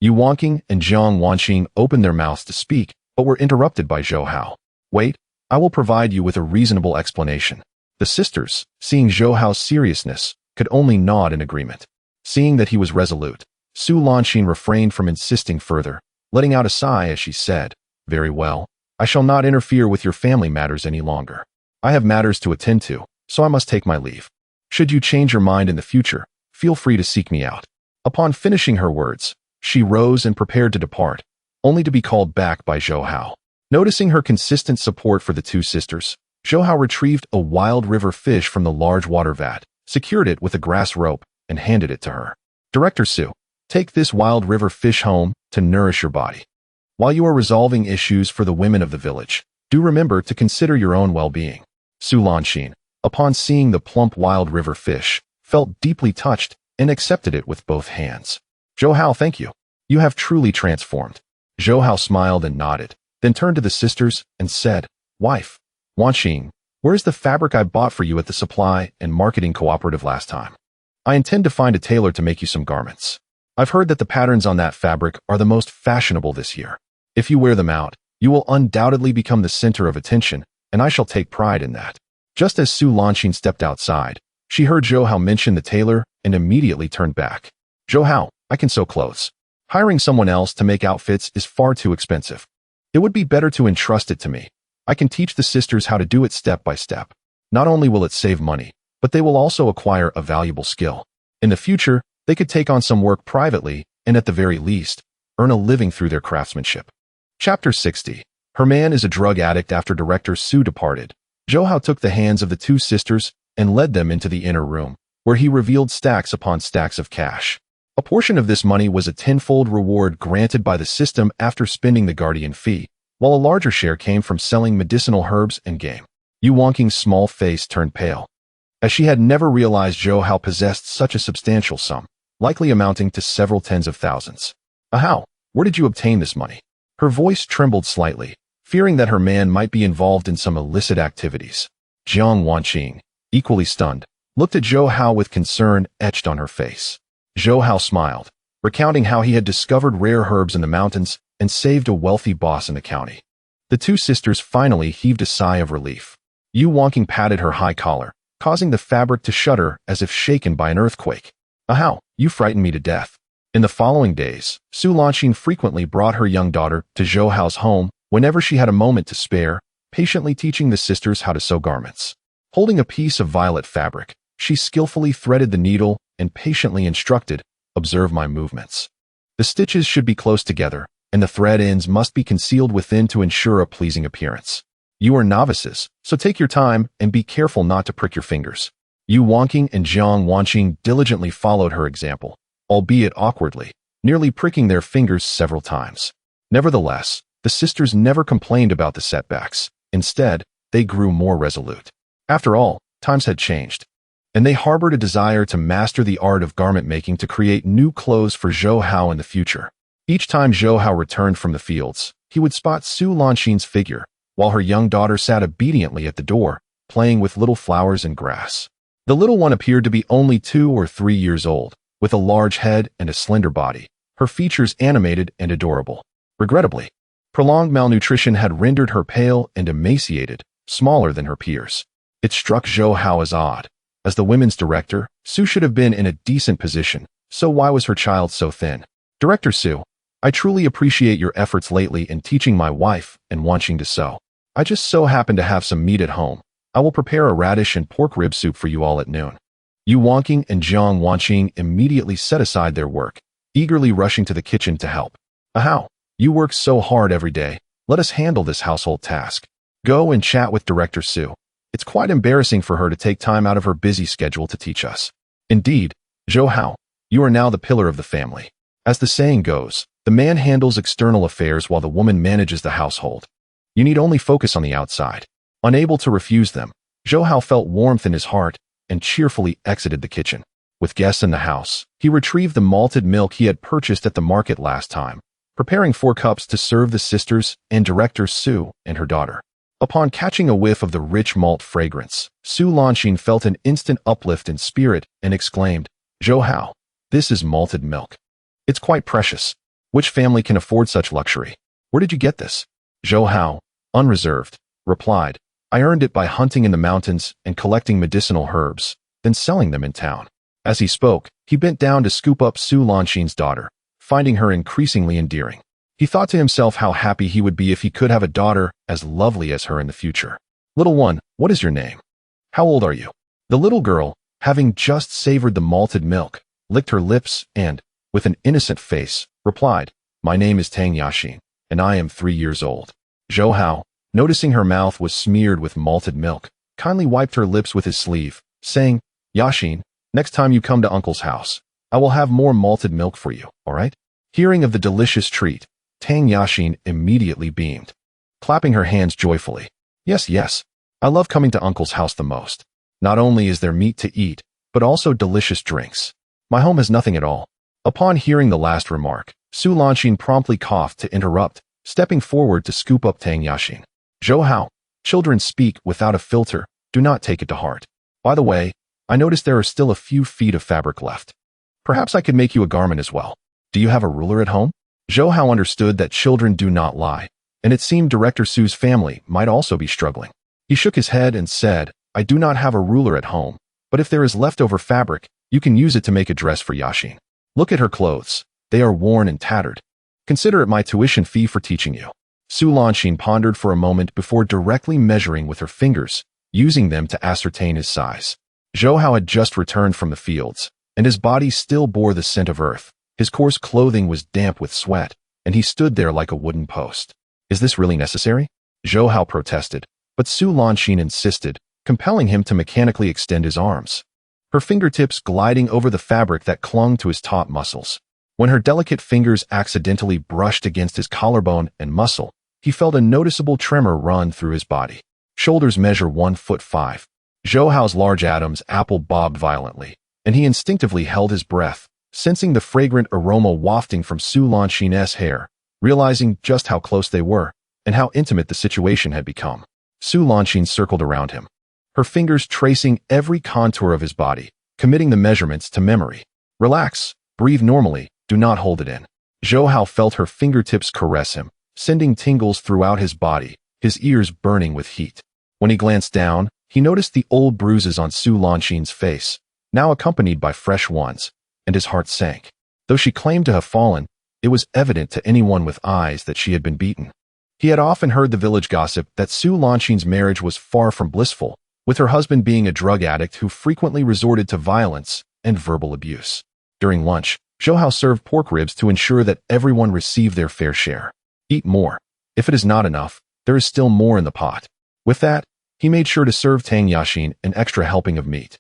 Yu Wanqing and Jiang Wanqing opened their mouths to speak, but were interrupted by Zhou Hao. "Wait, I will provide you with a reasonable explanation." The sisters, seeing Zhou Hao's seriousness, could only nod in agreement. Seeing that he was resolute, Su Lanxin refrained from insisting further, letting out a sigh as she said, "Very well. I shall not interfere with your family matters any longer. I have matters to attend to, so I must take my leave. Should you change your mind in the future, feel free to seek me out." Upon finishing her words, she rose and prepared to depart, only to be called back by Zhou Hao. Noticing her consistent support for the two sisters, Zhou Hao retrieved a wild river fish from the large water vat, secured it with a grass rope, and handed it to her. "Director Su, take this wild river fish home to nourish your body. While you are resolving issues for the women of the village, do remember to consider your own well-being." Su Lanxin, upon seeing the plump wild river fish, felt deeply touched and accepted it with both hands. "Zhou Hao, thank you. You have truly transformed." Zhou Hao smiled and nodded, then turned to the sisters and said, "Wife, Wanqing, where is the fabric I bought for you at the supply and marketing cooperative last time? I intend to find a tailor to make you some garments. I've heard that the patterns on that fabric are the most fashionable this year. If you wear them out, you will undoubtedly become the center of attention, and I shall take pride in that." Just as Su Lanxin stepped outside, she heard Zhou Hao mention the tailor and immediately turned back. "Zhou Hao, I can sew clothes. Hiring someone else to make outfits is far too expensive. It would be better to entrust it to me. I can teach the sisters how to do it step by step. Not only will it save money, but they will also acquire a valuable skill. In the future, they could take on some work privately and at the very least, earn a living through their craftsmanship." Chapter 60. Her man is a drug addict. After Director Su departed, Zhou Hao took the hands of the two sisters and led them into the inner room, where he revealed stacks upon stacks of cash. A portion of this money was a tenfold reward granted by the system after spending the guardian fee, while a larger share came from selling medicinal herbs and game. Yu Wanqing's small face turned pale, as she had never realized Zhou Hao possessed such a substantial sum, likely amounting to several tens of thousands. "How? Where did you obtain this money?" Her voice trembled slightly, fearing that her man might be involved in some illicit activities. Jiang Wanqing, equally stunned, looked at Zhou Hao with concern etched on her face. Zhou Hao smiled, recounting how he had discovered rare herbs in the mountains and saved a wealthy boss in the county. The two sisters finally heaved a sigh of relief. Yu Wanqing patted her high collar, causing the fabric to shudder as if shaken by an earthquake. "How? You frightened me to death. In the following days, Su Lanxin frequently brought her young daughter to Zhou Hao's home whenever she had a moment to spare, patiently teaching the sisters how to sew garments. Holding a piece of violet fabric, she skillfully threaded the needle and patiently instructed, "Observe my movements. The stitches should be close together, and the thread ends must be concealed within to ensure a pleasing appearance. You are novices, so take your time and be careful not to prick your fingers." Yu Wanqing and Jiang Wanqing diligently followed her example, albeit awkwardly, nearly pricking their fingers several times. Nevertheless, the sisters never complained about the setbacks. Instead, they grew more resolute. After all, times had changed, and they harbored a desire to master the art of garment making to create new clothes for Zhou Hao in the future. Each time Zhou Hao returned from the fields, he would spot Su Lanxin's figure, while her young daughter sat obediently at the door, playing with little flowers and grass. The little one appeared to be only 2 or 3 years old, with a large head and a slender body, her features animated and adorable. Regrettably, prolonged malnutrition had rendered her pale and emaciated, smaller than her peers. It struck Zhou Hao as odd. As the women's director, Su should have been in a decent position, so why was her child so thin? "Director Su, I truly appreciate your efforts lately in teaching my wife and Wanqing to sew. I just so happen to have some meat at home. I will prepare a radish and pork rib soup for you all at noon." Yu Wanqing and Jiang Wanqing immediately set aside their work, eagerly rushing to the kitchen to help. "How? You work so hard every day. Let us handle this household task. Go and chat with Director Su. It's quite embarrassing for her to take time out of her busy schedule to teach us." Indeed, Zhou Hao, you are now the pillar of the family. As the saying goes, the man handles external affairs while the woman manages the household. You need only focus on the outside. Unable to refuse them, Zhou Hao felt warmth in his heart and cheerfully exited the kitchen. With guests in the house, he retrieved the malted milk he had purchased at the market last time, preparing 4 cups to serve the sisters and Director Su and her daughter. Upon catching a whiff of the rich malt fragrance, Su Lanxin felt an instant uplift in spirit and exclaimed, "Zhou Hao, this is malted milk. It's quite precious. Which family can afford such luxury? Where did you get this?" Zhou Hao, unreserved, replied, "I earned it by hunting in the mountains and collecting medicinal herbs, then selling them in town." As he spoke, he bent down to scoop up Su Lanxin's daughter, finding her increasingly endearing. He thought to himself how happy he would be if he could have a daughter as lovely as her in the future. "Little one, what is your name? How old are you?" The little girl, having just savored the malted milk, licked her lips and, with an innocent face, replied, "My name is Tang Yaxin, and I am 3 years old." Zhou Hao, noticing her mouth was smeared with malted milk, kindly wiped her lips with his sleeve, saying, "Yaxin, next time you come to Uncle's house, I will have more malted milk for you, all right?" Hearing of the delicious treat, Tang Yaxin immediately beamed, clapping her hands joyfully. "Yes, yes, I love coming to Uncle's house the most. Not only is there meat to eat, but also delicious drinks. My home has nothing at all." Upon hearing the last remark, Su Lanxin promptly coughed to interrupt, stepping forward to scoop up Tang Yaxin. "Zhou Hao, children speak without a filter. Do not take it to heart. By the way, I notice there are still a few feet of fabric left. Perhaps I could make you a garment as well. Do you have a ruler at home?" Zhou Hao understood that children do not lie, and it seemed Director Su's family might also be struggling. He shook his head and said, "I do not have a ruler at home, but if there is leftover fabric, you can use it to make a dress for Yaxin. Look at her clothes. They are worn and tattered. Consider it my tuition fee for teaching you." Su Lanxin pondered for a moment before directly measuring with her fingers, using them to ascertain his size. Zhou Hao had just returned from the fields, and his body still bore the scent of earth. His coarse clothing was damp with sweat, and he stood there like a wooden post. "Is this really necessary?" Zhou Hao protested, but Su Lanxin insisted, compelling him to mechanically extend his arms, her fingertips gliding over the fabric that clung to his taut muscles. When her delicate fingers accidentally brushed against his collarbone and muscle, he felt a noticeable tremor run through his body. Shoulders measure 1'5". Zhou Hao's large atoms apple bobbed violently, and he instinctively held his breath, sensing the fragrant aroma wafting from Su Lanxin's hair, realizing just how close they were, and how intimate the situation had become. Su Lanxin circled around him, her fingers tracing every contour of his body, committing the measurements to memory. "Relax, breathe normally, do not hold it in." Zhou Hao felt her fingertips caress him, sending tingles throughout his body, his ears burning with heat. When he glanced down, he noticed the old bruises on Su Lanxin's face, now accompanied by fresh ones, and his heart sank. Though she claimed to have fallen, it was evident to anyone with eyes that she had been beaten. He had often heard the village gossip that Su Lanqing's marriage was far from blissful, with her husband being a drug addict who frequently resorted to violence and verbal abuse. During lunch, Zhou Hao served pork ribs to ensure that everyone received their fair share. Eat more. If it is not enough, there is still more in the pot. With that, he made sure to serve Tang Yaxin an extra helping of meat.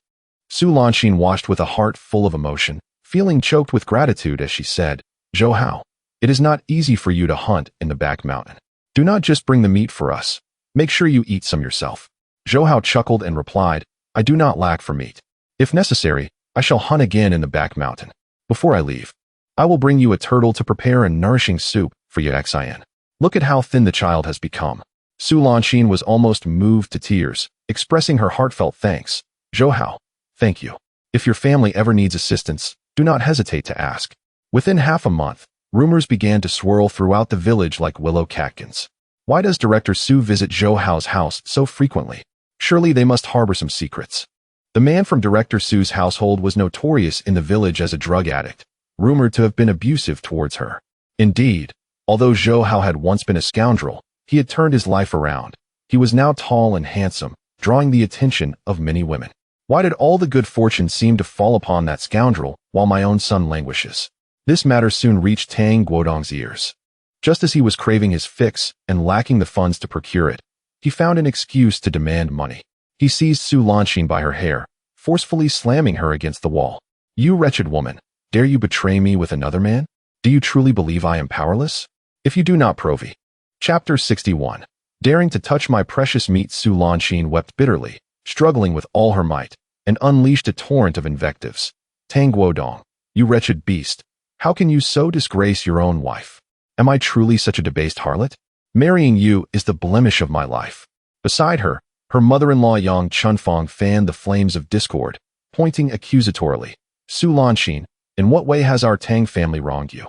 Su Lanqing watched with a heart full of emotion, feeling choked with gratitude as she said, "Zhou Hao, it is not easy for you to hunt in the back mountain. Do not just bring the meat for us. Make sure you eat some yourself." Zhou Hao chuckled and replied, "I do not lack for meat. If necessary, I shall hunt again in the back mountain. Before I leave, I will bring you a turtle to prepare a nourishing soup for Xian. Look at how thin the child has become." Su Lanqing was almost moved to tears, expressing her heartfelt thanks. "Zhou Hao, thank you. If your family ever needs assistance, do not hesitate to ask." Within half a month, rumors began to swirl throughout the village like willow catkins. Why does Director Su visit Zhou Hao's house so frequently? Surely they must harbor some secrets. The man from Director Su's household was notorious in the village as a drug addict, rumored to have been abusive towards her. Indeed, although Zhou Hao had once been a scoundrel, he had turned his life around. He was now tall and handsome, drawing the attention of many women. Why did all the good fortune seem to fall upon that scoundrel while my own son languishes? This matter soon reached Tang Guodong's ears. Just as he was craving his fix and lacking the funds to procure it, he found an excuse to demand money. He seized Su Lanqing by her hair, forcefully slamming her against the wall. "You wretched woman, dare you betray me with another man? Do you truly believe I am powerless? If you do not prove." Chapter 61. Daring to touch my precious meat, Su Lanqing wept bitterly, struggling with all her might, and unleashed a torrent of invectives. "Tang Guodong, you wretched beast, how can you so disgrace your own wife? Am I truly such a debased harlot? Marrying you is the blemish of my life." Beside her, her mother-in-law Yang Chunfang fanned the flames of discord, pointing accusatorily. "Su Lanqing, in what way has our Tang family wronged you?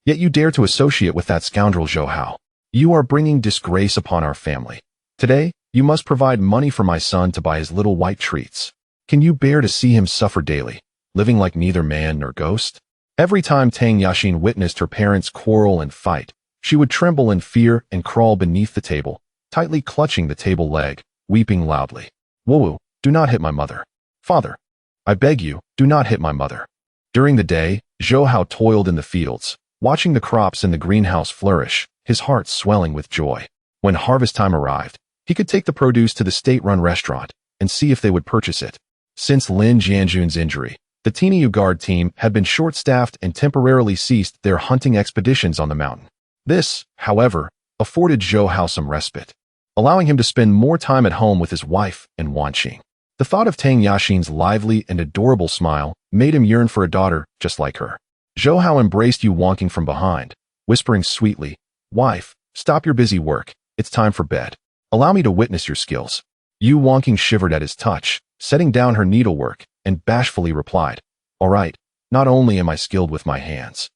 Yet you dare to associate with that scoundrel Zhou Hao. You are bringing disgrace upon our family. Today, you must provide money for my son to buy his little white treats. Can you bear to see him suffer daily, living like neither man nor ghost?" Every time Tang Yaxin witnessed her parents quarrel and fight, she would tremble in fear and crawl beneath the table, tightly clutching the table leg, weeping loudly. "Wu, do not hit my mother. Father, I beg you, do not hit my mother." During the day, Zhou Hao toiled in the fields, watching the crops in the greenhouse flourish, his heart swelling with joy. When harvest time arrived, he could take the produce to the state-run restaurant and see if they would purchase it. Since Lin Jianjun's injury, the Tiny Guard team had been short-staffed and temporarily ceased their hunting expeditions on the mountain. This, however, afforded Zhou Hao some respite, allowing him to spend more time at home with his wife and Wanqing. The thought of Tang Yaxin's lively and adorable smile made him yearn for a daughter just like her. Zhou Hao embraced Yu Wanqing from behind, whispering sweetly, "Wife, stop your busy work. It's time for bed. Allow me to witness your skills." Yu Wanqing shivered at his touch, setting down her needlework, and bashfully replied, "All right, not only am I skilled with my hands,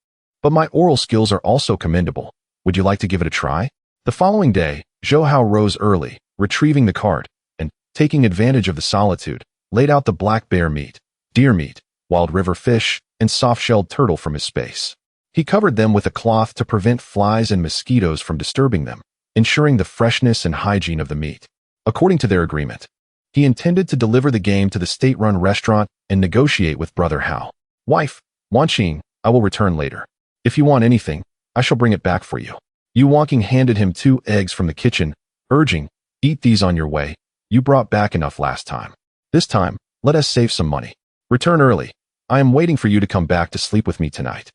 but my oral skills are also commendable. Would you like to give it a try?" The following day, Zhou Hao rose early, retrieving the cart, and, taking advantage of the solitude, laid out the black bear meat, deer meat, wild river fish, and soft-shelled turtle from his space. He covered them with a cloth to prevent flies and mosquitoes from disturbing them, ensuring the freshness and hygiene of the meat. According to their agreement, he intended to deliver the game to the state-run restaurant and negotiate with Brother Hao. "Wife, Wanqing, I will return later. If you want anything, I shall bring it back for you." Yu Wanqing handed him 2 eggs from the kitchen, urging, "Eat these on your way. You brought back enough last time. This time, let us save some money. Return early. I am waiting for you to come back to sleep with me tonight."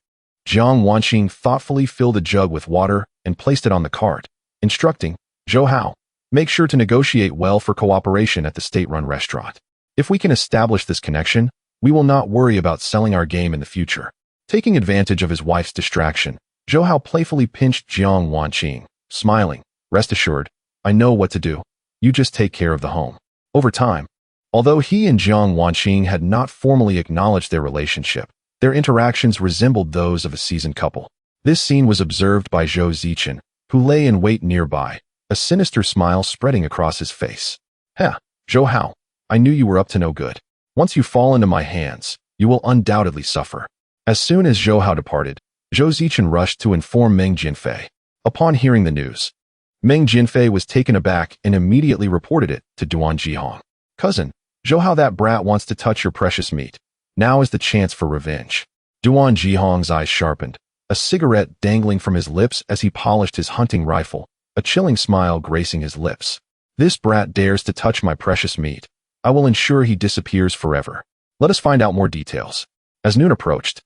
Jiang Wanqing thoughtfully filled a jug with water and placed it on the cart, instructing, "Zhou Hao, make sure to negotiate well for cooperation at the state-run restaurant. If we can establish this connection, we will not worry about selling our game in the future." Taking advantage of his wife's distraction, Zhou Hao playfully pinched Jiang Wanqing, smiling, "Rest assured, I know what to do. You just take care of the home." Over time, although he and Jiang Wanqing had not formally acknowledged their relationship, their interactions resembled those of a seasoned couple. This scene was observed by Zhou Zichen, who lay in wait nearby, a sinister smile spreading across his face. "Heh, Zhou Hao, I knew you were up to no good. Once you fall into my hands, you will undoubtedly suffer." As soon as Zhou Hao departed, Zhou Zichen rushed to inform Meng Jinfei. Upon hearing the news, Meng Jinfei was taken aback and immediately reported it to Duan Jihong. Cousin, Zhou Hao, that brat wants to touch your precious meat. Now is the chance for revenge. Duan Jihong's eyes sharpened, a cigarette dangling from his lips as he polished his hunting rifle, a chilling smile gracing his lips. This brat dares to touch my precious meat. I will ensure he disappears forever. Let us find out more details. As noon approached,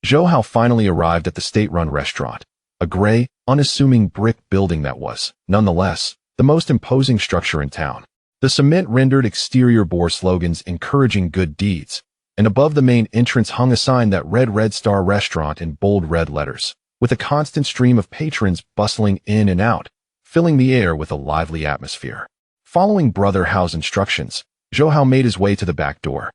Zhou Hao finally arrived at the state-run restaurant, a gray, unassuming brick building that was, nonetheless, the most imposing structure in town. The cement-rendered exterior bore slogans encouraging good deeds, and above the main entrance hung a sign that read Red Star Restaurant in bold red letters, with a constant stream of patrons bustling in and out, filling the air with a lively atmosphere. Following Brother Hao's instructions, Zhou Hao made his way to the back door,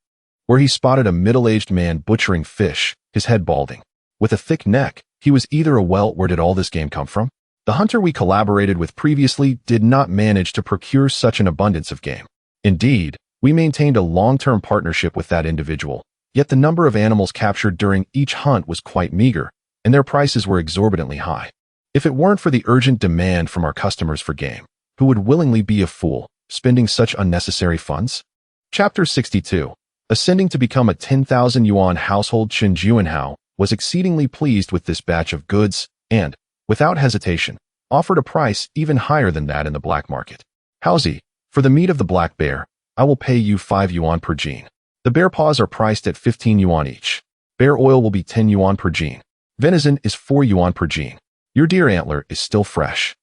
where he spotted a middle-aged man butchering fish, his head balding. With a thick neck, he was either a whelp. Where did all this game come from? The hunter we collaborated with previously did not manage to procure such an abundance of game. Indeed, we maintained a long-term partnership with that individual, yet the number of animals captured during each hunt was quite meager, and their prices were exorbitantly high. If it weren't for the urgent demand from our customers for game, who would willingly be a fool, spending such unnecessary funds? Chapter 62. Ascending to become a 10,000 yuan household, Chen Juanhao was exceedingly pleased with this batch of goods and, without hesitation, offered a price even higher than that in the black market. Haozi, for the meat of the black bear, I will pay you 5 yuan per gene. The bear paws are priced at 15 yuan each. Bear oil will be 10 yuan per gene. Venison is 4 yuan per gene. Your deer antler is still fresh.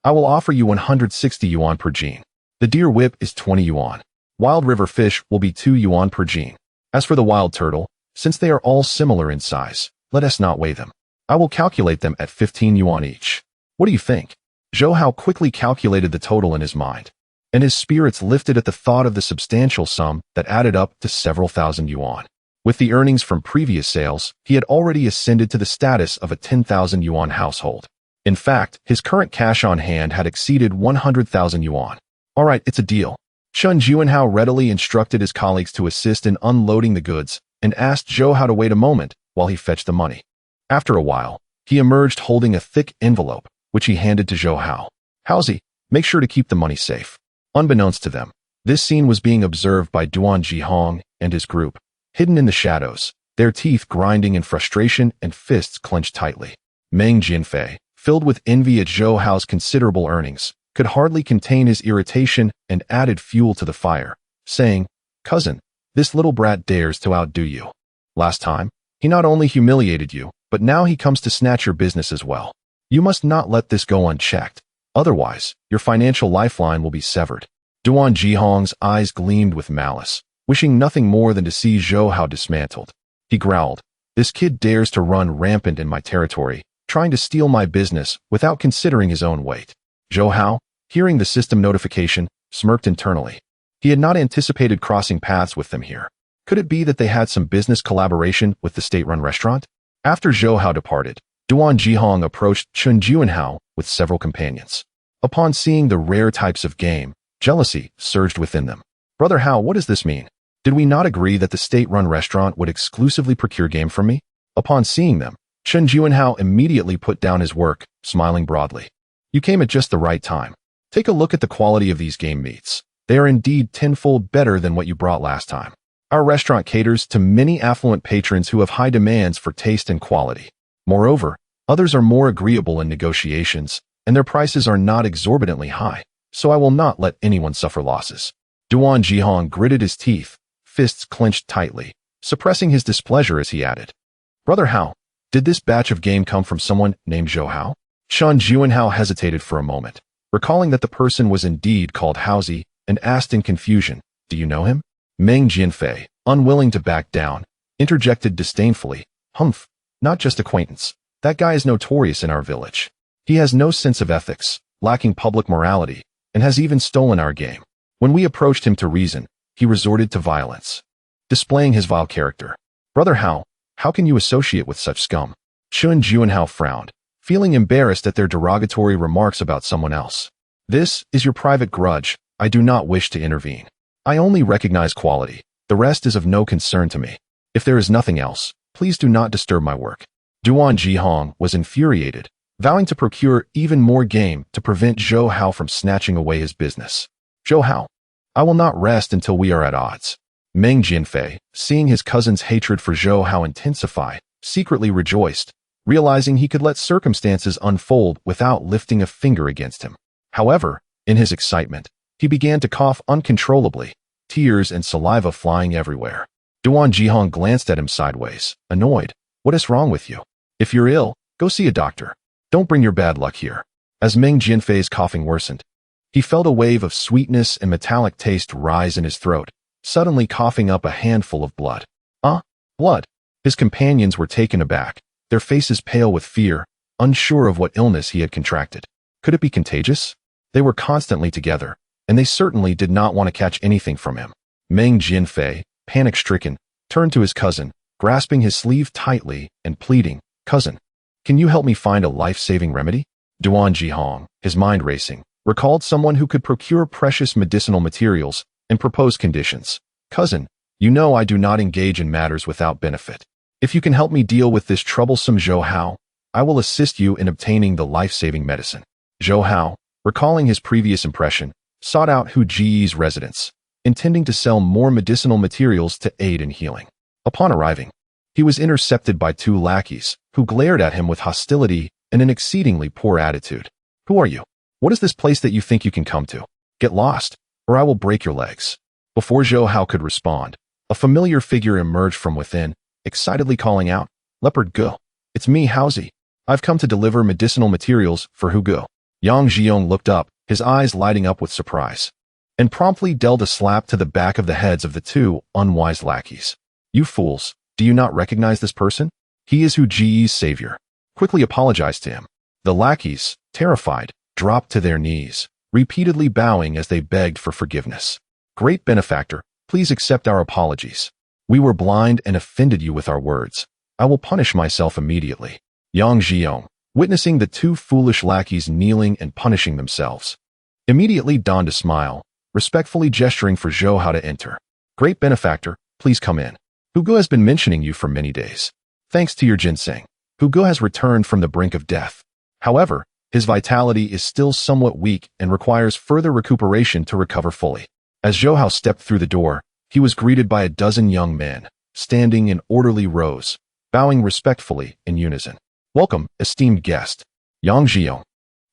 I will offer you 160 yuan per gene. The deer whip is 20 yuan. Wild river fish will be 2 yuan per gene. As for the wild turtle, since they are all similar in size, let us not weigh them. I will calculate them at 15 yuan each. What do you think? Zhou Hao quickly calculated the total in his mind, and his spirits lifted at the thought of the substantial sum that added up to several thousand yuan. With the earnings from previous sales, he had already ascended to the status of a 10,000 yuan household. In fact, his current cash on hand had exceeded 100,000 yuan. All right, it's a deal. Chen Juanhao readily instructed his colleagues to assist in unloading the goods and asked Zhou Hao to wait a moment while he fetched the money. After a while, he emerged holding a thick envelope, which he handed to Zhou Hao. Haozi, make sure to keep the money safe. Unbeknownst to them, this scene was being observed by Duan Jihong and his group, hidden in the shadows, their teeth grinding in frustration and fists clenched tightly. Meng Jinfei, filled with envy at Zhou Hao's considerable earnings, could hardly contain his irritation and added fuel to the fire, saying, Cousin, this little brat dares to outdo you. Last time, he not only humiliated you, but now he comes to snatch your business as well. You must not let this go unchecked. Otherwise, your financial lifeline will be severed. Duan Jihong's eyes gleamed with malice, wishing nothing more than to see Zhou Hao dismantled. He growled, This kid dares to run rampant in my territory, trying to steal my business without considering his own weight. Zhou Hao, hearing the system notification, smirked internally. He had not anticipated crossing paths with them here. Could it be that they had some business collaboration with the state-run restaurant? After Zhou Hao departed, Duan Jihong approached Chen Juanhao with several companions. Upon seeing the rare types of game, jealousy surged within them. Brother Hao, what does this mean? Did we not agree that the state-run restaurant would exclusively procure game from me? Upon seeing them, Chen Juanhao immediately put down his work, smiling broadly. You came at just the right time. Take a look at the quality of these game meats. They are indeed tenfold better than what you brought last time. Our restaurant caters to many affluent patrons who have high demands for taste and quality. Moreover, others are more agreeable in negotiations, and their prices are not exorbitantly high, so I will not let anyone suffer losses. Duan Jihong gritted his teeth, fists clenched tightly, suppressing his displeasure as he added, Brother Hao, did this batch of game come from someone named Zhou Hao? Chen Juanhao hesitated for a moment, recalling that the person was indeed called Haozi, and asked in confusion, Do you know him? Meng Jinfei, unwilling to back down, interjected disdainfully, Humph, not just acquaintance. That guy is notorious in our village. He has no sense of ethics, lacking public morality, and has even stolen our game. When we approached him to reason, he resorted to violence, displaying his vile character. Brother Hao, how can you associate with such scum? Chen Juanhao frowned, feeling embarrassed at their derogatory remarks about someone else. This is your private grudge. I do not wish to intervene. I only recognize quality. The rest is of no concern to me. If there is nothing else, please do not disturb my work. Duan Jihong was infuriated, vowing to procure even more game to prevent Zhou Hao from snatching away his business. Zhou Hao, I will not rest until we are at odds. Meng Jinfei, seeing his cousin's hatred for Zhou Hao intensify, secretly rejoiced, realizing he could let circumstances unfold without lifting a finger against him. However, in his excitement, he began to cough uncontrollably, tears and saliva flying everywhere. Duan Jihong glanced at him sideways, annoyed. What is wrong with you? If you're ill, go see a doctor. Don't bring your bad luck here. As Meng Jinfei's coughing worsened, he felt a wave of sweetness and metallic taste rise in his throat, suddenly coughing up a handful of blood. Blood. His companions were taken aback, their faces pale with fear, unsure of what illness he had contracted. Could it be contagious? They were constantly together, and they certainly did not want to catch anything from him. Meng Jinfei, panic-stricken, turned to his cousin, grasping his sleeve tightly and pleading, "Cousin, can you help me find a life-saving remedy?" Duan Jihong, his mind racing, recalled someone who could procure precious medicinal materials and propose conditions. "Cousin, you know I do not engage in matters without benefit. If you can help me deal with this troublesome Zhou Hao, I will assist you in obtaining the life-saving medicine." Zhou Hao, recalling his previous impression, sought out Hu Ji's residence, intending to sell more medicinal materials to aid in healing. Upon arriving, he was intercepted by two lackeys, who glared at him with hostility and an exceedingly poor attitude. "Who are you? What is this place that you think you can come to? Get lost, or I will break your legs." Before Zhou Hao could respond, a familiar figure emerged from within, excitedly calling out, "Leopard Gu, it's me, Haozi. I've come to deliver medicinal materials for Hu Gu." Yang Jiong looked up, his eyes lighting up with surprise, and promptly dealt a slap to the back of the heads of the two unwise lackeys. "You fools, do you not recognize this person? He is Hu Ji's savior. Quickly apologize to him." The lackeys, terrified, dropped to their knees, repeatedly bowing as they begged for forgiveness. "Great benefactor, please accept our apologies. We were blind and offended you with our words. I will punish myself immediately." Yang Jiong, witnessing the two foolish lackeys kneeling and punishing themselves, immediately donned a smile, respectfully gesturing for Zhou Hao to enter. "Great benefactor, please come in. Hu Gu has been mentioning you for many days. Thanks to your ginseng, Hu Gu has returned from the brink of death. However, his vitality is still somewhat weak and requires further recuperation to recover fully." As Zhou Hao stepped through the door, he was greeted by a dozen young men, standing in orderly rows, bowing respectfully in unison. "Welcome, esteemed guest." Yang Jiong,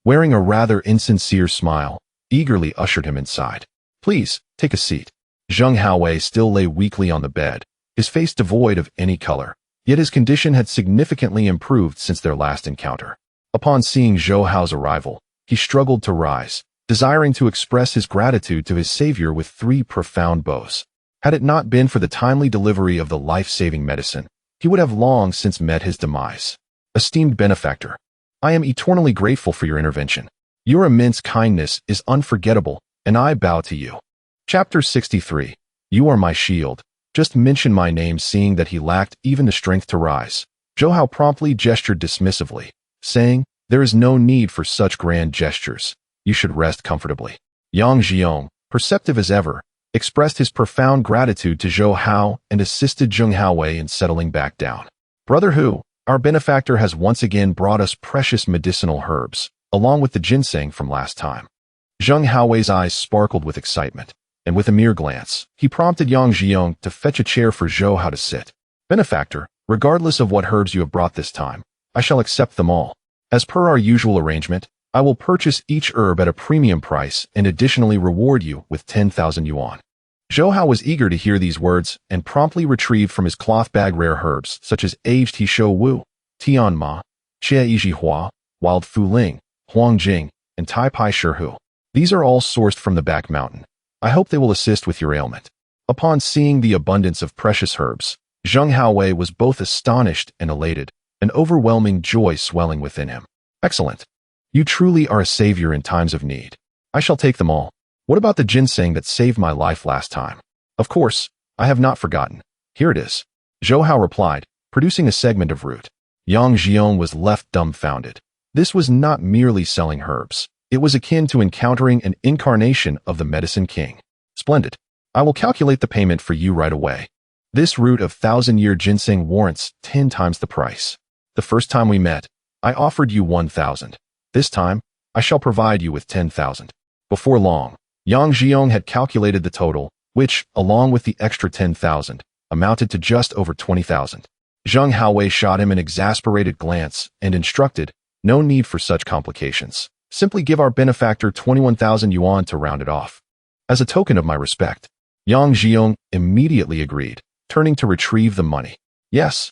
wearing a rather insincere smile, eagerly ushered him inside. "Please, take a seat." Zheng Haowei still lay weakly on the bed, his face devoid of any color, yet his condition had significantly improved since their last encounter. Upon seeing Zhou Hao's arrival, he struggled to rise, desiring to express his gratitude to his savior with 3 profound bows. Had it not been for the timely delivery of the life-saving medicine, he would have long since met his demise. "Esteemed benefactor, I am eternally grateful for your intervention. Your immense kindness is unforgettable, and I bow to you." Chapter 63. You are my shield. Just mention my name. Seeing that he lacked even the strength to rise, Zhou Hao promptly gestured dismissively, saying, "There is no need for such grand gestures. You should rest comfortably." Yang Jiong, perceptive as ever, expressed his profound gratitude to Zhou Hao and assisted Zheng Haowei in settling back down. "Brother Hu, our benefactor has once again brought us precious medicinal herbs, along with the ginseng from last time." Zheng Haowei's eyes sparkled with excitement, and with a mere glance, he prompted Yang Jiong to fetch a chair for Zhou Hao to sit. "Benefactor, regardless of what herbs you have brought this time, I shall accept them all. As per our usual arrangement, I will purchase each herb at a premium price and additionally reward you with 10,000 yuan. Zhou Hao was eager to hear these words and promptly retrieved from his cloth bag rare herbs such as aged Hishou Wu, Tian Ma, Xie Yiji Hua, Wild Fu Ling, Huang Jing, and Tai Pai Shihu. These are all sourced from the back mountain. I hope they will assist with your ailment." Upon seeing the abundance of precious herbs, Zheng Haowei was both astonished and elated, an overwhelming joy swelling within him. "Excellent. You truly are a savior in times of need. I shall take them all. What about the ginseng that saved my life last time?" "Of course, I have not forgotten. Here it is." Zhou Hao replied, producing a segment of root. Yang Jiong was left dumbfounded. This was not merely selling herbs. It was akin to encountering an incarnation of the Medicine King. "Splendid. I will calculate the payment for you right away." This root of thousand-year ginseng warrants 10 times the price. The first time we met, I offered you 1,000. This time, I shall provide you with 10,000. Before long, Yang Jiong had calculated the total, which, along with the extra 10,000, amounted to just over 20,000. Zhou Hao shot him an exasperated glance and instructed, no need for such complications. Simply give our benefactor 21,000 yuan to round it off. As a token of my respect, Yang Jiong immediately agreed, turning to retrieve the money. Yes,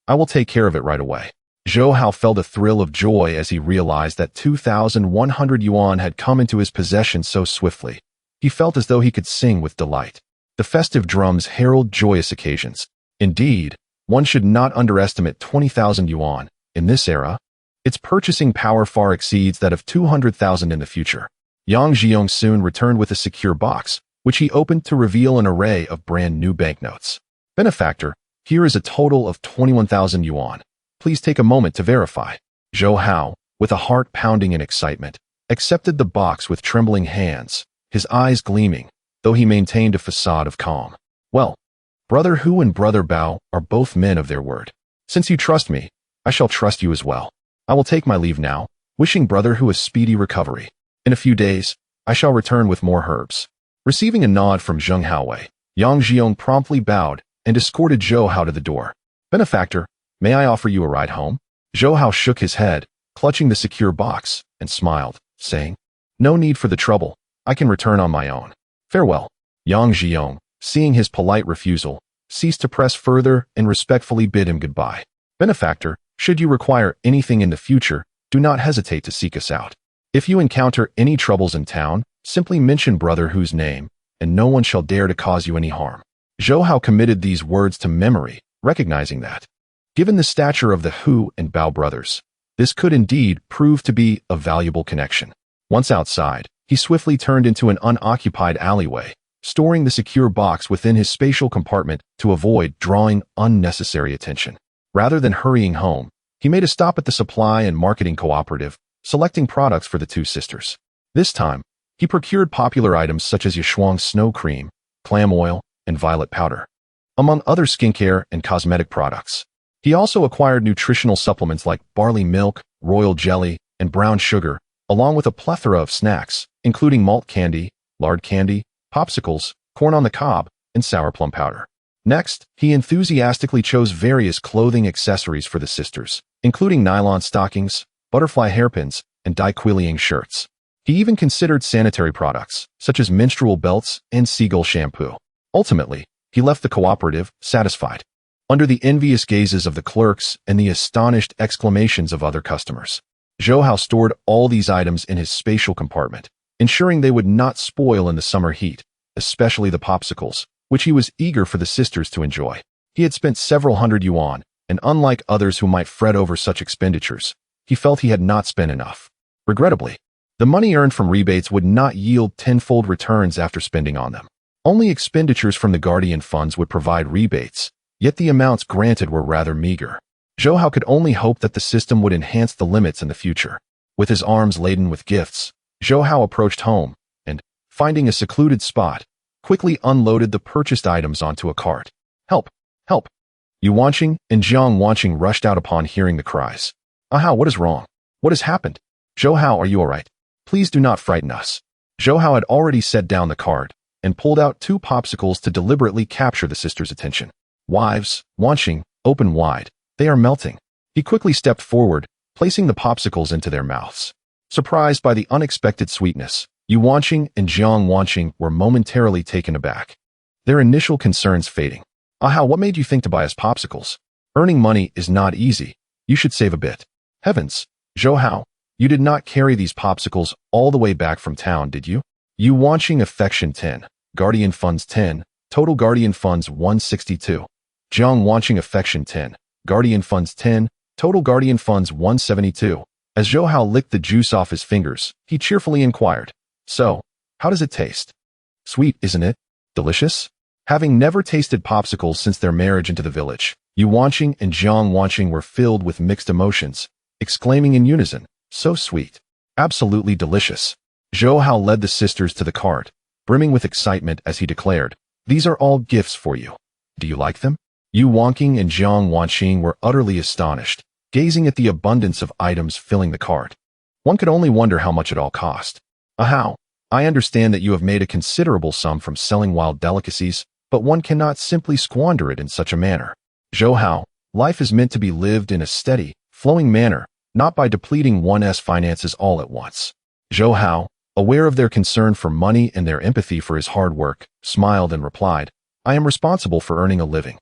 I will take care of it right away. Zhou Hao felt a thrill of joy as he realized that 2,100 yuan had come into his possession so swiftly. He felt as though he could sing with delight. The festive drums herald joyous occasions. Indeed, one should not underestimate 20,000 yuan. In this era, its purchasing power far exceeds that of 200,000 in the future. Yang Jiong soon returned with a secure box, which he opened to reveal an array of brand new banknotes. Benefactor, here is a total of 21,000 yuan. Please take a moment to verify. Zhou Hao, with a heart pounding in excitement, accepted the box with trembling hands, his eyes gleaming, though he maintained a facade of calm. Well, Brother Hu and Brother Bao are both men of their word. Since you trust me, I shall trust you as well. I will take my leave now, wishing Brother Hu a speedy recovery. In a few days, I shall return with more herbs. Receiving a nod from Zhou Hao, Yang Jiong promptly bowed and escorted Zhou Hao to the door. Benefactor, may I offer you a ride home? Zhou Hao shook his head, clutching the secure box, and smiled, saying, no need for the trouble, I can return on my own. Farewell. Yang Jiong, seeing his polite refusal, ceased to press further and respectfully bid him goodbye. Benefactor, should you require anything in the future, do not hesitate to seek us out. If you encounter any troubles in town, simply mention Brother Hu's name, and no one shall dare to cause you any harm. Zhou Hao committed these words to memory, recognizing that, given the stature of the Hu and Bao brothers, this could indeed prove to be a valuable connection. Once outside, he swiftly turned into an unoccupied alleyway, storing the secure box within his spatial compartment to avoid drawing unnecessary attention. Rather than hurrying home, he made a stop at the supply and marketing cooperative, selecting products for the two sisters. This time, he procured popular items such as Yishuang snow cream, clam oil, and violet powder, among other skincare and cosmetic products. He also acquired nutritional supplements like barley milk, royal jelly, and brown sugar, along with a plethora of snacks, including malt candy, lard candy, popsicles, corn on the cob, and sour plum powder. Next, he enthusiastically chose various clothing accessories for the sisters, including nylon stockings, butterfly hairpins, and dye-quilling shirts. He even considered sanitary products, such as menstrual belts and seagull shampoo. Ultimately, he left the cooperative satisfied, under the envious gazes of the clerks and the astonished exclamations of other customers. Zhou Hao stored all these items in his spatial compartment, ensuring they would not spoil in the summer heat, especially the popsicles, which he was eager for the sisters to enjoy. He had spent several hundred yuan, and unlike others who might fret over such expenditures, he felt he had not spent enough. Regrettably, the money earned from rebates would not yield tenfold returns after spending on them. Only expenditures from the guardian funds would provide rebates, yet the amounts granted were rather meager. Zhou Hao could only hope that the system would enhance the limits in the future. With his arms laden with gifts, Zhou Hao approached home and, finding a secluded spot, quickly unloaded the purchased items onto a cart. Help! Help! Yu Wanqing and Jiang Wanqing rushed out upon hearing the cries. Hao, what is wrong? What has happened? Zhou Hao, are you all right? Please do not frighten us. Zhou Hao had already set down the cart and pulled out 2 popsicles to deliberately capture the sisters' attention. Wives, Wanqing, open wide. They are melting. He quickly stepped forward, placing the popsicles into their mouths. Surprised by the unexpected sweetness, Yu Wanqing and Jiang Wanqing were momentarily taken aback, their initial concerns fading. Hao, what made you think to buy us popsicles? Earning money is not easy. You should save a bit. Heavens, Zhou Hao, you did not carry these popsicles all the way back from town, did you? Yu Wanqing affection 10, Guardian Funds 10, total Guardian Funds 162. Jiang Wanqing affection 10, Guardian Funds 10, total Guardian Funds 172. As Zhou Hao licked the juice off his fingers, he cheerfully inquired, so, how does it taste? Sweet, isn't it? Delicious? Having never tasted popsicles since their marriage into the village, Yu Wanqing and Jiang Wanqing were filled with mixed emotions, exclaiming in unison, so sweet. Absolutely delicious. Zhou Hao led the sisters to the cart, brimming with excitement as he declared, these are all gifts for you. Do you like them? Yu Wanqing and Jiang Wanqing were utterly astonished, gazing at the abundance of items filling the cart. One could only wonder how much it all cost. How? I understand that you have made a considerable sum from selling wild delicacies, but one cannot simply squander it in such a manner. Zhou Hao, life is meant to be lived in a steady, flowing manner, not by depleting one's finances all at once. Zhou Hao, aware of their concern for money and their empathy for his hard work, smiled and replied, I am responsible for earning a living.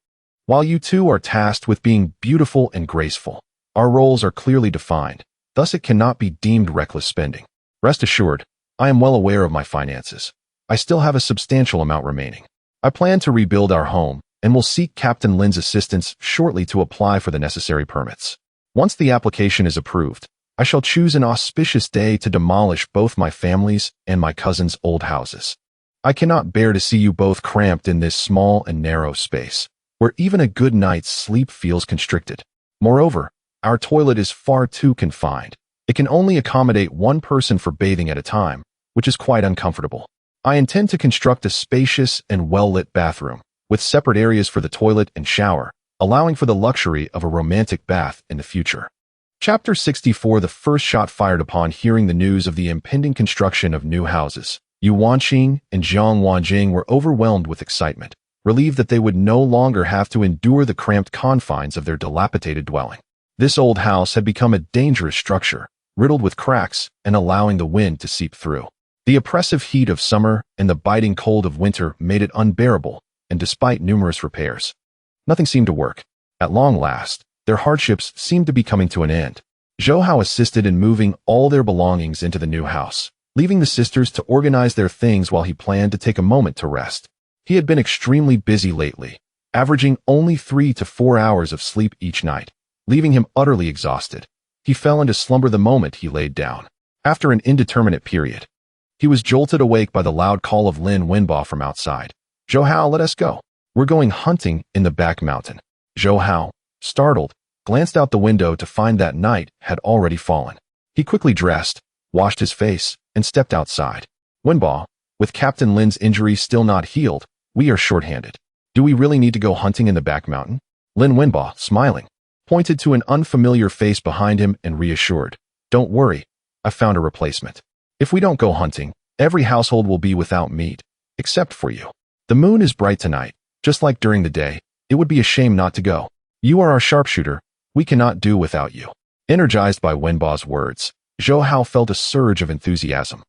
While you two are tasked with being beautiful and graceful, our roles are clearly defined, thus it cannot be deemed reckless spending. Rest assured, I am well aware of my finances. I still have a substantial amount remaining. I plan to rebuild our home, and will seek Captain Lin's assistance shortly to apply for the necessary permits. Once the application is approved, I shall choose an auspicious day to demolish both my family's and my cousin's old houses. I cannot bear to see you both cramped in this small and narrow space, where even a good night's sleep feels constricted. Moreover, our toilet is far too confined. It can only accommodate one person for bathing at a time, which is quite uncomfortable. I intend to construct a spacious and well-lit bathroom, with separate areas for the toilet and shower, allowing for the luxury of a romantic bath in the future. Chapter 64. The first shot fired upon hearing the news of the impending construction of new houses. Yu Wanqing and Jiang Wanjing were overwhelmed with excitement, relieved that they would no longer have to endure the cramped confines of their dilapidated dwelling. This old house had become a dangerous structure, riddled with cracks and allowing the wind to seep through. The oppressive heat of summer and the biting cold of winter made it unbearable, and despite numerous repairs, nothing seemed to work. At long last, their hardships seemed to be coming to an end. Zhou Hao assisted in moving all their belongings into the new house, leaving the sisters to organize their things while he planned to take a moment to rest. He had been extremely busy lately, averaging only 3 to 4 hours of sleep each night, leaving him utterly exhausted. He fell into slumber the moment he laid down. After an indeterminate period, he was jolted awake by the loud call of Lin Wenbo from outside. Zhou Hao, let us go. We're going hunting in the back mountain. Zhou Hao, startled, glanced out the window to find that night had already fallen. He quickly dressed, washed his face, and stepped outside. Wenbo, with Captain Lin's injury still not healed, we are short-handed. Do we really need to go hunting in the back mountain? Lin Wenbo, smiling, pointed to an unfamiliar face behind him and reassured, don't worry, I found a replacement. If we don't go hunting, every household will be without meat, except for you. The moon is bright tonight, just like during the day. It would be a shame not to go. You are our sharpshooter. We cannot do without you. Energized by Wenbo's words, Zhou Hao felt a surge of enthusiasm,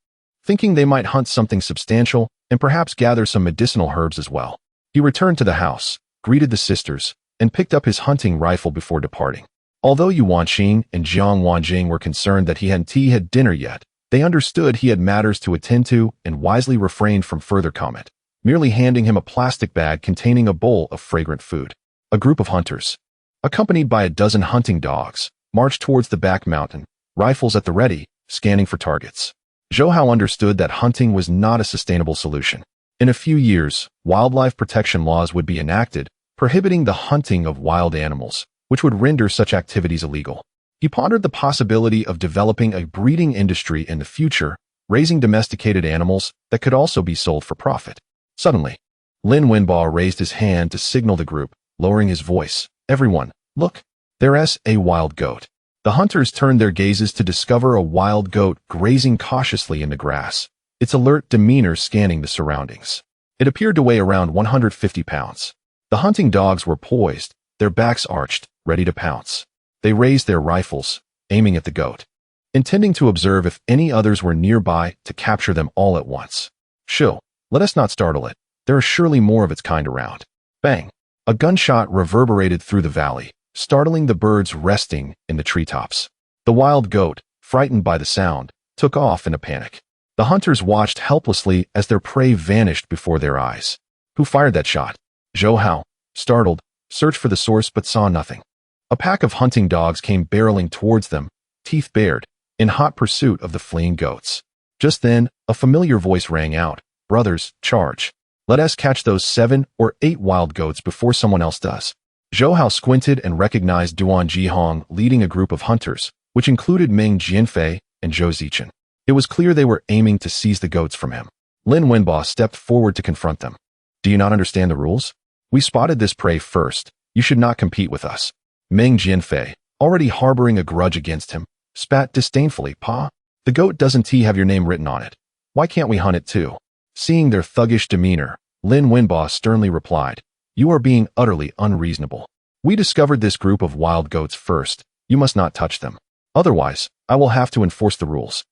thinking they might hunt something substantial and perhaps gather some medicinal herbs as well. He returned to the house, greeted the sisters, and picked up his hunting rifle before departing. Although Yu Wanqing and Jiang Wanjing were concerned that he hadn't had dinner yet, they understood he had matters to attend to and wisely refrained from further comment, merely handing him a plastic bag containing a bowl of fragrant food. A group of hunters, accompanied by a dozen hunting dogs, marched towards the back mountain, rifles at the ready, scanning for targets. Zhou Hao understood that hunting was not a sustainable solution. In a few years, wildlife protection laws would be enacted, prohibiting the hunting of wild animals, which would render such activities illegal. He pondered the possibility of developing a breeding industry in the future, raising domesticated animals that could also be sold for profit. Suddenly, Lin Wenbo raised his hand to signal the group, lowering his voice. Everyone, look, there's a wild goat. The hunters turned their gazes to discover a wild goat grazing cautiously in the grass, its alert demeanor scanning the surroundings. It appeared to weigh around 150 pounds. The hunting dogs were poised, their backs arched, ready to pounce. They raised their rifles, aiming at the goat, intending to observe if any others were nearby to capture them all at once. Shoo, let us not startle it. There are surely more of its kind around. Bang! A gunshot reverberated through the valley, startling the birds resting in the treetops. The wild goat, frightened by the sound, took off in a panic. The hunters watched helplessly as their prey vanished before their eyes. Who fired that shot? Zhou Hao, startled, searched for the source but saw nothing. A pack of hunting dogs came barreling towards them, teeth bared, in hot pursuit of the fleeing goats. Just then, a familiar voice rang out, brothers, charge. Let us catch those 7 or 8 wild goats before someone else does. Zhou Hao squinted and recognized Duan Jihong leading a group of hunters, which included Ming Jianfei and Zhou Zichen. It was clear they were aiming to seize the goats from him. Lin Wenbo stepped forward to confront them. Do you not understand the rules? We spotted this prey first. You should not compete with us. Meng Jianfei, already harboring a grudge against him, spat disdainfully. Pa, the goat doesn't have your name written on it. Why can't we hunt it too? Seeing their thuggish demeanor, Lin Wenbo sternly replied, you are being utterly unreasonable. We discovered this group of wild goats first. You must not touch them. Otherwise, I will have to enforce the rules.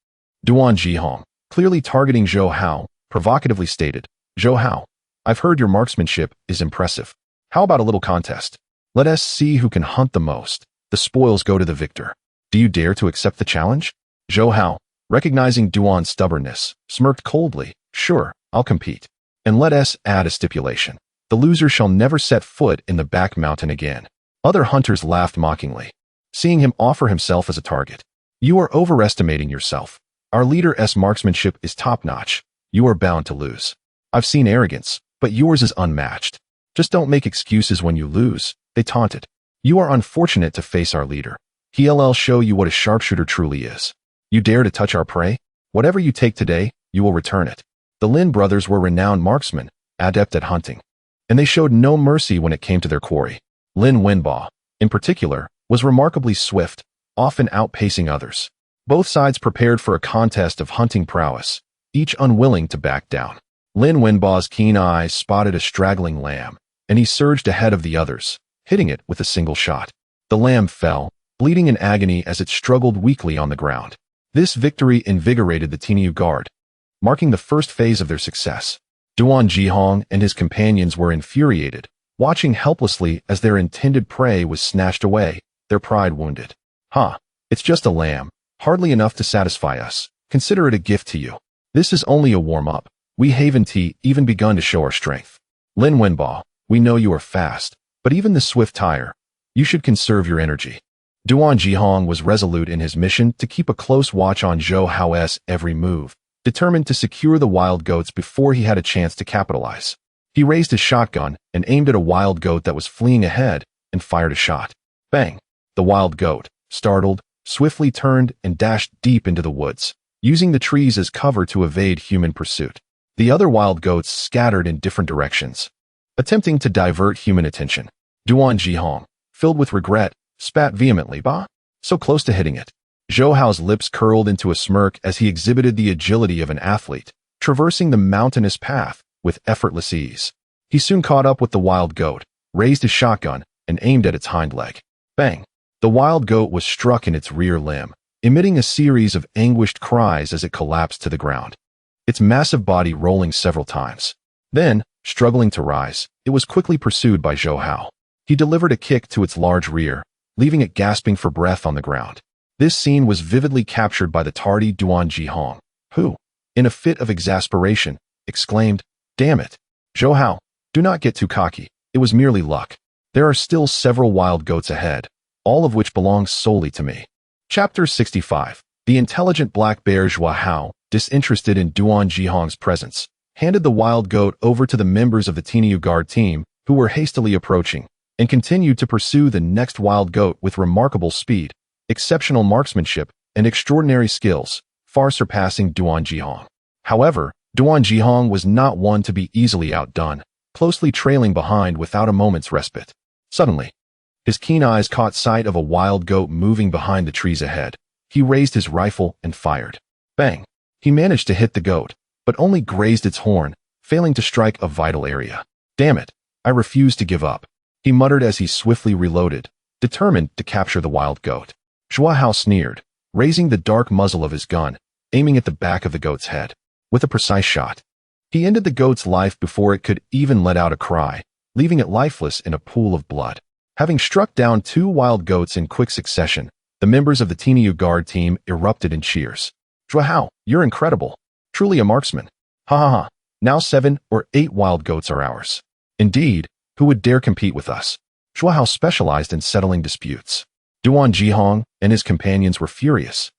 Duan Zhihong, clearly targeting Zhou Hao, provocatively stated, Zhou Hao, I've heard your marksmanship is impressive. How about a little contest? Let us see who can hunt the most. The spoils go to the victor. Do you dare to accept the challenge? Zhou Hao, recognizing Duan's stubbornness, smirked coldly. Sure, I'll compete. And let us add a stipulation. The loser shall never set foot in the back mountain again. Other hunters laughed mockingly, seeing him offer himself as a target. You are overestimating yourself. Our leader's marksmanship is top-notch. You are bound to lose. I've seen arrogance, but yours is unmatched. Just don't make excuses when you lose, they taunted. You are unfortunate to face our leader. He'll show you what a sharpshooter truly is. You dare to touch our prey? Whatever you take today, you will return it. The Lin brothers were renowned marksmen, adept at hunting, and they showed no mercy when it came to their quarry. Lin Wenbo, in particular, was remarkably swift, often outpacing others. Both sides prepared for a contest of hunting prowess, each unwilling to back down. Lin Wenbo's keen eyes spotted a straggling lamb, and he surged ahead of the others, hitting it with a single shot. The lamb fell, bleeding in agony as it struggled weakly on the ground. This victory invigorated the Tinyu Guard, marking the first phase of their success. Duan Zhihong and his companions were infuriated, watching helplessly as their intended prey was snatched away, their pride wounded. It's just a lamb, hardly enough to satisfy us. Consider it a gift to you. This is only a warm-up. We haven't even begun to show our strength. Lin Wenbo, we know you are fast, but even the swift tire. You should conserve your energy. Duan Zhihong was resolute in his mission to keep a close watch on Zhou Hao's every move, determined to secure the wild goats before he had a chance to capitalize. He raised his shotgun and aimed at a wild goat that was fleeing ahead and fired a shot. Bang! The wild goat, startled, swiftly turned and dashed deep into the woods, using the trees as cover to evade human pursuit. The other wild goats scattered in different directions, attempting to divert human attention. Duan Zhihong, filled with regret, spat vehemently. So close to hitting it. Zhou Hao's lips curled into a smirk as he exhibited the agility of an athlete, traversing the mountainous path with effortless ease. He soon caught up with the wild goat, raised his shotgun, and aimed at its hind leg. Bang! The wild goat was struck in its rear limb, emitting a series of anguished cries as it collapsed to the ground, its massive body rolling several times. Then, struggling to rise, it was quickly pursued by Zhou Hao. He delivered a kick to its large rear, leaving it gasping for breath on the ground. This scene was vividly captured by the tardy Duan Zhihong, who, in a fit of exasperation, exclaimed, Damn it! Zhou Hao, do not get too cocky. It was merely luck. There are still several wild goats ahead, all of which belong solely to me. Chapter 65. The intelligent black bear Zhou Hao, disinterested in Duan Zhihong's presence, handed the wild goat over to the members of the Tinyu Guard team, who were hastily approaching, and continued to pursue the next wild goat with remarkable speed, exceptional marksmanship, and extraordinary skills, far surpassing Duan Zhihong. However, Duan Zhihong was not one to be easily outdone, closely trailing behind without a moment's respite. Suddenly, his keen eyes caught sight of a wild goat moving behind the trees ahead. He raised his rifle and fired. Bang! He managed to hit the goat, but only grazed its horn, failing to strike a vital area. Damn it! I refuse to give up, he muttered as he swiftly reloaded, determined to capture the wild goat. Zhou Hao sneered, raising the dark muzzle of his gun, aiming at the back of the goat's head. With a precise shot, he ended the goat's life before it could even let out a cry, leaving it lifeless in a pool of blood. Having struck down 2 wild goats in quick succession, the members of the Tinyu Guard team erupted in cheers. Zhou Hao, you're incredible. Truly a marksman. Ha ha ha. Now 7 or 8 wild goats are ours. Indeed, who would dare compete with us? Zhou Hao specialized in settling disputes. Duan Zhihong and his companions were furious,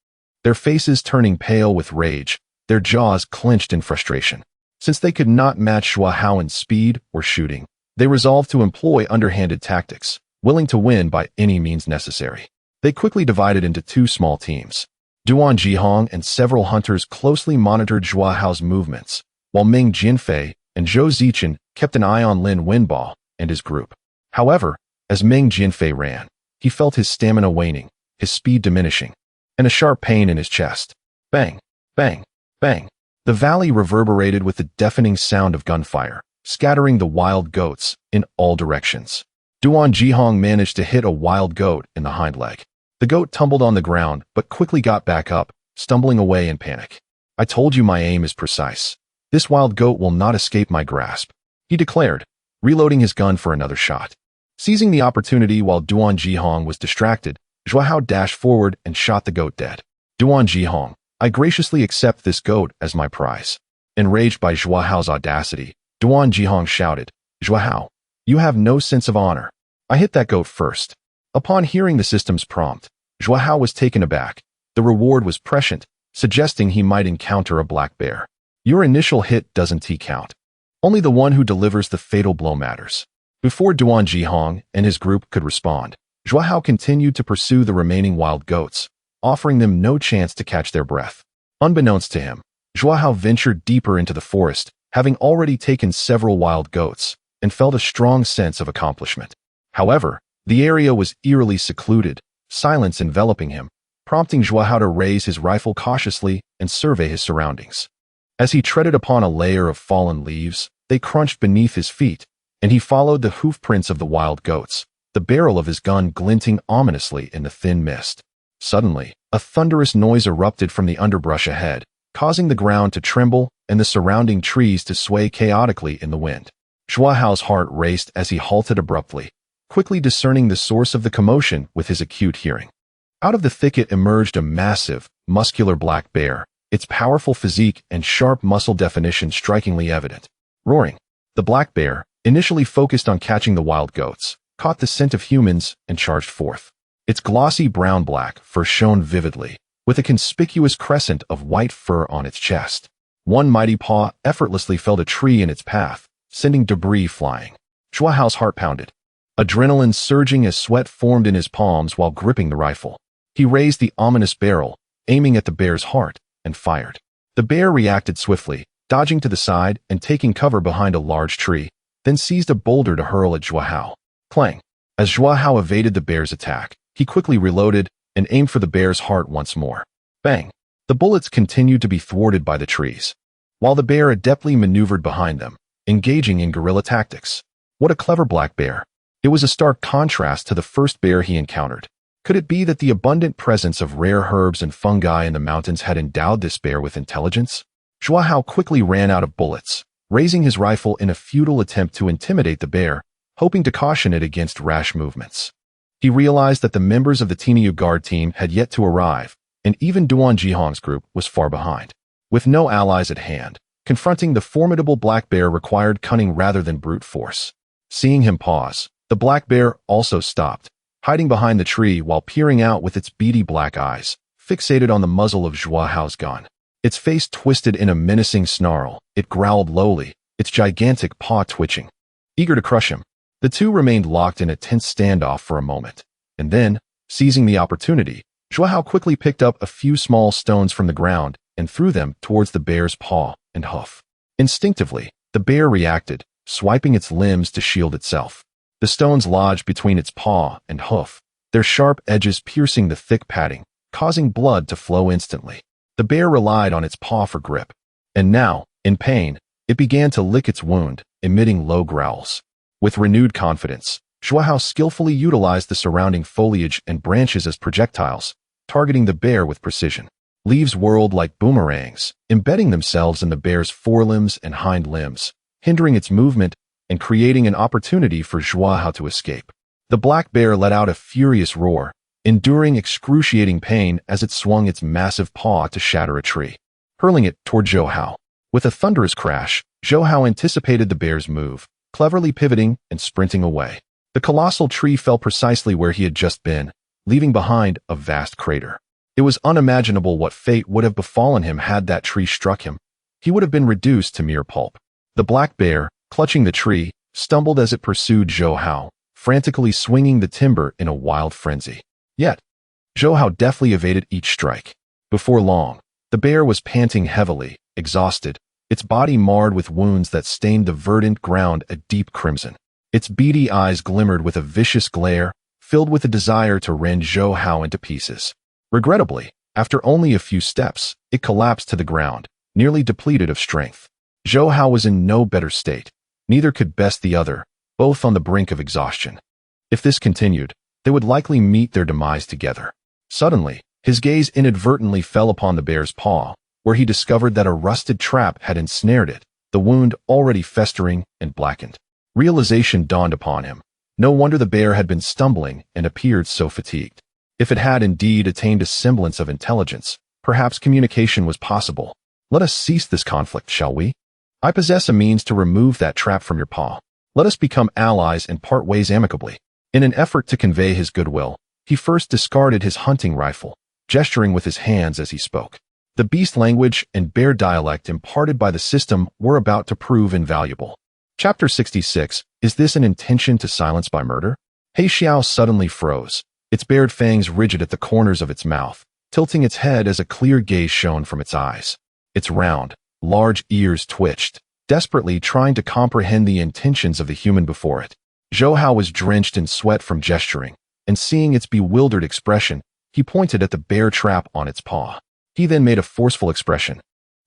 their faces turning pale with rage, their jaws clenched in frustration. Since they could not match Zhou Hao in speed or shooting, they resolved to employ underhanded tactics, willing to win by any means necessary. They quickly divided into 2 small teams. Duan Zhihong and several hunters closely monitored Zhou Hao's movements, while Meng Jianfei and Zhou Zichen kept an eye on Lin Wenbo, and his group. However, as Meng Jinfei ran, he felt his stamina waning, his speed diminishing, and a sharp pain in his chest. Bang, bang, bang. The valley reverberated with the deafening sound of gunfire, scattering the wild goats in all directions. Duan Jihong managed to hit a wild goat in the hind leg. The goat tumbled on the ground but quickly got back up, stumbling away in panic. "I told you my aim is precise. This wild goat will not escape my grasp," he declared, reloading his gun for another shot. Seizing the opportunity while Duan Jihong was distracted, Zhou Hao dashed forward and shot the goat dead. "Duan Jihong, I graciously accept this goat as my prize." Enraged by Zhou Hao's audacity, Duan Jihong shouted, "Zhou Hao, you have no sense of honor. I hit that goat first." Upon hearing the system's prompt, Zhou Hao was taken aback. The reward was prescient, suggesting he might encounter a black bear. "Your initial hit doesn't count. Only the one who delivers the fatal blow matters." Before Duan Jihong and his group could respond, Zhou Hao continued to pursue the remaining wild goats, offering them no chance to catch their breath. Unbeknownst to him, Zhou Hao ventured deeper into the forest, having already taken several wild goats, and felt a strong sense of accomplishment. However, the area was eerily secluded, silence enveloping him, prompting Zhou Hao to raise his rifle cautiously and survey his surroundings. As he treaded upon a layer of fallen leaves, they crunched beneath his feet, and he followed the hoof prints of the wild goats, the barrel of his gun glinting ominously in the thin mist. Suddenly, a thunderous noise erupted from the underbrush ahead, causing the ground to tremble and the surrounding trees to sway chaotically in the wind. Zhou Hao's heart raced as he halted abruptly, quickly discerning the source of the commotion with his acute hearing. Out of the thicket emerged a massive, muscular black bear, its powerful physique and sharp muscle definition strikingly evident. Roaring, the black bear, initially focused on catching the wild goats, caught the scent of humans and charged forth. Its glossy brown-black fur shone vividly, with a conspicuous crescent of white fur on its chest. One mighty paw effortlessly felled a tree in its path, sending debris flying. Zhou Hao's heart pounded, adrenaline surging as sweat formed in his palms while gripping the rifle. He raised the ominous barrel, aiming at the bear's heart, and fired. The bear reacted swiftly, dodging to the side and taking cover behind a large tree, then seized a boulder to hurl at Zhou Hao. Clang! As Zhou Hao evaded the bear's attack, he quickly reloaded and aimed for the bear's heart once more. Bang! The bullets continued to be thwarted by the trees, while the bear adeptly maneuvered behind them, engaging in guerrilla tactics. What a clever black bear! It was a stark contrast to the first bear he encountered. Could it be that the abundant presence of rare herbs and fungi in the mountains had endowed this bear with intelligence? Zhou Hao quickly ran out of bullets, raising his rifle in a futile attempt to intimidate the bear, hoping to caution it against rash movements. He realized that the members of the timid guard team had yet to arrive, and even Duan Jihong's group was far behind. With no allies at hand, confronting the formidable black bear required cunning rather than brute force. Seeing him pause, the black bear also stopped, hiding behind the tree while peering out with its beady black eyes, fixated on the muzzle of Zhou Hao's gun. Its face twisted in a menacing snarl, it growled lowly, its gigantic paw twitching. Eager to crush him, the two remained locked in a tense standoff for a moment, and then, seizing the opportunity, Zhou Hao quickly picked up a few small stones from the ground and threw them towards the bear's paw and hoof. Instinctively, the bear reacted, swiping its limbs to shield itself. The stones lodged between its paw and hoof, their sharp edges piercing the thick padding, causing blood to flow instantly. The bear relied on its paw for grip, and now, in pain, it began to lick its wound, emitting low growls. With renewed confidence, Zhou Hao skillfully utilized the surrounding foliage and branches as projectiles, targeting the bear with precision. Leaves whirled like boomerangs, embedding themselves in the bear's forelimbs and hind limbs, hindering its movement and creating an opportunity for Zhou Hao to escape. The black bear let out a furious roar, enduring excruciating pain as it swung its massive paw to shatter a tree, hurling it toward Zhou Hao. With a thunderous crash, Zhou Hao anticipated the bear's move, cleverly pivoting and sprinting away. The colossal tree fell precisely where he had just been, leaving behind a vast crater. It was unimaginable what fate would have befallen him had that tree struck him. He would have been reduced to mere pulp. The black bear, clutching the tree, stumbled as it pursued Zhou Hao, frantically swinging the timber in a wild frenzy. Yet, Zhou Hao deftly evaded each strike. Before long, the bear was panting heavily, exhausted, its body marred with wounds that stained the verdant ground a deep crimson. Its beady eyes glimmered with a vicious glare, filled with a desire to rend Zhou Hao into pieces. Regrettably, after only a few steps, it collapsed to the ground, nearly depleted of strength. Zhou Hao was in no better state. Neither could best the other, both on the brink of exhaustion. If this continued, they would likely meet their demise together. Suddenly, his gaze inadvertently fell upon the bear's paw, where he discovered that a rusted trap had ensnared it, the wound already festering and blackened. Realization dawned upon him. No wonder the bear had been stumbling and appeared so fatigued. If it had indeed attained a semblance of intelligence, perhaps communication was possible. Let us cease this conflict, shall we? I possess a means to remove that trap from your paw. Let us become allies and part ways amicably. In an effort to convey his goodwill, he first discarded his hunting rifle, gesturing with his hands as he spoke. The beast language and bear dialect imparted by the system were about to prove invaluable. Chapter 66. Is this an intention to silence by murder? He Xiao suddenly froze, its bared fangs rigid at the corners of its mouth, tilting its head as a clear gaze shone from its eyes. Its round, large ears twitched, desperately trying to comprehend the intentions of the human before it. Zhou Hao was drenched in sweat from gesturing, and seeing its bewildered expression, he pointed at the bear trap on its paw. He then made a forceful expression,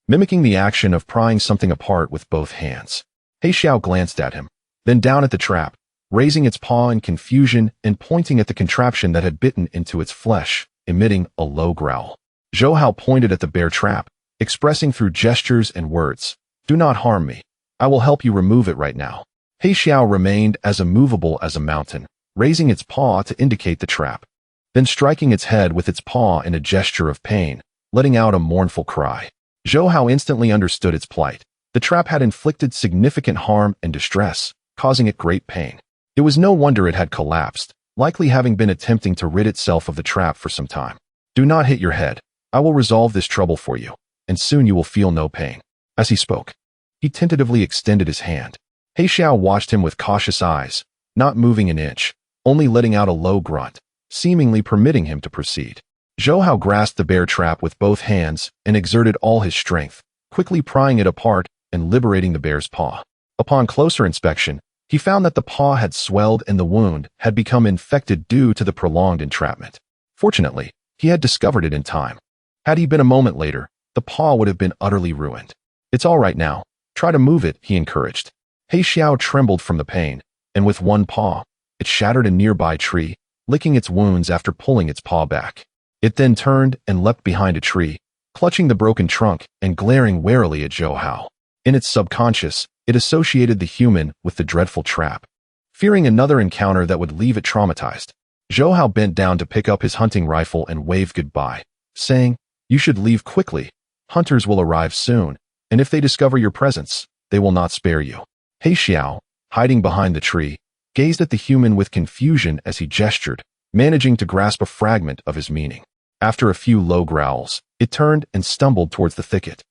mimicking the action of prying something apart with both hands. He Xiao glanced at him, then down at the trap, raising its paw in confusion and pointing at the contraption that had bitten into its flesh, emitting a low growl. Zhou Hao pointed at the bear trap, expressing through gestures and words, "Do not harm me. I will help you remove it right now." He Xiao remained as immovable as a mountain, raising its paw to indicate the trap, then striking its head with its paw in a gesture of pain, letting out a mournful cry. Zhou Hao instantly understood its plight. The trap had inflicted significant harm and distress, causing it great pain. It was no wonder it had collapsed, likely having been attempting to rid itself of the trap for some time. "Do not hit your head. I will resolve this trouble for you, and soon you will feel no pain." As he spoke, he tentatively extended his hand. He Xiao watched him with cautious eyes, not moving an inch, only letting out a low grunt, seemingly permitting him to proceed. Zhou Hao grasped the bear trap with both hands and exerted all his strength, quickly prying it apart and liberating the bear's paw. Upon closer inspection, he found that the paw had swelled and the wound had become infected due to the prolonged entrapment. Fortunately, he had discovered it in time. Had he been a moment later, the paw would have been utterly ruined. "It's all right now. Try to move it," he encouraged. He Xiao trembled from the pain, and with one paw, it shattered a nearby tree, licking its wounds after pulling its paw back. It then turned and leapt behind a tree, clutching the broken trunk and glaring warily at Zhou Hao. In its subconscious, it associated the human with the dreadful trap. Fearing another encounter that would leave it traumatized, Zhou Hao bent down to pick up his hunting rifle and waved goodbye, saying, "You should leave quickly. Hunters will arrive soon, and if they discover your presence, they will not spare you." He Xiao, hiding behind the tree, gazed at the human with confusion as he gestured, managing to grasp a fragment of his meaning. After a few low growls, it turned and stumbled towards the thicket,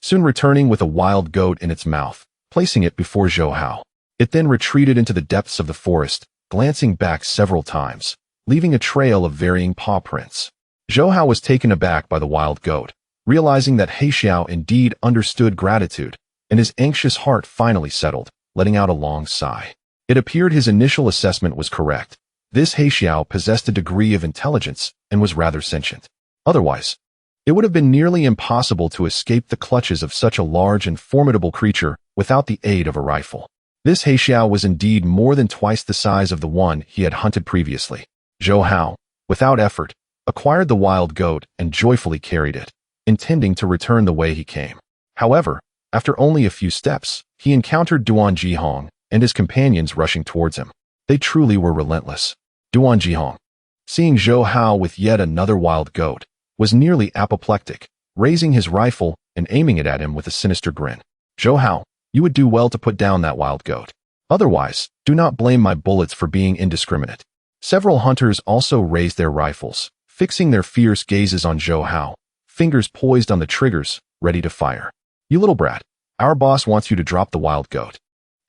soon returning with a wild goat in its mouth, placing it before Zhou Hao. It then retreated into the depths of the forest, glancing back several times, leaving a trail of varying paw prints. Zhou Hao was taken aback by the wild goat, realizing that He Xiao indeed understood gratitude, and his anxious heart finally settled, letting out a long sigh. It appeared his initial assessment was correct. This He Xiao possessed a degree of intelligence and was rather sentient. Otherwise, it would have been nearly impossible to escape the clutches of such a large and formidable creature without the aid of a rifle. This He Xiao was indeed more than twice the size of the one he had hunted previously. Zhou Hao, without effort, acquired the wild goat and joyfully carried it, intending to return the way he came. However, after only a few steps, he encountered Duan Jihong and his companions rushing towards him. They truly were relentless. Duan Jihong, seeing Zhou Hao with yet another wild goat, was nearly apoplectic, raising his rifle and aiming it at him with a sinister grin. "Zhou Hao, you would do well to put down that wild goat. Otherwise, do not blame my bullets for being indiscriminate." Several hunters also raised their rifles, fixing their fierce gazes on Zhou Hao, fingers poised on the triggers, ready to fire. "You little brat, our boss wants you to drop the wild goat.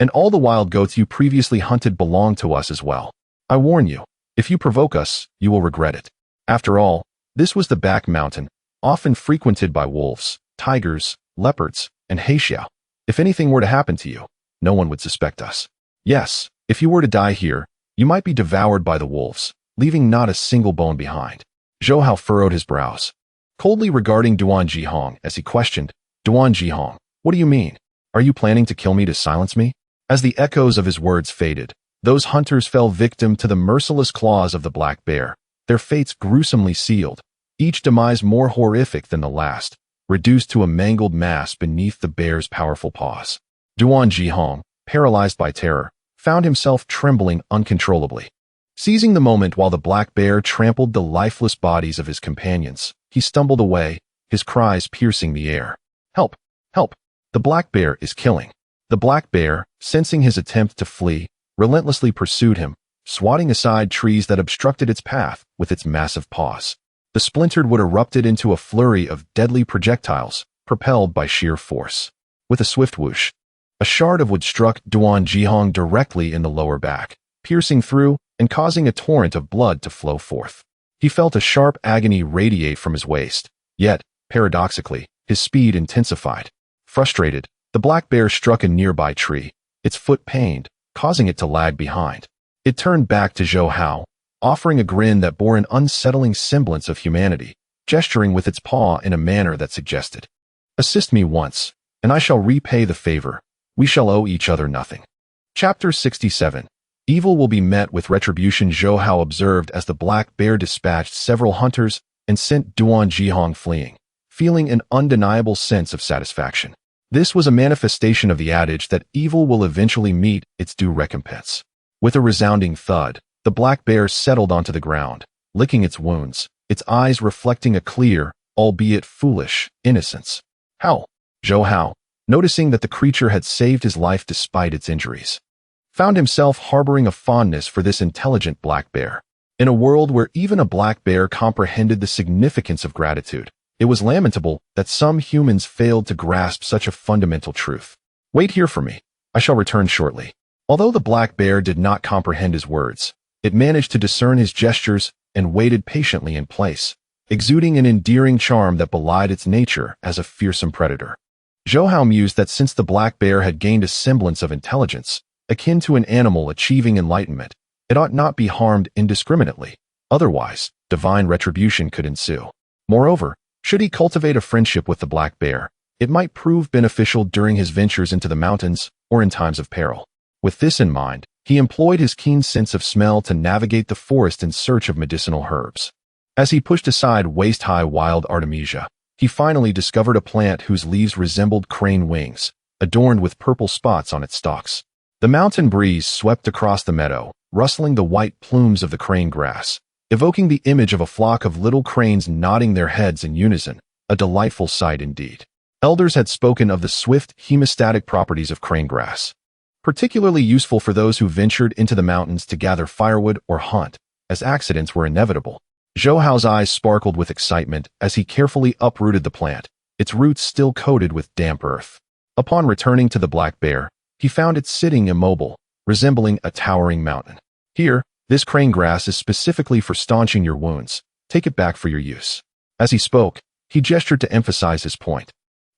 And all the wild goats you previously hunted belong to us as well. I warn you, if you provoke us, you will regret it." After all, this was the back mountain, often frequented by wolves, tigers, leopards, and He Xiao. If anything were to happen to you, no one would suspect us. Yes, If you were to die here, you might be devoured by the wolves, leaving not a single bone behind. Zhou Hao furrowed his brows, coldly regarding Duan Jihong as he questioned, Duan Jihong, what do you mean? Are you planning to kill me to silence me? As the echoes of his words faded, those hunters fell victim to the merciless claws of the black bear, their fates gruesomely sealed, each demise more horrific than the last, reduced to a mangled mass beneath the bear's powerful paws. Duan Jihong, paralyzed by terror, found himself trembling uncontrollably. Seizing the moment while the black bear trampled the lifeless bodies of his companions, he stumbled away, his cries piercing the air. Help! Help! The black bear is killing. The black bear, sensing his attempt to flee, relentlessly pursued him, swatting aside trees that obstructed its path with its massive paws. The splintered wood erupted into a flurry of deadly projectiles, propelled by sheer force. With a swift whoosh, a shard of wood struck Duan Jihong directly in the lower back, piercing through and causing a torrent of blood to flow forth. He felt a sharp agony radiate from his waist, yet, paradoxically, his speed intensified. Frustrated, the black bear struck a nearby tree, its foot pained, causing it to lag behind. It turned back to Zhou Hao, offering a grin that bore an unsettling semblance of humanity, gesturing with its paw in a manner that suggested, assist me once, and I shall repay the favor. We shall owe each other nothing. Chapter 67. Evil will be met with retribution. Zhou Hao observed as the black bear dispatched several hunters and sent Duan Jihong fleeing, feeling an undeniable sense of satisfaction. This was a manifestation of the adage that evil will eventually meet its due recompense. With a resounding thud, the black bear settled onto the ground, licking its wounds, its eyes reflecting a clear, albeit foolish, innocence. How? Zhou Hao, noticing that the creature had saved his life despite its injuries, found himself harboring a fondness for this intelligent black bear. In a world where even a black bear comprehended the significance of gratitude, it was lamentable that some humans failed to grasp such a fundamental truth. Wait here for me. I shall return shortly. Although the black bear did not comprehend his words, it managed to discern his gestures and waited patiently in place, exuding an endearing charm that belied its nature as a fearsome predator. Zhou Hao mused that since the black bear had gained a semblance of intelligence, akin to an animal achieving enlightenment, it ought not be harmed indiscriminately. Otherwise, divine retribution could ensue. Moreover, should he cultivate a friendship with the black bear, it might prove beneficial during his ventures into the mountains or in times of peril. With this in mind, he employed his keen sense of smell to navigate the forest in search of medicinal herbs. As he pushed aside waist-high wild artemisia, he finally discovered a plant whose leaves resembled crane wings, adorned with purple spots on its stalks. The mountain breeze swept across the meadow, rustling the white plumes of the crane grass, evoking the image of a flock of little cranes nodding their heads in unison, a delightful sight indeed. Elders had spoken of the swift hemostatic properties of crane grass, particularly useful for those who ventured into the mountains to gather firewood or hunt, as accidents were inevitable. Zhou Hao's eyes sparkled with excitement as he carefully uprooted the plant, its roots still coated with damp earth. Upon returning to the black bear, he found it sitting immobile, resembling a towering mountain. Here, this crane grass is specifically for staunching your wounds. Take it back for your use. As he spoke, he gestured to emphasize his point.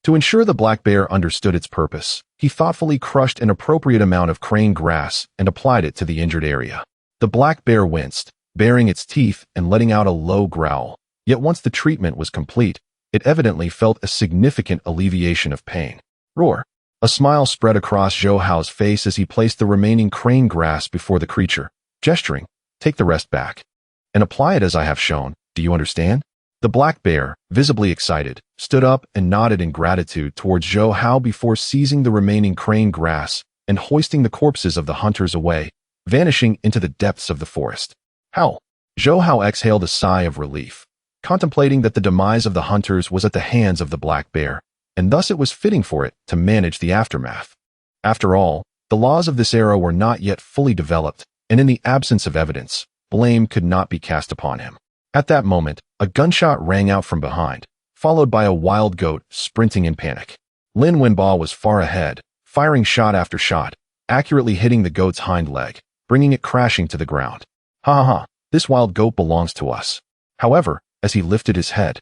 To ensure the black bear understood its purpose, he thoughtfully crushed an appropriate amount of crane grass and applied it to the injured area. The black bear winced, baring its teeth and letting out a low growl. Yet once the treatment was complete, it evidently felt a significant alleviation of pain. Roar! A smile spread across Zhou Hao's face as he placed the remaining crane grass before the creature, gesturing, take the rest back, and apply it as I have shown. Do you understand? The black bear, visibly excited, stood up and nodded in gratitude towards Zhou Hao before seizing the remaining crane grass and hoisting the corpses of the hunters away, vanishing into the depths of the forest. How? Zhou Hao exhaled a sigh of relief, contemplating that the demise of the hunters was at the hands of the black bear, and thus it was fitting for it to manage the aftermath. After all, the laws of this era were not yet fully developed, and in the absence of evidence, blame could not be cast upon him. At that moment, a gunshot rang out from behind, followed by a wild goat sprinting in panic. Lin Wenba was far ahead, firing shot after shot, accurately hitting the goat's hind leg, bringing it crashing to the ground. Ha ha ha, this wild goat belongs to us. However, as he lifted his head,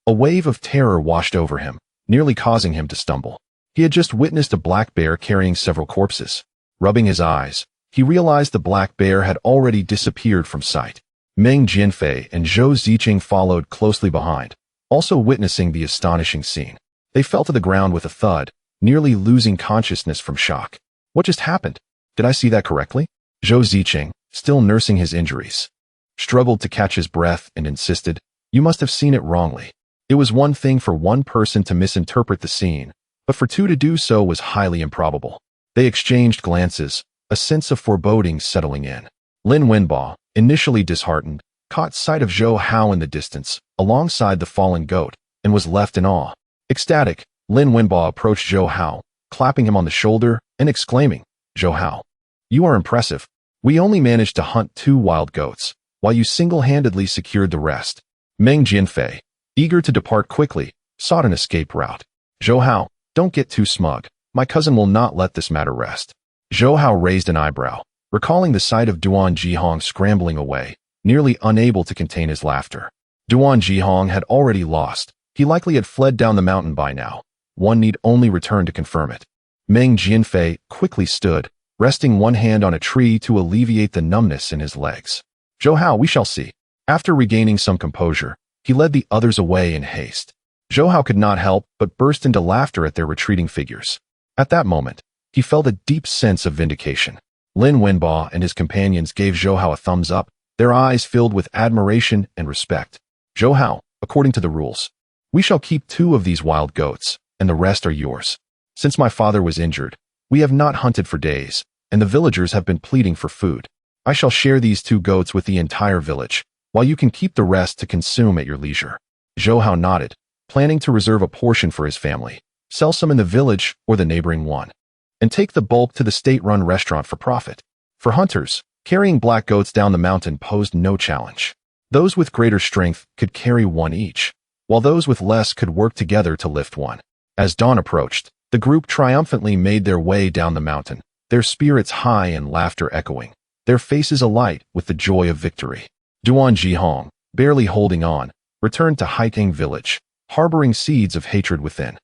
a wave of terror washed over him, nearly causing him to stumble. He had just witnessed a black bear carrying several corpses. Rubbing his eyes, he realized the black bear had already disappeared from sight. Meng Jianfei and Zhou Ziqing followed closely behind, also witnessing the astonishing scene. They fell to the ground with a thud, nearly losing consciousness from shock. What just happened? Did I see that correctly? Zhou Ziqing, still nursing his injuries, struggled to catch his breath and insisted, "You must have seen it wrongly." It was one thing for one person to misinterpret the scene, but for two to do so was highly improbable. They exchanged glances, a sense of foreboding settling in. Lin Wenbo, initially disheartened, caught sight of Zhou Hao in the distance, alongside the fallen goat, and was left in awe. Ecstatic, Lin Wenbo approached Zhou Hao, clapping him on the shoulder and exclaiming, "Zhou Hao, you are impressive. We only managed to hunt 2 wild goats, while you single-handedly secured the rest." Meng Jianfei, eager to depart quickly, sought an escape route. "Zhou Hao, don't get too smug. My cousin will not let this matter rest." Zhou Hao raised an eyebrow, recalling the sight of Duan Jihong scrambling away, nearly unable to contain his laughter. Duan Jihong had already lost. He likely had fled down the mountain by now. One need only return to confirm it. Meng Jianfei quickly stood, resting one hand on a tree to alleviate the numbness in his legs. "Zhou Hao, we shall see." After regaining some composure, he led the others away in haste. Zhou Hao could not help but burst into laughter at their retreating figures. At that moment, he felt a deep sense of vindication. Lin Wenbo and his companions gave Zhou Hao a thumbs up, their eyes filled with admiration and respect. "Zhou Hao, according to the rules, we shall keep 2 of these wild goats, and the rest are yours. Since my father was injured, we have not hunted for days, and the villagers have been pleading for food. I shall share these 2 goats with the entire village, while you can keep the rest to consume at your leisure." Zhou Hao nodded, planning to reserve a portion for his family, sell some in the village or the neighboring one, and take the bulk to the state-run restaurant for profit. For hunters, carrying black goats down the mountain posed no challenge. Those with greater strength could carry 1 each, while those with less could work together to lift 1. As dawn approached, the group triumphantly made their way down the mountain, their spirits high and laughter echoing, their faces alight with the joy of victory. Duan Jihong, barely holding on, returned to Haitang village, harboring seeds of hatred within.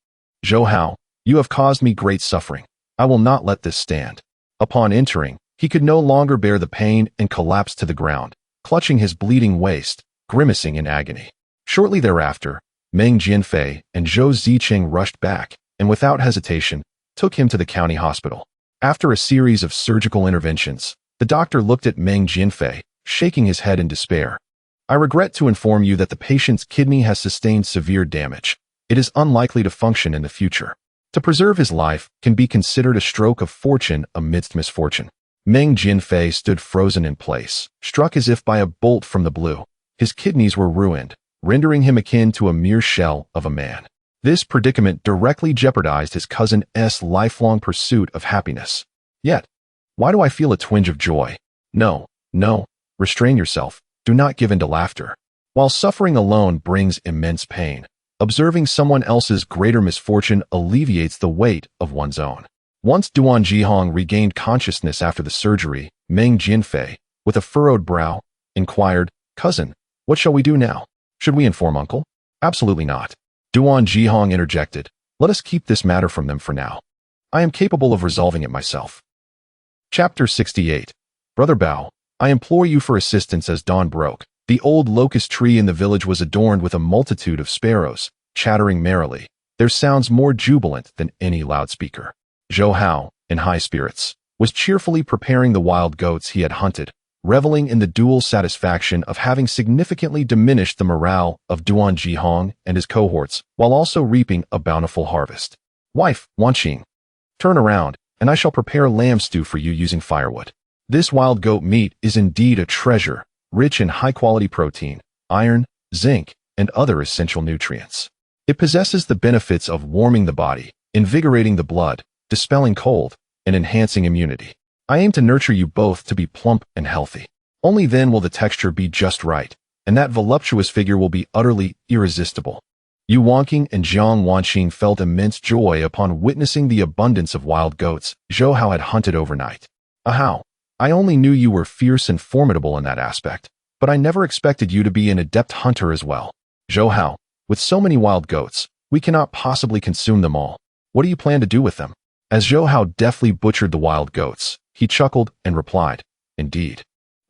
"Zhou Hao, you have caused me great suffering. I will not let this stand." Upon entering, he could no longer bear the pain and collapsed to the ground, clutching his bleeding waist, grimacing in agony. Shortly thereafter, Meng Jianfei and Zhou Ziqing rushed back, and without hesitation, took him to the county hospital. After a series of surgical interventions, the doctor looked at Meng Jianfei, shaking his head in despair. "I regret to inform you that the patient's kidney has sustained severe damage. It is unlikely to function in the future. To preserve his life can be considered a stroke of fortune amidst misfortune." Meng Jianfei stood frozen in place, struck as if by a bolt from the blue. His kidneys were ruined, rendering him akin to a mere shell of a man. This predicament directly jeopardized his cousin's lifelong pursuit of happiness. Yet, why do I feel a twinge of joy? No, no, restrain yourself, do not give in to laughter. While suffering alone brings immense pain, observing someone else's greater misfortune alleviates the weight of one's own. Once Duan Jihong regained consciousness after the surgery, Meng Jianfei, with a furrowed brow, inquired, "Cousin, what shall we do now? Should we inform uncle?" "Absolutely not." Duan Jihong interjected, "Let us keep this matter from them for now. I am capable of resolving it myself." Chapter 68. Brother Bao, I implore you for assistance. As dawn broke, the old locust tree in the village was adorned with a multitude of sparrows, chattering merrily, their sounds more jubilant than any loudspeaker. Zhou Hao, in high spirits, was cheerfully preparing the wild goats he had hunted, reveling in the dual satisfaction of having significantly diminished the morale of Duan Jihong and his cohorts, while also reaping a bountiful harvest. "Wife, Wanqing, turn around, and I shall prepare lamb stew for you using firewood. This wild goat meat is indeed a treasure, rich in high-quality protein, iron, zinc, and other essential nutrients. It possesses the benefits of warming the body, invigorating the blood, dispelling cold, and enhancing immunity. I aim to nurture you both to be plump and healthy. Only then will the texture be just right, and that voluptuous figure will be utterly irresistible." Yu Wanqing and Jiang Wanqing felt immense joy upon witnessing the abundance of wild goats Zhou Hao had hunted overnight. "Ahao, I only knew you were fierce and formidable in that aspect, but I never expected you to be an adept hunter as well. Zhou Hao, with so many wild goats, we cannot possibly consume them all. What do you plan to do with them?" As Zhou Hao deftly butchered the wild goats, He chuckled and replied, "Indeed.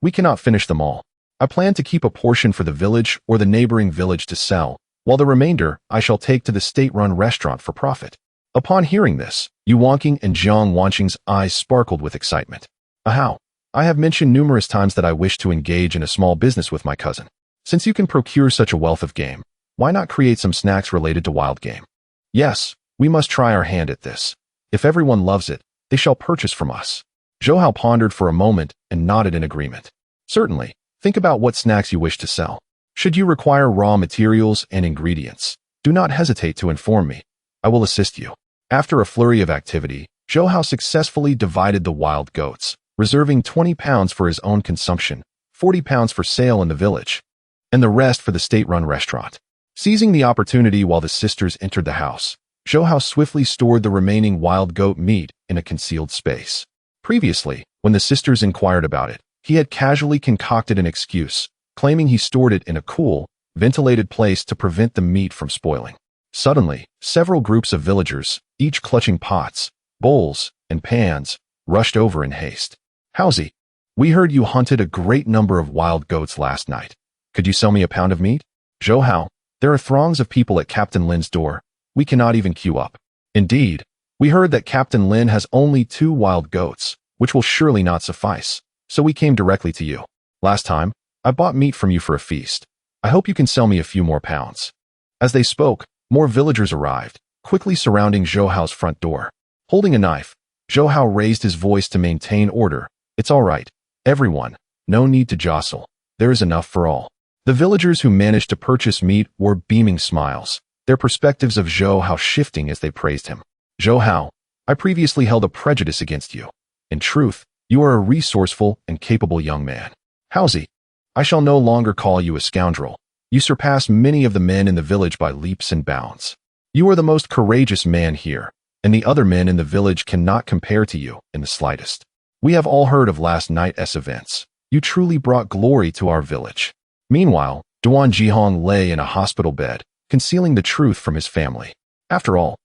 We cannot finish them all. I plan to keep a portion for the village or the neighboring village to sell, while the remainder I shall take to the state-run restaurant for profit." Upon hearing this, Yu Wanqing and Jiang Wanqing's eyes sparkled with excitement. "How? I have mentioned numerous times that I wish to engage in a small business with my cousin. Since you can procure such a wealth of game, why not create some snacks related to wild game? Yes, we must try our hand at this. If everyone loves it, they shall purchase from us." Zhou Hao pondered for a moment and nodded in agreement. "Certainly, think about what snacks you wish to sell. Should you require raw materials and ingredients, do not hesitate to inform me. I will assist you." After a flurry of activity, Zhou Hao successfully divided the wild goats, reserving 20 pounds for his own consumption, 40 pounds for sale in the village, and the rest for the state-run restaurant. Seizing the opportunity while the sisters entered the house, Zhou Hao swiftly stored the remaining wild goat meat in a concealed space. Previously, when the sisters inquired about it, he had casually concocted an excuse, claiming he stored it in a cool, ventilated place to prevent the meat from spoiling. Suddenly, several groups of villagers, each clutching pots, bowls, and pans, rushed over in haste. "Howsy, we heard you hunted a great number of wild goats last night. Could you sell me a pound of meat?" "Zhou Hao, there are throngs of people at Captain Lin's door. We cannot even queue up." "Indeed, we heard that Captain Lin has only 2 wild goats, which will surely not suffice, so we came directly to you. Last time, I bought meat from you for a feast. I hope you can sell me a few more pounds." As they spoke, more villagers arrived, quickly surrounding Zhou Hao's front door. Holding a knife, Zhou Hao raised his voice to maintain order. "It's all right, everyone. No need to jostle. There is enough for all." The villagers who managed to purchase meat wore beaming smiles, their perspectives of Zhou Hao shifting as they praised him. "Zhou Hao, I previously held a prejudice against you. In truth, you are a resourceful and capable young man. Howsy, I shall no longer call you a scoundrel. You surpass many of the men in the village by leaps and bounds. You are the most courageous man here, and the other men in the village cannot compare to you in the slightest. We have all heard of last night's events. You truly brought glory to our village." Meanwhile, Duan Jihong lay in a hospital bed, concealing the truth from his family. After all,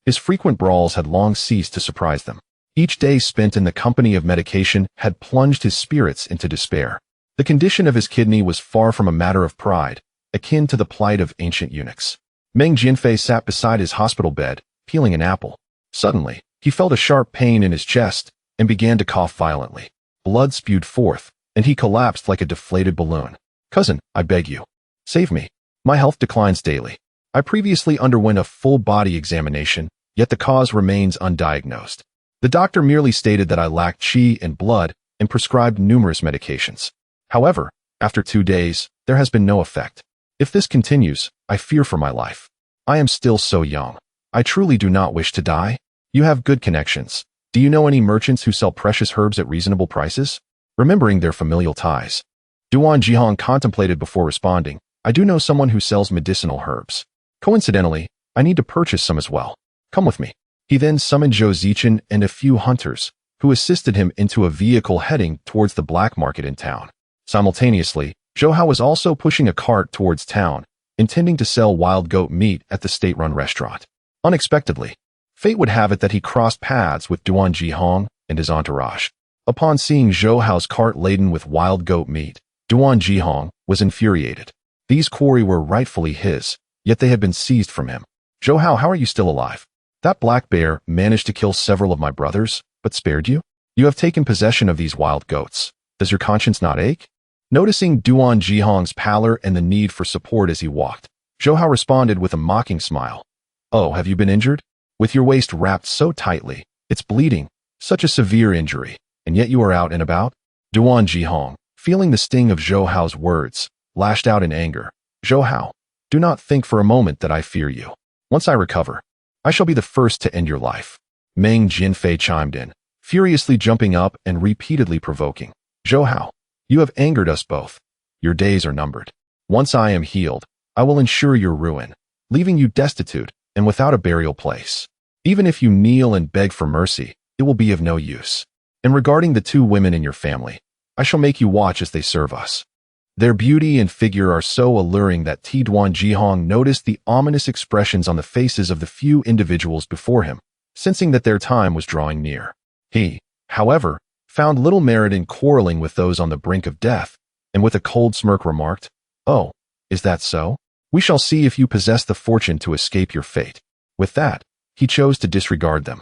his frequent brawls had long ceased to surprise them. Each day spent in the company of medication had plunged his spirits into despair. The condition of his kidney was far from a matter of pride, akin to the plight of ancient eunuchs. Meng Jinfei sat beside his hospital bed, peeling an apple. Suddenly, he felt a sharp pain in his chest and began to cough violently. Blood spewed forth, and he collapsed like a deflated balloon. "Cousin, I beg you, save me. My health declines daily. I previously underwent a full-body examination, yet the cause remains undiagnosed. The doctor merely stated that I lacked qi and blood and prescribed numerous medications. However, after 2 days, there has been no effect. If this continues, I fear for my life. I am still so young. I truly do not wish to die. You have good connections. Do you know any merchants who sell precious herbs at reasonable prices?" Remembering their familial ties, Duan Jihong contemplated before responding, "I do know someone who sells medicinal herbs. Coincidentally, I need to purchase some as well. Come with me." He then summoned Zhou Zichen and a few hunters, who assisted him into a vehicle heading towards the black market in town. Simultaneously, Zhou Hao was also pushing a cart towards town, intending to sell wild goat meat at the state-run restaurant. Unexpectedly, fate would have it that he crossed paths with Duan Jihong and his entourage. Upon seeing Zhou Hao's cart laden with wild goat meat, Duan Jihong was infuriated. These quarry were rightfully his, yet they had been seized from him. "Zhou Hao, how are you still alive? That black bear managed to kill several of my brothers, but spared you? You have taken possession of these wild goats. Does your conscience not ache?" Noticing Duan Jihong's pallor and the need for support as he walked, Zhou Hao responded with a mocking smile. "Oh, have you been injured? With your waist wrapped so tightly, it's bleeding. Such a severe injury, and yet you are out and about?" Duan Jihong, feeling the sting of Zhou Hao's words, lashed out in anger. "Zhou Hao, do not think for a moment that I fear you. Once I recover, I shall be the first to end your life." Meng Jinfei chimed in, furiously jumping up and repeatedly provoking. "Zhou Hao, you have angered us both. Your days are numbered. Once I am healed, I will ensure your ruin, leaving you destitute and without a burial place. Even if you kneel and beg for mercy, it will be of no use. And regarding the 2 women in your family, I shall make you watch as they serve us." Their beauty and figure are so alluring that Duan Jihong noticed the ominous expressions on the faces of the few individuals before him, sensing that their time was drawing near. He, however, found little merit in quarreling with those on the brink of death, and with a cold smirk remarked, "Oh, is that so? We shall see if you possess the fortune to escape your fate." With that, he chose to disregard them,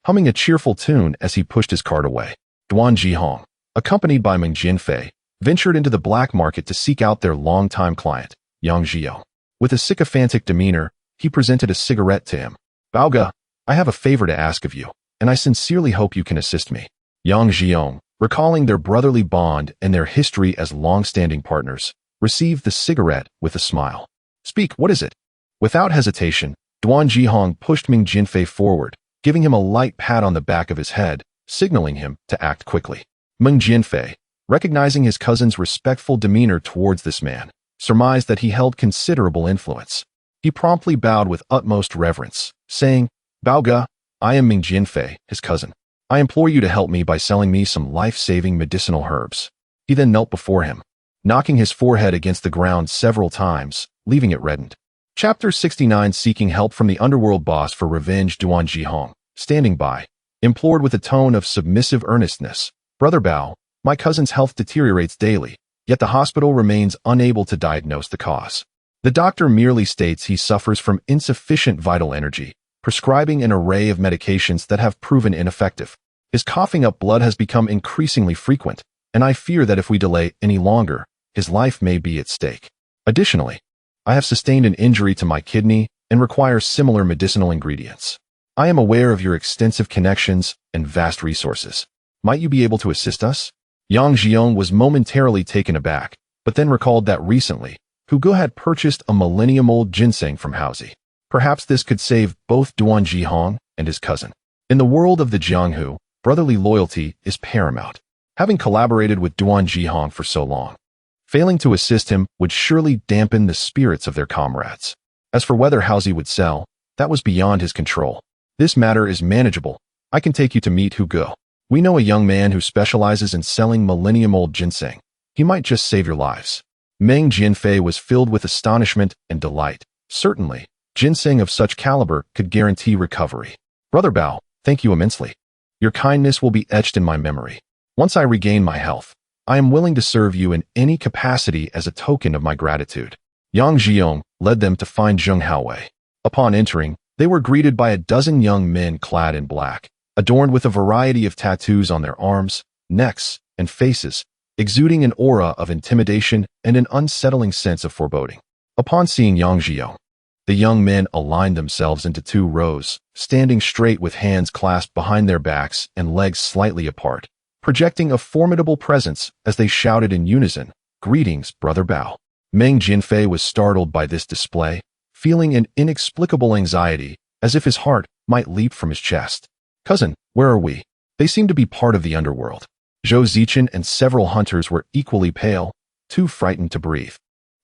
humming a cheerful tune as he pushed his cart away. Duan Jihong, accompanied by Meng Jinfei, ventured into the black market to seek out their longtime client, Yang Jiao. With a sycophantic demeanor, he presented a cigarette to him. "Baoge, I have a favor to ask of you, and I sincerely hope you can assist me." Yang Jiao, recalling their brotherly bond and their history as long-standing partners, received the cigarette with a smile. "Speak, what is it?" Without hesitation, Duan Jihong pushed Meng Jinfei forward, giving him a light pat on the back of his head, signaling him to act quickly. Meng Jinfei, recognizing his cousin's respectful demeanor towards this man, surmised that he held considerable influence. He promptly bowed with utmost reverence, saying, "Baoge, I am Meng Jinfei, his cousin. I implore you to help me by selling me some life-saving medicinal herbs." He then knelt before him, knocking his forehead against the ground several times, leaving it reddened. Chapter 69. Seeking help from the underworld boss for revenge. Duan Jihong, standing by, implored with a tone of submissive earnestness, "Brother Bao, my cousin's health deteriorates daily, yet the hospital remains unable to diagnose the cause. The doctor merely states he suffers from insufficient vital energy, prescribing an array of medications that have proven ineffective. His coughing up blood has become increasingly frequent, and I fear that if we delay any longer, his life may be at stake. Additionally, I have sustained an injury to my kidney and require similar medicinal ingredients. I am aware of your extensive connections and vast resources. Might you be able to assist us?" Yang Jiong was momentarily taken aback, but then recalled that recently, Hugo had purchased a millennium-old ginseng from Haozi. Perhaps this could save both Duan Jihong and his cousin. In the world of the Jianghu, brotherly loyalty is paramount. Having collaborated with Duan Jihong for so long, failing to assist him would surely dampen the spirits of their comrades. As for whether Haozi would sell, that was beyond his control. "This matter is manageable. I can take you to meet Hugo. We know a young man who specializes in selling millennium-old ginseng. He might just save your lives." Meng Jinfei was filled with astonishment and delight. Certainly, ginseng of such caliber could guarantee recovery. "Brother Bao, thank you immensely. Your kindness will be etched in my memory. Once I regain my health, I am willing to serve you in any capacity as a token of my gratitude." Yang Jiong led them to find Zhou Hao. Upon entering, they were greeted by a dozen young men clad in black, adorned with a variety of tattoos on their arms, necks, and faces, exuding an aura of intimidation and an unsettling sense of foreboding. Upon seeing Yang Jiong, the young men aligned themselves into two rows, standing straight with hands clasped behind their backs and legs slightly apart, projecting a formidable presence as they shouted in unison, "Greetings, Brother Bao." Meng Jinfei was startled by this display, feeling an inexplicable anxiety, as if his heart might leap from his chest. "Cousin, where are we?" They seemed to be part of the underworld. Zhou Zichen and several hunters were equally pale, too frightened to breathe.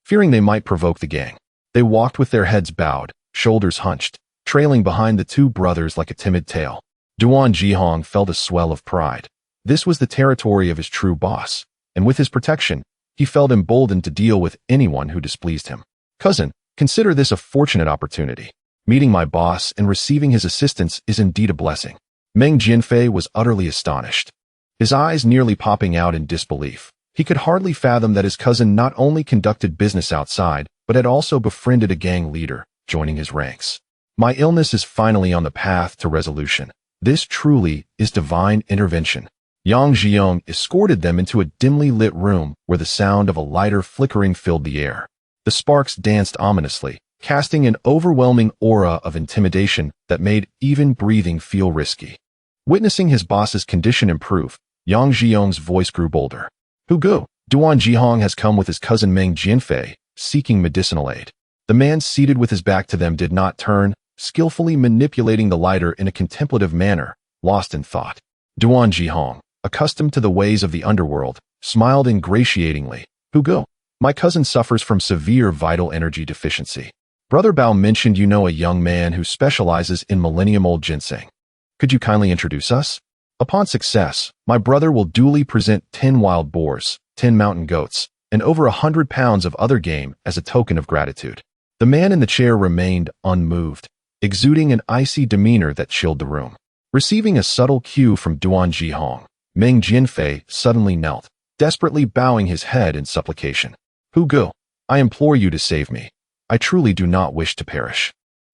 Fearing they might provoke the gang, they walked with their heads bowed, shoulders hunched, trailing behind the two brothers like a timid tail. Duan Jihong felt a swell of pride. This was the territory of his true boss, and with his protection, he felt emboldened to deal with anyone who displeased him. "Cousin, consider this a fortunate opportunity. Meeting my boss and receiving his assistance is indeed a blessing." Meng Jinfei was utterly astonished, his eyes nearly popping out in disbelief. He could hardly fathom that his cousin not only conducted business outside, but had also befriended a gang leader, joining his ranks. "My illness is finally on the path to resolution. This truly is divine intervention." Yang Jiong escorted them into a dimly lit room where the sound of a lighter flickering filled the air. The sparks danced ominously, casting an overwhelming aura of intimidation that made even breathing feel risky. Witnessing his boss's condition improve, Yang Jiong's voice grew bolder. "Hugo, Duan Jihong has come with his cousin Meng Jinfei, seeking medicinal aid." The man seated with his back to them did not turn, skillfully manipulating the lighter in a contemplative manner, lost in thought. Duan Jihong, accustomed to the ways of the underworld, smiled ingratiatingly. "Hugo, my cousin suffers from severe vital energy deficiency. Brother Bao mentioned you know a young man who specializes in millennium-old ginseng. Could you kindly introduce us? Upon success, my brother will duly present 10 wild boars, 10 mountain goats, and over 100 pounds of other game as a token of gratitude." The man in the chair remained unmoved, exuding an icy demeanor that chilled the room. Receiving a subtle cue from Duan Jihong, Meng Jinfei suddenly knelt, desperately bowing his head in supplication. Hu Gu, I implore you to save me. I truly do not wish to perish.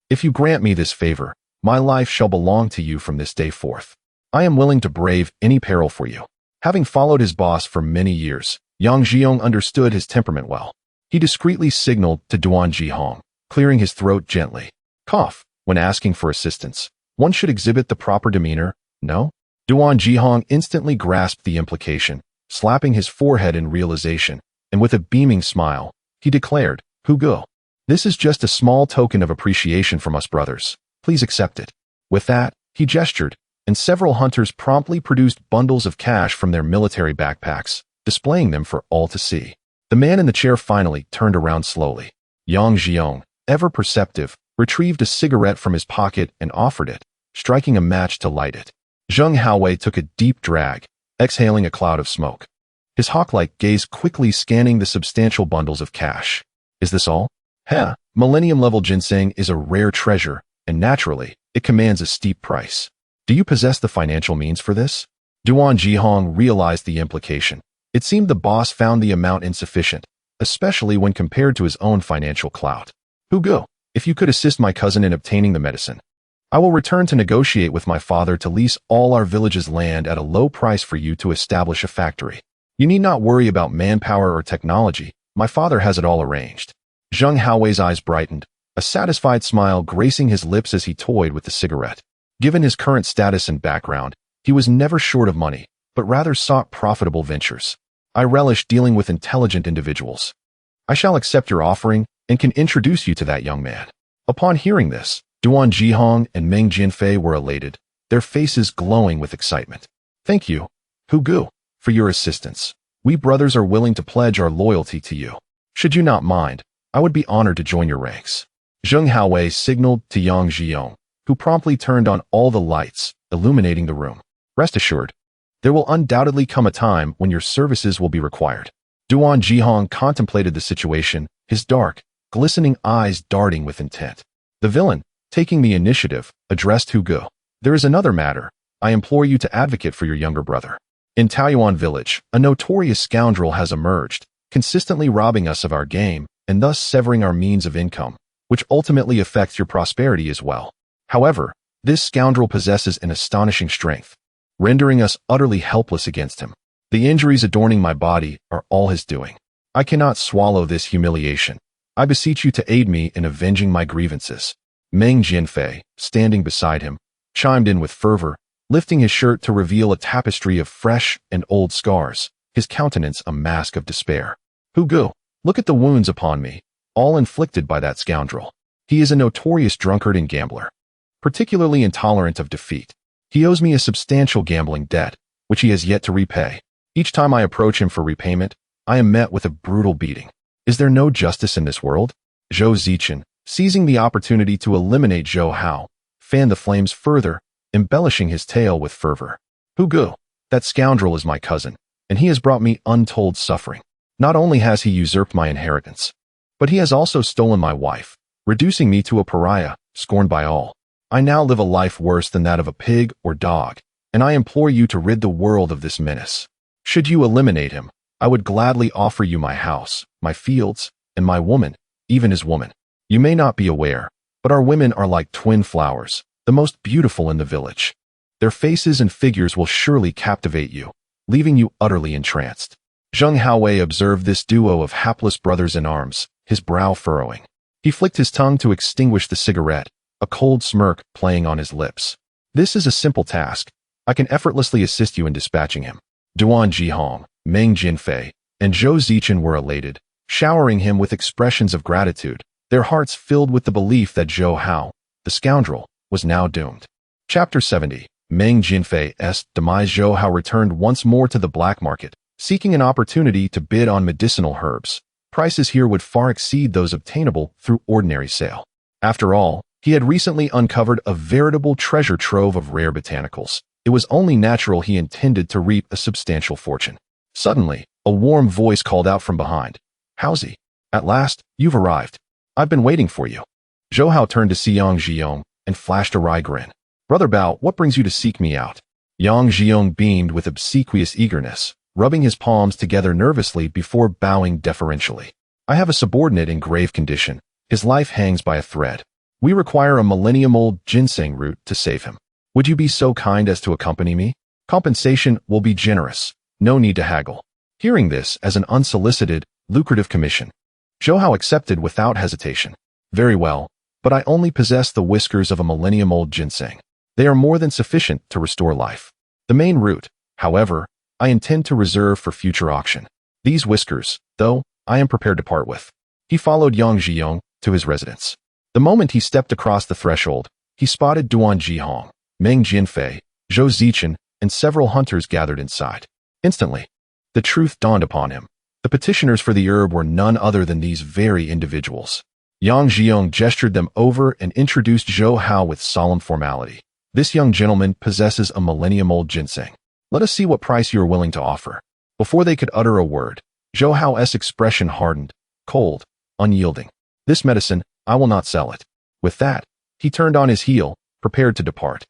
If you grant me this favor, my life shall belong to you from this day forth. I am willing to brave any peril for you. Having followed his boss for many years, Yang Jiong understood his temperament well. He discreetly signaled to Duan Jihong, clearing his throat gently. Cough. When asking for assistance, one should exhibit the proper demeanor, no? Duan Jihong instantly grasped the implication, slapping his forehead in realization, and with a beaming smile, he declared, Hu Gu, this is just a small token of appreciation from us brothers. Please accept it. With that, he gestured, and several hunters promptly produced bundles of cash from their military backpacks, displaying them for all to see. The man in the chair finally turned around slowly. Yang Jiong, ever perceptive, retrieved a cigarette from his pocket and offered it, striking a match to light it. Zhou Hao took a deep drag, exhaling a cloud of smoke. His hawk-like gaze quickly scanning the substantial bundles of cash. Is this all? Heh, millennium-level ginseng is a rare treasure, and naturally, it commands a steep price. Do you possess the financial means for this? Duan Jihong realized the implication. It seemed the boss found the amount insufficient, especially when compared to his own financial clout. Hu Gu, if you could assist my cousin in obtaining the medicine, I will return to negotiate with my father to lease all our village's land at a low price for you to establish a factory. You need not worry about manpower or technology. My father has it all arranged. Zhou Hao's eyes brightened, a satisfied smile gracing his lips as he toyed with the cigarette. Given his current status and background, he was never short of money, but rather sought profitable ventures. I relish dealing with intelligent individuals. I shall accept your offering and can introduce you to that young man. Upon hearing this, Duan Jihong and Meng Jinfei were elated, their faces glowing with excitement. Thank you, Hu Gu, for your assistance. We brothers are willing to pledge our loyalty to you. Should you not mind, I would be honored to join your ranks. Zhou Hao signaled to Yang Jiong, who promptly turned on all the lights, illuminating the room. Rest assured, there will undoubtedly come a time when your services will be required. Duan Jihong contemplated the situation, his dark, glistening eyes darting with intent. The villain, taking the initiative, addressed Hu Gu. There is another matter. I implore you to advocate for your younger brother. In Taoyuan village, a notorious scoundrel has emerged, consistently robbing us of our game and thus severing our means of income, which ultimately affects your prosperity as well. However, this scoundrel possesses an astonishing strength, rendering us utterly helpless against him. The injuries adorning my body are all his doing. I cannot swallow this humiliation. I beseech you to aid me in avenging my grievances. Meng Jinfei, standing beside him, chimed in with fervor, lifting his shirt to reveal a tapestry of fresh and old scars, his countenance a mask of despair. Hu Gu, look at the wounds upon me, all inflicted by that scoundrel. He is a notorious drunkard and gambler, particularly intolerant of defeat. He owes me a substantial gambling debt, which he has yet to repay. Each time I approach him for repayment, I am met with a brutal beating. Is there no justice in this world? Zhou Zichen, seizing the opportunity to eliminate Zhou Hao, fanned the flames further, embellishing his tale with fervor. Hu Gu, that scoundrel is my cousin, and he has brought me untold suffering. Not only has he usurped my inheritance, but he has also stolen my wife, reducing me to a pariah, scorned by all. I now live a life worse than that of a pig or dog, and I implore you to rid the world of this menace. Should you eliminate him, I would gladly offer you my house, my fields, and my woman, even his woman. You may not be aware, but our women are like twin flowers, the most beautiful in the village. Their faces and figures will surely captivate you, leaving you utterly entranced. Zhou Hao observed this duo of hapless brothers in arms, his brow furrowing. He flicked his tongue to extinguish the cigarette, a cold smirk playing on his lips. This is a simple task. I can effortlessly assist you in dispatching him. Duan Jihong, Meng Jinfei, and Zhou Zichen were elated, showering him with expressions of gratitude, their hearts filled with the belief that Zhou Hao, the scoundrel, was now doomed. Chapter 70. Meng Jinfei's demise. Zhou Hao returned once more to the black market, seeking an opportunity to bid on medicinal herbs. Prices here would far exceed those obtainable through ordinary sale. After all, he had recently uncovered a veritable treasure trove of rare botanicals. It was only natural he intended to reap a substantial fortune. Suddenly, a warm voice called out from behind. Haozi, at last, you've arrived. I've been waiting for you. Zhou Hao turned to see Yang Jiong and flashed a wry grin. Brother Bao, what brings you to seek me out? Yang Jiong beamed with obsequious eagerness, rubbing his palms together nervously before bowing deferentially. I have a subordinate in grave condition. His life hangs by a thread. We require a millennium-old ginseng root to save him. Would you be so kind as to accompany me? Compensation will be generous. No need to haggle. Hearing this as an unsolicited, lucrative commission, Zhou Hao accepted without hesitation. Very well, but I only possess the whiskers of a millennium-old ginseng. They are more than sufficient to restore life. The main root, however, I intend to reserve for future auction. These whiskers, though, I am prepared to part with. He followed Yang Jiong to his residence. The moment he stepped across the threshold, he spotted Duan Jihong, Meng Jianfei, Zhou Zichen, and several hunters gathered inside. Instantly, the truth dawned upon him. The petitioners for the herb were none other than these very individuals. Yang Jiong gestured them over and introduced Zhou Hao with solemn formality. This young gentleman possesses a millennium-old ginseng. Let us see what price you are willing to offer. Before they could utter a word, Zhou Hao's expression hardened, cold, unyielding. This medicine, I will not sell it. With that, he turned on his heel, prepared to depart.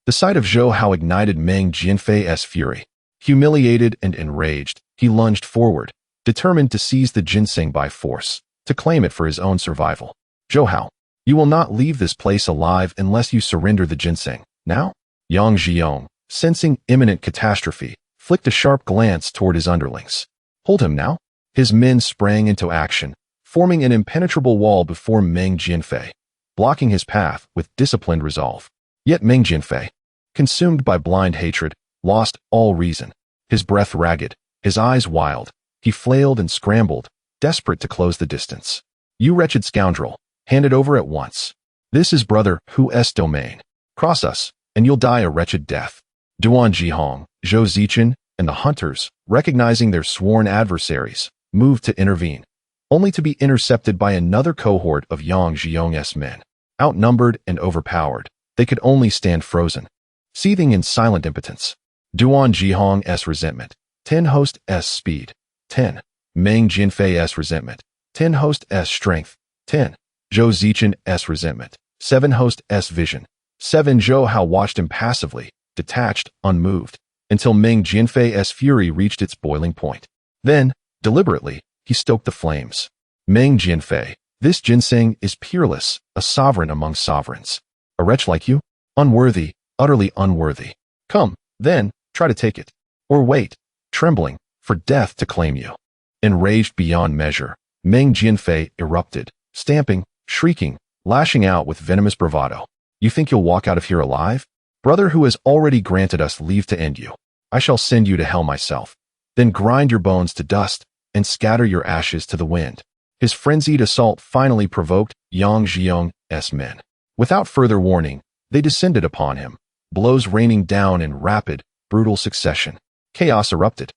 The sight of Zhou Hao ignited Meng Jianfei's fury. Humiliated and enraged, he lunged forward, determined to seize the ginseng by force, to claim it for his own survival. Zhou Hao, you will not leave this place alive unless you surrender the ginseng. Now? Yang Jiong, sensing imminent catastrophe, flicked a sharp glance toward his underlings. Hold him now? His men sprang into action, forming an impenetrable wall before Meng Jianfei, blocking his path with disciplined resolve. Yet Meng Jianfei, consumed by blind hatred, lost all reason. His breath ragged, his eyes wild, he flailed and scrambled, desperate to close the distance. You wretched scoundrel, hand it over at once. This is brother Hu's domain. Cross us, and you'll die a wretched death. Duan Jihong, Zhou Zichen, and the hunters, recognizing their sworn adversaries, moved to intervene, only to be intercepted by another cohort of Yang Jiong's men. Outnumbered and overpowered, they could only stand frozen, seething in silent impotence. Duan Jihong's resentment, 10 Host's speed, 10. Meng Jianfei's resentment, 10 Host's strength, 10. Zhou Zichen's resentment, 7 Host's vision, 7. Zhou Hao watched impassively, detached, unmoved, until Meng Jianfei's fury reached its boiling point. Then, deliberately, he stoked the flames. Meng Jianfei, this ginseng is peerless, a sovereign among sovereigns. A wretch like you? Unworthy, utterly unworthy. Come, then, try to take it. Or wait, trembling, for death to claim you. Enraged beyond measure, Meng Jianfei erupted, stamping, shrieking, lashing out with venomous bravado. You think you'll walk out of here alive? Brother who has already granted us leave to end you. I shall send you to hell myself. Then grind your bones to dust and scatter your ashes to the wind. His frenzied assault finally provoked Yang Jiong's men. Without further warning, they descended upon him, blows raining down in rapid, brutal succession. Chaos erupted.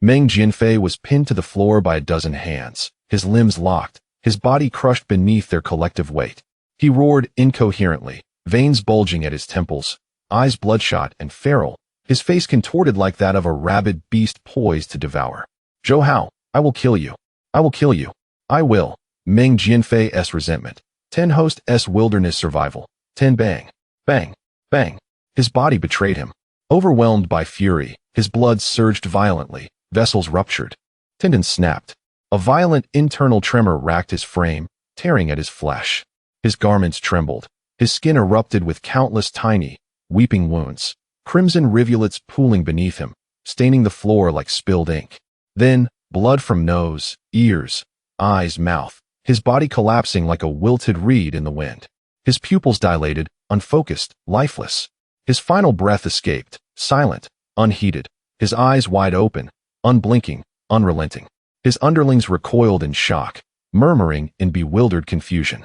Meng Jianfei was pinned to the floor by a dozen hands, his limbs locked, his body crushed beneath their collective weight. He roared incoherently, veins bulging at his temples, eyes bloodshot and feral, his face contorted like that of a rabid beast poised to devour. Zhou Hao, I will kill you. I will kill you. I will. Meng Jianfei's resentment, 10 Host's wilderness survival, 10 bang, bang, bang. His body betrayed him. Overwhelmed by fury, his blood surged violently, vessels ruptured, tendons snapped. A violent internal tremor racked his frame, tearing at his flesh. His garments trembled, his skin erupted with countless tiny, weeping wounds, crimson rivulets pooling beneath him, staining the floor like spilled ink. Then, blood from nose, ears, eyes, mouth, his body collapsing like a wilted reed in the wind. His pupils dilated, unfocused, lifeless. His final breath escaped, silent, unheeded, his eyes wide open, unblinking, unrelenting. His underlings recoiled in shock, murmuring in bewildered confusion.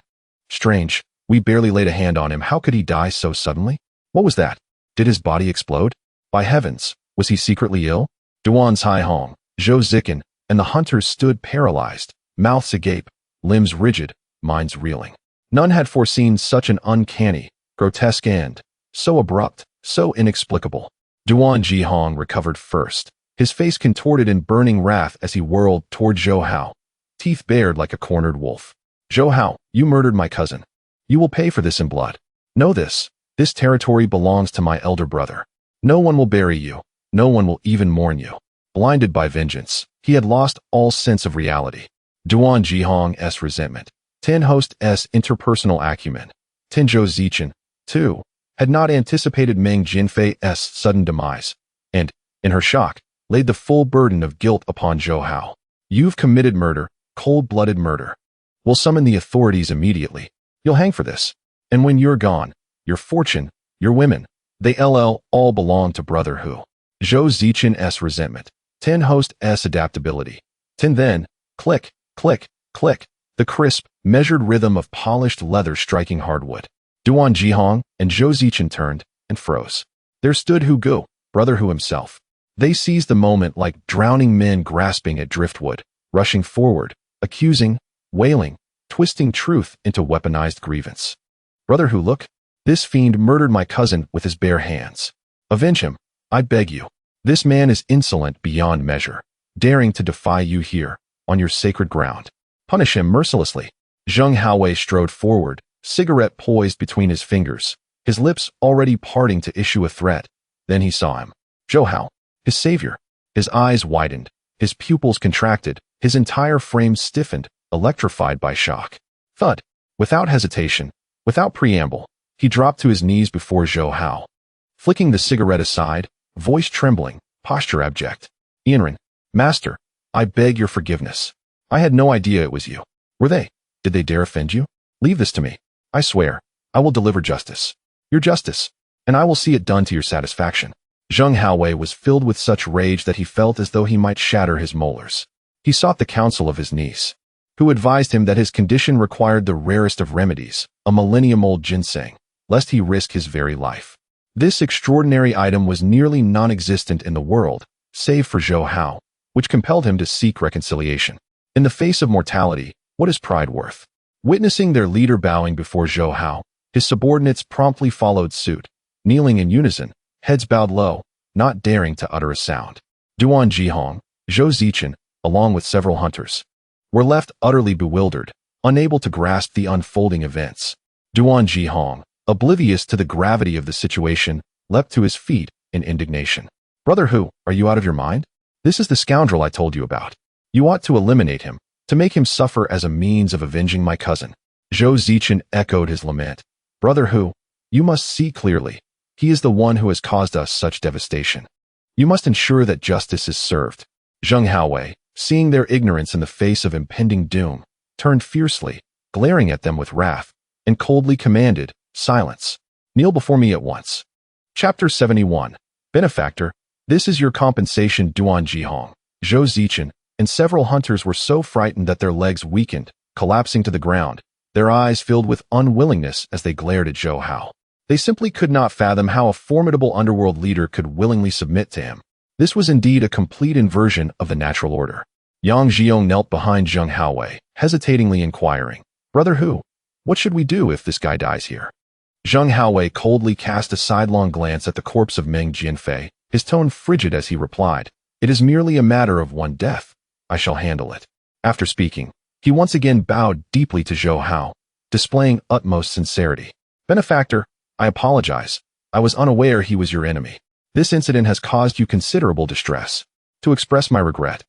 Strange, we barely laid a hand on him. How could he die so suddenly? What was that? Did his body explode? By heavens, was he secretly ill? Duan Caihong, Zhou Zichen, and the hunters stood paralyzed, mouths agape, limbs rigid, minds reeling. None had foreseen such an uncanny, grotesque end, so abrupt, so inexplicable. Duan Jihong recovered first, his face contorted in burning wrath as he whirled toward Zhou Hao, teeth bared like a cornered wolf. Zhou Hao, you murdered my cousin. You will pay for this in blood. Know this territory belongs to my elder brother. No one will bury you. No one will even mourn you. Blinded by vengeance, he had lost all sense of reality. Duan Jihong's resentment, Tin Host's interpersonal acumen, Tin Zhou Zichen, too, had not anticipated Meng Jinfei's sudden demise, and, in her shock, laid the full burden of guilt upon Zhou Hao. You've committed murder, cold-blooded murder. We'll summon the authorities immediately. You'll hang for this. And when you're gone, your fortune, your women, they all belong to Brother Hu. Zhou Zichen's resentment, Tin Host's adaptability. Tin then, click, click, click, the crisp, measured rhythm of polished leather striking hardwood. Duan Jihong and Zhou Zichen turned and froze. There stood Hu Gu, Brother Hu himself. They seized the moment like drowning men grasping at driftwood, rushing forward, accusing, wailing, twisting truth into weaponized grievance. Brother Hu, look, this fiend murdered my cousin with his bare hands. Avenge him, I beg you. This man is insolent beyond measure, daring to defy you here, on your sacred ground. Punish him mercilessly. Zheng Haowei strode forward, cigarette poised between his fingers, his lips already parting to issue a threat. Then he saw him. Zhou Hao, his savior. His eyes widened, his pupils contracted, his entire frame stiffened, electrified by shock. Thud. Without hesitation, without preamble, he dropped to his knees before Zhou Hao. Flicking the cigarette aside, voice trembling, posture abject. Yanren, Master, I beg your forgiveness. I had no idea it was you. Did they dare offend you? Leave this to me. I swear, I will deliver justice. Your justice, and I will see it done to your satisfaction. Zheng Haowei was filled with such rage that he felt as though he might shatter his molars. He sought the counsel of his niece, who advised him that his condition required the rarest of remedies, a millennium-old ginseng, lest he risk his very life. This extraordinary item was nearly non-existent in the world, save for Zhou Hao, which compelled him to seek reconciliation. In the face of mortality, what is pride worth? Witnessing their leader bowing before Zhou Hao, his subordinates promptly followed suit, kneeling in unison, heads bowed low, not daring to utter a sound. Duan Jihong, Zhou Zichen, along with several hunters, were left utterly bewildered, unable to grasp the unfolding events. Duan Jihong, oblivious to the gravity of the situation, leapt to his feet in indignation. Brother Hu, are you out of your mind? This is the scoundrel I told you about. You ought to eliminate him, to make him suffer as a means of avenging my cousin. Zhou Zichen echoed his lament. Brother Hu, you must see clearly. He is the one who has caused us such devastation. You must ensure that justice is served. Zheng Haowei, seeing their ignorance in the face of impending doom, turned fiercely, glaring at them with wrath, and coldly commanded, silence. Kneel before me at once. Chapter 71. Benefactor, this is your compensation. Duan Jihong, Zhou Zichen, and several hunters were so frightened that their legs weakened, collapsing to the ground, their eyes filled with unwillingness as they glared at Zhou Hao. They simply could not fathom how a formidable underworld leader could willingly submit to him. This was indeed a complete inversion of the natural order. Yang Jiong knelt behind Zheng Haowei, hesitatingly inquiring, Brother Hu, what should we do if this guy dies here? Zheng Haowei coldly cast a sidelong glance at the corpse of Meng Jinfei, his tone frigid as he replied, It is merely a matter of one death. I shall handle it. After speaking, he once again bowed deeply to Zhou Hao, displaying utmost sincerity. Benefactor, I apologize. I was unaware he was your enemy. This incident has caused you considerable distress. To express my regret,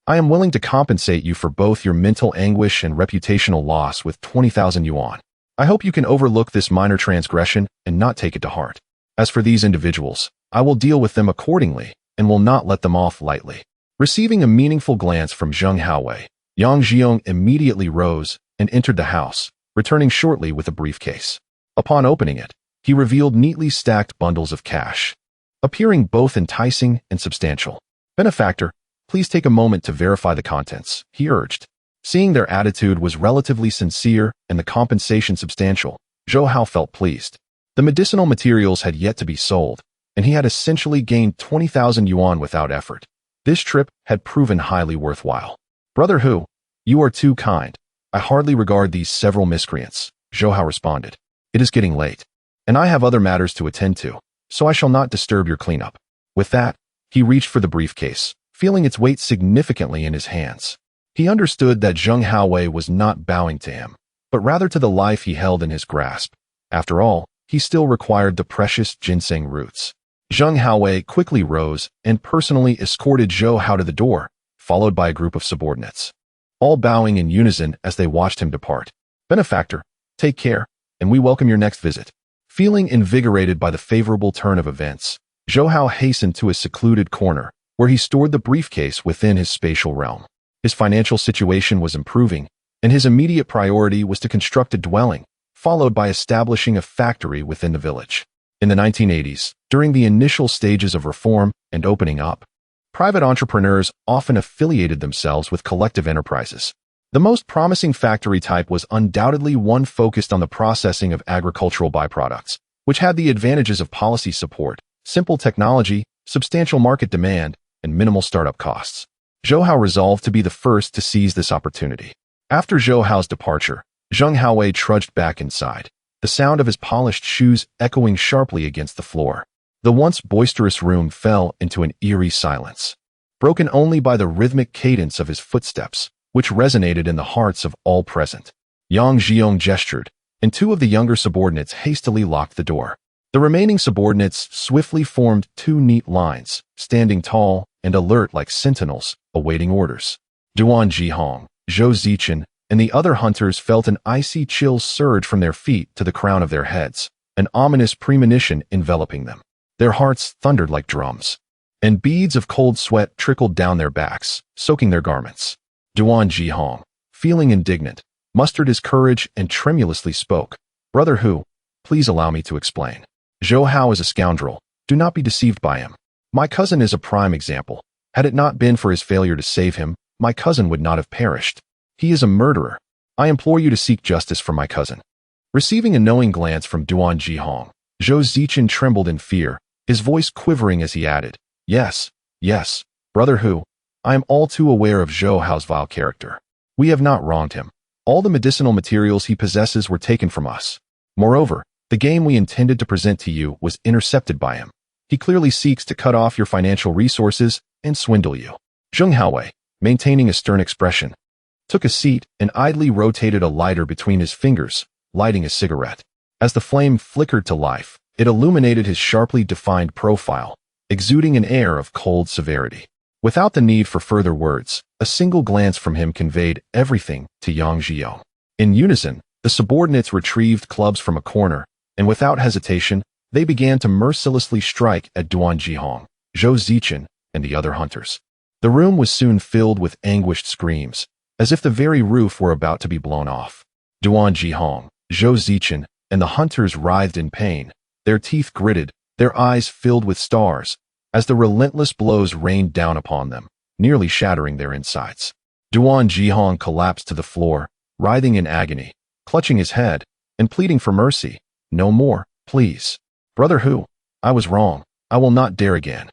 I am willing to compensate you for both your mental anguish and reputational loss with 20,000 yuan. I hope you can overlook this minor transgression and not take it to heart. As for these individuals, I will deal with them accordingly and will not let them off lightly. Receiving a meaningful glance from Zheng Haowei, Yang Jiong immediately rose and entered the house, returning shortly with a briefcase. Upon opening it, he revealed neatly stacked bundles of cash, appearing both enticing and substantial. Benefactor, please take a moment to verify the contents, he urged. Seeing their attitude was relatively sincere and the compensation substantial, Zhou Hao felt pleased. The medicinal materials had yet to be sold, and he had essentially gained 20,000 yuan without effort. This trip had proven highly worthwhile. Brother Hu, you are too kind. I hardly regard these several miscreants, Zhou Hao responded. It is getting late, and I have other matters to attend to, so I shall not disturb your cleanup. With that, he reached for the briefcase, feeling its weight significantly in his hands. He understood that Zheng Haowei was not bowing to him, but rather to the life he held in his grasp. After all, he still required the precious ginseng roots. Zhou Hao quickly rose and personally escorted Zhou Hao to the door, followed by a group of subordinates, all bowing in unison as they watched him depart. Benefactor, take care, and we welcome your next visit. Feeling invigorated by the favorable turn of events, Zhou Hao hastened to a secluded corner, where he stored the briefcase within his spatial realm. His financial situation was improving, and his immediate priority was to construct a dwelling, followed by establishing a factory within the village. In the 1980s, during the initial stages of reform and opening up, private entrepreneurs often affiliated themselves with collective enterprises. The most promising factory type was undoubtedly one focused on the processing of agricultural byproducts, which had the advantages of policy support, simple technology, substantial market demand, and minimal startup costs. Zhou Hao resolved to be the first to seize this opportunity. After Zhou Hao's departure, Zhou Hao trudged back inside, the sound of his polished shoes echoing sharply against the floor. The once boisterous room fell into an eerie silence, broken only by the rhythmic cadence of his footsteps, which resonated in the hearts of all present. Yang Jiong gestured, and two of the younger subordinates hastily locked the door. The remaining subordinates swiftly formed two neat lines, standing tall and alert like sentinels, awaiting orders. Duan Jihong, Zhou Zichen, and the other hunters felt an icy chill surge from their feet to the crown of their heads, an ominous premonition enveloping them. Their hearts thundered like drums, and beads of cold sweat trickled down their backs, soaking their garments. Duan Jihong, feeling indignant, mustered his courage and tremulously spoke. Brother Hu, please allow me to explain. Zhou Hao is a scoundrel. Do not be deceived by him. My cousin is a prime example. Had it not been for his failure to save him, my cousin would not have perished. He is a murderer. I implore you to seek justice for my cousin. Receiving a knowing glance from Duan Jihong, Zhou Zichen trembled in fear, his voice quivering as he added, Yes, Brother Hu, I am all too aware of Zhou Hao's vile character. We have not wronged him. All the medicinal materials he possesses were taken from us. Moreover, the game we intended to present to you was intercepted by him. He clearly seeks to cut off your financial resources and swindle you. Zhou Hao, maintaining a stern expression, took a seat and idly rotated a lighter between his fingers, lighting a cigarette. As the flame flickered to life, it illuminated his sharply defined profile, exuding an air of cold severity. Without the need for further words, a single glance from him conveyed everything to Yang Jiong. In unison, the subordinates retrieved clubs from a corner, and without hesitation, they began to mercilessly strike at Duan Jihong, Zhou Zichen, and the other hunters. The room was soon filled with anguished screams, as if the very roof were about to be blown off. Duan Jihong, Zhou Zichen, and the hunters writhed in pain, their teeth gritted, their eyes filled with stars, as the relentless blows rained down upon them, nearly shattering their insides. Duan Jihong collapsed to the floor, writhing in agony, clutching his head, and pleading for mercy. No more, please. Brother Hu, I was wrong. I will not dare again.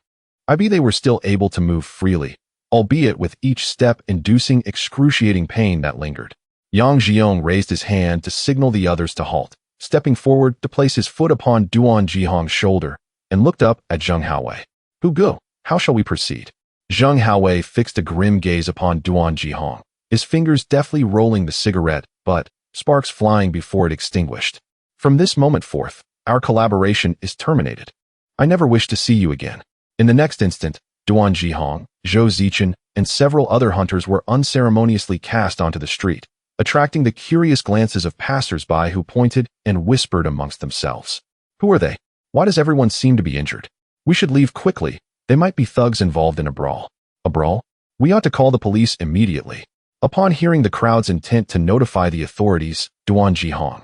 They were still able to move freely, albeit with each step inducing excruciating pain that lingered. Yang Jiong raised his hand to signal the others to halt, stepping forward to place his foot upon Duan Jihong's shoulder, and looked up at Zhou Hao. Hu go, how shall we proceed? Zhou Hao fixed a grim gaze upon Duan Jihong, his fingers deftly rolling the cigarette, but sparks flying before it extinguished. From this moment forth, our collaboration is terminated. I never wish to see you again. In the next instant, Duan Jihong, Zhou Zichen, and several other hunters were unceremoniously cast onto the street, attracting the curious glances of passers-by who pointed and whispered amongst themselves. Who are they? Why does everyone seem to be injured? We should leave quickly. They might be thugs involved in a brawl. A brawl? We ought to call the police immediately. Upon hearing the crowd's intent to notify the authorities, Duan Jihong,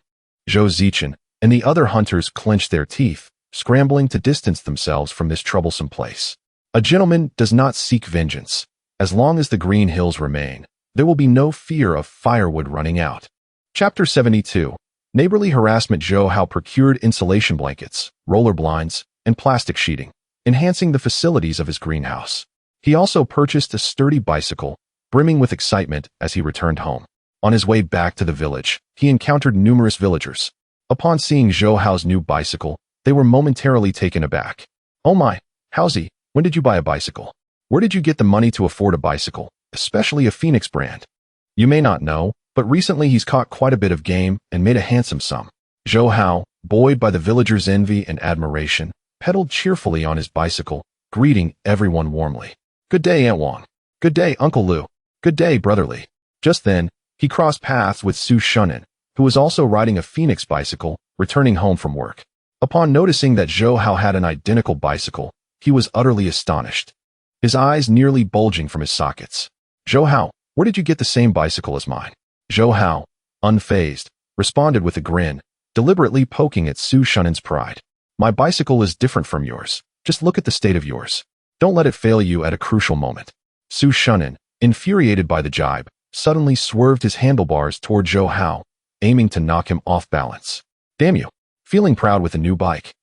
Zhou Zichen, and the other hunters clenched their teeth, scrambling to distance themselves from this troublesome place. A gentleman does not seek vengeance. As long as the green hills remain, there will be no fear of firewood running out. Chapter 72. Neighborly harassment. Zhou Hao procured insulation blankets, roller blinds, and plastic sheeting, enhancing the facilities of his greenhouse. He also purchased a sturdy bicycle, brimming with excitement as he returned home. On his way back to the village, he encountered numerous villagers. Upon seeing Zhou Hao's new bicycle, they were momentarily taken aback. Oh my, Haozi, when did you buy a bicycle? Where did you get the money to afford a bicycle, especially a Phoenix brand? You may not know, but recently he's caught quite a bit of game and made a handsome sum. Zhou Hao, buoyed by the villagers' envy and admiration, pedaled cheerfully on his bicycle, greeting everyone warmly. "Good day, Aunt Wang. Good day, Uncle Lu. Good day, Brother Li." Just then, he crossed paths with Su Shunan, who was also riding a Phoenix bicycle, returning home from work. Upon noticing that Zhou Hao had an identical bicycle, he was utterly astonished, his eyes nearly bulging from his sockets. "Zhou Hao, where did you get the same bicycle as mine?" Zhou Hao, unfazed, responded with a grin, deliberately poking at Su Shunan's pride. "My bicycle is different from yours. Just look at the state of yours. Don't let it fail you at a crucial moment." Su Shunan, infuriated by the jibe, suddenly swerved his handlebars toward Zhou Hao, aiming to knock him off balance. "Damn you. Feeling proud with a new bike?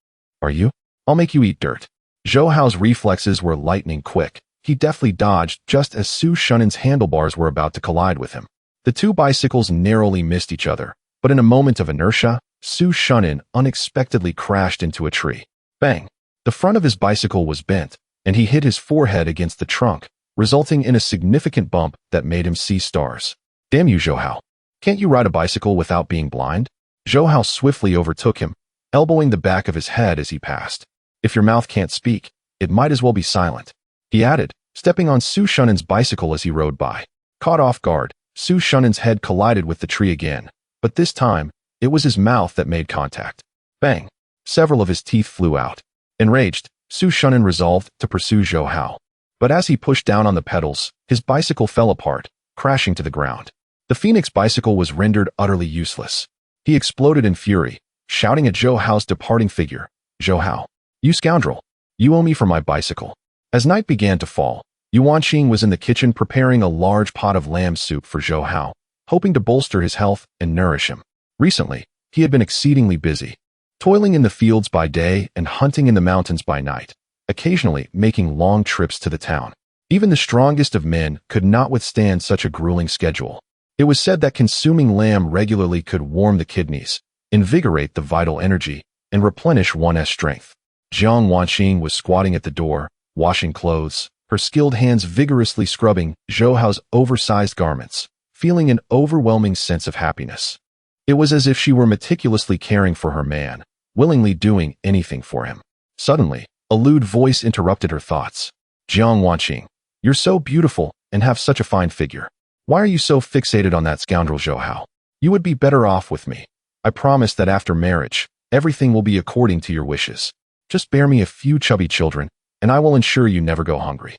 Are you? I'll make you eat dirt." Zhou Hao's reflexes were lightning quick. He deftly dodged just as Su Shunan's handlebars were about to collide with him. The two bicycles narrowly missed each other, but in a moment of inertia, Su Shunan unexpectedly crashed into a tree. Bang! The front of his bicycle was bent, and he hit his forehead against the trunk, resulting in a significant bump that made him see stars. "Damn you, Zhou Hao. Can't you ride a bicycle without being blind?" Zhou Hao swiftly overtook him, elbowing the back of his head as he passed. "If your mouth can't speak, it might as well be silent," he added, stepping on Su Shunan's bicycle as he rode by. Caught off guard, Su Shunan's head collided with the tree again, but this time, it was his mouth that made contact. Bang! Several of his teeth flew out. Enraged, Su Shunan resolved to pursue Zhou Hao. But as he pushed down on the pedals, his bicycle fell apart, crashing to the ground. The Phoenix bicycle was rendered utterly useless. He exploded in fury, shouting at Zhou Hao's departing figure, "Zhou Hao, you scoundrel! You owe me for my bicycle." As night began to fall, Yuan Xing was in the kitchen preparing a large pot of lamb soup for Zhou Hao, hoping to bolster his health and nourish him. Recently, he had been exceedingly busy, toiling in the fields by day and hunting in the mountains by night, occasionally making long trips to the town. Even the strongest of men could not withstand such a grueling schedule. It was said that consuming lamb regularly could warm the kidneys, invigorate the vital energy, and replenish one's strength. Jiang Wanqing was squatting at the door, washing clothes, her skilled hands vigorously scrubbing Zhou Hao's oversized garments, feeling an overwhelming sense of happiness. It was as if she were meticulously caring for her man, willingly doing anything for him. Suddenly, a lewd voice interrupted her thoughts. "Jiang Wanqing, you're so beautiful and have such a fine figure. Why are you so fixated on that scoundrel Zhou Hao? You would be better off with me. I promise that after marriage, everything will be according to your wishes. Just bear me a few chubby children, and I will ensure you never go hungry."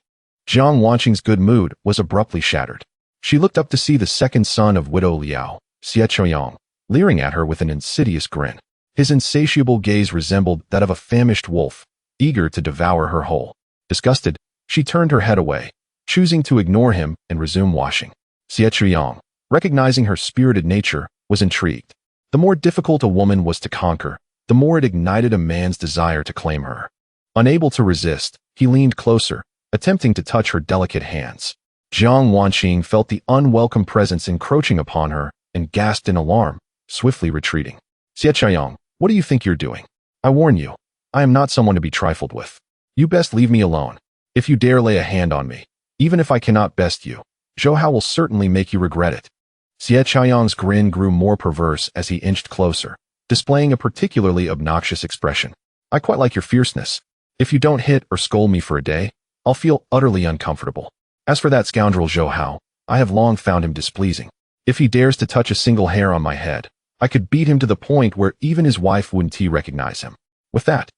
Jiang Wanqing's good mood was abruptly shattered. She looked up to see the second son of Widow Liao, Xie Choyang, leering at her with an insidious grin. His insatiable gaze resembled that of a famished wolf, eager to devour her whole. Disgusted, she turned her head away, choosing to ignore him and resume washing. Xie Choyang, recognizing her spirited nature, was intrigued. The more difficult a woman was to conquer, the more it ignited a man's desire to claim her. Unable to resist, he leaned closer, attempting to touch her delicate hands. Jiang Wanqing felt the unwelcome presence encroaching upon her and gasped in alarm, swiftly retreating. "Xie Choyang, what do you think you're doing? I warn you, I am not someone to be trifled with. You best leave me alone. If you dare lay a hand on me, even if I cannot best you, Zhou Hao will certainly make you regret it." Xie Choyang's grin grew more perverse as he inched closer, displaying a particularly obnoxious expression. "I quite like your fierceness. If you don't hit or scold me for a day, I'll feel utterly uncomfortable. As for that scoundrel Zhou Hao, I have long found him displeasing. If he dares to touch a single hair on my head, I could beat him to the point where even his wife wouldn't recognize him." With that,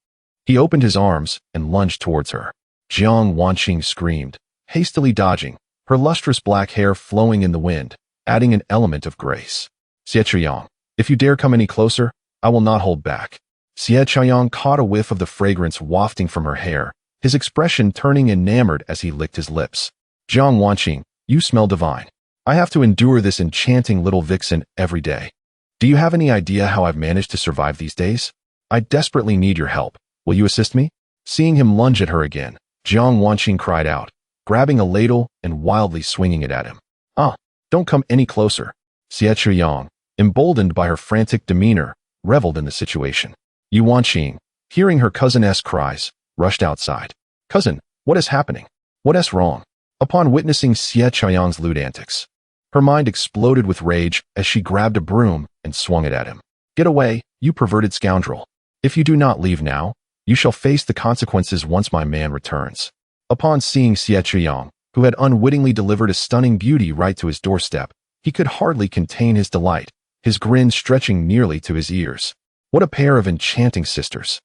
he opened his arms and lunged towards her. Jiang Wanqing screamed, hastily dodging, her lustrous black hair flowing in the wind, adding an element of grace. "Xie Choyang, if you dare come any closer, I will not hold back." Xie Choyang caught a whiff of the fragrance wafting from her hair, his expression turning enamored as he licked his lips. "Jiang Wanqing, you smell divine. I have to endure this enchanting little vixen every day. Do you have any idea how I've managed to survive these days? I desperately need your help. Will you assist me?" Seeing him lunge at her again, Jiang Wanqing cried out, grabbing a ladle and wildly swinging it at him. "Ah, don't come any closer." Xie Choyang, emboldened by her frantic demeanor, reveled in the situation. Yuan Xing, hearing her cousin's cries, rushed outside. "Cousin, what is happening? What is wrong?" Upon witnessing Xie Choyang's lewd antics, her mind exploded with rage as she grabbed a broom and swung it at him. "Get away, you perverted scoundrel. If you do not leave now, You shall face the consequences once my man returns. Upon seeing Xie Zhiyang, who had unwittingly delivered a stunning beauty right to his doorstep, he could hardly contain his delight, his grin stretching nearly to his ears. What a pair of enchanting sisters.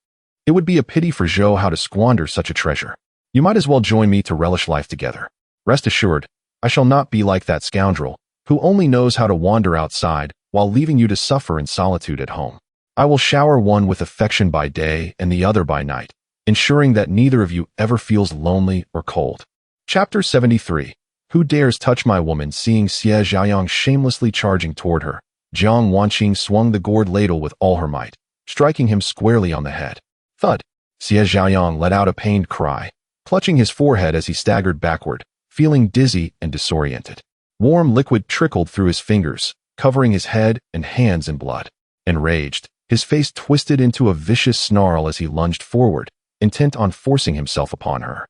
It would be a pity for Zhou Hao to squander such a treasure. You might as well join me to relish life together. Rest assured, I shall not be like that scoundrel, who only knows how to wander outside while leaving you to suffer in solitude at home. I will shower one with affection by day and the other by night, ensuring that neither of you ever feels lonely or cold. Chapter 73. Who dares touch my woman? Seeing Xie Zhiyang shamelessly charging toward her, Jiang Wanqing swung the gourd ladle with all her might, striking him squarely on the head. Thud! Xie Zhiyang let out a pained cry, clutching his forehead as he staggered backward, feeling dizzy and disoriented. Warm liquid trickled through his fingers, covering his head and hands in blood. Enraged, his face twisted into a vicious snarl as he lunged forward, intent on forcing himself upon her.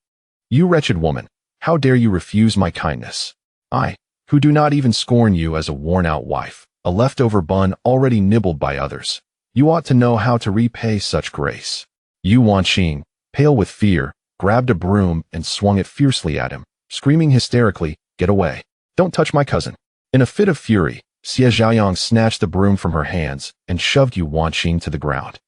You wretched woman, how dare you refuse my kindness? I, who do not even scorn you as a worn-out wife, a leftover bun already nibbled by others. You ought to know how to repay such grace. Yu Wanqing, pale with fear, grabbed a broom and swung it fiercely at him, screaming hysterically, "Get away! Don't touch my cousin!" In a fit of fury, Xie Zhiyang snatched the broom from her hands and shoved Yu Wanqing to the ground.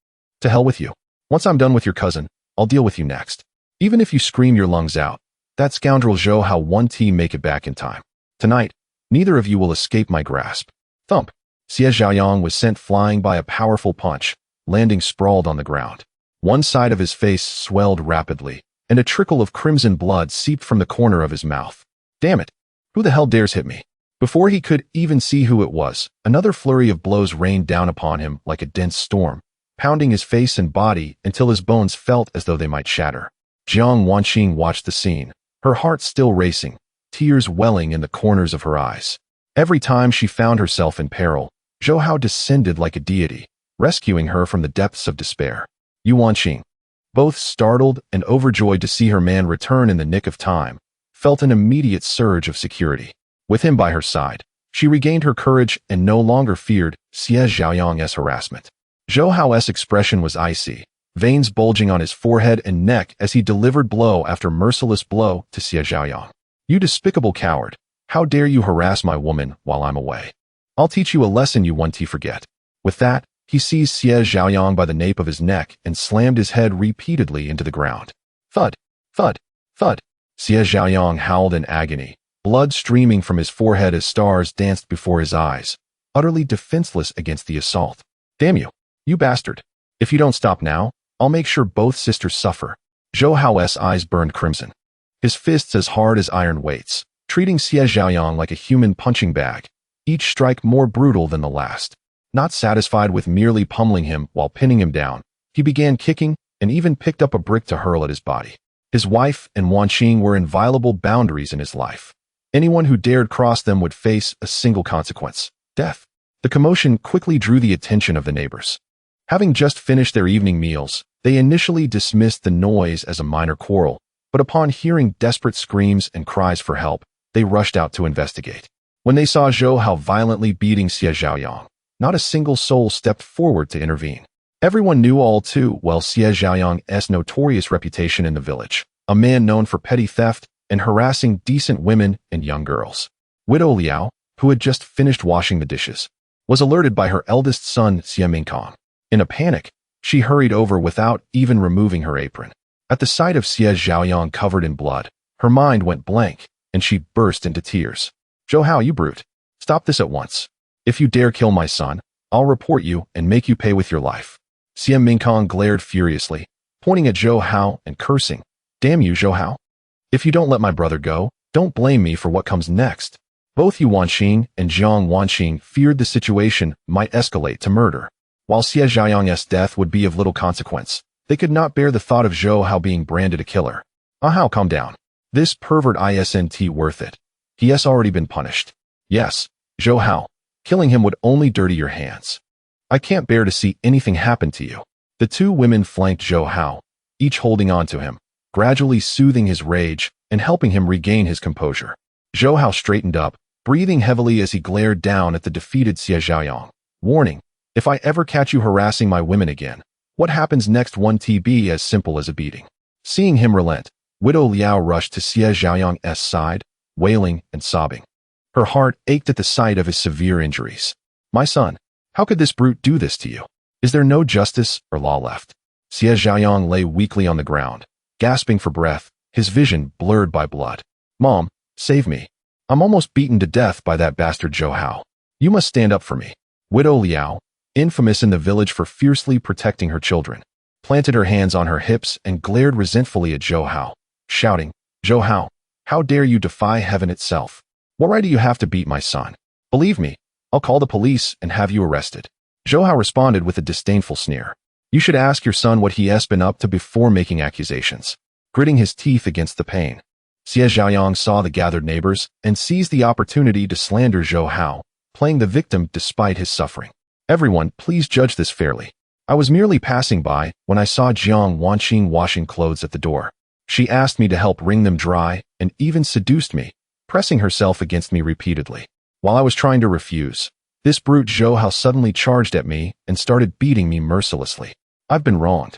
To hell with you. Once I'm done with your cousin, I'll deal with you next. Even if you scream your lungs out, that scoundrel Zhou Hao won't make it back in time. Tonight, neither of you will escape my grasp. Thump! Xie Zhiyang was sent flying by a powerful punch, landing sprawled on the ground. One side of his face swelled rapidly, and a trickle of crimson blood seeped from the corner of his mouth. Damn it! Who the hell dares hit me? Before he could even see who it was, another flurry of blows rained down upon him like a dense storm, pounding his face and body until his bones felt as though they might shatter. Jiang Wanqing watched the scene, her heart still racing, tears welling in the corners of her eyes. Every time she found herself in peril, Zhou Hao descended like a deity, rescuing her from the depths of despair. Yu Wanqing, both startled and overjoyed to see her man return in the nick of time, felt an immediate surge of security. With him by her side, she regained her courage and no longer feared Xie Zhiyang's harassment. Zhou Hao's expression was icy, veins bulging on his forehead and neck as he delivered blow after merciless blow to Xie Zhiyang. You despicable coward, how dare you harass my woman while I'm away? I'll teach you a lesson you won't forget. With that, he seized Xie Zhiyang by the nape of his neck and slammed his head repeatedly into the ground. Thud! Thud! Thud! Xie Zhiyang howled in agony, blood streaming from his forehead as stars danced before his eyes, utterly defenseless against the assault. Damn you, you bastard. If you don't stop now, I'll make sure both sisters suffer. Zhou Hao's eyes burned crimson, his fists as hard as iron weights, treating Xie Zhiyang like a human punching bag, each strike more brutal than the last. Not satisfied with merely pummeling him while pinning him down, he began kicking and even picked up a brick to hurl at his body. His wife and Wanqing were inviolable boundaries in his life. Anyone who dared cross them would face a single consequence: death. The commotion quickly drew the attention of the neighbors. Having just finished their evening meals, they initially dismissed the noise as a minor quarrel, but upon hearing desperate screams and cries for help, they rushed out to investigate. When they saw Zhou Hao violently beating Xie Zhiyang, not a single soul stepped forward to intervene. Everyone knew all too well Xie Zhiyang's notorious reputation in the village, a man known for petty theft and harassing decent women and young girls. Widow Liao, who had just finished washing the dishes, was alerted by her eldest son Xie Mingkong. In a panic, she hurried over without even removing her apron. At the sight of Xie Zhiyang covered in blood, her mind went blank, and she burst into tears. Zhou Hao, you brute! Stop this at once. If you dare kill my son, I'll report you and make you pay with your life. Xie Mingkong glared furiously, pointing at Zhou Hao and cursing. Damn you, Zhou Hao! If you don't let my brother go, don't blame me for what comes next. Both Yu Wanqing and Jiang Wanqing feared the situation might escalate to murder. While Xie Zhiyang's death would be of little consequence, they could not bear the thought of Zhou Hao being branded a killer. Hao, calm down. This pervert isn't worth it. He has already been punished. Yes, Zhou Hao. Killing him would only dirty your hands. I can't bear to see anything happen to you. The two women flanked Zhou Hao, each holding on to him, gradually soothing his rage and helping him regain his composure. Zhou Hao straightened up, breathing heavily as he glared down at the defeated Xie Zhiyang. Warning, if I ever catch you harassing my women again, What happens next won't be as simple as a beating. Seeing him relent, widow Liao rushed to Xie Zhaoyang's side, wailing and sobbing. Her heart ached at the sight of his severe injuries. My son, how could this brute do this to you? Is there no justice or law left? Xie Zhaoyang lay weakly on the ground, gasping for breath, his vision blurred by blood. Mom, save me. I'm almost beaten to death by that bastard Zhou Hao. You must stand up for me. Widow Liao, infamous in the village for fiercely protecting her children, planted her hands on her hips and glared resentfully at Zhou Hao, shouting, Zhou Hao, how dare you defy heaven itself? What right do you have to beat my son? Believe me, I'll call the police and have you arrested. Zhou Hao responded with a disdainful sneer. You should ask your son what he has been up to before making accusations. Gritting his teeth against the pain, Xie Zhaoyang saw the gathered neighbors and seized the opportunity to slander Zhou Hao, playing the victim despite his suffering. Everyone, please judge this fairly. I was merely passing by when I saw Jiang Wanqing washing clothes at the door. She asked me to help wring them dry and even seduced me, pressing herself against me repeatedly. While I was trying to refuse, this brute Zhou Hao suddenly charged at me and started beating me mercilessly. I've been wronged.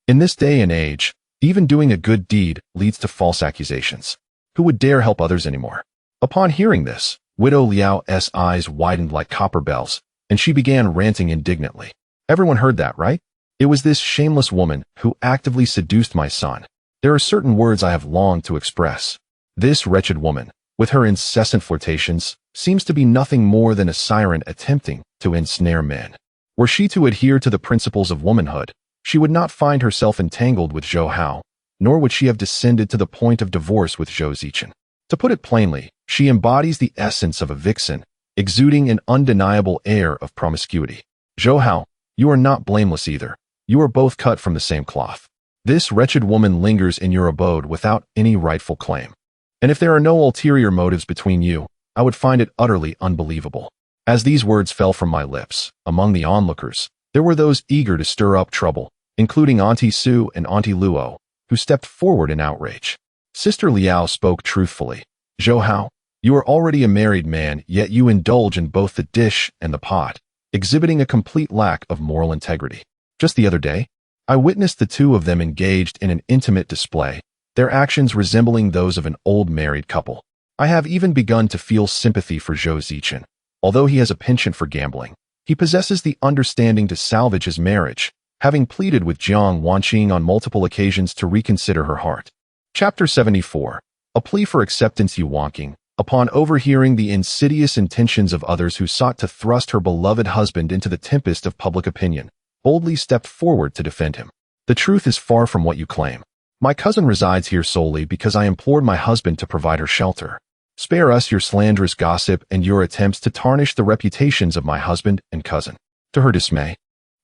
In this day and age, even doing a good deed leads to false accusations. Who would dare help others anymore? Upon hearing this, widow Liao's eyes widened like copper bells, and she began ranting indignantly. Everyone heard that, right? It was this shameless woman who actively seduced my son. There are certain words I have longed to express. This wretched woman, with her incessant flirtations, seems to be nothing more than a siren attempting to ensnare men. Were she to adhere to the principles of womanhood, she would not find herself entangled with Zhou Hao, nor would she have descended to the point of divorce with Zhou Zichen. To put it plainly, she embodies the essence of a vixen, exuding an undeniable air of promiscuity. Zhou Hao, you are not blameless either. You are both cut from the same cloth. This wretched woman lingers in your abode without any rightful claim. And if there are no ulterior motives between you, I would find it utterly unbelievable. As these words fell from my lips, among the onlookers, there were those eager to stir up trouble, including Auntie Su and Auntie Luo, who stepped forward in outrage. Sister Liao spoke truthfully. Zhou Hao, you are already a married man, yet you indulge in both the dish and the pot, exhibiting a complete lack of moral integrity. Just the other day, I witnessed the two of them engaged in an intimate display, their actions resembling those of an old married couple. I have even begun to feel sympathy for Zhou Zichen. Although he has a penchant for gambling, he possesses the understanding to salvage his marriage, having pleaded with Jiang Wanqing on multiple occasions to reconsider her heart. Chapter 74. A plea for acceptance. Yu Wanqing, upon overhearing the insidious intentions of others who sought to thrust her beloved husband into the tempest of public opinion, boldly stepped forward to defend him. The truth is far from what you claim. My cousin resides here solely because I implored my husband to provide her shelter. Spare us your slanderous gossip and your attempts to tarnish the reputations of my husband and cousin. To her dismay,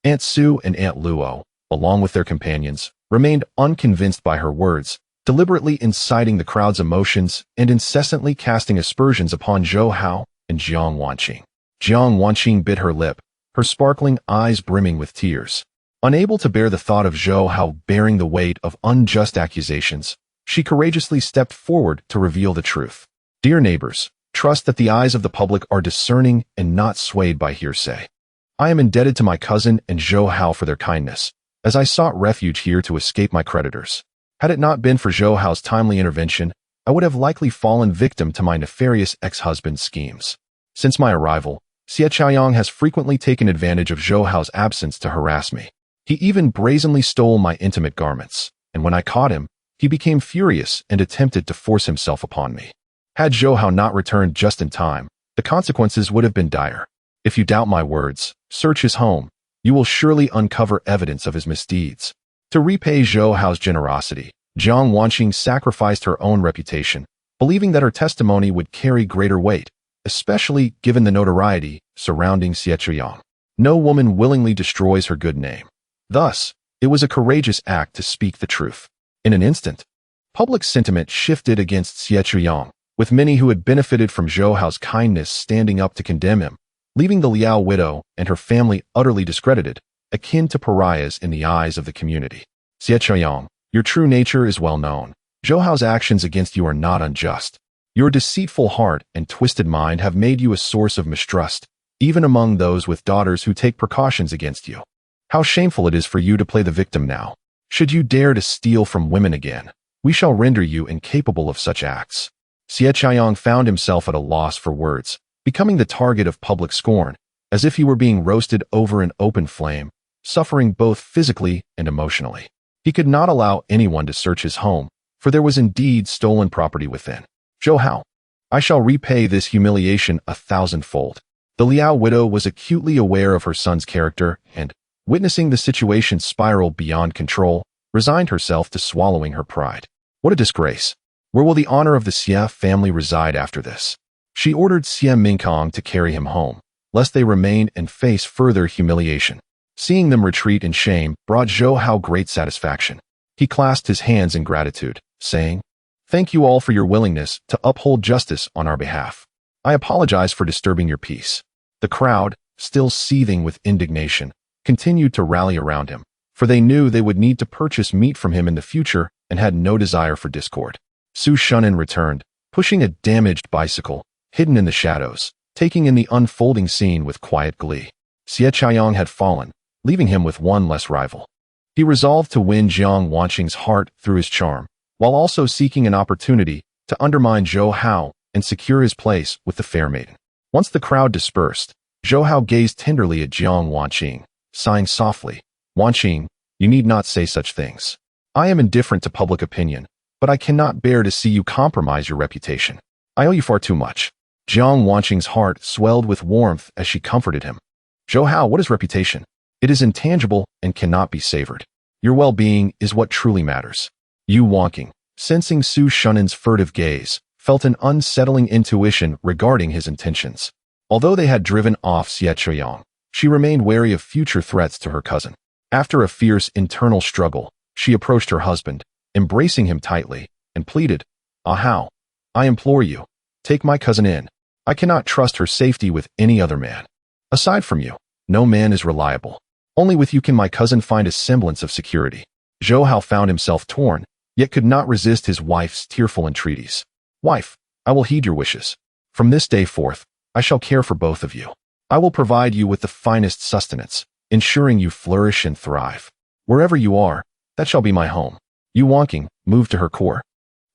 Aunt Su and Aunt Luo, along with their companions, remained unconvinced by her words, deliberately inciting the crowd's emotions and incessantly casting aspersions upon Zhou Hao and Jiang Wanqing. Jiang Wanqing bit her lip, her sparkling eyes brimming with tears. Unable to bear the thought of Zhou Hao bearing the weight of unjust accusations, she courageously stepped forward to reveal the truth. Dear neighbors, trust that the eyes of the public are discerning and not swayed by hearsay. I am indebted to my cousin and Zhou Hao for their kindness, as I sought refuge here to escape my creditors. Had it not been for Zhou Hao's timely intervention, I would have likely fallen victim to my nefarious ex-husband's schemes. Since my arrival, Xie Chaoyang has frequently taken advantage of Zhou Hao's absence to harass me. He even brazenly stole my intimate garments, and when I caught him, he became furious and attempted to force himself upon me. Had Zhou Hao not returned just in time, the consequences would have been dire. If you doubt my words, search his home. You will surely uncover evidence of his misdeeds. To repay Zhou Hao's generosity, Jiang Wanqing sacrificed her own reputation, believing that her testimony would carry greater weight, especially given the notoriety surrounding Xie Chaoyang. No woman willingly destroys her good name. Thus, it was a courageous act to speak the truth. In an instant, public sentiment shifted against Xie Chaoyang, with many who had benefited from Zhou Hao's kindness standing up to condemn him, leaving the Liao widow and her family utterly discredited, akin to pariahs in the eyes of the community. Xie Chaoyang, your true nature is well known. Zhou Hao's actions against you are not unjust. Your deceitful heart and twisted mind have made you a source of mistrust, even among those with daughters who take precautions against you. How shameful it is for you to play the victim now. Should you dare to steal from women again, we shall render you incapable of such acts. Xie Qiang found himself at a loss for words, becoming the target of public scorn, as if he were being roasted over an open flame, suffering both physically and emotionally. He could not allow anyone to search his home, for there was indeed stolen property within. Zhou Hao, I shall repay this humiliation 1,000-fold. The Liao widow was acutely aware of her son's character and, witnessing the situation spiral beyond control, resigned herself to swallowing her pride. What a disgrace! Where will the honor of the Xie family reside after this? She ordered Xie Mingkong to carry him home, lest they remain and face further humiliation. Seeing them retreat in shame brought Zhou Hao great satisfaction. He clasped his hands in gratitude, saying, "Thank you all for your willingness to uphold justice on our behalf. I apologize for disturbing your peace." The crowd, still seething with indignation, continued to rally around him, for they knew they would need to purchase meat from him in the future and had no desire for discord. Su Shunan returned, pushing a damaged bicycle, hidden in the shadows, taking in the unfolding scene with quiet glee. Xie Qiang had fallen, leaving him with one less rival. He resolved to win Jiang Wanqing's heart through his charm, while also seeking an opportunity to undermine Zhou Hao and secure his place with the fair maiden. Once the crowd dispersed, Zhou Hao gazed tenderly at Jiang Wanqing, sighing softly, "Wanqing, you need not say such things. I am indifferent to public opinion, but I cannot bear to see you compromise your reputation. I owe you far too much." Jiang Wanqing's heart swelled with warmth as she comforted him. "Zhou Hao, what is reputation? It is intangible and cannot be savored. Your well-being is what truly matters." Yu Wanqing, sensing Su Shunan's furtive gaze, felt an unsettling intuition regarding his intentions. Although they had driven off Xie Qiang, she remained wary of future threats to her cousin. After a fierce internal struggle, she approached her husband, embracing him tightly, and pleaded, "Ah Hao, I implore you, take my cousin in. I cannot trust her safety with any other man. Aside from you, no man is reliable. Only with you can my cousin find a semblance of security." Zhou Hao found himself torn, yet could not resist his wife's tearful entreaties. "Wife, I will heed your wishes. From this day forth, I shall care for both of you. I will provide you with the finest sustenance, ensuring you flourish and thrive. Wherever you are, that shall be my home." Yu Wanqing, moved to her core,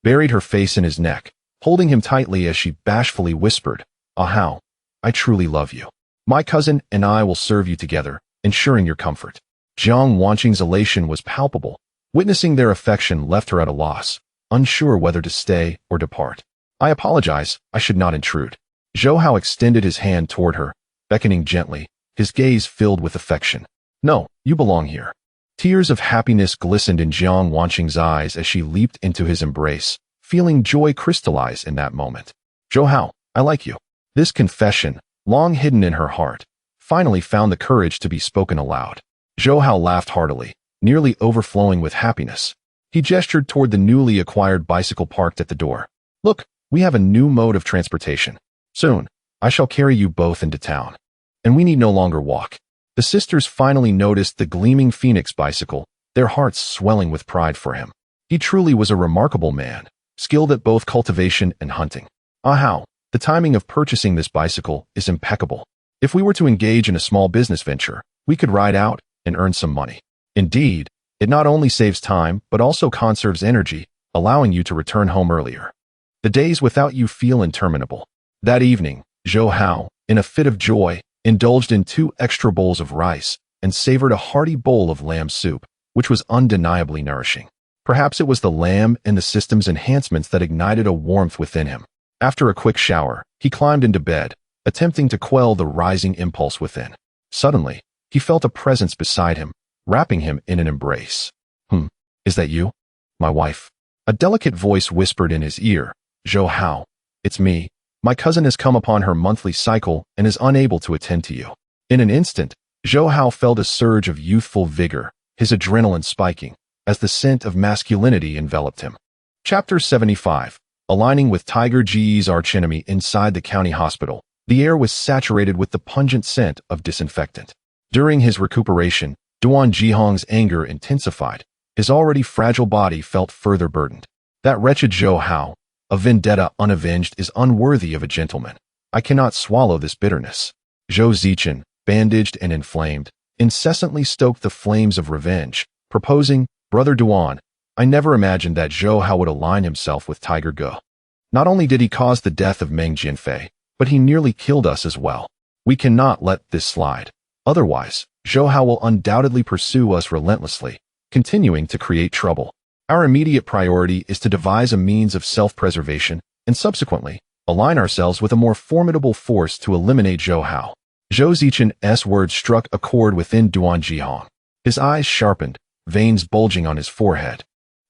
buried her face in his neck, holding him tightly as she bashfully whispered, "Ah Hao, I truly love you. My cousin and I will serve you together, ensuring your comfort." Jiang Wanqing's elation was palpable. Witnessing their affection left her at a loss, unsure whether to stay or depart. "I apologize, I should not intrude." Zhou Hao extended his hand toward her, beckoning gently, his gaze filled with affection. "No, you belong here." Tears of happiness glistened in Jiang Wanqing's eyes as she leaped into his embrace, feeling joy crystallize in that moment. "Zhou Hao, I like you." This confession, long hidden in her heart, finally found the courage to be spoken aloud. Zhou Hao laughed heartily, nearly overflowing with happiness. He gestured toward the newly acquired bicycle parked at the door. "Look, we have a new mode of transportation. Soon, I shall carry you both into town. And we need no longer walk." The sisters finally noticed the gleaming Phoenix bicycle, their hearts swelling with pride for him. He truly was a remarkable man, skilled at both cultivation and hunting. "Ah Hao, the timing of purchasing this bicycle is impeccable. If we were to engage in a small business venture, we could ride out and earn some money. Indeed, it not only saves time but also conserves energy, allowing you to return home earlier. The days without you feel interminable." That evening, Zhou Hao, in a fit of joy, indulged in 2 extra bowls of rice and savored a hearty bowl of lamb soup, which was undeniably nourishing. Perhaps it was the lamb and the system's enhancements that ignited a warmth within him. After a quick shower, he climbed into bed, attempting to quell the rising impulse within. Suddenly, he felt a presence beside him, wrapping him in an embrace. Is that you? My wife?" A delicate voice whispered in his ear. "Zhou Hao, it's me. My cousin has come upon her monthly cycle and is unable to attend to you." In an instant, Zhou Hao felt a surge of youthful vigor, his adrenaline spiking, as the scent of masculinity enveloped him. Chapter 75. Aligning with Tiger Ji's archenemy inside the county hospital, the air was saturated with the pungent scent of disinfectant. During his recuperation, Duan Jihong's anger intensified. His already fragile body felt further burdened. That wretched Zhou Hao, a vendetta unavenged, is unworthy of a gentleman. I cannot swallow this bitterness. Zhou Zichen, bandaged and inflamed, incessantly stoked the flames of revenge, proposing, "Brother Duan, I never imagined that Zhou Hao would align himself with Tiger Go. Not only did he cause the death of Meng Jianfei, but he nearly killed us as well. We cannot let this slide. Otherwise, Zhou Hao will undoubtedly pursue us relentlessly, continuing to create trouble. Our immediate priority is to devise a means of self-preservation and subsequently align ourselves with a more formidable force to eliminate Zhou Hao." Zhou Zichen's words struck a chord within Duan Jihong. His eyes sharpened, veins bulging on his forehead,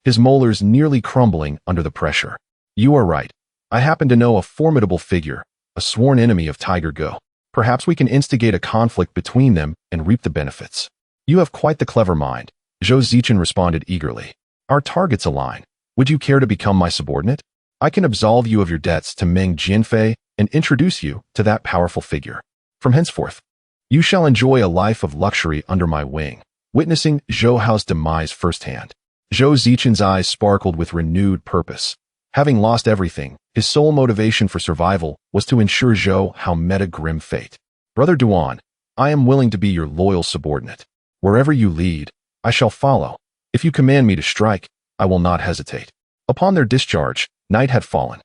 his molars nearly crumbling under the pressure. "You are right. I happen to know a formidable figure, a sworn enemy of Tiger Go. Perhaps we can instigate a conflict between them and reap the benefits." "You have quite the clever mind," Zhou Zichen responded eagerly. "Our targets align. Would you care to become my subordinate? I can absolve you of your debts to Meng Jianfei and introduce you to that powerful figure. From henceforth, you shall enjoy a life of luxury under my wing, witnessing Zhou Hao's demise firsthand." Zhou Zichen's eyes sparkled with renewed purpose. Having lost everything, his sole motivation for survival was to ensure Zhou Hao met a grim fate. "Brother Duan, I am willing to be your loyal subordinate. Wherever you lead, I shall follow. If you command me to strike, I will not hesitate." Upon their discharge, night had fallen.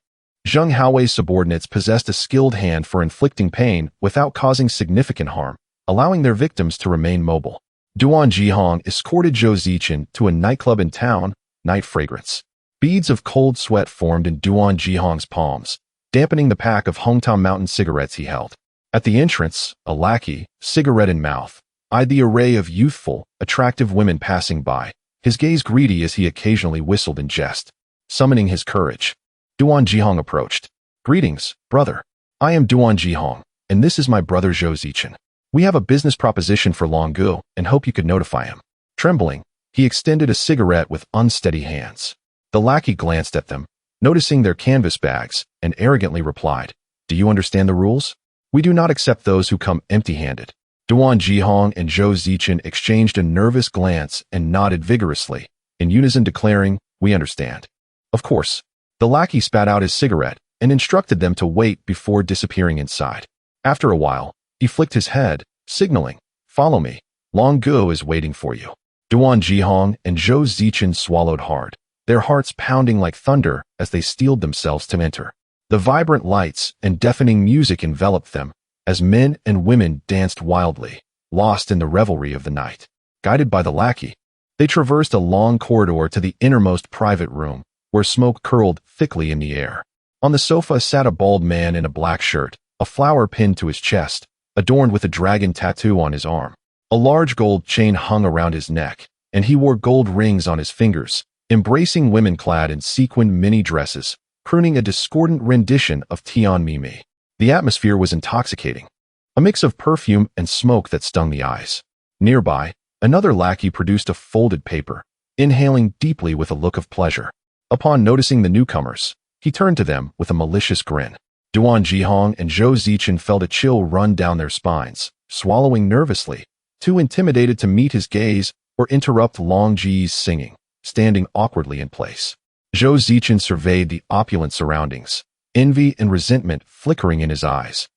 Zheng Hao's subordinates possessed a skilled hand for inflicting pain without causing significant harm, allowing their victims to remain mobile. Duan Jihong escorted Zhou Zichen to a nightclub in town, Night Fragrance. Beads of cold sweat formed in Duan Jihong's palms, dampening the pack of Hongtao Mountain cigarettes he held. At the entrance, a lackey, cigarette in mouth, eyed the array of youthful, attractive women passing by, his gaze greedy as he occasionally whistled in jest, summoning his courage. Duan Jihong approached. "Greetings, brother. I am Duan Jihong, and this is my brother Zhou Zichen. We have a business proposition for Long Gu and hope you could notify him." Trembling, he extended a cigarette with unsteady hands. The lackey glanced at them, noticing their canvas bags, and arrogantly replied, "Do you understand the rules? We do not accept those who come empty-handed." Duan Jihong and Zhou Zichen exchanged a nervous glance and nodded vigorously, in unison declaring, "We understand." Of course, the lackey spat out his cigarette and instructed them to wait before disappearing inside. After a while, he flicked his head, signaling, "Follow me. Long Gu is waiting for you." Duan Jihong and Zhou Zichen swallowed hard, their hearts pounding like thunder as they steeled themselves to enter. The vibrant lights and deafening music enveloped them, as men and women danced wildly, lost in the revelry of the night. Guided by the lackey, they traversed a long corridor to the innermost private room, where smoke curled thickly in the air. On the sofa sat a bald man in a black shirt, a flower pinned to his chest, adorned with a dragon tattoo on his arm. A large gold chain hung around his neck, and he wore gold rings on his fingers, embracing women clad in sequined mini dresses, crooning a discordant rendition of Tian Mimi. The atmosphere was intoxicating, a mix of perfume and smoke that stung the eyes. Nearby, another lackey produced a folded paper, inhaling deeply with a look of pleasure. Upon noticing the newcomers, he turned to them with a malicious grin. Duan Jihong and Zhou Zichen felt a chill run down their spines, swallowing nervously, too intimidated to meet his gaze or interrupt Long Ji's singing, standing awkwardly in place. Zhou Zichen surveyed the opulent surroundings, envy and resentment flickering in his eyes.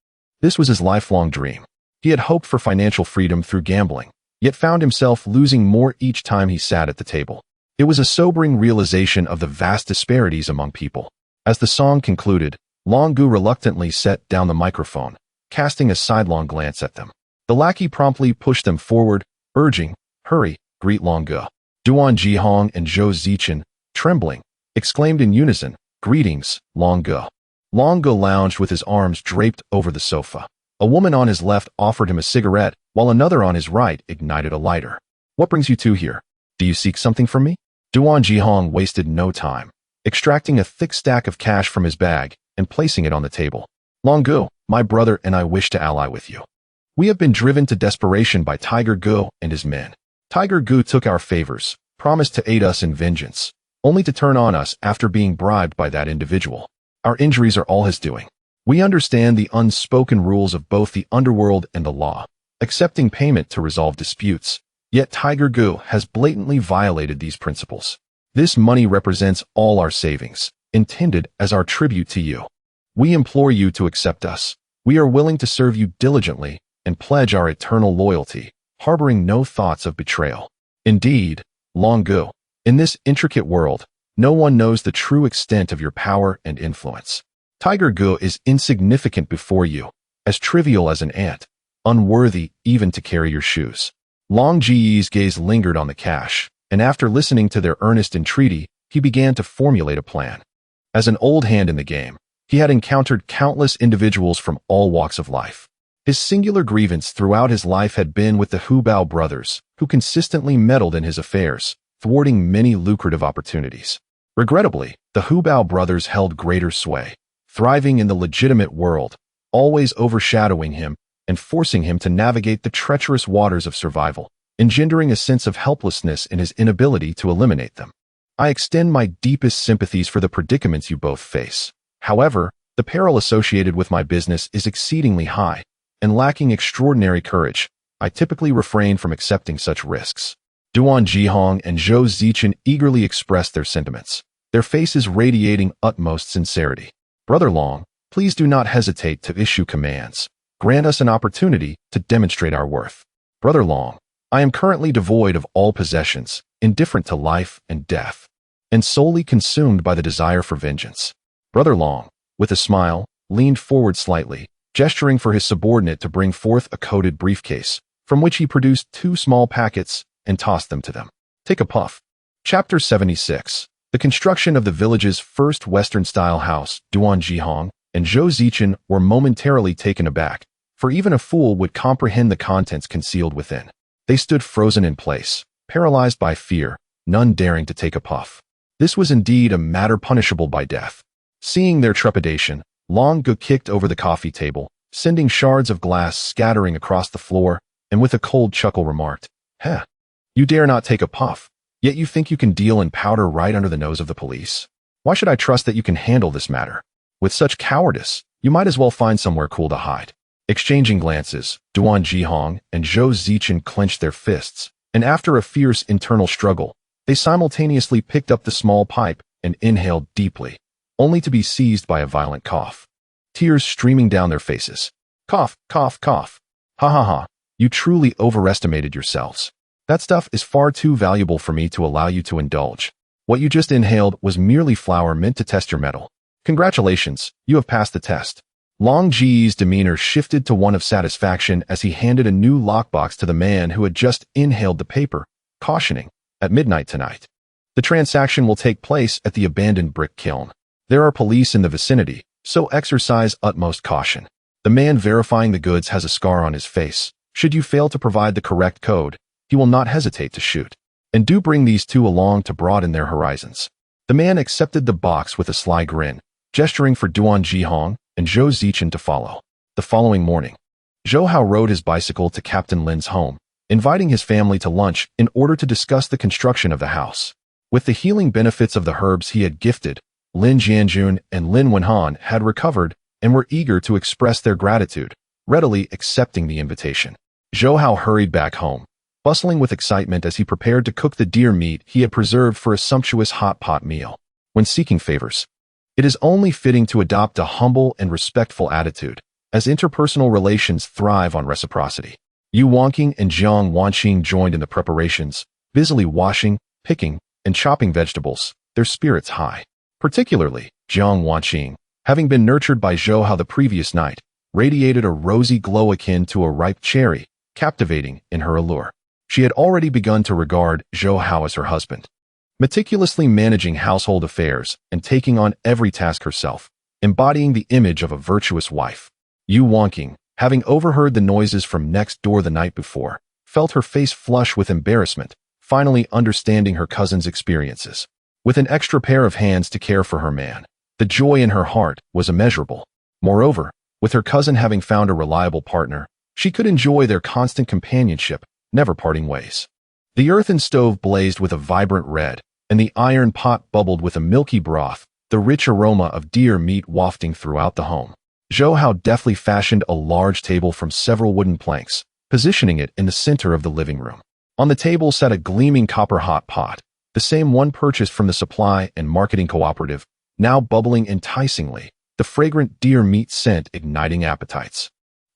This was his lifelong dream. He had hoped for financial freedom through gambling, yet found himself losing more each time he sat at the table. It was a sobering realization of the vast disparities among people. As the song concluded, Long Gu reluctantly set down the microphone, casting a sidelong glance at them. The lackey promptly pushed them forward, urging, "Hurry, greet Long Gu." Duan Jihong and Zhou Zichen, trembling, exclaimed in unison, "Greetings, Long Gu." Long Gu lounged with his arms draped over the sofa. A woman on his left offered him a cigarette, while another on his right ignited a lighter. "What brings you two here? Do you seek something from me?" Duan Jihong wasted no time, extracting a thick stack of cash from his bag and placing it on the table. "Long Gu, my brother and I wish to ally with you. We have been driven to desperation by Tiger Gu and his men. Tiger Gu took our favors, promised to aid us in vengeance, only to turn on us after being bribed by that individual. Our injuries are all his doing. We understand the unspoken rules of both the underworld and the law, accepting payment to resolve disputes, yet Tiger Gu has blatantly violated these principles. This money represents all our savings, intended as our tribute to you. We implore you to accept us. We are willing to serve you diligently and pledge our eternal loyalty, harboring no thoughts of betrayal. Indeed, long ago, in this intricate world, no one knows the true extent of your power and influence. Tiger Gu is insignificant before you, as trivial as an ant, unworthy even to carry your shoes. Long Ji's gaze lingered on the cash, and after listening to their earnest entreaty, he began to formulate a plan. As an old hand in the game, he had encountered countless individuals from all walks of life. His singular grievance throughout his life had been with the Zhou Hao brothers, who consistently meddled in his affairs, thwarting many lucrative opportunities. Regrettably, the Zhou Hao brothers held greater sway, thriving in the legitimate world, always overshadowing him and forcing him to navigate the treacherous waters of survival, engendering a sense of helplessness in his inability to eliminate them. I extend my deepest sympathies for the predicaments you both face. However, the peril associated with my business is exceedingly high, and lacking extraordinary courage, I typically refrain from accepting such risks. Duan Jihong and Zhou Zichen eagerly expressed their sentiments, their faces radiating utmost sincerity. Brother Long, please do not hesitate to issue commands. Grant us an opportunity to demonstrate our worth. Brother Long, I am currently devoid of all possessions, indifferent to life and death, and solely consumed by the desire for vengeance. Brother Long, with a smile, leaned forward slightly, gesturing for his subordinate to bring forth a coated briefcase, from which he produced 2 small packets and tossed them to them. Take a puff. Chapter 76. The construction of the village's first Western-style house, Duan Jihong and Zhou Zichen were momentarily taken aback, for even a fool would comprehend the contents concealed within. They stood frozen in place, paralyzed by fear, none daring to take a puff. This was indeed a matter punishable by death. Seeing their trepidation, Long Gu kicked over the coffee table, sending shards of glass scattering across the floor, and with a cold chuckle remarked, "Heh, you dare not take a puff, yet you think you can deal in powder right under the nose of the police? Why should I trust that you can handle this matter? With such cowardice, you might as well find somewhere cool to hide." Exchanging glances, Duan Jihong and Zhou Zichen clenched their fists, and after a fierce internal struggle, they simultaneously picked up the small pipe and inhaled deeply, only to be seized by a violent cough. Tears streaming down their faces. Cough, cough, cough. Ha ha ha, you truly overestimated yourselves. That stuff is far too valuable for me to allow you to indulge. What you just inhaled was merely flour meant to test your mettle. Congratulations, you have passed the test. Long Ji's demeanor shifted to one of satisfaction as he handed a new lockbox to the man who had just inhaled the paper, cautioning, "At midnight tonight. The transaction will take place at the abandoned brick kiln. There are police in the vicinity, so exercise utmost caution. The man verifying the goods has a scar on his face. Should you fail to provide the correct code, he will not hesitate to shoot. And do bring these 2 along to broaden their horizons." The man accepted the box with a sly grin, gesturing for Duan Jihong and Zhou Zichen to follow. The following morning, Zhou Hao rode his bicycle to Captain Lin's home, inviting his family to lunch in order to discuss the construction of the house. With the healing benefits of the herbs he had gifted, Lin Jianjun and Lin Wenhan had recovered and were eager to express their gratitude, readily accepting the invitation. Zhou Hao hurried back home, bustling with excitement as he prepared to cook the deer meat he had preserved for a sumptuous hot pot meal. When seeking favors, it is only fitting to adopt a humble and respectful attitude, as interpersonal relations thrive on reciprocity. Yu Wanqing and Jiang Wanqing joined in the preparations, busily washing, picking, and chopping vegetables, their spirits high. Particularly, Jiang Wanqing, having been nurtured by Zhou Hao the previous night, radiated a rosy glow akin to a ripe cherry, captivating in her allure. She had already begun to regard Zhou Hao as her husband. Meticulously managing household affairs and taking on every task herself, embodying the image of a virtuous wife. Yu Wanqing, having overheard the noises from next door the night before, felt her face flush with embarrassment, finally understanding her cousin's experiences. With an extra pair of hands to care for her man, the joy in her heart was immeasurable. Moreover, with her cousin having found a reliable partner, she could enjoy their constant companionship, never parting ways. The earthen stove blazed with a vibrant red, and the iron pot bubbled with a milky broth, the rich aroma of deer meat wafting throughout the home. Zhou Hao deftly fashioned a large table from several wooden planks, positioning it in the center of the living room. On the table sat a gleaming copper hot pot, the same one purchased from the supply and marketing cooperative, now bubbling enticingly, the fragrant deer meat scent igniting appetites.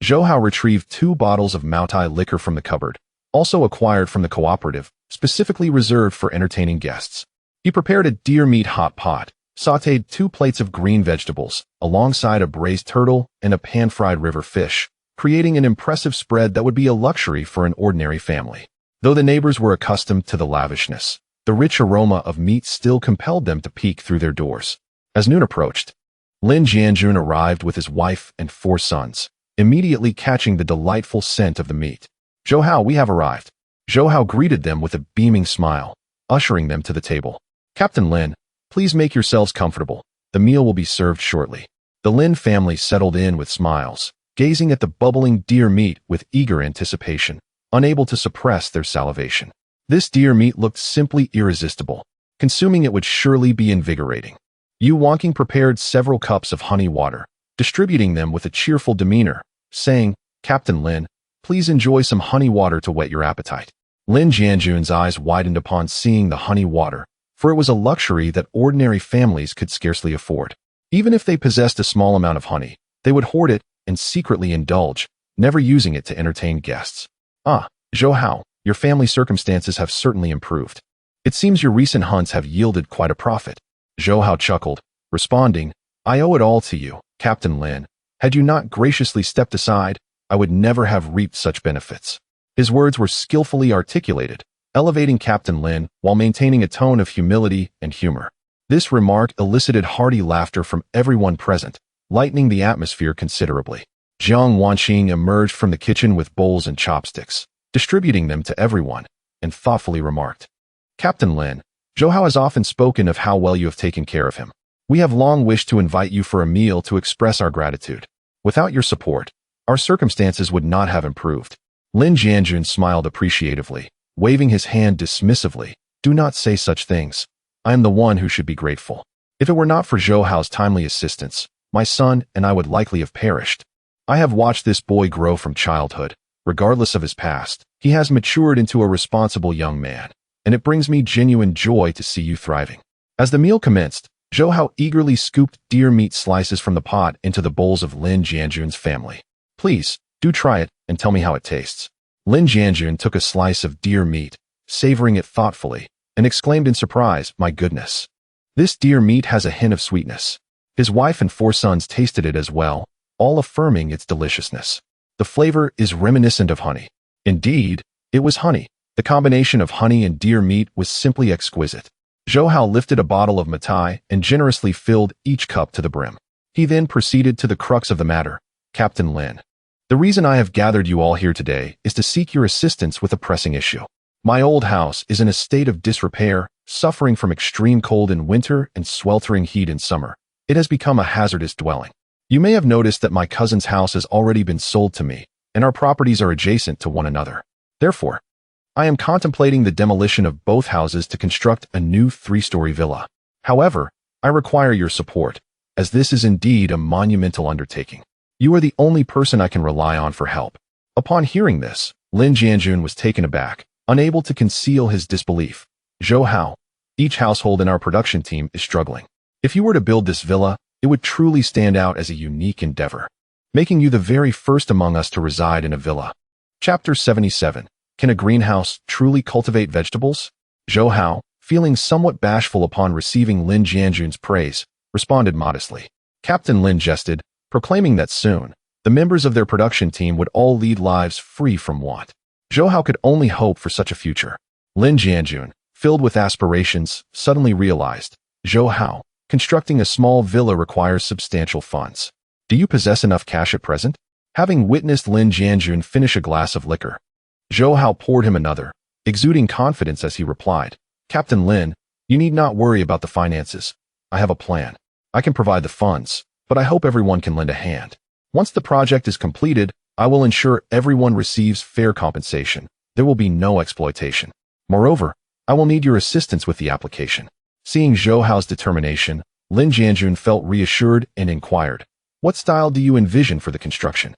Zhou Hao retrieved 2 bottles of Maotai liquor from the cupboard, also acquired from the cooperative, specifically reserved for entertaining guests. He prepared a deer meat hot pot, sautéed 2 plates of green vegetables, alongside a braised turtle and a pan-fried river fish, creating an impressive spread that would be a luxury for an ordinary family. Though the neighbors were accustomed to the lavishness, the rich aroma of meat still compelled them to peek through their doors. As noon approached, Lin Jianjun arrived with his wife and 4 sons, immediately catching the delightful scent of the meat. "Zhou Hao, we have arrived." Zhou Hao greeted them with a beaming smile, ushering them to the table. "Captain Lin, please make yourselves comfortable. The meal will be served shortly." The Lin family settled in with smiles, gazing at the bubbling deer meat with eager anticipation, unable to suppress their salivation. This deer meat looked simply irresistible. Consuming it would surely be invigorating. Yu Wonking prepared several cups of honey water, distributing them with a cheerful demeanor, saying, "Captain Lin, please enjoy some honey water to whet your appetite." Lin Jianjun's eyes widened upon seeing the honey water, for it was a luxury that ordinary families could scarcely afford. Even if they possessed a small amount of honey, they would hoard it and secretly indulge, never using it to entertain guests. "Ah, Zhou Hao, your family circumstances have certainly improved. It seems your recent hunts have yielded quite a profit." Zhou Hao chuckled, responding, "I owe it all to you, Captain Lin. Had you not graciously stepped aside, I would never have reaped such benefits." His words were skillfully articulated, elevating Captain Lin while maintaining a tone of humility and humor. This remark elicited hearty laughter from everyone present, lightening the atmosphere considerably. Jiang Wanqing emerged from the kitchen with bowls and chopsticks, distributing them to everyone, and thoughtfully remarked, "Captain Lin, Zhou Hao has often spoken of how well you have taken care of him. We have long wished to invite you for a meal to express our gratitude. Without your support, our circumstances would not have improved." Lin Jianjun smiled appreciatively, waving his hand dismissively. "Do not say such things. I am the one who should be grateful. If it were not for Zhou Hao's timely assistance, my son and I would likely have perished. I have watched this boy grow from childhood. Regardless of his past, he has matured into a responsible young man, and it brings me genuine joy to see you thriving." As the meal commenced, Zhou Hao eagerly scooped deer meat slices from the pot into the bowls of Lin Jianjun's family. "Please, do try it and tell me how it tastes." Lin Jianjun took a slice of deer meat, savoring it thoughtfully, and exclaimed in surprise, "My goodness! This deer meat has a hint of sweetness." His wife and 4 sons tasted it as well, all affirming its deliciousness. "The flavor is reminiscent of honey." Indeed, it was honey. The combination of honey and deer meat was simply exquisite. Zhou Hao lifted a bottle of matai and generously filled each cup to the brim. He then proceeded to the crux of the matter. "Captain Lin, the reason I have gathered you all here today is to seek your assistance with a pressing issue. My old house is in a state of disrepair, suffering from extreme cold in winter and sweltering heat in summer. It has become a hazardous dwelling. You may have noticed that my cousin's house has already been sold to me, and our properties are adjacent to one another. Therefore, I am contemplating the demolition of both houses to construct a new 3-story villa. However, I require your support, as this is indeed a monumental undertaking. You are the only person I can rely on for help." Upon hearing this, Lin Jianjun was taken aback, unable to conceal his disbelief. "Zhou Hao, each household in our production team is struggling. If you were to build this villa, it would truly stand out as a unique endeavor, making you the very first among us to reside in a villa." Chapter 77. Can a greenhouse truly cultivate vegetables? Zhou Hao, feeling somewhat bashful upon receiving Lin Jianjun's praise, responded modestly. Captain Lin jested, proclaiming that soon, the members of their production team would all lead lives free from want. Zhou Hao could only hope for such a future. Lin Jianjun, filled with aspirations, suddenly realized, "Zhou Hao, constructing a small villa requires substantial funds. Do you possess enough cash at present?" Having witnessed Lin Jianjun finish a glass of liquor, Zhou Hao poured him another, exuding confidence as he replied, "Captain Lin, you need not worry about the finances. I have a plan. I can provide the funds, but I hope everyone can lend a hand. Once the project is completed, I will ensure everyone receives fair compensation. There will be no exploitation. Moreover, I will need your assistance with the application." Seeing Zhou Hao's determination, Lin Jianjun felt reassured and inquired, "What style do you envision for the construction?"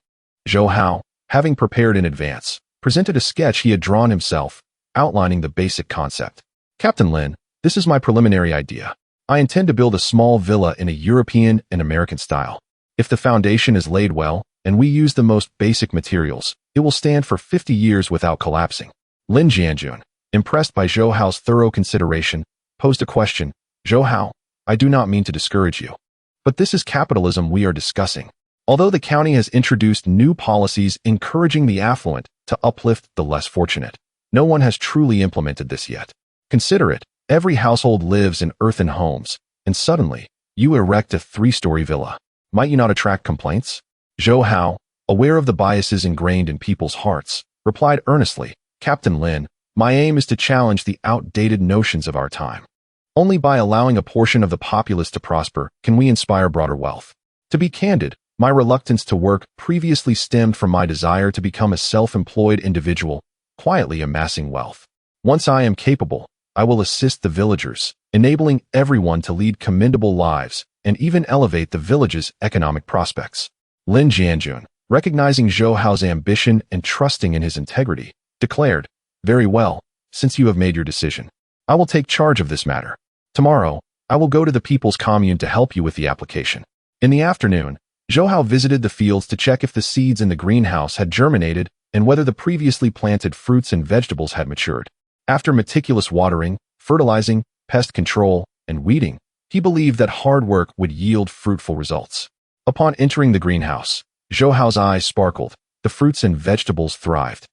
Zhou Hao, having prepared in advance, presented a sketch he had drawn himself, outlining the basic concept. "Captain Lin, this is my preliminary idea. I intend to build a small villa in a European and American style. If the foundation is laid well, and we use the most basic materials, it will stand for 50 years without collapsing. Lin Jianjun, impressed by Zhou Hao's thorough consideration, posed a question. Zhou Hao, I do not mean to discourage you, but this is capitalism we are discussing. Although the county has introduced new policies encouraging the affluent to uplift the less fortunate, no one has truly implemented this yet. Consider it, every household lives in earthen homes, and suddenly, you erect a 3-story villa. Might you not attract complaints? Zhou Hao, aware of the biases ingrained in people's hearts, replied earnestly, Captain Lin, my aim is to challenge the outdated notions of our time. Only by allowing a portion of the populace to prosper can we inspire broader wealth. To be candid, my reluctance to work previously stemmed from my desire to become a self-employed individual, quietly amassing wealth. Once I am capable, I will assist the villagers, enabling everyone to lead commendable lives and even elevate the village's economic prospects. Lin Jianjun, recognizing Zhou Hao's ambition and trusting in his integrity, declared, Very well, since you have made your decision, I will take charge of this matter. Tomorrow, I will go to the People's Commune to help you with the application. In the afternoon, Zhou Hao visited the fields to check if the seeds in the greenhouse had germinated and whether the previously planted fruits and vegetables had matured. After meticulous watering, fertilizing, pest control, and weeding, he believed that hard work would yield fruitful results. Upon entering the greenhouse, Zhou Hao's eyes sparkled. The fruits and vegetables thrived,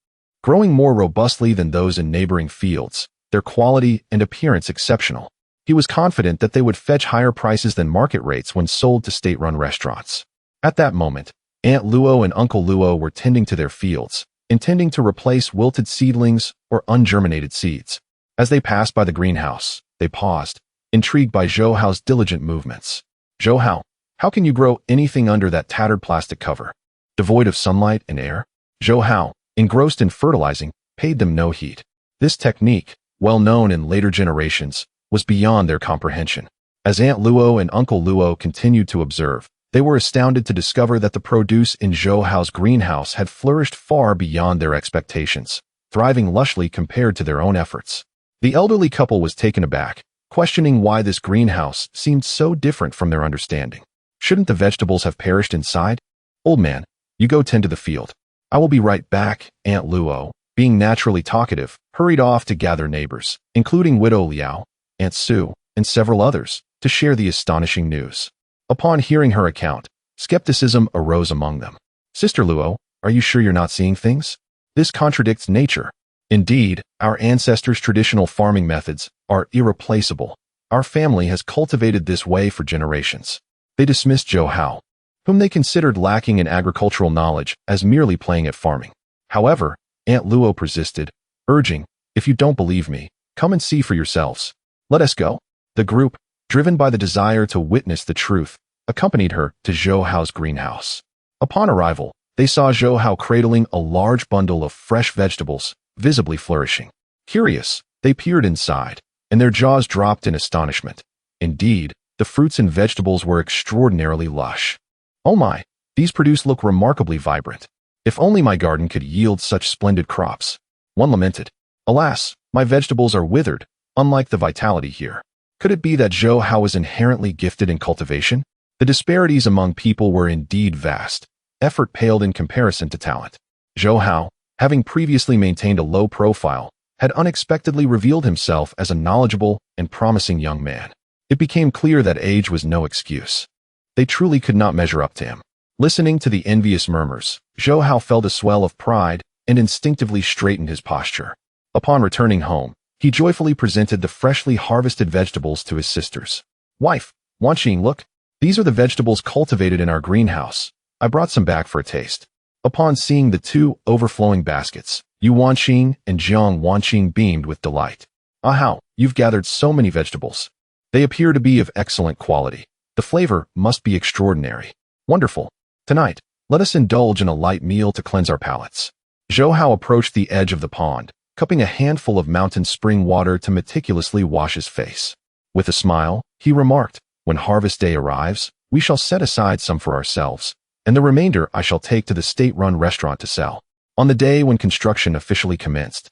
growing more robustly than those in neighboring fields, their quality and appearance exceptional. He was confident that they would fetch higher prices than market rates when sold to state-run restaurants. At that moment, Aunt Luo and Uncle Luo were tending to their fields, intending to replace wilted seedlings or ungerminated seeds. As they passed by the greenhouse, they paused, intrigued by Zhou Hao's diligent movements. Zhou Hao, how can you grow anything under that tattered plastic cover, devoid of sunlight and air? Zhou Hao, engrossed in fertilizing, paid them no heed. This technique, well known in later generations, was beyond their comprehension. As Aunt Luo and Uncle Luo continued to observe, they were astounded to discover that the produce in Zhou Hao's greenhouse had flourished far beyond their expectations, thriving lushly compared to their own efforts. The elderly couple was taken aback, questioning why this greenhouse seemed so different from their understanding. Shouldn't the vegetables have perished inside? Old man, you go tend to the field. I will be right back. Aunt Luo, being naturally talkative, hurried off to gather neighbors, including Widow Liao, Aunt Sue, and several others, to share the astonishing news. Upon hearing her account, skepticism arose among them. Sister Luo, are you sure you're not seeing things? This contradicts nature. Indeed, our ancestors' traditional farming methods are irreplaceable. Our family has cultivated this way for generations. They dismissed Zhou Hao, whom they considered lacking in agricultural knowledge, as merely playing at farming. However, Aunt Luo persisted, urging, if you don't believe me, come and see for yourselves. Let us go. The group, driven by the desire to witness the truth, accompanied her to Zhou Hao's greenhouse. Upon arrival, they saw Zhou Hao cradling a large bundle of fresh vegetables, visibly flourishing. Curious, they peered inside, and their jaws dropped in astonishment. Indeed, the fruits and vegetables were extraordinarily lush. Oh my, these produce look remarkably vibrant. If only my garden could yield such splendid crops. One lamented. Alas, my vegetables are withered, unlike the vitality here. Could it be that Zhou Hao was inherently gifted in cultivation? The disparities among people were indeed vast. Effort paled in comparison to talent. Zhou Hao, having previously maintained a low profile, had unexpectedly revealed himself as a knowledgeable and promising young man. It became clear that age was no excuse. They truly could not measure up to him. Listening to the envious murmurs, Zhou Hao felt a swell of pride and instinctively straightened his posture. Upon returning home, he joyfully presented the freshly harvested vegetables to his sisters. Wife, Wanqing, look, these are the vegetables cultivated in our greenhouse. I brought some back for a taste. Upon seeing the two overflowing baskets, Yu Wanqing and Jiang Wanqing beamed with delight. Ah Hao, you've gathered so many vegetables. They appear to be of excellent quality. The flavor must be extraordinary. Wonderful. Tonight, let us indulge in a light meal to cleanse our palates. Zhou Hao approached the edge of the pond, cupping a handful of mountain spring water to meticulously wash his face. With a smile, he remarked, when harvest day arrives, we shall set aside some for ourselves, and the remainder I shall take to the state-run restaurant to sell. On the day when construction officially commenced,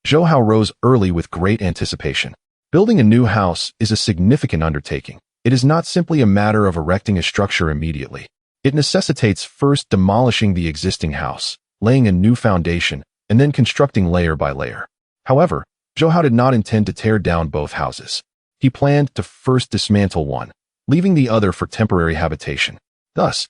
Zhou Hao rose early with great anticipation. Building a new house is a significant undertaking. It is not simply a matter of erecting a structure immediately. It necessitates first demolishing the existing house, laying a new foundation, and then constructing layer by layer. However, Zhou Hao did not intend to tear down both houses. He planned to first dismantle one, leaving the other for temporary habitation. Thus,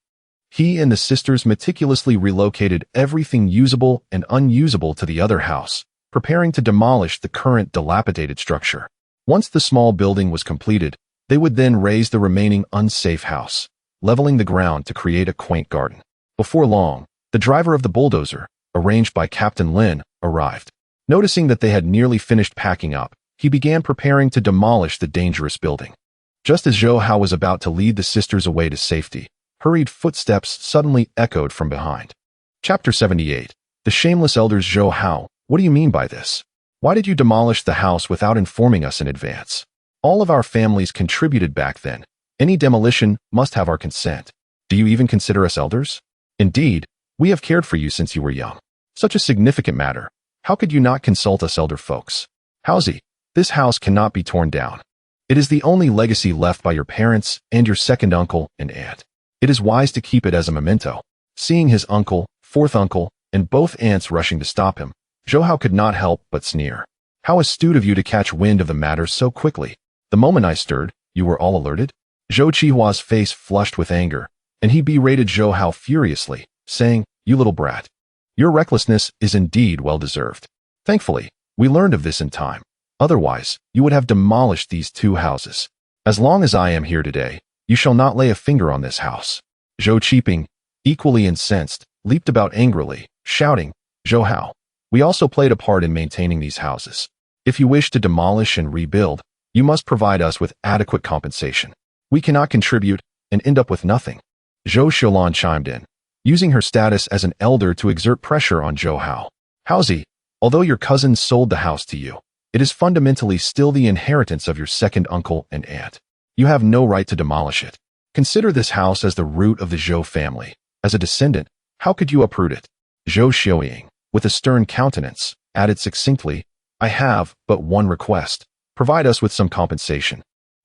he and the sisters meticulously relocated everything usable and unusable to the other house, preparing to demolish the current dilapidated structure. Once the small building was completed, they would then raise the remaining unsafe house, leveling the ground to create a quaint garden. Before long, the driver of the bulldozer, arranged by Captain Lin, arrived. Noticing that they had nearly finished packing up, he began preparing to demolish the dangerous building. Just as Zhou Hao was about to lead the sisters away to safety, hurried footsteps suddenly echoed from behind. Chapter 78. The Shameless Elders. Zhou Hao, what do you mean by this? Why did you demolish the house without informing us in advance? All of our families contributed back then. Any demolition must have our consent. Do you even consider us elders? Indeed, we have cared for you since you were young. Such a significant matter. How could you not consult us elder folks? Hausi, this house cannot be torn down. It is the only legacy left by your parents and your second uncle and aunt. It is wise to keep it as a memento. Seeing his uncle, fourth uncle, and both aunts rushing to stop him, Zhou Hao could not help but sneer. How astute of you to catch wind of the matter so quickly. The moment I stirred, you were all alerted? Zhou Qihua's face flushed with anger, and he berated Zhou Hao furiously, saying, "You little brat. Your recklessness is indeed well-deserved. Thankfully, we learned of this in time. Otherwise, you would have demolished these two houses. As long as I am here today, you shall not lay a finger on this house." Zhou Qiping, equally incensed, leaped about angrily, shouting, "Zhou Hao, we also played a part in maintaining these houses. If you wish to demolish and rebuild, you must provide us with adequate compensation. We cannot contribute and end up with nothing." Zhou Xiaolan chimed in, using her status as an elder to exert pressure on Zhou Hao. "Hausi, although your cousin sold the house to you, it is fundamentally still the inheritance of your second uncle and aunt. You have no right to demolish it. Consider this house as the root of the Zhou family. As a descendant, how could you uproot it?" Zhou Xiaoying, with a stern countenance, added succinctly, "I have but one request. Provide us with some compensation,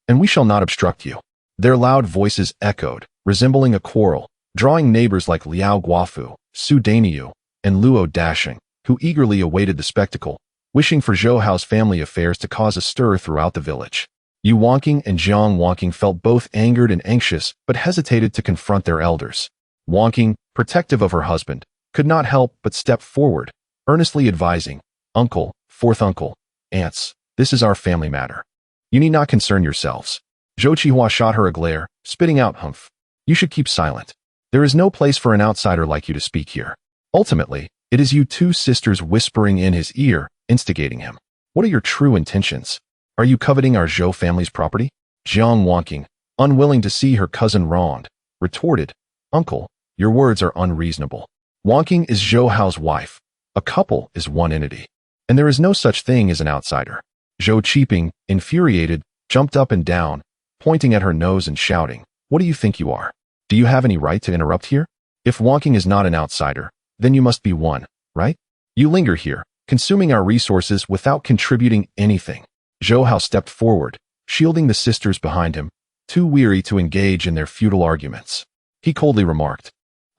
and we shall not obstruct you." Their loud voices echoed, resembling a quarrel, drawing neighbors like Liao Guofu, Su Dainiu, and Luo Dashing, who eagerly awaited the spectacle, wishing for Zhou Hao's family affairs to cause a stir throughout the village. Yu Wangqing and Jiang Wangqing felt both angered and anxious, but hesitated to confront their elders. Wangqing, protective of her husband, could not help but step forward, earnestly advising, "Uncle, fourth uncle, aunts, this is our family matter. You need not concern yourselves." Zhou Qihua shot her a glare, spitting out, "Humph. You should keep silent. There is no place for an outsider like you to speak here." Ultimately, it is you two sisters whispering in his ear, instigating him. "What are your true intentions? Are you coveting our Zhou family's property?" Jiang Wangqing, unwilling to see her cousin wronged, retorted, "Uncle, your words are unreasonable. Wangqing is Zhou Hao's wife. A couple is one entity, and there is no such thing as an outsider." Zhou Qiping, infuriated, jumped up and down, pointing at her nose and shouting, "What do you think you are? Do you have any right to interrupt here? If Wangqing is not an outsider, then you must be one, right? You linger here, consuming our resources without contributing anything." Zhou Hao stepped forward, shielding the sisters behind him, too weary to engage in their futile arguments. He coldly remarked,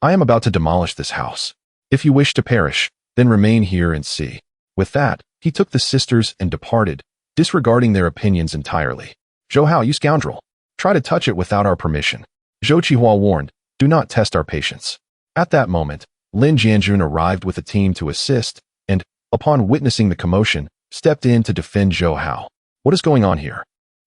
"I am about to demolish this house. If you wish to perish, then remain here and see." With that, he took the sisters and departed, disregarding their opinions entirely. "Zhou Hao, you scoundrel. Try to touch it without our permission." Zhou Qihua warned, "Do not test our patience." At that moment, Lin Jianjun arrived with a team to assist, and, upon witnessing the commotion, stepped in to defend Zhou Hao. "What is going on here?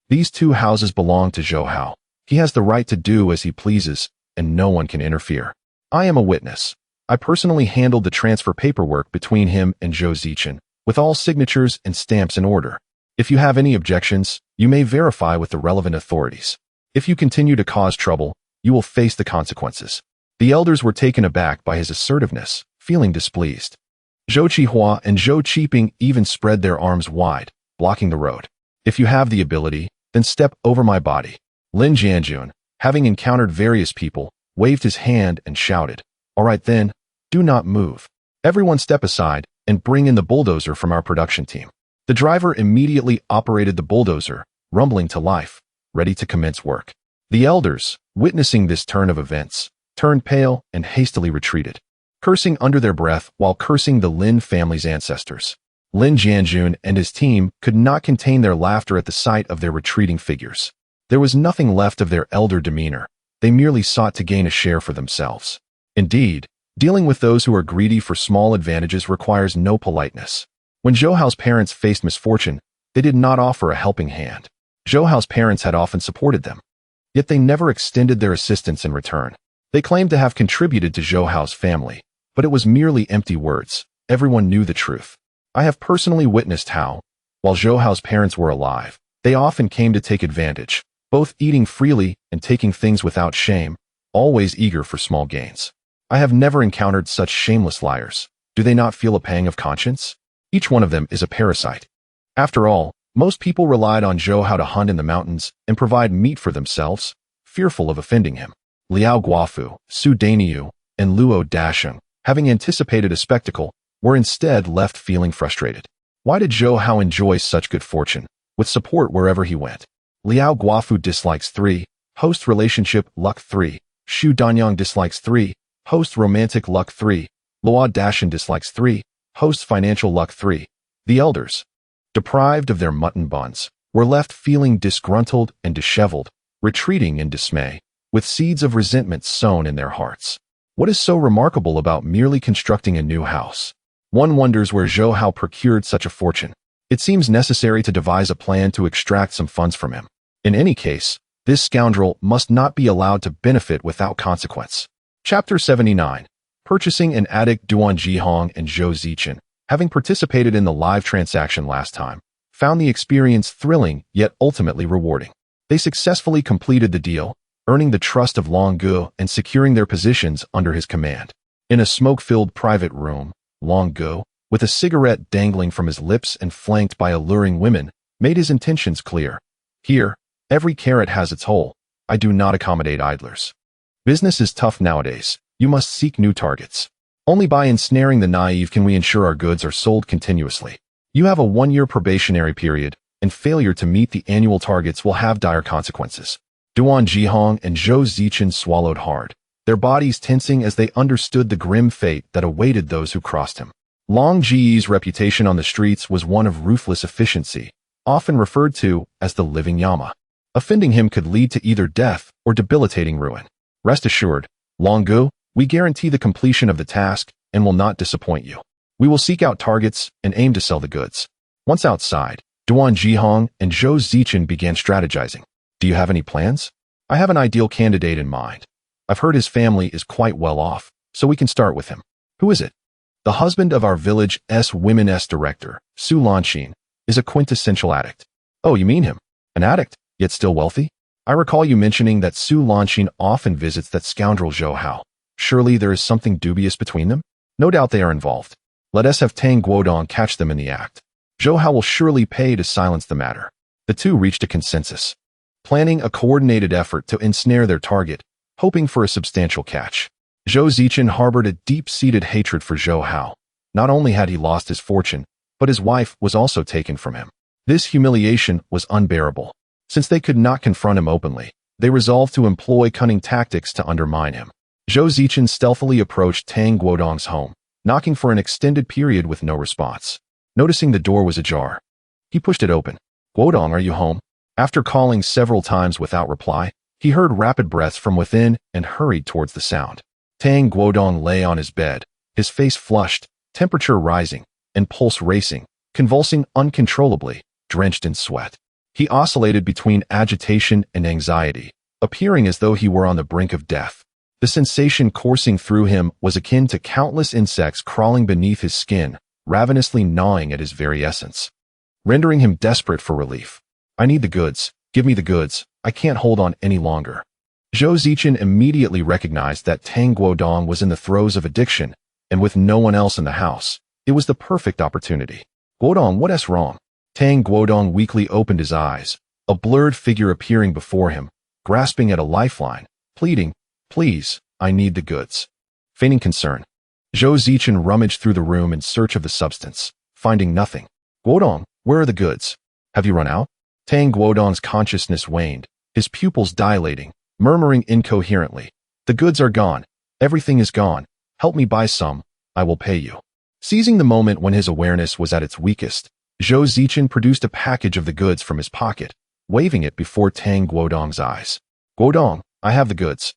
These two houses belong to Zhou Hao. He has the right to do as he pleases, and no one can interfere. I am a witness. I personally handled the transfer paperwork between him and Zhou Zichen, with all signatures and stamps in order. If you have any objections, you may verify with the relevant authorities. If you continue to cause trouble, you will face the consequences." The elders were taken aback by his assertiveness, feeling displeased. Zhou Qihua and Zhou Qiping even spread their arms wide, blocking the road. "If you have the ability, then step over my body." Lin Jianjun, having encountered various people, waved his hand and shouted, "All right then, do not move. Everyone step aside and bring in the bulldozer from our production team." The driver immediately operated the bulldozer, rumbling to life, ready to commence work. The elders, witnessing this turn of events, turned pale and hastily retreated, cursing under their breath while cursing the Lin family's ancestors. Lin Jianjun and his team could not contain their laughter at the sight of their retreating figures. There was nothing left of their elder demeanor. They merely sought to gain a share for themselves. Indeed, dealing with those who are greedy for small advantages requires no politeness. When Zhou Hao's parents faced misfortune, they did not offer a helping hand. Zhou Hao's parents had often supported them, yet they never extended their assistance in return. They claimed to have contributed to Zhou Hao's family, but it was merely empty words. Everyone knew the truth. I have personally witnessed how, while Zhou Hao's parents were alive, they often came to take advantage, both eating freely and taking things without shame, always eager for small gains. I have never encountered such shameless liars. Do they not feel a pang of conscience? Each one of them is a parasite. After all, most people relied on Zhou Hao to hunt in the mountains and provide meat for themselves, fearful of offending him. Liao Guofu, Su Daniyu, and Luo Dasheng, having anticipated a spectacle, were instead left feeling frustrated. Why did Zhou Hao enjoy such good fortune, with support wherever he went? Liao Guofu dislikes 3, host relationship luck 3, Xu Danyang dislikes 3, host romantic luck 3, Luo Dasheng dislikes 3, host financial luck 3. The elders, deprived of their mutton buns, were left feeling disgruntled and disheveled, retreating in dismay, with seeds of resentment sown in their hearts. What is so remarkable about merely constructing a new house? One wonders where Zhou Hao procured such a fortune. It seems necessary to devise a plan to extract some funds from him. In any case, this scoundrel must not be allowed to benefit without consequence. Chapter 79. Purchasing an attic. Duan Jihong and Zhou Zichen, having participated in the live transaction last time, found the experience thrilling yet ultimately rewarding. They successfully completed the deal, earning the trust of Long Gu and securing their positions under his command. In a smoke-filled private room, Long Gu, with a cigarette dangling from his lips and flanked by alluring women, made his intentions clear. Here, every carrot has its hole. I do not accommodate idlers. Business is tough nowadays. You must seek new targets. Only by ensnaring the naive can we ensure our goods are sold continuously. You have a 1-year probationary period, and failure to meet the annual targets will have dire consequences. Duan Jihong and Zhou Zichen swallowed hard, their bodies tensing as they understood the grim fate that awaited those who crossed him. Long Ji's reputation on the streets was one of ruthless efficiency, often referred to as the living Yama. Offending him could lead to either death or debilitating ruin. Rest assured, Long Gu, we guarantee the completion of the task and will not disappoint you. We will seek out targets and aim to sell the goods. Once outside, Duan Jihong and Zhou Zichen began strategizing. Do you have any plans? I have an ideal candidate in mind. I've heard his family is quite well off, so we can start with him. Who is it? The husband of our village's women's director, Su Lanxin, is a quintessential addict. Oh, you mean him? An addict, yet still wealthy? I recall you mentioning that Su Lanxin often visits that scoundrel Zhou Hao. Surely there is something dubious between them? No doubt they are involved. Let us have Tang Guodong catch them in the act. Zhou Hao will surely pay to silence the matter. The two reached a consensus, planning a coordinated effort to ensnare their target, hoping for a substantial catch. Zhou Zichen harbored a deep-seated hatred for Zhou Hao. Not only had he lost his fortune, but his wife was also taken from him. This humiliation was unbearable. Since they could not confront him openly, they resolved to employ cunning tactics to undermine him. Zhou Zichen stealthily approached Tang Guodong's home, knocking for an extended period with no response. Noticing the door was ajar, he pushed it open. Guodong, are you home? After calling several times without reply, he heard rapid breaths from within and hurried towards the sound. Tang Guodong lay on his bed, his face flushed, temperature rising, and pulse racing, convulsing uncontrollably, drenched in sweat. He oscillated between agitation and anxiety, appearing as though he were on the brink of death. The sensation coursing through him was akin to countless insects crawling beneath his skin, ravenously gnawing at his very essence, rendering him desperate for relief. I need the goods. Give me the goods. I can't hold on any longer. Zhou Zichen immediately recognized that Tang Guodong was in the throes of addiction, and with no one else in the house, it was the perfect opportunity. Guodong, what's wrong? Tang Guodong weakly opened his eyes, a blurred figure appearing before him, grasping at a lifeline, pleading, please, I need the goods. Feigning concern, Zhou Zichen rummaged through the room in search of the substance, finding nothing. Guodong, where are the goods? Have you run out? Tang Guodong's consciousness waned, his pupils dilating, murmuring incoherently. The goods are gone. Everything is gone. Help me buy some. I will pay you. Seizing the moment when his awareness was at its weakest, Zhou Zichen produced a package of the goods from his pocket, waving it before Tang Guodong's eyes. Guodong, I have the goods.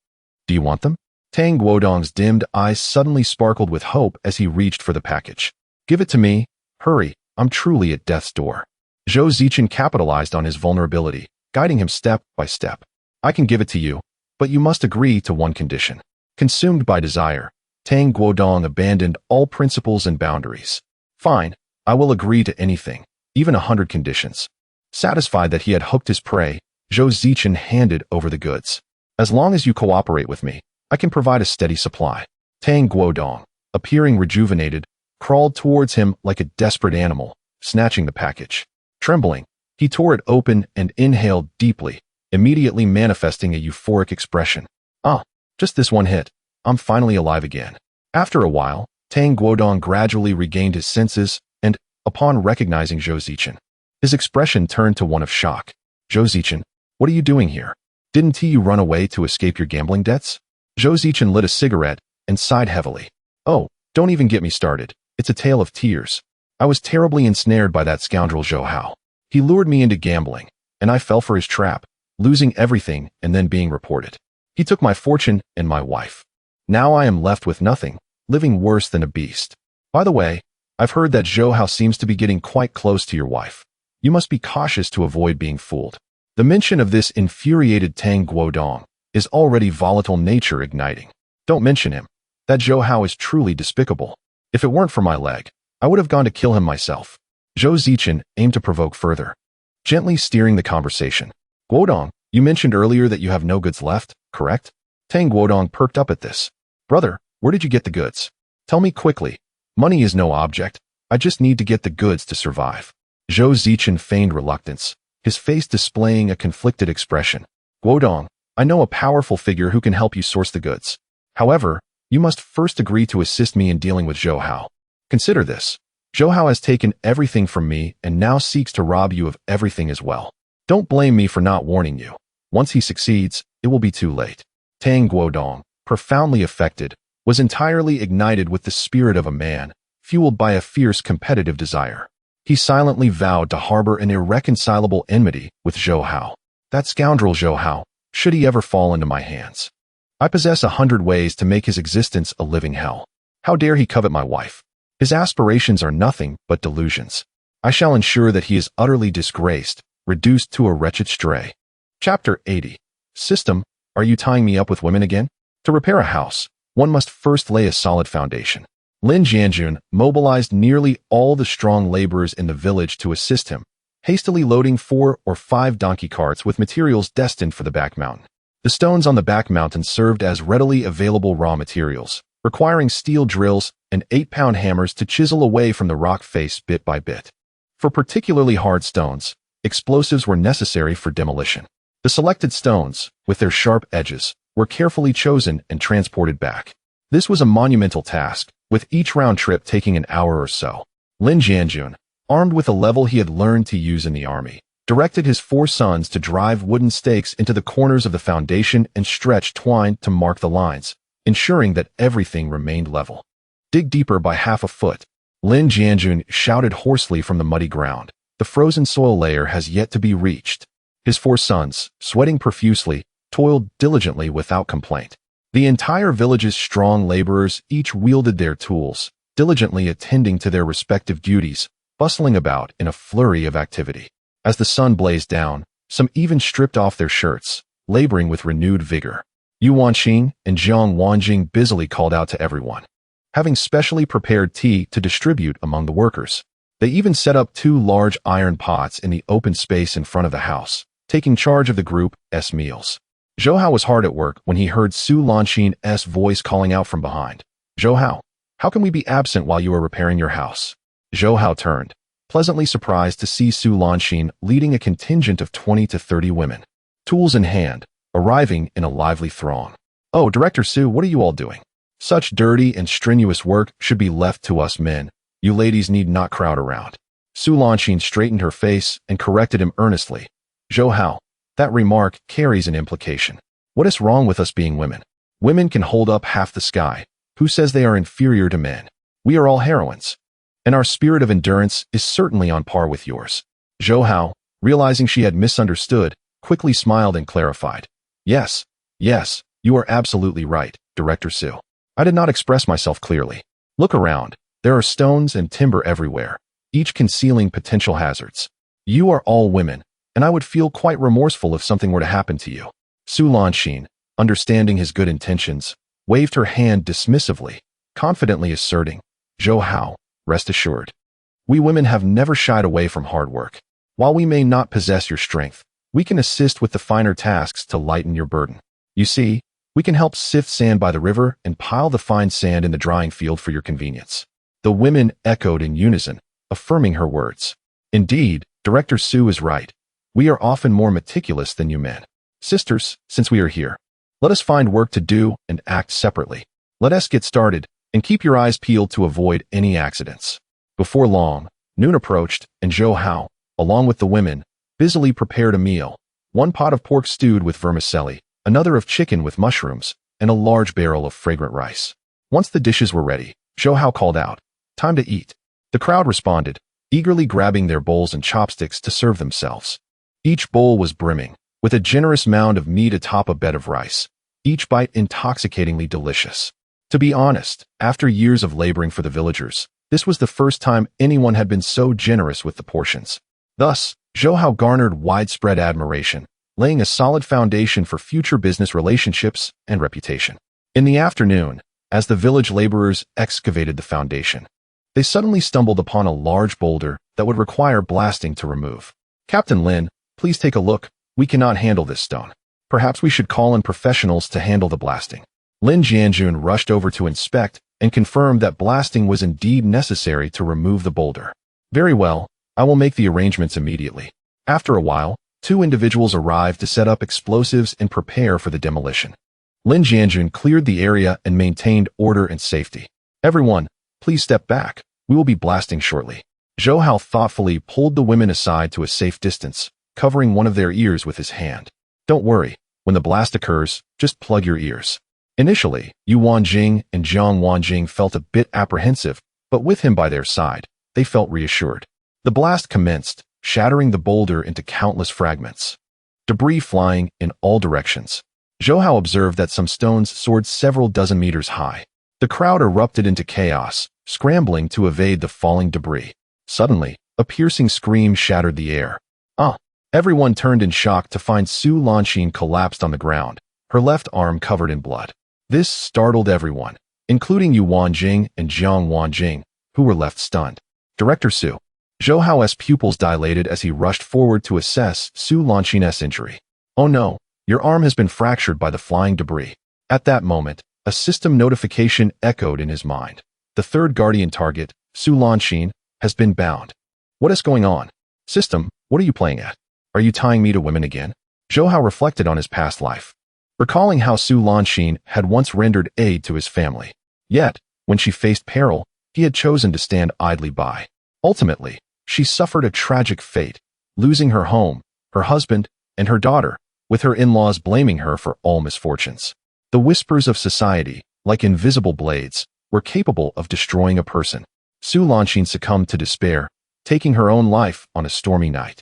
Do you want them? Tang Guodong's dimmed eyes suddenly sparkled with hope as he reached for the package. Give it to me. Hurry, I'm truly at death's door. Zhou Zichen capitalized on his vulnerability, guiding him step by step. I can give it to you, but you must agree to one condition. Consumed by desire, Tang Guodong abandoned all principles and boundaries. Fine, I will agree to anything, even 100 conditions. Satisfied that he had hooked his prey, Zhou Zichen handed over the goods. As long as you cooperate with me, I can provide a steady supply. Tang Guodong, appearing rejuvenated, crawled towards him like a desperate animal, snatching the package. Trembling, he tore it open and inhaled deeply, immediately manifesting a euphoric expression. Ah, just this one hit. I'm finally alive again. After a while, Tang Guodong gradually regained his senses and, upon recognizing Zhou Zichen, his expression turned to one of shock. Zhou Zichen, what are you doing here? Didn't you run away to escape your gambling debts? Zhou Zichen lit a cigarette and sighed heavily. Oh, don't even get me started. It's a tale of tears. I was terribly ensnared by that scoundrel Zhou Hao. He lured me into gambling, and I fell for his trap, losing everything and then being reported. He took my fortune and my wife. Now I am left with nothing, living worse than a beast. By the way, I've heard that Zhou Hao seems to be getting quite close to your wife. You must be cautious to avoid being fooled. The mention of this infuriated Tang Guodong, his already volatile nature igniting. Don't mention him. That Zhou Hao is truly despicable. If it weren't for my leg, I would have gone to kill him myself. Zhou Zichen aimed to provoke further, gently steering the conversation. Guodong, you mentioned earlier that you have no goods left, correct? Tang Guodong perked up at this. Brother, where did you get the goods? Tell me quickly. Money is no object. I just need to get the goods to survive. Zhou Zichen feigned reluctance, his face displaying a conflicted expression. Guodong, I know a powerful figure who can help you source the goods. However, you must first agree to assist me in dealing with Zhou Hao. Consider this. Zhou Hao has taken everything from me and now seeks to rob you of everything as well. Don't blame me for not warning you. Once he succeeds, it will be too late. Tang Guodong, profoundly affected, was entirely ignited with the spirit of a man, fueled by a fierce competitive desire. He silently vowed to harbor an irreconcilable enmity with Zhou Hao. That scoundrel Zhou Hao, should he ever fall into my hands. I possess 100 ways to make his existence a living hell. How dare he covet my wife? His aspirations are nothing but delusions. I shall ensure that he is utterly disgraced, reduced to a wretched stray. Chapter 80. System, are you tying me up with women again? To repair a house, one must first lay a solid foundation. Lin Jianjun mobilized nearly all the strong laborers in the village to assist him, hastily loading 4 or 5 donkey carts with materials destined for the back mountain. The stones on the back mountain served as readily available raw materials, requiring steel drills and 8-pound hammers to chisel away from the rock face bit by bit. For particularly hard stones, explosives were necessary for demolition. The selected stones, with their sharp edges, were carefully chosen and transported back. This was a monumental task, with each round trip taking an hour or so. Lin Jianjun, armed with a level he had learned to use in the army, directed his 4 sons to drive wooden stakes into the corners of the foundation and stretch twine to mark the lines, ensuring that everything remained level. Dig deeper by half a foot. Lin Jianjun shouted hoarsely from the muddy ground. The frozen soil layer has yet to be reached. His 4 sons, sweating profusely, toiled diligently without complaint. The entire village's strong laborers each wielded their tools, diligently attending to their respective duties, bustling about in a flurry of activity. As the sun blazed down, some even stripped off their shirts, laboring with renewed vigor. Yu Wanqing and Jiang Wanjing busily called out to everyone, having specially prepared tea to distribute among the workers. They even set up 2 large iron pots in the open space in front of the house, taking charge of the group's meals. Zhou Hao was hard at work when he heard Su Lanqin's voice calling out from behind. Zhou Hao, how can we be absent while you are repairing your house? Zhou Hao turned, pleasantly surprised to see Su Lanqin leading a contingent of 20 to 30 women, tools in hand, arriving in a lively throng. Oh, Director Su, what are you all doing? Such dirty and strenuous work should be left to us men. You ladies need not crowd around. Su Lanqin straightened her face and corrected him earnestly. Zhou Hao, that remark carries an implication. What is wrong with us being women? Women can hold up half the sky. Who says they are inferior to men? We are all heroines. And our spirit of endurance is certainly on par with yours. Zhou Hao, realizing she had misunderstood, quickly smiled and clarified. Yes, you are absolutely right, Director Su. I did not express myself clearly. Look around. There are stones and timber everywhere, each concealing potential hazards. You are all women, and I would feel quite remorseful if something were to happen to you. Su Lanxin, understanding his good intentions, waved her hand dismissively, confidently asserting, Zhou Hao, rest assured. We women have never shied away from hard work. While we may not possess your strength, we can assist with the finer tasks to lighten your burden. You see, we can help sift sand by the river and pile the fine sand in the drying field for your convenience. The women echoed in unison, affirming her words. Indeed, Director Su is right. We are often more meticulous than you men. Sisters, since we are here, let us find work to do and act separately. Let us get started, and keep your eyes peeled to avoid any accidents. Before long, noon approached, and Zhou Hao, along with the women, busily prepared a meal. One pot of pork stewed with vermicelli, another of chicken with mushrooms, and a large barrel of fragrant rice. Once the dishes were ready, Zhou Hao called out, "Time to eat." The crowd responded, eagerly grabbing their bowls and chopsticks to serve themselves. Each bowl was brimming, with a generous mound of meat atop a bed of rice, each bite intoxicatingly delicious. To be honest, after years of laboring for the villagers, this was the first time anyone had been so generous with the portions. Thus, Zhou Hao garnered widespread admiration, laying a solid foundation for future business relationships and reputation. In the afternoon, as the village laborers excavated the foundation, they suddenly stumbled upon a large boulder that would require blasting to remove. Captain Lin, please take a look. We cannot handle this stone. Perhaps we should call in professionals to handle the blasting. Lin Jianjun rushed over to inspect and confirmed that blasting was indeed necessary to remove the boulder. Very well, I will make the arrangements immediately. After a while, 2 individuals arrived to set up explosives and prepare for the demolition. Lin Jianjun cleared the area and maintained order and safety. Everyone, please step back. We will be blasting shortly. Zhou Hao thoughtfully pulled the women aside to a safe distance, covering one of their ears with his hand. Don't worry, when the blast occurs, just plug your ears. Initially, Yu Wanjing and Jiang Wanjing felt a bit apprehensive, but with him by their side, they felt reassured. The blast commenced, shattering the boulder into countless fragments. Debris flying in all directions. Zhou Hao observed that some stones soared several dozen meters high. The crowd erupted into chaos, scrambling to evade the falling debris. Suddenly, a piercing scream shattered the air. Everyone turned in shock to find Su Lanxin collapsed on the ground, her left arm covered in blood. This startled everyone, including Yu Wanjing and Jiang Wanjing, who were left stunned. Director Su. Zhou Hao's pupils dilated as he rushed forward to assess Su Lanxin's injury. Oh no, your arm has been fractured by the flying debris. At that moment, a system notification echoed in his mind. The third guardian target, Su Lanxin, has been bound. What is going on? System, what are you playing at? Are you tying me to women again? Zhou Hao reflected on his past life, recalling how Su Lanxin had once rendered aid to his family. Yet, when she faced peril, he had chosen to stand idly by. Ultimately, she suffered a tragic fate, losing her home, her husband, and her daughter, with her in-laws blaming her for all misfortunes. The whispers of society, like invisible blades, were capable of destroying a person. Su Lanxin succumbed to despair, taking her own life on a stormy night.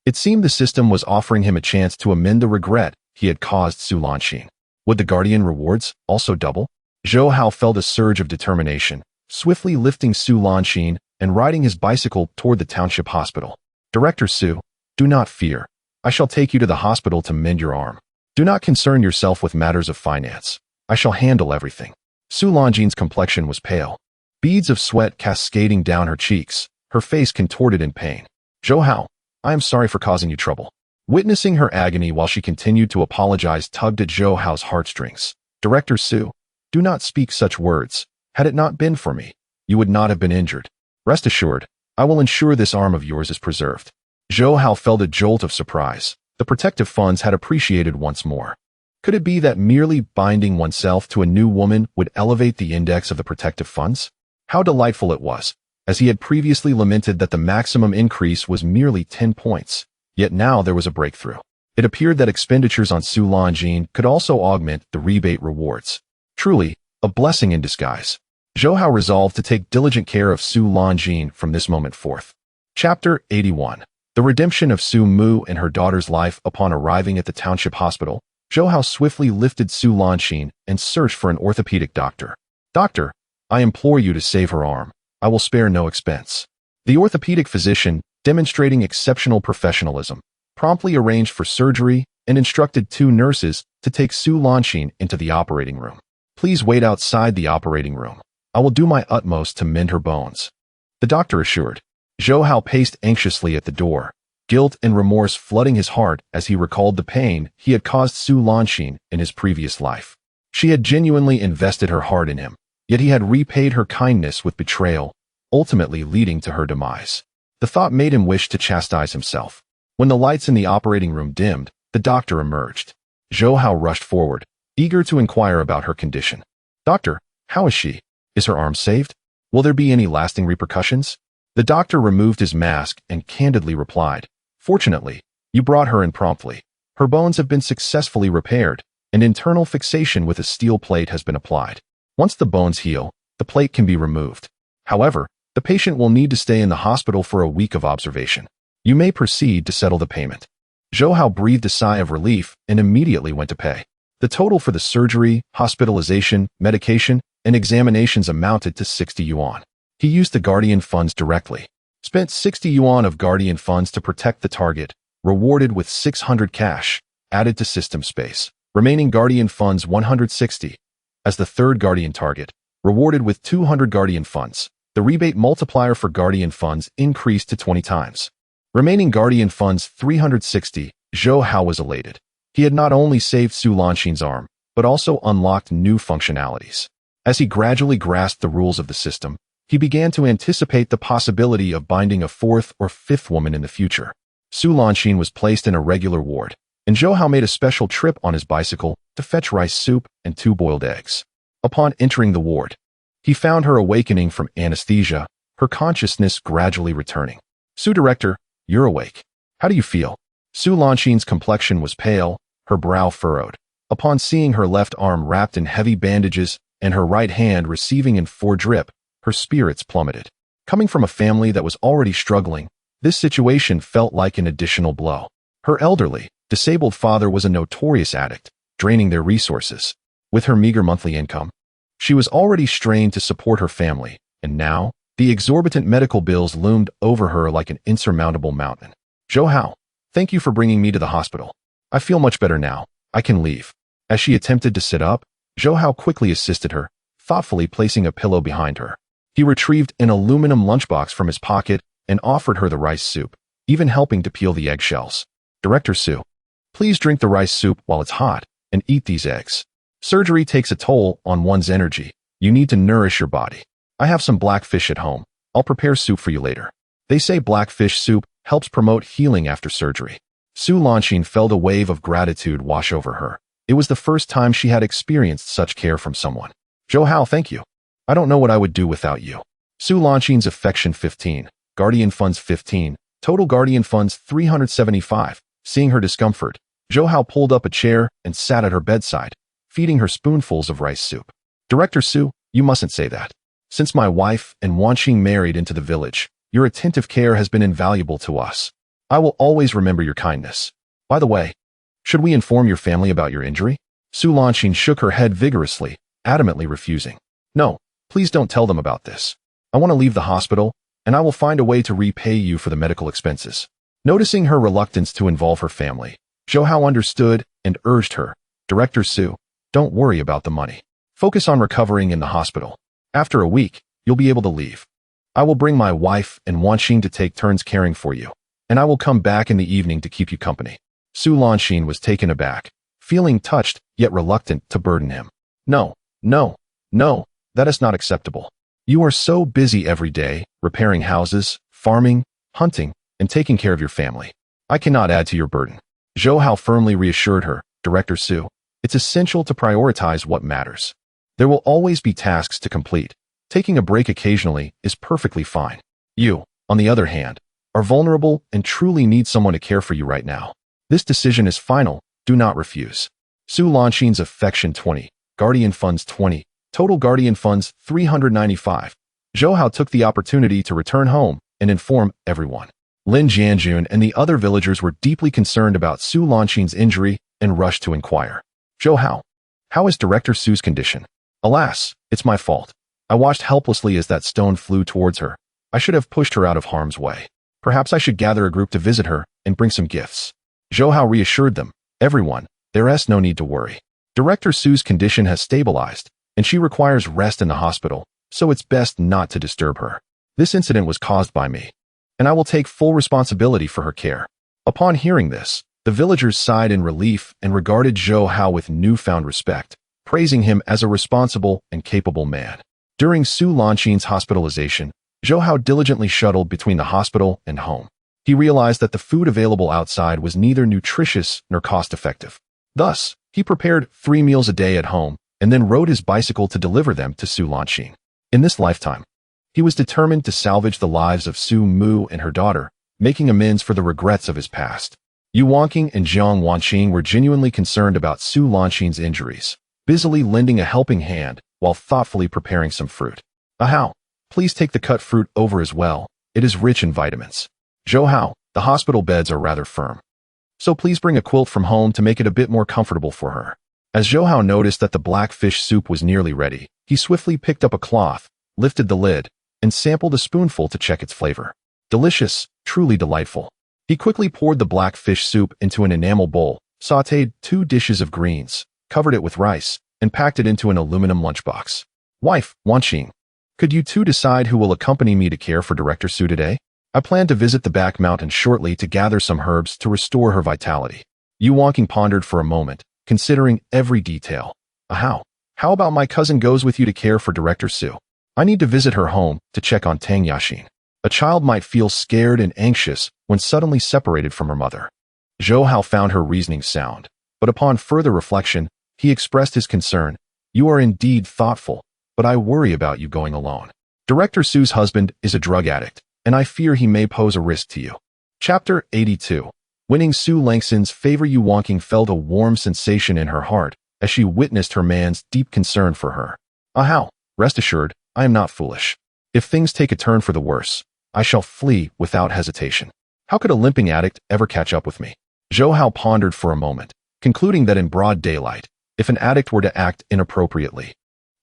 It seemed the system was offering him a chance to amend the regret he had caused Su Lanxin. Would the guardian rewards also double? Zhou Hao felt a surge of determination, swiftly lifting Su Lanxin and riding his bicycle toward the township hospital. Director Su, do not fear. I shall take you to the hospital to mend your arm. Do not concern yourself with matters of finance. I shall handle everything. Su Lanxin's complexion was pale, beads of sweat cascading down her cheeks, her face contorted in pain. Zhou Hao, I am sorry for causing you trouble. Witnessing her agony while she continued to apologize tugged at Zhou Hao's heartstrings. Director Su, do not speak such words. Had it not been for me, you would not have been injured. Rest assured, I will ensure this arm of yours is preserved. Zhou Hao felt a jolt of surprise. The protective funds had appreciated once more. Could it be that merely binding oneself to a new woman would elevate the index of the protective funds? How delightful it was, as he had previously lamented that the maximum increase was merely 10 points. Yet now there was a breakthrough. It appeared that expenditures on Su Lanxin could also augment the rebate rewards. Truly, a blessing in disguise. Zhou Hao resolved to take diligent care of Su Lanjin from this moment forth. Chapter 81. The redemption of Su Mu and her daughter's life. Upon arriving at the township hospital, Zhou Hao swiftly lifted Su Lanjin and searched for an orthopedic doctor. "Doctor, I implore you to save her arm. I will spare no expense." The orthopedic physician, demonstrating exceptional professionalism, promptly arranged for surgery and instructed 2 nurses to take Su Lanjin into the operating room. "Please wait outside the operating room. I will do my utmost to mend her bones," the doctor assured. Zhou Hao paced anxiously at the door, guilt and remorse flooding his heart as he recalled the pain he had caused Su Lanjin in his previous life. She had genuinely invested her heart in him, yet he had repaid her kindness with betrayal, ultimately leading to her demise. The thought made him wish to chastise himself. When the lights in the operating room dimmed, the doctor emerged. Zhou Hao rushed forward, eager to inquire about her condition. "Doctor, how is she? Is her arm saved? Will there be any lasting repercussions?" The doctor removed his mask and candidly replied, "Fortunately, you brought her in promptly. Her bones have been successfully repaired, and internal fixation with a steel plate has been applied. Once the bones heal, the plate can be removed. However, the patient will need to stay in the hospital for a week of observation. You may proceed to settle the payment." Zhou Hao breathed a sigh of relief and immediately went to pay. The total for the surgery, hospitalization, medication, and examinations amounted to 60 yuan. He used the Guardian funds directly, spent 60 yuan of Guardian funds to protect the target, rewarded with 600 cash, added to system space, remaining Guardian funds 160. As the third Guardian target, rewarded with 200 Guardian funds, the rebate multiplier for Guardian funds increased to 20 times. Remaining Guardian funds 360, Zhou Hao was elated. He had not only saved Su Lanjin's arm, but also unlocked new functionalities. As he gradually grasped the rules of the system, he began to anticipate the possibility of binding a 4th or 5th woman in the future. Su Lanjin was placed in a regular ward, and Zhou Hao made a special trip on his bicycle to fetch rice soup and 2 boiled eggs. Upon entering the ward, he found her awakening from anesthesia, her consciousness gradually returning. "Su Director, you're awake. How do you feel?" Su Lanjin's complexion was pale, her brow furrowed. Upon seeing her left arm wrapped in heavy bandages and her right hand receiving in 4 drip, her spirits plummeted. Coming from a family that was already struggling, this situation felt like an additional blow. Her elderly, disabled father was a notorious addict, draining their resources. With her meager monthly income, she was already strained to support her family, and now, the exorbitant medical bills loomed over her like an insurmountable mountain. "Zhou Hao, thank you for bringing me to the hospital. I feel much better now. I can leave." As she attempted to sit up, Zhou Hao quickly assisted her, thoughtfully placing a pillow behind her. He retrieved an aluminum lunchbox from his pocket and offered her the rice soup, even helping to peel the eggshells. "Director Su, please drink the rice soup while it's hot and eat these eggs. Surgery takes a toll on one's energy. You need to nourish your body. I have some black fish at home. I'll prepare soup for you later." They say black fish soup helps promote healing after surgery. Su Lanjin felt a wave of gratitude wash over her. It was the first time she had experienced such care from someone. "Zhou Hao, thank you. I don't know what I would do without you." Su Lanjin's affection 15, Guardian funds 15, total Guardian funds 375. Seeing her discomfort, Zhou Hao pulled up a chair and sat at her bedside, feeding her spoonfuls of rice soup. "Director Su, you mustn't say that. Since my wife and Wanqing married into the village, your attentive care has been invaluable to us. I will always remember your kindness. By the way, should we inform your family about your injury?" Su Lanjin shook her head vigorously, adamantly refusing. "No, please don't tell them about this. I want to leave the hospital, and I will find a way to repay you for the medical expenses." Noticing her reluctance to involve her family, Zhou Hao understood and urged her, "Director Su, don't worry about the money. Focus on recovering in the hospital. After a week, you'll be able to leave. I will bring my wife and Wanqing to take turns caring for you, and I will come back in the evening to keep you company." Su Lanjin was taken aback, feeling touched yet reluctant to burden him. "No, no, no, that is not acceptable. You are so busy every day, repairing houses, farming, hunting, and taking care of your family. I cannot add to your burden." Zhou Hao firmly reassured her, "Director Su, it's essential to prioritize what matters. There will always be tasks to complete. Taking a break occasionally is perfectly fine. You, on the other hand, are vulnerable and truly need someone to care for you right now. This decision is final. Do not refuse." Su Lanjin's affection 20, Guardian funds 20, Total Guardian Funds 395. Zhou Hao took the opportunity to return home and inform everyone. Lin Jianjun and the other villagers were deeply concerned about Su Lanqing's injury and rushed to inquire. Zhou Hao, how is Director Su's condition? Alas, it's my fault. I watched helplessly as that stone flew towards her. I should have pushed her out of harm's way. Perhaps I should gather a group to visit her and bring some gifts. Zhou Hao reassured them. Everyone, there's no need to worry. Director Su's condition has stabilized, and she requires rest in the hospital, so it's best not to disturb her. This incident was caused by me, and I will take full responsibility for her care. Upon hearing this, the villagers sighed in relief and regarded Zhou Hao with newfound respect, praising him as a responsible and capable man. During Su Lanqing's hospitalization, Zhou Hao diligently shuttled between the hospital and home. He realized that the food available outside was neither nutritious nor cost-effective. Thus, he prepared 3 meals a day at home and then rode his bicycle to deliver them to Su Lanqing. In this lifetime, he was determined to salvage the lives of Su Mu and her daughter, making amends for the regrets of his past. Yu Wanqing and Jiang Wanqing were genuinely concerned about Su Lanqing's injuries, busily lending a helping hand while thoughtfully preparing some fruit. Hao, please take the cut fruit over as well. It is rich in vitamins. Zhou Hao, the hospital beds are rather firm, so please bring a quilt from home to make it a bit more comfortable for her. As Zhou Hao noticed that the black fish soup was nearly ready, he swiftly picked up a cloth, lifted the lid, and sampled a spoonful to check its flavor. Delicious, truly delightful. He quickly poured the black fish soup into an enamel bowl, sautéed 2 dishes of greens, covered it with rice, and packed it into an aluminum lunchbox. Wife, Wanqing, could you two decide who will accompany me to care for Director Su today? I plan to visit the back mountain shortly to gather some herbs to restore her vitality. Yu Wanqing pondered for a moment, considering every detail. How about my cousin goes with you to care for Director Su? I need to visit her home to check on Tang Yaxin. A child might feel scared and anxious when suddenly separated from her mother. Zhou Hao found her reasoning sound, but upon further reflection, he expressed his concern. You are indeed thoughtful, but I worry about you going alone. Director Su's husband is a drug addict, and I fear he may pose a risk to you. Chapter 82. Winning Su Lanqing's favor. Yu Wanqing felt a warm sensation in her heart as she witnessed her man's deep concern for her. How, rest assured, I am not foolish. If things take a turn for the worse, I shall flee without hesitation. How could a limping addict ever catch up with me? Zhou Hao pondered for a moment, concluding that in broad daylight, if an addict were to act inappropriately,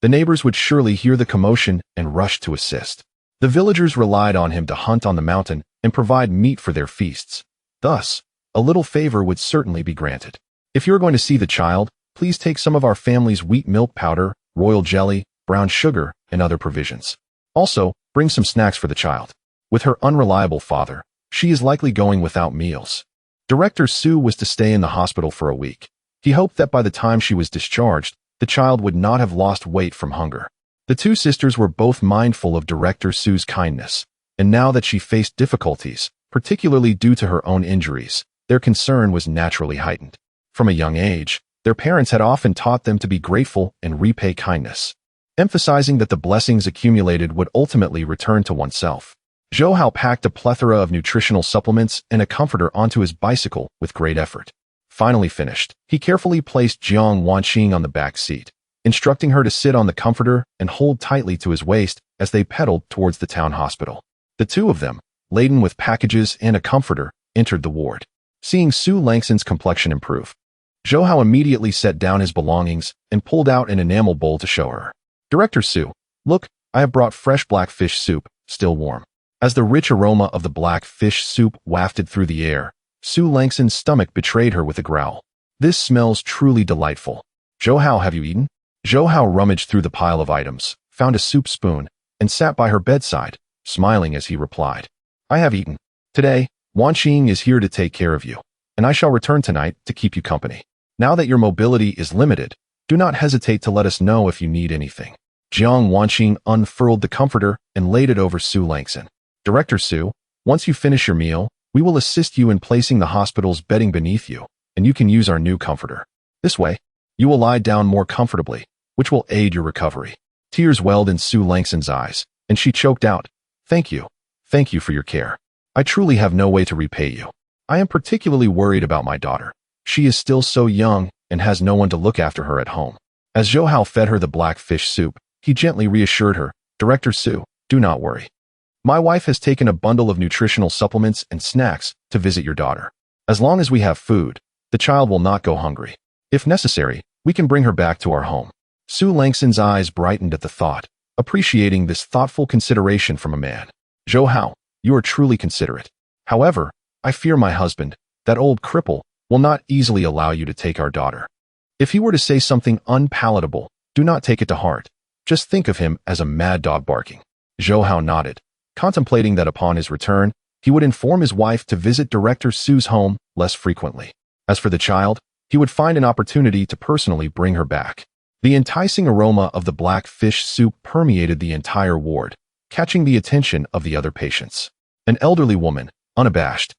the neighbors would surely hear the commotion and rush to assist. The villagers relied on him to hunt on the mountain and provide meat for their feasts. Thus, a little favor would certainly be granted. If you're going to see the child, please take some of our family's wheat milk powder, royal jelly, brown sugar, and other provisions. Also, bring some snacks for the child. With her unreliable father, she is likely going without meals. Director Su was to stay in the hospital for a week. He hoped that by the time she was discharged, the child would not have lost weight from hunger. The 2 sisters were both mindful of Director Su's kindness, and now that she faced difficulties, particularly due to her own injuries, their concern was naturally heightened. From a young age, their parents had often taught them to be grateful and repay kindness, emphasizing that the blessings accumulated would ultimately return to oneself. Zhou Hao packed a plethora of nutritional supplements and a comforter onto his bicycle with great effort. Finally finished, he carefully placed Jiang Wanqing on the back seat, instructing her to sit on the comforter and hold tightly to his waist as they pedaled towards the town hospital. The 2 of them, laden with packages and a comforter, entered the ward. Seeing Su Lanqing's complexion improve, Zhou Hao immediately set down his belongings and pulled out an enamel bowl to show her. Director Su, look, I have brought fresh black fish soup, still warm. As the rich aroma of the black fish soup wafted through the air, Su Lanqing's stomach betrayed her with a growl. This smells truly delightful. Zhou Hao, have you eaten? Zhou Hao rummaged through the pile of items, found a soup spoon, and sat by her bedside, smiling as he replied. I have eaten. Today, Wanqing is here to take care of you, and I shall return tonight to keep you company. Now that your mobility is limited, do not hesitate to let us know if you need anything. Jiang Wanqing unfurled the comforter and laid it over Su Lanqing. Director Su, once you finish your meal, we will assist you in placing the hospital's bedding beneath you, and you can use our new comforter. This way, you will lie down more comfortably, which will aid your recovery. Tears welled in Su Lanqing's eyes, and she choked out, Thank you for your care. I truly have no way to repay you. I am particularly worried about my daughter. She is still so young and has no one to look after her at home. As Zhou Hao fed her the black fish soup, he gently reassured her, "Director Su, do not worry. My wife has taken a bundle of nutritional supplements and snacks to visit your daughter. As long as we have food, the child will not go hungry. If necessary, we can bring her back to our home." Su Langson's eyes brightened at the thought, appreciating this thoughtful consideration from a man. "Zhou Hao, you are truly considerate. However, I fear my husband, that old cripple, will not easily allow you to take our daughter. If he were to say something unpalatable, do not take it to heart. Just think of him as a mad dog barking." Zhou Hao nodded, contemplating that upon his return, he would inform his wife to visit Director Su's home less frequently. As for the child, he would find an opportunity to personally bring her back. The enticing aroma of the black fish soup permeated the entire ward, catching the attention of the other patients. An elderly woman, unabashed,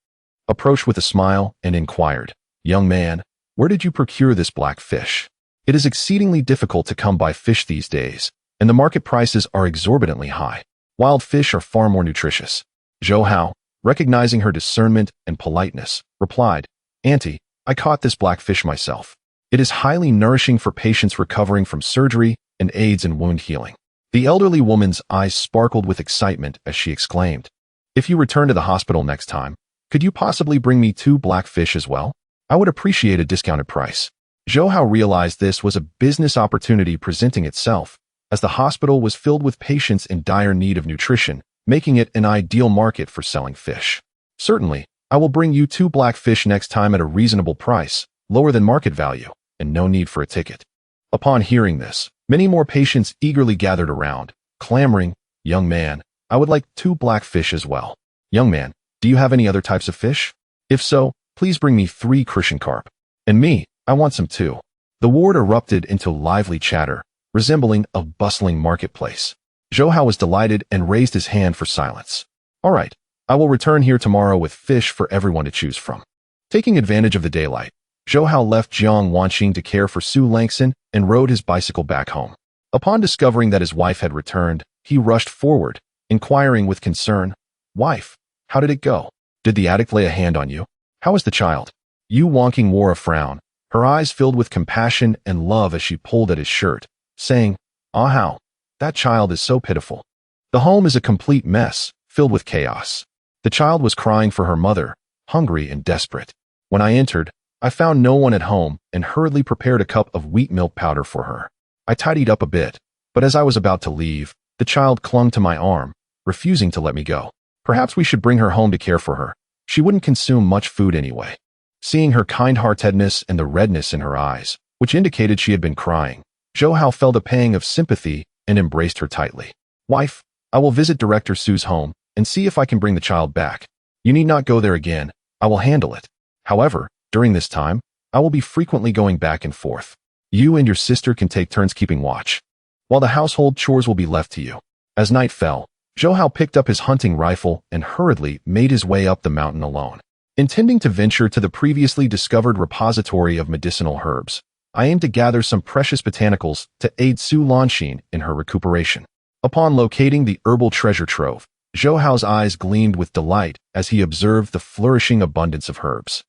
approached with a smile and inquired, "Young man, where did you procure this black fish? It is exceedingly difficult to come by fish these days, and the market prices are exorbitantly high. Wild fish are far more nutritious." Zhou Hao, recognizing her discernment and politeness, replied, "Auntie, I caught this black fish myself. It is highly nourishing for patients recovering from surgery and aids in wound healing." The elderly woman's eyes sparkled with excitement as she exclaimed, "If you return to the hospital next time, could you possibly bring me 2 black fish as well? I would appreciate a discounted price." Zhou Hao realized this was a business opportunity presenting itself, as the hospital was filled with patients in dire need of nutrition, making it an ideal market for selling fish. "Certainly, I will bring you 2 black fish next time at a reasonable price, lower than market value, and no need for a ticket." Upon hearing this, many more patients eagerly gathered around, clamoring, "Young man, I would like 2 black fish as well. Young man, do you have any other types of fish? If so, please bring me 3 Christian carp. And me, I want some too." The ward erupted into lively chatter, resembling a bustling marketplace. Zhou Hao was delighted and raised his hand for silence. "All right, I will return here tomorrow with fish for everyone to choose from." Taking advantage of the daylight, Zhou Hao left Jiang Wanqing to care for Su Langson and rode his bicycle back home. Upon discovering that his wife had returned, he rushed forward, inquiring with concern, "Wife, how did it go? Did the addict lay a hand on you? How is the child?" Yu Wanqing wore a frown, her eyes filled with compassion and love as she pulled at his shirt, saying, "Ah Hao, that child is so pitiful. The home is a complete mess, filled with chaos. The child was crying for her mother, hungry and desperate. When I entered, I found no one at home and hurriedly prepared a cup of wheat milk powder for her. I tidied up a bit, but as I was about to leave, the child clung to my arm, refusing to let me go. Perhaps we should bring her home to care for her. She wouldn't consume much food anyway." Seeing her kind-heartedness and the redness in her eyes, which indicated she had been crying, Zhou Hao felt a pang of sympathy and embraced her tightly. "Wife, I will visit Director Su's home and see if I can bring the child back. You need not go there again. I will handle it. However, during this time, I will be frequently going back and forth. You and your sister can take turns keeping watch, while the household chores will be left to you." As night fell, Zhou Hao picked up his hunting rifle and hurriedly made his way up the mountain alone. Intending to venture to the previously discovered repository of medicinal herbs, I aimed to gather some precious botanicals to aid Su Lanxin in her recuperation. Upon locating the herbal treasure trove, Zhou Hao's eyes gleamed with delight as he observed the flourishing abundance of herbs.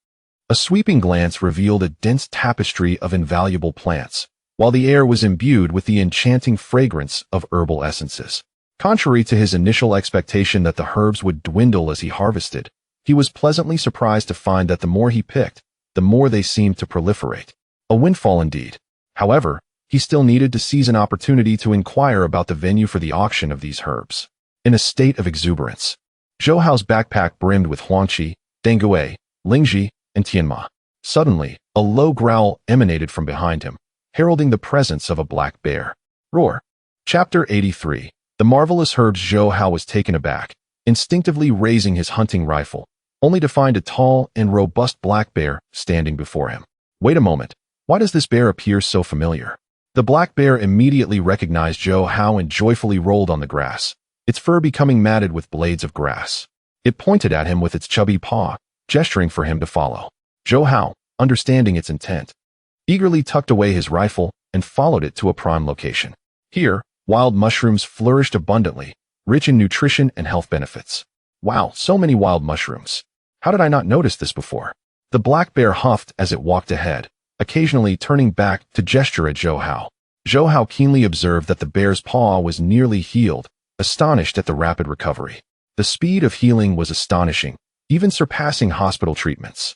A sweeping glance revealed a dense tapestry of invaluable plants, while the air was imbued with the enchanting fragrance of herbal essences. Contrary to his initial expectation that the herbs would dwindle as he harvested, he was pleasantly surprised to find that the more he picked, the more they seemed to proliferate. A windfall indeed. However, he still needed to seize an opportunity to inquire about the venue for the auction of these herbs. In a state of exuberance, Zhou Hao's backpack brimmed with Huangqi, Dengui, Lingji, and Tianma. Suddenly, a low growl emanated from behind him, heralding the presence of a black bear. Roar. Chapter 83. The marvelous herbs. Zhou Hao was taken aback, instinctively raising his hunting rifle, only to find a tall and robust black bear standing before him. Wait a moment. Why does this bear appear so familiar? The black bear immediately recognized Zhou Hao and joyfully rolled on the grass, its fur becoming matted with blades of grass. It pointed at him with its chubby paw, gesturing for him to follow. Zhou Hao, understanding its intent, eagerly tucked away his rifle and followed it to a prime location. Here, wild mushrooms flourished abundantly, rich in nutrition and health benefits. Wow, so many wild mushrooms. How did I not notice this before? The black bear huffed as it walked ahead, occasionally turning back to gesture at Zhou Hao. Zhou Hao keenly observed that the bear's paw was nearly healed, astonished at the rapid recovery. The speed of healing was astonishing, even surpassing hospital treatments.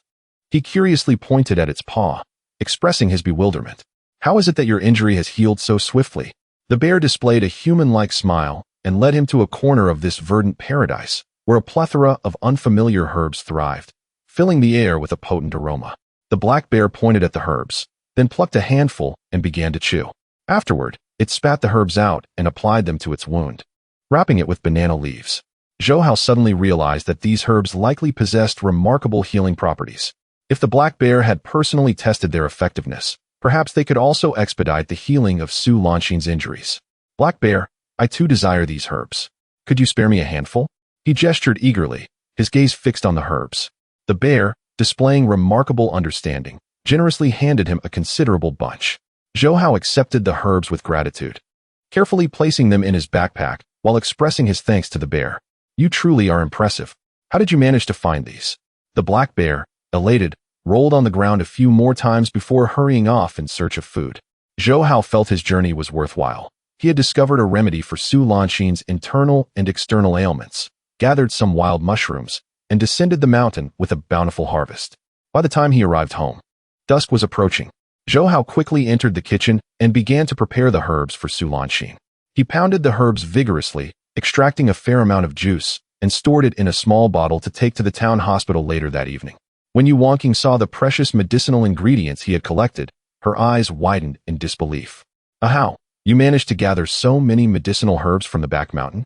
He curiously pointed at its paw, expressing his bewilderment. "How is it that your injury has healed so swiftly?" The bear displayed a human-like smile and led him to a corner of this verdant paradise, where a plethora of unfamiliar herbs thrived, filling the air with a potent aroma. The black bear pointed at the herbs, then plucked a handful and began to chew. Afterward, it spat the herbs out and applied them to its wound, wrapping it with banana leaves. Zhou Hao suddenly realized that these herbs likely possessed remarkable healing properties. If the black bear had personally tested their effectiveness, perhaps they could also expedite the healing of Su Lanxin's injuries. "Black bear, I too desire these herbs. Could you spare me a handful?" He gestured eagerly, his gaze fixed on the herbs. The bear, displaying remarkable understanding, generously handed him a considerable bunch. Zhou Hao accepted the herbs with gratitude, carefully placing them in his backpack while expressing his thanks to the bear. "You truly are impressive. How did you manage to find these?" The black bear, elated, rolled on the ground a few more times before hurrying off in search of food. Zhou Hao felt his journey was worthwhile. He had discovered a remedy for Su Lanxin's internal and external ailments, gathered some wild mushrooms, and descended the mountain with a bountiful harvest. By the time he arrived home, dusk was approaching. Zhou Hao quickly entered the kitchen and began to prepare the herbs for Su Lanxin. He pounded the herbs vigorously, extracting a fair amount of juice, and stored it in a small bottle to take to the town hospital later that evening. When Yu Wangqing saw the precious medicinal ingredients he had collected, her eyes widened in disbelief. "How? You managed to gather so many medicinal herbs from the back mountain?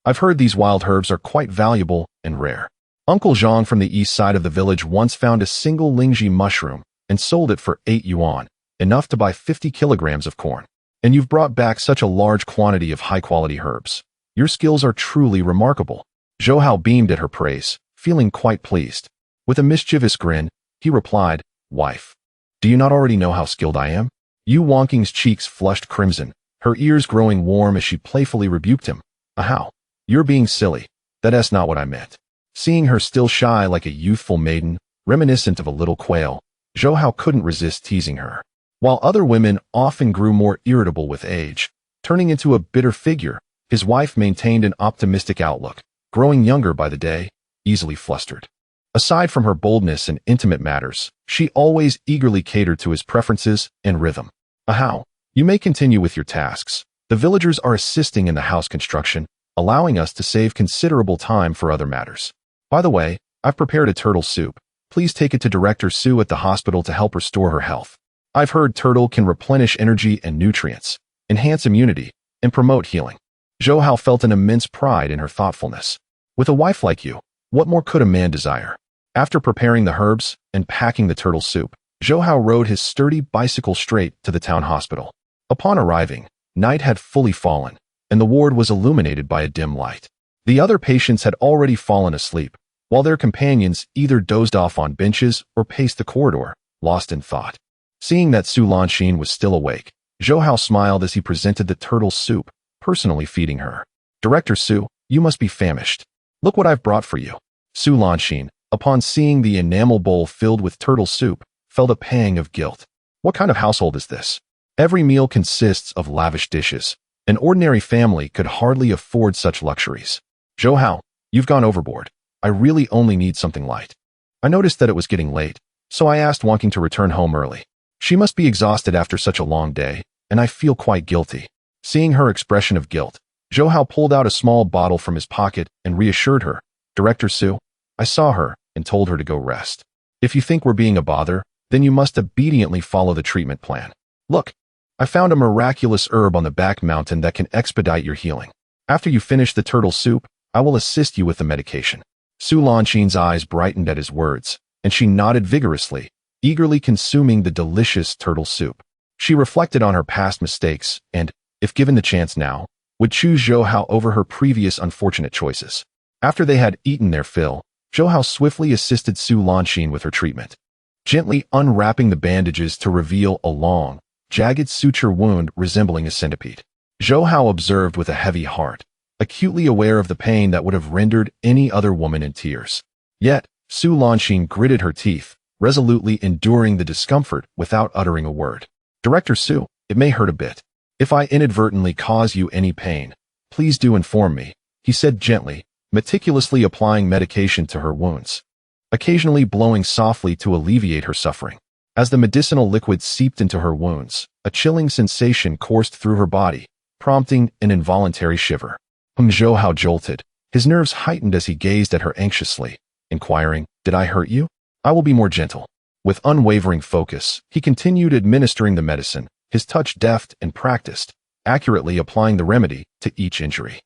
I've heard these wild herbs are quite valuable and rare. Uncle Zhang from the east side of the village once found a single Lingji mushroom and sold it for 8 yuan, enough to buy 50 kilograms of corn. And you've brought back such a large quantity of high-quality herbs. Your skills are truly remarkable." Zhou Hao beamed at her praise, feeling quite pleased. With a mischievous grin, he replied, "Wife, do you not already know how skilled I am?" Yu Wangqing's cheeks flushed crimson, her ears growing warm as she playfully rebuked him. "How? You're being silly. That's not what I meant." Seeing her still shy like a youthful maiden, reminiscent of a little quail, Zhou Hao couldn't resist teasing her. While other women often grew more irritable with age, turning into a bitter figure, his wife maintained an optimistic outlook, growing younger by the day, easily flustered. Aside from her boldness in intimate matters, she always eagerly catered to his preferences and rhythm. "How? You may continue with your tasks. The villagers are assisting in the house construction, allowing us to save considerable time for other matters. By the way, I've prepared a turtle soup. Please take it to Director Su at the hospital to help restore her health. I've heard turtle can replenish energy and nutrients, enhance immunity, and promote healing." Zhou Hao felt an immense pride in her thoughtfulness. With a wife like you, what more could a man desire? After preparing the herbs and packing the turtle soup, Zhou Hao rode his sturdy bicycle straight to the town hospital. Upon arriving, night had fully fallen, and the ward was illuminated by a dim light. The other patients had already fallen asleep, while their companions either dozed off on benches or paced the corridor, lost in thought. Seeing that Su Lanxin was still awake, Zhou Hao smiled as he presented the turtle soup, personally feeding her. "Director Su, you must be famished. Look what I've brought for you." Su Lanxin, upon seeing the enamel bowl filled with turtle soup, felt a pang of guilt. What kind of household is this? Every meal consists of lavish dishes. An ordinary family could hardly afford such luxuries. "Zhou Hao, you've gone overboard. I really only need something light." I noticed that it was getting late, so I asked Wangqing to return home early. She must be exhausted after such a long day, and I feel quite guilty. Seeing her expression of guilt, Zhou Hao pulled out a small bottle from his pocket and reassured her. "Director Su, I saw her and told her to go rest. If you think we're being a bother, then you must obediently follow the treatment plan. Look, I found a miraculous herb on the back mountain that can expedite your healing. After you finish the turtle soup, I will assist you with the medication." Su Lanxin's eyes brightened at his words, and she nodded vigorously, eagerly consuming the delicious turtle soup. She reflected on her past mistakes and, if given the chance now, would choose Zhou Hao over her previous unfortunate choices. After they had eaten their fill, Zhou Hao swiftly assisted Su Lanxin with her treatment, gently unwrapping the bandages to reveal a long, jagged suture wound resembling a centipede. Zhou Hao observed with a heavy heart, acutely aware of the pain that would have rendered any other woman in tears. Yet, Su Lanxin gritted her teeth, resolutely enduring the discomfort without uttering a word. "Director Su, it may hurt a bit. If I inadvertently cause you any pain, please do inform me, he said gently, meticulously applying medication to her wounds, occasionally blowing softly to alleviate her suffering. As the medicinal liquid seeped into her wounds, a chilling sensation coursed through her body, prompting an involuntary shiver. Zhou Hao jolted, his nerves heightened as he gazed at her anxiously, inquiring, "Did I hurt you? I will be more gentle." With unwavering focus, he continued administering the medicine, his touch deft and practiced, accurately applying the remedy to each injury.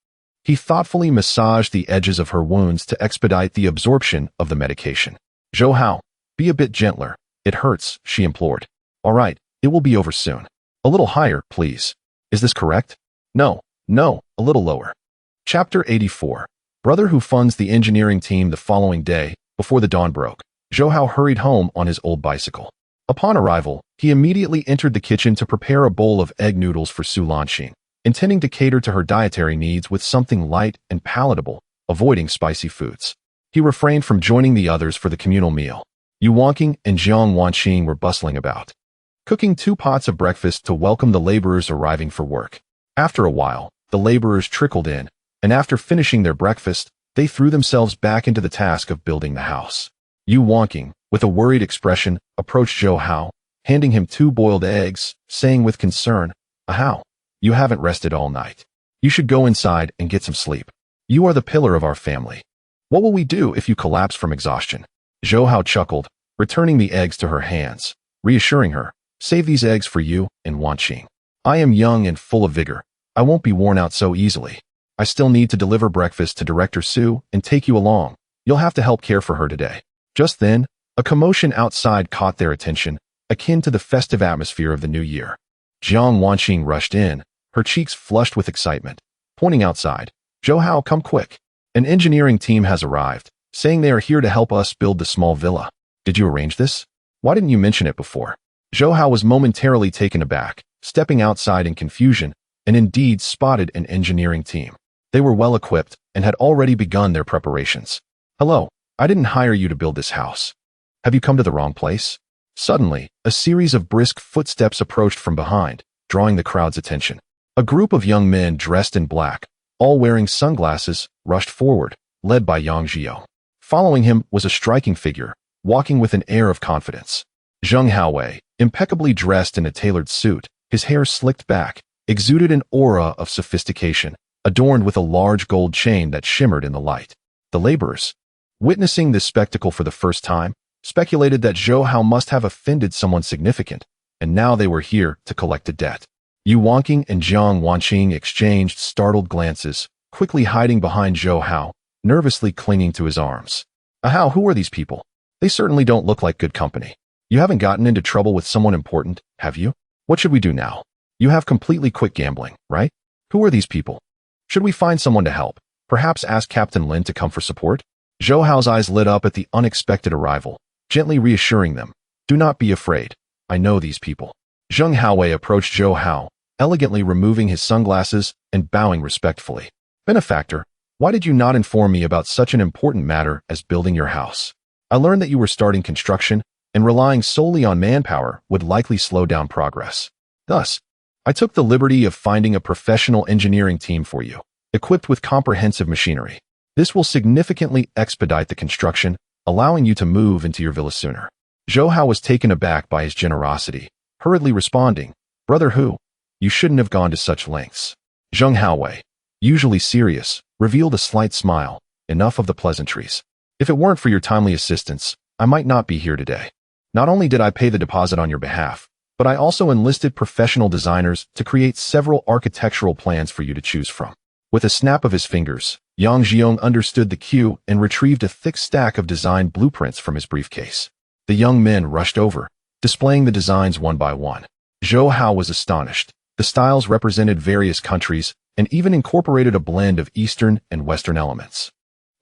He thoughtfully massaged the edges of her wounds to expedite the absorption of the medication. "Zhou Hao, be a bit gentler. It hurts," she implored. "All right, it will be over soon. A little higher, please. Is this correct?" No, a little lower." Chapter 84. Brother who funds the engineering team. The following day, before the dawn broke, Zhou Hao hurried home on his old bicycle. Upon arrival, he immediately entered the kitchen to prepare a bowl of egg noodles for Su Lanxing, intending to cater to her dietary needs with something light and palatable, avoiding spicy foods. He refrained from joining the others for the communal meal. Yu Wanqing and Jiang Wanqing were bustling about, cooking 2 pots of breakfast to welcome the laborers arriving for work. After a while, the laborers trickled in, and after finishing their breakfast, they threw themselves back into the task of building the house. Yu Wanqing, with a worried expression, approached Zhou Hao, handing him 2 boiled eggs, saying with concern, "Hao, you haven't rested all night. You should go inside and get some sleep. You are the pillar of our family. What will we do if you collapse from exhaustion?" Zhou Hao chuckled, returning the eggs to her hands, reassuring her, "Save these eggs for you and Wanqing. I am young and full of vigor. I won't be worn out so easily. I still need to deliver breakfast to Director Su and take you along. You'll have to help care for her today." Just then, a commotion outside caught their attention, akin to the festive atmosphere of the new year. Jiang Wanqing rushed in, her cheeks flushed with excitement, pointing outside. "Zhou Hao, come quick. An engineering team has arrived, saying they are here to help us build the small villa. Did you arrange this? Why didn't you mention it before?" Zhou Hao was momentarily taken aback, stepping outside in confusion, and indeed spotted an engineering team. They were well equipped and had already begun their preparations. "Hello, I didn't hire you to build this house. Have you come to the wrong place?" Suddenly, a series of brisk footsteps approached from behind, drawing the crowd's attention. A group of young men dressed in black, all wearing sunglasses, rushed forward, led by Yang Jiao. Following him was a striking figure, walking with an air of confidence. Zheng Haowei, impeccably dressed in a tailored suit, his hair slicked back, exuded an aura of sophistication, adorned with a large gold chain that shimmered in the light. The laborers, witnessing this spectacle for the first time, speculated that Zhou Hao must have offended someone significant, and now they were here to collect a debt. Yu Wanqing and Jiang Wanqing exchanged startled glances, quickly hiding behind Zhou Hao, nervously clinging to his arms. "Hao, who are these people? They certainly don't look like good company. You haven't gotten into trouble with someone important, have you? What should we do now? You have completely quit gambling, right? Who are these people? Should we find someone to help? Perhaps ask Captain Lin to come for support?" Zhou Hao's eyes lit up at the unexpected arrival, gently reassuring them, "Do not be afraid. I know these people." Zheng Haowei approached Zhou Hao, elegantly removing his sunglasses and bowing respectfully. "Benefactor, why did you not inform me about such an important matter as building your house? I learned that you were starting construction, and relying solely on manpower would likely slow down progress. Thus, I took the liberty of finding a professional engineering team for you, equipped with comprehensive machinery. This will significantly expedite the construction, allowing you to move into your villa sooner." Zhou Hao was taken aback by his generosity, hurriedly responding, "Brother Hu, you shouldn't have gone to such lengths." Zheng Haowei, usually serious, revealed a slight smile. "Enough of the pleasantries. If it weren't for your timely assistance, I might not be here today. Not only did I pay the deposit on your behalf, but I also enlisted professional designers to create several architectural plans for you to choose from." With a snap of his fingers, Yang Jiong understood the cue and retrieved a thick stack of design blueprints from his briefcase. The young men rushed over, displaying the designs one by one. Zhou Hao was astonished. The styles represented various countries and even incorporated a blend of Eastern and Western elements.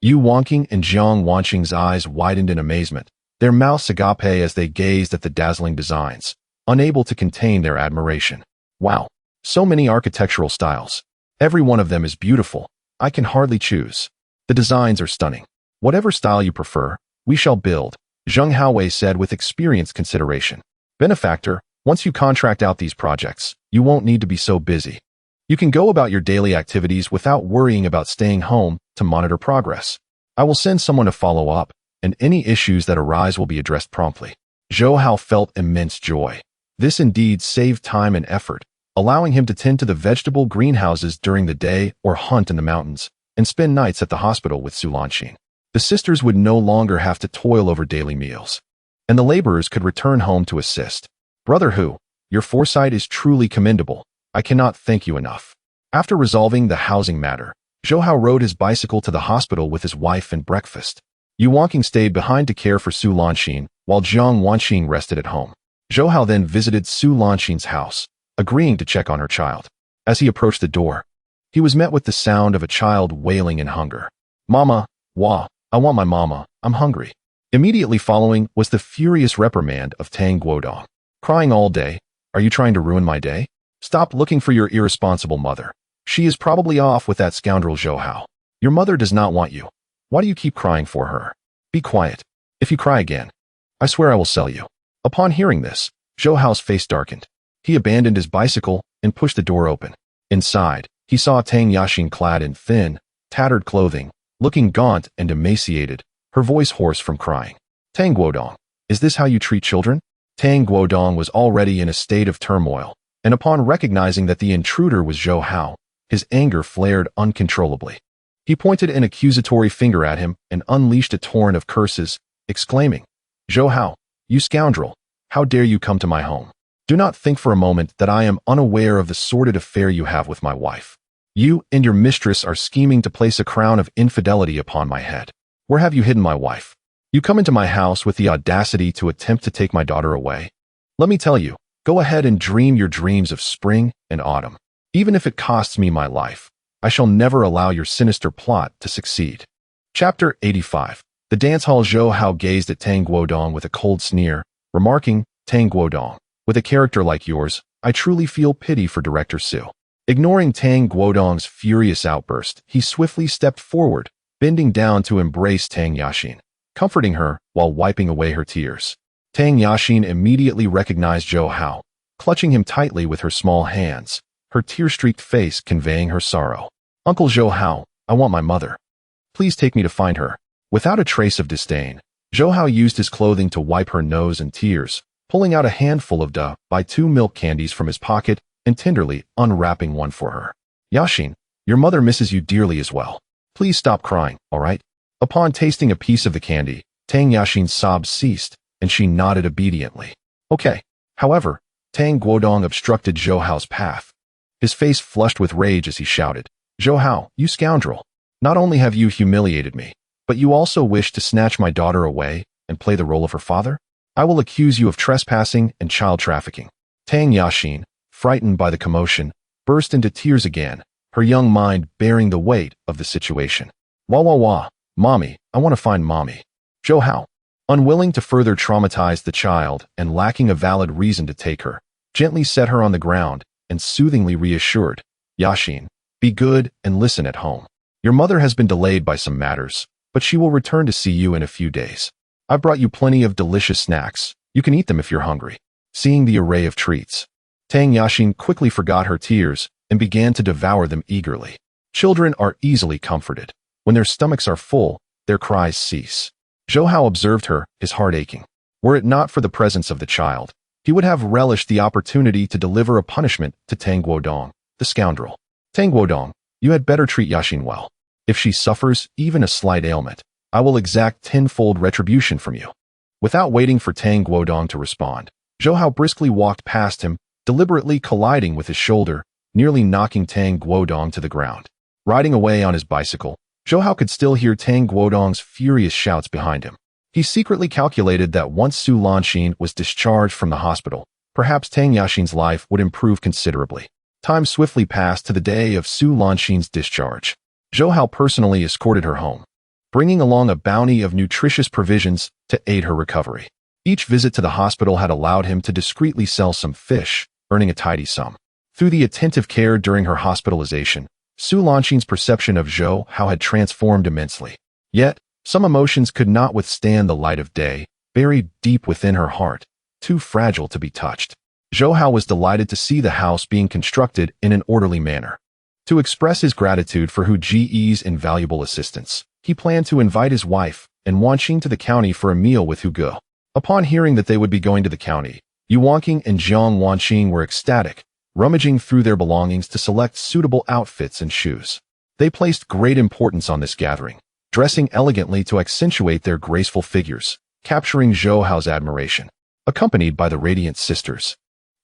Yu Wanqing and Jiang Wanqing's eyes widened in amazement, their mouths agape as they gazed at the dazzling designs, unable to contain their admiration. "Wow, so many architectural styles. Every one of them is beautiful. I can hardly choose. The designs are stunning. Whatever style you prefer, we shall build," Zheng Haowei said with experienced consideration. "Benefactor, Once you contract out these projects, you won't need to be so busy. You can go about your daily activities without worrying about staying home to monitor progress. I will send someone to follow up, and any issues that arise will be addressed promptly. Zhou Hao felt immense joy. This indeed saved time and effort, allowing him to tend to the vegetable greenhouses during the day or hunt in the mountains, and spend nights at the hospital with Su Lanxin. The sisters would no longer have to toil over daily meals, and the laborers could return home to assist. Brother Hu, your foresight is truly commendable. I cannot thank you enough. After resolving the housing matter, Zhou Hao rode his bicycle to the hospital with his wife and breakfast. Yu Wanqing stayed behind to care for Su Lanxin, while Jiang Wanqing rested at home. Zhou Hao then visited Su Lanxin's house, agreeing to check on her child. As he approached the door, he was met with the sound of a child wailing in hunger. Mama, wah, I want my mama, I'm hungry. Immediately following was the furious reprimand of Tang Guodong. Crying all day, are you trying to ruin my day? Stop looking for your irresponsible mother. She is probably off with that scoundrel Zhou Hao. Your mother does not want you. Why do you keep crying for her? Be quiet. If you cry again, I swear I will sell you. Upon hearing this, Zhou Hao's face darkened. He abandoned his bicycle and pushed the door open. Inside, he saw Tang Yaxin clad in thin, tattered clothing, looking gaunt and emaciated, her voice hoarse from crying. Tang Guodong, is this how you treat children? Tang Guodong was already in a state of turmoil, and upon recognizing that the intruder was Zhou Hao, his anger flared uncontrollably. He pointed an accusatory finger at him and unleashed a torrent of curses, exclaiming, Zhou Hao, you scoundrel, how dare you come to my home? Do not think for a moment that I am unaware of the sordid affair you have with my wife. You and your mistress are scheming to place a crown of infidelity upon my head. Where have you hidden my wife? You come into my house with the audacity to attempt to take my daughter away. Let me tell you, go ahead and dream your dreams of spring and autumn. Even if it costs me my life, I shall never allow your sinister plot to succeed. Chapter 85. The dance hall. Zhou Hao gazed at Tang Guodong with a cold sneer, remarking, Tang Guodong, with a character like yours, I truly feel pity for Director Su. Ignoring Tang Guodong's furious outburst, he swiftly stepped forward, bending down to embrace Tang Yaxin, comforting her while wiping away her tears. Tang Yaxin immediately recognized Zhou Hao, clutching him tightly with her small hands, her tear-streaked face conveying her sorrow. Uncle Zhou Hao, I want my mother. Please take me to find her. Without a trace of disdain, Zhou Hao used his clothing to wipe her nose and tears, pulling out a handful of two milk candies from his pocket and tenderly unwrapping one for her. Yaxin, your mother misses you dearly as well. Please stop crying, all right? Upon tasting a piece of the candy, Tang Yaxin's sobs ceased, and she nodded obediently. Okay. However, Tang Guodong obstructed Zhou Hao's path. His face flushed with rage as he shouted, Zhou Hao, you scoundrel! Not only have you humiliated me, but you also wish to snatch my daughter away and play the role of her father? I will accuse you of trespassing and child trafficking. Tang Yaxin, frightened by the commotion, burst into tears again, her young mind bearing the weight of the situation. Wah wah wah, mommy, I want to find mommy. Zhou Hao, unwilling to further traumatize the child and lacking a valid reason to take her, gently set her on the ground and soothingly reassured, Yaxin, be good and listen at home. Your mother has been delayed by some matters, but she will return to see you in a few days. I've brought you plenty of delicious snacks. You can eat them if you're hungry. Seeing the array of treats, Tang Yaxin quickly forgot her tears and began to devour them eagerly. Children are easily comforted. When their stomachs are full, their cries cease. Zhou Hao observed her, his heart aching. Were it not for the presence of the child, he would have relished the opportunity to deliver a punishment to Tang Guodong, the scoundrel. Tang Guodong, you had better treat Yaxin well. If she suffers even a slight ailment, I will exact tenfold retribution from you. Without waiting for Tang Guodong to respond, Zhou Hao briskly walked past him, deliberately colliding with his shoulder, nearly knocking Tang Guodong to the ground. Riding away on his bicycle, Zhou Hao could still hear Tang Guodong's furious shouts behind him. He secretly calculated that once Su Lanxin was discharged from the hospital, perhaps Tang Yaxin's life would improve considerably. Time swiftly passed to the day of Su Lanxin's discharge. Zhou Hao personally escorted her home, bringing along a bounty of nutritious provisions to aid her recovery. Each visit to the hospital had allowed him to discreetly sell some fish, earning a tidy sum. Through the attentive care during her hospitalization, Su Lanxin's perception of Zhou Hao had transformed immensely. Yet, some emotions could not withstand the light of day, buried deep within her heart, too fragile to be touched. Zhou Hao was delighted to see the house being constructed in an orderly manner. To express his gratitude for Hu Ji's invaluable assistance, he planned to invite his wife and Wanqing to the county for a meal with Hu Ge. Upon hearing that they would be going to the county, Yu Wanqing and Jiang Wanqing were ecstatic, rummaging through their belongings to select suitable outfits and shoes. They placed great importance on this gathering, dressing elegantly to accentuate their graceful figures, capturing Zhou Hao's admiration. Accompanied by the radiant sisters,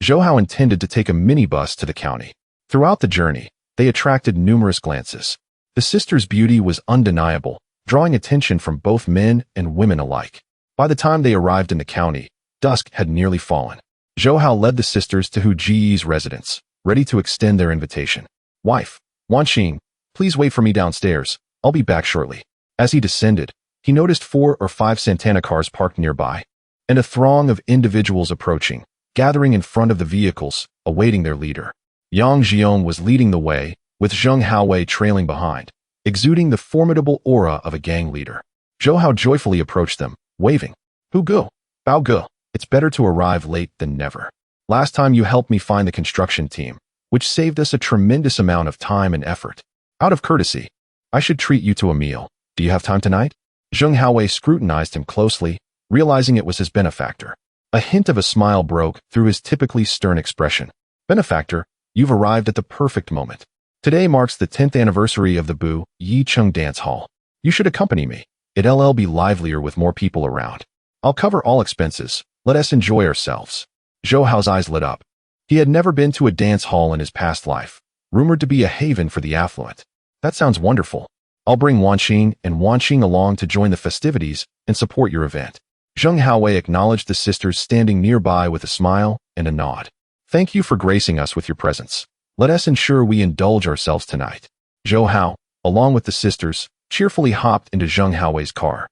Zhou Hao intended to take a minibus to the county. Throughout the journey, they attracted numerous glances. The sisters' beauty was undeniable, drawing attention from both men and women alike. By the time they arrived in the county, dusk had nearly fallen. Zhou Hao led the sisters to Hu Ji's residence, ready to extend their invitation. "Wife, Wanqing, please wait for me downstairs. I'll be back shortly." As he descended, he noticed 4 or 5 Santana cars parked nearby, and a throng of individuals approaching, gathering in front of the vehicles, awaiting their leader. Yang Jiong was leading the way, with Zheng Haowei trailing behind, exuding the formidable aura of a gang leader. Zhou Hao joyfully approached them, waving. "Hu Ge, Bao Ge, it's better to arrive late than never. Last time you helped me find the construction team, which saved us a tremendous amount of time and effort. Out of courtesy, I should treat you to a meal. Do you have time tonight?" Zheng Haowei scrutinized him closely, realizing it was his benefactor. A hint of a smile broke through his typically stern expression. "Benefactor, you've arrived at the perfect moment. Today marks the 10th anniversary of the Bu Yicheng Dance Hall. You should accompany me. It'll be livelier with more people around. I'll cover all expenses. Let us enjoy ourselves." Zhou Hao's eyes lit up. He had never been to a dance hall in his past life, rumored to be a haven for the affluent. "That sounds wonderful. I'll bring Wanqing and Wanqing along to join the festivities and support your event." Zheng Haowei acknowledged the sisters standing nearby with a smile and a nod. "Thank you for gracing us with your presence. Let us ensure we indulge ourselves tonight." Zhou Hao, along with the sisters, cheerfully hopped into Zheng Haowei's car,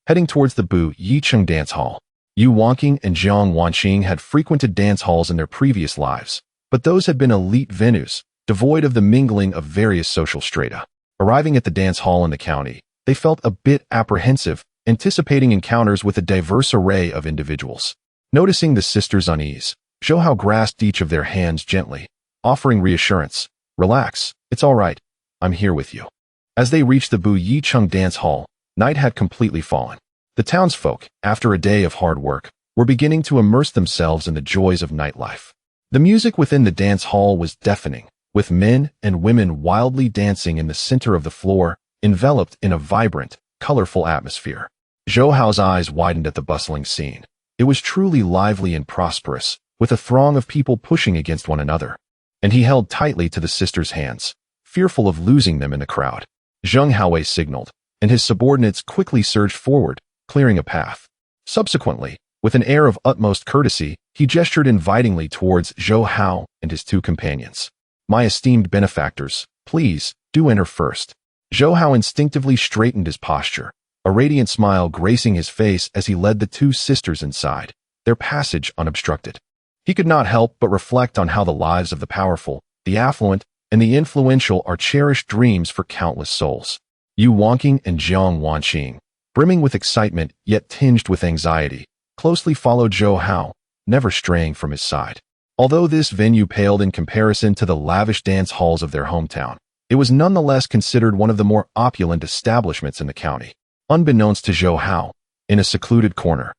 heading towards the Bu Yicheng Dance Hall. Yu Wanqing and Jiang Wanqing had frequented dance halls in their previous lives, but those had been elite venues, devoid of the mingling of various social strata. Arriving at the dance hall in the county, they felt a bit apprehensive, anticipating encounters with a diverse array of individuals. Noticing the sisters' unease, Zhou Hao grasped each of their hands gently, offering reassurance. "Relax, it's all right. I'm here with you." As they reached the Bu Yicheng Dance Hall, night had completely fallen. The townsfolk, after a day of hard work, were beginning to immerse themselves in the joys of nightlife. The music within the dance hall was deafening, with men and women wildly dancing in the center of the floor, enveloped in a vibrant, colorful atmosphere. Zhou Hao's eyes widened at the bustling scene. It was truly lively and prosperous, with a throng of people pushing against one another. And he held tightly to the sisters' hands, fearful of losing them in the crowd. Zheng Haowei signaled, and his subordinates quickly surged forward, clearing a path. Subsequently, with an air of utmost courtesy, he gestured invitingly towards Zhou Hao and his 2 companions. "My esteemed benefactors, please, do enter first." Zhou Hao instinctively straightened his posture, a radiant smile gracing his face as he led the 2 sisters inside, their passage unobstructed. He could not help but reflect on how the lives of the powerful, the affluent, and the influential are cherished dreams for countless souls. Yu Wanqing and Jiang Wanqing, brimming with excitement yet tinged with anxiety, closely followed Zhou Hao, never straying from his side. Although this venue paled in comparison to the lavish dance halls of their hometown, it was nonetheless considered one of the more opulent establishments in the county. Unbeknownst to Zhou Hao, in a secluded corner,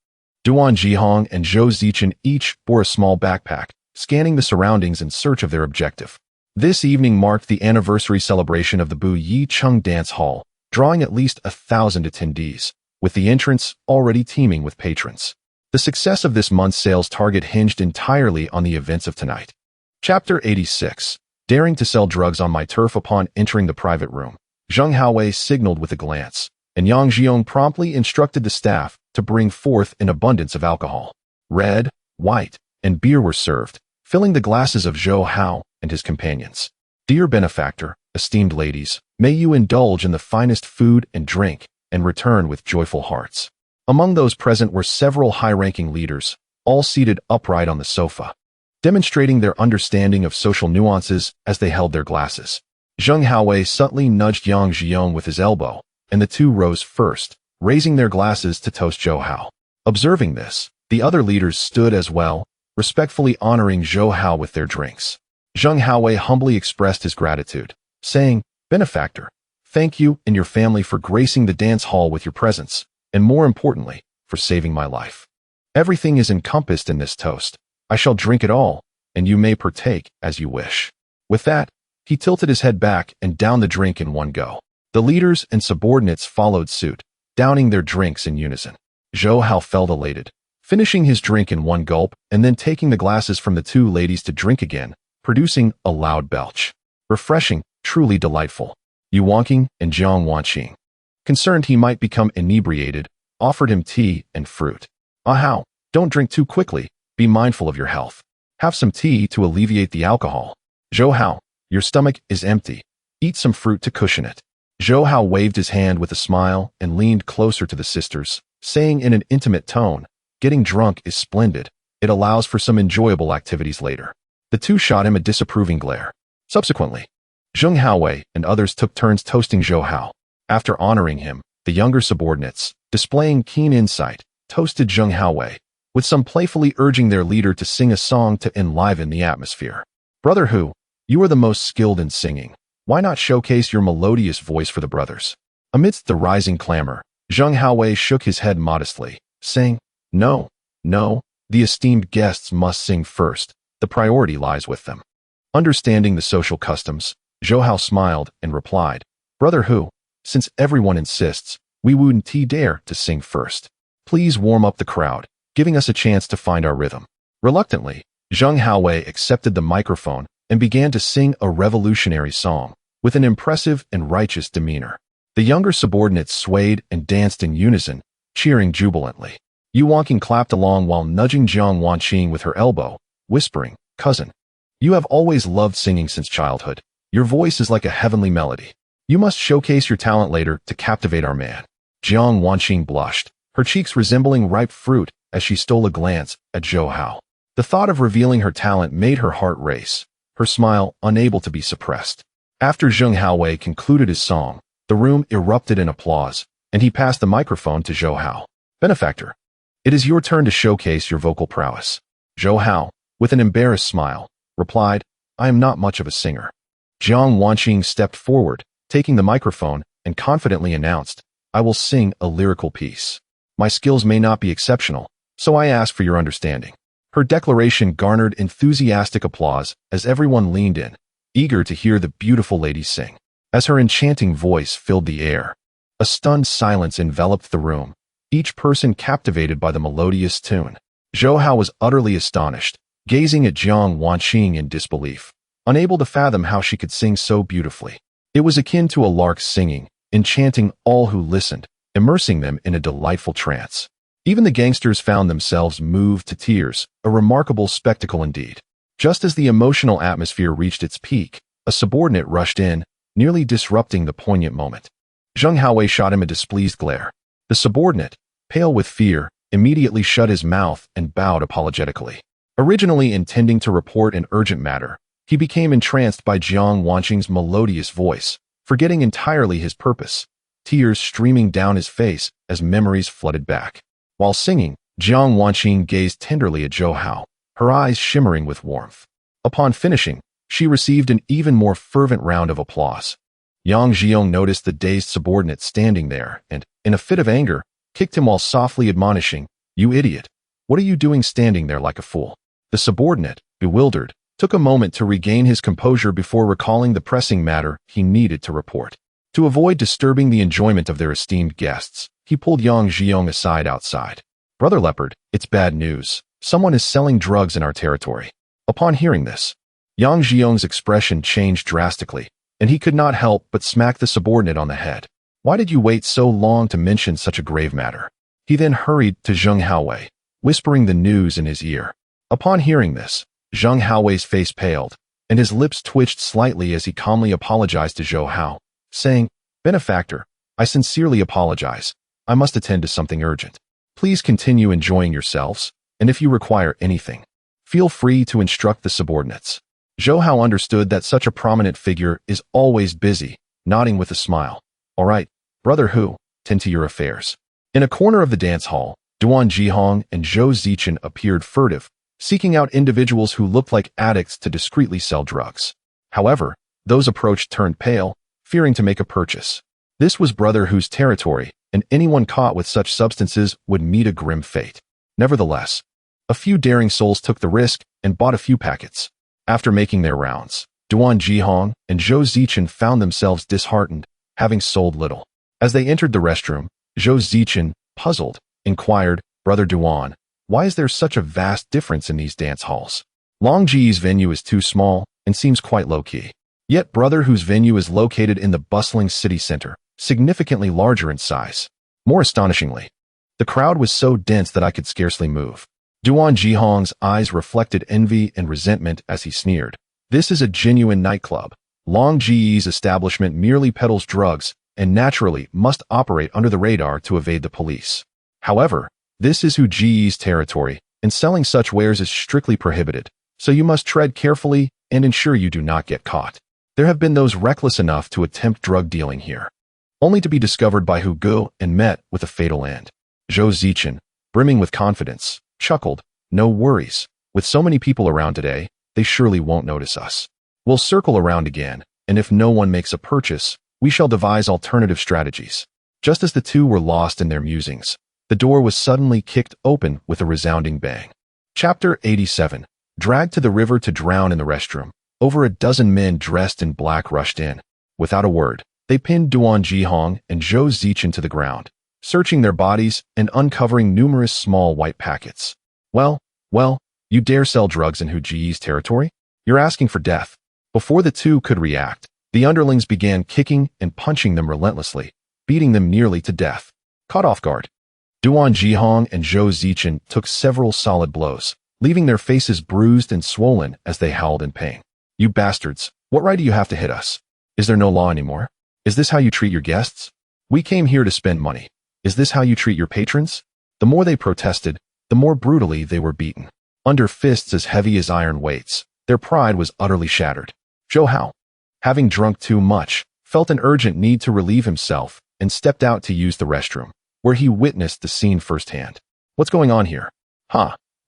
Duan Jihong and Zhou Zichen each bore a small backpack, scanning the surroundings in search of their objective. This evening marked the anniversary celebration of the Bu Yicheng Dance Hall, drawing at least 1,000 attendees, with the entrance already teeming with patrons. The success of this month's sales target hinged entirely on the events of tonight. Chapter 86. Daring to sell drugs on my turf. Upon entering the private room, Zheng Haowei signaled with a glance, and Yang Jiong promptly instructed the staff to bring forth an abundance of alcohol. Red, white, and beer were served, filling the glasses of Zhou Hao and his companions. "Dear benefactor, esteemed ladies, may you indulge in the finest food and drink, and return with joyful hearts." Among those present were several high-ranking leaders, all seated upright on the sofa, demonstrating their understanding of social nuances as they held their glasses. Zheng Haowei subtly nudged Yang Jiong with his elbow, and the 2 rose first, raising their glasses to toast Zhou Hao. Observing this, the other leaders stood as well, respectfully honoring Zhou Hao with their drinks. Zheng Haowei humbly expressed his gratitude, saying, "Benefactor, thank you and your family for gracing the dance hall with your presence, and more importantly, for saving my life. Everything is encompassed in this toast. I shall drink it all, and you may partake as you wish." With that, he tilted his head back and downed the drink in one go. The leaders and subordinates followed suit, downing their drinks in unison. Zhou Hao felt elated, finishing his drink in one gulp and then taking the glasses from the two ladies to drink again, producing a loud belch. Refreshing, truly delightful. Yu Wanqing and Jiang Wanqing, concerned he might become inebriated, offered him tea and fruit. "Ah Hao, don't drink too quickly, be mindful of your health. Have some tea to alleviate the alcohol. Zhou Hao, your stomach is empty. Eat some fruit to cushion it." Zhou Hao waved his hand with a smile and leaned closer to the sisters, saying in an intimate tone, "Getting drunk is splendid. It allows for some enjoyable activities later." The two shot him a disapproving glare. Subsequently, Zheng Haowei and others took turns toasting Zhou Hao. After honoring him, the younger subordinates, displaying keen insight, toasted Zheng Haowei, with some playfully urging their leader to sing a song to enliven the atmosphere. "Brother Hu, you are the most skilled in singing. Why not showcase your melodious voice for the brothers?" Amidst the rising clamor, Zheng Haowei shook his head modestly, saying, No, the esteemed guests must sing first. The priority lies with them." Understanding the social customs, Zhou Hao smiled and replied, "Brother Hu, since everyone insists, we wouldn't dare to sing first. Please warm up the crowd, giving us a chance to find our rhythm." Reluctantly, Zheng Haowei accepted the microphone and began to sing a revolutionary song, with an impressive and righteous demeanor. The younger subordinates swayed and danced in unison, cheering jubilantly. Yu Wanqing clapped along while nudging Jiang Wanqing with her elbow, whispering, "Cousin, you have always loved singing since childhood. Your voice is like a heavenly melody. You must showcase your talent later to captivate our man." Jiang Wanqing blushed, her cheeks resembling ripe fruit as she stole a glance at Zhou Hao. The thought of revealing her talent made her heart race, her smile unable to be suppressed. After Zheng Haowei concluded his song, the room erupted in applause, and he passed the microphone to Zhou Hao. "Benefactor, it is your turn to showcase your vocal prowess." Zhou Hao, with an embarrassed smile, replied, "I am not much of a singer." Jiang Wanqing stepped forward, taking the microphone, and confidently announced, "I will sing a lyrical piece. My skills may not be exceptional, so I ask for your understanding." Her declaration garnered enthusiastic applause as everyone leaned in, eager to hear the beautiful lady sing. As her enchanting voice filled the air, a stunned silence enveloped the room, each person captivated by the melodious tune. Zhou Hao was utterly astonished, gazing at Jiang Wanqing in disbelief, unable to fathom how she could sing so beautifully. It was akin to a lark singing, enchanting all who listened, immersing them in a delightful trance. Even the gangsters found themselves moved to tears, a remarkable spectacle indeed. Just as the emotional atmosphere reached its peak, a subordinate rushed in, nearly disrupting the poignant moment. Zheng Haowei shot him a displeased glare. The subordinate, pale with fear, immediately shut his mouth and bowed apologetically. Originally intending to report an urgent matter, he became entranced by Jiang Wanqing's melodious voice, forgetting entirely his purpose, tears streaming down his face as memories flooded back. While singing, Jiang Wanqing gazed tenderly at Zhou Hao, her eyes shimmering with warmth. Upon finishing, she received an even more fervent round of applause. Yang Jiong noticed the dazed subordinate standing there and, in a fit of anger, kicked him while softly admonishing, "You idiot! What are you doing standing there like a fool?" The subordinate, bewildered, took a moment to regain his composure before recalling the pressing matter he needed to report. To avoid disturbing the enjoyment of their esteemed guests, he pulled Yang Jiong aside outside. "Brother Leopard, it's bad news. Someone is selling drugs in our territory." Upon hearing this, Yang Jiong's expression changed drastically, and he could not help but smack the subordinate on the head. "Why did you wait so long to mention such a grave matter?" He then hurried to Zheng Haowei, whispering the news in his ear. Upon hearing this, Zheng Haowei's face paled, and his lips twitched slightly as he calmly apologized to Zhou Hao, saying, "Benefactor, I sincerely apologize. I must attend to something urgent. Please continue enjoying yourselves, and if you require anything, feel free to instruct the subordinates." Zhou Hao understood that such a prominent figure is always busy, nodding with a smile. "All right, Brother Hu, tend to your affairs." In a corner of the dance hall, Duan Jihong and Zhou Zichen appeared furtive, seeking out individuals who looked like addicts to discreetly sell drugs. However, those approached turned pale, fearing to make a purchase. This was Brother Hu's territory, and anyone caught with such substances would meet a grim fate. Nevertheless, a few daring souls took the risk and bought a few packets. After making their rounds, Duan Jihong and Zhou Zichen found themselves disheartened, having sold little. As they entered the restroom, Zhou Zichen, puzzled, inquired, "Brother Duan, why is there such a vast difference in these dance halls? Long Ji's venue is too small and seems quite low-key. Yet Brother Hu's venue is located in the bustling city center, significantly larger in size. More astonishingly, the crowd was so dense that I could scarcely move." Duan Jihong's eyes reflected envy and resentment as he sneered. "This is a genuine nightclub. Long Ji's establishment merely peddles drugs and naturally must operate under the radar to evade the police. However, this is Hu Ji's territory, and selling such wares is strictly prohibited, so you must tread carefully and ensure you do not get caught. There have been those reckless enough to attempt drug dealing here, only to be discovered by Hu Ge and met with a fatal end." Zhou Zichen, brimming with confidence, chuckled, "No worries. With so many people around today, they surely won't notice us. We'll circle around again, and if no one makes a purchase, we shall devise alternative strategies." Just as the two were lost in their musings, the door was suddenly kicked open with a resounding bang. Chapter 87. Dragged to the river to drown in the restroom. Over a dozen men dressed in black rushed in. Without a word, they pinned Duan Jihong and Zhou Zichen to the ground, searching their bodies and uncovering numerous small white packets. Well, you dare sell drugs in Hu Ji's territory? You're asking for death." Before the two could react, the underlings began kicking and punching them relentlessly, beating them nearly to death. Caught off guard, Duan Jihong and Zhou Zichen took several solid blows, leaving their faces bruised and swollen as they howled in pain. "You bastards, what right do you have to hit us? Is there no law anymore? Is this how you treat your guests? We came here to spend money. Is this how you treat your patrons?" The more they protested, the more brutally they were beaten. Under fists as heavy as iron weights, their pride was utterly shattered. Zhou Hao, having drunk too much, felt an urgent need to relieve himself and stepped out to use the restroom, where he witnessed the scene firsthand. "What's going on here?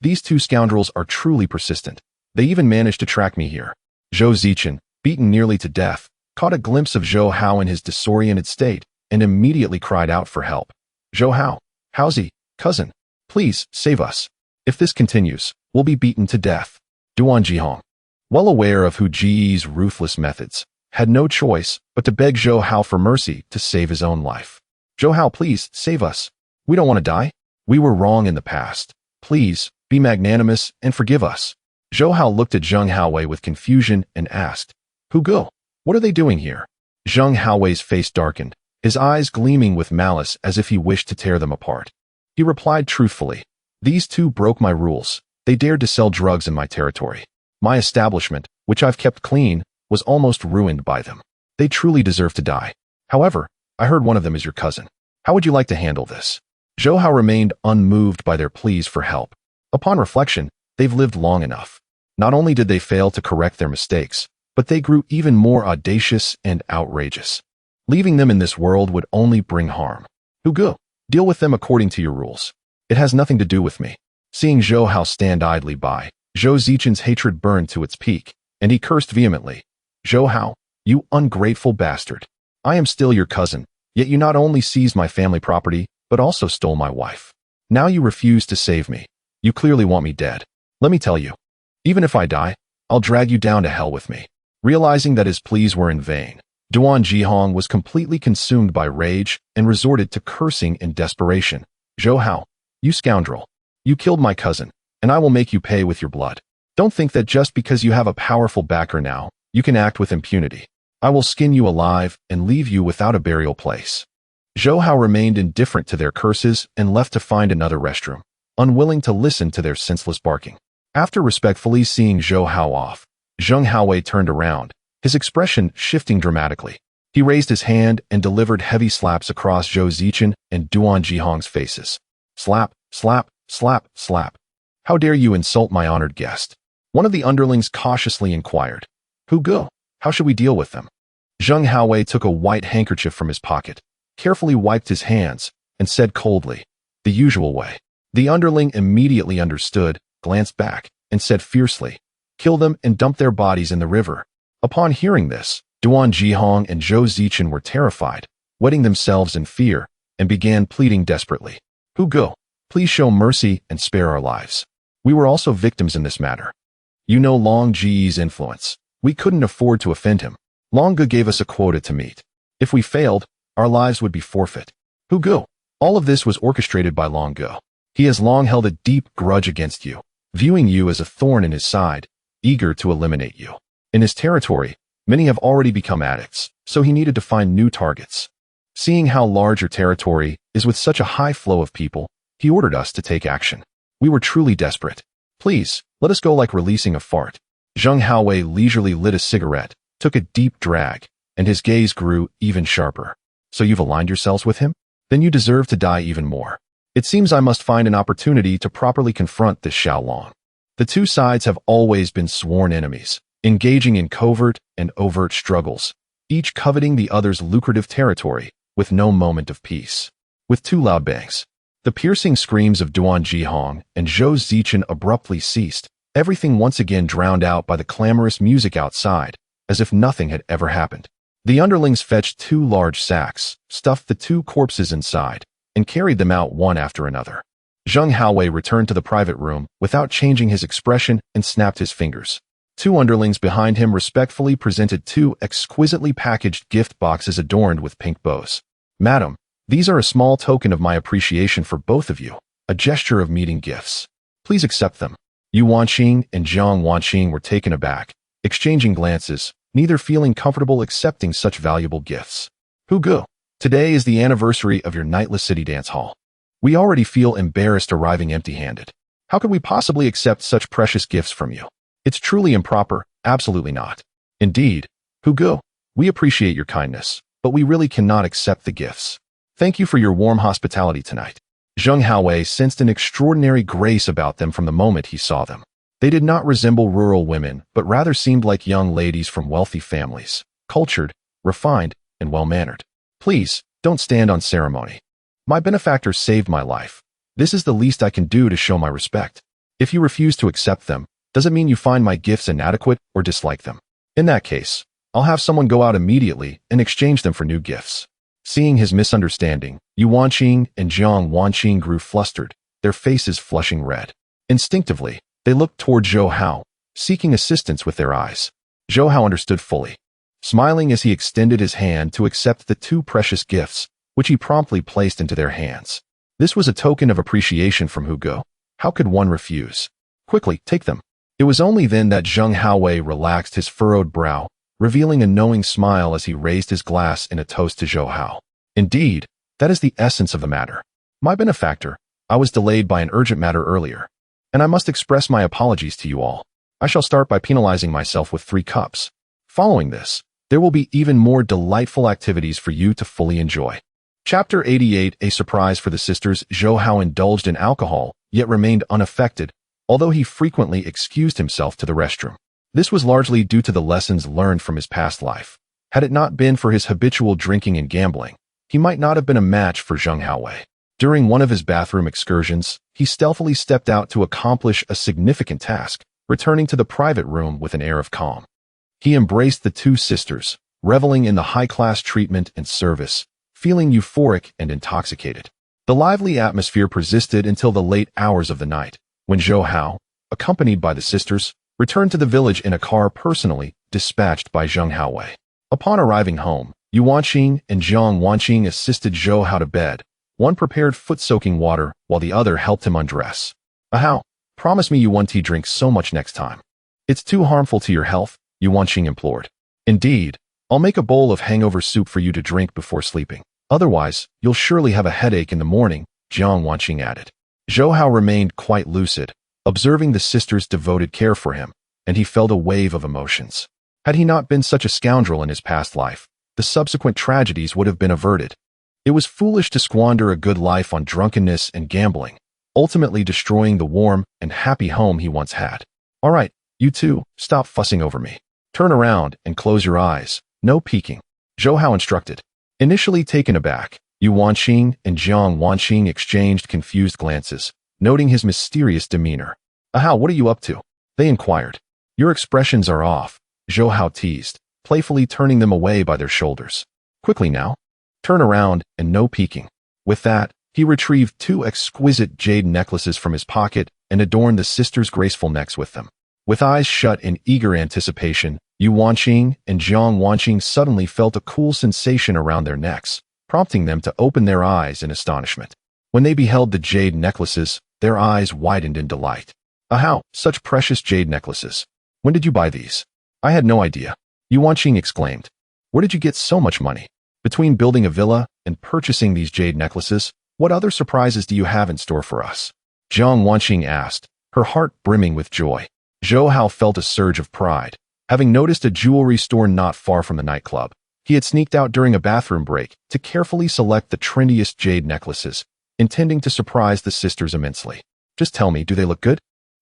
These two scoundrels are truly persistent. They even managed to track me here." Zhou Zichen, beaten nearly to death, caught a glimpse of Zhou Hao in his disoriented state and immediately cried out for help. "Zhou Hao, Haozi, cousin, please save us. If this continues, we'll be beaten to death." Duan Jihong, well aware of Hu Ji's ruthless methods, had no choice but to beg Zhou Hao for mercy to save his own life. "Zhou Hao, please save us. We don't want to die. We were wrong in the past. Please be magnanimous and forgive us." Zhou Hao looked at Zheng Haowei with confusion and asked, "Hu Ge, what are they doing here?" Zheng Haowei's face darkened, his eyes gleaming with malice as if he wished to tear them apart. He replied truthfully, "These two broke my rules. They dared to sell drugs in my territory. My establishment, which I've kept clean, was almost ruined by them. They truly deserve to die. However, I heard one of them is your cousin. How would you like to handle this?" Zhou Hao remained unmoved by their pleas for help. Upon reflection, they've lived long enough. Not only did they fail to correct their mistakes, but they grew even more audacious and outrageous. Leaving them in this world would only bring harm. "Hu Ge, deal with them according to your rules. It has nothing to do with me." Seeing Zhou Hao stand idly by, Zhou Zichen's hatred burned to its peak, and he cursed vehemently. "Zhou Hao, you ungrateful bastard. I am still your cousin, yet you not only seized my family property, but also stole my wife. Now you refuse to save me. You clearly want me dead. Let me tell you, even if I die, I'll drag you down to hell with me." Realizing that his pleas were in vain, Duan Jihong was completely consumed by rage and resorted to cursing in desperation. "Zhou Hao, you scoundrel. You killed my cousin, and I will make you pay with your blood. Don't think that just because you have a powerful backer now, you can act with impunity. I will skin you alive and leave you without a burial place." Zhou Hao remained indifferent to their curses and left to find another restroom, unwilling to listen to their senseless barking. After respectfully seeing Zhou Hao off, Zheng Haowei turned around, his expression shifting dramatically. He raised his hand and delivered heavy slaps across Zhou Zichen and Duan Jihong's faces. Slap, slap, slap, slap. "How dare you insult my honored guest?" One of the underlings cautiously inquired. "Hu Ge, how should we deal with them?" Zheng Haowei took a white handkerchief from his pocket, carefully wiped his hands, and said coldly, "The usual way." The underling immediately understood, glanced back, and said fiercely, "Kill them and dump their bodies in the river." Upon hearing this, Duan Jihong and Zhou Zichen were terrified, wetting themselves in fear, and began pleading desperately. "Hu Ge, please show mercy and spare our lives. We were also victims in this matter. You know Long Ji's influence. We couldn't afford to offend him. Long Ge gave us a quota to meet. If we failed, our lives would be forfeit. Hu Ge." All of this was orchestrated by Long Ge. He has long held a deep grudge against you, viewing you as a thorn in his side, eager to eliminate you. In his territory, many have already become addicts, so he needed to find new targets. Seeing how large your territory is with such a high flow of people, he ordered us to take action. We were truly desperate. "Please, let us go," like releasing a fart. Zhou Hao leisurely lit a cigarette, took a deep drag, and his gaze grew even sharper. "So you've aligned yourselves with him? Then you deserve to die even more. It seems I must find an opportunity to properly confront this Xiaolong." The two sides have always been sworn enemies, engaging in covert and overt struggles, each coveting the other's lucrative territory, with no moment of peace. With two loud bangs, the piercing screams of Duan Jihong and Zhou Zichen abruptly ceased, everything once again drowned out by the clamorous music outside, as if nothing had ever happened. The underlings fetched 2 large sacks, stuffed the 2 corpses inside, and carried them out one after another. Zhou Hao returned to the private room without changing his expression and snapped his fingers. 2 underlings behind him respectfully presented 2 exquisitely packaged gift boxes adorned with pink bows. "Madam, these are a small token of my appreciation for both of you, a gesture of meeting gifts. Please accept them." Yu Wanqing and Jiang Wanqing were taken aback, exchanging glances, neither feeling comfortable accepting such valuable gifts. "Hu Ge, today is the anniversary of your nightless city dance hall. We already feel embarrassed arriving empty-handed. How could we possibly accept such precious gifts from you? It's truly improper, absolutely not. Indeed, Hu Ge, we appreciate your kindness, but we really cannot accept the gifts. Thank you for your warm hospitality tonight." Zhou Hao sensed an extraordinary grace about them from the moment he saw them. They did not resemble rural women, but rather seemed like young ladies from wealthy families, cultured, refined, and well-mannered. "Please, don't stand on ceremony. My benefactor saved my life. This is the least I can do to show my respect. If you refuse to accept them, does it mean you find my gifts inadequate or dislike them? In that case, I'll have someone go out immediately and exchange them for new gifts." Seeing his misunderstanding, Yu Wanqing and Jiang Wanqing grew flustered, their faces flushing red. Instinctively, they looked toward Zhou Hao, seeking assistance with their eyes. Zhou Hao understood fully, smiling as he extended his hand to accept the 2 precious gifts, which he promptly placed into their hands. This was a token of appreciation from Hu Ge. How could one refuse? "Quickly, take them." It was only then that Zhou Hao relaxed his furrowed brow, revealing a knowing smile as he raised his glass in a toast to Zhou Hao. "Indeed, that is the essence of the matter. My benefactor, I was delayed by an urgent matter earlier, and I must express my apologies to you all. I shall start by penalizing myself with 3 cups. Following this, there will be even more delightful activities for you to fully enjoy." Chapter 88. A surprise for the sisters. Zhou Hao indulged in alcohol, yet remained unaffected, although he frequently excused himself to the restroom. This was largely due to the lessons learned from his past life. Had it not been for his habitual drinking and gambling, he might not have been a match for Zhou Hao. During one of his bathroom excursions, he stealthily stepped out to accomplish a significant task, returning to the private room with an air of calm. He embraced the 2 sisters, reveling in the high-class treatment and service, feeling euphoric and intoxicated. The lively atmosphere persisted until the late hours of the night, when Zhou Hao, accompanied by the sisters, returned to the village in a car personally dispatched by Zhou Hao. Upon arriving home, Yu Wanqing and Jiang Wanqing assisted Zhou Hao to bed. One prepared foot-soaking water, while the other helped him undress. "Hao, promise me you won't drink so much next time. It's too harmful to your health," Yu Wanqing implored. "Indeed, I'll make a bowl of hangover soup for you to drink before sleeping. Otherwise, you'll surely have a headache in the morning," Jiang Wanqing added. Zhou Hao remained quite lucid, observing the sisters' devoted care for him, and he felt a wave of emotions. Had he not been such a scoundrel in his past life, the subsequent tragedies would have been averted. It was foolish to squander a good life on drunkenness and gambling, ultimately destroying the warm and happy home he once had. "All right, you two, stop fussing over me. Turn around and close your eyes. No peeking," Zhou Hao instructed. Initially taken aback, Yu Wanqing and Jiang Wanqing exchanged confused glances, noting his mysterious demeanor. "Hao, what are you up to? They inquired. Your expressions are off, Zhou Hao teased, playfully turning them away by their shoulders. Quickly now. Turn around and no peeking. With that, he retrieved 2 exquisite jade necklaces from his pocket and adorned the sisters' graceful necks with them. With eyes shut in eager anticipation, Yu Wanqing and Jiang Wanqing suddenly felt a cool sensation around their necks, prompting them to open their eyes in astonishment. When they beheld the jade necklaces, their eyes widened in delight. How, such precious jade necklaces. When did you buy these? I had no idea. Yu Wanqing exclaimed. Where did you get so much money? Between building a villa and purchasing these jade necklaces, what other surprises do you have in store for us? Jiang Wanqing asked, her heart brimming with joy. Zhou Hao felt a surge of pride. Having noticed a jewelry store not far from the nightclub, he had sneaked out during a bathroom break to carefully select the trendiest jade necklaces, intending to surprise the sisters immensely. Just tell me, do they look good?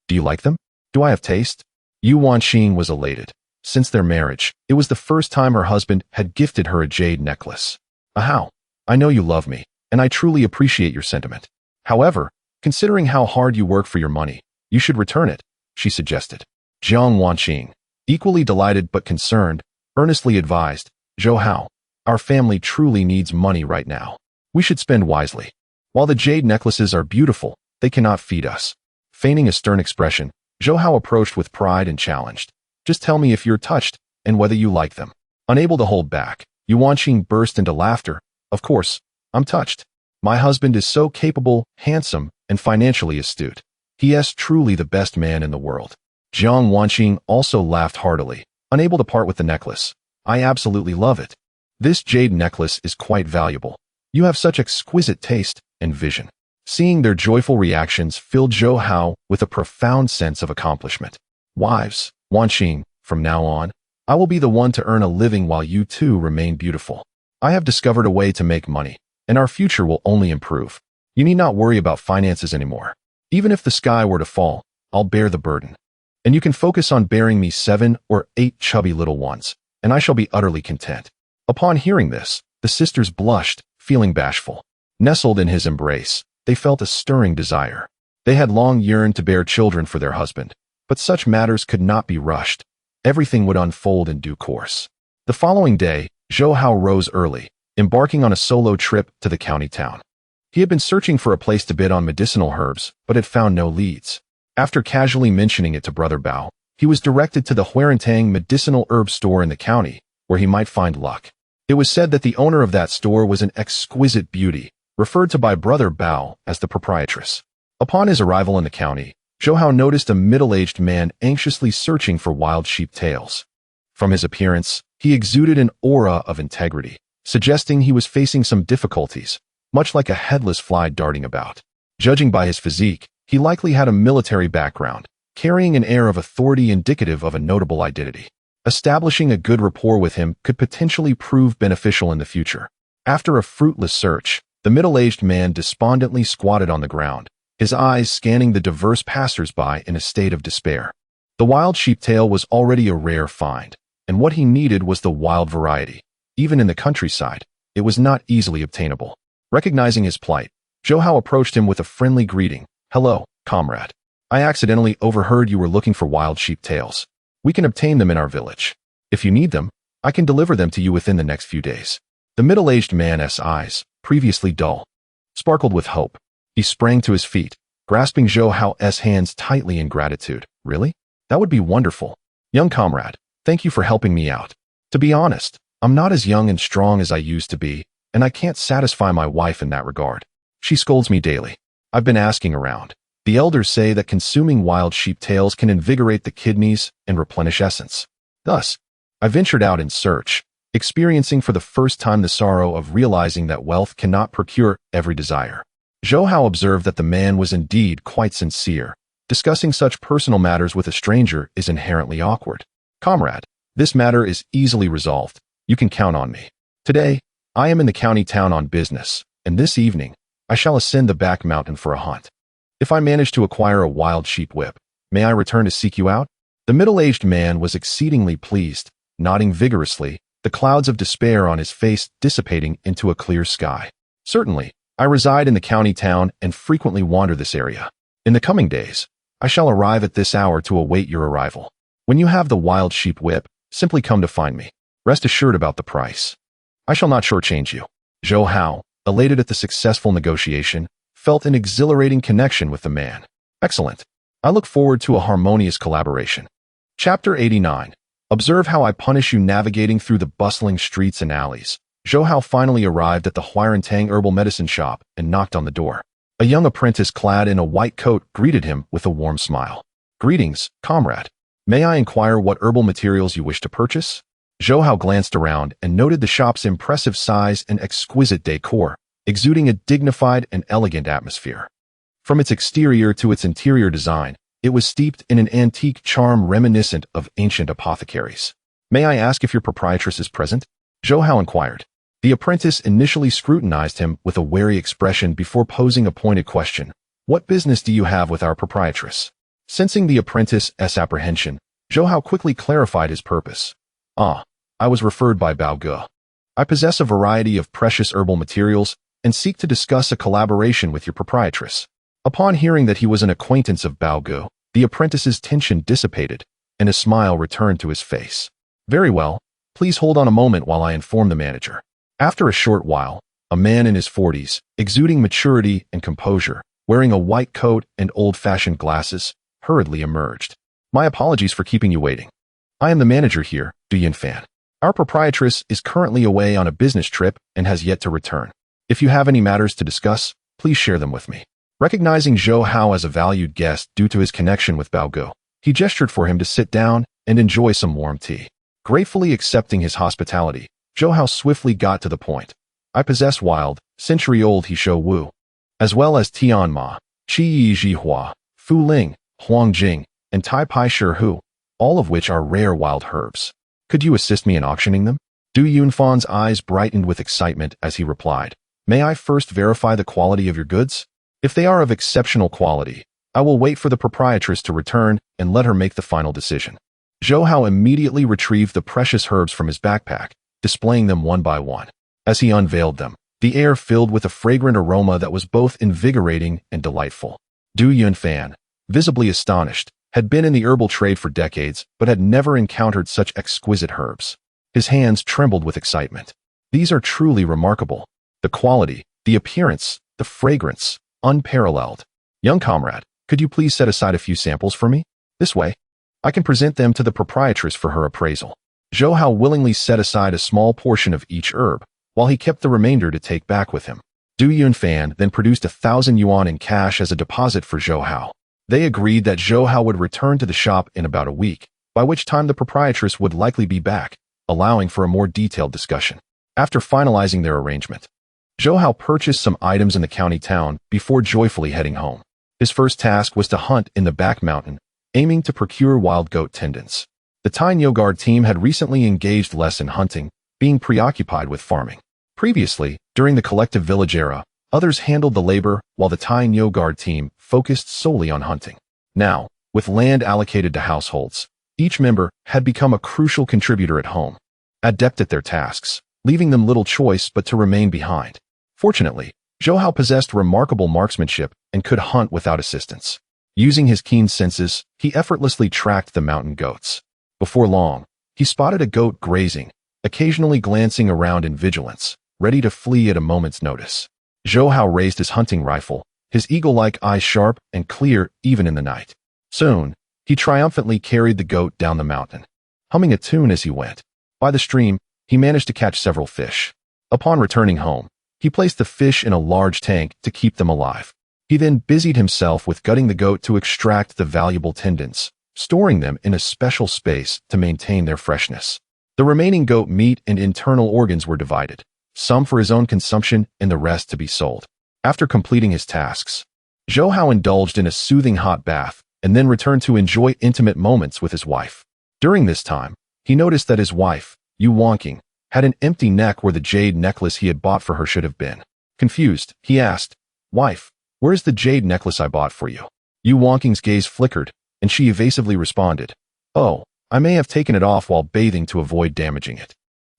Do you like them? Do I have taste? Yu Wanqing was elated. Since their marriage, it was the first time her husband had gifted her a jade necklace. How? I know you love me, and I truly appreciate your sentiment. However, considering how hard you work for your money, you should return it, she suggested. Jiang Wanqing, equally delighted but concerned, earnestly advised, Zhou Hao, our family truly needs money right now. We should spend wisely. While the jade necklaces are beautiful, they cannot feed us. Feigning a stern expression, Zhou Hao approached with pride and challenged. Just tell me if you're touched and whether you like them. Unable to hold back, Yu Wanqing burst into laughter. Of course, I'm touched. My husband is so capable, handsome, and financially astute. He is truly the best man in the world. Jiang Wanqing also laughed heartily, unable to part with the necklace. I absolutely love it. This jade necklace is quite valuable. You have such exquisite taste and vision. Seeing their joyful reactions filled Zhou Hao with a profound sense of accomplishment. Wives, Wanqing, from now on, I will be the one to earn a living while you two remain beautiful. I have discovered a way to make money, and our future will only improve. You need not worry about finances anymore. Even if the sky were to fall, I'll bear the burden. And you can focus on bearing me 7 or 8 chubby little ones, and I shall be utterly content. Upon hearing this, the sisters blushed, feeling bashful. Nestled in his embrace, they felt a stirring desire. They had long yearned to bear children for their husband, but such matters could not be rushed. Everything would unfold in due course. The following day, Zhou Hao rose early, embarking on a solo trip to the county town. He had been searching for a place to bid on medicinal herbs, but had found no leads. After casually mentioning it to Brother Bao, he was directed to the Huarentang medicinal herb store in the county, where he might find luck. It was said that the owner of that store was an exquisite beauty, referred to by Brother Bao as the proprietress. Upon his arrival in the county, Zhou Hao noticed a middle-aged man anxiously searching for wild sheep tails. From his appearance, he exuded an aura of integrity, suggesting he was facing some difficulties, much like a headless fly darting about. Judging by his physique, he likely had a military background, carrying an air of authority indicative of a notable identity. Establishing a good rapport with him could potentially prove beneficial in the future. After a fruitless search, the middle-aged man despondently squatted on the ground, his eyes scanning the diverse passers-by in a state of despair. The wild sheep tail was already a rare find, and what he needed was the wild variety. Even in the countryside, it was not easily obtainable. Recognizing his plight, Zhou Hao approached him with a friendly greeting. Hello, comrade. I accidentally overheard you were looking for wild sheep tails. We can obtain them in our village. If you need them, I can deliver them to you within the next few days. The middle-aged man's eyes, previously dull, sparkled with hope. He sprang to his feet, grasping Zhou Hao's hands tightly in gratitude. Really? That would be wonderful. Young comrade, thank you for helping me out. To be honest, I'm not as young and strong as I used to be, and I can't satisfy my wife in that regard. She scolds me daily. I've been asking around. The elders say that consuming wild sheep tails can invigorate the kidneys and replenish essence. Thus, I ventured out in search, experiencing for the first time the sorrow of realizing that wealth cannot procure every desire. Zhou Hao observed that the man was indeed quite sincere. Discussing such personal matters with a stranger is inherently awkward. Comrade, this matter is easily resolved. You can count on me. Today, I am in the county town on business, and this evening, I shall ascend the back mountain for a hunt. If I manage to acquire a wild sheep whip, may I return to seek you out? The middle-aged man was exceedingly pleased, nodding vigorously, the clouds of despair on his face dissipating into a clear sky. Certainly, I reside in the county town and frequently wander this area. In the coming days, I shall arrive at this hour to await your arrival. When you have the wild sheep whip, simply come to find me. Rest assured about the price. I shall not shortchange you." Zhou Hao, elated at the successful negotiation, felt an exhilarating connection with the man. "Excellent. I look forward to a harmonious collaboration." Chapter 89. Observe how I punish you. Navigating through the bustling streets and alleys, Zhou Hao finally arrived at the Huirantang herbal medicine shop and knocked on the door. A young apprentice clad in a white coat greeted him with a warm smile. "Greetings, comrade. May I inquire what herbal materials you wish to purchase?" Zhou Hao glanced around and noted the shop's impressive size and exquisite decor, exuding a dignified and elegant atmosphere. From its exterior to its interior design, it was steeped in an antique charm reminiscent of ancient apothecaries. "May I ask if your proprietress is present?" Zhou Hao inquired. The apprentice initially scrutinized him with a wary expression before posing a pointed question. "What business do you have with our proprietress?" Sensing the apprentice's apprehension, Zhou Hao quickly clarified his purpose. I was referred by Bao Ge. I possess a variety of precious herbal materials and seek to discuss a collaboration with your proprietress." Upon hearing that he was an acquaintance of Bao Ge, the apprentice's tension dissipated, and a smile returned to his face. "Very well. Please hold on a moment while I inform the manager." After a short while, a man in his 40s, exuding maturity and composure, wearing a white coat and old-fashioned glasses, hurriedly emerged. "My apologies for keeping you waiting. I am the manager here, Du Yunfan. Our proprietress is currently away on a business trip and has yet to return. If you have any matters to discuss, please share them with me." Recognizing Zhou Hao as a valued guest due to his connection with Bao Ge, he gestured for him to sit down and enjoy some warm tea. Gratefully accepting his hospitality, Zhou Hao swiftly got to the point. "I possess wild, century-old Heishou Wu, as well as Tian Ma, Qi Yi Ji Hua, Fu Ling, Huang Jing, and Tai Pai Shi Hu, all of which are rare wild herbs. Could you assist me in auctioning them?" Du Yunfan's eyes brightened with excitement as he replied. "May I first verify the quality of your goods? If they are of exceptional quality, I will wait for the proprietress to return and let her make the final decision." Zhou Hao immediately retrieved the precious herbs from his backpack, displaying them one by one. As he unveiled them, the air filled with a fragrant aroma that was both invigorating and delightful. Du Yunfan, visibly astonished, had been in the herbal trade for decades but had never encountered such exquisite herbs. His hands trembled with excitement. "These are truly remarkable. The quality, the appearance, the fragrance, unparalleled. Young comrade, could you please set aside a few samples for me? This way, I can present them to the proprietress for her appraisal." Zhou Hao willingly set aside a small portion of each herb, while he kept the remainder to take back with him. Du Yunfan then produced 1,000 yuan in cash as a deposit for Zhou Hao. They agreed that Zhou Hao would return to the shop in about a week, by which time the proprietress would likely be back, allowing for a more detailed discussion. After finalizing their arrangement, Zhou Hao purchased some items in the county town before joyfully heading home. His first task was to hunt in the back mountain, aiming to procure wild goat tendons. The Notorious team had recently engaged less in hunting, being preoccupied with farming. Previously, during the collective village era, others handled the labor while the Notorious team focused solely on hunting. Now, with land allocated to households, each member had become a crucial contributor at home, adept at their tasks, leaving them little choice but to remain behind. Fortunately, Zhou Hao possessed remarkable marksmanship and could hunt without assistance. Using his keen senses, he effortlessly tracked the mountain goats. Before long, he spotted a goat grazing, occasionally glancing around in vigilance, ready to flee at a moment's notice. Zhou Hao raised his hunting rifle, his eagle-like eyes sharp and clear even in the night. Soon, he triumphantly carried the goat down the mountain, humming a tune as he went. By the stream, he managed to catch several fish. Upon returning home, he placed the fish in a large tank to keep them alive. He then busied himself with gutting the goat to extract the valuable tendons, storing them in a special space to maintain their freshness. The remaining goat meat and internal organs were divided, some for his own consumption and the rest to be sold. After completing his tasks, Zhou Hao indulged in a soothing hot bath and then returned to enjoy intimate moments with his wife. During this time, he noticed that his wife, Yu Wangqing, had an empty neck where the jade necklace he had bought for her should have been. Confused, he asked, "Wife, where's the jade necklace I bought for you?" Yu Wangqing's gaze flickered, and she evasively responded, "Oh, I may have taken it off while bathing to avoid damaging it."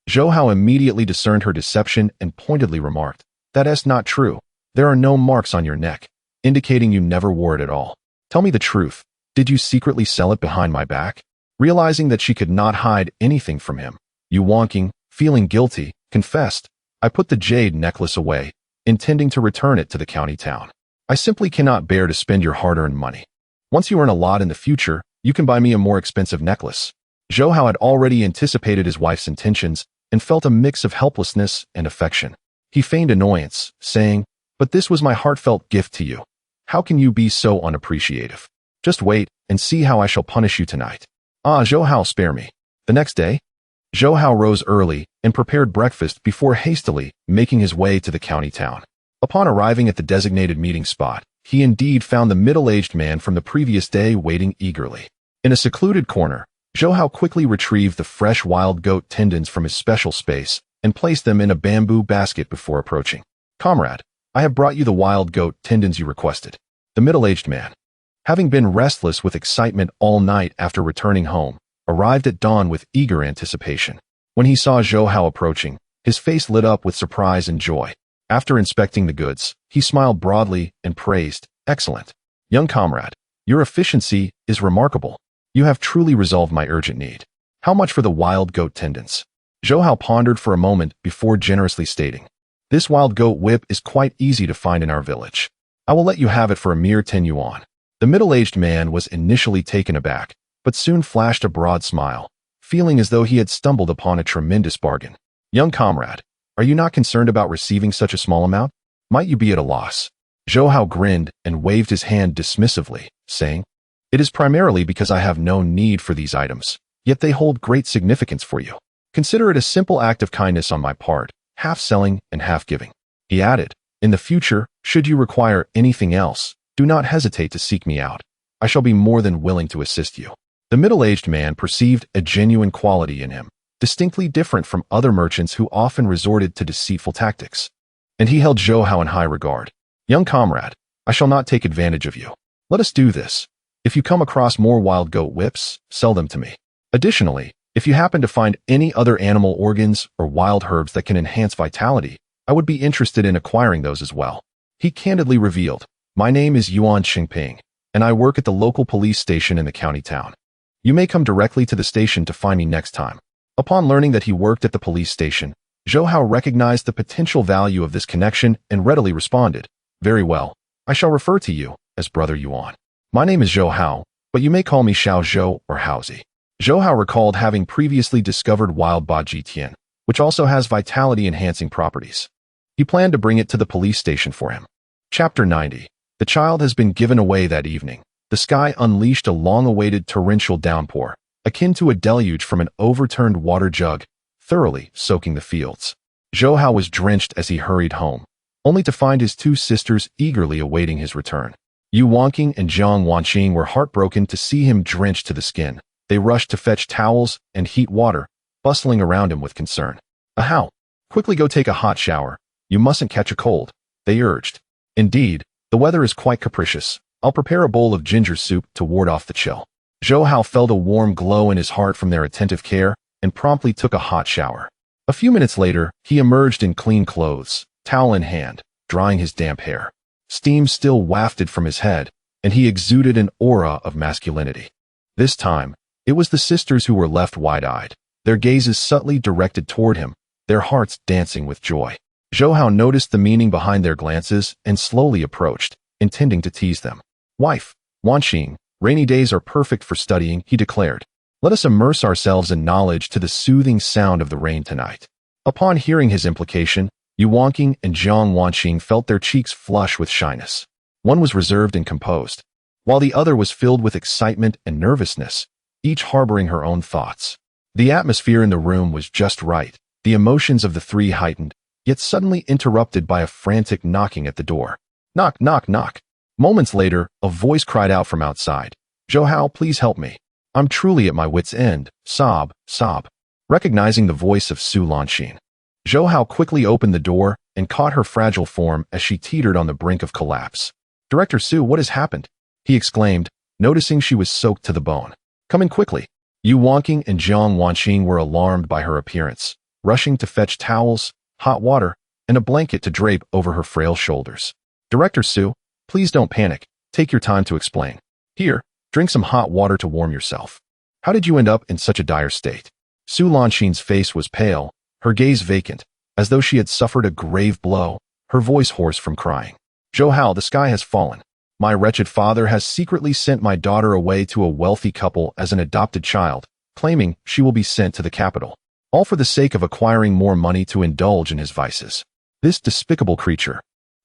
Zhou Hao immediately discerned her deception and pointedly remarked, "That's not true. There are no marks on your neck, indicating you never wore it at all. Tell me the truth. Did you secretly sell it behind my back? Realizing that she could not hide anything from him, Yu Wanqing, feeling guilty, confessed, I put the jade necklace away, intending to return it to the county town. I simply cannot bear to spend your hard-earned money. Once you earn a lot in the future, you can buy me a more expensive necklace. Zhou Hao had already anticipated his wife's intentions and felt a mix of helplessness and affection. He feigned annoyance, saying, but this was my heartfelt gift to you. How can you be so unappreciative? Just wait and see how I shall punish you tonight. Ah, Zhou Hao, spare me. The next day, Zhou Hao rose early and prepared breakfast before hastily making his way to the county town. Upon arriving at the designated meeting spot, he indeed found the middle-aged man from the previous day waiting eagerly. In a secluded corner, Zhou Hao quickly retrieved the fresh wild goat tendons from his special space and placed them in a bamboo basket before approaching. Comrade, I have brought you the wild goat tendons you requested. The middle-aged man, having been restless with excitement all night after returning home, arrived at dawn with eager anticipation. When he saw Zhou Hao approaching, his face lit up with surprise and joy. After inspecting the goods, he smiled broadly and praised, excellent. Young comrade, your efficiency is remarkable. You have truly resolved my urgent need. How much for the wild goat tendons? Zhou Hao pondered for a moment before generously stating, this wild goat whip is quite easy to find in our village. I will let you have it for a mere 10 yuan. The middle-aged man was initially taken aback, but soon flashed a broad smile, feeling as though he had stumbled upon a tremendous bargain. Young comrade, are you not concerned about receiving such a small amount? Might you be at a loss? Zhou Hao grinned and waved his hand dismissively, saying, it is primarily because I have no need for these items, yet they hold great significance for you. Consider it a simple act of kindness on my part, half selling and half giving. He added, in the future, should you require anything else, do not hesitate to seek me out. I shall be more than willing to assist you. The middle-aged man perceived a genuine quality in him, distinctly different from other merchants who often resorted to deceitful tactics. And he held Zhou Hao in high regard. Young comrade, I shall not take advantage of you. Let us do this. If you come across more wild goat whips, sell them to me. Additionally, if you happen to find any other animal organs or wild herbs that can enhance vitality, I would be interested in acquiring those as well. He candidly revealed, my name is Yuan Xingping, and I work at the local police station in the county town. You may come directly to the station to find me next time. Upon learning that he worked at the police station, Zhou Hao recognized the potential value of this connection and readily responded, very well, I shall refer to you as Brother Yuan. My name is Zhou Hao, but you may call me Xiao Zhou or Haozi. Zhou Hao recalled having previously discovered wild Ba Jitian, which also has vitality-enhancing properties. He planned to bring it to the police station for him. Chapter 90. The child has been given away that evening. The sky unleashed a long-awaited torrential downpour, akin to a deluge from an overturned water jug, thoroughly soaking the fields. Zhou Hao was drenched as he hurried home, only to find his two sisters eagerly awaiting his return. Yu Wanqing and Jiang Wanqing were heartbroken to see him drenched to the skin. They rushed to fetch towels and heat water, bustling around him with concern. How? Quickly go take a hot shower. You mustn't catch a cold, they urged. Indeed, the weather is quite capricious. I'll prepare a bowl of ginger soup to ward off the chill. Zhou Hao felt a warm glow in his heart from their attentive care and promptly took a hot shower. A few minutes later, he emerged in clean clothes, towel in hand, drying his damp hair. Steam still wafted from his head, and he exuded an aura of masculinity. This time, it was the sisters who were left wide-eyed, their gazes subtly directed toward him, their hearts dancing with joy. Zhou Hao noticed the meaning behind their glances and slowly approached, intending to tease them. Wife, Wanqing, rainy days are perfect for studying, he declared. Let us immerse ourselves in knowledge to the soothing sound of the rain tonight. Upon hearing his implication, Yu Wanqing and Jiang Wanqing felt their cheeks flush with shyness. One was reserved and composed, while the other was filled with excitement and nervousness, each harboring her own thoughts. The atmosphere in the room was just right, the emotions of the three heightened, yet suddenly interrupted by a frantic knocking at the door. Knock, knock, knock. Moments later, a voice cried out from outside. Zhou Hao, please help me. I'm truly at my wit's end. Sob, sob. Recognizing the voice of Su Lanxin, Zhou Hao quickly opened the door and caught her fragile form as she teetered on the brink of collapse. Director Su, what has happened? He exclaimed, noticing she was soaked to the bone. Come in quickly. Yu Wanqing and Jiang Wanqing were alarmed by her appearance, rushing to fetch towels, hot water, and a blanket to drape over her frail shoulders. Director Su, please don't panic. Take your time to explain. Here, Drink some hot water to warm yourself. How did you end up in such a dire state? Su Lanxin's face was pale, her gaze vacant, as though she had suffered a grave blow, her voice hoarse from crying. Zhou Hao, the sky has fallen. My wretched father has secretly sent my daughter away to a wealthy couple as an adopted child, claiming she will be sent to the capital, all for the sake of acquiring more money to indulge in his vices. This despicable creature,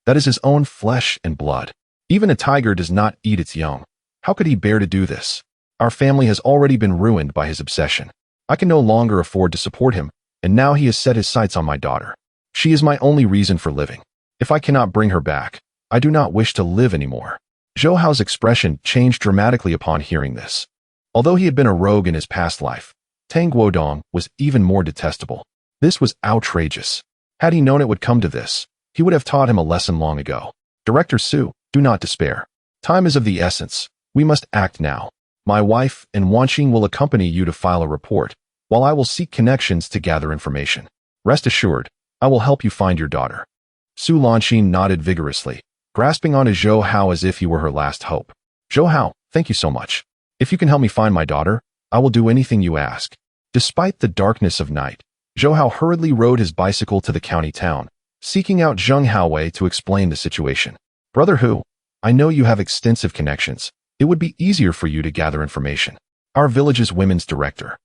that is his own flesh and blood. Even a tiger does not eat its young. How could he bear to do this? Our family has already been ruined by his obsession. I can no longer afford to support him, and now he has set his sights on my daughter. She is my only reason for living. If I cannot bring her back, I do not wish to live anymore. Zhou Hao's expression changed dramatically upon hearing this. Although he had been a rogue in his past life, Tang Guodong was even more detestable. This was outrageous. Had he known it would come to this, he would have taught him a lesson long ago. Director Su, do not despair. Time is of the essence. We must act now. My wife and Wanqing will accompany you to file a report, while I will seek connections to gather information. Rest assured, I will help you find your daughter. Su Lanqing nodded vigorously, grasping onto Zhou Hao as if he were her last hope. Zhou Hao, thank you so much. If you can help me find my daughter, I will do anything you ask. Despite the darkness of night, Zhou Hao hurriedly rode his bicycle to the county town, seeking out Zheng Haowei to explain the situation. Brother Hu, I know you have extensive connections. It would be easier for you to gather information. Our village's women's director,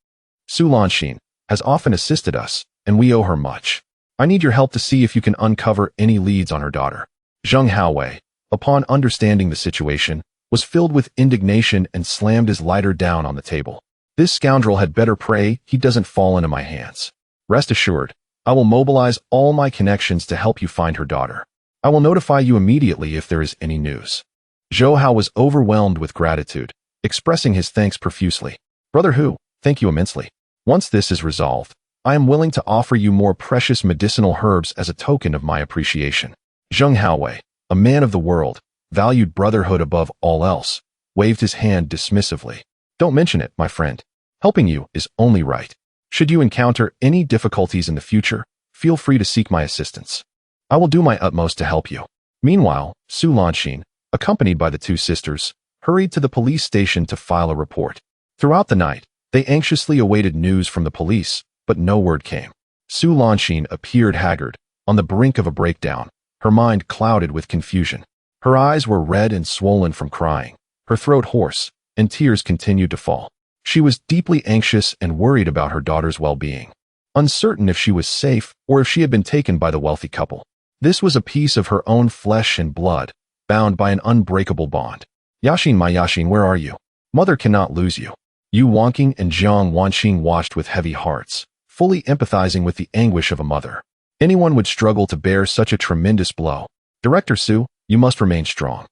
Su Lanxin, has often assisted us, and we owe her much. I need your help to see if you can uncover any leads on her daughter. Zheng Haowei, upon understanding the situation, was filled with indignation and slammed his lighter down on the table. This scoundrel had better pray he doesn't fall into my hands. Rest assured, I will mobilize all my connections to help you find her daughter. I will notify you immediately if there is any news. Zhou Hao was overwhelmed with gratitude, expressing his thanks profusely. Brother Hu, thank you immensely. Once this is resolved, I am willing to offer you more precious medicinal herbs as a token of my appreciation. Zheng Haowei, a man of the world, valued brotherhood above all else, waved his hand dismissively. Don't mention it, my friend. Helping you is only right. Should you encounter any difficulties in the future, feel free to seek my assistance. I will do my utmost to help you. Meanwhile, Su Lanxin, accompanied by the two sisters, hurried to the police station to file a report. Throughout the night, they anxiously awaited news from the police, but no word came. Su Lanxin appeared haggard, on the brink of a breakdown, her mind clouded with confusion. Her eyes were red and swollen from crying, her throat hoarse, and tears continued to fall. She was deeply anxious and worried about her daughter's well-being, uncertain if she was safe or if she had been taken by the wealthy couple. This was a piece of her own flesh and blood, bound by an unbreakable bond. Yaxin, my Yaxin, where are you? Mother cannot lose you. Yu Wanqing and Jiang Wanqing watched with heavy hearts, fully empathizing with the anguish of a mother. Anyone would struggle to bear such a tremendous blow. Director Su, you must remain strong.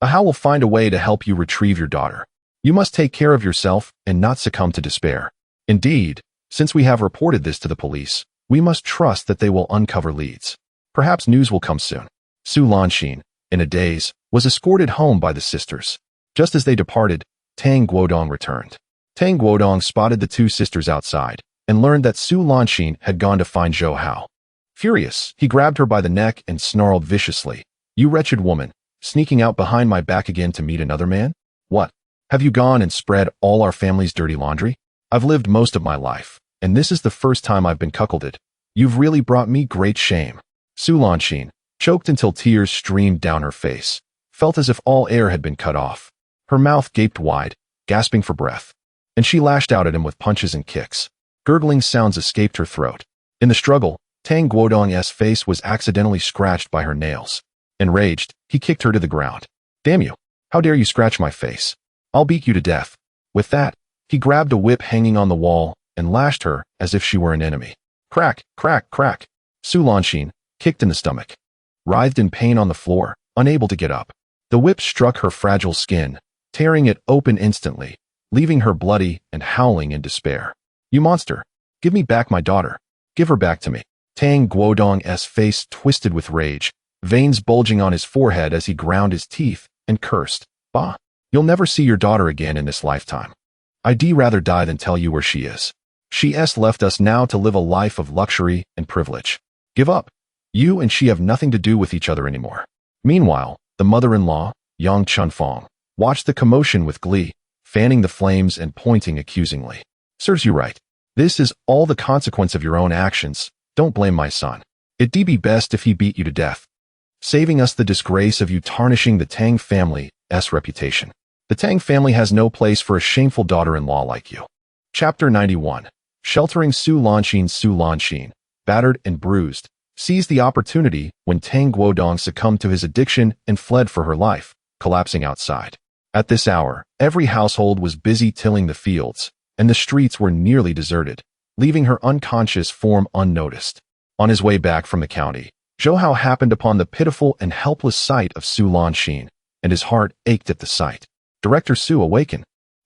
Ahau will find a way to help you retrieve your daughter. You must take care of yourself and not succumb to despair. Indeed, since we have reported this to the police, we must trust that they will uncover leads. Perhaps news will come soon. Su Lanxin, in a daze, was escorted home by the sisters. Just as they departed, Tang Guodong returned. Tang Guodong spotted the two sisters outside and learned that Su Lanxin had gone to find Zhou Hao. Furious, he grabbed her by the neck and snarled viciously, "You wretched woman, sneaking out behind my back again to meet another man? What? Have you gone and spread all our family's dirty laundry? I've lived most of my life, and this is the first time I've been cuckolded. You've really brought me great shame." Su Lanxin, choked until tears streamed down her face, felt as if all air had been cut off. Her mouth gaped wide, gasping for breath, and she lashed out at him with punches and kicks. Gurgling sounds escaped her throat. In the struggle, Tang Guodong's face was accidentally scratched by her nails. Enraged, he kicked her to the ground. "Damn you! How dare you scratch my face? I'll beat you to death." With that, he grabbed a whip hanging on the wall and lashed her as if she were an enemy. Crack, crack, crack. Su Lanxin, kicked in the stomach, writhed in pain on the floor, unable to get up. The whip struck her fragile skin, tearing it open instantly, leaving her bloody and howling in despair. "You monster! Give me back my daughter! Give her back to me!" Tang Guodong's face twisted with rage, veins bulging on his forehead as he ground his teeth and cursed. "Bah! You'll never see your daughter again in this lifetime. I'd rather die than tell you where she is. She's left us now to live a life of luxury and privilege. Give up. You and she have nothing to do with each other anymore." Meanwhile, the mother-in-law, Yang Chunfong, watched the commotion with glee, fanning the flames and pointing accusingly. Serves you right. This is all the consequence of your own actions. Don't blame my son. It'd be best if he beat you to death, saving us the disgrace of you tarnishing the Tang family's reputation. The Tang family has no place for a shameful daughter-in-law like you. Chapter 91. Sheltering Su Lanxin. Su Lanxin, battered and bruised, seized the opportunity when Tang Guodong succumbed to his addiction and fled for her life, collapsing outside. At this hour, every household was busy tilling the fields, and the streets were nearly deserted, leaving her unconscious form unnoticed. On his way back from the county, Zhou Hao happened upon the pitiful and helpless sight of Su Lanxin, and his heart ached at the sight. Director Su, awaken.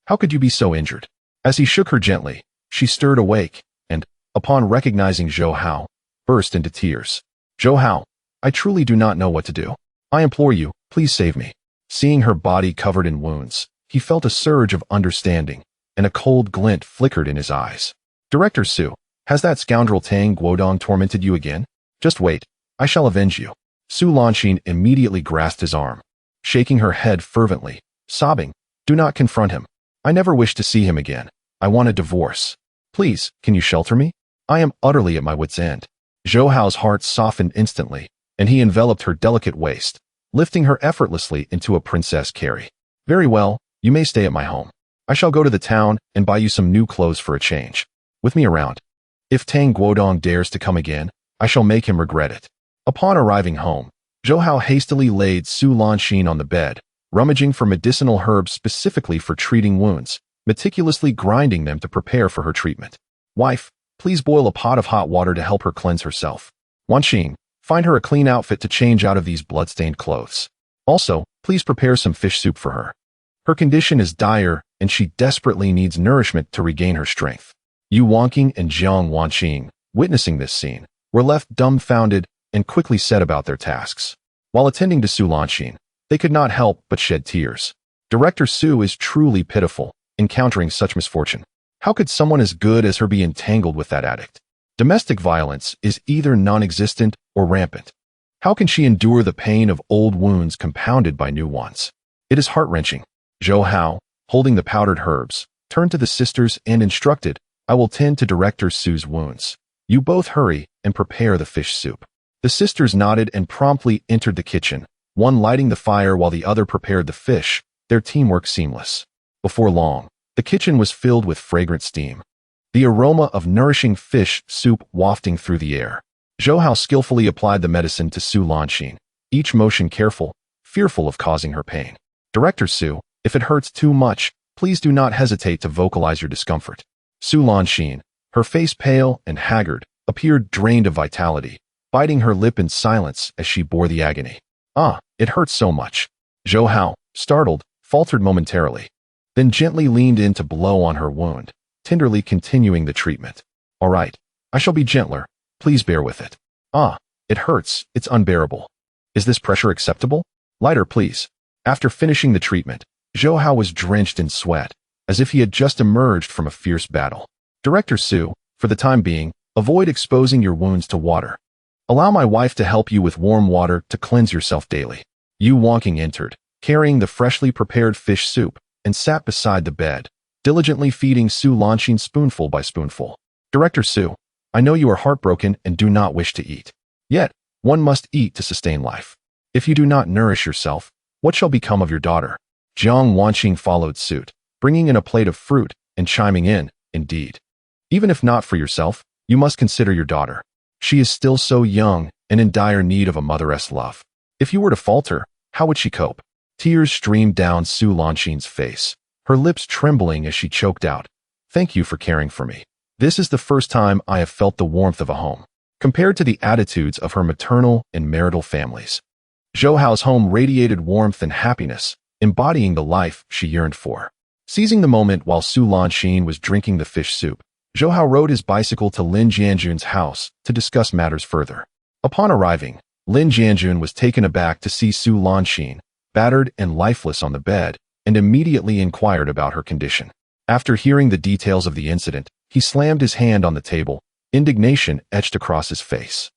How could you be so injured? As he shook her gently, she stirred awake, and, upon recognizing Zhou Hao, burst into tears. Zhou Hao, I truly do not know what to do. I implore you, please save me. Seeing her body covered in wounds, he felt a surge of understanding, and a cold glint flickered in his eyes. Director Su, has that scoundrel Tang Guodong tormented you again? Just wait, I shall avenge you. Su Lanxin immediately grasped his arm, shaking her head fervently, sobbing, do not confront him. I never wish to see him again. I want a divorce. Please, can you shelter me? I am utterly at my wit's end. Zhou Hao's heart softened instantly, and he enveloped her delicate waist, lifting her effortlessly into a princess carry. Very well, you may stay at my home. I shall go to the town and buy you some new clothes for a change. With me around. If Tang Guodong dares to come again, I shall make him regret it. Upon arriving home, Zhou Hao hastily laid Su Lanxin on the bed, rummaging for medicinal herbs specifically for treating wounds, meticulously grinding them to prepare for her treatment. Wife, please boil a pot of hot water to help her cleanse herself. Wanxing, find her a clean outfit to change out of these blood-stained clothes. Also, please prepare some fish soup for her. Her condition is dire, and she desperately needs nourishment to regain her strength. Yu Wangqing and Jiang Wanqing, witnessing this scene, were left dumbfounded and quickly set about their tasks. While attending to Su Lanxin, they could not help but shed tears. Director Su is truly pitiful, encountering such misfortune. How could someone as good as her be entangled with that addict? Domestic violence is either non-existent or rampant. How can she endure the pain of old wounds compounded by new ones? It is heart-wrenching. Zhou Hao, holding the powdered herbs, turned to the sisters and instructed, I will tend to Director Su's wounds. You both hurry and prepare the fish soup. The sisters nodded and promptly entered the kitchen, one lighting the fire while the other prepared the fish, their teamwork seamless. Before long, the kitchen was filled with fragrant steam, the aroma of nourishing fish soup wafting through the air. Zhou Hao skillfully applied the medicine to Su Lanxin, each motion careful, fearful of causing her pain. Director Su, if it hurts too much, please do not hesitate to vocalize your discomfort. Su Lanxin, her face pale and haggard, appeared drained of vitality, biting her lip in silence as she bore the agony. Ah, it hurts so much. Zhou Hao, startled, faltered momentarily, then gently leaned in to blow on her wound, tenderly continuing the treatment. All right, I shall be gentler. Please bear with it. Ah, it hurts. It's unbearable. Is this pressure acceptable? Lighter, please. After finishing the treatment, Zhou Hao was drenched in sweat, as if he had just emerged from a fierce battle. Director Su, for the time being, avoid exposing your wounds to water. Allow my wife to help you with warm water to cleanse yourself daily. Yu Wangqing entered, carrying the freshly prepared fish soup, and sat beside the bed, diligently feeding Su Lanxin spoonful by spoonful. Director Su, I know you are heartbroken and do not wish to eat. Yet, one must eat to sustain life. If you do not nourish yourself, what shall become of your daughter? Jiang Wanqing followed suit, bringing in a plate of fruit and chiming in, indeed. Even if not for yourself, you must consider your daughter. She is still so young and in dire need of a mother's love. If you were to falter, how would she cope? Tears streamed down Su Lanxin's face, her lips trembling as she choked out, Thank you for caring for me. This is the first time I have felt the warmth of a home, compared to the attitudes of her maternal and marital families. Zhou Hao's home radiated warmth and happiness, embodying the life she yearned for. Seizing the moment while Su Lanxin was drinking the fish soup, Zhou Hao rode his bicycle to Lin Jianjun's house to discuss matters further. Upon arriving, Lin Jianjun was taken aback to see Su Lanxin, battered and lifeless on the bed, and immediately inquired about her condition. After hearing the details of the incident, he slammed his hand on the table, indignation etched across his face.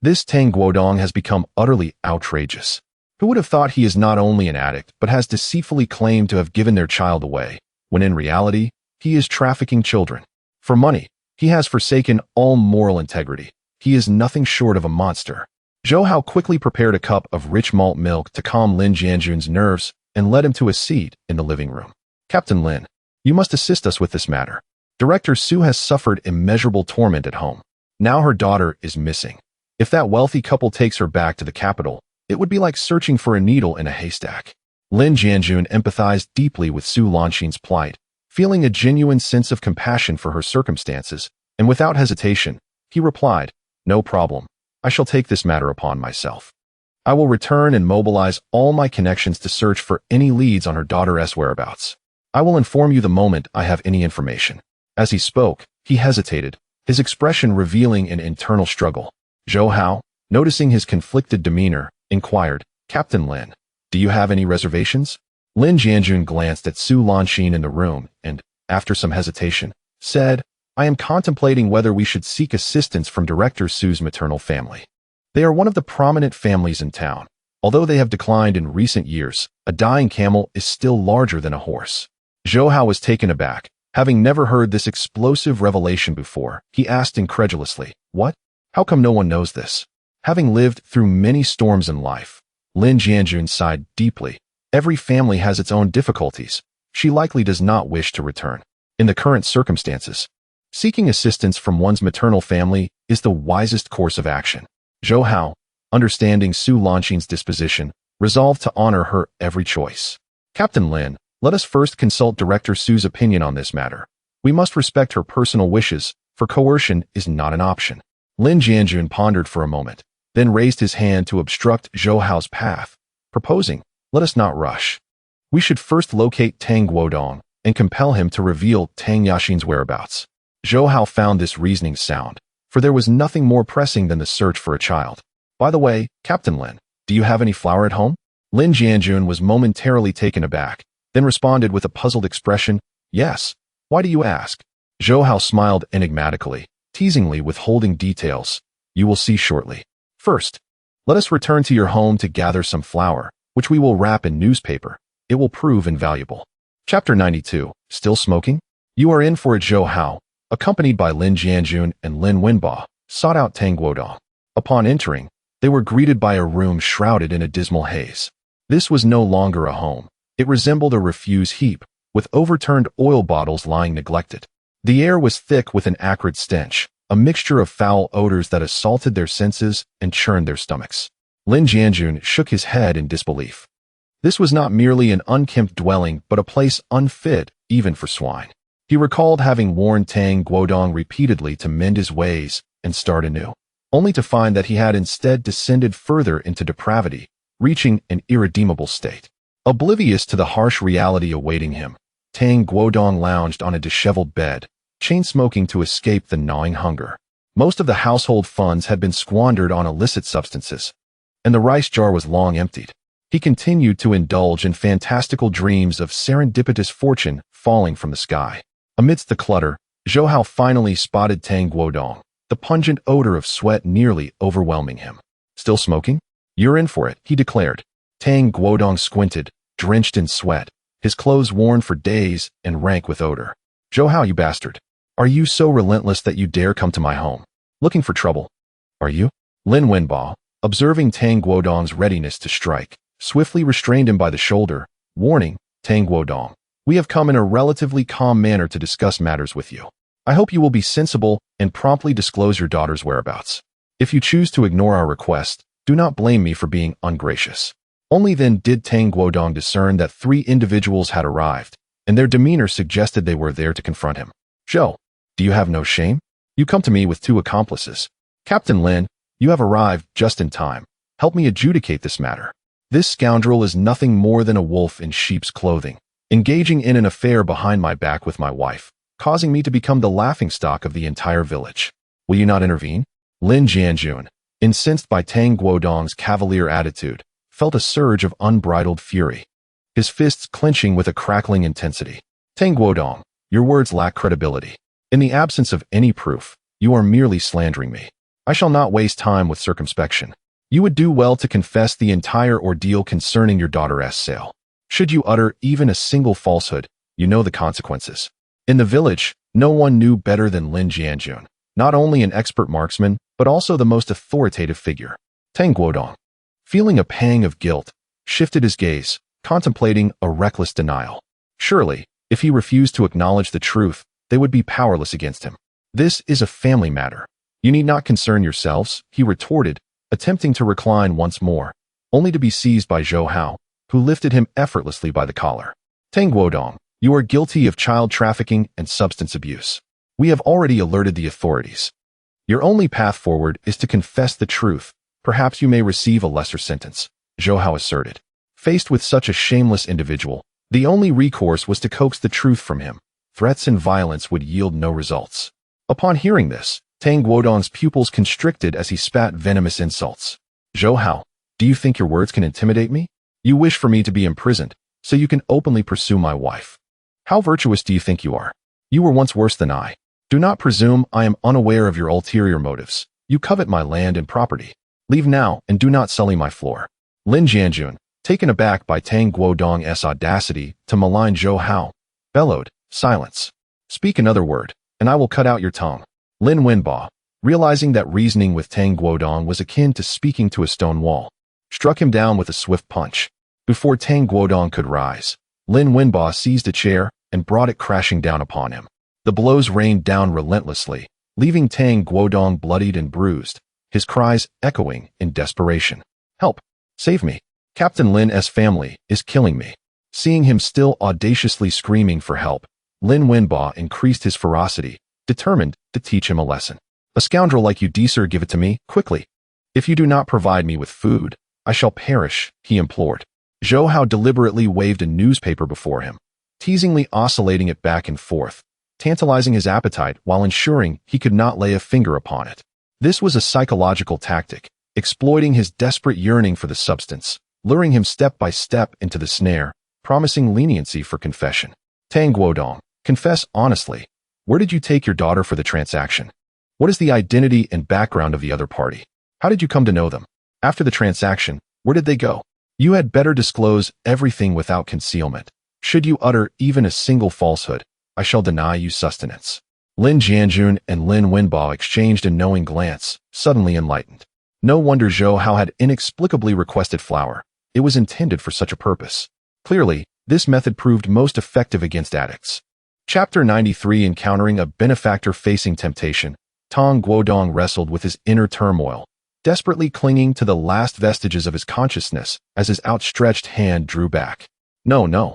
This Tang Guodong has become utterly outrageous. Who would have thought he is not only an addict, but has deceitfully claimed to have given their child away, when in reality, he is trafficking children. For money, he has forsaken all moral integrity. He is nothing short of a monster. Zhou Hao quickly prepared a cup of rich malt milk to calm Lin Jianjun's nerves and led him to a seat in the living room. Captain Lin, you must assist us with this matter. Director Su has suffered immeasurable torment at home. Now her daughter is missing. If that wealthy couple takes her back to the capital, it would be like searching for a needle in a haystack. Lin Jianjun empathized deeply with Su Lanxin's plight, feeling a genuine sense of compassion for her circumstances, and without hesitation, he replied, "No problem. I shall take this matter upon myself. I will return and mobilize all my connections to search for any leads on her daughter's whereabouts. I will inform you the moment I have any information." As he spoke, he hesitated, his expression revealing an internal struggle. Zhou Hao, noticing his conflicted demeanor, inquired, "Captain Lin, do you have any reservations?" Lin Jianjun glanced at Su Lanxin in the room and, after some hesitation, said, "I am contemplating whether we should seek assistance from Director Su's maternal family. They are one of the prominent families in town. Although they have declined in recent years, a dying camel is still larger than a horse." Zhou Hao was taken aback. Having never heard this explosive revelation before, he asked incredulously, "What? How come no one knows this?" Having lived through many storms in life, Lin Jianjun sighed deeply. Every family has its own difficulties. She likely does not wish to return. In the current circumstances, seeking assistance from one's maternal family is the wisest course of action. Zhou Hao, understanding Su Lanxin's disposition, resolved to honor her every choice. "Captain Lin, let us first consult Director Su's opinion on this matter. We must respect her personal wishes, for coercion is not an option." Lin Jianjun pondered for a moment, then raised his hand to obstruct Zhou Hao's path, proposing, "Let us not rush. We should first locate Tang Guodong and compel him to reveal Tang Yaxin's whereabouts." Zhou Hao found this reasoning sound, for there was nothing more pressing than the search for a child. "By the way, Captain Lin, do you have any flour at home?" Lin Jianjun was momentarily taken aback, then responded with a puzzled expression, "Yes. Why do you ask?" Zhou Hao smiled enigmatically, teasingly withholding details. "You will see shortly. First, let us return to your home to gather some flour, which we will wrap in newspaper. It will prove invaluable." Chapter 92. Still smoking? "You are in for it." Zhou Hao, accompanied by Lin Jianjun and Lin Wenba, sought out Tang Guodong. Upon entering, they were greeted by a room shrouded in a dismal haze. This was no longer a home. It resembled a refuse heap, with overturned oil bottles lying neglected. The air was thick with an acrid stench, a mixture of foul odors that assaulted their senses and churned their stomachs. Lin Jianjun shook his head in disbelief. This was not merely an unkempt dwelling, but a place unfit even for swine. He recalled having warned Tang Guodong repeatedly to mend his ways and start anew, only to find that he had instead descended further into depravity, reaching an irredeemable state. Oblivious to the harsh reality awaiting him, Tang Guodong lounged on a disheveled bed, chain-smoking to escape the gnawing hunger. Most of the household funds had been squandered on illicit substances, and the rice jar was long emptied. He continued to indulge in fantastical dreams of serendipitous fortune falling from the sky. Amidst the clutter, Zhou Hao finally spotted Tang Guodong, the pungent odor of sweat nearly overwhelming him. "Still smoking? You're in for it," he declared. Tang Guodong squinted, drenched in sweat, his clothes worn for days and rank with odor. "Zhou Hao, you bastard. Are you so relentless that you dare come to my home? Looking for trouble? Are you?" Lin Wenba, observing Tang Guodong's readiness to strike, swiftly restrained him by the shoulder, warning, "Tang Guodong, we have come in a relatively calm manner to discuss matters with you. I hope you will be sensible and promptly disclose your daughter's whereabouts. If you choose to ignore our request, do not blame me for being ungracious." Only then did Tang Guodong discern that 3 individuals had arrived, and their demeanor suggested they were there to confront him. "Zhou, do you have no shame? You come to me with 2 accomplices. Captain Lin, you have arrived just in time. Help me adjudicate this matter. This scoundrel is nothing more than a wolf in sheep's clothing, engaging in an affair behind my back with my wife, causing me to become the laughingstock of the entire village. Will you not intervene?" Lin Jianjun, incensed by Tang Guodong's cavalier attitude, felt a surge of unbridled fury, his fists clenching with a crackling intensity. "Tang Guodong, your words lack credibility. In the absence of any proof, you are merely slandering me. I shall not waste time with circumspection. You would do well to confess the entire ordeal concerning your daughter's sale. Should you utter even a single falsehood, you know the consequences. In the village, no one knew better than Lin Jianjun, not only an expert marksman, but also the most authoritative figure. Tang Guodong, feeling a pang of guilt, shifted his gaze, contemplating a reckless denial. Surely, if he refused to acknowledge the truth, they would be powerless against him. This is a family matter. You need not concern yourselves, he retorted, attempting to recline once more, only to be seized by Zhou Hao, who lifted him effortlessly by the collar. Tang Guodong, you are guilty of child trafficking and substance abuse. We have already alerted the authorities. Your only path forward is to confess the truth. Perhaps you may receive a lesser sentence, Zhou Hao asserted. Faced with such a shameless individual, the only recourse was to coax the truth from him. Threats and violence would yield no results. Upon hearing this, Tang Guodong's pupils constricted as he spat venomous insults. Zhou Hao, do you think your words can intimidate me? You wish for me to be imprisoned, so you can openly pursue my wife. How virtuous do you think you are? You were once worse than I. Do not presume I am unaware of your ulterior motives. You covet my land and property. Leave now and do not sully my floor. Lin Jianjun, taken aback by Tang Guodong's audacity to malign Zhou Hao, bellowed, silence. Speak another word, and I will cut out your tongue. Lin Wenba, realizing that reasoning with Tang Guodong was akin to speaking to a stone wall, struck him down with a swift punch. Before Tang Guodong could rise, Lin Wenba seized a chair and brought it crashing down upon him. The blows rained down relentlessly, leaving Tang Guodong bloodied and bruised, his cries echoing in desperation. Help! Save me! Captain Lin's family is killing me. Seeing him still audaciously screaming for help, Lin Wenba increased his ferocity, determined to teach him a lesson. A scoundrel like you, sir, give it to me, quickly. If you do not provide me with food, I shall perish, he implored. Zhou Hao deliberately waved a newspaper before him, teasingly oscillating it back and forth, tantalizing his appetite while ensuring he could not lay a finger upon it. This was a psychological tactic, exploiting his desperate yearning for the substance, luring him step by step into the snare, promising leniency for confession. Tang Guodong, confess honestly. Where did you take your daughter for the transaction? What is the identity and background of the other party? How did you come to know them? After the transaction, where did they go? You had better disclose everything without concealment. Should you utter even a single falsehood, I shall deny you sustenance. Lin Jianjun and Lin Wenba exchanged a knowing glance, suddenly enlightened. No wonder Zhou Hao had inexplicably requested flour. It was intended for such a purpose. Clearly, this method proved most effective against addicts. Chapter 93. Encountering a benefactor facing temptation, Tang Guodong wrestled with his inner turmoil, desperately clinging to the last vestiges of his consciousness as his outstretched hand drew back. No, no.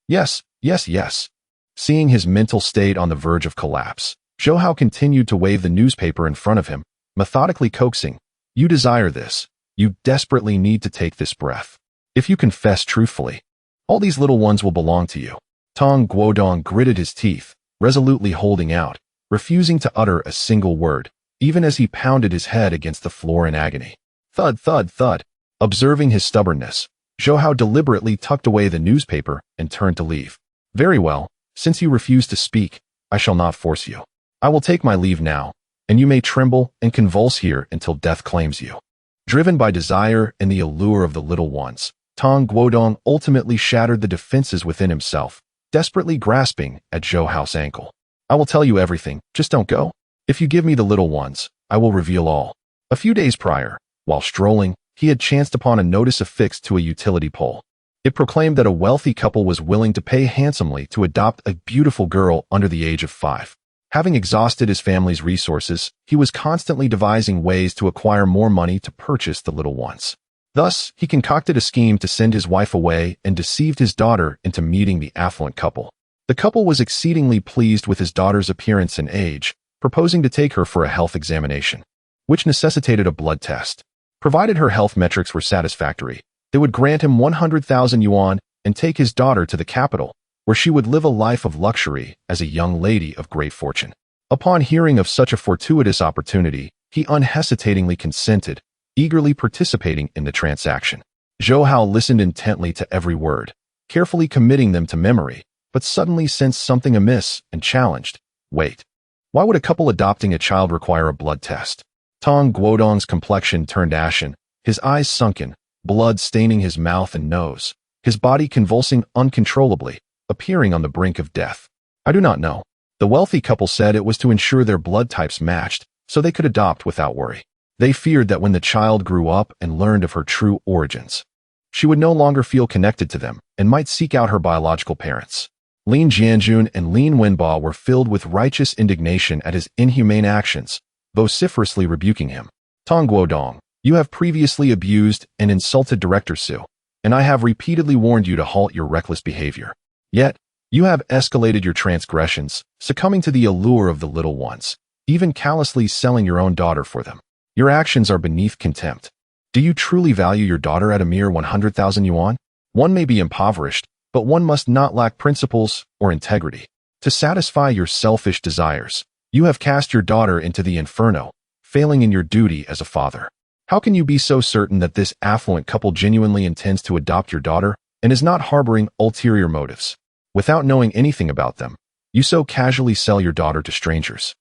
Yes, yes, yes. Seeing his mental state on the verge of collapse, Zhou Hao continued to wave the newspaper in front of him, methodically coaxing, You desire this. You desperately need to take this breath. If you confess truthfully, all these little ones will belong to you. Tang Guodong gritted his teeth, resolutely holding out, refusing to utter a single word, even as he pounded his head against the floor in agony. Thud, thud, thud. Observing his stubbornness, Zhou Hao deliberately tucked away the newspaper and turned to leave. Very well, since you refuse to speak, I shall not force you. I will take my leave now, and you may tremble and convulse here until death claims you. Driven by desire and the allure of the little ones, Tang Guodong ultimately shattered the defenses within himself, desperately grasping at Zhou Hao's ankle. I will tell you everything, just don't go. If you give me the little ones, I will reveal all. A few days prior, while strolling, he had chanced upon a notice affixed to a utility pole. It proclaimed that a wealthy couple was willing to pay handsomely to adopt a beautiful girl under the age of 5. Having exhausted his family's resources, he was constantly devising ways to acquire more money to purchase the little ones. Thus, he concocted a scheme to send his wife away and deceived his daughter into meeting the affluent couple. The couple was exceedingly pleased with his daughter's appearance and age, proposing to take her for a health examination, which necessitated a blood test. Provided her health metrics were satisfactory, they would grant him 100,000 yuan and take his daughter to the capital, where she would live a life of luxury as a young lady of great fortune. Upon hearing of such a fortuitous opportunity, he unhesitatingly consented, eagerly participating in the transaction. Zhou Hao listened intently to every word, carefully committing them to memory, but suddenly sensed something amiss and challenged. Wait. Why would a couple adopting a child require a blood test? Tang Guodong's complexion turned ashen, his eyes sunken, blood staining his mouth and nose, his body convulsing uncontrollably, appearing on the brink of death. I do not know. The wealthy couple said it was to ensure their blood types matched, so they could adopt without worry. They feared that when the child grew up and learned of her true origins, she would no longer feel connected to them and might seek out her biological parents. Lin Jianjun and Lin Wenba were filled with righteous indignation at his inhumane actions, vociferously rebuking him. Tong Guodong, you have previously abused and insulted Director Su, and I have repeatedly warned you to halt your reckless behavior. Yet, you have escalated your transgressions, succumbing to the allure of the little ones, even callously selling your own daughter for them. Your actions are beneath contempt. Do you truly value your daughter at a mere 100,000 yuan? One may be impoverished, but one must not lack principles or integrity. To satisfy your selfish desires, you have cast your daughter into the inferno, failing in your duty as a father. How can you be so certain that this affluent couple genuinely intends to adopt your daughter and is not harboring ulterior motives? Without knowing anything about them, you so casually sell your daughter to strangers.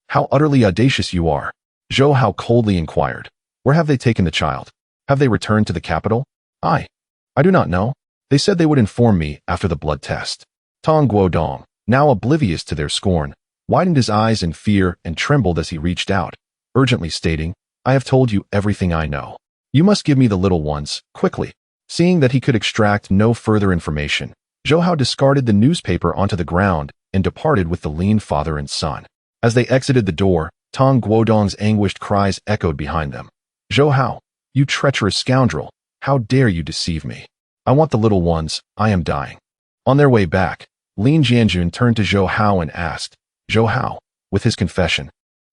How utterly audacious you are. Zhou Hao coldly inquired. Where have they taken the child? Have they returned to the capital? I do not know. They said they would inform me after the blood test. Tong Guodong, now oblivious to their scorn, widened his eyes in fear and trembled as he reached out, urgently stating, I have told you everything I know. You must give me the little ones, quickly. Seeing that he could extract no further information, Zhou Hao discarded the newspaper onto the ground and departed with the lean father and son. As they exited the door, Tong Guodong's anguished cries echoed behind them. Zhou Hao, you treacherous scoundrel, how dare you deceive me? I want the little ones, I am dying. On their way back, Lin Jianjun turned to Zhou Hao and asked, Zhou Hao, with his confession,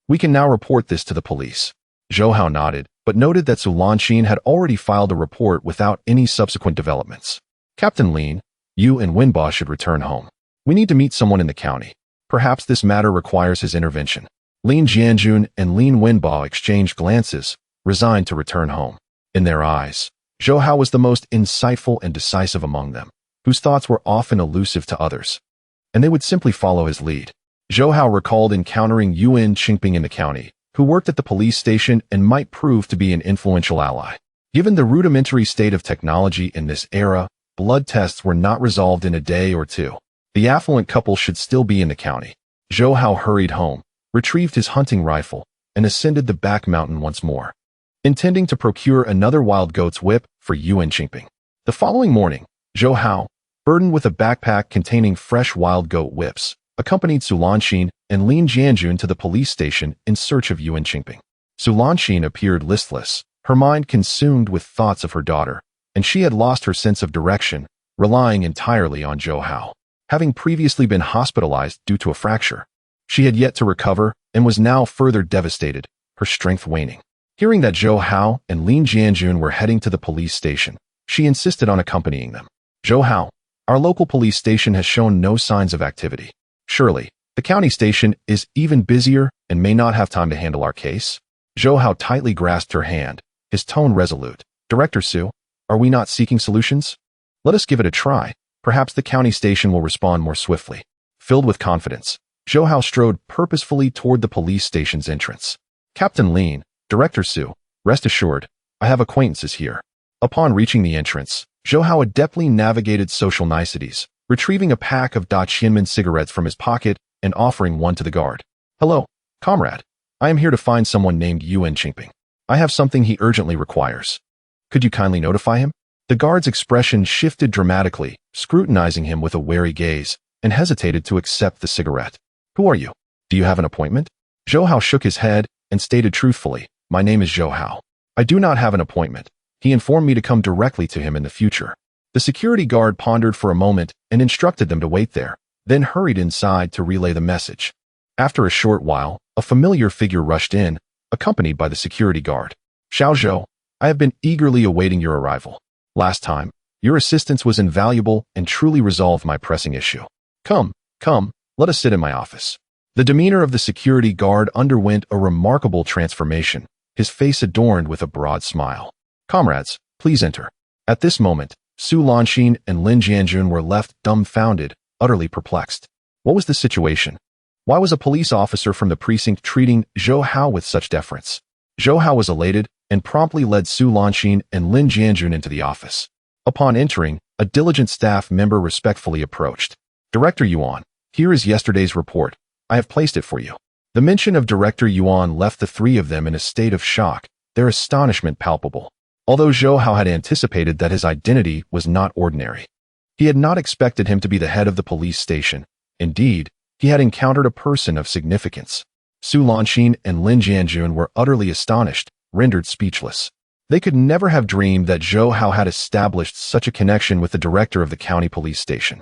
we can now report this to the police. Zhou Hao nodded, but noted that Su Lanqin had already filed a report without any subsequent developments. Captain Lin, you and Wenba should return home. We need to meet someone in the county. Perhaps this matter requires his intervention. Lin Jianjun and Lin Wenba exchanged glances, resigned to return home. In their eyes, Zhou Hao was the most insightful and decisive among them, whose thoughts were often elusive to others, and they would simply follow his lead. Zhou Hao recalled encountering Yuan Qingping in the county, who worked at the police station and might prove to be an influential ally. Given the rudimentary state of technology in this era, blood tests were not resolved in a day or two. The affluent couple should still be in the county. Zhou Hao hurried home, retrieved his hunting rifle, and ascended the back mountain once more, intending to procure another wild goat's whip for Yuan Qingping. The following morning, Zhou Hao, burdened with a backpack containing fresh wild goat whips, accompanied Su Lanqin and Lin Jianjun to the police station in search of Yuan Qingping. Su Lanqin appeared listless, her mind consumed with thoughts of her daughter, and she had lost her sense of direction, relying entirely on Zhou Hao. Having previously been hospitalized due to a fracture, she had yet to recover and was now further devastated, her strength waning. Hearing that Zhou Hao and Lin Jianjun were heading to the police station, she insisted on accompanying them. Zhou Hao, our local police station has shown no signs of activity. Surely, the county station is even busier and may not have time to handle our case? Zhou Hao tightly grasped her hand, his tone resolute. Director Su, are we not seeking solutions? Let us give it a try. Perhaps the county station will respond more swiftly. Filled with confidence, Zhou Hao strode purposefully toward the police station's entrance. Captain Lin, Director Su, rest assured, I have acquaintances here. Upon reaching the entrance, Zhou Hao adeptly navigated social niceties, retrieving a pack of Da Qianmen cigarettes from his pocket and offering one to the guard. Hello, comrade. I am here to find someone named Yuan Qingping. I have something he urgently requires. Could you kindly notify him? The guard's expression shifted dramatically, scrutinizing him with a wary gaze, and hesitated to accept the cigarette. Who are you? Do you have an appointment? Zhou Hao shook his head and stated truthfully, my name is Zhou Hao. I do not have an appointment. He informed me to come directly to him in the future. The security guard pondered for a moment and instructed them to wait there, then hurried inside to relay the message. After a short while, a familiar figure rushed in, accompanied by the security guard. Xiao Zhou, I have been eagerly awaiting your arrival. Last time, your assistance was invaluable and truly resolved my pressing issue. Come, let us sit in my office. The demeanor of the security guard underwent a remarkable transformation, his face adorned with a broad smile. Comrades, please enter. At this moment, Su Lanqin and Lin Jianjun were left dumbfounded, utterly perplexed. What was the situation? Why was a police officer from the precinct treating Zhou Hao with such deference? Zhou Hao was elated and promptly led Su Lanqin and Lin Jianjun into the office. Upon entering, a diligent staff member respectfully approached. Director Yuan, here is yesterday's report. I have placed it for you. The mention of Director Yuan left the three of them in a state of shock, their astonishment palpable. Although Zhou Hao had anticipated that his identity was not ordinary. He had not expected him to be the head of the police station. Indeed, he had encountered a person of significance. Su Lanqin and Lin Jianjun were utterly astonished, rendered speechless. They could never have dreamed that Zhou Hao had established such a connection with the director of the county police station.